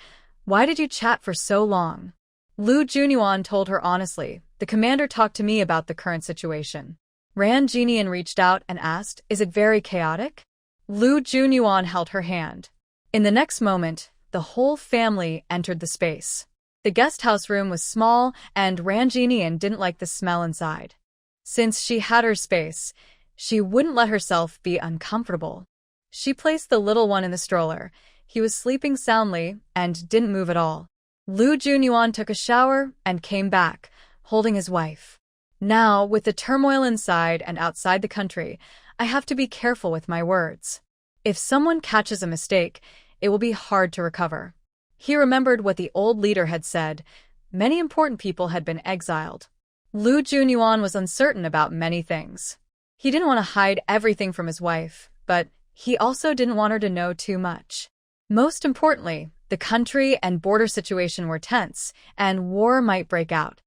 "Why did you chat for so long?" Lu Junyuan told her honestly, "The commander talked to me about the current situation." Ran Jinian reached out and asked, "Is it very chaotic?" Lu Junyuan held her hand. In the next moment, the whole family entered the space. The guest house room was small, and Ran Jinian didn't like the smell inside. Since she had her space, she wouldn't let herself be uncomfortable. She placed the little one in the stroller. He was sleeping soundly and didn't move at all. Lu Junyuan took a shower and came back, holding his wife. "Now, with the turmoil inside and outside the country, I have to be careful with my words. If someone catches a mistake, it will be hard to recover." He remembered what the old leader had said. Many important people had been exiled. Lu Junyuan was uncertain about many things. He didn't want to hide everything from his wife, but he also didn't want her to know too much. Most importantly, the country and border situation were tense, and war might break out.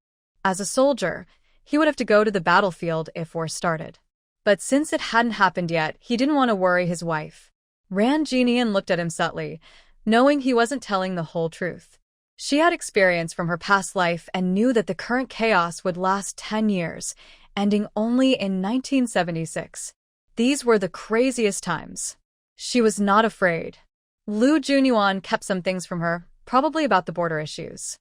As a soldier, he would have to go to the battlefield if war started. But since it hadn't happened yet, he didn't want to worry his wife. Ran Jinian looked at him subtly, knowing he wasn't telling the whole truth. She had experience from her past life and knew that the current chaos would last 10 years, ending only in 1976. These were the craziest times. She was not afraid. Lu Junyuan kept some things from her, probably about the border issues.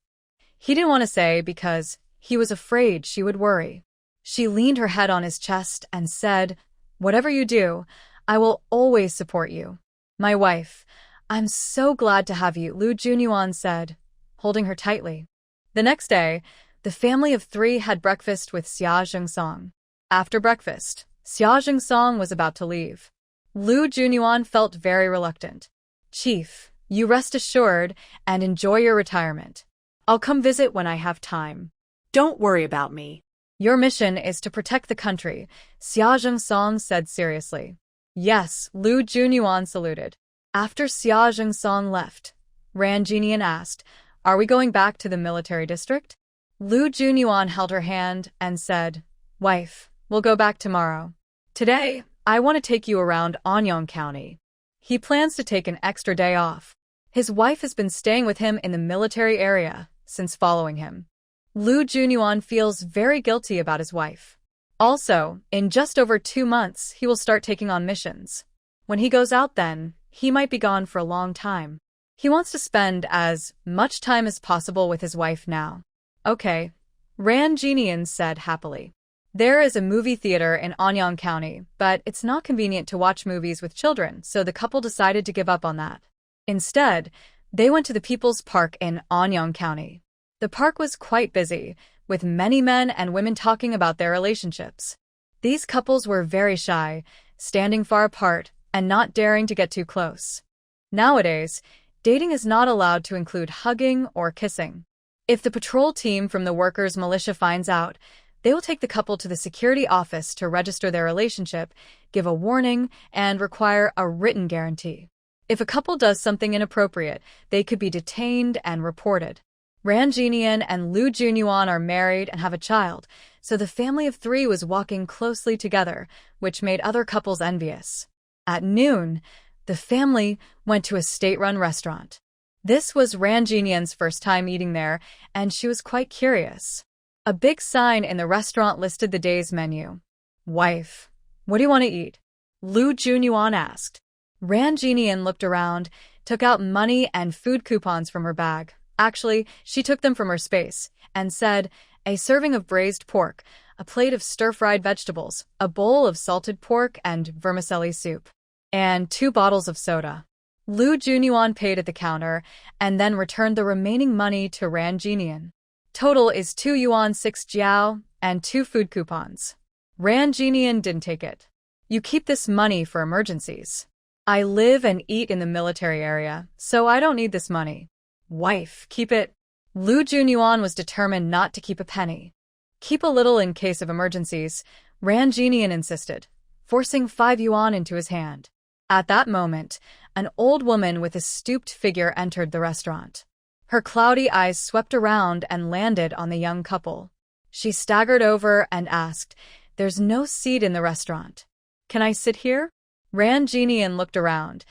He didn't want to say because he was afraid she would worry. She leaned her head on his chest and said, "Whatever you do, I will always support you." "My wife, I'm so glad to have you," Lu Junyuan said, holding her tightly. The next day, the family of 3 had breakfast with Xia Zhengsong. After breakfast, Xia Zhengsong was about to leave. Lu Junyuan felt very reluctant. "Chief, you rest assured and enjoy your retirement. I'll come visit when I have time." Don't worry about me. "Your mission is to protect the country," Xia Zhengsong said seriously. "Yes," Lu Junyuan saluted. After Xia Zhengsong left, Ran Jinian asked, "Are we going back to the military district?" Lu Junyuan held her hand and said, "Wife, we'll go back tomorrow. Today, I want to take you around Anyang County." He plans to take an extra day off. His wife has been staying with him in the military area since following him. Lu Junyuan feels very guilty about his wife. Also, in just over 2 months, he will start taking on missions. When he goes out then, he might be gone for a long time. He wants to spend as much time as possible with his wife now. "Okay," Ran Jinian said happily. There is a movie theater in Anyang County, but it's not convenient to watch movies with children, so the couple decided to give up on that. Instead, they went to the People's Park in Anyang County. The park was quite busy, with many men and women talking about their relationships. These couples were very shy, standing far apart, and not daring to get too close. Nowadays, dating is not allowed to include hugging or kissing. If the patrol team from the workers' militia finds out, they will take the couple to the security office to register their relationship, give a warning, and require a written guarantee. If a couple does something inappropriate, they could be detained and reported. Ran Jinian and Lu Junyuan are married and have a child, so the family of 3 was walking closely together, which made other couples envious. At noon, the family went to a state-run restaurant. This was Ran Jinian's first time eating there, and she was quite curious. A big sign in the restaurant listed the day's menu. "Wife, what do you want to eat?" Lu Junyuan asked. Ran Jinian looked around, took out money and food coupons from her bag. Actually, she took them from her space, and said, "A serving of braised pork, a plate of stir-fried vegetables, a bowl of salted pork and vermicelli soup, and 2 bottles of soda." Lu Junyuan paid at the counter, and then returned the remaining money to Ran Jinian. Total is 2 yuan 6 jiao, and 2 food coupons. Ran Jinian didn't take it. "You keep this money for emergencies. I live and eat in the military area, so I don't need this money." "Wife, keep it." Lu Junyuan was determined not to keep a penny. "Keep a little in case of emergencies," Ran Jinian insisted. forcing 5 yuan into his hand. At that moment, an old woman with a stooped figure entered the restaurant. Her cloudy eyes swept around and landed on the young couple. She staggered over and asked, "There's no seat in the restaurant. Can I sit here?" Ran Genian looked around.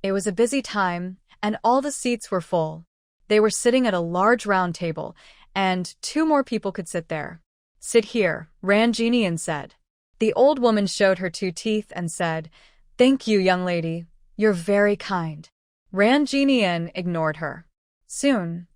It was a busy time, and all the seats were full. They were sitting at a large round table, and 2 more people could sit there. "Sit here," Ran Genian said. The old woman showed her 2 teeth and said, "Thank you, young lady. You're very kind." Ran Genian ignored her. Soon,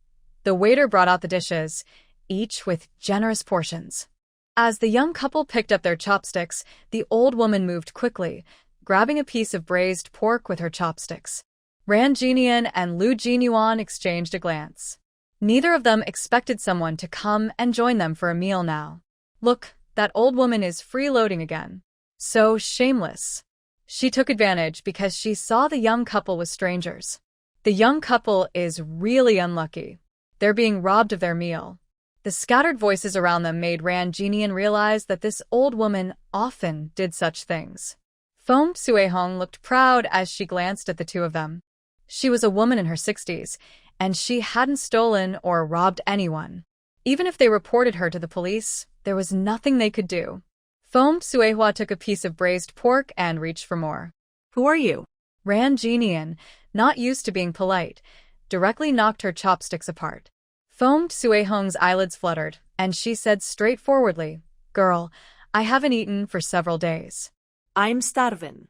the waiter brought out the dishes, each with generous portions. As the young couple picked up their chopsticks, the old woman moved quickly, grabbing a piece of braised pork with her chopsticks. Ran Genian and Lu Jinyuan exchanged a glance. Neither of them expected someone to come and join them for a meal now. Look, that old woman is freeloading again. So shameless. She took advantage because she saw the young couple with strangers. The young couple is really unlucky. They're being robbed of their meal. The scattered voices around them made Ran Genian realize that this old woman often did such things. Foam Suehong looked proud as she glanced at the 2 of them. She was a woman in her 60s, and she hadn't stolen or robbed anyone. Even if they reported her to the police, there was nothing they could do. Foam Suehua took a piece of braised pork and reached for more. Who are you? Ran Genian, not used to being polite, directly knocked her chopsticks apart. Foam Suehong's eyelids fluttered, and she said straightforwardly, "Girl, I haven't eaten for several days. I'm starving.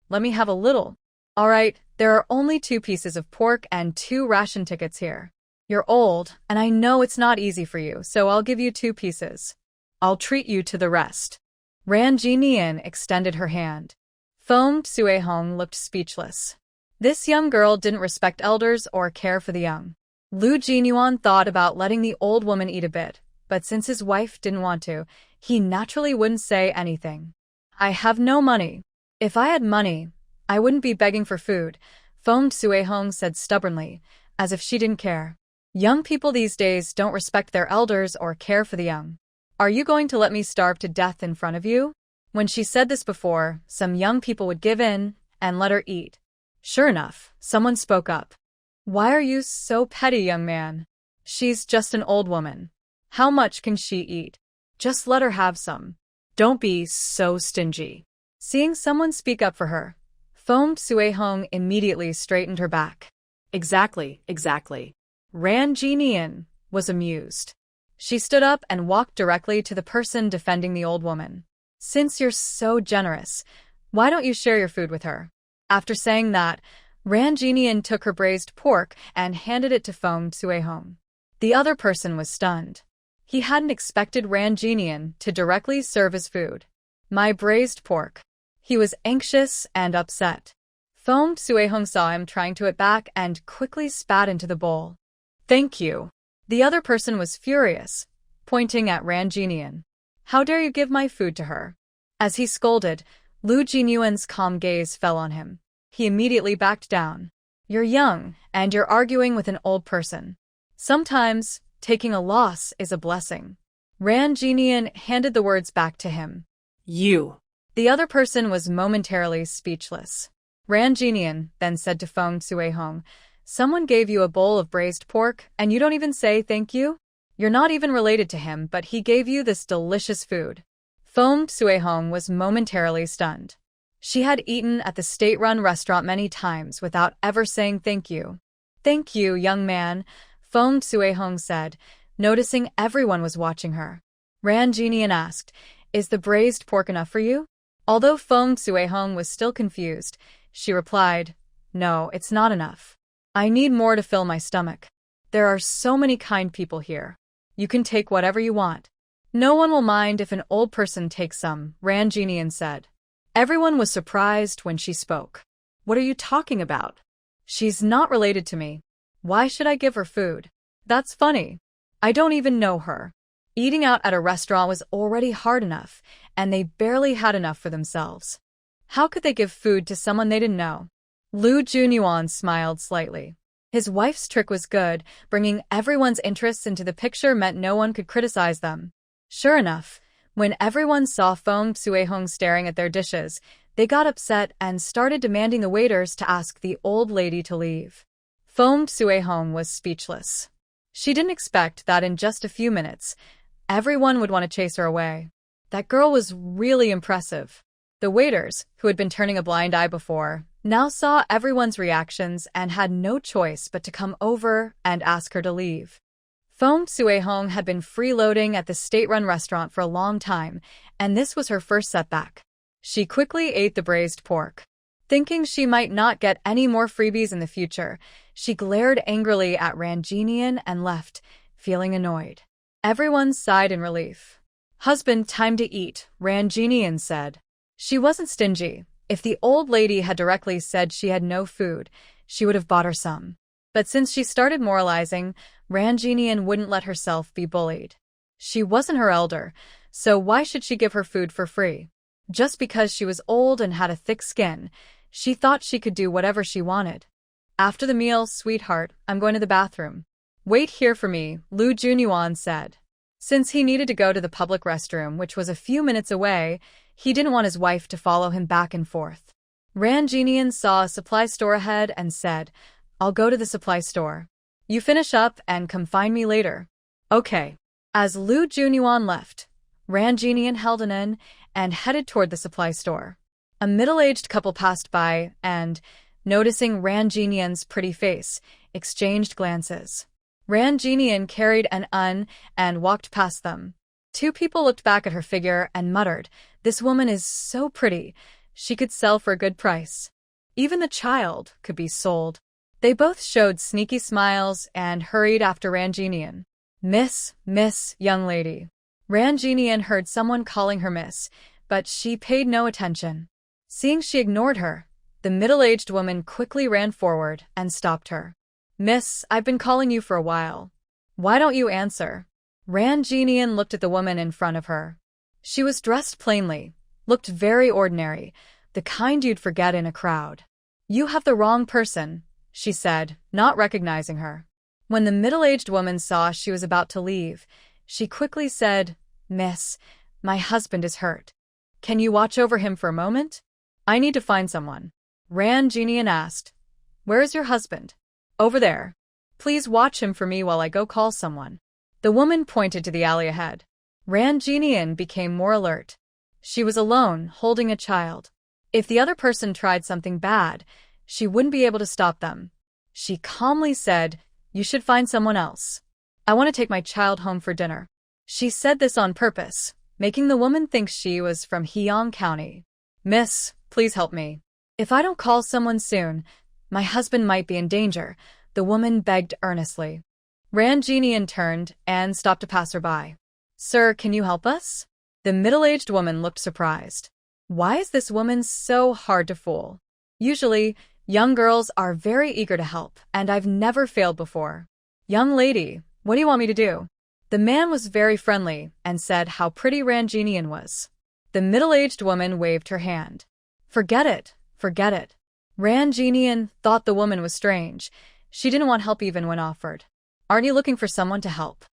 Let me have a little." "All right, there are only 2 pieces of pork and 2 ration tickets here. You're old, and I know it's not easy for you, so I'll give you 2 pieces. I'll treat you to the rest." Ran Jinian extended her hand. Foam Suehong looked speechless. This young girl didn't respect elders or care for the young. Lu Jinyuan thought about letting the old woman eat a bit, but since his wife didn't want to, he naturally wouldn't say anything. "I have no money. If I had money, I wouldn't be begging for food," Foam Suehong said stubbornly, as if she didn't care. Young people these days don't respect their elders or care for the young. "Are you going to let me starve to death in front of you?" When she said this before, some young people would give in and let her eat. Sure enough, someone spoke up. "Why are you so petty, young man? She's just an old woman. How much can she eat? Just let her have some. Don't be so stingy." Seeing someone speak up for her, Foam Suehong immediately straightened her back. Exactly. Ran Jinian was amused. She stood up and walked directly to the person defending the old woman. "Since you're so generous, why don't you share your food with her?" After saying that, Ran Jinian took her braised pork and handed it to Foam Suehong. The other person was stunned. He hadn't expected Ran Jinian to directly serve his food. "My braised pork." He was anxious and upset. Foam Suehong saw him trying to eat back and quickly spat into the bowl. "Thank you." The other person was furious, pointing at Ran Jinian. "How dare you give my food to her?" As he scolded, Lu Jinyuan's calm gaze fell on him. He immediately backed down. "You're young, and you're arguing with an old person. Sometimes, taking a loss is a blessing." Ran Jinian handed the words back to him. "You." The other person was momentarily speechless. Ran Jinian then said to Foam Suehong, "Someone gave you a bowl of braised pork, and you don't even say thank you? You're not even related to him, but he gave you this delicious food." Foam Suehong was momentarily stunned. She had eaten at the state-run restaurant many times without ever saying thank you. "Thank you, young man," Foam Suehong said, noticing everyone was watching her. Ran Jinian asked, "Is the braised pork enough for you?" Although Foam Suehong was still confused, she replied, "No, it's not enough. I need more to fill my stomach. There are so many kind people here. You can take whatever you want." "No one will mind if an old person takes some," Ran Jinian said. Everyone was surprised when she spoke. "What are you talking about? She's not related to me. Why should I give her food? That's funny. I don't even know her." Eating out at a restaurant was already hard enough, and they barely had enough for themselves. How could they give food to someone they didn't know? Lu Junyuan smiled slightly. His wife's trick was good, bringing everyone's interests into the picture meant no one could criticize them. Sure enough, When everyone saw Fong Suehong staring at their dishes, they got upset and started demanding the waiters to ask the old lady to leave. Fong Suehong was speechless. She didn't expect that in just a few minutes, everyone would want to chase her away. That girl was really impressive. The waiters, who had been turning a blind eye before, now saw everyone's reactions and had no choice but to come over and ask her to leave. Fong Suehong had been freeloading at the state-run restaurant for a long time, and this was her first setback. She quickly ate the braised pork. Thinking she might not get any more freebies in the future, she glared angrily at Ranjinian and left, feeling annoyed. Everyone sighed in relief. "Husband, time to eat," Ranjinian said. She wasn't stingy. If the old lady had directly said she had no food, she would have bought her some. But since she started moralizing, Ranjinian wouldn't let herself be bullied. She wasn't her elder, so why should she give her food for free? Just because she was old and had a thick skin, she thought she could do whatever she wanted. "After the meal, sweetheart, I'm going to the bathroom." "Wait here for me," Lu Junyuan said. Since he needed to go to the public restroom, which was a few minutes away, he didn't want his wife to follow him back and forth. Ranjinian saw a supply store ahead and said, "I'll go to the supply store. You finish up and come find me later." "Okay." As Lu Junyuan left, Ranjinian held an in and headed toward the supply store. A middle-aged couple passed by and, noticing Ranjinian's pretty face, exchanged glances. Ranjinian carried an un and walked past them. Two people looked back at her figure and muttered, "This woman is so pretty. She could sell for a good price. Even the child could be sold." They both showed sneaky smiles and hurried after Ranjinian. "Miss, young lady." Ranjinian heard someone calling her miss, but she paid no attention. Seeing she ignored her, the middle-aged woman quickly ran forward and stopped her. "Miss, I've been calling you for a while. Why don't you answer?" Ranjinian looked at the woman in front of her. She was dressed plainly, looked very ordinary, the kind you'd forget in a crowd. "You have the wrong person," she said, not recognizing her. When the middle-aged woman saw she was about to leave, she quickly said, "Miss, my husband is hurt. Can you watch over him for a moment? I need to find someone." Ranjinian asked, "Where is your husband?" "Over there. Please watch him for me while I go call someone." The woman pointed to the alley ahead. Ranjinian became more alert. She was alone, holding a child. If the other person tried something bad, she wouldn't be able to stop them. She calmly said, "You should find someone else. I want to take my child home for dinner." She said this on purpose, making the woman think she was from Heong County. "Miss, please help me. If I don't call someone soon, my husband might be in danger," the woman begged earnestly. Ranjinian turned and stopped a passerby. "Sir, can you help us?" The middle-aged woman looked surprised. Why is this woman so hard to fool? Usually, young girls are very eager to help, and I've never failed before. "Young lady, what do you want me to do?" The man was very friendly and said how pretty Ranjinian was. The middle-aged woman waved her hand. Forget it. Ranjinian thought the woman was strange. She didn't want help even when offered. "Aren't you looking for someone to help?"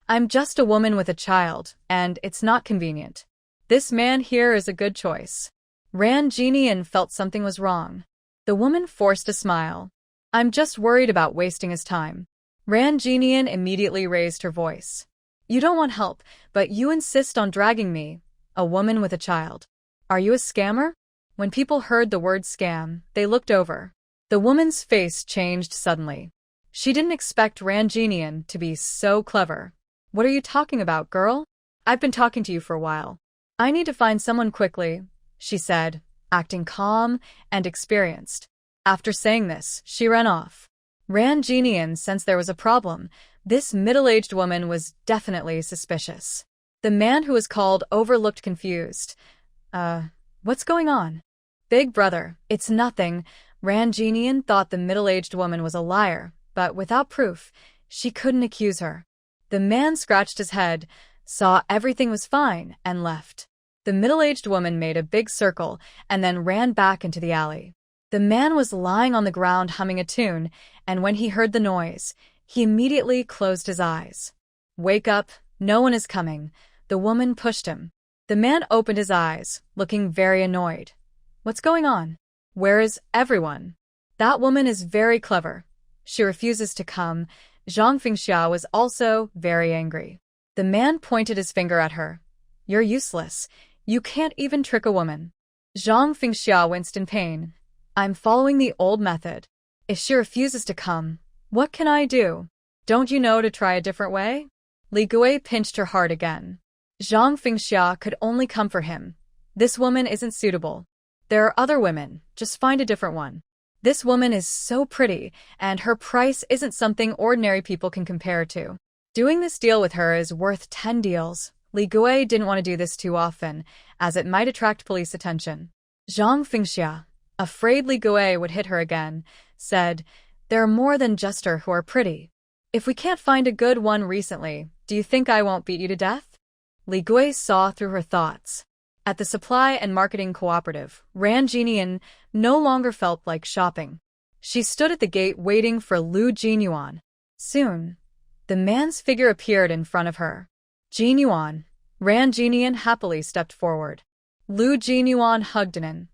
"I'm just a woman with a child, and it's not convenient. This man here is a good choice." Ranjinian felt something was wrong. The woman forced a smile. "I'm just worried about wasting his time." Ranjinian immediately raised her voice. "You don't want help, but you insist on dragging me, a woman with a child. Are you a scammer?" When people heard the word scam, they looked over. The woman's face changed suddenly. She didn't expect Ranjinian to be so clever. "What are you talking about, girl? I've been talking to you for a while. I need to find someone quickly," she said, acting calm and experienced. After saying this, she ran off. Ranjinian sensed there was a problem. This middle-aged woman was definitely suspicious. The man who was called over looked confused. What's going on?" "Big brother, it's nothing." Ranjinian thought the middle-aged woman was a liar, but without proof, she couldn't accuse her. The man scratched his head, saw everything was fine, and left. The middle-aged woman made a big circle and then ran back into the alley. The man was lying on the ground humming a tune, and when he heard the noise, he immediately closed his eyes. "Wake up, no one is coming." The woman pushed him. The man opened his eyes, looking very annoyed. What's going on? Where is everyone? That woman is very clever. She refuses to come. Zhang Fengxia was also very angry. The man pointed his finger at her. You're useless. You can't even trick a woman. Zhang Fengxia winced in pain. I'm following the old method. If she refuses to come, what can I do? Don't you know to try a different way? Li Gui pinched her heart again. Zhang Fengxia could only come for him. This woman isn't suitable. There are other women, just find a different one. This woman is so pretty, and her price isn't something ordinary people can compare to. Doing this deal with her is worth 10 deals. Li Gui didn't want to do this too often, as it might attract police attention. Zhang Fengxia, afraid Li Gui would hit her again, said, There are more than just her who are pretty. If we can't find a good one recently, do you think I won't beat you to death? Li Gui saw through her thoughts. At the supply and marketing cooperative, Ran Jinian no longer felt like shopping. She stood at the gate waiting for Lu Jinyuan. Soon, the man's figure appeared in front of her. Jinyuan, Ran Jinian happily stepped forward. Lu Jinyuan hugged Nin.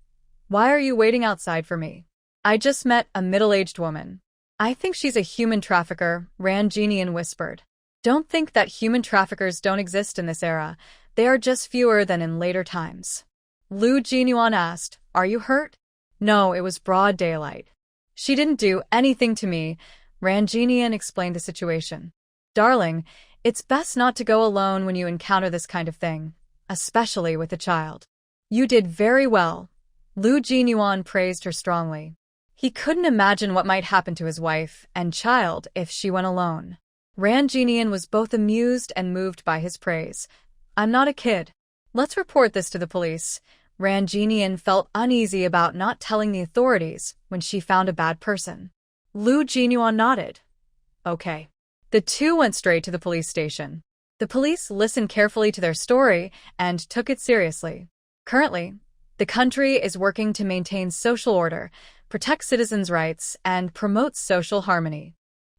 Why are you waiting outside for me? I just met a middle-aged woman. I think she's a human trafficker, Ran Jinian whispered. Don't think that human traffickers don't exist in this era. They are just fewer than in later times. Lu Jinyuan asked, Are you hurt? No, it was broad daylight. She didn't do anything to me, Ran Jinian explained the situation. Darling, it's best not to go alone when you encounter this kind of thing, especially with a child. You did very well. Lu Jinyuan praised her strongly. He couldn't imagine what might happen to his wife and child if she went alone. Ran Jinian was both amused and moved by his praise. I'm not a kid. Let's report this to the police. Ran Jinian felt uneasy about not telling the authorities when she found a bad person. Lu Jinyuan nodded. Okay. The two went straight to the police station. The police listened carefully to their story and took it seriously. Currently, the country is working to maintain social order, protect citizens' rights, and promote social harmony.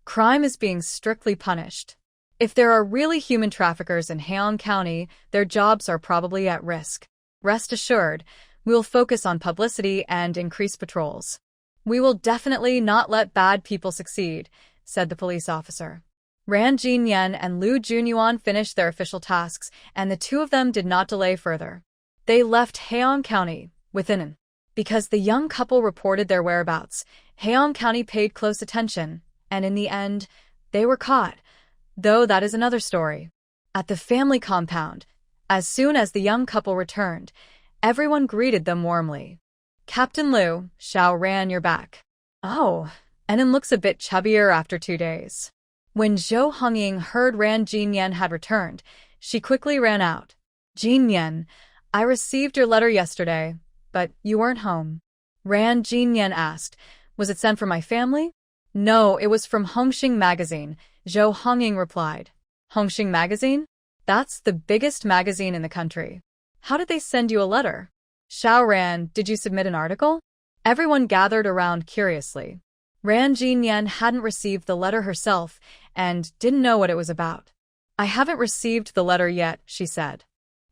Crime is being strictly punished. If there are really human traffickers in Heian County, their jobs are probably at risk. Rest assured, we will focus on publicity and increase patrols. We will definitely not let bad people succeed, said the police officer. Ran Jinyan and Lu Junyuan finished their official tasks, and the two of them did not delay further. They left Heian County within. Because the young couple reported their whereabouts, Heian County paid close attention, and in the end, they were caught. Though that is another story. At the family compound, as soon as the young couple returned, everyone greeted them warmly. Captain Liu, Xiao Ran, you're back. Oh, Enin looks a bit chubbier after 2 days. When Zhou Hongying heard Ran Jinyan had returned, she quickly ran out. Jinyan, I received your letter yesterday, but you weren't home. Ran Jinyan asked, Was it sent from my family? No, it was from Hongxing Magazine, Zhou Hongying replied. Hongxing Magazine? That's the biggest magazine in the country. How did they send you a letter? Xiao Ran, did you submit an article? Everyone gathered around curiously. Ran Jinyan hadn't received the letter herself and didn't know what it was about. I haven't received the letter yet, she said.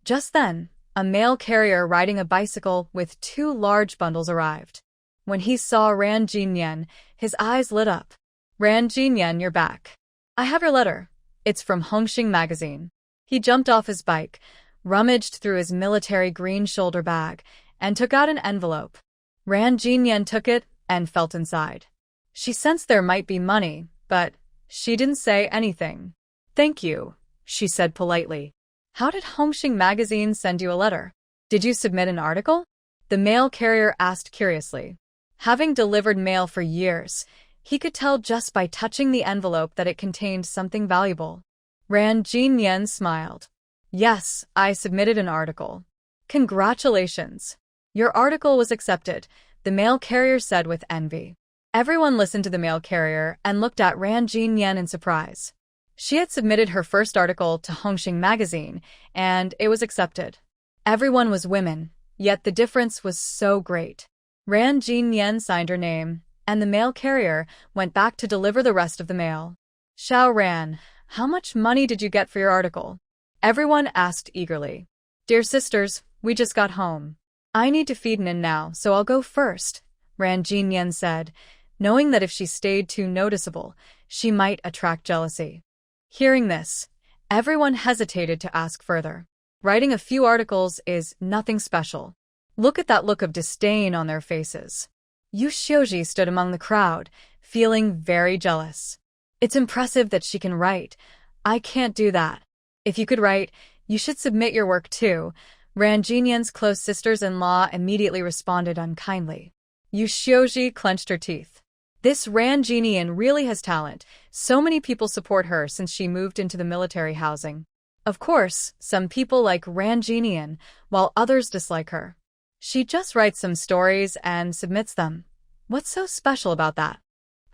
Just then, a mail carrier riding a bicycle with 2 large bundles arrived. When he saw Ran Jinyan, his eyes lit up. Ran Jinyan, you're back. I have your letter. It's from Hongxing Magazine. He jumped off his bike, rummaged through his military green shoulder bag, and took out an envelope. Ran Jinyan took it and felt inside. She sensed there might be money, but she didn't say anything. Thank you, she said politely. How did Hongxing Magazine send you a letter? Did you submit an article? The mail carrier asked curiously. Having delivered mail for years, he could tell just by touching the envelope that it contained something valuable. Ran Jinyan smiled. Yes, I submitted an article. Congratulations. Your article was accepted, the mail carrier said with envy. Everyone listened to the mail carrier and looked at Ran Jinyan in surprise. She had submitted her first article to Hongxing Magazine, and it was accepted. Everyone was women, yet the difference was so great. Ran Jinyan signed her name, and the mail carrier went back to deliver the rest of the mail. Xiao Ran, how much money did you get for your article? Everyone asked eagerly. Dear sisters, we just got home. I need to feed Nin now, so I'll go first, Ran Jinyan said, knowing that if she stayed too noticeable, she might attract jealousy. Hearing this, everyone hesitated to ask further. Writing a few articles is nothing special. Look at that look of disdain on their faces. Yu Xiuji stood among the crowd, feeling very jealous. It's impressive that she can write. I can't do that. If you could write, you should submit your work too. Ran Jinyan's close sisters-in-law immediately responded unkindly. Yu Xiuji clenched her teeth. This Ran Jinyan really has talent. So many people support her since she moved into the military housing. Of course, some people like Ran Jinyan, while others dislike her. She just writes some stories and submits them. What's so special about that?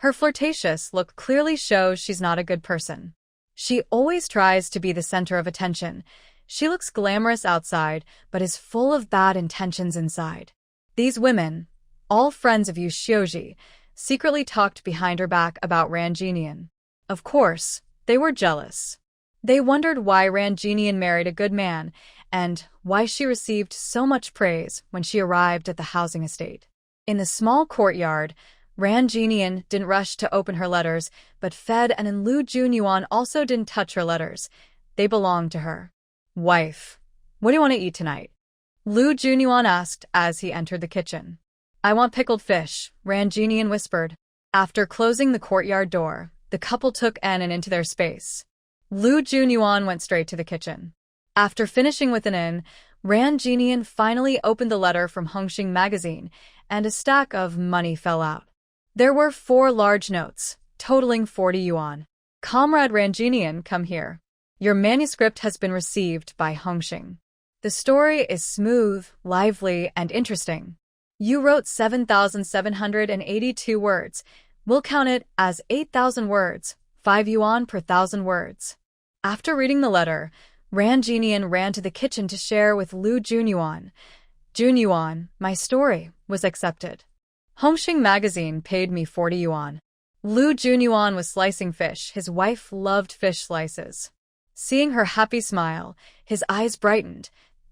Her flirtatious look clearly shows she's not a good person. She always tries to be the center of attention. She looks glamorous outside, but is full of bad intentions inside. These women, all friends of Yu Xiuji, secretly talked behind her back about Ran Jinyan. Of course, they were jealous. They wondered why Ran Jinyan married a good man, and why she received so much praise when she arrived at the housing estate. In the small courtyard, Ran Jinyan didn't rush to open her letters, but Fed and Lu Junyuan also didn't touch her letters. They belonged to her. Wife, what do you want to eat tonight? Lu Junyuan asked as he entered the kitchen. I want pickled fish, Ran Jinyan whispered. After closing the courtyard door, the couple took Annan into their space. Lu Junyuan went straight to the kitchen. After finishing with Nin, Ran Jinyan finally opened the letter from Hongxing magazine, and a stack of money fell out. There were 4 large notes, totaling 40 yuan. Comrade Ran Jinyan, come here. Your manuscript has been received by Hongxing. The story is smooth, lively, and interesting. You wrote 7,782 words. We'll count it as 8,000 words, 5 yuan per 1,000 words. After reading the letter, Ran Jinyan ran to the kitchen to share with Lu Junyuan. Junyuan, my story was accepted. Hongxing magazine paid me 40 yuan. Lu Junyuan was slicing fish. His wife loved fish slices. Seeing her happy smile, his eyes brightened.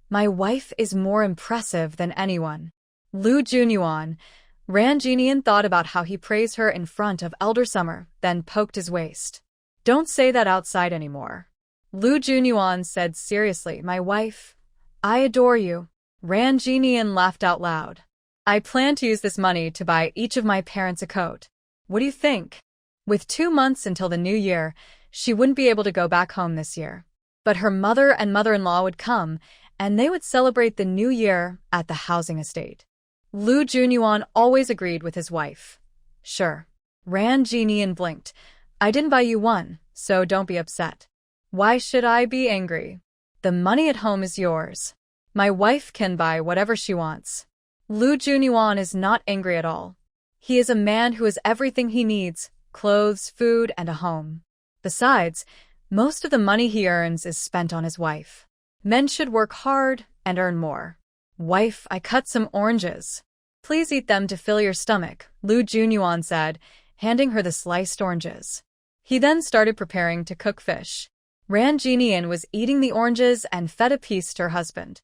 My wife is more impressive than anyone. Lu Junyuan, Ran Jinyan thought about how he praised her in front of Elder Summer, then poked his waist. Don't say that outside anymore. Lu Junyuan said seriously, my wife, I adore you. Ran Jinyan laughed out loud. I plan to use this money to buy each of my parents a coat. What do you think? With 2 months until the new year, she wouldn't be able to go back home this year. But her mother and mother-in-law would come, and they would celebrate the new year at the housing estate. Lu Junyuan always agreed with his wife. Sure. Ran Jinyan blinked. I didn't buy you one, so don't be upset. Why should I be angry? The money at home is yours. My wife can buy whatever she wants. Lu Junyuan is not angry at all. He is a man who has everything he needs, clothes, food, and a home. Besides, most of the money he earns is spent on his wife. Men should work hard and earn more. Wife, I cut some oranges. Please eat them to fill your stomach, Lu Junyuan said, handing her the sliced oranges. He then started preparing to cook fish. Ran Jinyan was eating the oranges and fed a piece to her husband.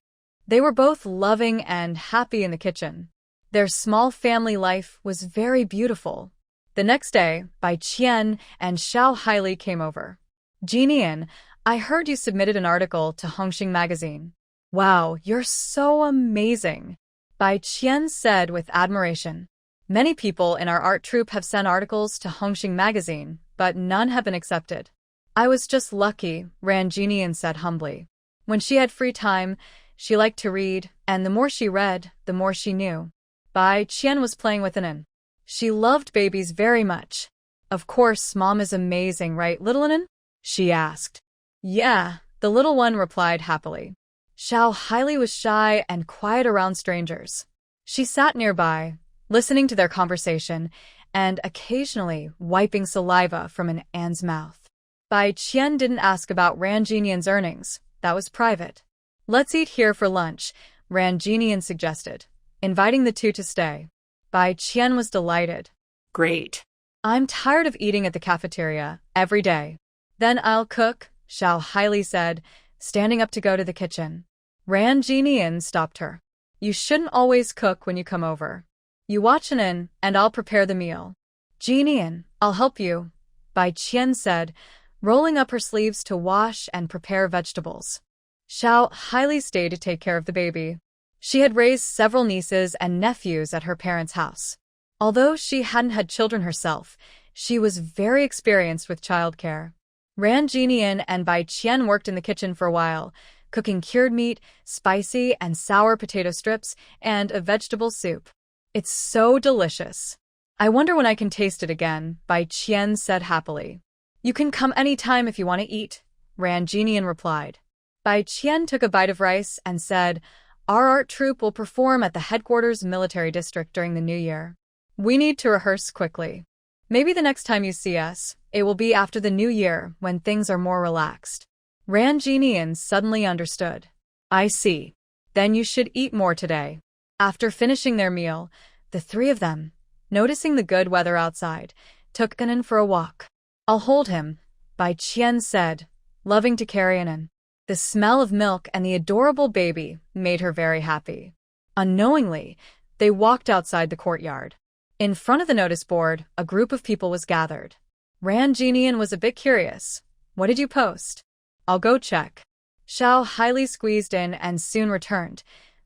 They were both loving and happy in the kitchen. Their small family life was very beautiful. The next day, Bai Qian and Xiao Haili came over. Jinyan, I heard you submitted an article to Hongxing magazine. Wow, you're so amazing, Bai Qian said with admiration. Many people in our art troupe have sent articles to Hongxing magazine, but none have been accepted. I was just lucky, Ran Jinyan said humbly. When she had free time, she liked to read, and the more she read, the more she knew. Bai Qian was playing with Anan. She loved babies very much. Of course, Mom is amazing, right, little Anan? She asked. Yeah, the little one replied happily. Xiao Haili was shy and quiet around strangers. She sat nearby, listening to their conversation, and occasionally wiping saliva from Anne's mouth. Bai Qian didn't ask about Ran Jinyan's earnings. That was private. Let's eat here for lunch, Ran Jinyan suggested, inviting the two to stay. Bai Qian was delighted. Great. I'm tired of eating at the cafeteria every day. Then I'll cook, Xiao Haili said, standing up to go to the kitchen. Ran Jinian stopped her. You shouldn't always cook when you come over. You watch and I'll prepare the meal. Jinian, I'll help you, Bai Qian said, rolling up her sleeves to wash and prepare vegetables. Xiao highly stayed to take care of the baby. She had raised several nieces and nephews at her parents' house. Although she hadn't had children herself, she was very experienced with childcare. Ran Jinian and Bai Qian worked in the kitchen for a while, cooking cured meat, spicy and sour potato strips, and a vegetable soup. It's so delicious. I wonder when I can taste it again, Bai Qian said happily. You can come any time if you want to eat, Ran Jinian replied. Bai Qian took a bite of rice and said, Our art troupe will perform at the headquarters military district during the new year. We need to rehearse quickly. Maybe the next time you see us, it will be after the new year when things are more relaxed. Ran Jinian suddenly understood. I see. Then you should eat more today. After finishing their meal, the three of them, noticing the good weather outside, took Anan for a walk. I'll hold him, Bai Qian said, loving to carry Anan. The smell of milk and the adorable baby made her very happy. Unknowingly, they walked outside the courtyard. In front of the notice board, a group of people was gathered. Ran Jinian was a bit curious. What did you post? I'll go check. Xiao highly squeezed in and soon returned.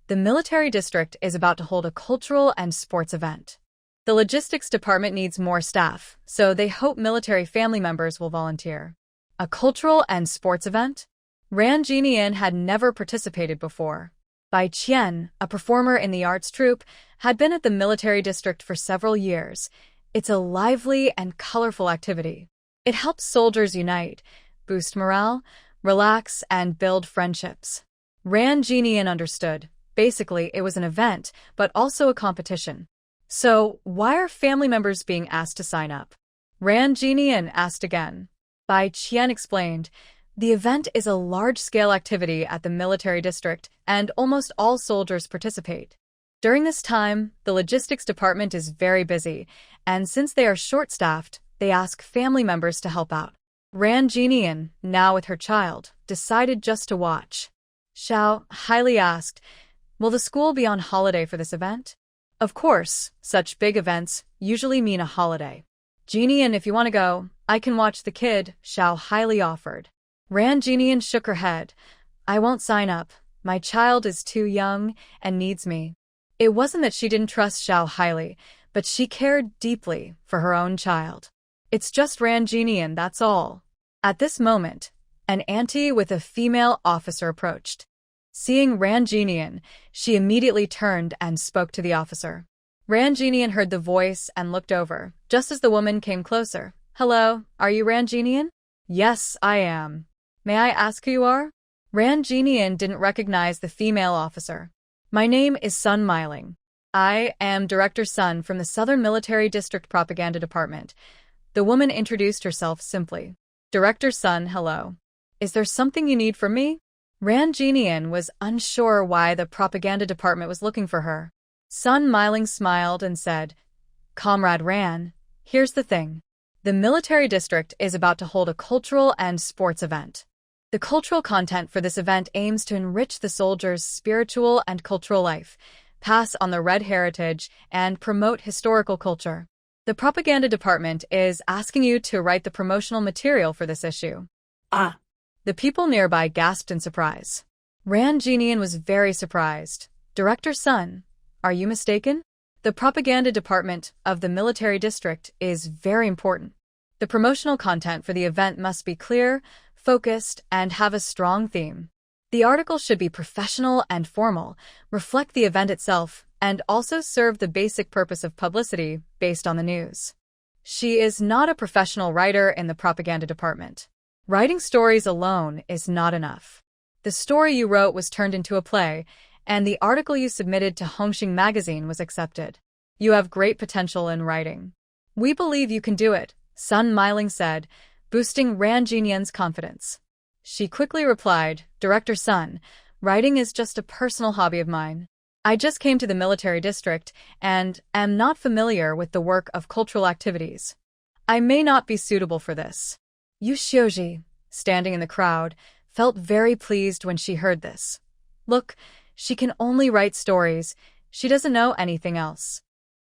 The military district is about to hold a cultural and sports event. The logistics department needs more staff, so they hope military family members will volunteer. A cultural and sports event? Ran Jinian had never participated before. Bai Qian, a performer in the arts troupe, had been at the military district for several years. It's a lively and colorful activity. It helps soldiers unite, boost morale, relax, and build friendships. Ran Jinian understood. Basically, it was an event, but also a competition. So, why are family members being asked to sign up? Ran Jinian asked again. Bai Qian explained, the event is a large-scale activity at the military district, and almost all soldiers participate. During this time, the logistics department is very busy, and since they are short-staffed, they ask family members to help out. Ran Jinian, now with her child, decided just to watch. Xiao highly asked, will the school be on holiday for this event? Of course, such big events usually mean a holiday. Jinian, if you want to go, I can watch the kid, Xiao highly offered. Ran Jinian shook her head. I won't sign up. My child is too young and needs me. It wasn't that she didn't trust Xiao highly, but she cared deeply for her own child. It's just Ran Jinian, that's all. At this moment, an auntie with a female officer approached. Seeing Ran Jinian, she immediately turned and spoke to the officer. Ran Jinian heard the voice and looked over, just as the woman came closer. Hello, are you Ran Jinian? Yes, I am. May I ask who you are? Ran Jinian didn't recognize the female officer. My name is Sun Miling. I am Director Sun from the Southern Military District Propaganda Department. The woman introduced herself simply. Director Sun, hello. Is there something you need from me? Ran Jinian was unsure why the propaganda department was looking for her. Sun Miling smiled and said, Comrade Ran, here's the thing. The military district is about to hold a cultural and sports event. The cultural content for this event aims to enrich the soldiers' spiritual and cultural life, pass on the red heritage, and promote historical culture. The propaganda department is asking you to write the promotional material for this issue. Ah. The people nearby gasped in surprise. Ran Jinian was very surprised. Director Sun, are you mistaken? The propaganda department of the military district is very important. The promotional content for the event must be clear, focused, and have a strong theme. The article should be professional and formal, reflect the event itself, and also serve the basic purpose of publicity based on the news. She is not a professional writer in the propaganda department. Writing stories alone is not enough. The story you wrote was turned into a play, and the article you submitted to Hongxing magazine was accepted. You have great potential in writing. We believe you can do it, Sun Miling said, boosting Ran Jinian's confidence. She quickly replied, Director Sun, writing is just a personal hobby of mine. I just came to the military district and am not familiar with the work of cultural activities. I may not be suitable for this. Yu Xiuji, standing in the crowd, felt very pleased when she heard this. Look, she can only write stories. She doesn't know anything else.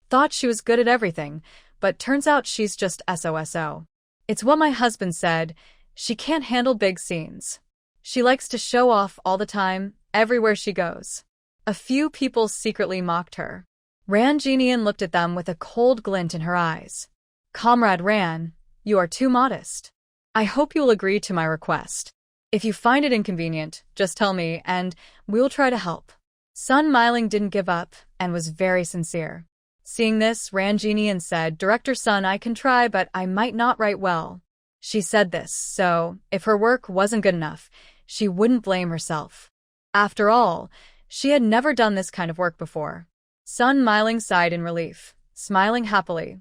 Thought she was good at everything, but turns out she's just SOSO. It's what my husband said. She can't handle big scenes. She likes to show off all the time, everywhere she goes. A few people secretly mocked her. Ran Jinian looked at them with a cold glint in her eyes. Comrade Ran, you are too modest. I hope you'll agree to my request. If you find it inconvenient, just tell me, and we'll try to help. Sun Miling didn't give up, and was very sincere. Seeing this, Ran Jinian said, Director Sun, I can try, but I might not write well. She said this, so, if her work wasn't good enough, she wouldn't blame herself. After all, she had never done this kind of work before. Sun Miling sighed in relief, smiling happily.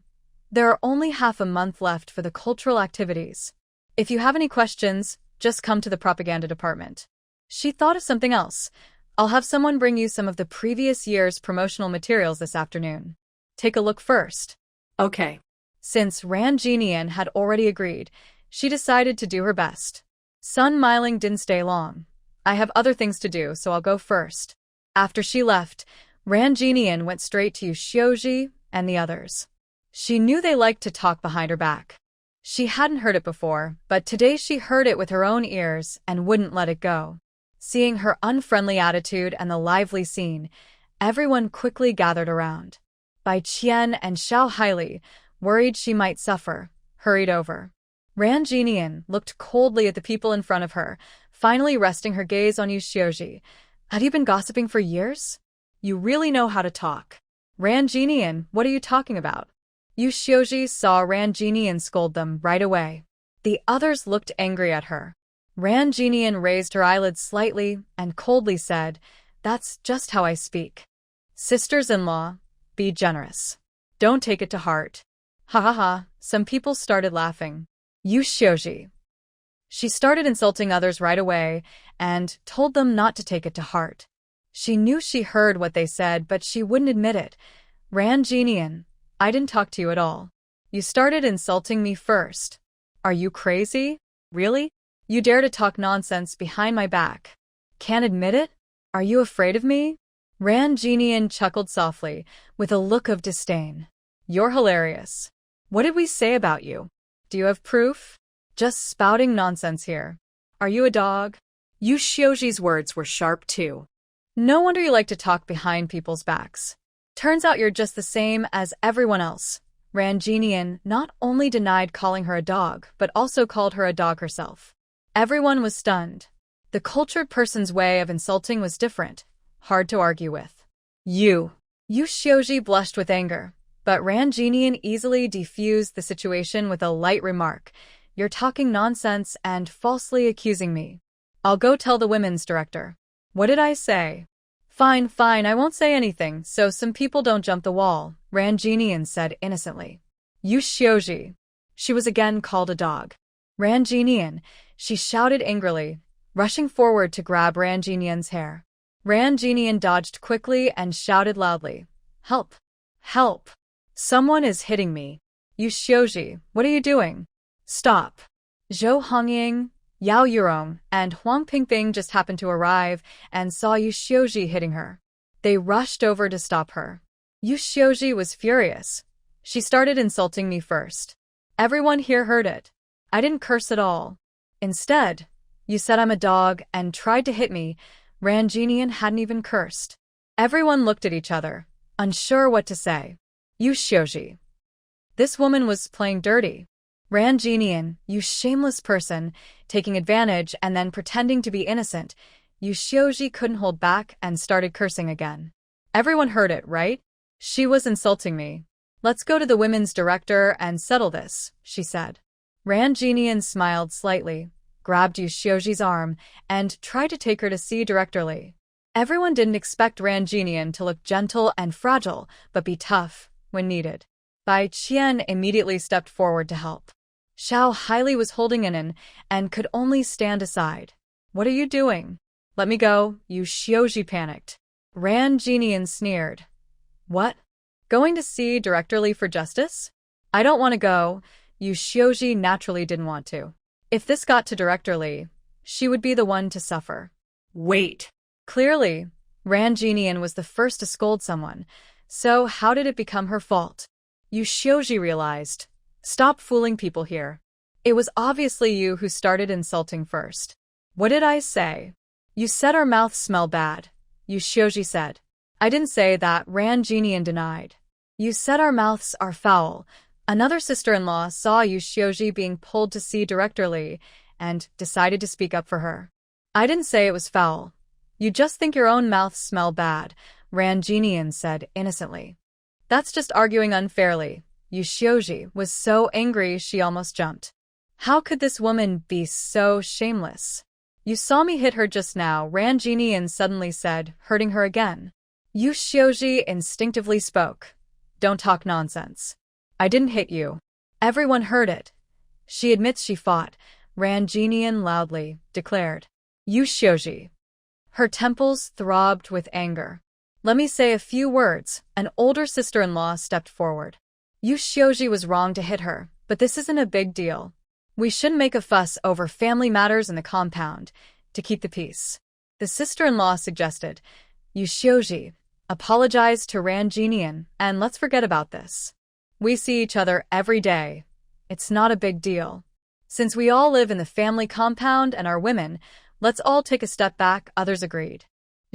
There are only half a month left for the cultural activities. If you have any questions, just come to the propaganda department. She thought of something else. I'll have someone bring you some of the previous year's promotional materials this afternoon. Take a look first. Okay. Since Ran Jinian had already agreed, she decided to do her best. Sun Miling didn't stay long. I have other things to do, so I'll go first. After she left, Ran Jinian went straight to Yu Xiuji and the others. She knew they liked to talk behind her back. She hadn't heard it before, but today she heard it with her own ears and wouldn't let it go. Seeing her unfriendly attitude and the lively scene, everyone quickly gathered around. Bai Qian and Xiao Haili, worried she might suffer, hurried over. Ran Jinian looked coldly at the people in front of her, finally resting her gaze on Yu Xiuji. Had you been gossiping for years? You really know how to talk. Ran Jinian, what are you talking about? Yu Xiuji saw Ran Jinian scold them right away. The others looked angry at her. Ran Jinian raised her eyelids slightly and coldly said, That's just how I speak. Sisters-in-law, be generous. Don't take it to heart. Ha ha ha, some people started laughing. Yu Xiuji. She started insulting others right away and told them not to take it to heart. She knew she heard what they said, but she wouldn't admit it. Ran Jinian, I didn't talk to you at all. You started insulting me first. Are you crazy? Really? You dare to talk nonsense behind my back. Can't admit it? Are you afraid of me? Ran Jinian chuckled softly, with a look of disdain. You're hilarious. What did we say about you? Do you have proof? Just spouting nonsense here. Are you a dog? Yu Xiuji's words were sharp too. No wonder you like to talk behind people's backs. Turns out you're just the same as everyone else. Ran Jinian not only denied calling her a dog, but also called her a dog herself. Everyone was stunned. The cultured person's way of insulting was different, hard to argue with. Yu Xiuji blushed with anger, but Ran Jinian easily defused the situation with a light remark. You're talking nonsense and falsely accusing me. I'll go tell the women's director. What did I say? Fine, I won't say anything, so some people don't jump the wall, Ran Jinian said innocently. Yu Xiuji. She was again called a dog. Ran Jinian, she shouted angrily, rushing forward to grab Ran Jinian's hair. Ran Jinian dodged quickly and shouted loudly, Help! Help! Someone is hitting me. Yu Xiuji, what are you doing? Stop! Zhou Hongying, Yao Yurong, and Huang Pingping just happened to arrive and saw Yu Xiuji hitting her. They rushed over to stop her. Yu Xiuji was furious. She started insulting me first. Everyone here heard it. I didn't curse at all. Instead, you said I'm a dog and tried to hit me. Ran Jinian hadn't even cursed. Everyone looked at each other, unsure what to say. Yu Xiuji. This woman was playing dirty. Ran Jinian, you shameless person, taking advantage and then pretending to be innocent. Yu Xiuji couldn't hold back and started cursing again. Everyone heard it, right? She was insulting me. Let's go to the women's director and settle this, she said. Ran Jinian smiled slightly, grabbed Yu Xiuji's arm, and tried to take her to see Director Li. Everyone didn't expect Ran Jinian to look gentle and fragile, but be tough when needed. Bai Qian immediately stepped forward to help. Xiao Haili was holding in and could only stand aside. What are you doing? Let me go, Yu Xiuji panicked. Ran Jinian sneered. What? Going to see Director Li for justice? I don't want to go. Yu Xiuji naturally didn't want to. If this got to Director Li, she would be the one to suffer. Wait. Clearly, Ran Jinian was the first to scold someone, so how did it become her fault? Yu Shioji realized. Stop fooling people here. It was obviously you who started insulting first. What did I say? You said our mouths smell bad, Yu Shioji said. I didn't say that, Ran Jinian denied. You said our mouths are foul. Another sister-in-law saw Yu Shioji being pulled to see directorly and decided to speak up for her. I didn't say it was foul. You just think your own mouths smell bad, Ran Jinian said innocently. That's just arguing unfairly. Yu Shioji was so angry she almost jumped. How could this woman be so shameless? You saw me hit her just now, Ran Jinian suddenly said, hurting her again. Yu Shioji instinctively spoke. Don't talk nonsense. I didn't hit you. Everyone heard it. She admits she fought, Ran Jinian loudly declared. Yu Shioji. Her temples throbbed with anger. Let me say a few words. An older sister-in-law stepped forward. Yu Shioji was wrong to hit her, but this isn't a big deal. We shouldn't make a fuss over family matters in the compound to keep the peace. The sister-in-law suggested. Yu Shioji, apologize to Ran Jinian and let's forget about this. We see each other every day. It's not a big deal. Since we all live in the family compound and are women, let's all take a step back, others agreed.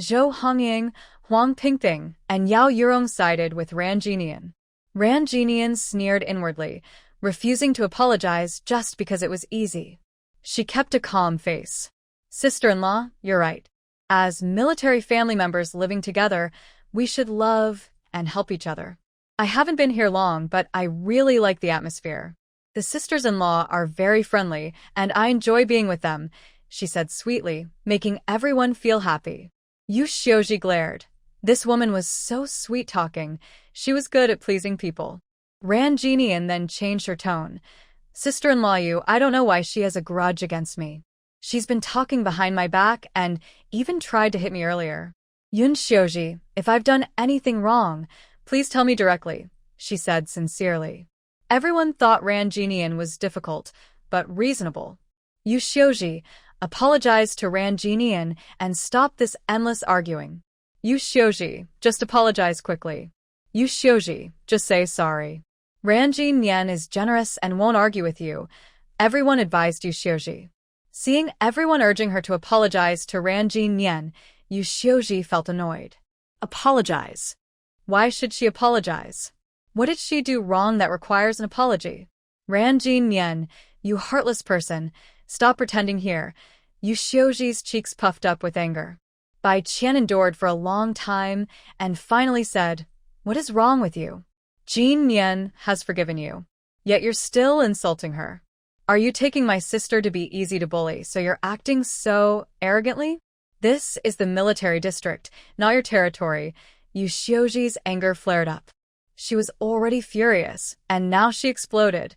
Zhou Hongying, Huang Pingting, and Yao Yurong sided with Ran Jinian. Ran Jinian sneered inwardly, refusing to apologize just because it was easy. She kept a calm face. Sister-in-law, you're right. As military family members living together, we should love and help each other. I haven't been here long, but I really like the atmosphere. The sisters-in-law are very friendly, and I enjoy being with them, she said sweetly, making everyone feel happy. Yu Shioji glared. This woman was so sweet-talking. She was good at pleasing people. Ran Jinian then changed her tone. Sister-in-law Yu, I don't know why she has a grudge against me. She's been talking behind my back and even tried to hit me earlier. Yun Shioji, if I've done anything wrong, please tell me directly, she said sincerely. Everyone thought Ran Jinian was difficult, but reasonable. Yu Shioji, apologize to Ran Jinian and stop this endless arguing. Yu Shioji, just apologize quickly. Yu Shioji, just say sorry. Ran Jinian is generous and won't argue with you, everyone advised Yu Shioji. Seeing everyone urging her to apologize to Ran Jinian, Yu Shioji felt annoyed. Apologize? Why should she apologize? What did she do wrong that requires an apology? Ran Jinian, you heartless person, stop pretending here. Yu Shioji's cheeks puffed up with anger. Bai Qian endured for a long time and finally said, What is wrong with you? Jin Nian has forgiven you. Yet you're still insulting her. Are you taking my sister to be easy to bully, so you're acting so arrogantly? This is the military district, not your territory. Yu Shioji's anger flared up. She was already furious, and now she exploded.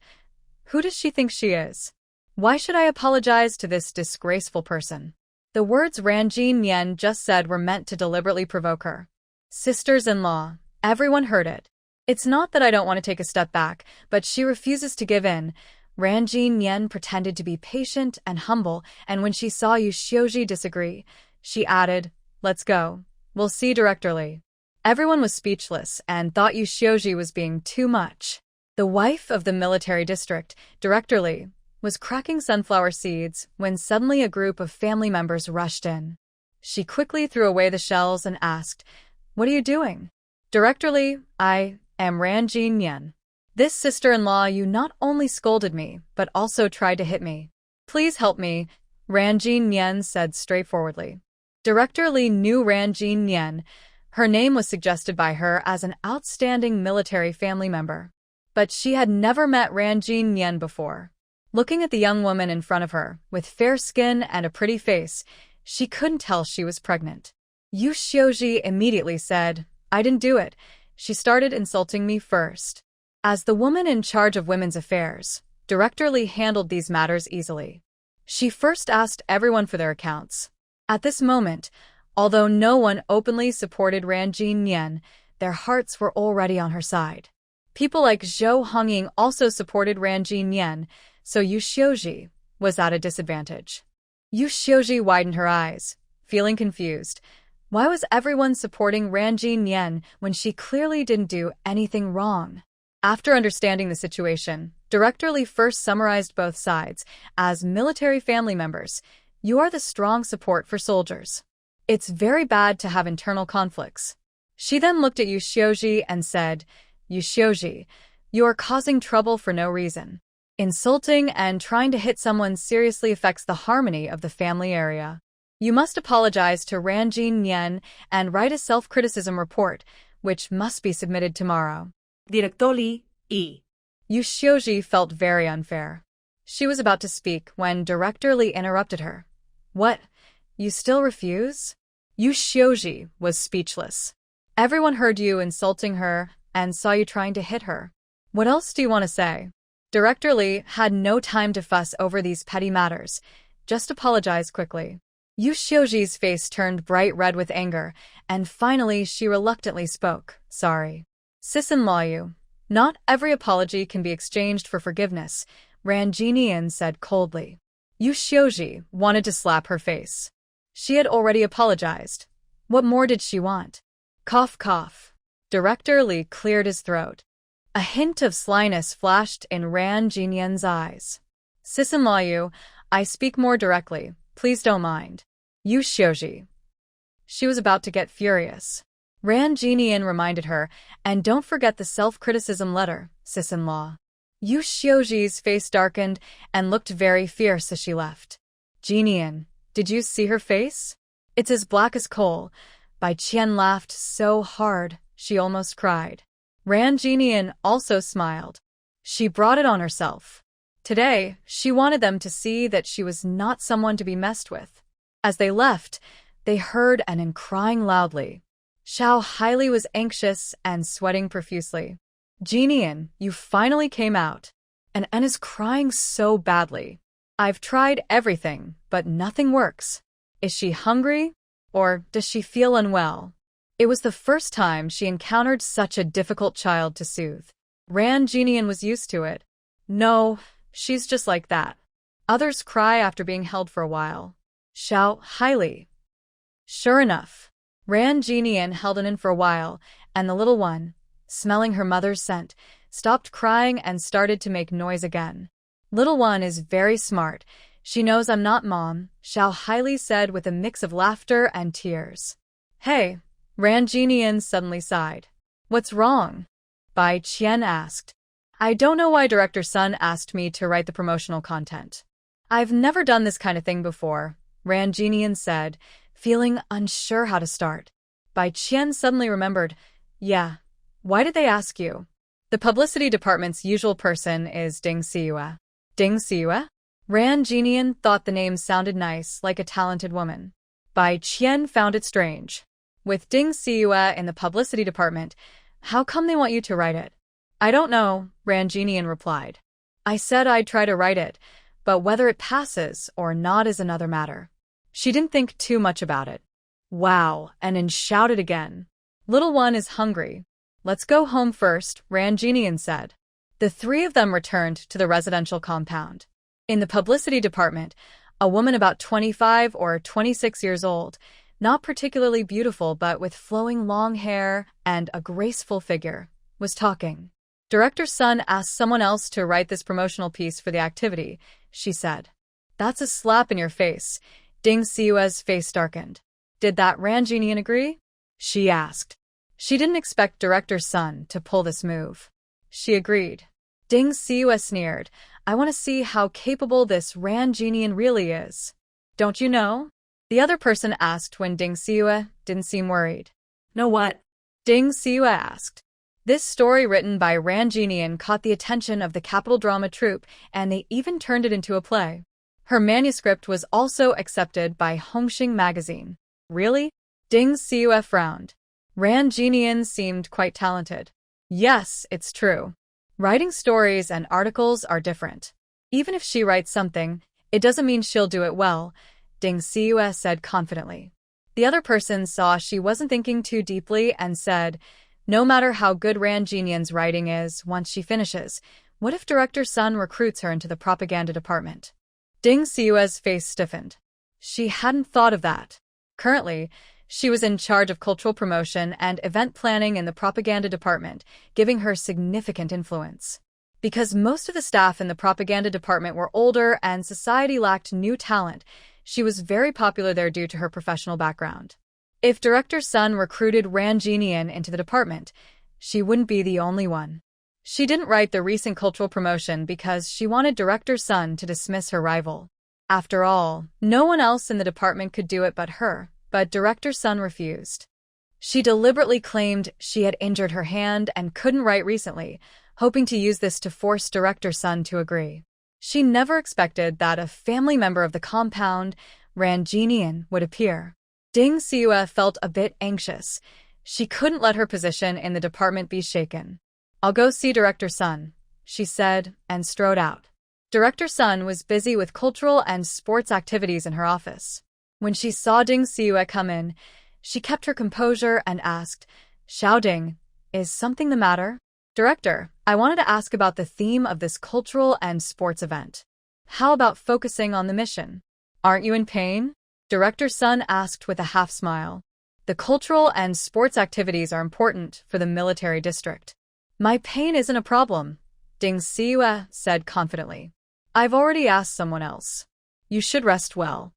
Who does she think she is? Why should I apologize to this disgraceful person? The words Ran Jinian just said were meant to deliberately provoke her. Sisters-in-law, everyone heard it. It's not that I don't want to take a step back, but she refuses to give in. Ran Jinian pretended to be patient and humble, and when she saw Yu Shioji disagree, she added, Let's go. We'll see directorly. Everyone was speechless and thought Yu Shioji was being too much. The wife of the military district, directorly, was cracking sunflower seeds when suddenly a group of family members rushed in. She quickly threw away the shells and asked, What are you doing? Directorly, I am Ran Jinian. This sister-in-law you not only scolded me, but also tried to hit me. Please help me, Ran Jinian said straightforwardly. Director Li knew Ran Jinian. Her name was suggested by her as an outstanding military family member. But she had never met Ran Jinian before. Looking at the young woman in front of her, with fair skin and a pretty face, she couldn't tell she was pregnant. Yu Shioji immediately said, I didn't do it. She started insulting me first. As the woman in charge of women's affairs, Director Li handled these matters easily. She first asked everyone for their accounts. At this moment, although no one openly supported Ran Jinian, their hearts were already on her side. People like Zhou Hongying also supported Ran Jinian, so Yu Shioji was at a disadvantage. Yu Shioji widened her eyes, feeling confused. Why was everyone supporting Ran Jinyan when she clearly didn't do anything wrong? After understanding the situation, Director Lee first summarized both sides. As military family members, you are the strong support for soldiers. It's very bad to have internal conflicts. She then looked at Yu Xiuji and said, Yu Xiuji, you are causing trouble for no reason. Insulting and trying to hit someone seriously affects the harmony of the family area. You must apologize to Ran Jinyan and write a self-criticism report, which must be submitted tomorrow. Director Lee, E. Yu Xiuji felt very unfair. She was about to speak when Director Lee interrupted her. What? You still refuse? Yu Xiuji was speechless. Everyone heard you insulting her and saw you trying to hit her. What else do you want to say? Director Lee had no time to fuss over these petty matters. Just apologize quickly. Yu Xiuji's face turned bright red with anger, and finally she reluctantly spoke. Sorry. Sisin-Law Yu. Not every apology can be exchanged for forgiveness, Ran Jinyan said coldly. Yu Xiuji wanted to slap her face. She had already apologized. What more did she want? Cough, cough. Director Lee cleared his throat. A hint of slyness flashed in Ran Jinyan's eyes. Sisin-Law Yu, I speak more directly. Please don't mind. Yu Xiuji. She was about to get furious. Ran Jinyan reminded her, and don't forget the self-criticism letter, Sisin-Law. Yu Xiuji's face darkened and looked very fierce as she left. Jinyan, did you see her face? It's as black as coal. Bai Qian laughed so hard, she almost cried. Ran Jinyan also smiled. She brought it on herself. Today, she wanted them to see that she was not someone to be messed with. As they left, they heard Anan crying loudly. Xiao Haili was anxious and sweating profusely. Jinyan, you finally came out. And An is crying so badly. I've tried everything, but nothing works. Is she hungry? Or does she feel unwell? It was the first time she encountered such a difficult child to soothe. Ran Jinyan was used to it. No, she's just like that. Others cry after being held for a while. Xiao Haili. Sure enough. Ran Jinyan held Anan for a while, and the little one, smelling her mother's scent, stopped crying and started to make noise again. Little one is very smart. She knows I'm not mom, Xiao Haili said with a mix of laughter and tears. Hey, Ran Jinyan suddenly sighed. What's wrong? Bai Qian asked. I don't know why Director Sun asked me to write the promotional content. I've never done this kind of thing before, Ran Jinyan said, feeling unsure how to start. Bai Qian suddenly remembered, yeah, why did they ask you? The publicity department's usual person is Ding Siyue. Ding Siyue? Ran Jinyan thought the name sounded nice, like a talented woman. Bai Qian found it strange. With Ding Siyue in the publicity department, how come they want you to write it? I don't know, Ran Jinyan replied. I said I'd try to write it, but whether it passes or not is another matter. She didn't think too much about it. Wow, Anan shouted again. Little one is hungry. Let's go home first, Ran Jinyan said. The three of them returned to the residential compound. In the publicity department, a woman about 25 or 26 years old, not particularly beautiful but with flowing long hair and a graceful figure, was talking. Director Sun asked someone else to write this promotional piece for the activity, she said. That's a slap in your face. Ding Siyue's face darkened. Did that Ran Jinyan agree? She asked. She didn't expect Director Sun to pull this move. She agreed. Ding Siyue sneered. I want to see how capable this Ran Jinyan really is. Don't you know? The other person asked when Ding Siyue didn't seem worried. Know what? Ding Siyue asked. This story written by Ran Jinyan caught the attention of the Capital Drama Troupe, and they even turned it into a play. Her manuscript was also accepted by Hongxing magazine. Really? Ding Siyue frowned. Ran Jinyan seemed quite talented. Yes, it's true. Writing stories and articles are different. Even if she writes something, it doesn't mean she'll do it well, Ding Siyue said confidently. The other person saw she wasn't thinking too deeply and said, no matter how good Ran Jinyan's writing is once she finishes, what if Director Sun recruits her into the propaganda department? Ding Siyue's face stiffened. She hadn't thought of that. Currently, She was in charge of cultural promotion and event planning in the propaganda department, giving her significant influence. Because most of the staff in the propaganda department were older and society lacked new talent, she was very popular there due to her professional background. If Director Sun recruited Ran Jinian into the department, she wouldn't be the only one. She didn't write the recent cultural promotion because she wanted Director Sun to dismiss her rival. After all, no one else in the department could do it but her, but Director Sun refused. She deliberately claimed she had injured her hand and couldn't write recently, hoping to use this to force Director Sun to agree. She never expected that a family member of the compound, Ran Jinian, would appear. Ding Siue felt a bit anxious. She couldn't let her position in the department be shaken. "I'll go see Director Sun," she said, and strode out. Director Sun was busy with cultural and sports activities in her office. When she saw Ding Siue come in, she kept her composure and asked, "Xiao Ding, is something the matter?" "Director, I wanted to ask about the theme of this cultural and sports event. How about focusing on the mission? Aren't you in pain?" Director Sun asked with a half-smile. "The cultural and sports activities are important for the military district." "My pain isn't a problem," Ding Siue said confidently. "I've already asked someone else. You should rest well."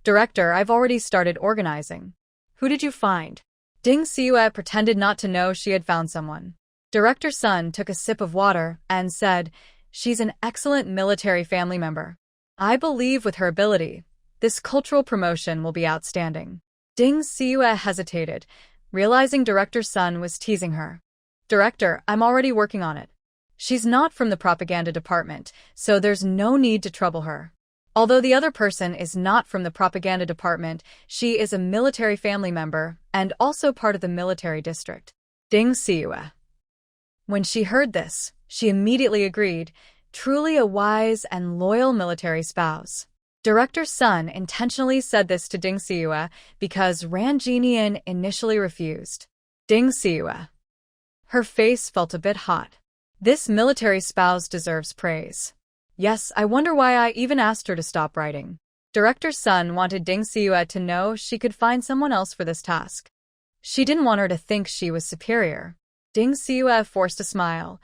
Director, I've already started organizing." "Who did you find?" Ding Siue pretended not to know she had found someone. Director Sun took a sip of water and said, "She's an excellent military family member. I believe with her ability, this cultural promotion will be outstanding." Ding Siue hesitated, realizing Director Sun was teasing her. "Director, I'm already working on it. She's not from the propaganda department, so there's no need to trouble her. Although the other person is not from the propaganda department, she is a military family member and also part of the military district." Ding Siue. When she heard this, she immediately agreed, truly a wise and loyal military spouse. Director Sun intentionally said this to Ding Siue because Ran Jinian initially refused. Ding Siue. Her face felt a bit hot. This military spouse deserves praise. Yes, I wonder why I even asked her to stop writing. Director Sun wanted Ding Siue to know she could find someone else for this task. She didn't want her to think she was superior. Ding Siue forced a smile.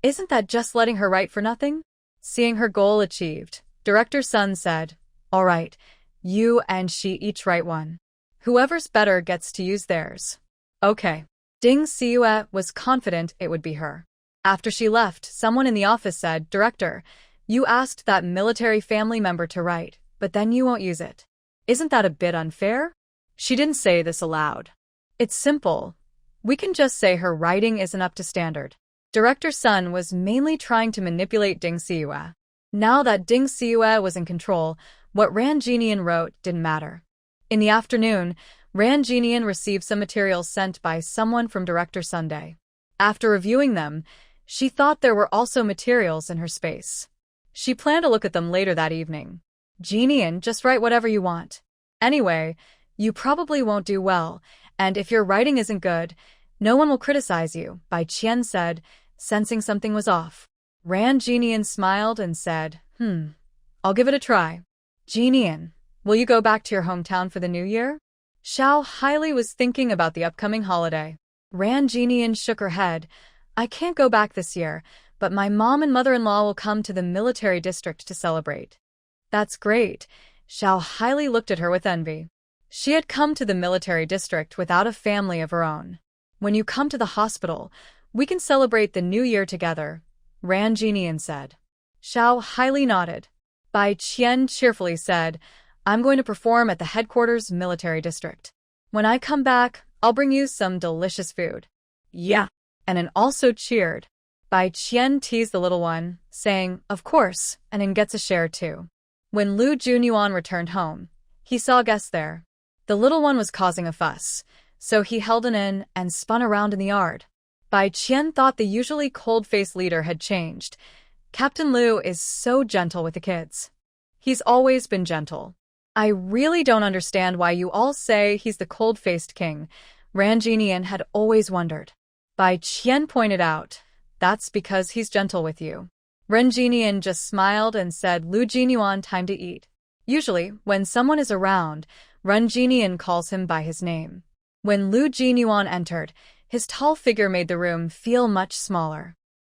Isn't that just letting her write for nothing? Seeing her goal achieved, Director Sun said, "All right, you and she each write one. Whoever's better gets to use theirs." Okay. Ding Siue was confident it would be her. After she left, someone in the office said, "Director, you asked that military family member to write, but then you won't use it. Isn't that a bit unfair?" She didn't say this aloud. "It's simple. We can just say her writing isn't up to standard." Director Sun was mainly trying to manipulate Ding Siue. Now that Ding Siue was in control, what Ran Jinian wrote didn't matter. In the afternoon, Ran Jinian received some materials sent by someone from Director Sunday. After reviewing them, she thought there were also materials in her space. She planned to look at them later that evening. "Jinian, just write whatever you want. Anyway, you probably won't do well, and if your writing isn't good, no one will criticize you," Bai Qian said, sensing something was off. Ran Jinian smiled and said, I'll give it a try." "Jinian, will you go back to your hometown for the new year?" Xiao Haili was thinking about the upcoming holiday. Ran Jinian shook her head. "I can't go back this year, but my mom and mother-in-law will come to the military district to celebrate." "That's great." Xiao Haili looked at her with envy. She had come to the military district without a family of her own. "When you come to the hospital, we can celebrate the new year together," Ran Jinian said. Xiao Haili nodded. Bai Qian cheerfully said, "I'm going to perform at the headquarters military district. When I come back, I'll bring you some delicious food." "Yeah." Anan also cheered. Bai Qian teased the little one, saying, "Of course," Anan gets a share too. When Lu Junyuan returned home, he saw guests there. The little one was causing a fuss, so he held Anan and spun around in the yard. Bai Qian thought the usually cold-faced leader had changed. Captain Lu is so gentle with the kids. He's always been gentle. "I really don't understand why you all say he's the cold-faced king," Ran Jinian had always wondered. Bai Qian pointed out, "That's because he's gentle with you." Ran Jinian just smiled and said, "Lu Jinyuan, time to eat." Usually, when someone is around, Ren Jinian calls him by his name. When Lu Jinyuan entered, his tall figure made the room feel much smaller.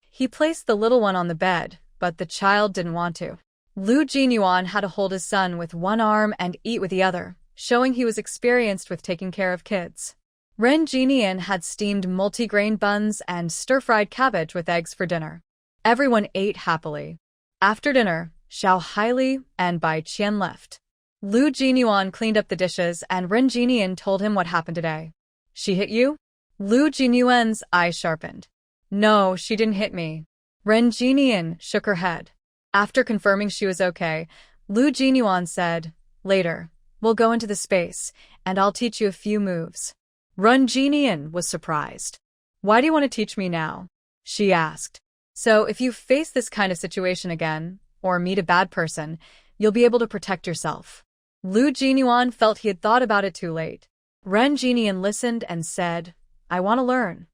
He placed the little one on the bed, but the child didn't want to. Lu Jinyuan had to hold his son with one arm and eat with the other, showing he was experienced with taking care of kids. Ren Jinian had steamed multigrain buns and stir-fried cabbage with eggs for dinner. Everyone ate happily. After dinner, Xiao Haili and Bai Qian left. Lu Jinyuan cleaned up the dishes and Ren Jinian told him what happened today. She hit you? Lu Jinyuan's eyes sharpened. No, she didn't hit me. Ren Jinian shook her head. After confirming she was okay, Lu Jinyuan said, later, we'll go into the space, and I'll teach you a few moves. Ren Jinian was surprised. Why do you want to teach me now? She asked. So if you face this kind of situation again, or meet a bad person, you'll be able to protect yourself. Lu Jinyuan felt he had thought about it too late. Ren Jinian listened and said, I want to learn.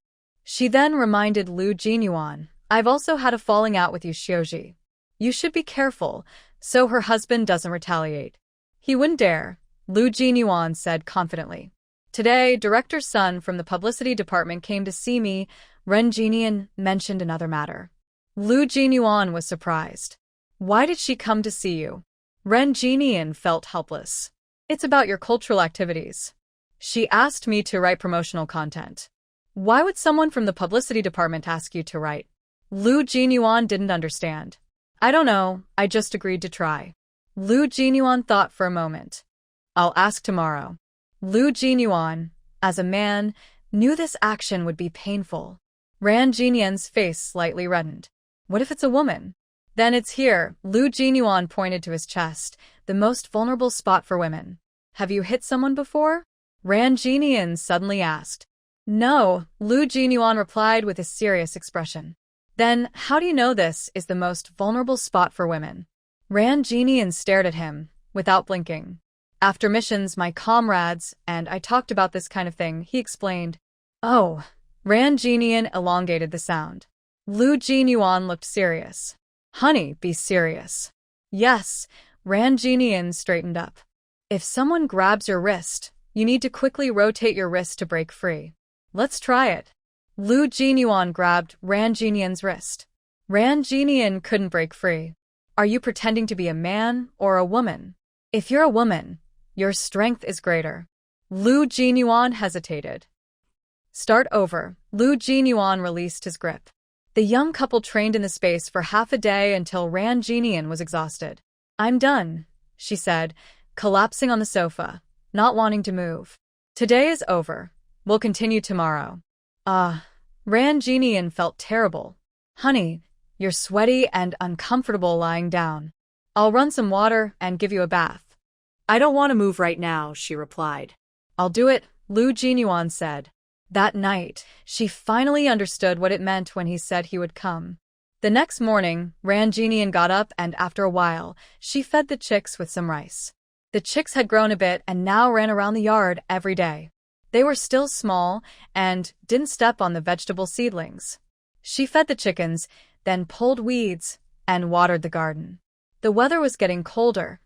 She then reminded Lu Jinyuan, I've also had a falling out with you, Xiaoji. You should be careful, so her husband doesn't retaliate. He wouldn't dare, Lu Jinyuan said confidently. Today, Director Sun from the publicity department came to see me. Ren Jinian mentioned another matter. Lu Jinyuan was surprised. Why did she come to see you? Ren Jinian felt helpless. It's about your cultural activities. She asked me to write promotional content. Why would someone from the publicity department ask you to write? Lu Jinyuan didn't understand. I don't know, I just agreed to try. Lu Jinyuan thought for a moment. I'll ask tomorrow. Lu Jinyuan, as a man, knew this action would be painful. Ren Jinian's face slightly reddened. What if it's a woman? Then it's here, Lu Jinyuan pointed to his chest, the most vulnerable spot for women. Have you hit someone before? Ren Jinian suddenly asked. No, Lu Jinyuan replied with a serious expression. Then, how do you know this is the most vulnerable spot for women? Ren Jinian stared at him, without blinking. After missions, my comrades and I talked about this kind of thing, he explained. Oh, Ren Jinian elongated the sound. Lu Jinyuan looked serious. Honey, be serious. Yes, Ren Jinian straightened up. If someone grabs your wrist, you need to quickly rotate your wrist to break free. Let's try it. Lu Jinyuan grabbed Ren Jinian's wrist. Ren Jinian couldn't break free. Are you pretending to be a man or a woman? If you're a woman, your strength is greater. Lu Jinyuan hesitated. Start over. Lu Jinyuan released his grip. The young couple trained in the space for half a day until Ren Jinian was exhausted. I'm done, she said, collapsing on the sofa, not wanting to move. Today is over. We'll continue tomorrow. Ren Jinian felt terrible. Honey, you're sweaty and uncomfortable lying down. I'll run some water and give you a bath. I don't want to move right now, she replied. I'll do it, Lu Jinyuan said. That night, she finally understood what it meant when he said he would come. The next morning, Ren Jinian got up and after a while, she fed the chicks with some rice. The chicks had grown a bit and now ran around the yard every day. They were still small and didn't step on the vegetable seedlings. She fed the chickens, then pulled weeds and watered the garden. The weather was getting colder.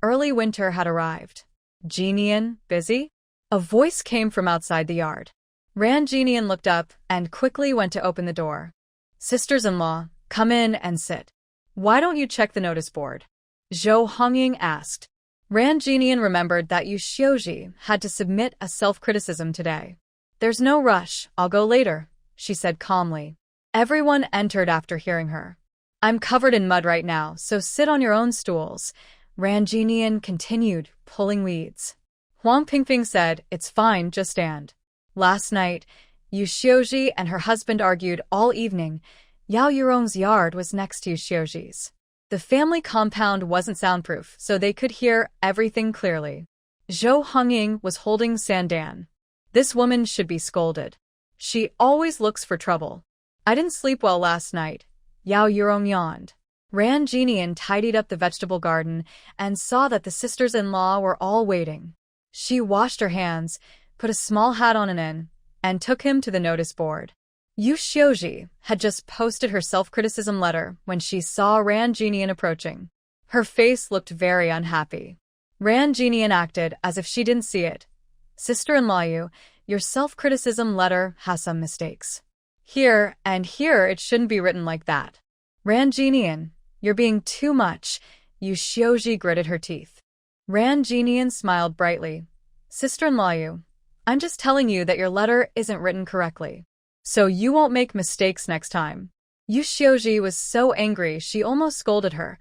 Early winter had arrived. Jinian, busy? A voice came from outside the yard. Ren Jinian looked up and quickly went to open the door. Sisters-in-law, come in and sit. Why don't you check the notice board? Zhou Hongying asked. Ren Jinian remembered that Yu Xiaoji had to submit a self-criticism today. There's no rush, I'll go later, she said calmly. Everyone entered after hearing her. I'm covered in mud right now, so sit on your own stools. Ren Jinian continued, pulling weeds. Huang Pingping said, it's fine, just stand. Last night, Yu Xiaoji and her husband argued all evening. Yao Yurong's yard was next to Yu Xiaoji's. The family compound wasn't soundproof, so they could hear everything clearly. Zhou Hongying was holding Sandan. This woman should be scolded. She always looks for trouble. I didn't sleep well last night. Yao Yurong yawned. Ren Jinian tidied up the vegetable garden and saw that the sisters-in-law were all waiting. She washed her hands, put a small hat on an end, and took him to the notice board. Yu Xiaoji had just posted her self-criticism letter when she saw Ren Jinian approaching. Her face looked very unhappy. Ran Jinian acted as if she didn't see it. Sister-in-law your self-criticism letter has some mistakes. Here and here it shouldn't be written like that. Ran Jinian, you're being too much. Yu Xiaozhi gritted her teeth. Ran Jinian smiled brightly. Sister-in-law I'm just telling you that your letter isn't written correctly. So you won't make mistakes next time. Yu Xiaozhi was so angry she almost scolded her.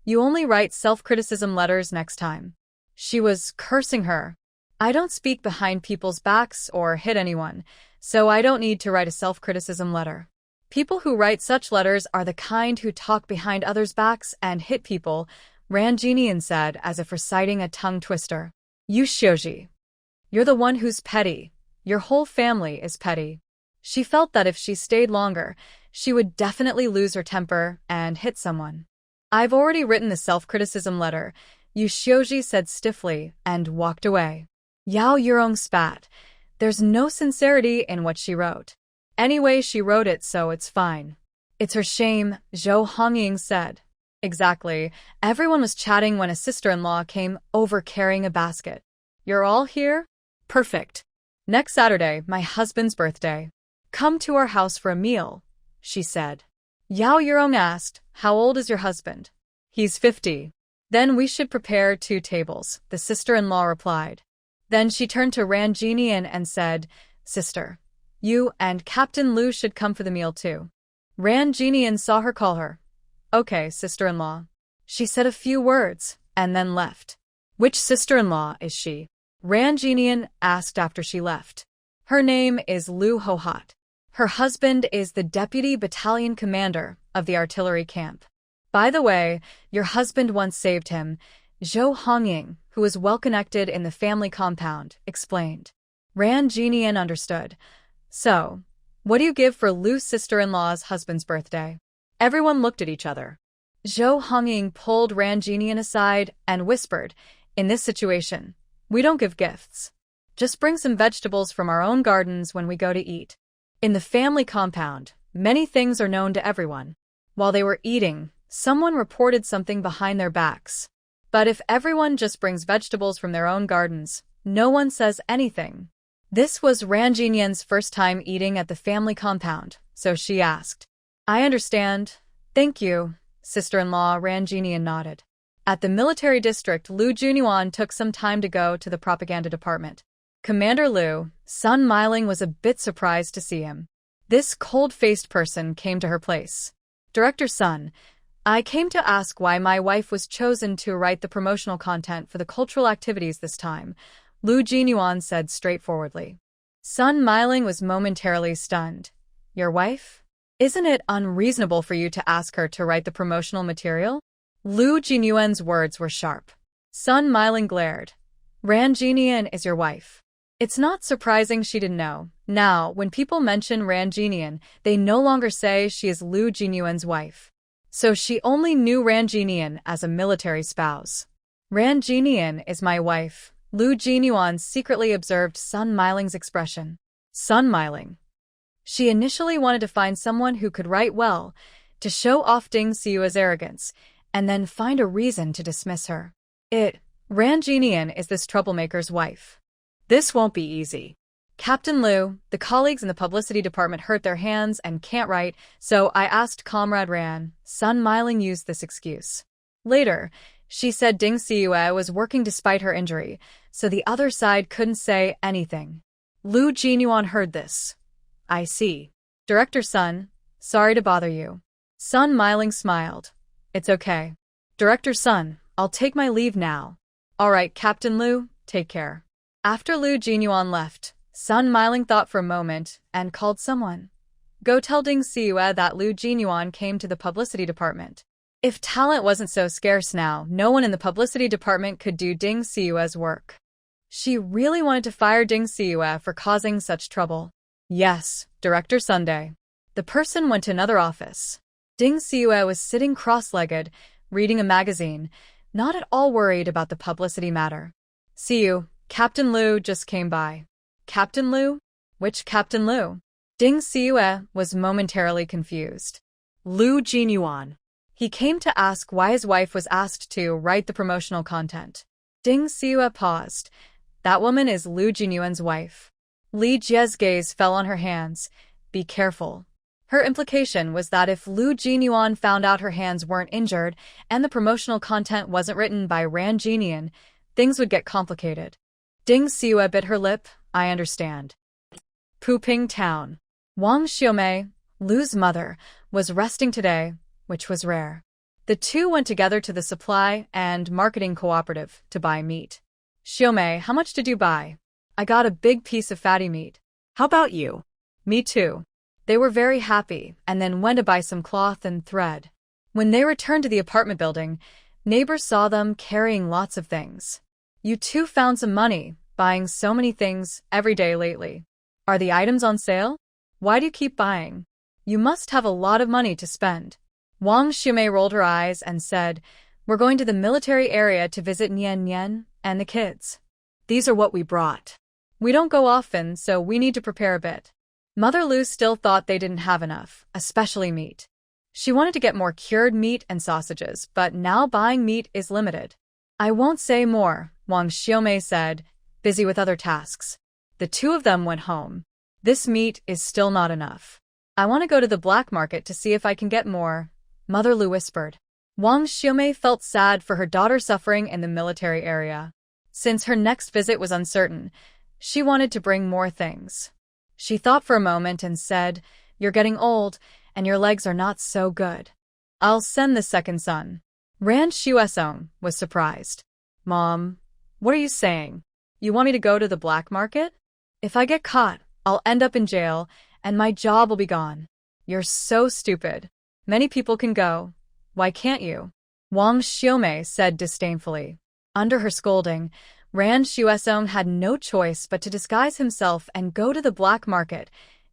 You only write self-criticism letters next time. She was cursing her. I don't speak behind people's backs or hit anyone, so I don't need to write a self-criticism letter. People who write such letters are the kind who talk behind others' backs and hit people, Ran Jinian said as if reciting a tongue twister. Yu Xiaozhi, you're the one who's petty. Your whole family is petty. She felt that if she stayed longer, she would definitely lose her temper and hit someone. I've already written the self-criticism letter, Yu Xiaozhi said stiffly and walked away. Yao Yurong spat. There's no sincerity in what she wrote. Anyway, she wrote it, so it's fine. It's her shame, Zhou Hongying said. Exactly. Everyone was chatting when a sister-in-law came over carrying a basket. You're all here? Perfect. Next Saturday, my husband's birthday. Come to our house for a meal, she said. Yao Yurong asked, how old is your husband? He's 50. Then we should prepare 2 tables, the sister-in-law replied. Then she turned to Ran Jinian and said, Sister, you and Captain Lu should come for the meal too. Ran Jinian saw her call her. Okay, sister-in-law. She said a few words and then left. Which sister-in-law is she? Ran Jinian asked after she left. Her name is Lu Hohat. Her husband is the deputy battalion commander of the artillery camp. By the way, your husband once saved him, Zhou Hongying, who was well-connected in the family compound, explained. Ran Jinian understood. So, what do you give for Lu's sister-in-law's husband's birthday? Everyone looked at each other. Zhou Hongying pulled Ran Jinian aside and whispered, in this situation, we don't give gifts. Just bring some vegetables from our own gardens when we go to eat. In the family compound, many things are known to everyone. While they were eating, someone reported something behind their backs. But if everyone just brings vegetables from their own gardens, no one says anything. This was Ran Jinian's first time eating at the family compound, so she asked. I understand. Thank you, sister-in-law. Ran Jinian nodded. At the military district, Lu Junyuan took some time to go to the propaganda department. Commander Lu, Sun Miling was a bit surprised to see him. This cold-faced person came to her place. Director Sun, I came to ask why my wife was chosen to write the promotional content for the cultural activities this time, Lu Jinyuan said straightforwardly. Sun Miling was momentarily stunned. Your wife? Isn't it unreasonable for you to ask her to write the promotional material? Lu Jinyuan's words were sharp. Sun Miling glared. Ran Jinian is your wife. It's not surprising she didn't know. Now, when people mention Ran Jinian, they no longer say she is Lu Jinyuan's wife. So she only knew Ran Jinian as a military spouse. Ran Jinian is my wife. Lu Jinyuan secretly observed Sun Miling's expression. Sun Miling. She initially wanted to find someone who could write well, to show off Ding Xiyue's arrogance, and then find a reason to dismiss her. Ran Jinian is this troublemaker's wife. This won't be easy. Captain Lu, the colleagues in the publicity department hurt their hands and can't write, so I asked Comrade Ran. Sun Miling used this excuse. Later, she said Ding Xiyue was working despite her injury, so the other side couldn't say anything. Lu Jinyuan heard this. I see. Director Sun, sorry to bother you. Sun Miling smiled. It's okay. Director Sun, I'll take my leave now. All right, Captain Lu, take care. After Lu Jinyuan left, Sun Miling thought for a moment and called someone. Go tell Ding Xiyue that Lu Jinyuan came to the publicity department. If talent wasn't so scarce now, no one in the publicity department could do Ding Xiyue's work. She really wanted to fire Ding Xiyue for causing such trouble. Yes, Director Sunday. The person went to another office. Ding Xiyue was sitting cross-legged, reading a magazine, not at all worried about the publicity matter. See you, Captain Lu just came by. Captain Lu? Which Captain Lu? Ding Xiyue was momentarily confused. Lu Jinyuan. He came to ask why his wife was asked to write the promotional content. Ding Xiue paused. That woman is Lu Jinyuan's wife. Li Jie's gaze fell on her hands. Be careful. Her implication was that if Lu Jinyuan found out her hands weren't injured and the promotional content wasn't written by Ran Jinian, things would get complicated. Ding Xiue bit her lip. I understand. Puping Town. Wang Xiaomei, Lu's mother, was resting today, which was rare. The two went together to the supply and marketing cooperative to buy meat. Xiaomei, how much did you buy? I got a big piece of fatty meat. How about you? Me too. They were very happy and then went to buy some cloth and thread. When they returned to the apartment building, neighbors saw them carrying lots of things. You two found some money, buying so many things every day lately. Are the items on sale? Why do you keep buying? You must have a lot of money to spend. Wang Xiaomei rolled her eyes and said, We're going to the military area to visit Nian Nian and the kids. These are what we brought. We don't go often, so we need to prepare a bit. Mother Lu still thought they didn't have enough, especially meat. She wanted to get more cured meat and sausages, but now buying meat is limited. I won't say more, Wang Xiaomei said, busy with other tasks. The two of them went home. This meat is still not enough. I want to go to the black market to see if I can get more, Mother Lu whispered. Wang Xiaomei felt sad for her daughter suffering in the military area. Since her next visit was uncertain, she wanted to bring more things. She thought for a moment and said, You're getting old, and your legs are not so good. I'll send the second son. Ran Shuesong was surprised. Mom, what are you saying? You want me to go to the black market? If I get caught, I'll end up in jail, and my job will be gone. You're so stupid. Many people can go. Why can't you? Wang Xiaomei said disdainfully. Under her scolding, Ran Shuesong had no choice but to disguise himself and go to the black market,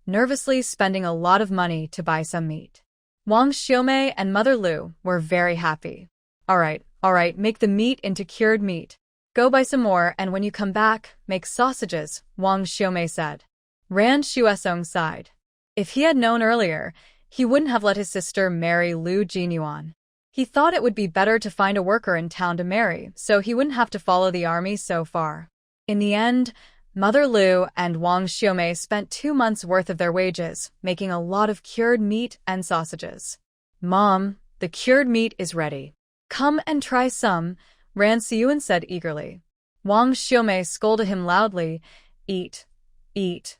nervously spending a lot of money to buy some meat. Wang Xiaomei and Mother Lu were very happy. All right, make the meat into cured meat. Go buy some more, and when you come back, make sausages, Wang Xiaomei said. Ran Shuesong sighed. If he had known earlier, he wouldn't have let his sister marry Lu Jinyuan. He thought it would be better to find a worker in town to marry, so he wouldn't have to follow the army so far. In the end, Mother Lu and Wang Xiaomei spent 2 months' worth of their wages, making a lot of cured meat and sausages. Mom, the cured meat is ready. Come and try some, Ran Siyuan said eagerly. Wang Xiaomei scolded him loudly. Eat. Eat.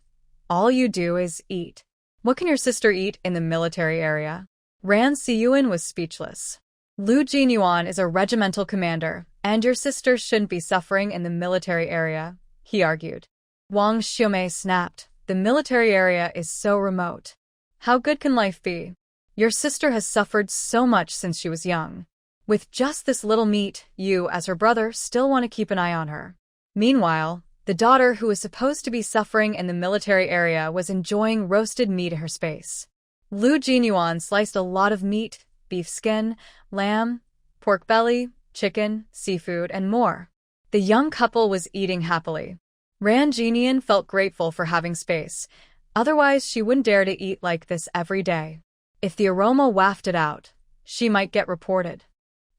All you do is eat. What can your sister eat in the military area? Ran Siyuan was speechless. Lu Jinyuan is a regimental commander, and your sister shouldn't be suffering in the military area, he argued. Wang Xiaomei snapped. The military area is so remote. How good can life be? Your sister has suffered so much since she was young. With just this little meat, you, as her brother, still want to keep an eye on her. Meanwhile, the daughter who was supposed to be suffering in the military area was enjoying roasted meat in her space. Lu Jinyuan sliced a lot of meat, beef skin, lamb, pork belly, chicken, seafood, and more. The young couple was eating happily. Ran Jinian felt grateful for having space. Otherwise, she wouldn't dare to eat like this every day. If the aroma wafted out, she might get reported.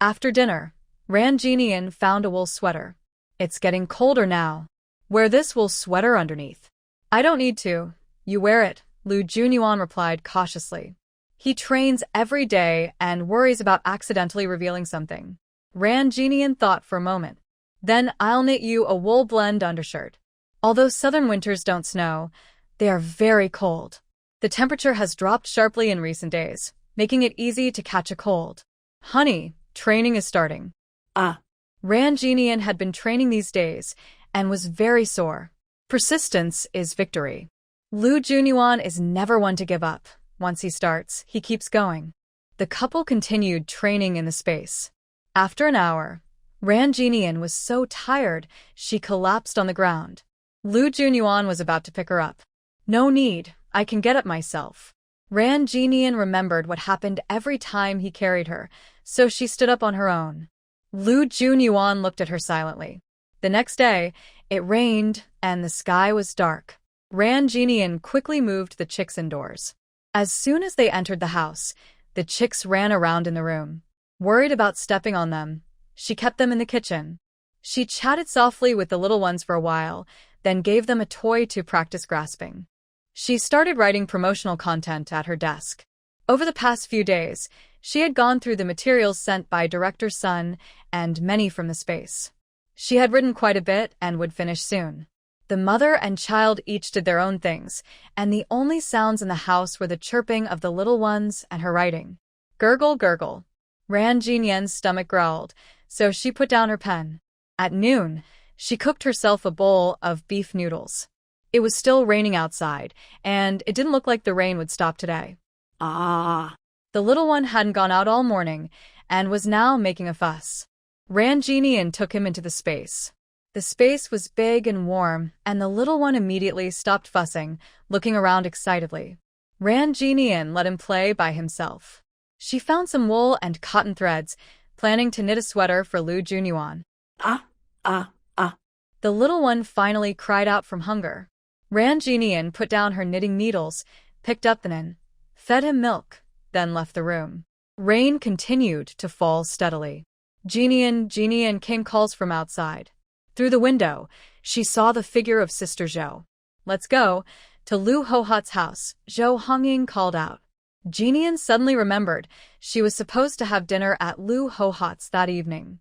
After dinner, Ran Jinian found a wool sweater. It's getting colder now. Wear this wool sweater underneath. I don't need to. You wear it, Lu Jinyuan replied cautiously. He trains every day and worries about accidentally revealing something. Ran Jinian thought for a moment. Then I'll knit you a wool blend undershirt. Although southern winters don't snow, they are very cold. The temperature has dropped sharply in recent days, making it easy to catch a cold. Honey, training is starting. Ran Jinian had been training these days and was very sore. Persistence is victory. Lu Jinyuan is never one to give up. Once he starts, he keeps going. The couple continued training in the space. After an hour, Ran Jinian was so tired she collapsed on the ground. Lu Jinyuan was about to pick her up. No need, I can get up myself. Ran Jinian remembered what happened every time he carried her, so she stood up on her own. Lu Jinyuan looked at her silently. The next day, it rained and the sky was dark. Ran Jinian quickly moved the chicks indoors. As soon as they entered the house, the chicks ran around in the room. Worried about stepping on them, she kept them in the kitchen. She chatted softly with the little ones for a while, then gave them a toy to practice grasping. She started writing promotional content at her desk. Over the past few days, she had gone through the materials sent by Director Sun and many from the space. She had written quite a bit and would finish soon. The mother and child each did their own things, and the only sounds in the house were the chirping of the little ones and her writing. Gurgle, gurgle. Ran Jinyan's stomach growled, so she put down her pen. At noon, she cooked herself a bowl of beef noodles. It was still raining outside, and it didn't look like the rain would stop today. Ah. The little one hadn't gone out all morning and was now making a fuss. Ran Jinyan took him into the space. The space was big and warm, and the little one immediately stopped fussing, looking around excitedly. Ran Jinyan let him play by himself. She found some wool and cotton threads, planning to knit a sweater for Lu Junyuan. Ah. The little one finally cried out from hunger. Ran Jinyan put down her knitting needles, picked up the nan, fed him milk, then left the room. Rain continued to fall steadily. Jinyan came calls from outside. Through the window, she saw the figure of Sister Zhou. Let's go. To Lu Hohat's house, Zhou Hongying called out. Jinyan suddenly remembered she was supposed to have dinner at Lu Hohat's that evening.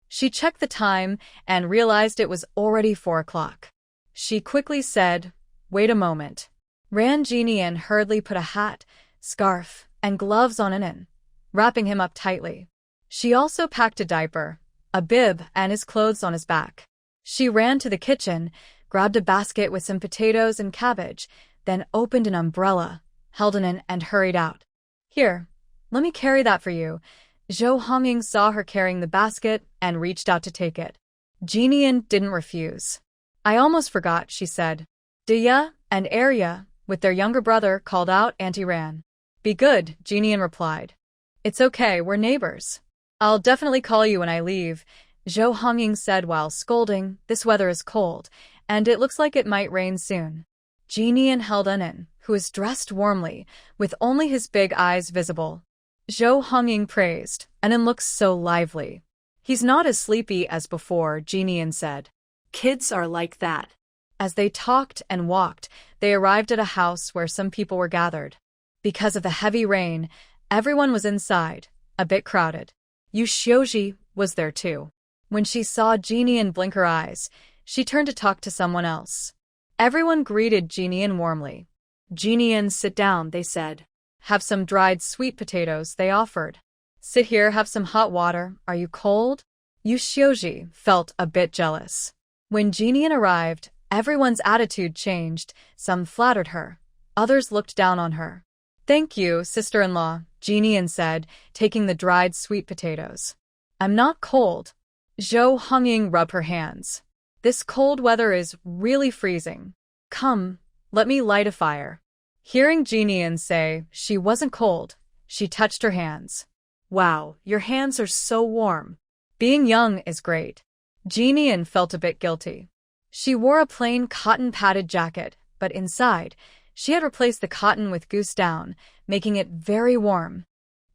She checked the time and realized it was already 4 o'clock. She quickly said, "Wait a moment." Ran Jinyan hurriedly put a hat, scarf, and gloves on Inan, wrapping him up tightly. She also packed a diaper, a bib, and his clothes on his back. She ran to the kitchen, grabbed a basket with some potatoes and cabbage, then opened an umbrella, held Inan, and hurried out. "Here, let me carry that for you." Zhou Hongying saw her carrying the basket and reached out to take it. Jinyan didn't refuse. "I almost forgot," she said. Diya and Arya, with their younger brother, called out Auntie Ran. "Be good," Jinyan replied. "It's okay, we're neighbors. I'll definitely call you when I leave," Zhou Hongying said while scolding. "This weather is cold, and it looks like it might rain soon." Jinyan held Inan, who was dressed warmly, with only his big eyes visible. Zhou Hongying praised, "Inan looks so lively." "He's not as sleepy as before," Jinyan said. Kids are like that. As they talked and walked, they arrived at a house where some people were gathered. Because of the heavy rain, everyone was inside, a bit crowded. Yu Xiuji was there too. When she saw Jinyan blink her eyes, she turned to talk to someone else. Everyone greeted Jinyan warmly. "Jinyan, sit down," they said. "Have some dried sweet potatoes," they offered. "Sit here, have some hot water. Are you cold?" Yu Xiuji felt a bit jealous. When Jinyan arrived, everyone's attitude changed. Some flattered her. Others looked down on her. "Thank you, sister-in-law," Jinyan said, taking the dried sweet potatoes. "I'm not cold." Zhou Hongying rubbed her hands. "This cold weather is really freezing. Come, let me light a fire." Hearing Jinyan say she wasn't cold, she touched her hands. "Wow, your hands are so warm." Being young is great. Jinyan felt a bit guilty. She wore a plain cotton padded jacket, but inside, she had replaced the cotton with goose down, making it very warm.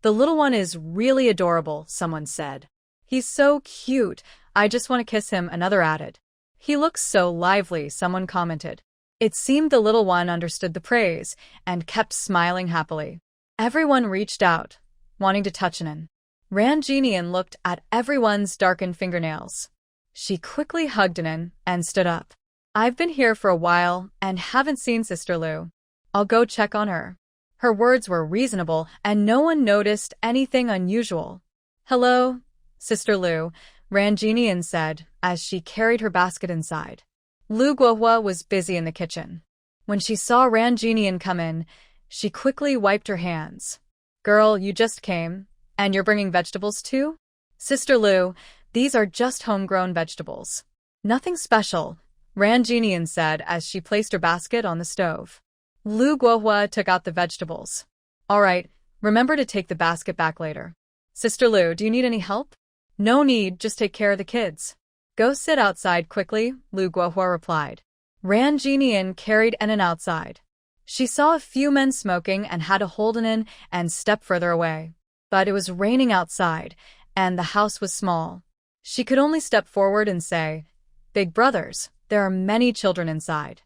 "The little one is really adorable," someone said. "He's so cute, I just want to kiss him," another added. "He looks so lively," someone commented. It seemed the little one understood the praise and kept smiling happily. Everyone reached out, wanting to touch Inan. Ran Jinyan looked at everyone's darkened fingernails. She quickly hugged Inan and stood up. "I've been here for a while and haven't seen Sister Lu. I'll go check on her." Her words were reasonable and no one noticed anything unusual. "Hello, Sister Lu," Ran Jinyan said as she carried her basket inside. Lu Guohua was busy in the kitchen. When she saw Ran Jinyan come in, she quickly wiped her hands. "Girl, you just came, and you're bringing vegetables too?" "Sister Lu, these are just homegrown vegetables. Nothing special," Ran Jinyan said as she placed her basket on the stove. Lu Guohua took out the vegetables. "All right, remember to take the basket back later." "Sister Lu, do you need any help?" "No need, just take care of the kids." "Go sit outside quickly," Lu Guohua replied. Ran Jinyan carried Inan outside. She saw a few men smoking and had to hold Inan and step further away. But it was raining outside, and the house was small. She could only step forward and say, "Big brothers, there are many children inside.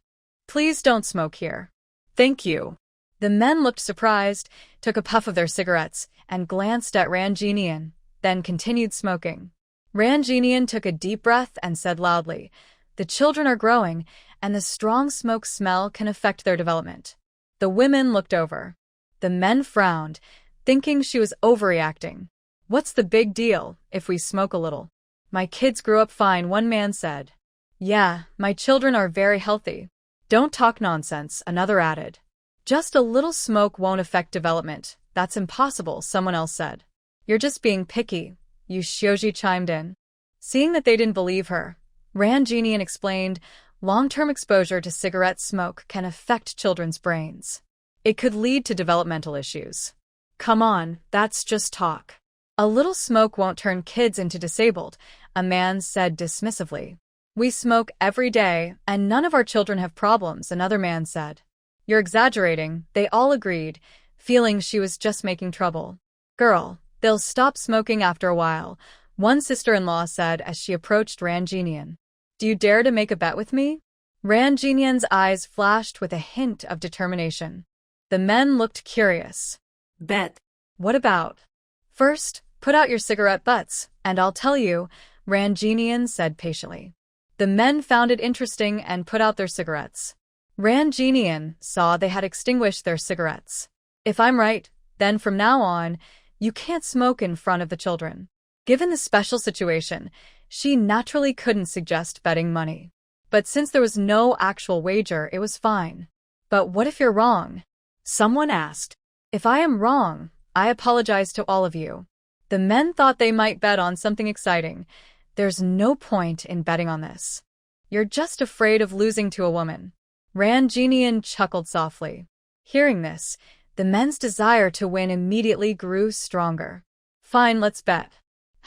Please don't smoke here." "Thank you." The men looked surprised, took a puff of their cigarettes, and glanced at Ranjinian, then continued smoking. Ranjinian took a deep breath and said loudly, "The children are growing, and the strong smoke smell can affect their development." The women looked over. The men frowned, thinking she was overreacting. "What's the big deal if we smoke a little?" "My kids grew up fine," one man said. "Yeah, my children are very healthy." "Don't talk nonsense," another added. "Just a little smoke won't affect development. That's impossible," someone else said. "You're just being picky," Yu Shioji chimed in. Seeing that they didn't believe her, Ranjinian explained, long-term exposure to cigarette smoke can affect children's brains. It could lead to developmental issues. "Come on, that's just talk. A little smoke won't turn kids into disabled," a man said dismissively. "We smoke every day, and none of our children have problems," another man said. "You're exaggerating," they all agreed, feeling she was just making trouble. "Girl, they'll stop smoking after a while," one sister-in-law said as she approached Ranjinian. "Do you dare to make a bet with me?" Ranjinian's eyes flashed with a hint of determination. The men looked curious. "Bet. "What about?" "First, put out your cigarette butts, and I'll tell you," Ranjinian said patiently. The men found it interesting and put out their cigarettes. Ranjinian saw they had extinguished their cigarettes. "If I'm right, then from now on, you can't smoke in front of the children." Given the special situation, she naturally couldn't suggest betting money. But since there was no actual wager, it was fine. "But what if you're wrong?" someone asked. "If I am wrong, I apologize to all of you." The men thought they might bet on something exciting. "There's no point in betting on this. You're just afraid of losing to a woman." Ranjinian chuckled softly. Hearing this, the men's desire to win immediately grew stronger. "Fine, let's bet.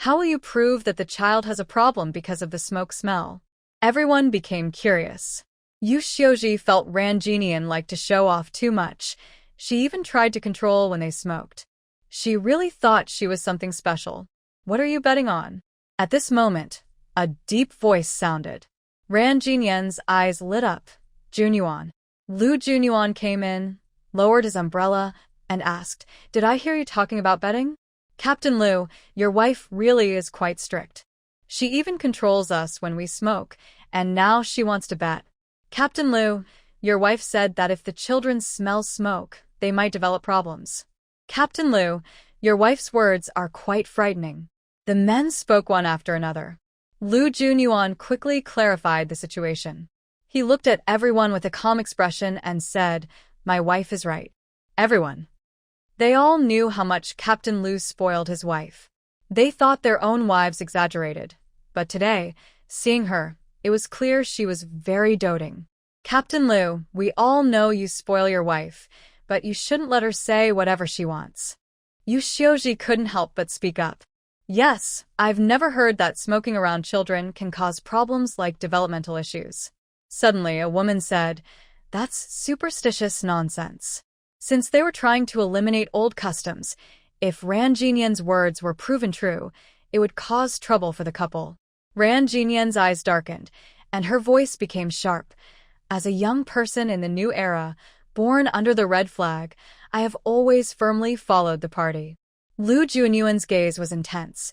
How will you prove that the child has a problem because of the smoke smell?" Everyone became curious. Yu Shioji felt Ranjinian liked to show off too much. She even tried to control when they smoked. She really thought she was something special. "What are you betting on?" At this moment, a deep voice sounded. Ranjinian's eyes lit up. Junyuan. Lu Junyuan came in, lowered his umbrella, and asked, "Did I hear you talking about betting?" "Captain Lu, your wife really is quite strict. She even controls us when we smoke, and now she wants to bet." "Captain Lu, your wife said that if the children smell smoke, they might develop problems." "Captain Lu, your wife's words are quite frightening." The men spoke one after another. Lu Junyuan quickly clarified the situation. He looked at everyone with a calm expression and said, "My wife is right." Everyone. They all knew how much Captain Lu spoiled his wife. They thought their own wives exaggerated. But today, seeing her, it was clear she was very doting. "Captain Lu, we all know you spoil your wife, but you shouldn't let her say whatever she wants." Yu Shioji couldn't help but speak up. "Yes, I've never heard that smoking around children can cause problems like developmental issues." Suddenly, a woman said, "That's superstitious nonsense." Since they were trying to eliminate old customs, if Ranjinian's words were proven true, it would cause trouble for the couple. Ranjinian's eyes darkened, and her voice became sharp. "As a young person in the new era, born under the red flag, I have always firmly followed the party." Lu Junyuan's gaze was intense.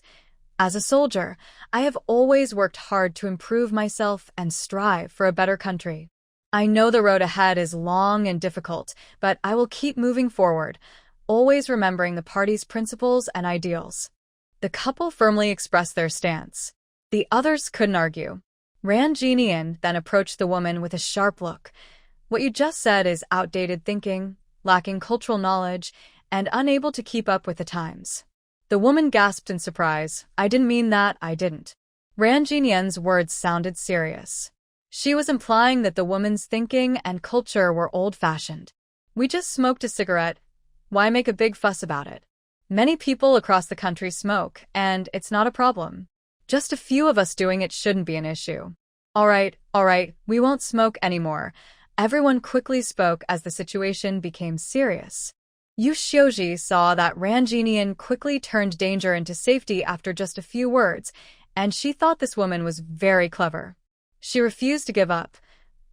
"As a soldier, I have always worked hard to improve myself and strive for a better country. I know the road ahead is long and difficult, but I will keep moving forward, always remembering the party's principles and ideals." The couple firmly expressed their stance. The others couldn't argue. Ranjinian then approached the woman with a sharp look. "What you just said is outdated thinking, lacking cultural knowledge, and unable to keep up with the times." The woman gasped in surprise. "I didn't mean that, I didn't." Ranjinian's words sounded serious. She was implying that the woman's thinking and culture were old-fashioned. "We just smoked a cigarette. Why make a big fuss about it? Many people across the country smoke, and it's not a problem. Just a few of us doing it shouldn't be an issue." All right, we won't smoke anymore." Everyone quickly spoke as the situation became serious. Yu Shioji saw that Ranjinian quickly turned danger into safety after just a few words, and she thought this woman was very clever. She refused to give up.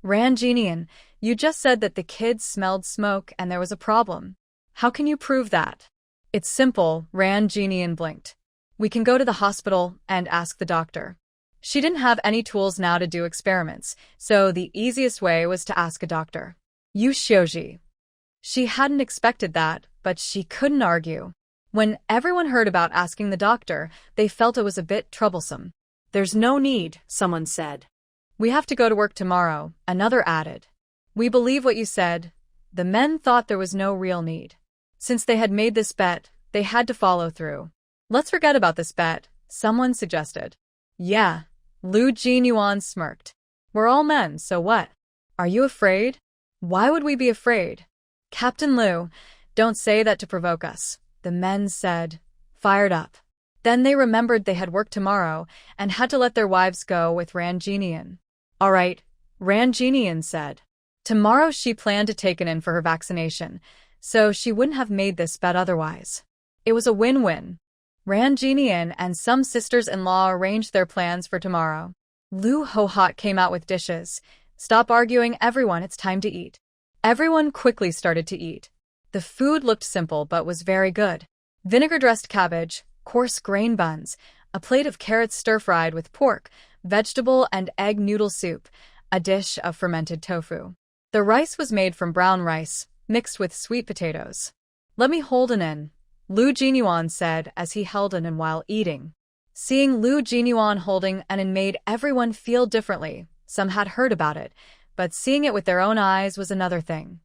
Ran Jinian, you just said that the kids smelled smoke and there was a problem. How can you prove that? It's simple, Ran Jinian blinked. We can go to the hospital and ask the doctor. She didn't have any tools now to do experiments, so the easiest way was to ask a doctor. Yu Xiuji. She hadn't expected that, but she couldn't argue. When everyone heard about asking the doctor, they felt it was a bit troublesome. There's no need, someone said. We have to go to work tomorrow, another added. We believe what you said. The men thought there was no real need. Since they had made this bet, they had to follow through. Let's forget about this bet, someone suggested. Yeah, Lu Jinyuan smirked. We're all men, so what? Are you afraid? Why would we be afraid? Captain Lu, don't say that to provoke us, the men said, fired up. Then they remembered they had work tomorrow and had to let their wives go with Ran Jinian. All right, Ran Jinian said. Tomorrow she planned to take it in for her vaccination, so she wouldn't have made this bet otherwise. It was a win-win. Ran Jinian and some sisters-in-law arranged their plans for tomorrow. Lu Hohot came out with dishes. Stop arguing, everyone, it's time to eat. Everyone quickly started to eat. The food looked simple but was very good. Vinegar-dressed cabbage, coarse grain buns, a plate of carrots stir-fried with pork, vegetable and egg noodle soup, a dish of fermented tofu. The rice was made from brown rice, mixed with sweet potatoes. Let me hold an in, Lu Jinyuan said as he held an in while eating. Seeing Lu Jinyuan holding an in made everyone feel differently. Some had heard about it, but seeing it with their own eyes was another thing.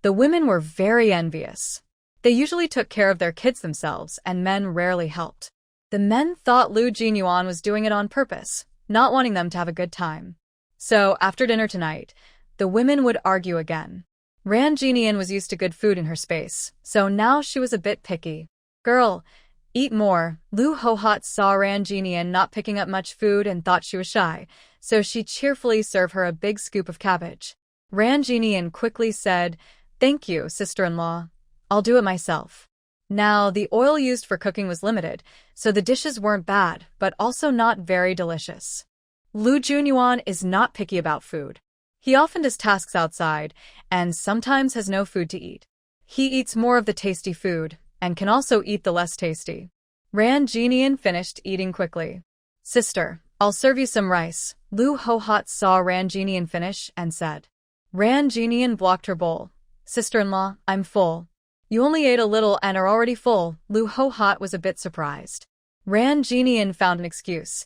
The women were very envious. They usually took care of their kids themselves, and men rarely helped. The men thought Lu Jinyuan was doing it on purpose, not wanting them to have a good time. So, after dinner tonight, the women would argue again. Ran Jinian was used to good food in her space, so now she was a bit picky. Girl, eat more. Lu Hohot saw Ran Jinian not picking up much food and thought she was shy, so she cheerfully served her a big scoop of cabbage. Ran Jinian quickly said, Thank you, sister-in-law. I'll do it myself. Now, the oil used for cooking was limited, so the dishes weren't bad, but also not very delicious. Lu Junyuan is not picky about food. He often does tasks outside, and sometimes has no food to eat. He eats more of the tasty food, and can also eat the less tasty. Ran Jinian finished eating quickly. Sister, I'll serve you some rice. Lu Hohot saw Ran Jinian finish and said. Ran Jinian blocked her bowl. Sister-in-law, I'm full. You only ate a little and are already full. Lu Hohot was a bit surprised. Ran Jinian found an excuse.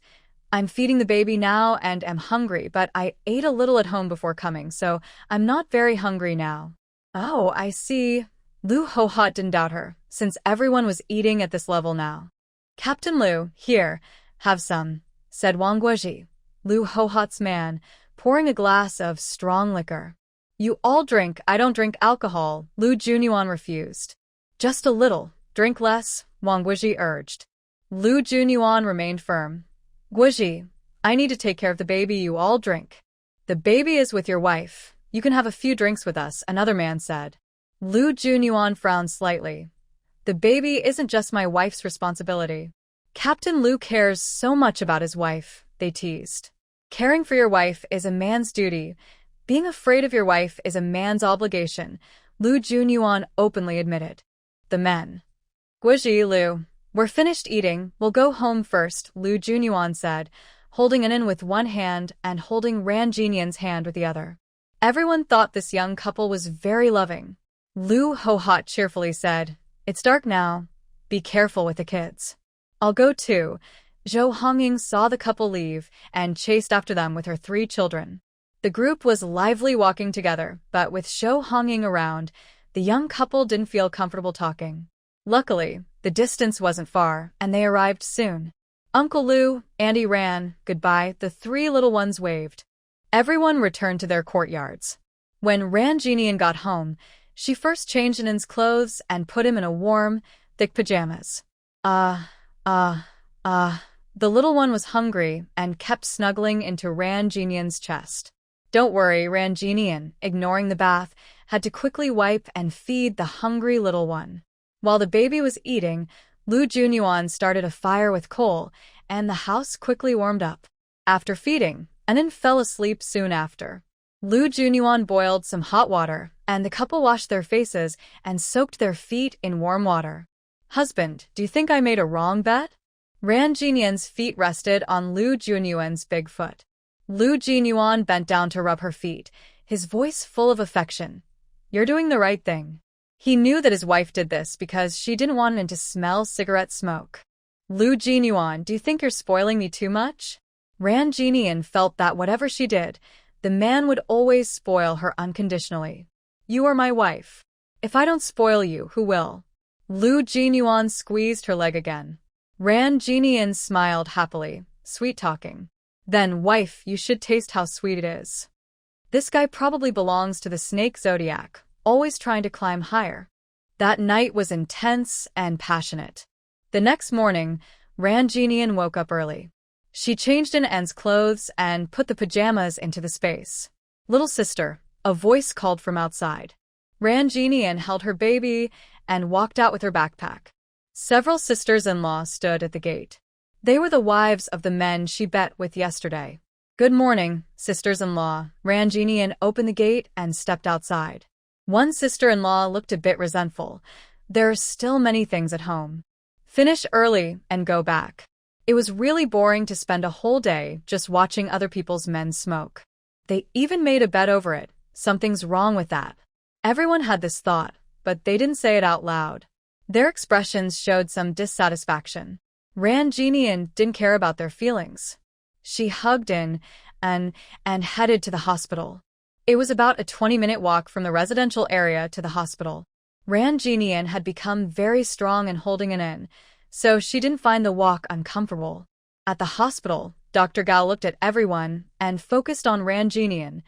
I'm feeding the baby now and am hungry, but I ate a little at home before coming, so I'm not very hungry now. Oh, I see. Lu Hohot didn't doubt her, since everyone was eating at this level now. Captain Lu, here, have some, said Wang Guoji, Lu Hohot's man, pouring a glass of strong liquor. You all drink, I don't drink alcohol, Lu Junyuan refused. Just a little, drink less, Wang Guoji urged. Lu Junyuan remained firm. Guoji, I need to take care of the baby, you all drink. The baby is with your wife. You can have a few drinks with us, another man said. Lu Junyuan frowned slightly. The baby isn't just my wife's responsibility. Captain Lu cares so much about his wife, they teased. Caring for your wife is a man's duty. Being afraid of your wife is a man's obligation, Lu Junyuan openly admitted. The men. Guoji, Lu, we're finished eating, we'll go home first, Lu Junyuan said, holding an in with one hand and holding Ran Jinian's hand with the other. Everyone thought this young couple was very loving. Lu Hohot cheerfully said, It's dark now. Be careful with the kids. I'll go too. Zhou Hongying saw the couple leave and chased after them with her 3 children. The group was lively walking together, but with Zhou Hongying around, the young couple didn't feel comfortable talking. Luckily, the distance wasn't far, and they arrived soon. Uncle Lu, Auntie Ran, goodbye, the 3 little ones waved. Everyone returned to their courtyards. When Ran Jinian got home, she first changed Anan's clothes and put him in a warm, thick pajamas. The little one was hungry and kept snuggling into Ran Jinian's chest. Don't worry, Ran Jinian, ignoring the bath, had to quickly wipe and feed the hungry little one. While the baby was eating, Lu Junyuan started a fire with coal and the house quickly warmed up. After feeding, Anan fell asleep soon after. Lu Junyuan boiled some hot water, and the couple washed their faces and soaked their feet in warm water. Husband, do you think I made a wrong bet? Ran Jinian's feet rested on Lu Junyuan's big foot. Lu Jinyuan bent down to rub her feet, his voice full of affection. You're doing the right thing. He knew that his wife did this because she didn't want him to smell cigarette smoke. Lu Jinyuan, do you think you're spoiling me too much? Ran Jinian felt that whatever she did, the man would always spoil her unconditionally. You are my wife. If I don't spoil you, who will? Lu Jinyuan squeezed her leg again. Ran Jinian smiled happily, sweet-talking. Then, wife, you should taste how sweet it is. This guy probably belongs to the snake zodiac, always trying to climb higher. That night was intense and passionate. The next morning, Ran Jinian woke up early. She changed in An's clothes and put the pajamas into the space. Little sister, a voice called from outside. Ran Jinian held her baby and walked out with her backpack. Several sisters-in-law stood at the gate. They were the wives of the men she bet with yesterday. Good morning, sisters-in-law. Ran Jinian opened the gate and stepped outside. One sister-in-law looked a bit resentful. There are still many things at home. Finish early and go back. It was really boring to spend a whole day just watching other people's men smoke. They even made a bet over it. Something's wrong with that. Everyone had this thought, but they didn't say it out loud. Their expressions showed some dissatisfaction. Ran Jinian didn't care about their feelings. She hugged in and headed to the hospital. It was about a 20-minute walk from the residential area to the hospital. Ran Jinian had become very strong in holding it in, so she didn't find the walk uncomfortable. At the hospital, Dr. Gao looked at everyone and focused on Ran Jinian.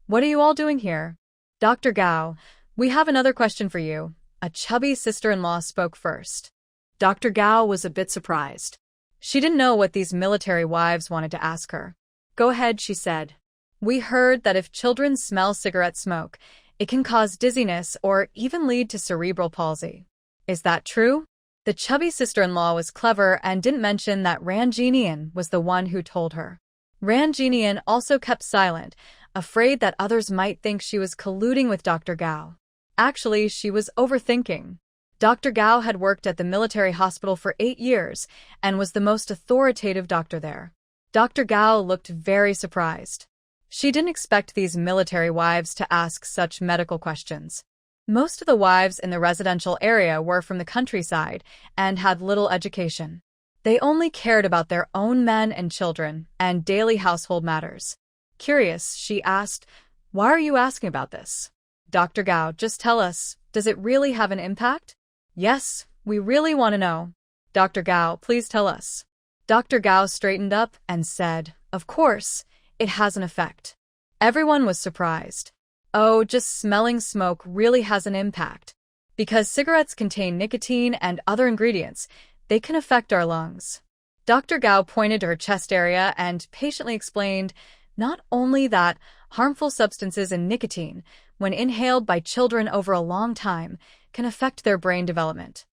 What are you all doing here? Dr. Gao, we have another question for you. A chubby sister-in-law spoke first. Dr. Gao was a bit surprised. She didn't know what these military wives wanted to ask her. Go ahead, she said. We heard that if children smell cigarette smoke, it can cause dizziness or even lead to cerebral palsy. Is that true? The chubby sister-in-law was clever and didn't mention that Ran Jinian was the one who told her. Ran Jinian also kept silent, afraid that others might think she was colluding with Dr. Gao. Actually, she was overthinking. Dr. Gao had worked at the military hospital for 8 years and was the most authoritative doctor there. Dr. Gao looked very surprised. She didn't expect these military wives to ask such medical questions. Most of the wives in the residential area were from the countryside and had little education. They only cared about their own men and children and daily household matters. Curious, she asked, "Why are you asking about this?" Dr. Gao, just tell us, does it really have an impact? Yes, we really want to know. Dr. Gao, please tell us. Dr. Gao straightened up and said, of course, it has an effect. Everyone was surprised. Oh, just smelling smoke really has an impact. Because cigarettes contain nicotine and other ingredients, they can affect our lungs. Dr. Gao pointed to her chest area and patiently explained not only that harmful substances in nicotine, when inhaled by children over a long time, can affect their brain development.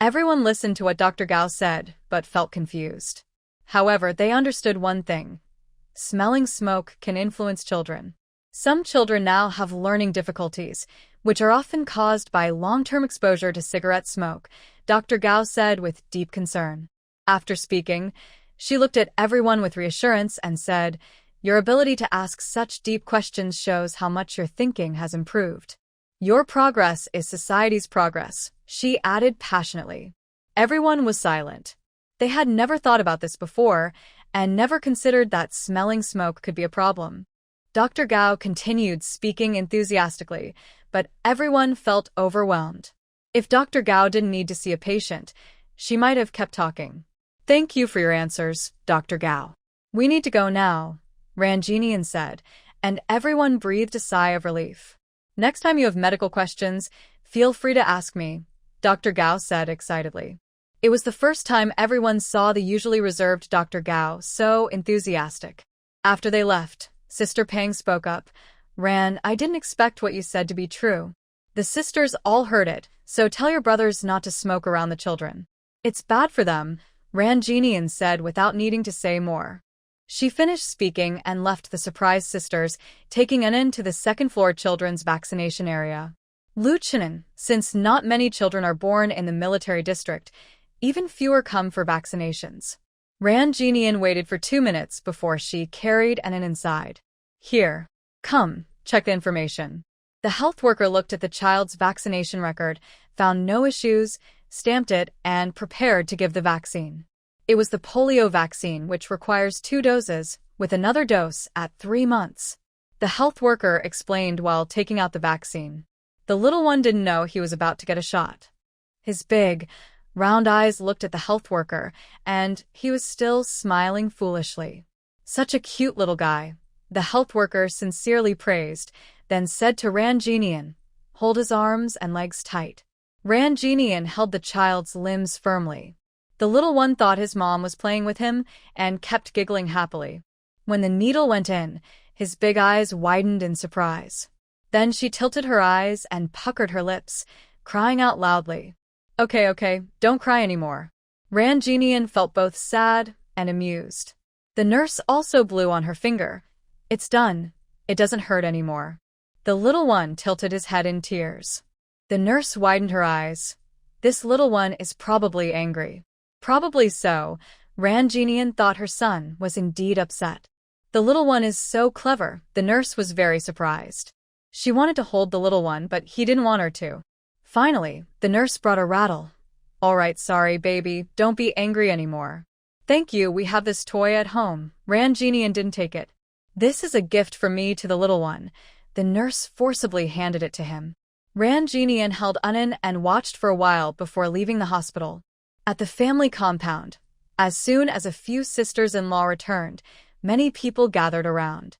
Everyone listened to what Dr. Gao said, but felt confused. However, they understood one thing. Smelling smoke can influence children. Some children now have learning difficulties, which are often caused by long-term exposure to cigarette smoke, Dr. Gao said with deep concern. After speaking, she looked at everyone with reassurance and said, your ability to ask such deep questions shows how much your thinking has improved. Your progress is society's progress, she added passionately. Everyone was silent. They had never thought about this before and never considered that smelling smoke could be a problem. Dr. Gao continued speaking enthusiastically, but everyone felt overwhelmed. If Dr. Gao didn't need to see a patient, she might have kept talking. Thank you for your answers, Dr. Gao. We need to go now, Ran Jinian said, and everyone breathed a sigh of relief. Next time you have medical questions, feel free to ask me, Dr. Gao said excitedly. It was the first time everyone saw the usually reserved Dr. Gao so enthusiastic. After they left, Sister Pang spoke up. Ran, I didn't expect what you said to be true. The sisters all heard it, so tell your brothers not to smoke around the children. It's bad for them. Ranjinian said without needing to say more. She finished speaking and left the surprised sisters, taking Anan to the second-floor children's vaccination area. Luchinen, since not many children are born in the military district, even fewer come for vaccinations. Ranjinian waited for 2 minutes before she carried Anan inside. Here. Come, check the information. The health worker looked at the child's vaccination record, found no issues, stamped it, and prepared to give the vaccine. It was the polio vaccine, which requires 2 doses, with another dose at 3 months. The health worker explained while taking out the vaccine. The little one didn't know he was about to get a shot. His big, round eyes looked at the health worker, and he was still smiling foolishly. Such a cute little guy, the health worker sincerely praised, then said to Ranjinian, "Hold his arms and legs tight." Ranjinian held the child's limbs firmly. The little one thought his mom was playing with him and kept giggling happily. When the needle went in, his big eyes widened in surprise. Then she tilted her eyes and puckered her lips, crying out loudly. Okay, don't cry anymore. Ranjinian felt both sad and amused. The nurse also blew on her finger. It's done. It doesn't hurt anymore. The little one tilted his head in tears. The nurse widened her eyes. This little one is probably angry. Probably so. Ranjinian thought her son was indeed upset. The little one is so clever, the nurse was very surprised. She wanted to hold the little one, but he didn't want her to. Finally, the nurse brought a rattle. All right, sorry, baby, don't be angry anymore. Thank you, we have this toy at home. Ranjinian didn't take it. This is a gift from me to the little one. The nurse forcibly handed it to him. Ranjinian held Anan and watched for a while before leaving the hospital. At the family compound, as soon as a few sisters-in-law returned, many people gathered around.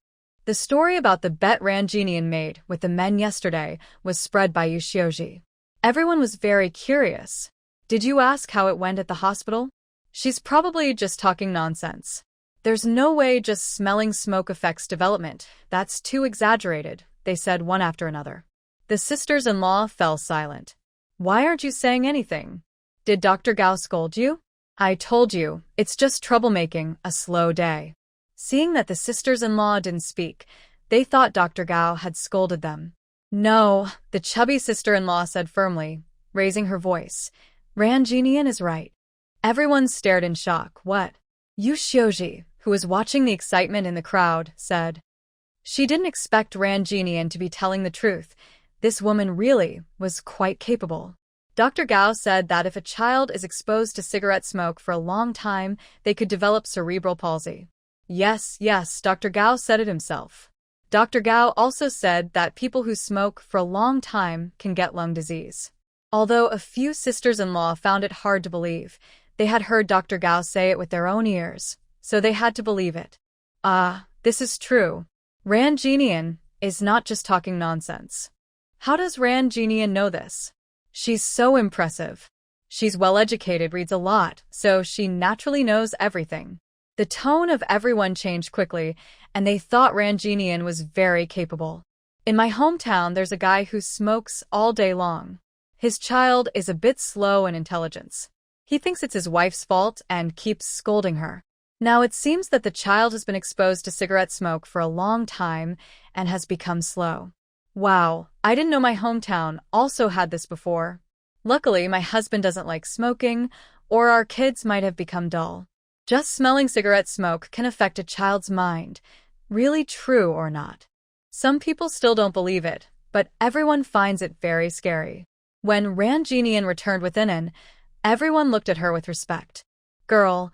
The story about the bet Ranjinian made with the men yesterday was spread by Yoshioji. Everyone was very curious. Did you ask how it went at the hospital? She's probably just talking nonsense. There's no way just smelling smoke affects development. That's too exaggerated, they said one after another. The sisters-in-law fell silent. Why aren't you saying anything? Did Dr. Gao scold you? I told you, it's just troublemaking, a slow day. Seeing that the sisters-in-law didn't speak, they thought Dr. Gao had scolded them. No, the chubby sister-in-law said firmly, raising her voice. Ranjinian is right. Everyone stared in shock. What? Yu Shioji, who was watching the excitement in the crowd, said. She didn't expect Ranjinian to be telling the truth. This woman really was quite capable. Dr. Gao said that if a child is exposed to cigarette smoke for a long time, they could develop cerebral palsy. Yes, Dr. Gao said it himself. Dr. Gao also said that people who smoke for a long time can get lung disease. Although a few sisters-in-law found it hard to believe, they had heard Dr. Gao say it with their own ears, so they had to believe it. This is true. Ranjinian is not just talking nonsense. How does Ranjinian know this? She's so impressive. She's well-educated, reads a lot, so she naturally knows everything. The tone of everyone changed quickly, and they thought Ranjinian was very capable. In my hometown, there's a guy who smokes all day long. His child is a bit slow in intelligence. He thinks it's his wife's fault and keeps scolding her. Now it seems that the child has been exposed to cigarette smoke for a long time and has become slow. Wow, I didn't know my hometown also had this before. Luckily, my husband doesn't like smoking, or our kids might have become dull. Just smelling cigarette smoke can affect a child's mind. Really true or not? Some people still don't believe it, but everyone finds it very scary. When Ranjinian returned with Inan, everyone looked at her with respect. Girl,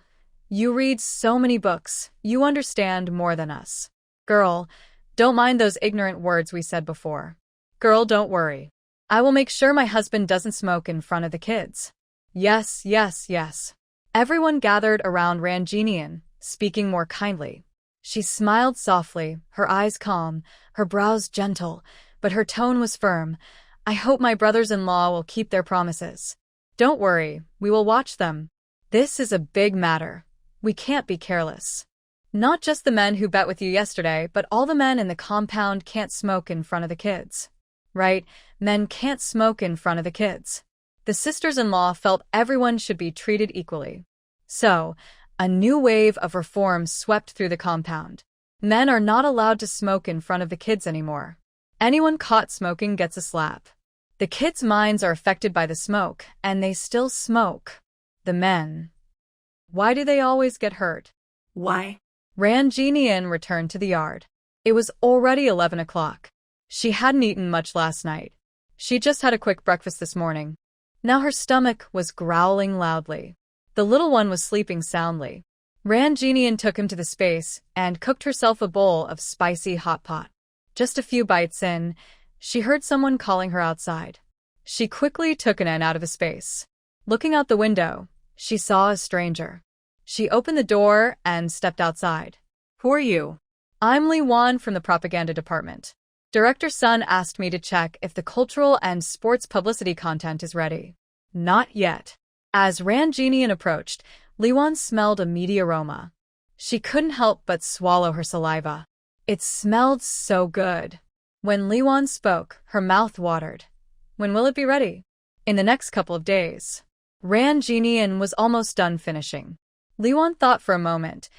you read so many books, you understand more than us. Girl, don't mind those ignorant words we said before. Girl, don't worry. I will make sure my husband doesn't smoke in front of the kids. Yes. Everyone gathered around Ranjinian, speaking more kindly. She smiled softly, her eyes calm, her brows gentle, but her tone was firm. I hope my brothers-in-law will keep their promises. Don't worry, we will watch them. This is a big matter. We can't be careless. Not just the men who bet with you yesterday, but all the men in the compound can't smoke in front of the kids. Right, men can't smoke in front of the kids. The sisters-in-law felt everyone should be treated equally. So, a new wave of reforms swept through the compound. Men are not allowed to smoke in front of the kids anymore. Anyone caught smoking gets a slap. The kids' minds are affected by the smoke, and they still smoke. The men. Why do they always get hurt? Why? Ranjinian returned to the yard. It was already 11 o'clock. She hadn't eaten much last night. She just had a quick breakfast this morning. Now her stomach was growling loudly. The little one was sleeping soundly. Ranjinian took him to the space and cooked herself a bowl of spicy hot pot. Just a few bites in, she heard someone calling her outside. She quickly took an N out of the space. Looking out the window, she saw a stranger. She opened the door and stepped outside. Who are you? I'm Li Wan from the propaganda department. Director Sun asked me to check if the cultural and sports publicity content is ready. Not yet. As Ranjinian approached, Li Wan smelled a meaty aroma. She couldn't help but swallow her saliva. It smelled so good. When Li Wan spoke, her mouth watered. When will it be ready? In the next couple of days. Ranjinian was almost done finishing. Li Wan thought for a moment.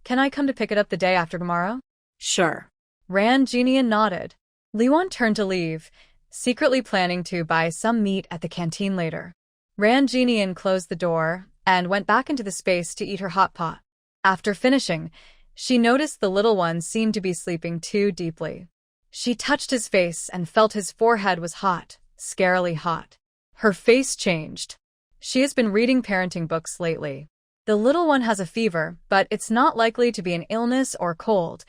Can I come to pick it up the day after tomorrow? Sure. Ranjinian nodded. Li Wan turned to leave, secretly planning to buy some meat at the canteen later. Ranjinian closed the door and went back into the space to eat her hot pot. After finishing, she noticed the little one seemed to be sleeping too deeply. She touched his face and felt his forehead was hot, scarily hot. Her face changed. She has been reading parenting books lately. The little one has a fever, but it's not likely to be an illness or cold.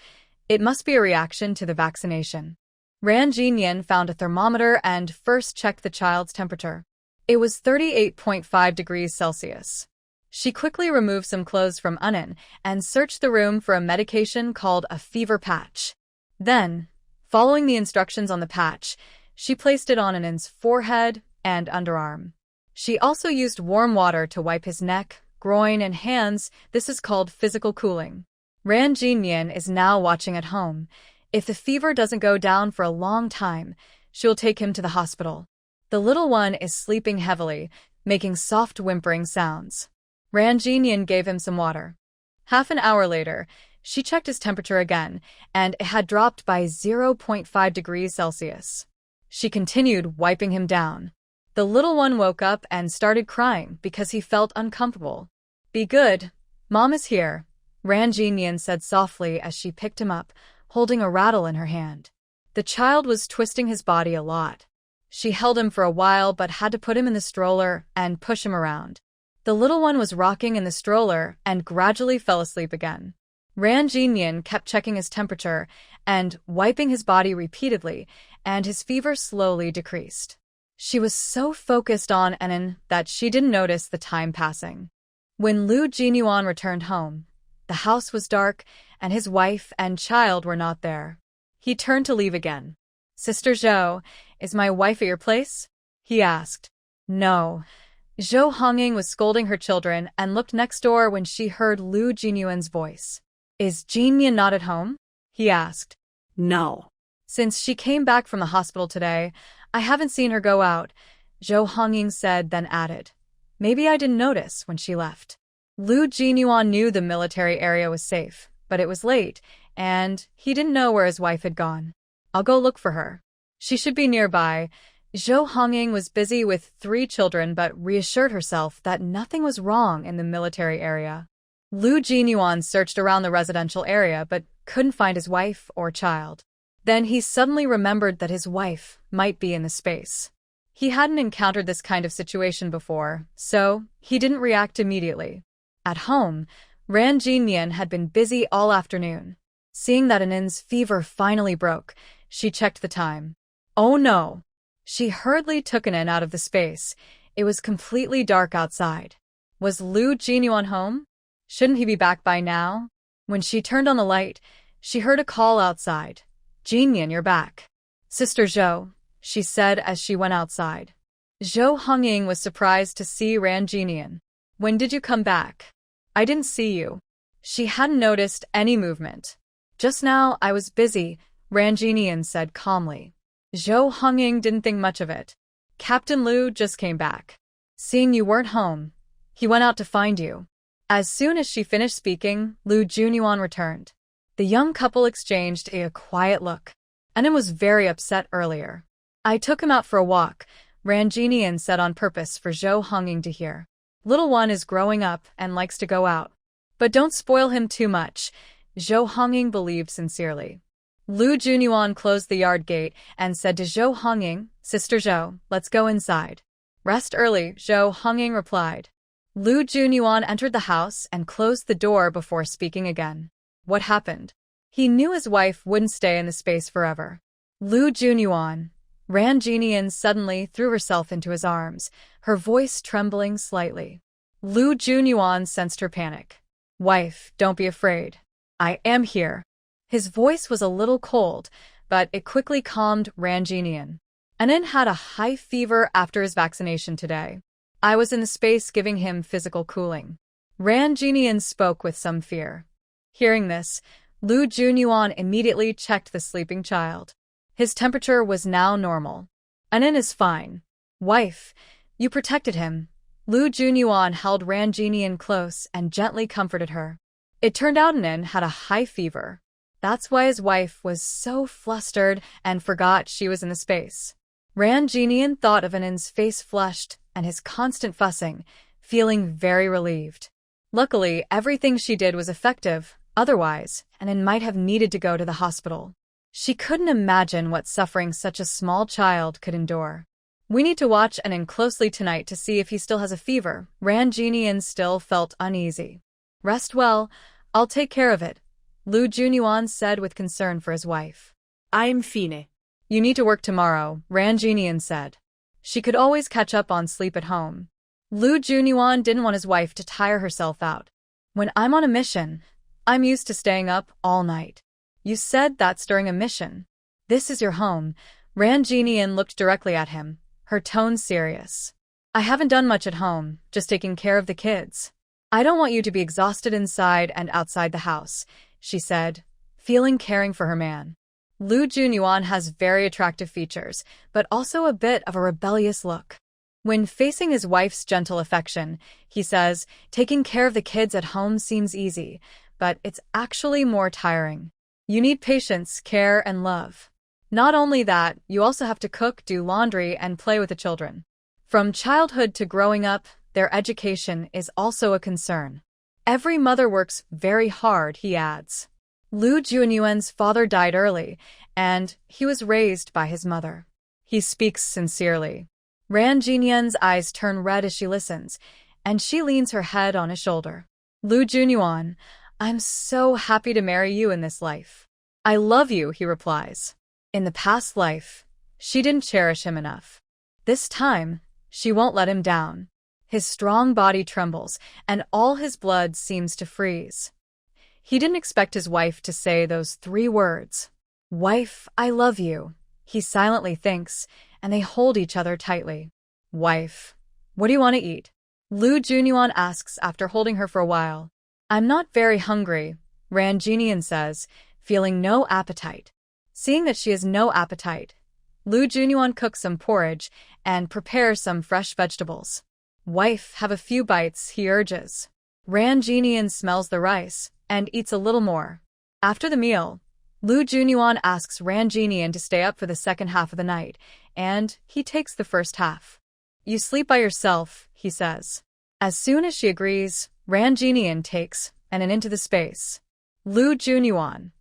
It must be a reaction to the vaccination. Ranjinian found a thermometer and first checked the child's temperature. It was 38.5 degrees Celsius. She quickly removed some clothes from Unan and searched the room for a medication called a fever patch. Then, following the instructions on the patch, she placed it on Anan's forehead and underarm. She also used warm water to wipe his neck, groin, and hands. This is called physical cooling. Ranjinian is now watching at home. If the fever doesn't go down for a long time, she'll take him to the hospital. The little one is sleeping heavily, making soft whimpering sounds. Ranjinian gave him some water. Half an hour later, she checked his temperature again, and it had dropped by 0.5 degrees Celsius. She continued wiping him down. The little one woke up and started crying because he felt uncomfortable. Be good. Mom is here, Ranjinian said softly as she picked him up, holding a rattle in her hand. The child was twisting his body a lot. She held him for a while but had to put him in the stroller and push him around. The little one was rocking in the stroller and gradually fell asleep again. Ranjinian kept checking his temperature and wiping his body repeatedly, and his fever slowly decreased. She was so focused on Anan that she didn't notice the time passing. When Lu Jinyuan returned home, the house was dark and his wife and child were not there. He turned to leave again. Sister Zhou, is my wife at your place? He asked. No. Zhou Hongying was scolding her children and looked next door when she heard Lu Jinyuan's voice. Is Jinyan not at home? He asked. No. Since she came back from the hospital today, I haven't seen her go out, Zhou Hongying said, then added. Maybe I didn't notice when she left. Lu Jinyuan knew the military area was safe, but it was late, and he didn't know where his wife had gone. I'll go look for her. She should be nearby. Zhou Hongying was busy with 3 children but reassured herself that nothing was wrong in the military area. Lu Jinyuan searched around the residential area but couldn't find his wife or child. Then he suddenly remembered that his wife might be in the space. He hadn't encountered this kind of situation before, so he didn't react immediately. At home, Ranjinian had been busy all afternoon. Seeing that Anan's fever finally broke, she checked the time. Oh no! She hurriedly took Anan out of the space. It was completely dark outside. Was Lu Jinyuan home? Shouldn't he be back by now? When she turned on the light, she heard a call outside. Jinyan, you're back. Sister Zhou, she said as she went outside. Zhou Hongying was surprised to see Ranjinian. When did you come back? I didn't see you. She hadn't noticed any movement. Just now I was busy, Ranjinian said calmly. Zhou Hongying didn't think much of it. Captain Lu just came back. Seeing you weren't home, he went out to find you. As soon as she finished speaking, Lu Junyuan returned. The young couple exchanged a quiet look. Anan was very upset earlier. I took him out for a walk, Ranjinian said on purpose for Zhou Hongying to hear. Little one is growing up and likes to go out. But don't spoil him too much, Zhou Hongying believed sincerely. Lu Junyuan closed the yard gate and said to Zhou Hongying, Sister Zhou, let's go inside. Rest early, Zhou Hongying replied. Lu Junyuan entered the house and closed the door before speaking again. What happened? He knew his wife wouldn't stay in the space forever. Lu Junyuan. Ranjinian suddenly threw herself into his arms, her voice trembling slightly. Lu Junyuan sensed her panic. Wife, don't be afraid. I am here. His voice was a little cold, but it quickly calmed Ranjinian. Anan had a high fever after his vaccination today. I was in the space giving him physical cooling. Ranjinian spoke with some fear. Hearing this, Lu Junyuan immediately checked the sleeping child. His temperature was now normal. Anan is fine. Wife, you protected him. Lu Junyuan held Ranjinian close and gently comforted her. It turned out Anan had a high fever. That's why his wife was so flustered and forgot she was in the space. Ranjinian thought of Anan's face flushed and his constant fussing, feeling very relieved. Luckily, everything she did was effective. Otherwise, Anan might have needed to go to the hospital. She couldn't imagine what suffering such a small child could endure. We need to watch Anan closely tonight to see if he still has a fever. Ranjinian still felt uneasy. Rest well, I'll take care of it, Lu Junyuan said with concern for his wife. I'm fine. You need to work tomorrow, Ranjinian said. She could always catch up on sleep at home. Lu Junyuan didn't want his wife to tire herself out. When I'm on a mission, I'm used to staying up all night. You said that's during a mission. This is your home. Ranjinian looked directly at him, her tone serious. I haven't done much at home, just taking care of the kids. I don't want you to be exhausted inside and outside the house, she said, feeling caring for her man. Lu Junyuan has very attractive features, but also a bit of a rebellious look. When facing his wife's gentle affection, he says, taking care of the kids at home seems easy, but it's actually more tiring. You need patience, care, and love. Not only that, you also have to cook, do laundry, and play with the children. From childhood to growing up, their education is also a concern. Every mother works very hard, he adds. Lu Junyuan's father died early, and he was raised by his mother. He speaks sincerely. Ranjinian's eyes turn red as she listens, and she leans her head on his shoulder. Lu Junyuan, I'm so happy to marry you in this life. I love you, he replies. In the past life, she didn't cherish him enough. This time, she won't let him down. His strong body trembles, and all his blood seems to freeze. He didn't expect his wife to say those 3 words. Wife, I love you, he silently thinks, and they hold each other tightly. Wife, what do you want to eat? Lu Junyuan asks after holding her for a while. I'm not very hungry, Ranjinian says, feeling no appetite. Seeing that she has no appetite, Lu Junyuan cooks some porridge and prepares some fresh vegetables. Wife, have a few bites, he urges. Ranjinian smells the rice and eats a little more. After the meal, Lu Junyuan asks Ranjinian to stay up for the second half of the night, and he takes the first half. You sleep by yourself, he says. As soon as she agrees, Ranjinian takes Anan into the space. Lu Junyuan.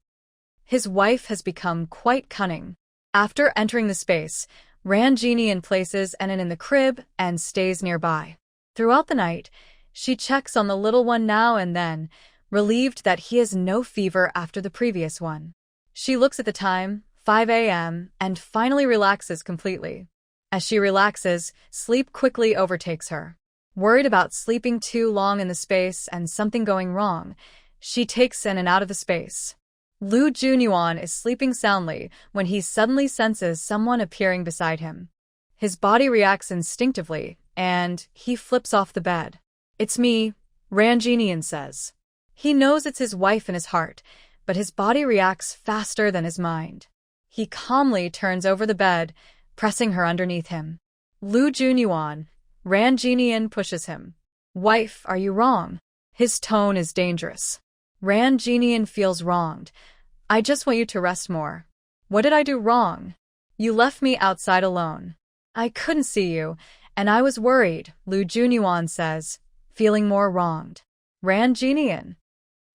His wife has become quite cunning. After entering the space, Ranjinian places Anan in the crib and stays nearby. Throughout the night, she checks on the little one now and then, relieved that he has no fever after the previous one. She looks at the time, 5 a.m., and finally relaxes completely. As she relaxes, sleep quickly overtakes her. Worried about sleeping too long in the space and something going wrong, she takes Anan out of the space. Lu Junyuan is sleeping soundly when he suddenly senses someone appearing beside him. His body reacts instinctively, and he flips off the bed. It's me, Ranjinian says. He knows it's his wife in his heart, but his body reacts faster than his mind. He calmly turns over the bed, pressing her underneath him. Lu Junyuan, Ranjinian pushes him. Wife, are you wrong? His tone is dangerous. Ran Jinian feels wronged. I just want you to rest more. What did I do wrong? You left me outside alone. I couldn't see you, and I was worried, Lu Junyuan says, feeling more wronged. Ran Jinian.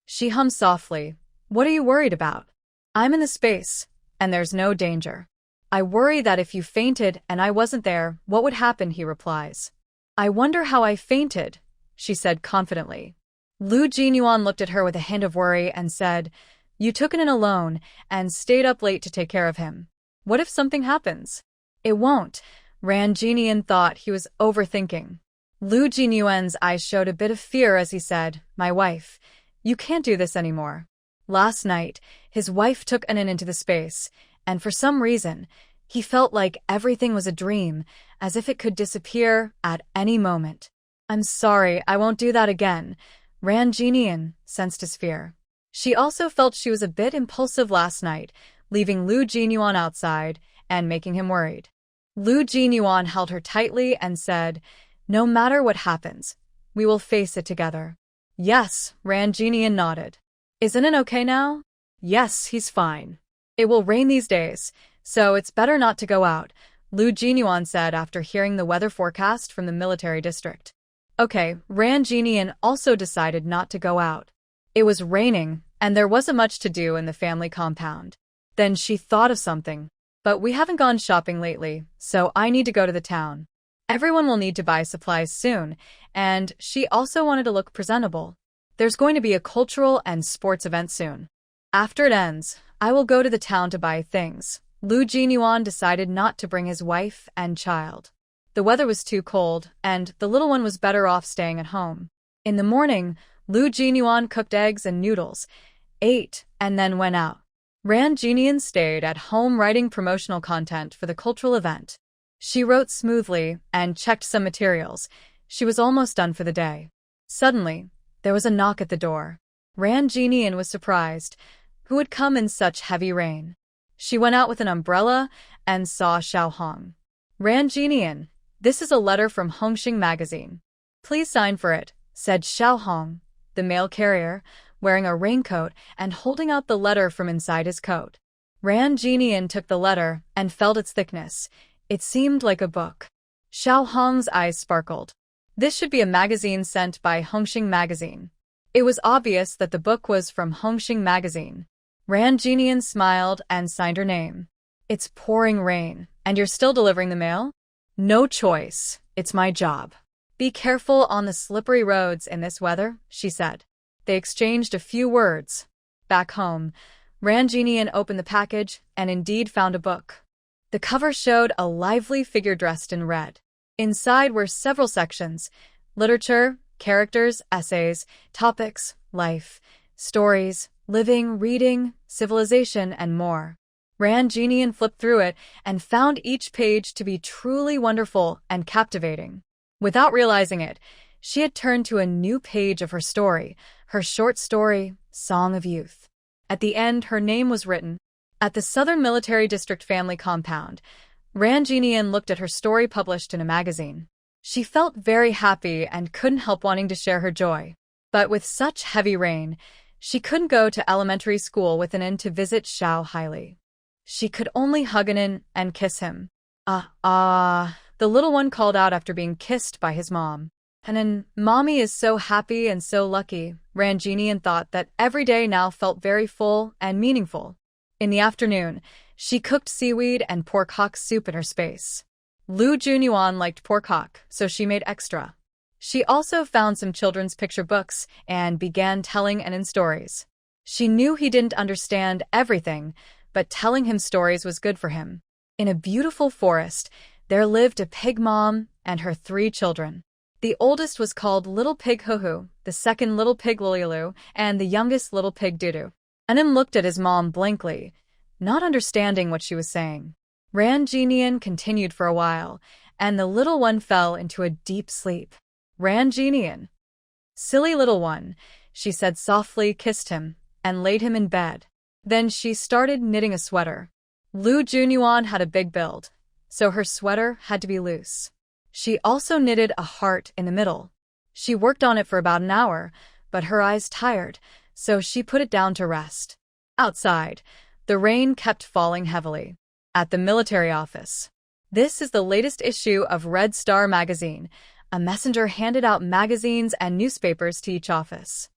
She hums softly. What are you worried about? I'm in the space, and there's no danger. I worry that if you fainted and I wasn't there, what would happen, he replies. I wonder how I fainted, she said confidently. Lu Jinyuan looked at her with a hint of worry and said, You took it in alone and stayed up late to take care of him. What if something happens? It won't. Ran Jinian thought he was overthinking. Lu Jinyuan's eyes showed a bit of fear as he said, My wife, you can't do this anymore. Last night, his wife took Anan into the space, and for some reason, he felt like everything was a dream, as if it could disappear at any moment. I'm sorry, I won't do that again. Ran Jinian sensed his fear. She also felt she was a bit impulsive last night, leaving Lu Jinyuan outside and making him worried. Lu Jinyuan held her tightly and said, No matter what happens, we will face it together. Yes, Ran Jinian nodded. Isn't it okay now? Yes, he's fine. It will rain these days, so it's better not to go out, Lu Jinyuan said after hearing the weather forecast from the military district. Okay, Ran Jinian also decided not to go out. It was raining, and there wasn't much to do in the family compound. Then she thought of something. But we haven't gone shopping lately, so I need to go to the town. Everyone will need to buy supplies soon, and she also wanted to look presentable. There's going to be a cultural and sports event soon. After it ends, I will go to the town to buy things. Lu Jinyuan decided not to bring his wife and child. The weather was too cold, and the little one was better off staying at home. In the morning, Lu Jinyuan cooked eggs and noodles, ate, and then went out. Ran Jinian stayed at home writing promotional content for the cultural event. She wrote smoothly and checked some materials. She was almost done for the day. Suddenly, there was a knock at the door. Ran Jinian was surprised. Who would come in such heavy rain? She went out with an umbrella and saw Xiao Hong. Ran Jinian, this is a letter from Hongxing magazine. Please sign for it, said Xiao Hong, the mail carrier, wearing a raincoat and holding out the letter from inside his coat. Ran Jinian took the letter and felt its thickness. It seemed like a book. Xiao Hong's eyes sparkled. This should be a magazine sent by Hongxing magazine. It was obvious that the book was from Hongxing magazine. Ran Jinian smiled and signed her name. It's pouring rain, and you're still delivering the mail? No choice. It's my job. Be careful on the slippery roads in this weather, she said. They exchanged a few words. Back home, Ran Jinian opened the package and indeed found a book. The cover showed a lively figure dressed in red. Inside were several sections: literature, characters, essays, topics, life, stories, living, reading, civilization, and more. Ran Jinian flipped through it and found each page to be truly wonderful and captivating. Without realizing it, she had turned to a new page of her story, her short story, Song of Youth. At the end, her name was written. At the Southern Military District family compound, Ran Jinian looked at her story published in a magazine. She felt very happy and couldn't help wanting to share her joy. But with such heavy rain, she couldn't go to elementary school with Anan to visit Xiao Haili. She could only hug Anan and kiss him. The little one called out after being kissed by his mom. Anan, Mommy is so happy and so lucky. Ran Jinian thought that every day now felt very full and meaningful. In the afternoon, she cooked seaweed and pork hock soup in her space. Lu Junyuan liked pork hock, so she made extra. She also found some children's picture books and began telling Anan stories. She knew he didn't understand everything, but telling him stories was good for him. In a beautiful forest, there lived a pig mom and her 3 children. The oldest was called Little Pig Huhu, the second Little Pig Lililu, and the youngest Little Pig Dudu. Anan looked at his mom blankly, not understanding what she was saying. Ran Jinian continued for a while, and the little one fell into a deep sleep. Ran Jinian. Silly little one, she said softly, kissed him, and laid him in bed. Then she started knitting a sweater. Lu Junyuan had a big build, so her sweater had to be loose. She also knitted a heart in the middle. She worked on it for about an hour, but her eyes tired, so she put it down to rest. Outside, the rain kept falling heavily. At the military office. This is the latest issue of Red Star magazine. A messenger handed out magazines and newspapers to each office.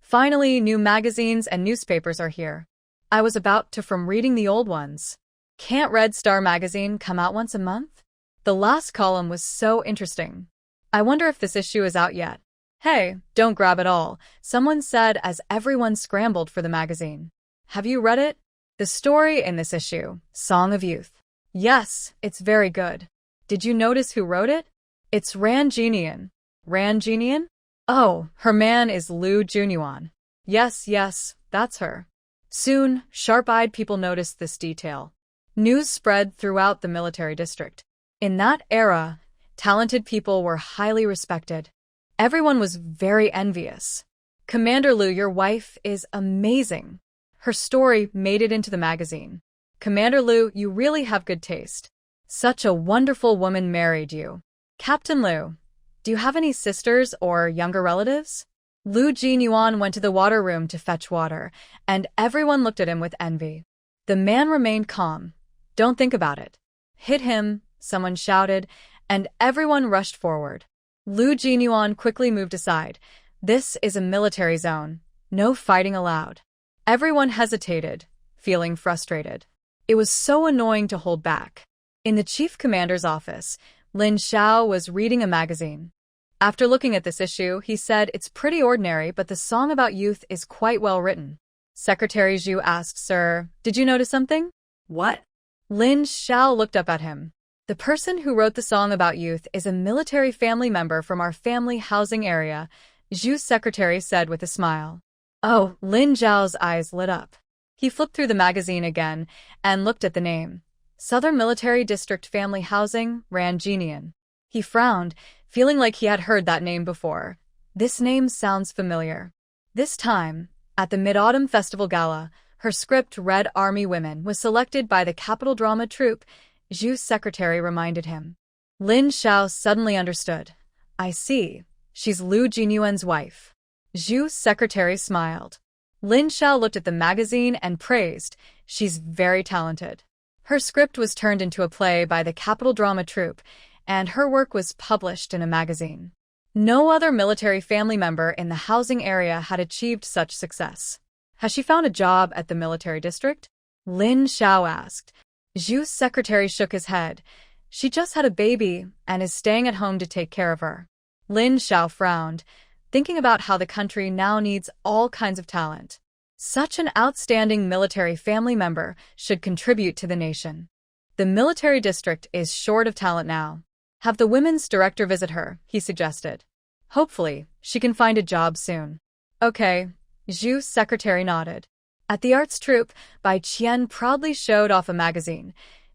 Finally, new magazines and newspapers are here. I was about to from reading the old ones. Can't Red Star magazine come out once a month? The last column was so interesting. I wonder if this issue is out yet. Hey, don't grab it all, someone said as everyone scrambled for the magazine. Have you read it? The story in this issue, Song of Youth. Yes, it's very good. Did you notice who wrote it? It's Ran Genian. Ran Genian? Oh, her man is Lu Junyuan. Yes, that's her. Soon, sharp-eyed people noticed this detail. News spread throughout the military district. In that era, talented people were highly respected. Everyone was very envious. Commander Lu, your wife is amazing. Her story made it into the magazine. Commander Lu, you really have good taste. Such a wonderful woman married you. Captain Lu, do you have any sisters or younger relatives? Lu Jinyuan went to the water room to fetch water, and everyone looked at him with envy. The man remained calm. Don't think about it. Hit him, someone shouted, and everyone rushed forward. Lu Jinyuan quickly moved aside. This is a military zone. No fighting allowed. Everyone hesitated, feeling frustrated. It was so annoying to hold back. In the chief commander's office, Lin Xiao was reading a magazine. After looking at this issue, he said it's pretty ordinary, but the song about youth is quite well written. Secretary Zhu asked, Sir, did you notice something? What? Lin Xiao looked up at him. The person who wrote the song about youth is a military family member from our family housing area, Zhu's secretary said with a smile. Oh, Lin Zhao's eyes lit up. He flipped through the magazine again and looked at the name. Southern Military District Family Housing, Rangenian. He frowned, feeling like he had heard that name before. This name sounds familiar. This time, at the Mid-Autumn Festival Gala, her script Red Army Women was selected by the Capital Drama Troupe, Zhu's secretary reminded him. Lin Xiao suddenly understood. I see. She's Lu Jinyuan's wife. Zhu's secretary smiled. Lin Xiao looked at the magazine and praised. She's very talented. Her script was turned into a play by the Capital Drama Troupe, and her work was published in a magazine. No other military family member in the housing area had achieved such success. Has she found a job at the military district? Lin Xiao asked. Zhu's secretary shook his head. She just had a baby and is staying at home to take care of her. Lin Xiao frowned, thinking about how the country now needs all kinds of talent. Such an outstanding military family member should contribute to the nation. The military district is short of talent now. Have the women's director visit her, he suggested. Hopefully, she can find a job soon. Okay, Zhu's secretary nodded. At the arts troupe, Bai Qian proudly showed off a magazine.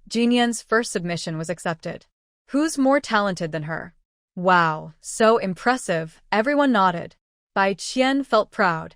Jinyan's first submission was accepted. Who's more talented than her? Wow, so impressive, everyone nodded. Bai Qian felt proud.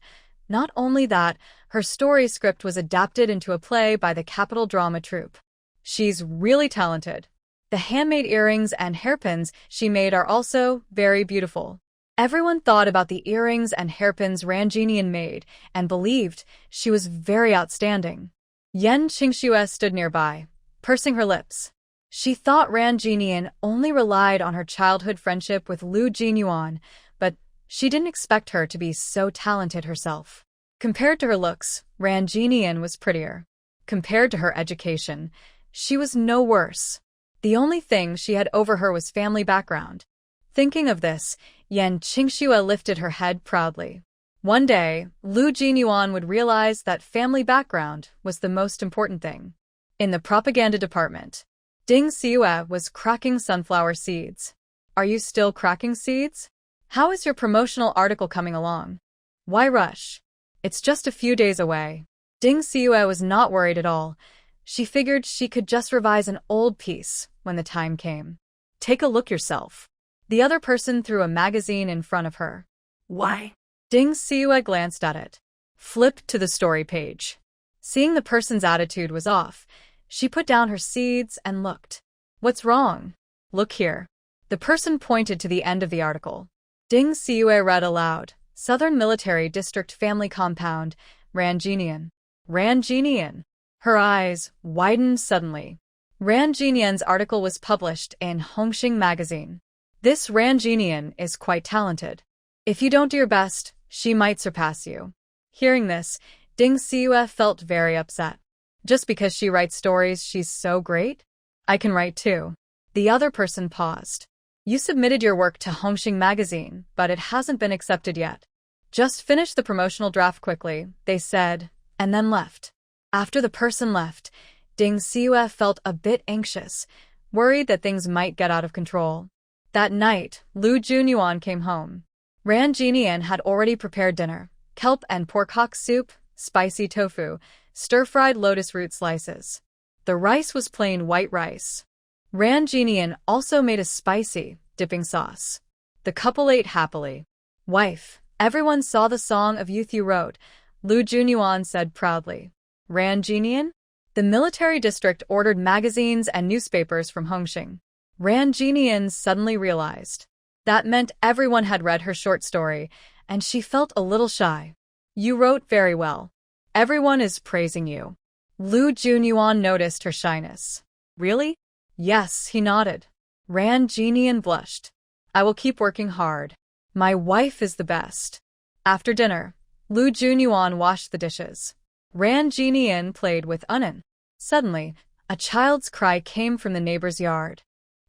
Not only that, her story script was adapted into a play by the Capital Drama Troupe. She's really talented. The handmade earrings and hairpins she made are also very beautiful. Everyone thought about the earrings and hairpins Rangenian made and believed she was very outstanding. Yen Qingxue stood nearby, pursing her lips. She thought Rangenian only relied on her childhood friendship with Lu Jinyuan, but she didn't expect her to be so talented herself. Compared to her looks, Rangenian was prettier. Compared to her education, she was no worse. The only thing she had over her was family background. Thinking of this, Yen Qingxue lifted her head proudly. One day, Lu Jinyuan would realize that family background was the most important thing. In the propaganda department, Ding Xiyue was cracking sunflower seeds. Are you still cracking seeds? How is your promotional article coming along? Why rush? It's just a few days away. Ding Xiyue was not worried at all. She figured she could just revise an old piece when the time came. Take a look yourself. The other person threw a magazine in front of her. Why? Ding Xiyue glanced at it. Flipped to the story page. Seeing the person's attitude was off, she put down her seeds and looked. What's wrong? Look here. The person pointed to the end of the article. Ding Xiyue read aloud. Southern Military District Family Compound, Ranjinian. Ranjinian. Her eyes widened suddenly. Ranjinian's article was published in Hongxing magazine. This Ranjinian is quite talented. If you don't do your best, she might surpass you. Hearing this, Ding Siue felt very upset. Just because she writes stories, she's so great? I can write too. The other person paused. You submitted your work to Hongxing magazine, but it hasn't been accepted yet. Just finish the promotional draft quickly, they said, and then left. After the person left, Ding Siue felt a bit anxious, worried that things might get out of control. That night, Lu Junyuan came home. Ranjinian had already prepared dinner: kelp and pork hock soup, spicy tofu, stir-fried lotus root slices. The rice was plain white rice. Ranjinian also made a spicy, dipping sauce. The couple ate happily. Wife, everyone saw the song of youth you wrote, Lu Junyuan said proudly. Ranjinian? The military district ordered magazines and newspapers from Hongxing. Ranjinian suddenly realized. That meant everyone had read her short story, and she felt a little shy. You wrote very well. Everyone is praising you. Lu Junyuan noticed her shyness. Really? Yes, he nodded. Ranjinian blushed. I will keep working hard. My wife is the best. After dinner, Lu Junyuan washed the dishes. Ranjinian played with Unan. Suddenly, a child's cry came from the neighbor's yard.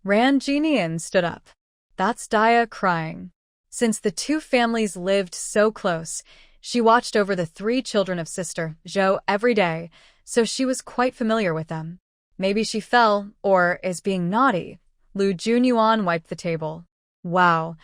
Ranjinian stood up. That's Dia crying. Since the two families lived so close, she watched over the 3 children of sister Zhou every day, so she was quite familiar with them. Maybe she fell, or is being naughty. Lu Junyuan wiped the table. Wow.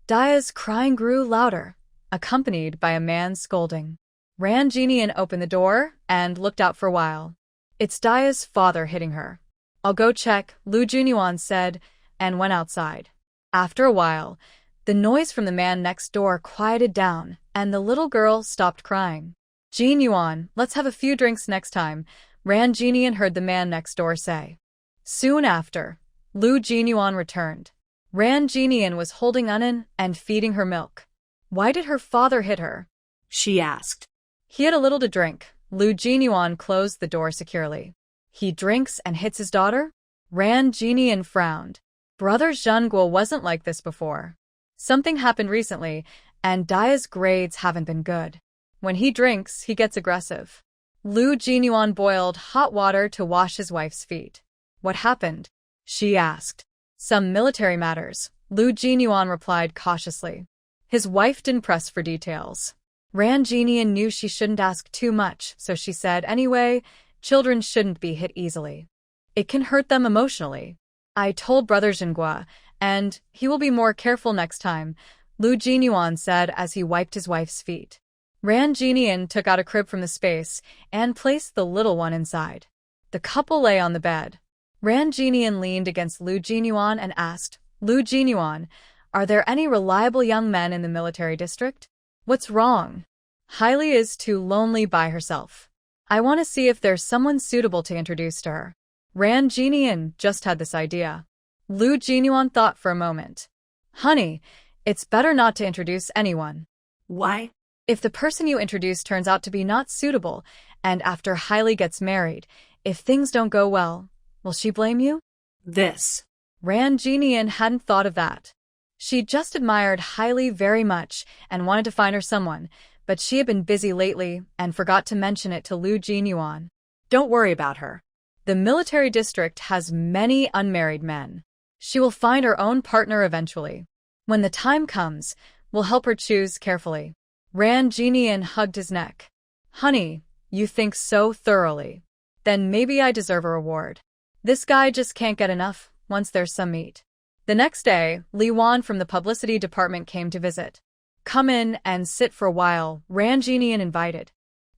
Dia's crying grew louder, accompanied by a man scolding. Ranjinian opened the door and looked out for a while. It's Dia's father hitting her. I'll go check, Lu Junyuan said, and went outside. After a while, the noise from the man next door quieted down, and the little girl stopped crying. Jinyuan, let's have a few drinks next time, Ranjinian heard the man next door say. Soon after, Lu Jinyuan returned. Ranjinian was holding Unan and feeding her milk. Why did her father hit her? She asked. He had a little to drink. Lu Jinyuan closed the door securely. He drinks and hits his daughter? Ranjinian frowned. Brother Zhenguo wasn't like this before. Something happened recently, and Dia's grades haven't been good. When he drinks, he gets aggressive. Lu Jinyuan boiled hot water to wash his wife's feet. What happened? She asked. Some military matters, Lu Jinyuan replied cautiously. His wife didn't press for details. Ranjinian knew she shouldn't ask too much, so she said, anyway, children shouldn't be hit easily. It can hurt them emotionally. I told Brother Zhenguo, and he will be more careful next time, Lu Jinyuan said as he wiped his wife's feet. Ranjinian took out a crib from the space and placed the little one inside. The couple lay on the bed. Ranjinian leaned against Lu Jinyuan and asked, Lu Jinyuan, are there any reliable young men in the military district? What's wrong? Hailey is too lonely by herself. I want to see if there's someone suitable to introduce to her. Ranjinian just had this idea. Lu Jinyuan thought for a moment. Honey, it's better not to introduce anyone. Why? If the person you introduce turns out to be not suitable, and after Hailey gets married, if things don't go well, will she blame you? Ranjinian hadn't thought of that. She just admired Hailey very much and wanted to find her someone, but she had been busy lately and forgot to mention it to Lu Jinyuan. Don't worry about her. The military district has many unmarried men. She will find her own partner eventually. When the time comes, we'll help her choose carefully. Ranjinian hugged his neck. Honey, you think so thoroughly. Then maybe I deserve a reward. This guy just can't get enough once there's some meat. The next day, Li Wan from the publicity department came to visit. Come in and sit for a while, Ranjinian invited.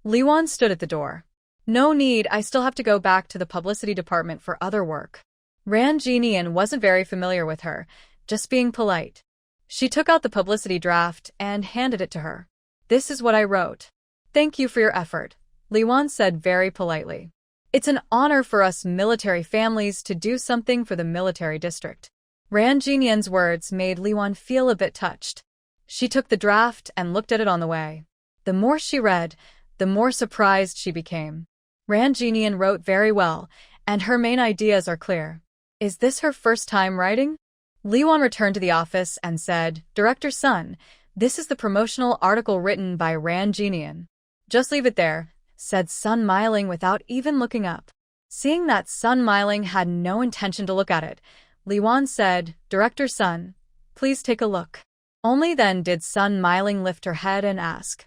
Li Wan stood at the door. No need, I still have to go back to the publicity department for other work. Ranjinian wasn't very familiar with her, just being polite. She took out the publicity draft and handed it to her. This is what I wrote. Thank you for your effort, Li Wan said very politely. It's an honor for us military families to do something for the military district. Ranjinian's words made Li Wan feel a bit touched. She took the draft and looked at it on the way. The more she read, the more surprised she became. Ran Jinian wrote very well, and her main ideas are clear. Is this her first time writing? Li Wan returned to the office and said, Director Sun, this is the promotional article written by Ran Jinian. Just leave it there, said Sun Miling without even looking up. Seeing that Sun Miling had no intention to look at it, Li Wan said, Director Sun, please take a look. Only then did Sun Miling lift her head and ask,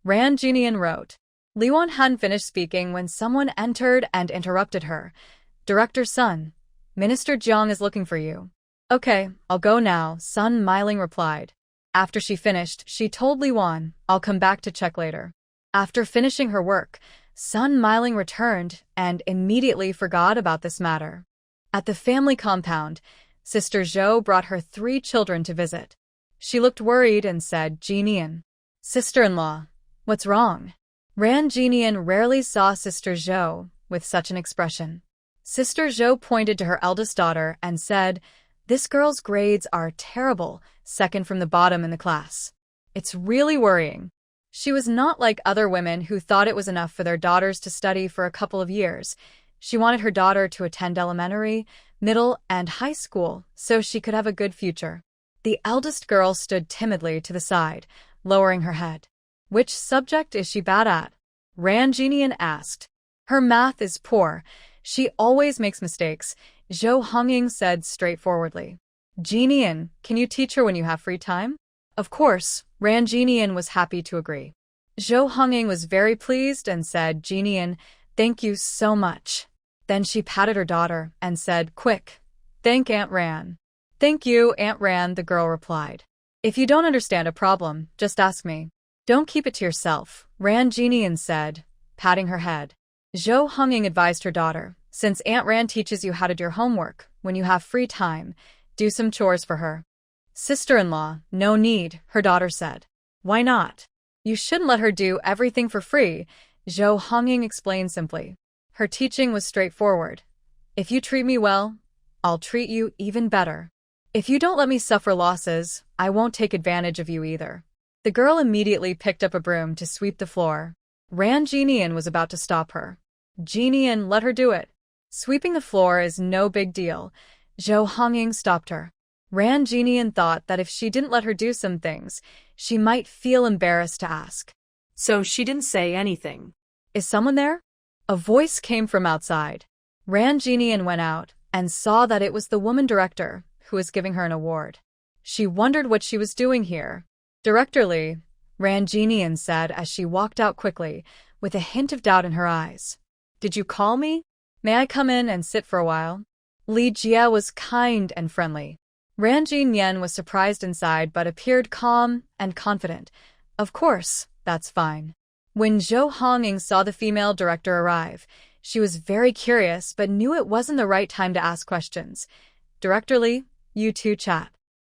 Ran Jinian wrote. Li Wan hadn't finished speaking when someone entered and interrupted her. Director Sun, Minister Jiang is looking for you. Okay, I'll go now, Sun Miling replied. After she finished, she told Li Wan, I'll come back to check later. After finishing her work, Sun Miling returned and immediately forgot about this matter. At the family compound, Sister Zhou brought her 3 children to visit. She looked worried and said, Jinian, sister-in-law, what's wrong? Ran Jinian rarely saw Sister Zhou with such an expression. Sister Zhou pointed to her eldest daughter and said, This girl's grades are terrible, second from the bottom in the class. It's really worrying. She was not like other women who thought it was enough for their daughters to study for a couple of years. She wanted her daughter to attend elementary, middle, and high school so she could have a good future. The eldest girl stood timidly to the side, lowering her head. Which subject is she bad at? Ran Jinian asked. Her math is poor. She always makes mistakes, Zhou Hongying said straightforwardly. Jinian, can you teach her when you have free time? Of course, Ran Jinian was happy to agree. Zhou Hongying was very pleased and said, Jinian, thank you so much. Then she patted her daughter and said, Quick, thank Aunt Ran. Thank you, Aunt Ran, the girl replied. If you don't understand a problem, just ask me. Don't keep it to yourself, Ran Jinian said, patting her head. Zhou Hongying advised her daughter, since Aunt Ran teaches you how to do your homework, when you have free time, do some chores for her. Sister-in-law, no need, her daughter said. Why not? You shouldn't let her do everything for free, Zhou Hongying explained simply. Her teaching was straightforward. If you treat me well, I'll treat you even better. If you don't let me suffer losses, I won't take advantage of you either. The girl immediately picked up a broom to sweep the floor. Ran Jinian was about to stop her. Jinian, let her do it. Sweeping the floor is no big deal. Zhou Hongying stopped her. Ran Jinian thought that if she didn't let her do some things, she might feel embarrassed to ask. So she didn't say anything. Is someone there? A voice came from outside. Ran Jinian went out and saw that it was the woman director who was giving her an award. She wondered what she was doing here. Director Li, Ran Jinian said as she walked out quickly, with a hint of doubt in her eyes. Did you call me? May I come in and sit for a while? Li Jia was kind and friendly. Ran Jinian was surprised inside but appeared calm and confident. Of course, that's fine. When Zhou Hongying saw the female director arrive, she was very curious but knew it wasn't the right time to ask questions. Director Li, you two chat.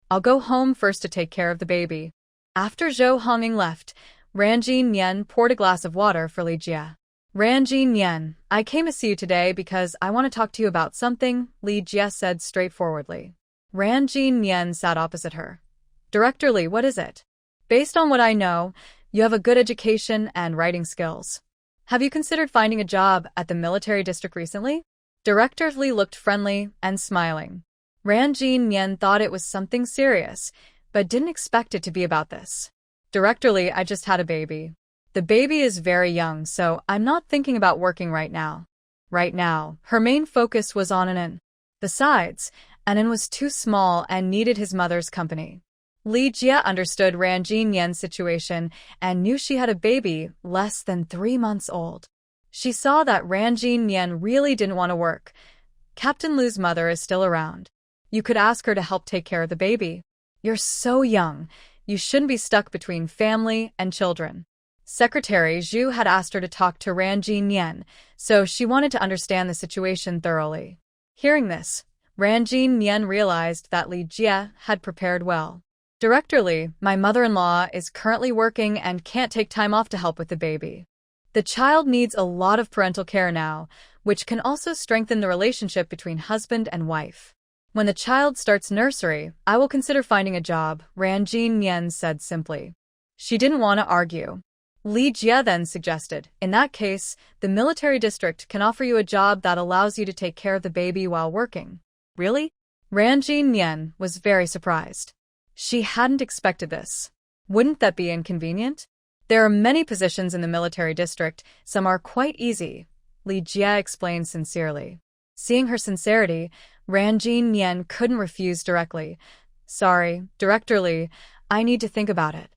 I'll go home first to take care of the baby. After Zhou Hongying left, Ran Jinian poured a glass of water for Li Jia. Ran Jinian, I came to see you today because I want to talk to you about something, Li Jia said straightforwardly. Ran Jinian sat opposite her. Director Li, what is it? Based on what I know, you have a good education and writing skills. Have you considered finding a job at the military district recently? Director Li looked friendly and smiling. Ran Jinian thought it was something serious, but didn't expect it to be about this. Director Li, I just had a baby. The baby is very young, so I'm not thinking about working right now. Right now, her main focus was on Anan. Besides, Anan was too small and needed his mother's company. Li Jia understood Ran Jinian's situation and knew she had a baby less than 3 months old. She saw that Ran Jinian really didn't want to work. Captain Lu's mother is still around. You could ask her to help take care of the baby. You're so young. You shouldn't be stuck between family and children. Secretary Zhu had asked her to talk to Ran Jinian, so she wanted to understand the situation thoroughly. Hearing this, Ran Jinian realized that Li Jia had prepared well. Director Li, my mother-in-law is currently working and can't take time off to help with the baby. The child needs a lot of parental care now, which can also strengthen the relationship between husband and wife. When the child starts nursery, I will consider finding a job, Ran Jin said simply. She didn't want to argue. Li Jie then suggested, in that case, the military district can offer you a job that allows you to take care of the baby while working. Really? Ran Jin was very surprised. She hadn't expected this. Wouldn't that be inconvenient? There are many positions in the military district, some are quite easy, Li Jie explained sincerely. Seeing her sincerity, Ran Jin couldn't refuse directly. Sorry, Director Li, I need to think about it.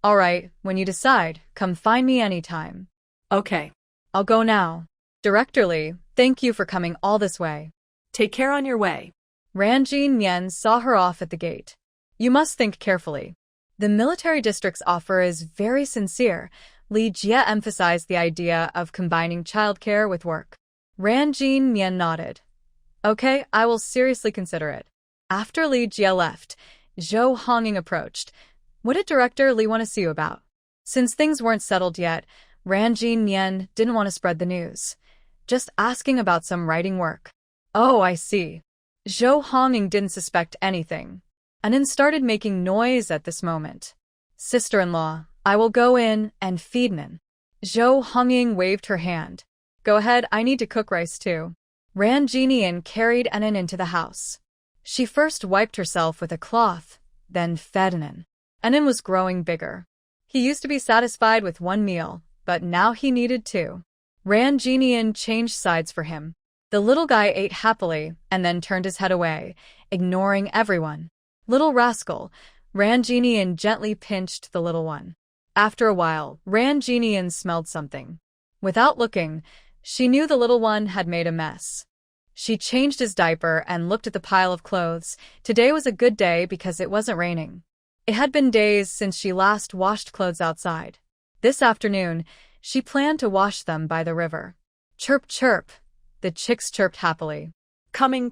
All right, when you decide, come find me anytime. Okay. I'll go now. Director Li, thank you for coming all this way. Take care on your way. Ran Jin saw her off at the gate. You must think carefully. The military district's offer is very sincere. Li Jie emphasized the idea of combining childcare with work. Ran Jin nodded. Okay, I will seriously consider it. After Li Jie left, Zhou Honging approached. What did Director Li want to see you about? Since things weren't settled yet, Ran Jin didn't want to spread the news. Just asking about some writing work. Oh, I see. Zhou Honging didn't suspect anything. Anin started making noise at this moment. Sister-in-law, I will go in and feed Nin. Zhou Honging waved her hand. Go ahead, I need to cook rice too. Ran Jinian carried Anin into the house. She first wiped herself with a cloth, then fed Anin. Anin was growing bigger. He used to be satisfied with one meal, but now he needed two. Ran Jinian changed sides for him. The little guy ate happily and then turned his head away, ignoring everyone. Little rascal, Ran Jinian gently pinched the little one. After a while, Ran Jinian smelled something. Without looking, she knew the little one had made a mess. She changed his diaper and looked at the pile of clothes. Today was a good day because it wasn't raining. It had been days since she last washed clothes outside. This afternoon, she planned to wash them by the river. Chirp, chirp. The chicks chirped happily. Coming.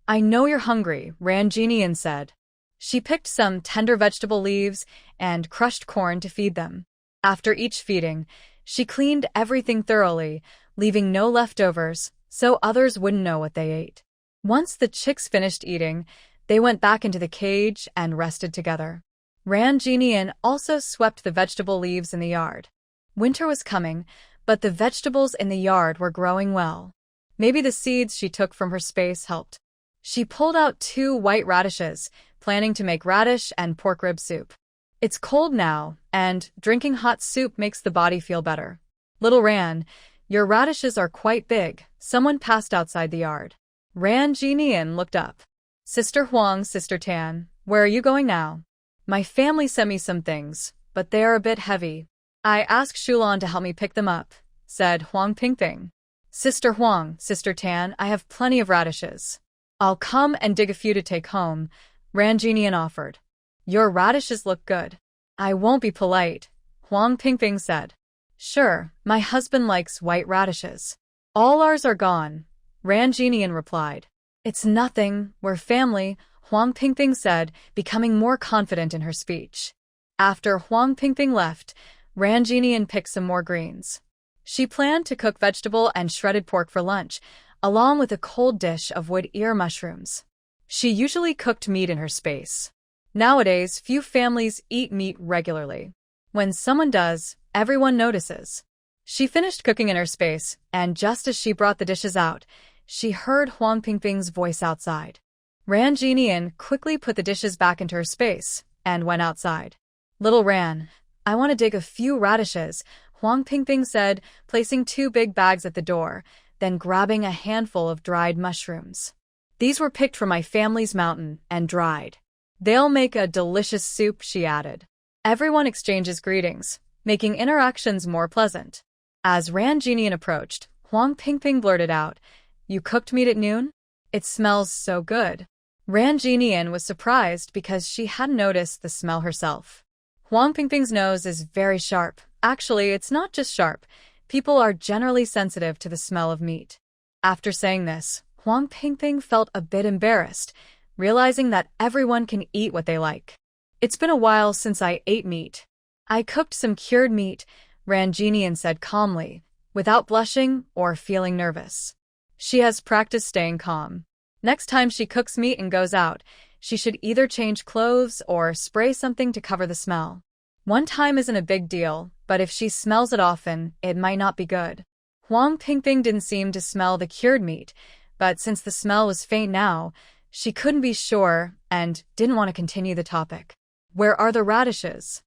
I know you're hungry, Ran Jinian said. She picked some tender vegetable leaves and crushed corn to feed them. After each feeding, she cleaned everything thoroughly, leaving no leftovers, so others wouldn't know what they ate. Once the chicks finished eating, they went back into the cage and rested together. Ran Jinian also swept the vegetable leaves in the yard. Winter was coming, but the vegetables in the yard were growing well. Maybe the seeds she took from her space helped. She pulled out 2 white radishes, planning to make radish and pork rib soup. It's cold now, and drinking hot soup makes the body feel better. Little Ran, your radishes are quite big. Someone passed outside the yard. Ran Jinian looked up. Sister Huang, Sister Tan, where are you going now? My family sent me some things, but they are a bit heavy. I asked Shulan to help me pick them up, said Huang Pingping. Sister Huang, Sister Tan, I have plenty of radishes. I'll come and dig a few to take home, Ran Jinian offered. Your radishes look good. I won't be polite, Huang Pingping said. Sure, my husband likes white radishes. All ours are gone, Ran Jinian replied. It's nothing, we're family, Huang Pingping said, becoming more confident in her speech. After Huang Pingping left, Ran Jinian picked some more greens. She planned to cook vegetable and shredded pork for lunch, along with a cold dish of wood ear mushrooms. She usually cooked meat in her space. Nowadays, few families eat meat regularly. When someone does, everyone notices. She finished cooking in her space, and just as she brought the dishes out, she heard Huang Pingping's voice outside. Ran Jinian quickly put the dishes back into her space and went outside. Little Ran, I want to dig a few radishes, Huang Pingping said, placing 2 big bags at the door, then grabbing a handful of dried mushrooms. These were picked from my family's mountain and dried. They'll make a delicious soup, she added. Everyone exchanges greetings, making interactions more pleasant. As Ran Jinian approached, Huang Pingping blurted out, You cooked meat at noon? It smells so good. Ran Jinian was surprised because she hadn't noticed the smell herself. Huang Pingping's nose is very sharp. Actually, it's not just sharp. People are generally sensitive to the smell of meat. After saying this, Huang Pingping felt a bit embarrassed, realizing that everyone can eat what they like. It's been a while since I ate meat. I cooked some cured meat, Ran Jinian said calmly, without blushing or feeling nervous. She has practiced staying calm. Next time she cooks meat and goes out, she should either change clothes or spray something to cover the smell. One time isn't a big deal, but if she smells it often, it might not be good. Huang Pingping didn't seem to smell the cured meat, but since the smell was faint now, she couldn't be sure and didn't want to continue the topic. Where are the radishes?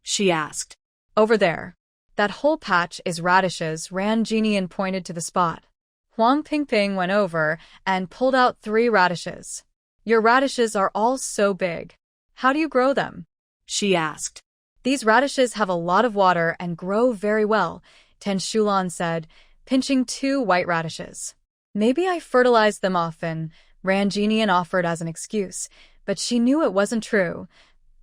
She asked. Over there. That whole patch is radishes, Ran Jinian pointed to the spot. Huang Pingping went over and pulled out 3 radishes. Your radishes are all so big. How do you grow them? She asked. These radishes have a lot of water and grow very well, Ten Shulan said, pinching 2 white radishes. Maybe I fertilize them often, Ran Jinian offered as an excuse, but she knew it wasn't true.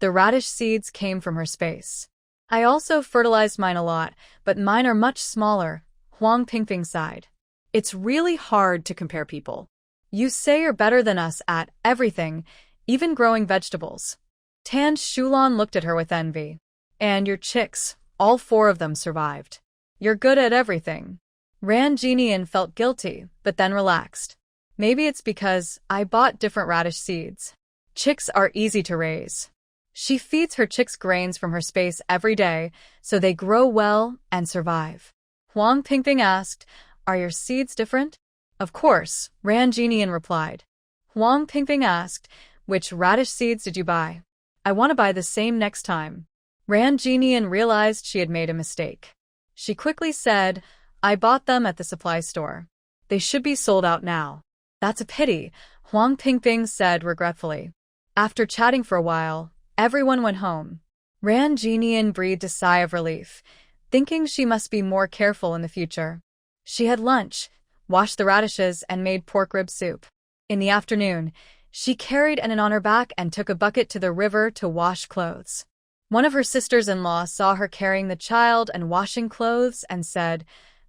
The radish seeds came from her space. I also fertilized mine a lot, but mine are much smaller, Huang Pingping sighed. It's really hard to compare people. You say you're better than us at everything, even growing vegetables. Tan Shulan looked at her with envy. And your chicks, all 4 of them survived. You're good at everything. Ran Jinian felt guilty, but then relaxed. Maybe it's because I bought different radish seeds. Chicks are easy to raise. She feeds her chicks grains from her space every day, so they grow well and survive. Huang Pingping asked, Are your seeds different? Of course, Ran Jinian replied. Huang Pingping asked, Which radish seeds did you buy? I want to buy the same next time. Ran Jinian realized she had made a mistake. She quickly said, I bought them at the supply store. They should be sold out now. That's a pity, Huang Pingping said regretfully. After chatting for a while, everyone went home. Ran Jinian breathed a sigh of relief, thinking she must be more careful in the future. She had lunch, washed the radishes, and made pork rib soup. In the afternoon, she carried Annan on her back and took a bucket to the river to wash clothes. One of her sisters-in-law saw her carrying the child and washing clothes and said,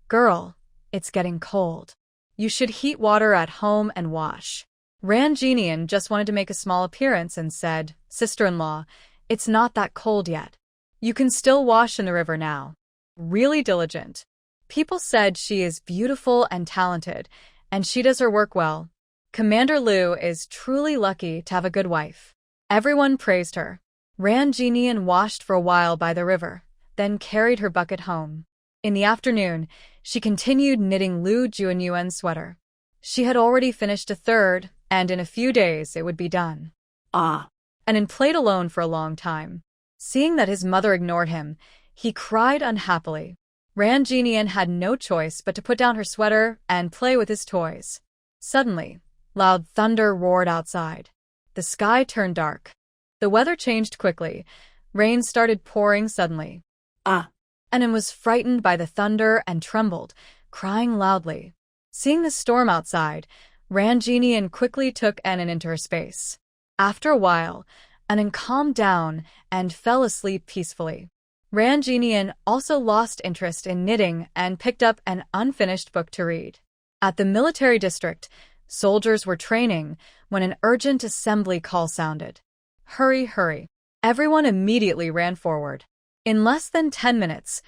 Girl, it's getting cold. You should heat water at home and wash. Ran Jinian just wanted to make a small appearance and said, Sister-in-law, it's not that cold yet. You can still wash in the river now. Really diligent. People said she is beautiful and talented, and she does her work well. Commander Liu is truly lucky to have a good wife. Everyone praised her. Ran Jinian washed for a while by the river, then carried her bucket home. In the afternoon, she continued knitting Lu Juanyuan's sweater. She had already finished a third, and in a few days it would be done. Annan played alone for a long time. Seeing that his mother ignored him, he cried unhappily. Ran Jinian had no choice but to put down her sweater and play with his toys. Suddenly, loud thunder roared outside. The sky turned dark. The weather changed quickly. Rain started pouring suddenly. Annan was frightened by the thunder and trembled, crying loudly. Seeing the storm outside, Ran Jinian quickly took Annan into her space. After a while, Annan calmed down and fell asleep peacefully. Ran Jinian also lost interest in knitting and picked up an unfinished book to read. At the military district, soldiers were training when an urgent assembly call sounded. Hurry, hurry. Everyone immediately ran forward. In less than 10 minutes,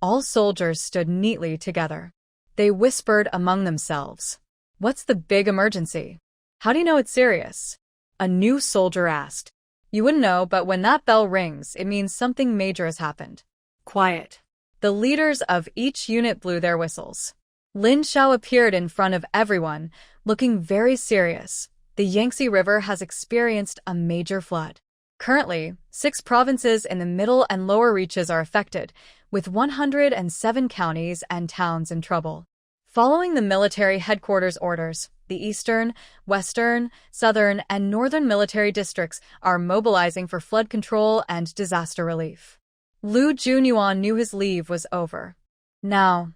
all soldiers stood neatly together. They whispered among themselves. What's the big emergency? How do you know it's serious? A new soldier asked. You wouldn't know, but when that bell rings, it means something major has happened. Quiet. The leaders of each unit blew their whistles. Lin Xiao appeared in front of everyone, looking very serious. The Yangtze River has experienced a major flood. Currently, 6 provinces in the middle and lower reaches are affected, with 107 counties and towns in trouble. Following the military headquarters orders, the eastern, western, southern, and northern military districts are mobilizing for flood control and disaster relief. Lu Junyuan knew his leave was over. Now,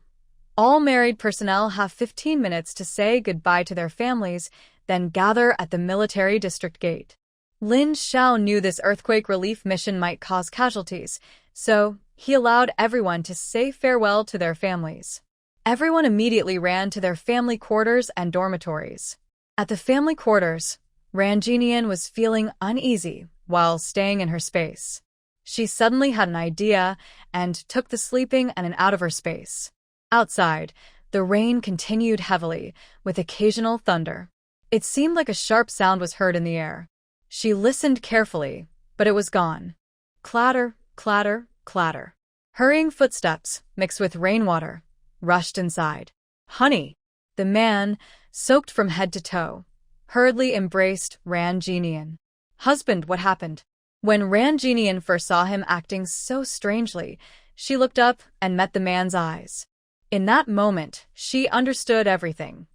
all married personnel have 15 minutes to say goodbye to their families, then gather at the military district gate. Lin Xiao knew this earthquake relief mission might cause casualties, so he allowed everyone to say farewell to their families. Everyone immediately ran to their family quarters and dormitories. At the family quarters, Ran Jinian was feeling uneasy while staying in her space. She suddenly had an idea and took the sleeping Annan out of her space. Outside, the rain continued heavily, with occasional thunder. It seemed like a sharp sound was heard in the air. She listened carefully, but it was gone. Clatter, clatter, clatter. Hurrying footsteps, mixed with rainwater, rushed inside. Honey! The man, soaked from head to toe, hurriedly embraced Ranjinian. Husband, what happened? When Ranjinian first saw him acting so strangely, she looked up and met the man's eyes. In that moment, she understood everything.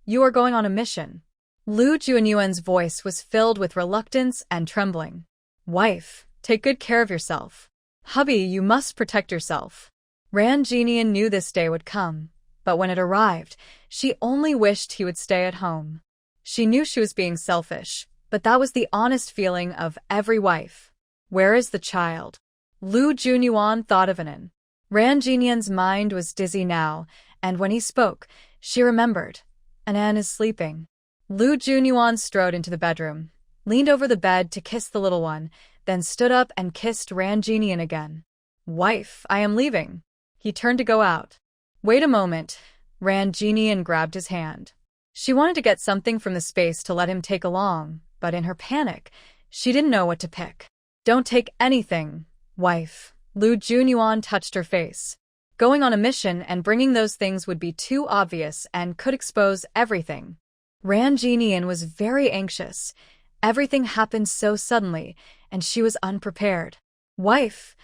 You are going on a mission. Lu Junyuan's voice was filled with reluctance and trembling. Wife, take good care of yourself. Hubby, you must protect yourself. Ranjinian knew this day would come, but when it arrived, she only wished he would stay at home. She knew she was being selfish, but that was the honest feeling of every wife. Where is the child? Lu Junyuan thought of Anan. Ranjinian's mind was dizzy now, and when he spoke, she remembered. Anan is sleeping. Lu Junyuan strode into the bedroom, leaned over the bed to kiss the little one, then stood up and kissed Ranjinian again. Wife, I am leaving. He turned to go out. Wait a moment. Ranjinian grabbed his hand. She wanted to get something from the space to let him take along, but in her panic, she didn't know what to pick. Don't take anything, wife. Lu Junyuan touched her face. Going on a mission and bringing those things would be too obvious and could expose everything. Ranjinian was very anxious. Everything happened so suddenly, and she was unprepared. Wife,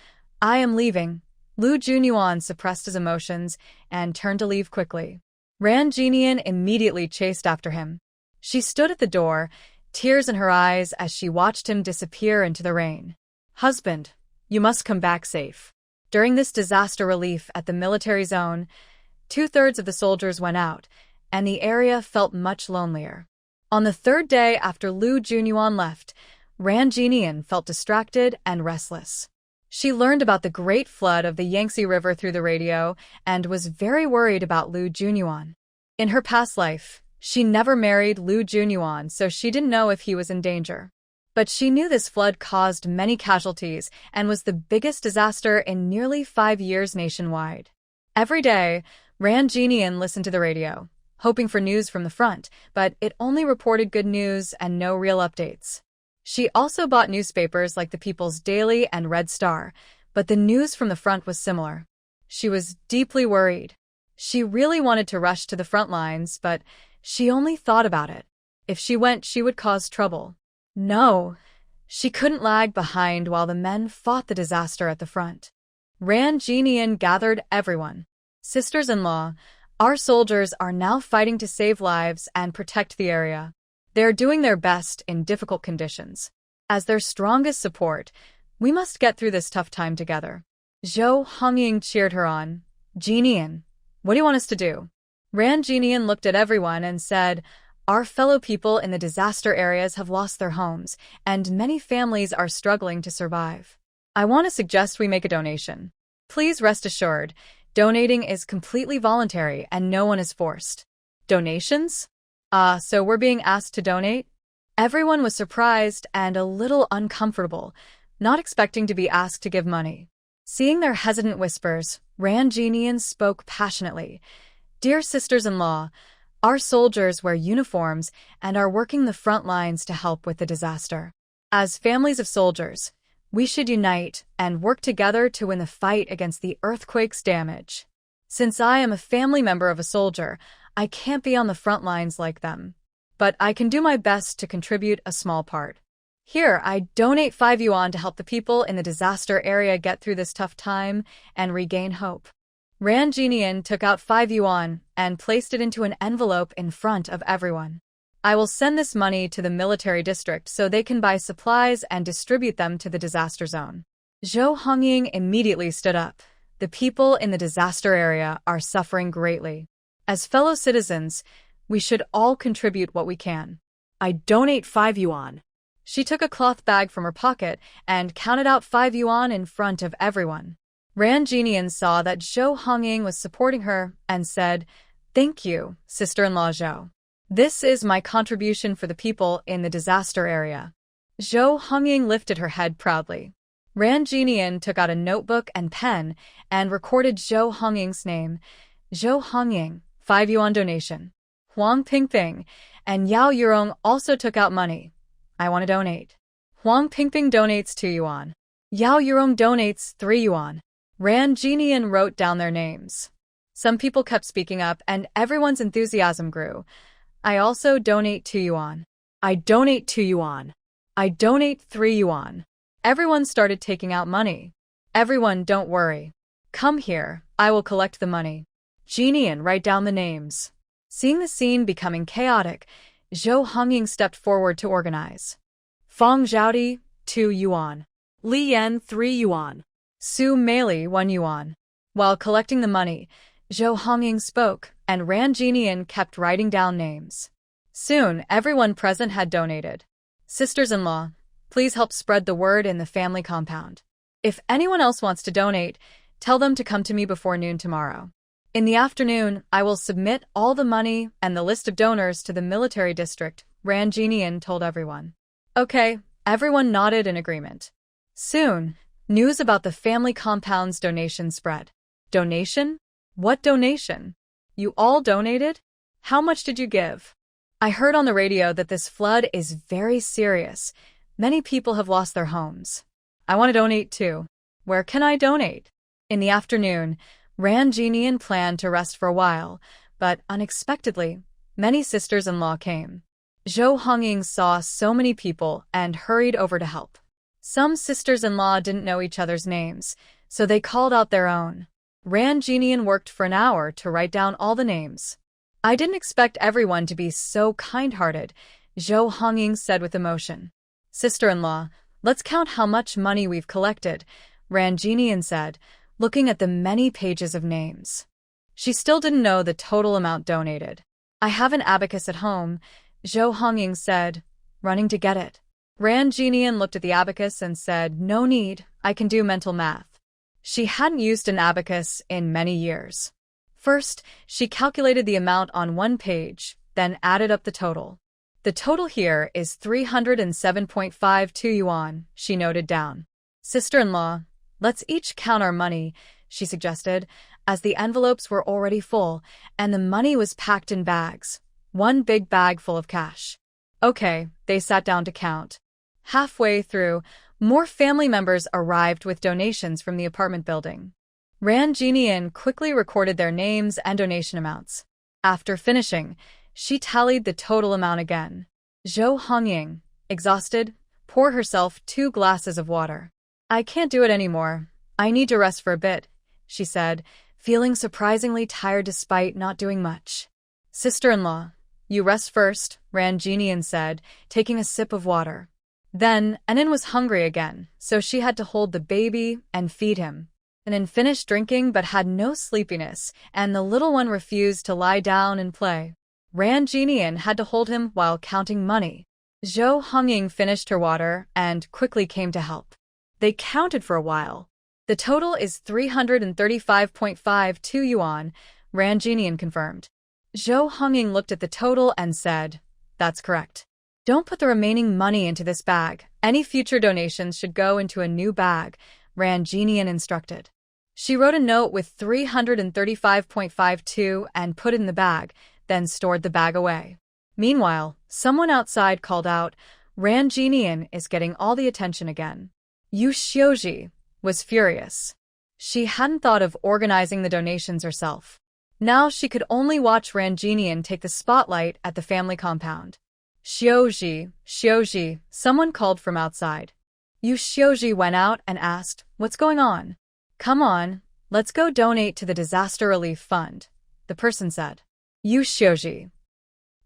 I am leaving. Lu Junyuan suppressed his emotions and turned to leave quickly. Ranjinian immediately chased after him. She stood at the door, tears in her eyes as she watched him disappear into the rain. Husband, you must come back safe. During this disaster relief at the military zone, 2/3 of the soldiers went out, and the area felt much lonelier. On the third day after Lu Junyuan left, Ranjinian felt distracted and restless. She learned about the great flood of the Yangtze River through the radio and was very worried about Lu Junyuan. In her past life, she never married Lu Junyuan, so she didn't know if he was in danger. But she knew this flood caused many casualties and was the biggest disaster in nearly 5 years nationwide. Every day, Ranjinian listened to the radio, hoping for news from the front, but it only reported good news and no real updates. She also bought newspapers like the People's Daily and Red Star, but the news from the front was similar. She was deeply worried. She really wanted to rush to the front lines, but she only thought about it. If she went, she would cause trouble. No, she couldn't lag behind while the men fought the disaster at the front. Ranjinian gathered everyone. Sisters-in-law, our soldiers are now fighting to save lives and protect the area. They're doing their best in difficult conditions. As their strongest support, we must get through this tough time together. Zhou Hongying cheered her on. Jinian, what do you want us to do? Ranjinian looked at everyone and said, our fellow people in the disaster areas have lost their homes, and many families are struggling to survive. I want to suggest we make a donation. Please rest assured, donating is completely voluntary and no one is forced. Donations? So we're being asked to donate? Everyone was surprised and a little uncomfortable, not expecting to be asked to give money. Seeing their hesitant whispers, Ranjinian spoke passionately. Dear sisters-in-law, our soldiers wear uniforms and are working the front lines to help with the disaster. As families of soldiers, we should unite and work together to win the fight against the earthquake's damage. Since I am a family member of a soldier, I can't be on the front lines like them, but I can do my best to contribute a small part. Here, I donate 5 yuan to help the people in the disaster area get through this tough time and regain hope. Ranjinian took out 5 yuan and placed it into an envelope in front of everyone. I will send this money to the military district so they can buy supplies and distribute them to the disaster zone. Zhou Hongying immediately stood up. The people in the disaster area are suffering greatly. As fellow citizens, we should all contribute what we can. I donate 5 yuan. She took a cloth bag from her pocket and counted out 5 yuan in front of everyone. Ranjinian saw that Zhou Hongying was supporting her and said, Thank you, sister-in-law Zhou. This is my contribution for the people in the disaster area. Zhou Hongying lifted her head proudly. Ranjinian took out a notebook and pen and recorded Zhou Hongying's name. Zhou Hongying, 5 yuan donation. Huang Pingping, and Yao Yurong also took out money. I want to donate. Huang Pingping donates 2 yuan. Yao Yurong donates 3 yuan. Ran Jinian wrote down their names. Some people kept speaking up and everyone's enthusiasm grew. I also donate 2 yuan. I donate 2 yuan. I donate 3 yuan. Everyone started taking out money. Everyone, don't worry. Come here, I will collect the money. Jinian, write down the names. Seeing the scene becoming chaotic, Zhou Hongying stepped forward to organize. Fang Zhaodi, 2 yuan. Li Yan, 3 yuan. Su Meili, 1 yuan. While collecting the money, Zhou Hongying spoke, and Ran Jinian kept writing down names. Soon, everyone present had donated. Sisters-in-law, please help spread the word in the family compound. If anyone else wants to donate, tell them to come to me before noon tomorrow. In the afternoon, I will submit all the money and the list of donors to the military district, Ran Jinian told everyone. Okay, everyone nodded in agreement. Soon, news about the family compound's donation spread. Donation? What donation? You all donated? How much did you give? I heard on the radio that this flood is very serious. Many people have lost their homes. I want to donate too. Where can I donate? In the afternoon, Ran Jinian planned to rest for a while, but unexpectedly, many sisters-in-law came. Zhou Hongying saw so many people and hurried over to help. Some sisters-in-law didn't know each other's names, so they called out their own. Ran Jinian worked for an hour to write down all the names. I didn't expect everyone to be so kind-hearted, Zhou Hongying said with emotion. Sister-in-law, let's count how much money we've collected, Ran Jinian said, looking at the many pages of names. She still didn't know the total amount donated. I have an abacus at home, Zhou Hongying said, running to get it. Ran Jinian looked at the abacus and said, no need, I can do mental math. She hadn't used an abacus in many years. First, she calculated the amount on one page, then added up the total. The total here is 307.52 yuan, she noted down. Sister-in-law, let's each count our money, she suggested, as the envelopes were already full and the money was packed in bags. One big bag full of cash. Okay, they sat down to count. Halfway through, more family members arrived with donations from the apartment building. Ran Jinian quickly recorded their names and donation amounts. After finishing, she tallied the total amount again. Zhou Hongying, exhausted, poured herself 2 glasses of water. I can't do it anymore. I need to rest for a bit, she said, feeling surprisingly tired despite not doing much. Sister-in-law, you rest first, Ran Jinian said, taking a sip of water. Then, Anin was hungry again, so she had to hold the baby and feed him. Anin finished drinking but had no sleepiness, and the little one refused to lie down and play. Ran Jinian had to hold him while counting money. Zhou Hongying finished her water and quickly came to help. They counted for a while. The total is 335.52 yuan, Ran Jinian confirmed. Zhou Hongying looked at the total and said, that's correct. Don't put the remaining money into this bag. Any future donations should go into a new bag, Ran Jinian instructed. She wrote a note with 335.52 and put it in the bag, then stored the bag away. Meanwhile, someone outside called out, Ran Jinian is getting all the attention again. Yu Xiuji was furious. She hadn't thought of organizing the donations herself. Now she could only watch Ran Jinian take the spotlight at the family compound. Xiuji, someone called from outside. Yu Xiuji went out and asked, what's going on? Come on, let's go donate to the disaster relief fund, the person said. Yu Xiuji.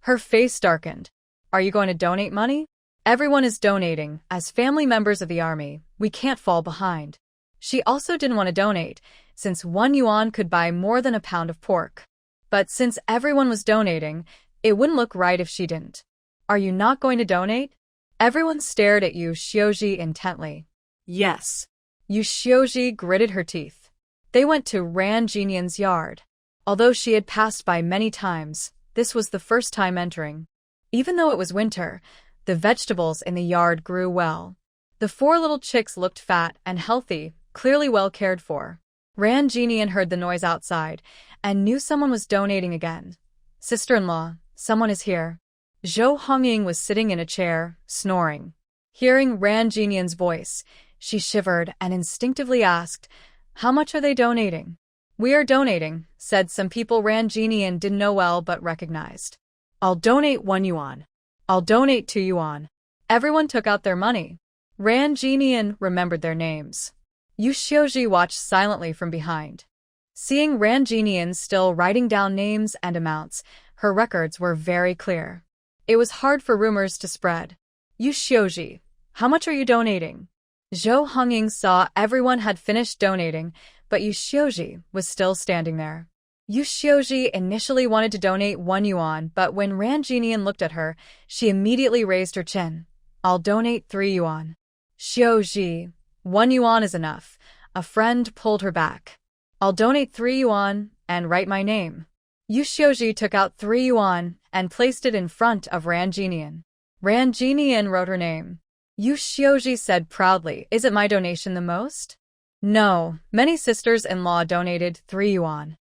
Her face darkened. Are you going to donate money? Everyone is donating. As family members of the army, we can't fall behind. She also didn't want to donate, since 1 yuan could buy more than a pound of pork. But since everyone was donating, it wouldn't look right if she didn't. Are you not going to donate? Everyone stared at Yu Xiuji intently. Yes. Yu Xiuji gritted her teeth. They went to Ran Jinian's yard. Although she had passed by many times, this was the first time entering. Even though it was winter, the vegetables in the yard grew well. The 4 little chicks looked fat and healthy, clearly well cared for. Ran Jinian heard the noise outside and knew someone was donating again. Sister-in-law, someone is here. Zhou Hongying was sitting in a chair, snoring. Hearing Ran Jinian's voice, she shivered and instinctively asked, "How much are they donating?" "We are donating," said some people Ran Jinian didn't know well but recognized. "I'll donate 1 yuan. I'll donate 2 yuan. Everyone took out their money. Ran Jinian remembered their names. Yu Xiuji watched silently from behind. Seeing Ran Jinian still writing down names and amounts, her records were very clear. It was hard for rumors to spread. "Yu Xiuji, how much are you donating?" Zhou Hongying saw everyone had finished donating, but Yu Xiuji was still standing there. Yu Xiuji initially wanted to donate 1 yuan, but when Ran Jinian looked at her, she immediately raised her chin. "I'll donate 3 yuan. "Xiuji, 1 yuan is enough." A friend pulled her back. "I'll donate 3 yuan and write my name." Yu Xiuji took out 3 yuan and placed it in front of Ran Jinian. Ran Jinian wrote her name. Yu Xiuji said proudly, "Is it my donation the most?" "No, many sisters-in-law donated 3 yuan.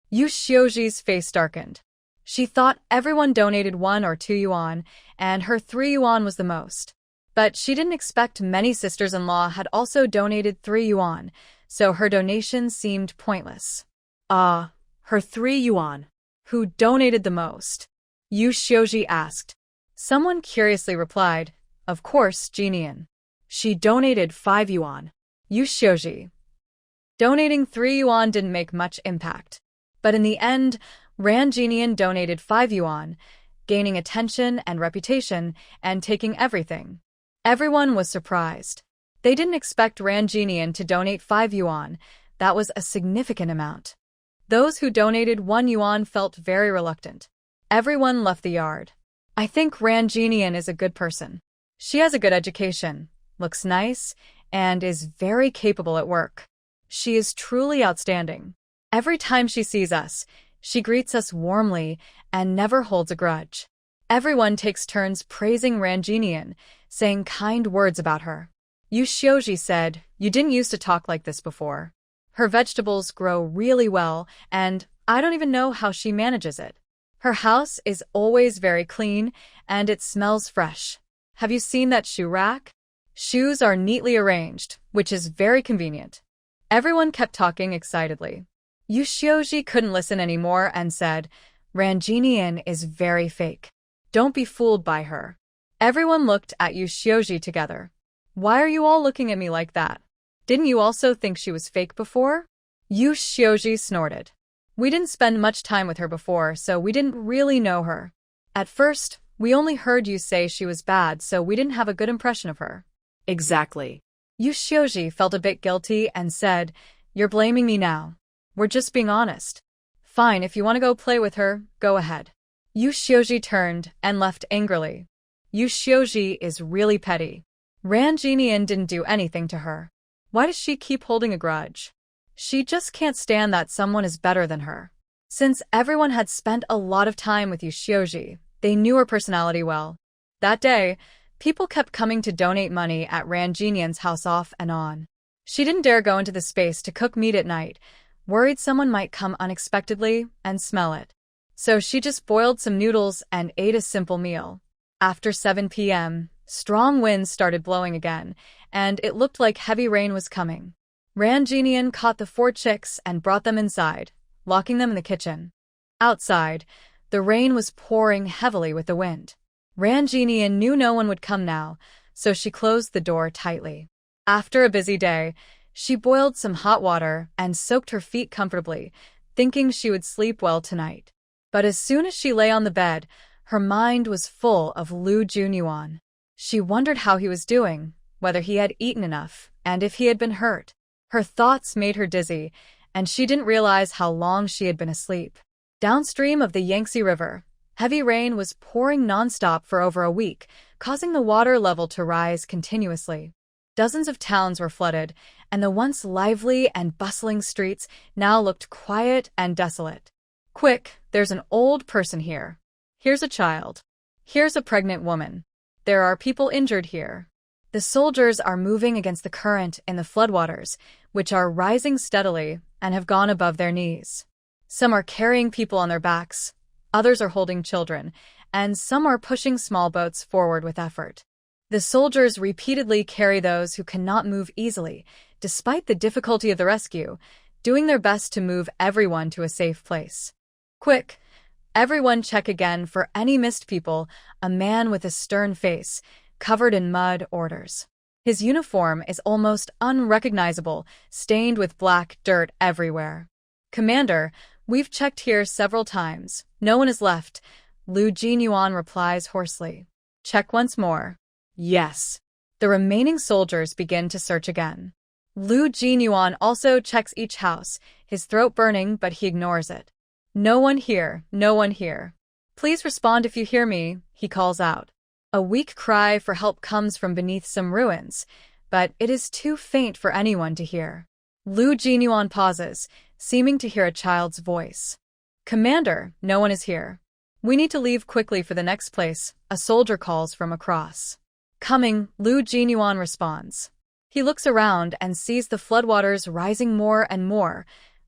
Yu Xiuji's face darkened. She thought everyone donated 1 or 2 yuan, and her 3 yuan was the most. But she didn't expect many sisters-in-law had also donated 3 yuan, so her donation seemed pointless. Her 3 yuan. Who donated the most? Yu Xiuji asked. Someone curiously replied, "Of course, Jinian. She donated 5 yuan. Yu Xiuji. Donating 3 yuan didn't make much impact. But in the end, Ran Jinian donated 5 yuan, gaining attention and reputation, and taking everything. Everyone was surprised. They didn't expect Ran Jinian to donate 5 yuan. That was a significant amount. Those who donated 1 yuan felt very reluctant. Everyone left the yard. "I think Ran Jinian is a good person. She has a good education, looks nice, and is very capable at work. She is truly outstanding. Every time she sees us, she greets us warmly and never holds a grudge." Everyone takes turns praising Ran Jinian, saying kind words about her. Yu Xiuji said, "You didn't used to talk like this before. Her vegetables grow really well, and I don't even know how she manages it. Her house is always very clean, and it smells fresh. Have you seen that shoe rack? Shoes are neatly arranged, which is very convenient." Everyone kept talking excitedly. Yu Xiuji couldn't listen anymore and said, "Ran Jinian is very fake. Don't be fooled by her." Everyone looked at Yu Xiuji together. "Why are you all looking at me like that? Didn't you also think she was fake before?" Yu Xiuji snorted. "We didn't spend much time with her before, so we didn't really know her. At first, we only heard you say she was bad, so we didn't have a good impression of her." "Exactly." Yu Xiuji felt a bit guilty and said, "You're blaming me now. We're just being honest. Fine, if you want to go play with her, go ahead." Yu Xiuji turned and left angrily. Yu Xiuji is really petty. Ran Jinian didn't do anything to her. Why does she keep holding a grudge? She just can't stand that someone is better than her. Since everyone had spent a lot of time with Yu Xiuji, they knew her personality well. That day, people kept coming to donate money at Ran Jinian's house off and on. She didn't dare go into the space to cook meat at night, worried someone might come unexpectedly and smell it. So she just boiled some noodles and ate a simple meal. After 7 p.m., strong winds started blowing again, and it looked like heavy rain was coming. Ran Jinian caught the 4 chicks and brought them inside, locking them in the kitchen. Outside, the rain was pouring heavily with the wind. Ran Jinian knew no one would come now, so she closed the door tightly. After a busy day, she boiled some hot water and soaked her feet comfortably, thinking she would sleep well tonight. But as soon as she lay on the bed, her mind was full of Lu Junyuan. She wondered how he was doing, whether he had eaten enough, and if he had been hurt. Her thoughts made her dizzy, and she didn't realize how long she had been asleep. Downstream of the Yangtze River, heavy rain was pouring nonstop for over a week, causing the water level to rise continuously. Dozens of towns were flooded, and the once lively and bustling streets now looked quiet and desolate. "Quick, there's an old person here. Here's a child. Here's a pregnant woman. There are people injured here." The soldiers are moving against the current in the floodwaters, which are rising steadily and have gone above their knees. Some are carrying people on their backs, others are holding children, and some are pushing small boats forward with effort. The soldiers repeatedly carry those who cannot move easily, despite the difficulty of the rescue, doing their best to move everyone to a safe place. Quick! Everyone check again for any missed people. A man with a stern face, covered in mud, orders. His uniform is almost unrecognizable, stained with black dirt everywhere. Commander, we've checked here several times. No one is left. Lu Jinyuan replies hoarsely. Check once more. Yes. The remaining soldiers begin to search again. Lu Jinyuan also checks each house, his throat burning, but he ignores it. No one here, no one here. Please respond if you hear me, he calls out. A weak cry for help comes from beneath some ruins, but it is too faint for anyone to hear. Lu Jinyuan pauses, seeming to hear a child's voice. Commander, no one is here. We need to leave quickly for the next place, a soldier calls from across. Coming, Lu Jinyuan responds. He looks around and sees the floodwaters rising more and more,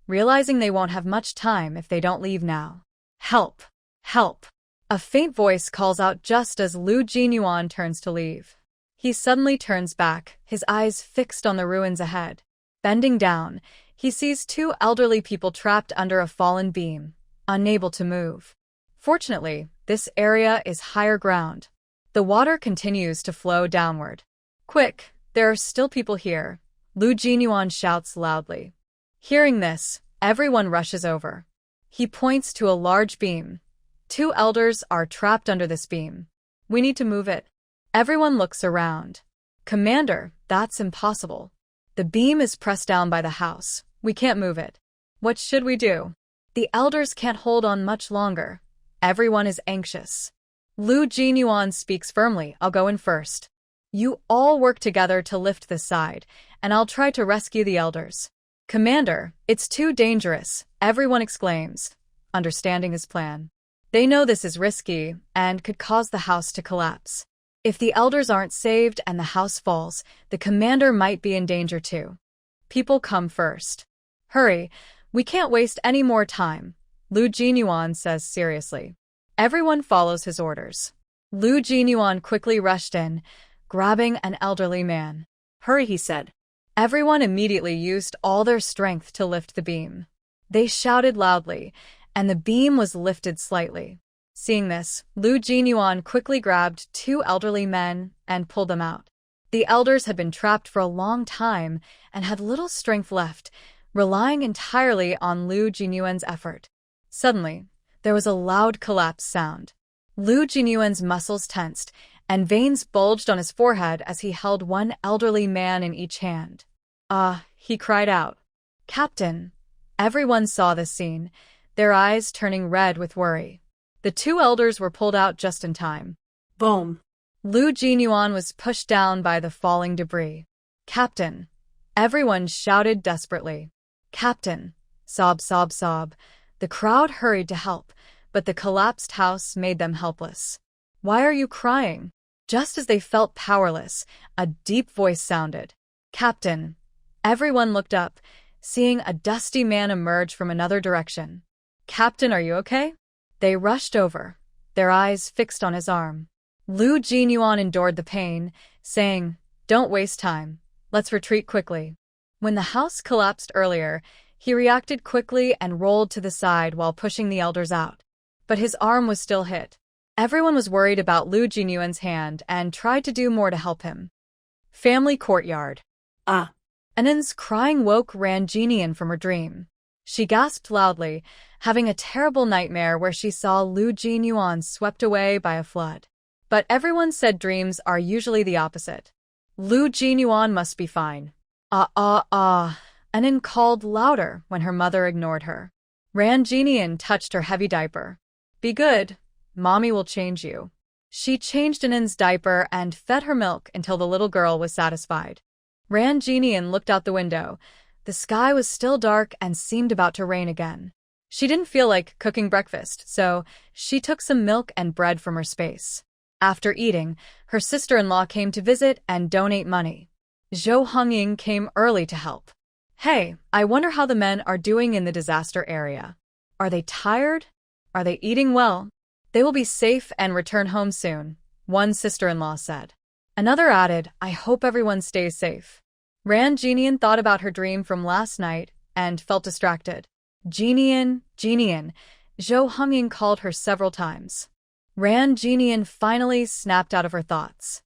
realizing they won't have much time if they don't leave now. Help! Help! A faint voice calls out just as Lu Jinyuan turns to leave. He suddenly turns back, his eyes fixed on the ruins ahead. Bending down, he sees two elderly people trapped under a fallen beam, unable to move. Fortunately, this area is higher ground. The water continues to flow downward. Quick, there are still people here, Lu Jinyuan shouts loudly. Hearing this, everyone rushes over. He points to a large beam. Two elders are trapped under this beam. We need to move it. Everyone looks around. Commander, that's impossible. The beam is pressed down by the house. We can't move it. What should we do? The elders can't hold on much longer. Everyone is anxious. Lu Jinyuan speaks firmly. I'll go in first. You all work together to lift this side, and I'll try to rescue the elders. Commander, it's too dangerous, everyone exclaims, understanding his plan. They know this is risky and could cause the house to collapse. If the elders aren't saved and the house falls, the commander might be in danger too. People come first. Hurry, we can't waste any more time, Lu Jinyuan says seriously. Everyone follows his orders. Lu Jinyuan quickly rushed in, grabbing an elderly man. Hurry, he said. Everyone immediately used all their strength to lift the beam. They shouted loudly, and the beam was lifted slightly. Seeing this, Lu Jinyuan quickly grabbed two elderly men and pulled them out. The elders had been trapped for a long time and had little strength left, relying entirely on Lu Jinyuan's effort. Suddenly, there was a loud collapse sound. Lu Jinyuan's muscles tensed, and veins bulged on his forehead as he held one elderly man in each hand. He cried out. Captain! Everyone saw this scene, their eyes turning red with worry. The two elders were pulled out just in time. Boom! Lu Jinyuan was pushed down by the falling debris. Captain! Everyone shouted desperately. Captain! Sob, sob, sob. The crowd hurried to help, but the collapsed house made them helpless. Why are you crying? Just as they felt powerless, a deep voice sounded. Captain! Everyone looked up, seeing a dusty man emerge from another direction. Captain, are you okay? They rushed over, their eyes fixed on his arm. Lu Jinyuan endured the pain, saying, Don't waste time. Let's retreat quickly. When the house collapsed earlier, he reacted quickly and rolled to the side while pushing the elders out. But his arm was still hit. Everyone was worried about Lu Jinyuan's hand and tried to do more to help him. Family courtyard. Anan's crying woke Ranjinian from her dream. She gasped loudly, having a terrible nightmare where she saw Lu Jinyuan swept away by a flood. But everyone said dreams are usually the opposite. Lu Jinyuan must be fine. Anan called louder when her mother ignored her. Ranjinian touched her heavy diaper. Be good. Mommy will change you. She changed Anan's diaper and fed her milk until the little girl was satisfied. Ranjinian looked out the window. The sky was still dark and seemed about to rain again. She didn't feel like cooking breakfast, so she took some milk and bread from her space. After eating, her sister-in-law came to visit and donate money. Zhou Hongying came early to help. Hey, I wonder how the men are doing in the disaster area. Are they tired? Are they eating well? They will be safe and return home soon, one sister-in-law said. Another added, I hope everyone stays safe. Ran Jinian thought about her dream from last night and felt distracted. Jinian, Jinian, Zhou Hongying called her several times. Ran Jinian finally snapped out of her thoughts.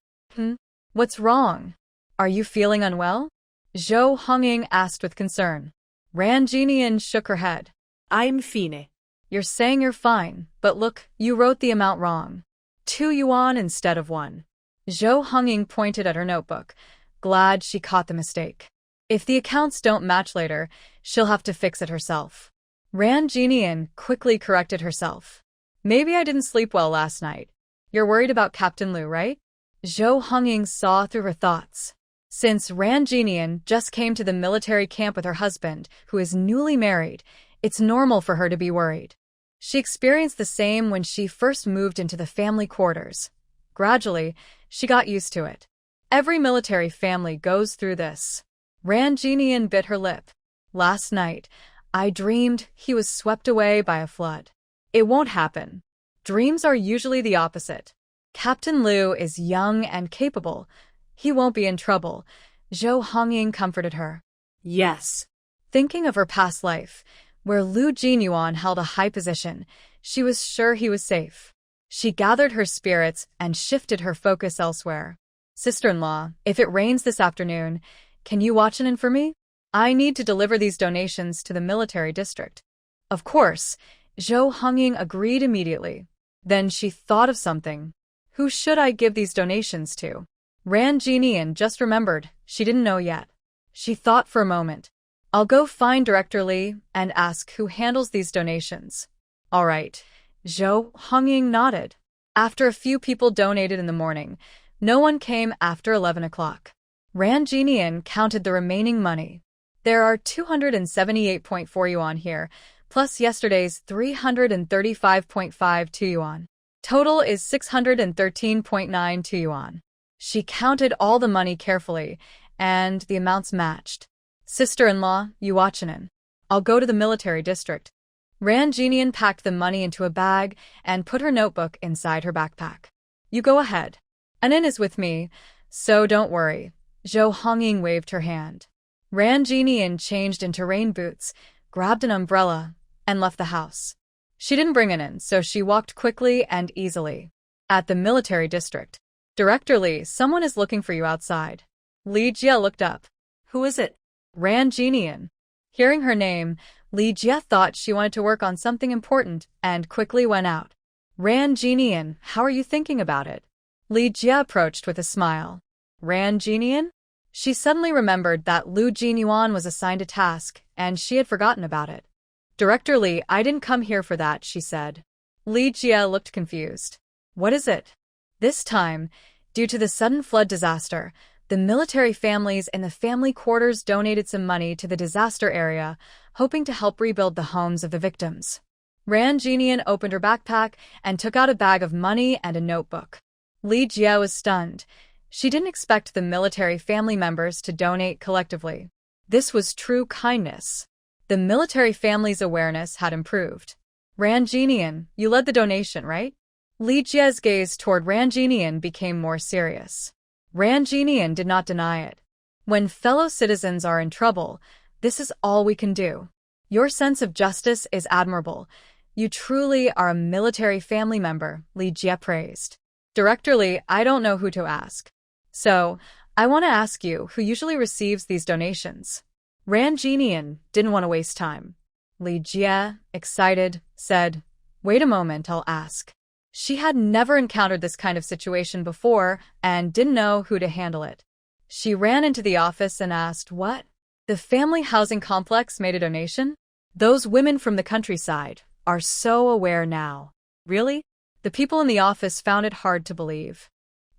What's wrong? Are you feeling unwell? Zhou Hongying asked with concern. Ran Jinian shook her head. I'm fine. You're saying you're fine, but look, you wrote the amount wrong. 2 yuan instead of 1. Zhou Hongying pointed at her notebook, glad she caught the mistake. If the accounts don't match later, she'll have to fix it herself. Ran Jinian quickly corrected herself. Maybe I didn't sleep well last night. You're worried about Captain Liu, right? Zhou Hongying saw through her thoughts. Since Ran Jinian just came to the military camp with her husband, who is newly married, it's normal for her to be worried. She experienced the same when she first moved into the family quarters. Gradually, she got used to it. Every military family goes through this. Ran Jinian bit her lip. Last night, I dreamed he was swept away by a flood. It won't happen. Dreams are usually the opposite. Captain Liu is young and capable. He won't be in trouble. Zhou Hongying comforted her. Yes. Thinking of her past life, where Liu Jinyuan held a high position, she was sure he was safe. She gathered her spirits and shifted her focus elsewhere. Sister-in-law, if it rains this afternoon, can you watch in for me? I need to deliver these donations to the military district. Of course, Zhou Hongying agreed immediately. Then she thought of something. Who should I give these donations to? Ran Jinian just remembered, she didn't know yet. She thought for a moment. I'll go find Director Li and ask who handles these donations. All right. Zhou Hongying nodded. After a few people donated in the morning, no one came after 11 o'clock. Ran Jinian counted the remaining money. There are 278.4 yuan here, plus yesterday's 335.52 yuan. Total is 613.92 yuan. She counted all the money carefully, and the amounts matched. Sister-in-law, you watchin' in. I'll go to the military district. Ran Jinian packed the money into a bag and put her notebook inside her backpack. You go ahead. Anin is with me, so don't worry. Zhou Hongying waved her hand. Ran Jinian changed into rain boots, grabbed an umbrella, and left the house. She didn't bring Anin, so she walked quickly and easily. At the military district. Director Li, someone is looking for you outside. Li Jie looked up. Who is it? Ran Jinian. Hearing her name, Li Jie thought she wanted to work on something important and quickly went out. Ran Jinian, how are you thinking about it? Li Jie approached with a smile. Ran Jinian? She suddenly remembered that Liu Jinyuan was assigned a task, and she had forgotten about it. Director Li, I didn't come here for that, she said. Li Jie looked confused. What is it? This time, due to the sudden flood disaster, the military families in the family quarters donated some money to the disaster area, hoping to help rebuild the homes of the victims. Ran Jinian opened her backpack and took out a bag of money and a notebook. Li Jie was stunned. She didn't expect the military family members to donate collectively. This was true kindness. The military family's awareness had improved. Ran Jinian, you led the donation, right? Li Jie's gaze toward Ran Jinian became more serious. Ran Jinian did not deny it. When fellow citizens are in trouble, this is all we can do. Your sense of justice is admirable. You truly are a military family member, Li Jie praised. Director Li, I don't know who to ask. So, I want to ask you who usually receives these donations. Ran Jinian didn't want to waste time. Li Jie, excited, said, Wait a moment, I'll ask. She had never encountered this kind of situation before and didn't know who to handle it. She ran into the office and asked, What? The family housing complex made a donation? Those women from the countryside are so aware now. Really? The people in the office found it hard to believe.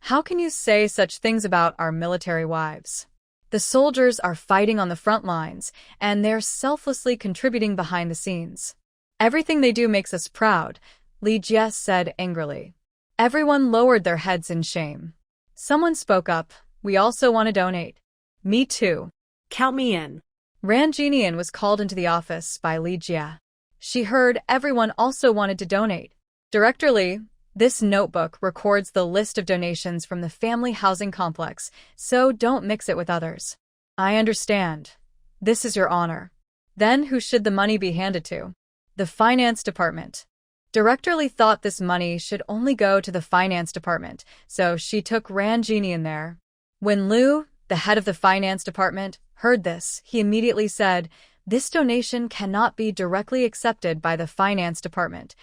How can you say such things about our military wives? The soldiers are fighting on the front lines, and they're selflessly contributing behind the scenes. Everything they do makes us proud, Li Jie said angrily. Everyone lowered their heads in shame. Someone spoke up, We also want to donate. Me too. Count me in. Ran Jinian was called into the office by Li Jie. She heard everyone also wanted to donate. Director Lee, this notebook records the list of donations from the family housing complex, so don't mix it with others. I understand. This is your honor. Then who should the money be handed to? The finance department. Director Lee thought this money should only go to the finance department, so she took Ranjini in there. When Liu, the head of the finance department, heard this, he immediately said, "This donation cannot be directly accepted by the finance department.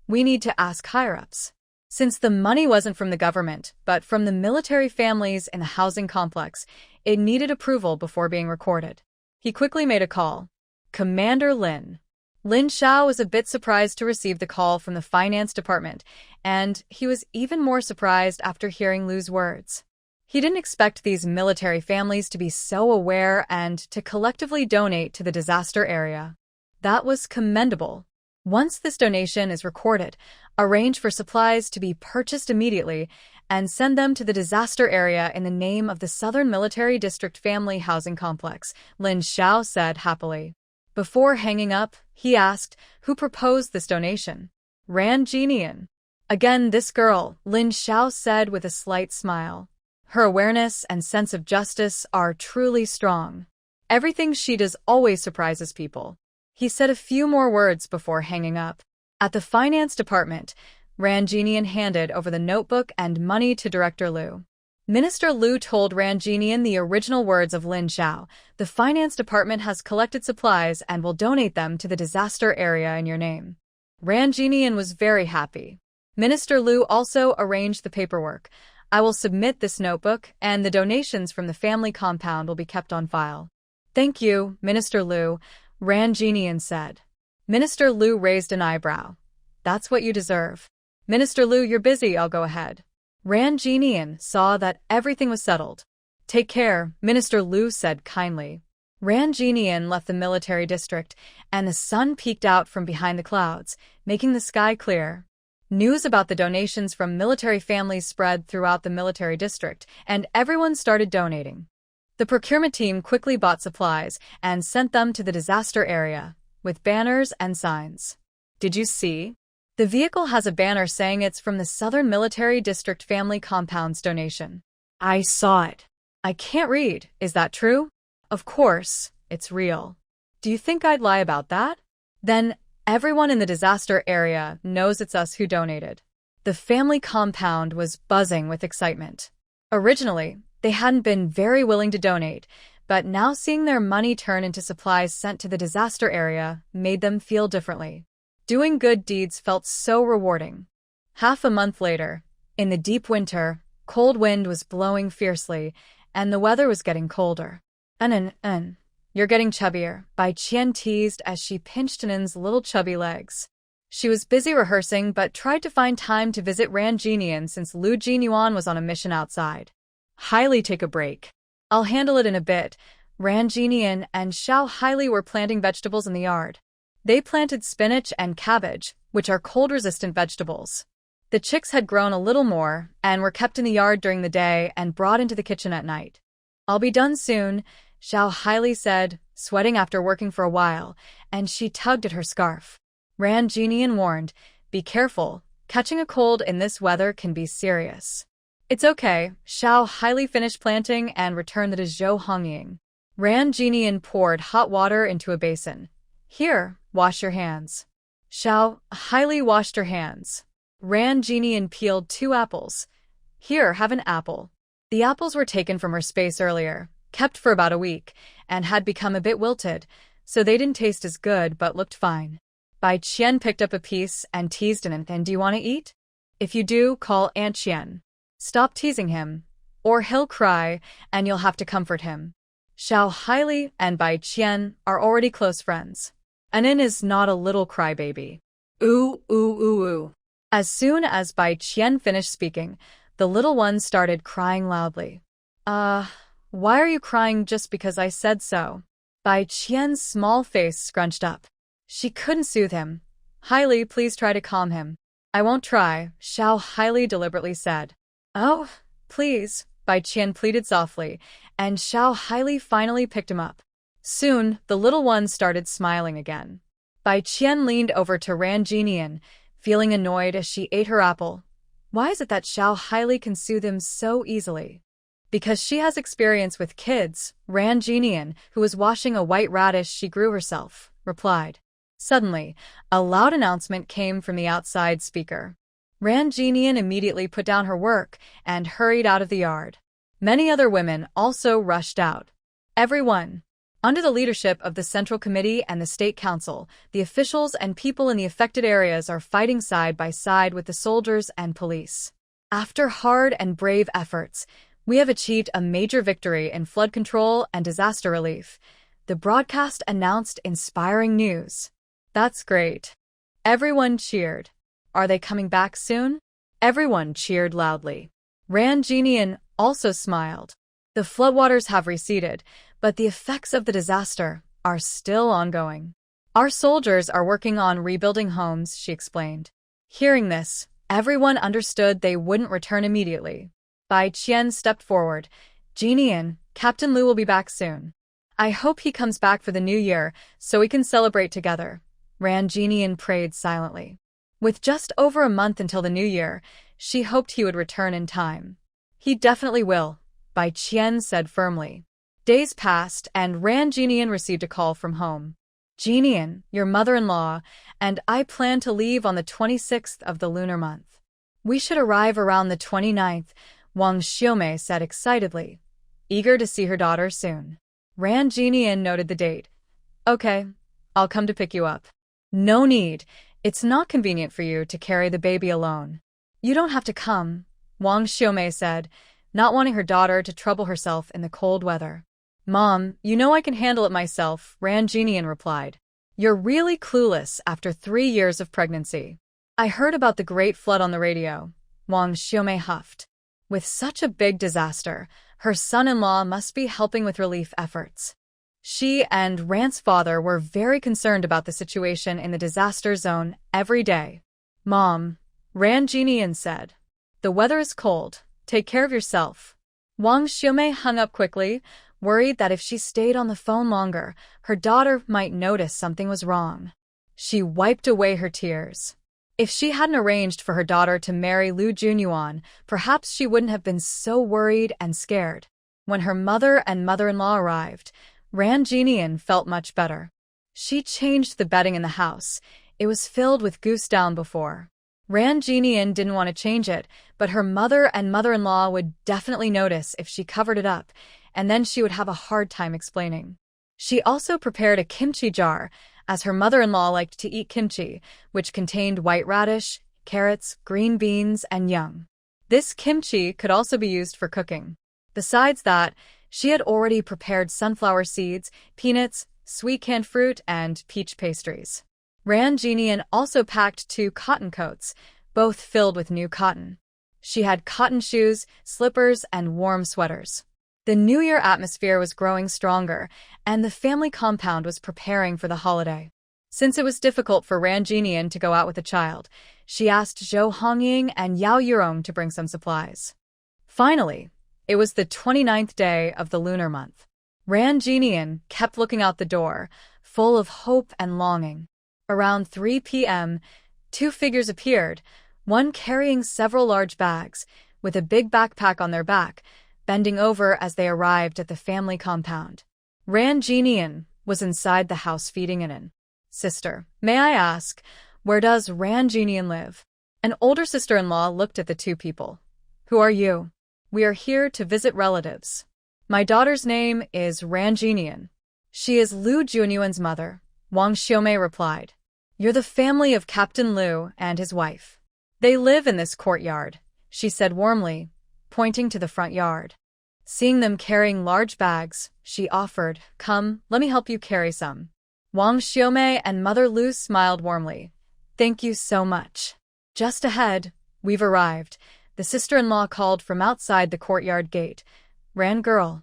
We need to ask higher-ups." Since the money wasn't from the government, but from the military families in the housing complex, it needed approval before being recorded. He quickly made a call. Commander Lin. Lin Xiao was a bit surprised to receive the call from the finance department, and he was even more surprised after hearing Lu's words. He didn't expect these military families to be so aware and to collectively donate to the disaster area. That was commendable. Once this donation is recorded, arrange for supplies to be purchased immediately and send them to the disaster area in the name of the Southern Military District Family Housing Complex, Lin Xiao said happily. Before hanging up, he asked, who proposed this donation? Ranjinian. Again, this girl, Lin Xiao said with a slight smile. Her awareness and sense of justice are truly strong. Everything she does always surprises people. He said a few more words before hanging up. At the finance department, Ranjinian handed over the notebook and money to Director Liu. Minister Liu told Ranjinian the original words of Lin Xiao. The finance department has collected supplies and will donate them to the disaster area in your name. Ranjinian was very happy. Minister Liu also arranged the paperwork. I will submit this notebook, and the donations from the family compound will be kept on file. Thank you, Minister Liu, Ranjinian said. Minister Liu raised an eyebrow. That's what you deserve. Minister Liu, you're busy, I'll go ahead. Ranjinian saw that everything was settled. Take care, Minister Liu said kindly. Ranjinian left the military district, and the sun peeked out from behind the clouds, making the sky clear. News about the donations from military families spread throughout the military district, and everyone started donating. The procurement team quickly bought supplies and sent them to the disaster area, with banners and signs. Did you see? The vehicle has a banner saying it's from the Southern Military District Family Compound's donation. I saw it. I can't read. Is that true? Of course, it's real. Do you think I'd lie about that? Then everyone in the disaster area knows it's us who donated. The family compound was buzzing with excitement. Originally, they hadn't been very willing to donate, but now seeing their money turn into supplies sent to the disaster area made them feel differently. Doing good deeds felt so rewarding. Half a month later, in the deep winter, cold wind was blowing fiercely, and the weather was getting colder. You're getting chubbier, Bai Qian teased as she pinched Anan's little chubby legs. She was busy rehearsing but tried to find time to visit Ranjinian since Lu Jinyuan was on a mission outside. Hailey, take a break. I'll handle it in a bit. Ranjinian and Xiao Hailey were planting vegetables in the yard. They planted spinach and cabbage, which are cold-resistant vegetables. The chicks had grown a little more and were kept in the yard during the day and brought into the kitchen at night. I'll be done soon, Xiao Hailey said, sweating after working for a while, and she tugged at her scarf. Ranjinian warned, be careful, catching a cold in this weather can be serious. It's okay, Xiao Hailey finished planting and returned the zhou hongying. Ranjinian poured hot water into a basin. Here, wash your hands. Xiao Hailey washed her hands. Ranjinian peeled 2 apples. Here, have an apple. The apples were taken from her space earlier, kept for about a week, and had become a bit wilted, so they didn't taste as good but looked fine. Bai Qian picked up a piece and teased Anan. And do you want to eat? If you do, call Aunt Qian. Stop teasing him, or he'll cry, and you'll have to comfort him. Xiao Hailey and Bai Qian are already close friends. Anan is not a little crybaby. Ooh, ooh, ooh, ooh. As soon as Bai Qian finished speaking, the little one started crying loudly. Why are you crying just because I said so? Bai Qian's small face scrunched up. She couldn't soothe him. Hailey, please try to calm him. I won't try, Xiao Hailey deliberately said. Oh, please, Bai Qian pleaded softly, and Xiao Hailey finally picked him up. Soon, the little one started smiling again. Bai Qian leaned over to Ranjinian, feeling annoyed as she ate her apple. Why is it that Xiao highly can soothe him so easily? Because she has experience with kids, Ran Jinian, who was washing a white radish she grew herself, replied. Suddenly, a loud announcement came from the outside speaker. Ran Jinian immediately put down her work and hurried out of the yard. Many other women also rushed out. Everyone. Under the leadership of the Central Committee and the State Council, the officials and people in the affected areas are fighting side by side with the soldiers and police. After hard and brave efforts, we have achieved a major victory in flood control and disaster relief. The broadcast announced inspiring news. That's great. Everyone cheered. Are they coming back soon? Everyone cheered loudly. Ran Jinian also smiled. The floodwaters have receded, but the effects of the disaster are still ongoing. Our soldiers are working on rebuilding homes, she explained. Hearing this, everyone understood they wouldn't return immediately. Bai Qian stepped forward. Jinian, Captain Lu will be back soon. I hope he comes back for the new year so we can celebrate together. Ran Jinian prayed silently. With just over a month until the new year, she hoped he would return in time. He definitely will, Bai Qian said firmly. Days passed and Ran Jinian received a call from home. Jinian, your mother-in-law, and I plan to leave on the 26th of the lunar month. We should arrive around the 29th, Wang Xiaomei said excitedly, eager to see her daughter soon. Ran Jinian noted the date. Okay, I'll come to pick you up. No need. It's not convenient for you to carry the baby alone. You don't have to come, Wang Xiaomei said, not wanting her daughter to trouble herself in the cold weather. Mom, you know I can handle it myself, Ran Jinian replied. You're really clueless after 3 years of pregnancy. I heard about the great flood on the radio, Wang Xiaomei huffed. With such a big disaster, her son-in-law must be helping with relief efforts. She and Ran's father were very concerned about the situation in the disaster zone every day. Mom, Ran Jinian said. The weather is cold. Take care of yourself. Wang Xiaomei hung up quickly, worried that if she stayed on the phone longer, her daughter might notice something was wrong. She wiped away her tears. If she hadn't arranged for her daughter to marry Lu Junyuan, perhaps she wouldn't have been so worried and scared. When her mother and mother-in-law arrived, Ran Jinian felt much better. She changed the bedding in the house. It was filled with goose down before. Ran Jinian didn't want to change it, but her mother and mother-in-law would definitely notice if she covered it up, and then she would have a hard time explaining. She also prepared a kimchi jar, as her mother-in-law liked to eat kimchi, which contained white radish, carrots, green beans, and young. This kimchi could also be used for cooking. Besides that, she had already prepared sunflower seeds, peanuts, sweet canned fruit, and peach pastries. Ran Jinian also packed 2 cotton coats, both filled with new cotton. She had cotton shoes, slippers, and warm sweaters. The New Year atmosphere was growing stronger, and the family compound was preparing for the holiday. Since it was difficult for Ran Jinian to go out with the child, she asked Zhou Hongying and Yao Yurong to bring some supplies. Finally, it was the 29th day of the lunar month. Ran Jinian kept looking out the door, full of hope and longing. Around 3 p.m., 2 figures appeared, one carrying several large bags, with a big backpack on their back, bending over as they arrived at the family compound. Ran Jinian was inside the house feeding Inan. Sister, may I ask, where does Ran Jinian live? An older sister-in-law looked at the 2 people. Who are you? We are here to visit relatives. My daughter's name is Ran Jinian. She is Lu Junyuan's mother, Wang Xiaomei replied. You're the family of Captain Lu and his wife. They live in this courtyard, she said warmly, pointing to the front yard. Seeing them carrying large bags, she offered, Come, let me help you carry some. Wang Xiaomei and Mother Lu smiled warmly. Thank you so much. Just ahead, we've arrived, the sister-in-law called from outside the courtyard gate. Ran girl.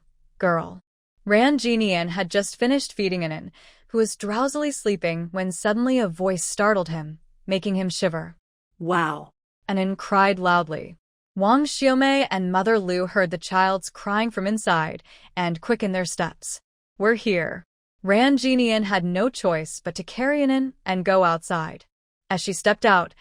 Ran Jinian had just finished feeding Inan, who was drowsily sleeping when suddenly a voice startled him, making him shiver. Wow! Inan cried loudly. Wang Xiaomei and Mother Lu heard the child's crying from inside and quickened their steps. We're here. Ran Jinian had no choice but to carry Inan and go outside. As she stepped out,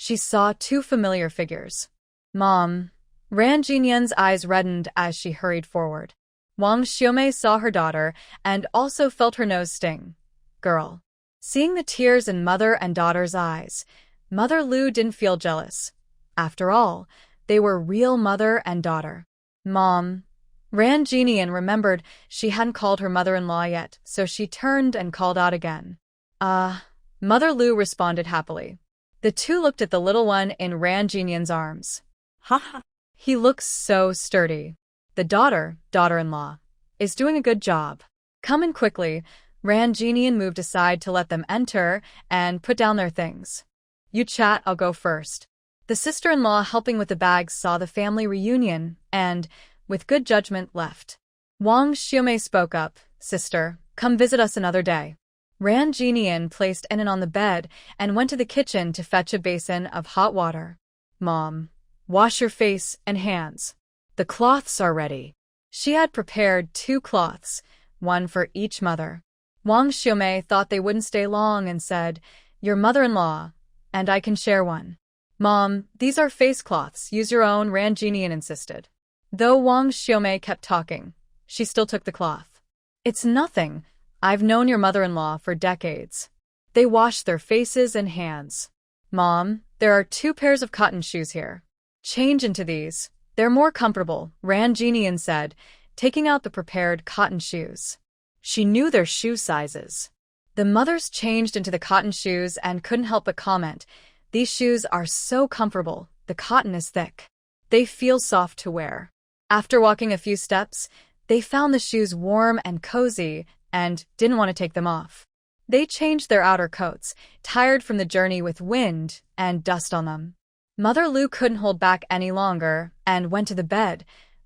She saw two familiar figures. Mom. Ran Jinyan's eyes reddened as she hurried forward. Wang Xiaomei saw her daughter and also felt her nose sting. Girl. Seeing the tears in mother and daughter's eyes, Mother Lu didn't feel jealous. After all, they were real mother and daughter. Mom. Ran Jinyan remembered she hadn't called her mother-in-law yet, so she turned and called out again. Mother Lu responded happily. The two looked at the little one in Ran Jinyan's arms. Ha. He looks so sturdy. The daughter-in-law, is doing a good job. Come in quickly. Ran Jinyan moved aside to let them enter and put down their things. You chat, I'll go first. The sister-in-law helping with the bags saw the family reunion and, with good judgment, left. Wang Xiaomei spoke up. Sister, come visit us another day. Ran Jinyan placed Enin on the bed and went to the kitchen to fetch a basin of hot water. Mom, wash your face and hands. The cloths are ready. She had prepared 2 cloths, one for each mother. Wang Xiaomei thought they wouldn't stay long and said, Your mother-in-law, and I can share one. Mom, these are face cloths, use your own, Ran Jinyan insisted. Though Wang Xiaomei kept talking, she still took the cloth. It's nothing. I've known your mother-in-law for decades. They washed their faces and hands. Mom, there are 2 pairs of cotton shoes here. Change into these. They're more comfortable, Ran Jinyan said, taking out the prepared cotton shoes. She knew their shoe sizes. The mothers changed into the cotton shoes and couldn't help but comment, These shoes are so comfortable, the cotton is thick. They feel soft to wear. After walking a few steps, they found the shoes warm and cozy and didn't want to take them off. They changed their outer coats, tired from the journey with wind and dust on them. Mother Lu couldn't hold back any longer and went to the bed,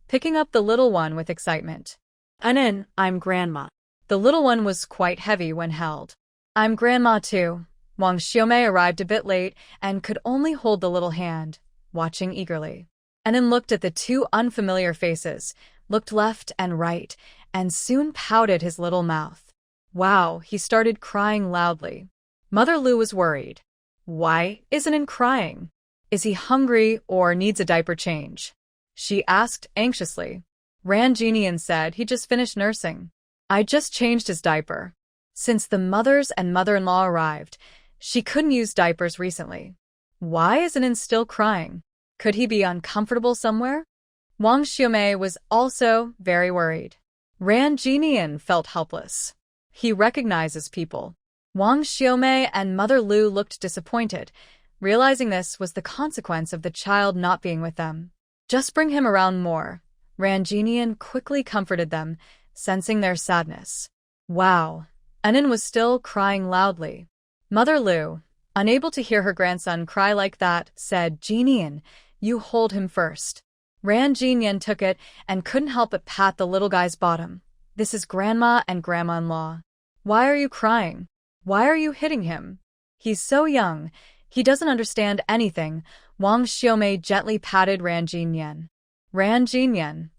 picking up the little one with excitement. Enin, I'm Grandma. The little one was quite heavy when held. I'm Grandma too. Wang Xiaomei arrived a bit late and could only hold the little hand, watching eagerly. Enin looked at the 2 unfamiliar faces, looked left and right, and soon pouted his little mouth. Wow, he started crying loudly. Mother Lu was worried. Why isn't Enin crying? Is he hungry or needs a diaper change? She asked anxiously. Ran Jinyan said he just finished nursing. I just changed his diaper. Since the mothers and mother-in-law arrived, she couldn't use diapers recently. Why isn't Enin still crying? Could he be uncomfortable somewhere? Wang Xiaomei was also very worried. Ran Jinyan felt helpless. He recognizes people. Wang Xiaomei and Mother Lu looked disappointed, realizing this was the consequence of the child not being with them. Just bring him around more. Ran Jinyan quickly comforted them, sensing their sadness. Wow. Enin was still crying loudly. Mother Lu, unable to hear her grandson cry like that, said, Jinyan, you hold him first. Ran Jinyan took it and couldn't help but pat the little guy's bottom. This is Grandma and Grandma-in-law. Why are you crying? Why are you hitting him? He's so young. He doesn't understand anything. Wang Xiaomei gently patted Ran Jinyan. Ran Jinyan.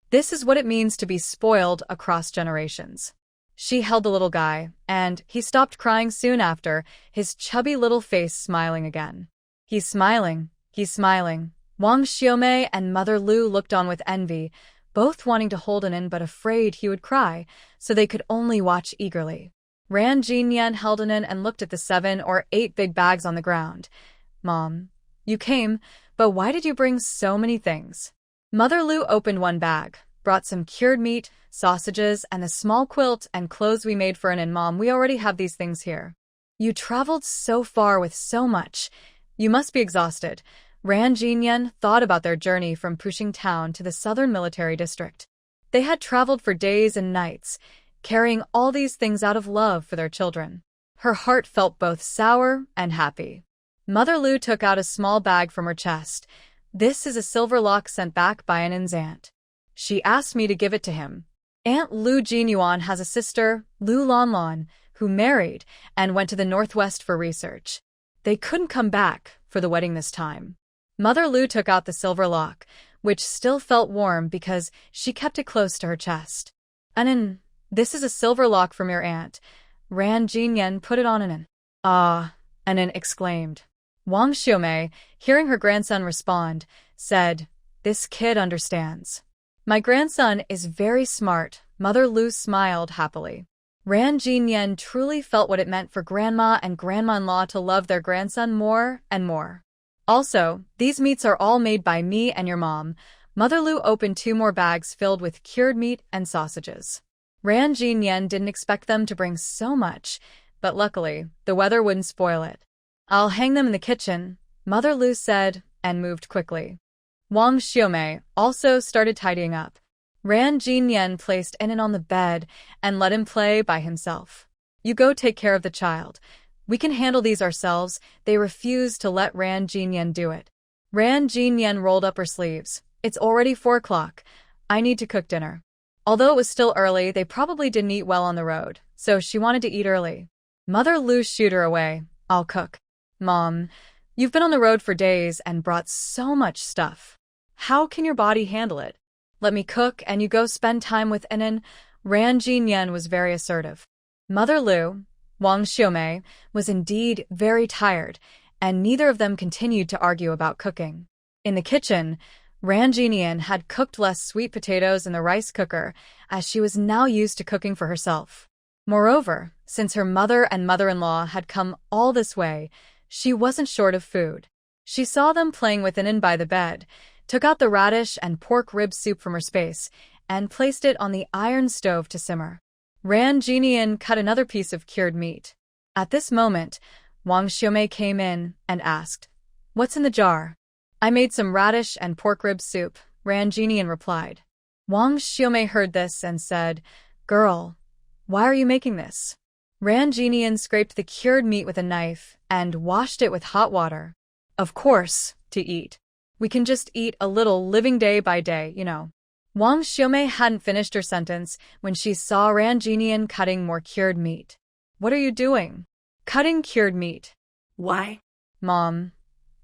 This is what it means to be spoiled across generations. She held the little guy, and he stopped crying soon after, his chubby little face smiling again. He's smiling. He's smiling. Wang Xiaomei and Mother Lu looked on with envy, both wanting to hold Enin but afraid he would cry, so they could only watch eagerly. Ran Jinyan held Enin and looked at the 7 or 8 big bags on the ground. Mom, you came, but why did you bring so many things? Mother Lu opened one bag, brought some cured meat, sausages, and the small quilt and clothes we made for Enin. Mom, we already have these things here. You traveled so far with so much. You must be exhausted. Ran Jinyan thought about their journey from Pushing Town to the southern military district. They had traveled for days and nights, carrying all these things out of love for their children. Her heart felt both sour and happy. Mother Lu took out a small bag from her chest. This is a silver lock sent back by Enin's aunt. She asked me to give it to him. Aunt Lu Jinyuan has a sister, Lu Lanlan, who married and went to the northwest for research. They couldn't come back for the wedding this time. Mother Lu took out the silver lock, which still felt warm because she kept it close to her chest. Enin, this is a silver lock from your aunt. Ran Jinyan put it on Enin. Ah, Enin exclaimed. Wang Xiumei, hearing her grandson respond, said, "This kid understands. My grandson is very smart." Mother Lu smiled happily. Ran Jinyan truly felt what it meant for grandma and grandma-in-law to love their grandson more and more. "Also, these meats are all made by me and your mom." Mother Lu opened 2 more bags filled with cured meat and sausages. Ran Jinyan didn't expect them to bring so much, but luckily, the weather wouldn't spoil it. "I'll hang them in the kitchen," Mother Lu said, and moved quickly. Wang Xiumei also started tidying up. Ran Jinyan placed Enan on the bed and let him play by himself. "You go take care of the child. We can handle these ourselves." They refused to let Ran Jinyan do it. Ran Jinyan rolled up her sleeves. "It's already 4 o'clock. I need to cook dinner." Although it was still early, they probably didn't eat well on the road, so she wanted to eat early. Mother Lu shooed her away. "I'll cook." "Mom, you've been on the road for days and brought so much stuff. How can your body handle it? Let me cook and you go spend time with Enan." Ran Jinyan was very assertive. Mother Lu, Wang Xiumei, was indeed very tired, and neither of them continued to argue about cooking. In the kitchen, Ran Jinyan had cooked less sweet potatoes in the rice cooker, as she was now used to cooking for herself. Moreover, since her mother and mother-in-law had come all this way, she wasn't short of food. She saw them playing with Enan by the bed, took out the radish and pork rib soup from her space, and placed it on the iron stove to simmer. Ran Jinyan cut another piece of cured meat. At this moment, Wang Xiumei came in and asked, "What's in the jar?" "I made some radish and pork rib soup," Ran Jinyan replied. Wang Xiumei heard this and said, "Girl, why are you making this?" Ran Jinyan scraped the cured meat with a knife and washed it with hot water. "Of course, to eat. We can just eat a little living day by day, you know." Wang Xiumei hadn't finished her sentence when she saw Ran Jinyan cutting more cured meat. "What are you doing?" "Cutting cured meat." "Why?" "Mom,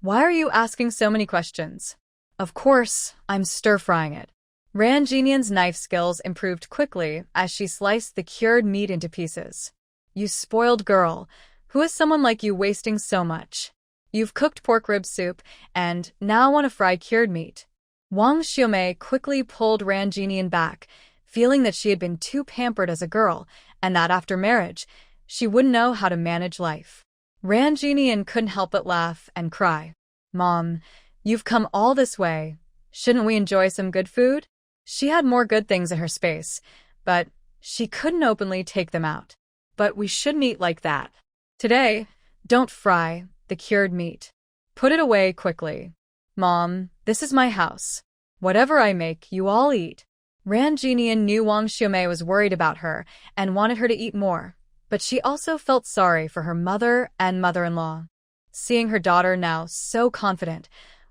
why are you asking so many questions?" "Of course, I'm stir-frying it." Ran Jinyan's knife skills improved quickly as she sliced the cured meat into pieces. "You spoiled girl. Who is someone like you wasting so much? You've cooked pork rib soup, and now want to fry cured meat." Wang Xiumei quickly pulled Ran Jinyan back, feeling that she had been too pampered as a girl, and that after marriage, she wouldn't know how to manage life. Ran Jinyan couldn't help but laugh and cry. "Mom, you've come all this way. Shouldn't we enjoy some good food?" She had more good things in her space, but she couldn't openly take them out. "But we shouldn't eat like that. Today, don't fry the cured meat. Put it away quickly." "Mom, this is my house. Whatever I make, you all eat." Ran Jinyan knew Wang Xiumei was worried about her and wanted her to eat more, but she also felt sorry for her mother and mother-in-law. Seeing her daughter now so confident,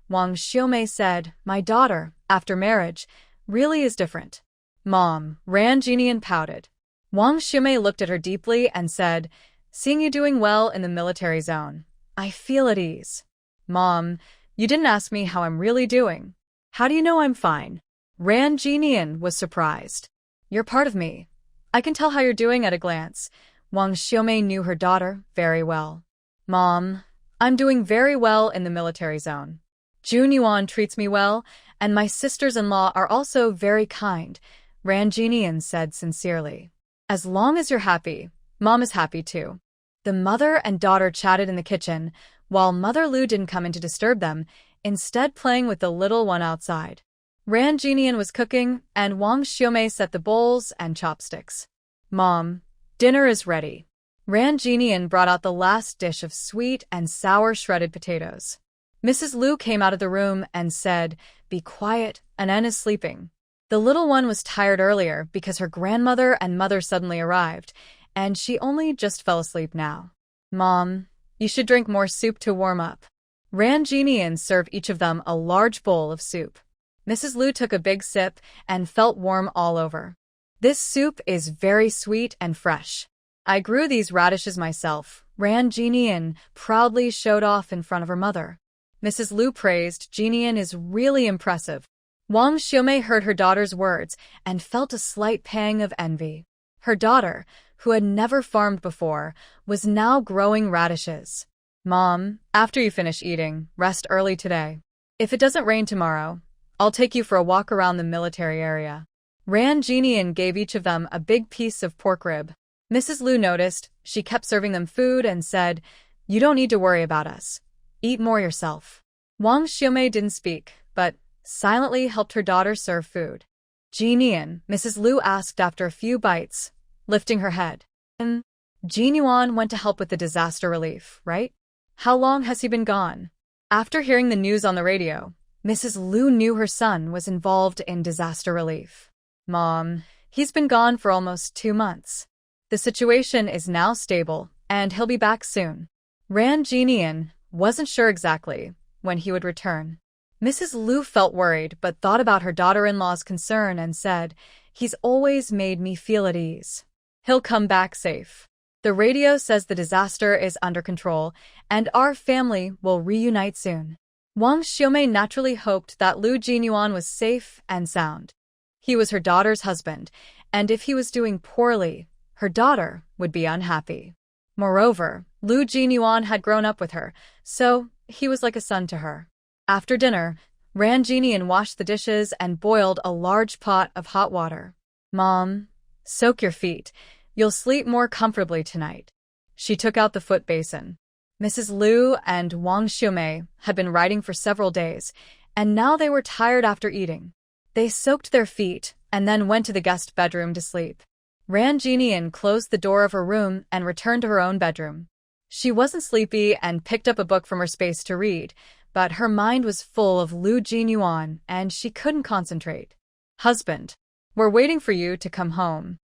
Wang Xiumei said, "My daughter, after marriage, really is different." "Mom," Ran Jinyan pouted. Wang Xiumei looked at her deeply and said, "Seeing you doing well in the military zone, I feel at ease." "Mom, you didn't ask me how I'm really doing." "How do you know I'm fine?" Ran Jinyan was surprised. "You're part of me. I can tell how you're doing at a glance." Wang Xiumei knew her daughter very well. "Mom, I'm doing very well in the military zone. Jun Yuan treats me well, and my sisters-in-law are also very kind," Ran Jinyan said sincerely. "As long as you're happy, Mom is happy too." The mother and daughter chatted in the kitchen, while Mother Lu didn't come in to disturb them, instead playing with the little one outside. Ran Jinyan was cooking, and Wang Xiumei set the bowls and chopsticks. "Mom, dinner is ready." Ran Jinyan brought out the last dish of sweet and sour shredded potatoes. Mrs. Lu came out of the room and said, "Be quiet, Anan is sleeping." The little one was tired earlier because her grandmother and mother suddenly arrived, and she only just fell asleep now. "Mom, you should drink more soup to warm up." Ran Jinyan served each of them a large bowl of soup. Mrs. Lu took a big sip and felt warm all over. "This soup is very sweet and fresh. I grew these radishes myself," Ran Jinyan proudly showed off in front of her mother. Mrs. Lu praised, "Jinyan is really impressive." Wang Xiumei heard her daughter's words and felt a slight pang of envy. Her daughter, who had never farmed before, was now growing radishes. Mom, after you finish eating, rest early today. If it doesn't rain tomorrow, I'll take you for a walk around the military area. Ran Genian gave each of them a big piece of pork rib. Mrs. Lu noticed she kept serving them food and said, "You don't need to worry about us. Eat more yourself." Wang Xiumei didn't speak, but silently helped her daughter serve food. Genian, Mrs. Lu asked after a few bites, lifting her head. And Jin Yuan went to help with the disaster relief, right? How long has he been gone? After hearing the news on the radio, Mrs. Lu knew her son was involved in disaster relief. Mom, he's been gone for almost 2 months. The situation is now stable, and he'll be back soon. Ran Genian wasn't sure exactly when he would return. Mrs. Lu felt worried but thought about her daughter-in-law's concern and said, "He's always made me feel at ease. He'll come back safe. The radio says the disaster is under control, and our family will reunite soon." Wang Xiumei naturally hoped that Lu Jinyuan was safe and sound. He was her daughter's husband, and if he was doing poorly, her daughter would be unhappy. Moreover, Lu Jinyuan had grown up with her, so he was like a son to her. After dinner, Ran Genian washed the dishes and boiled a large pot of hot water. "Mom, soak your feet. You'll sleep more comfortably tonight." She took out the foot basin. Mrs. Lu and Wang Xiumei had been riding for several days, and now they were tired after eating. They soaked their feet and then went to the guest bedroom to sleep. Ran Genian closed the door of her room and returned to her own bedroom. She wasn't sleepy and picked up a book from her space to read, but her mind was full of Lu Jinyuan and she couldn't concentrate. "Husband, we're waiting for you to come home."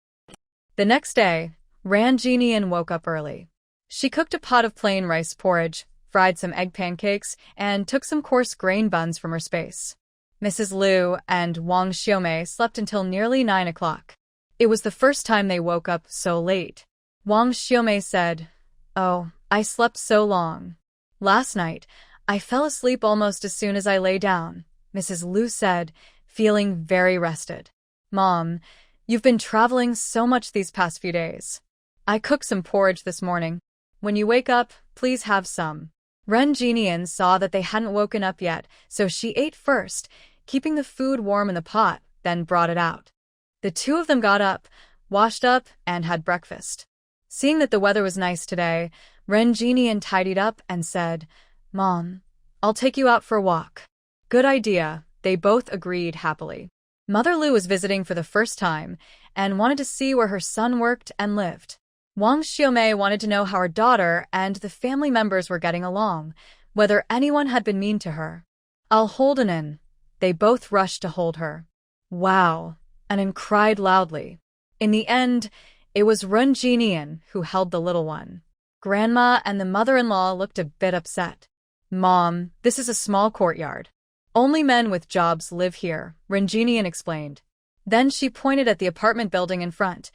The next day, Ran Genian woke up early. She cooked a pot of plain rice porridge, fried some egg pancakes, and took some coarse grain buns from her space. Mrs. Lu and Wang Xiumei slept until nearly 9 o'clock. It was the first time they woke up so late. Wang Xiumei said, "Oh, I slept so long. Last night, I fell asleep almost as soon as I lay down," Mrs. Lu said, feeling very rested. "Mom, you've been traveling so much these past few days. I cooked some porridge this morning. When you wake up, please have some." Ren Genian saw that they hadn't woken up yet, so she ate first, keeping the food warm in the pot, then brought it out. The two of them got up, washed up, and had breakfast. Seeing that the weather was nice today, Ren Genian tidied up and said, "Mom, I'll take you out for a walk." "Good idea," they both agreed happily. Mother Lu was visiting for the first time and wanted to see where her son worked and lived. Wang Xiumei wanted to know how her daughter and the family members were getting along, whether anyone had been mean to her. "I'll hold Anin." They both rushed to hold her. "Wow," Anin cried loudly. In the end, it was Ren Genian who held the little one. Grandma and the mother-in-law looked a bit upset. "Mom, this is a small courtyard. Only men with jobs live here," Ren Genian explained. Then she pointed at the apartment building in front.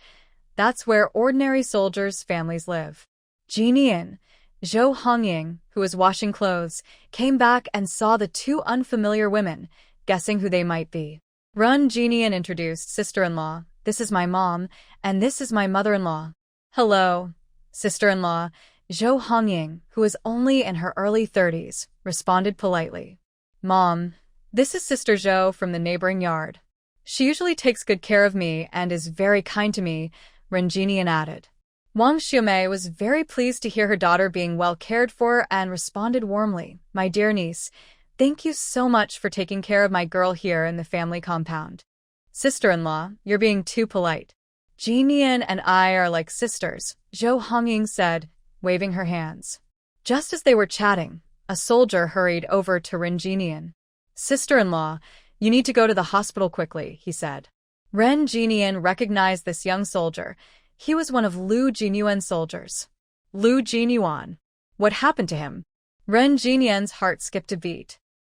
"That's where ordinary soldiers' families live." Genian, Zhou Hongying, who was washing clothes, came back and saw the two unfamiliar women, guessing who they might be. Ren Genian introduced sister-in-law. "This is my mom, and this is my mother-in-law." "Hello, sister-in-law," Zhou Hongying, who was only in her early 30s, responded politely. "Mom, this is Sister Zhou from the neighboring yard. She usually takes good care of me and is very kind to me," Ren Genian added. Wang Xiumei was very pleased to hear her daughter being well cared for and responded warmly, "My dear niece, thank you so much for taking care of my girl here in the family compound." "Sister-in-law, you're being too polite. Genian and I are like sisters," Zhou Hongying said, waving her hands. Just as they were chatting, a soldier hurried over to Ren Genian. "Sister-in-law, you need to go to the hospital quickly," he said. Ren Genian recognized this young soldier. He was one of Lu Jinyuan's soldiers. Lu Jinyuan. What happened to him? Ren Genian's heart skipped a beat.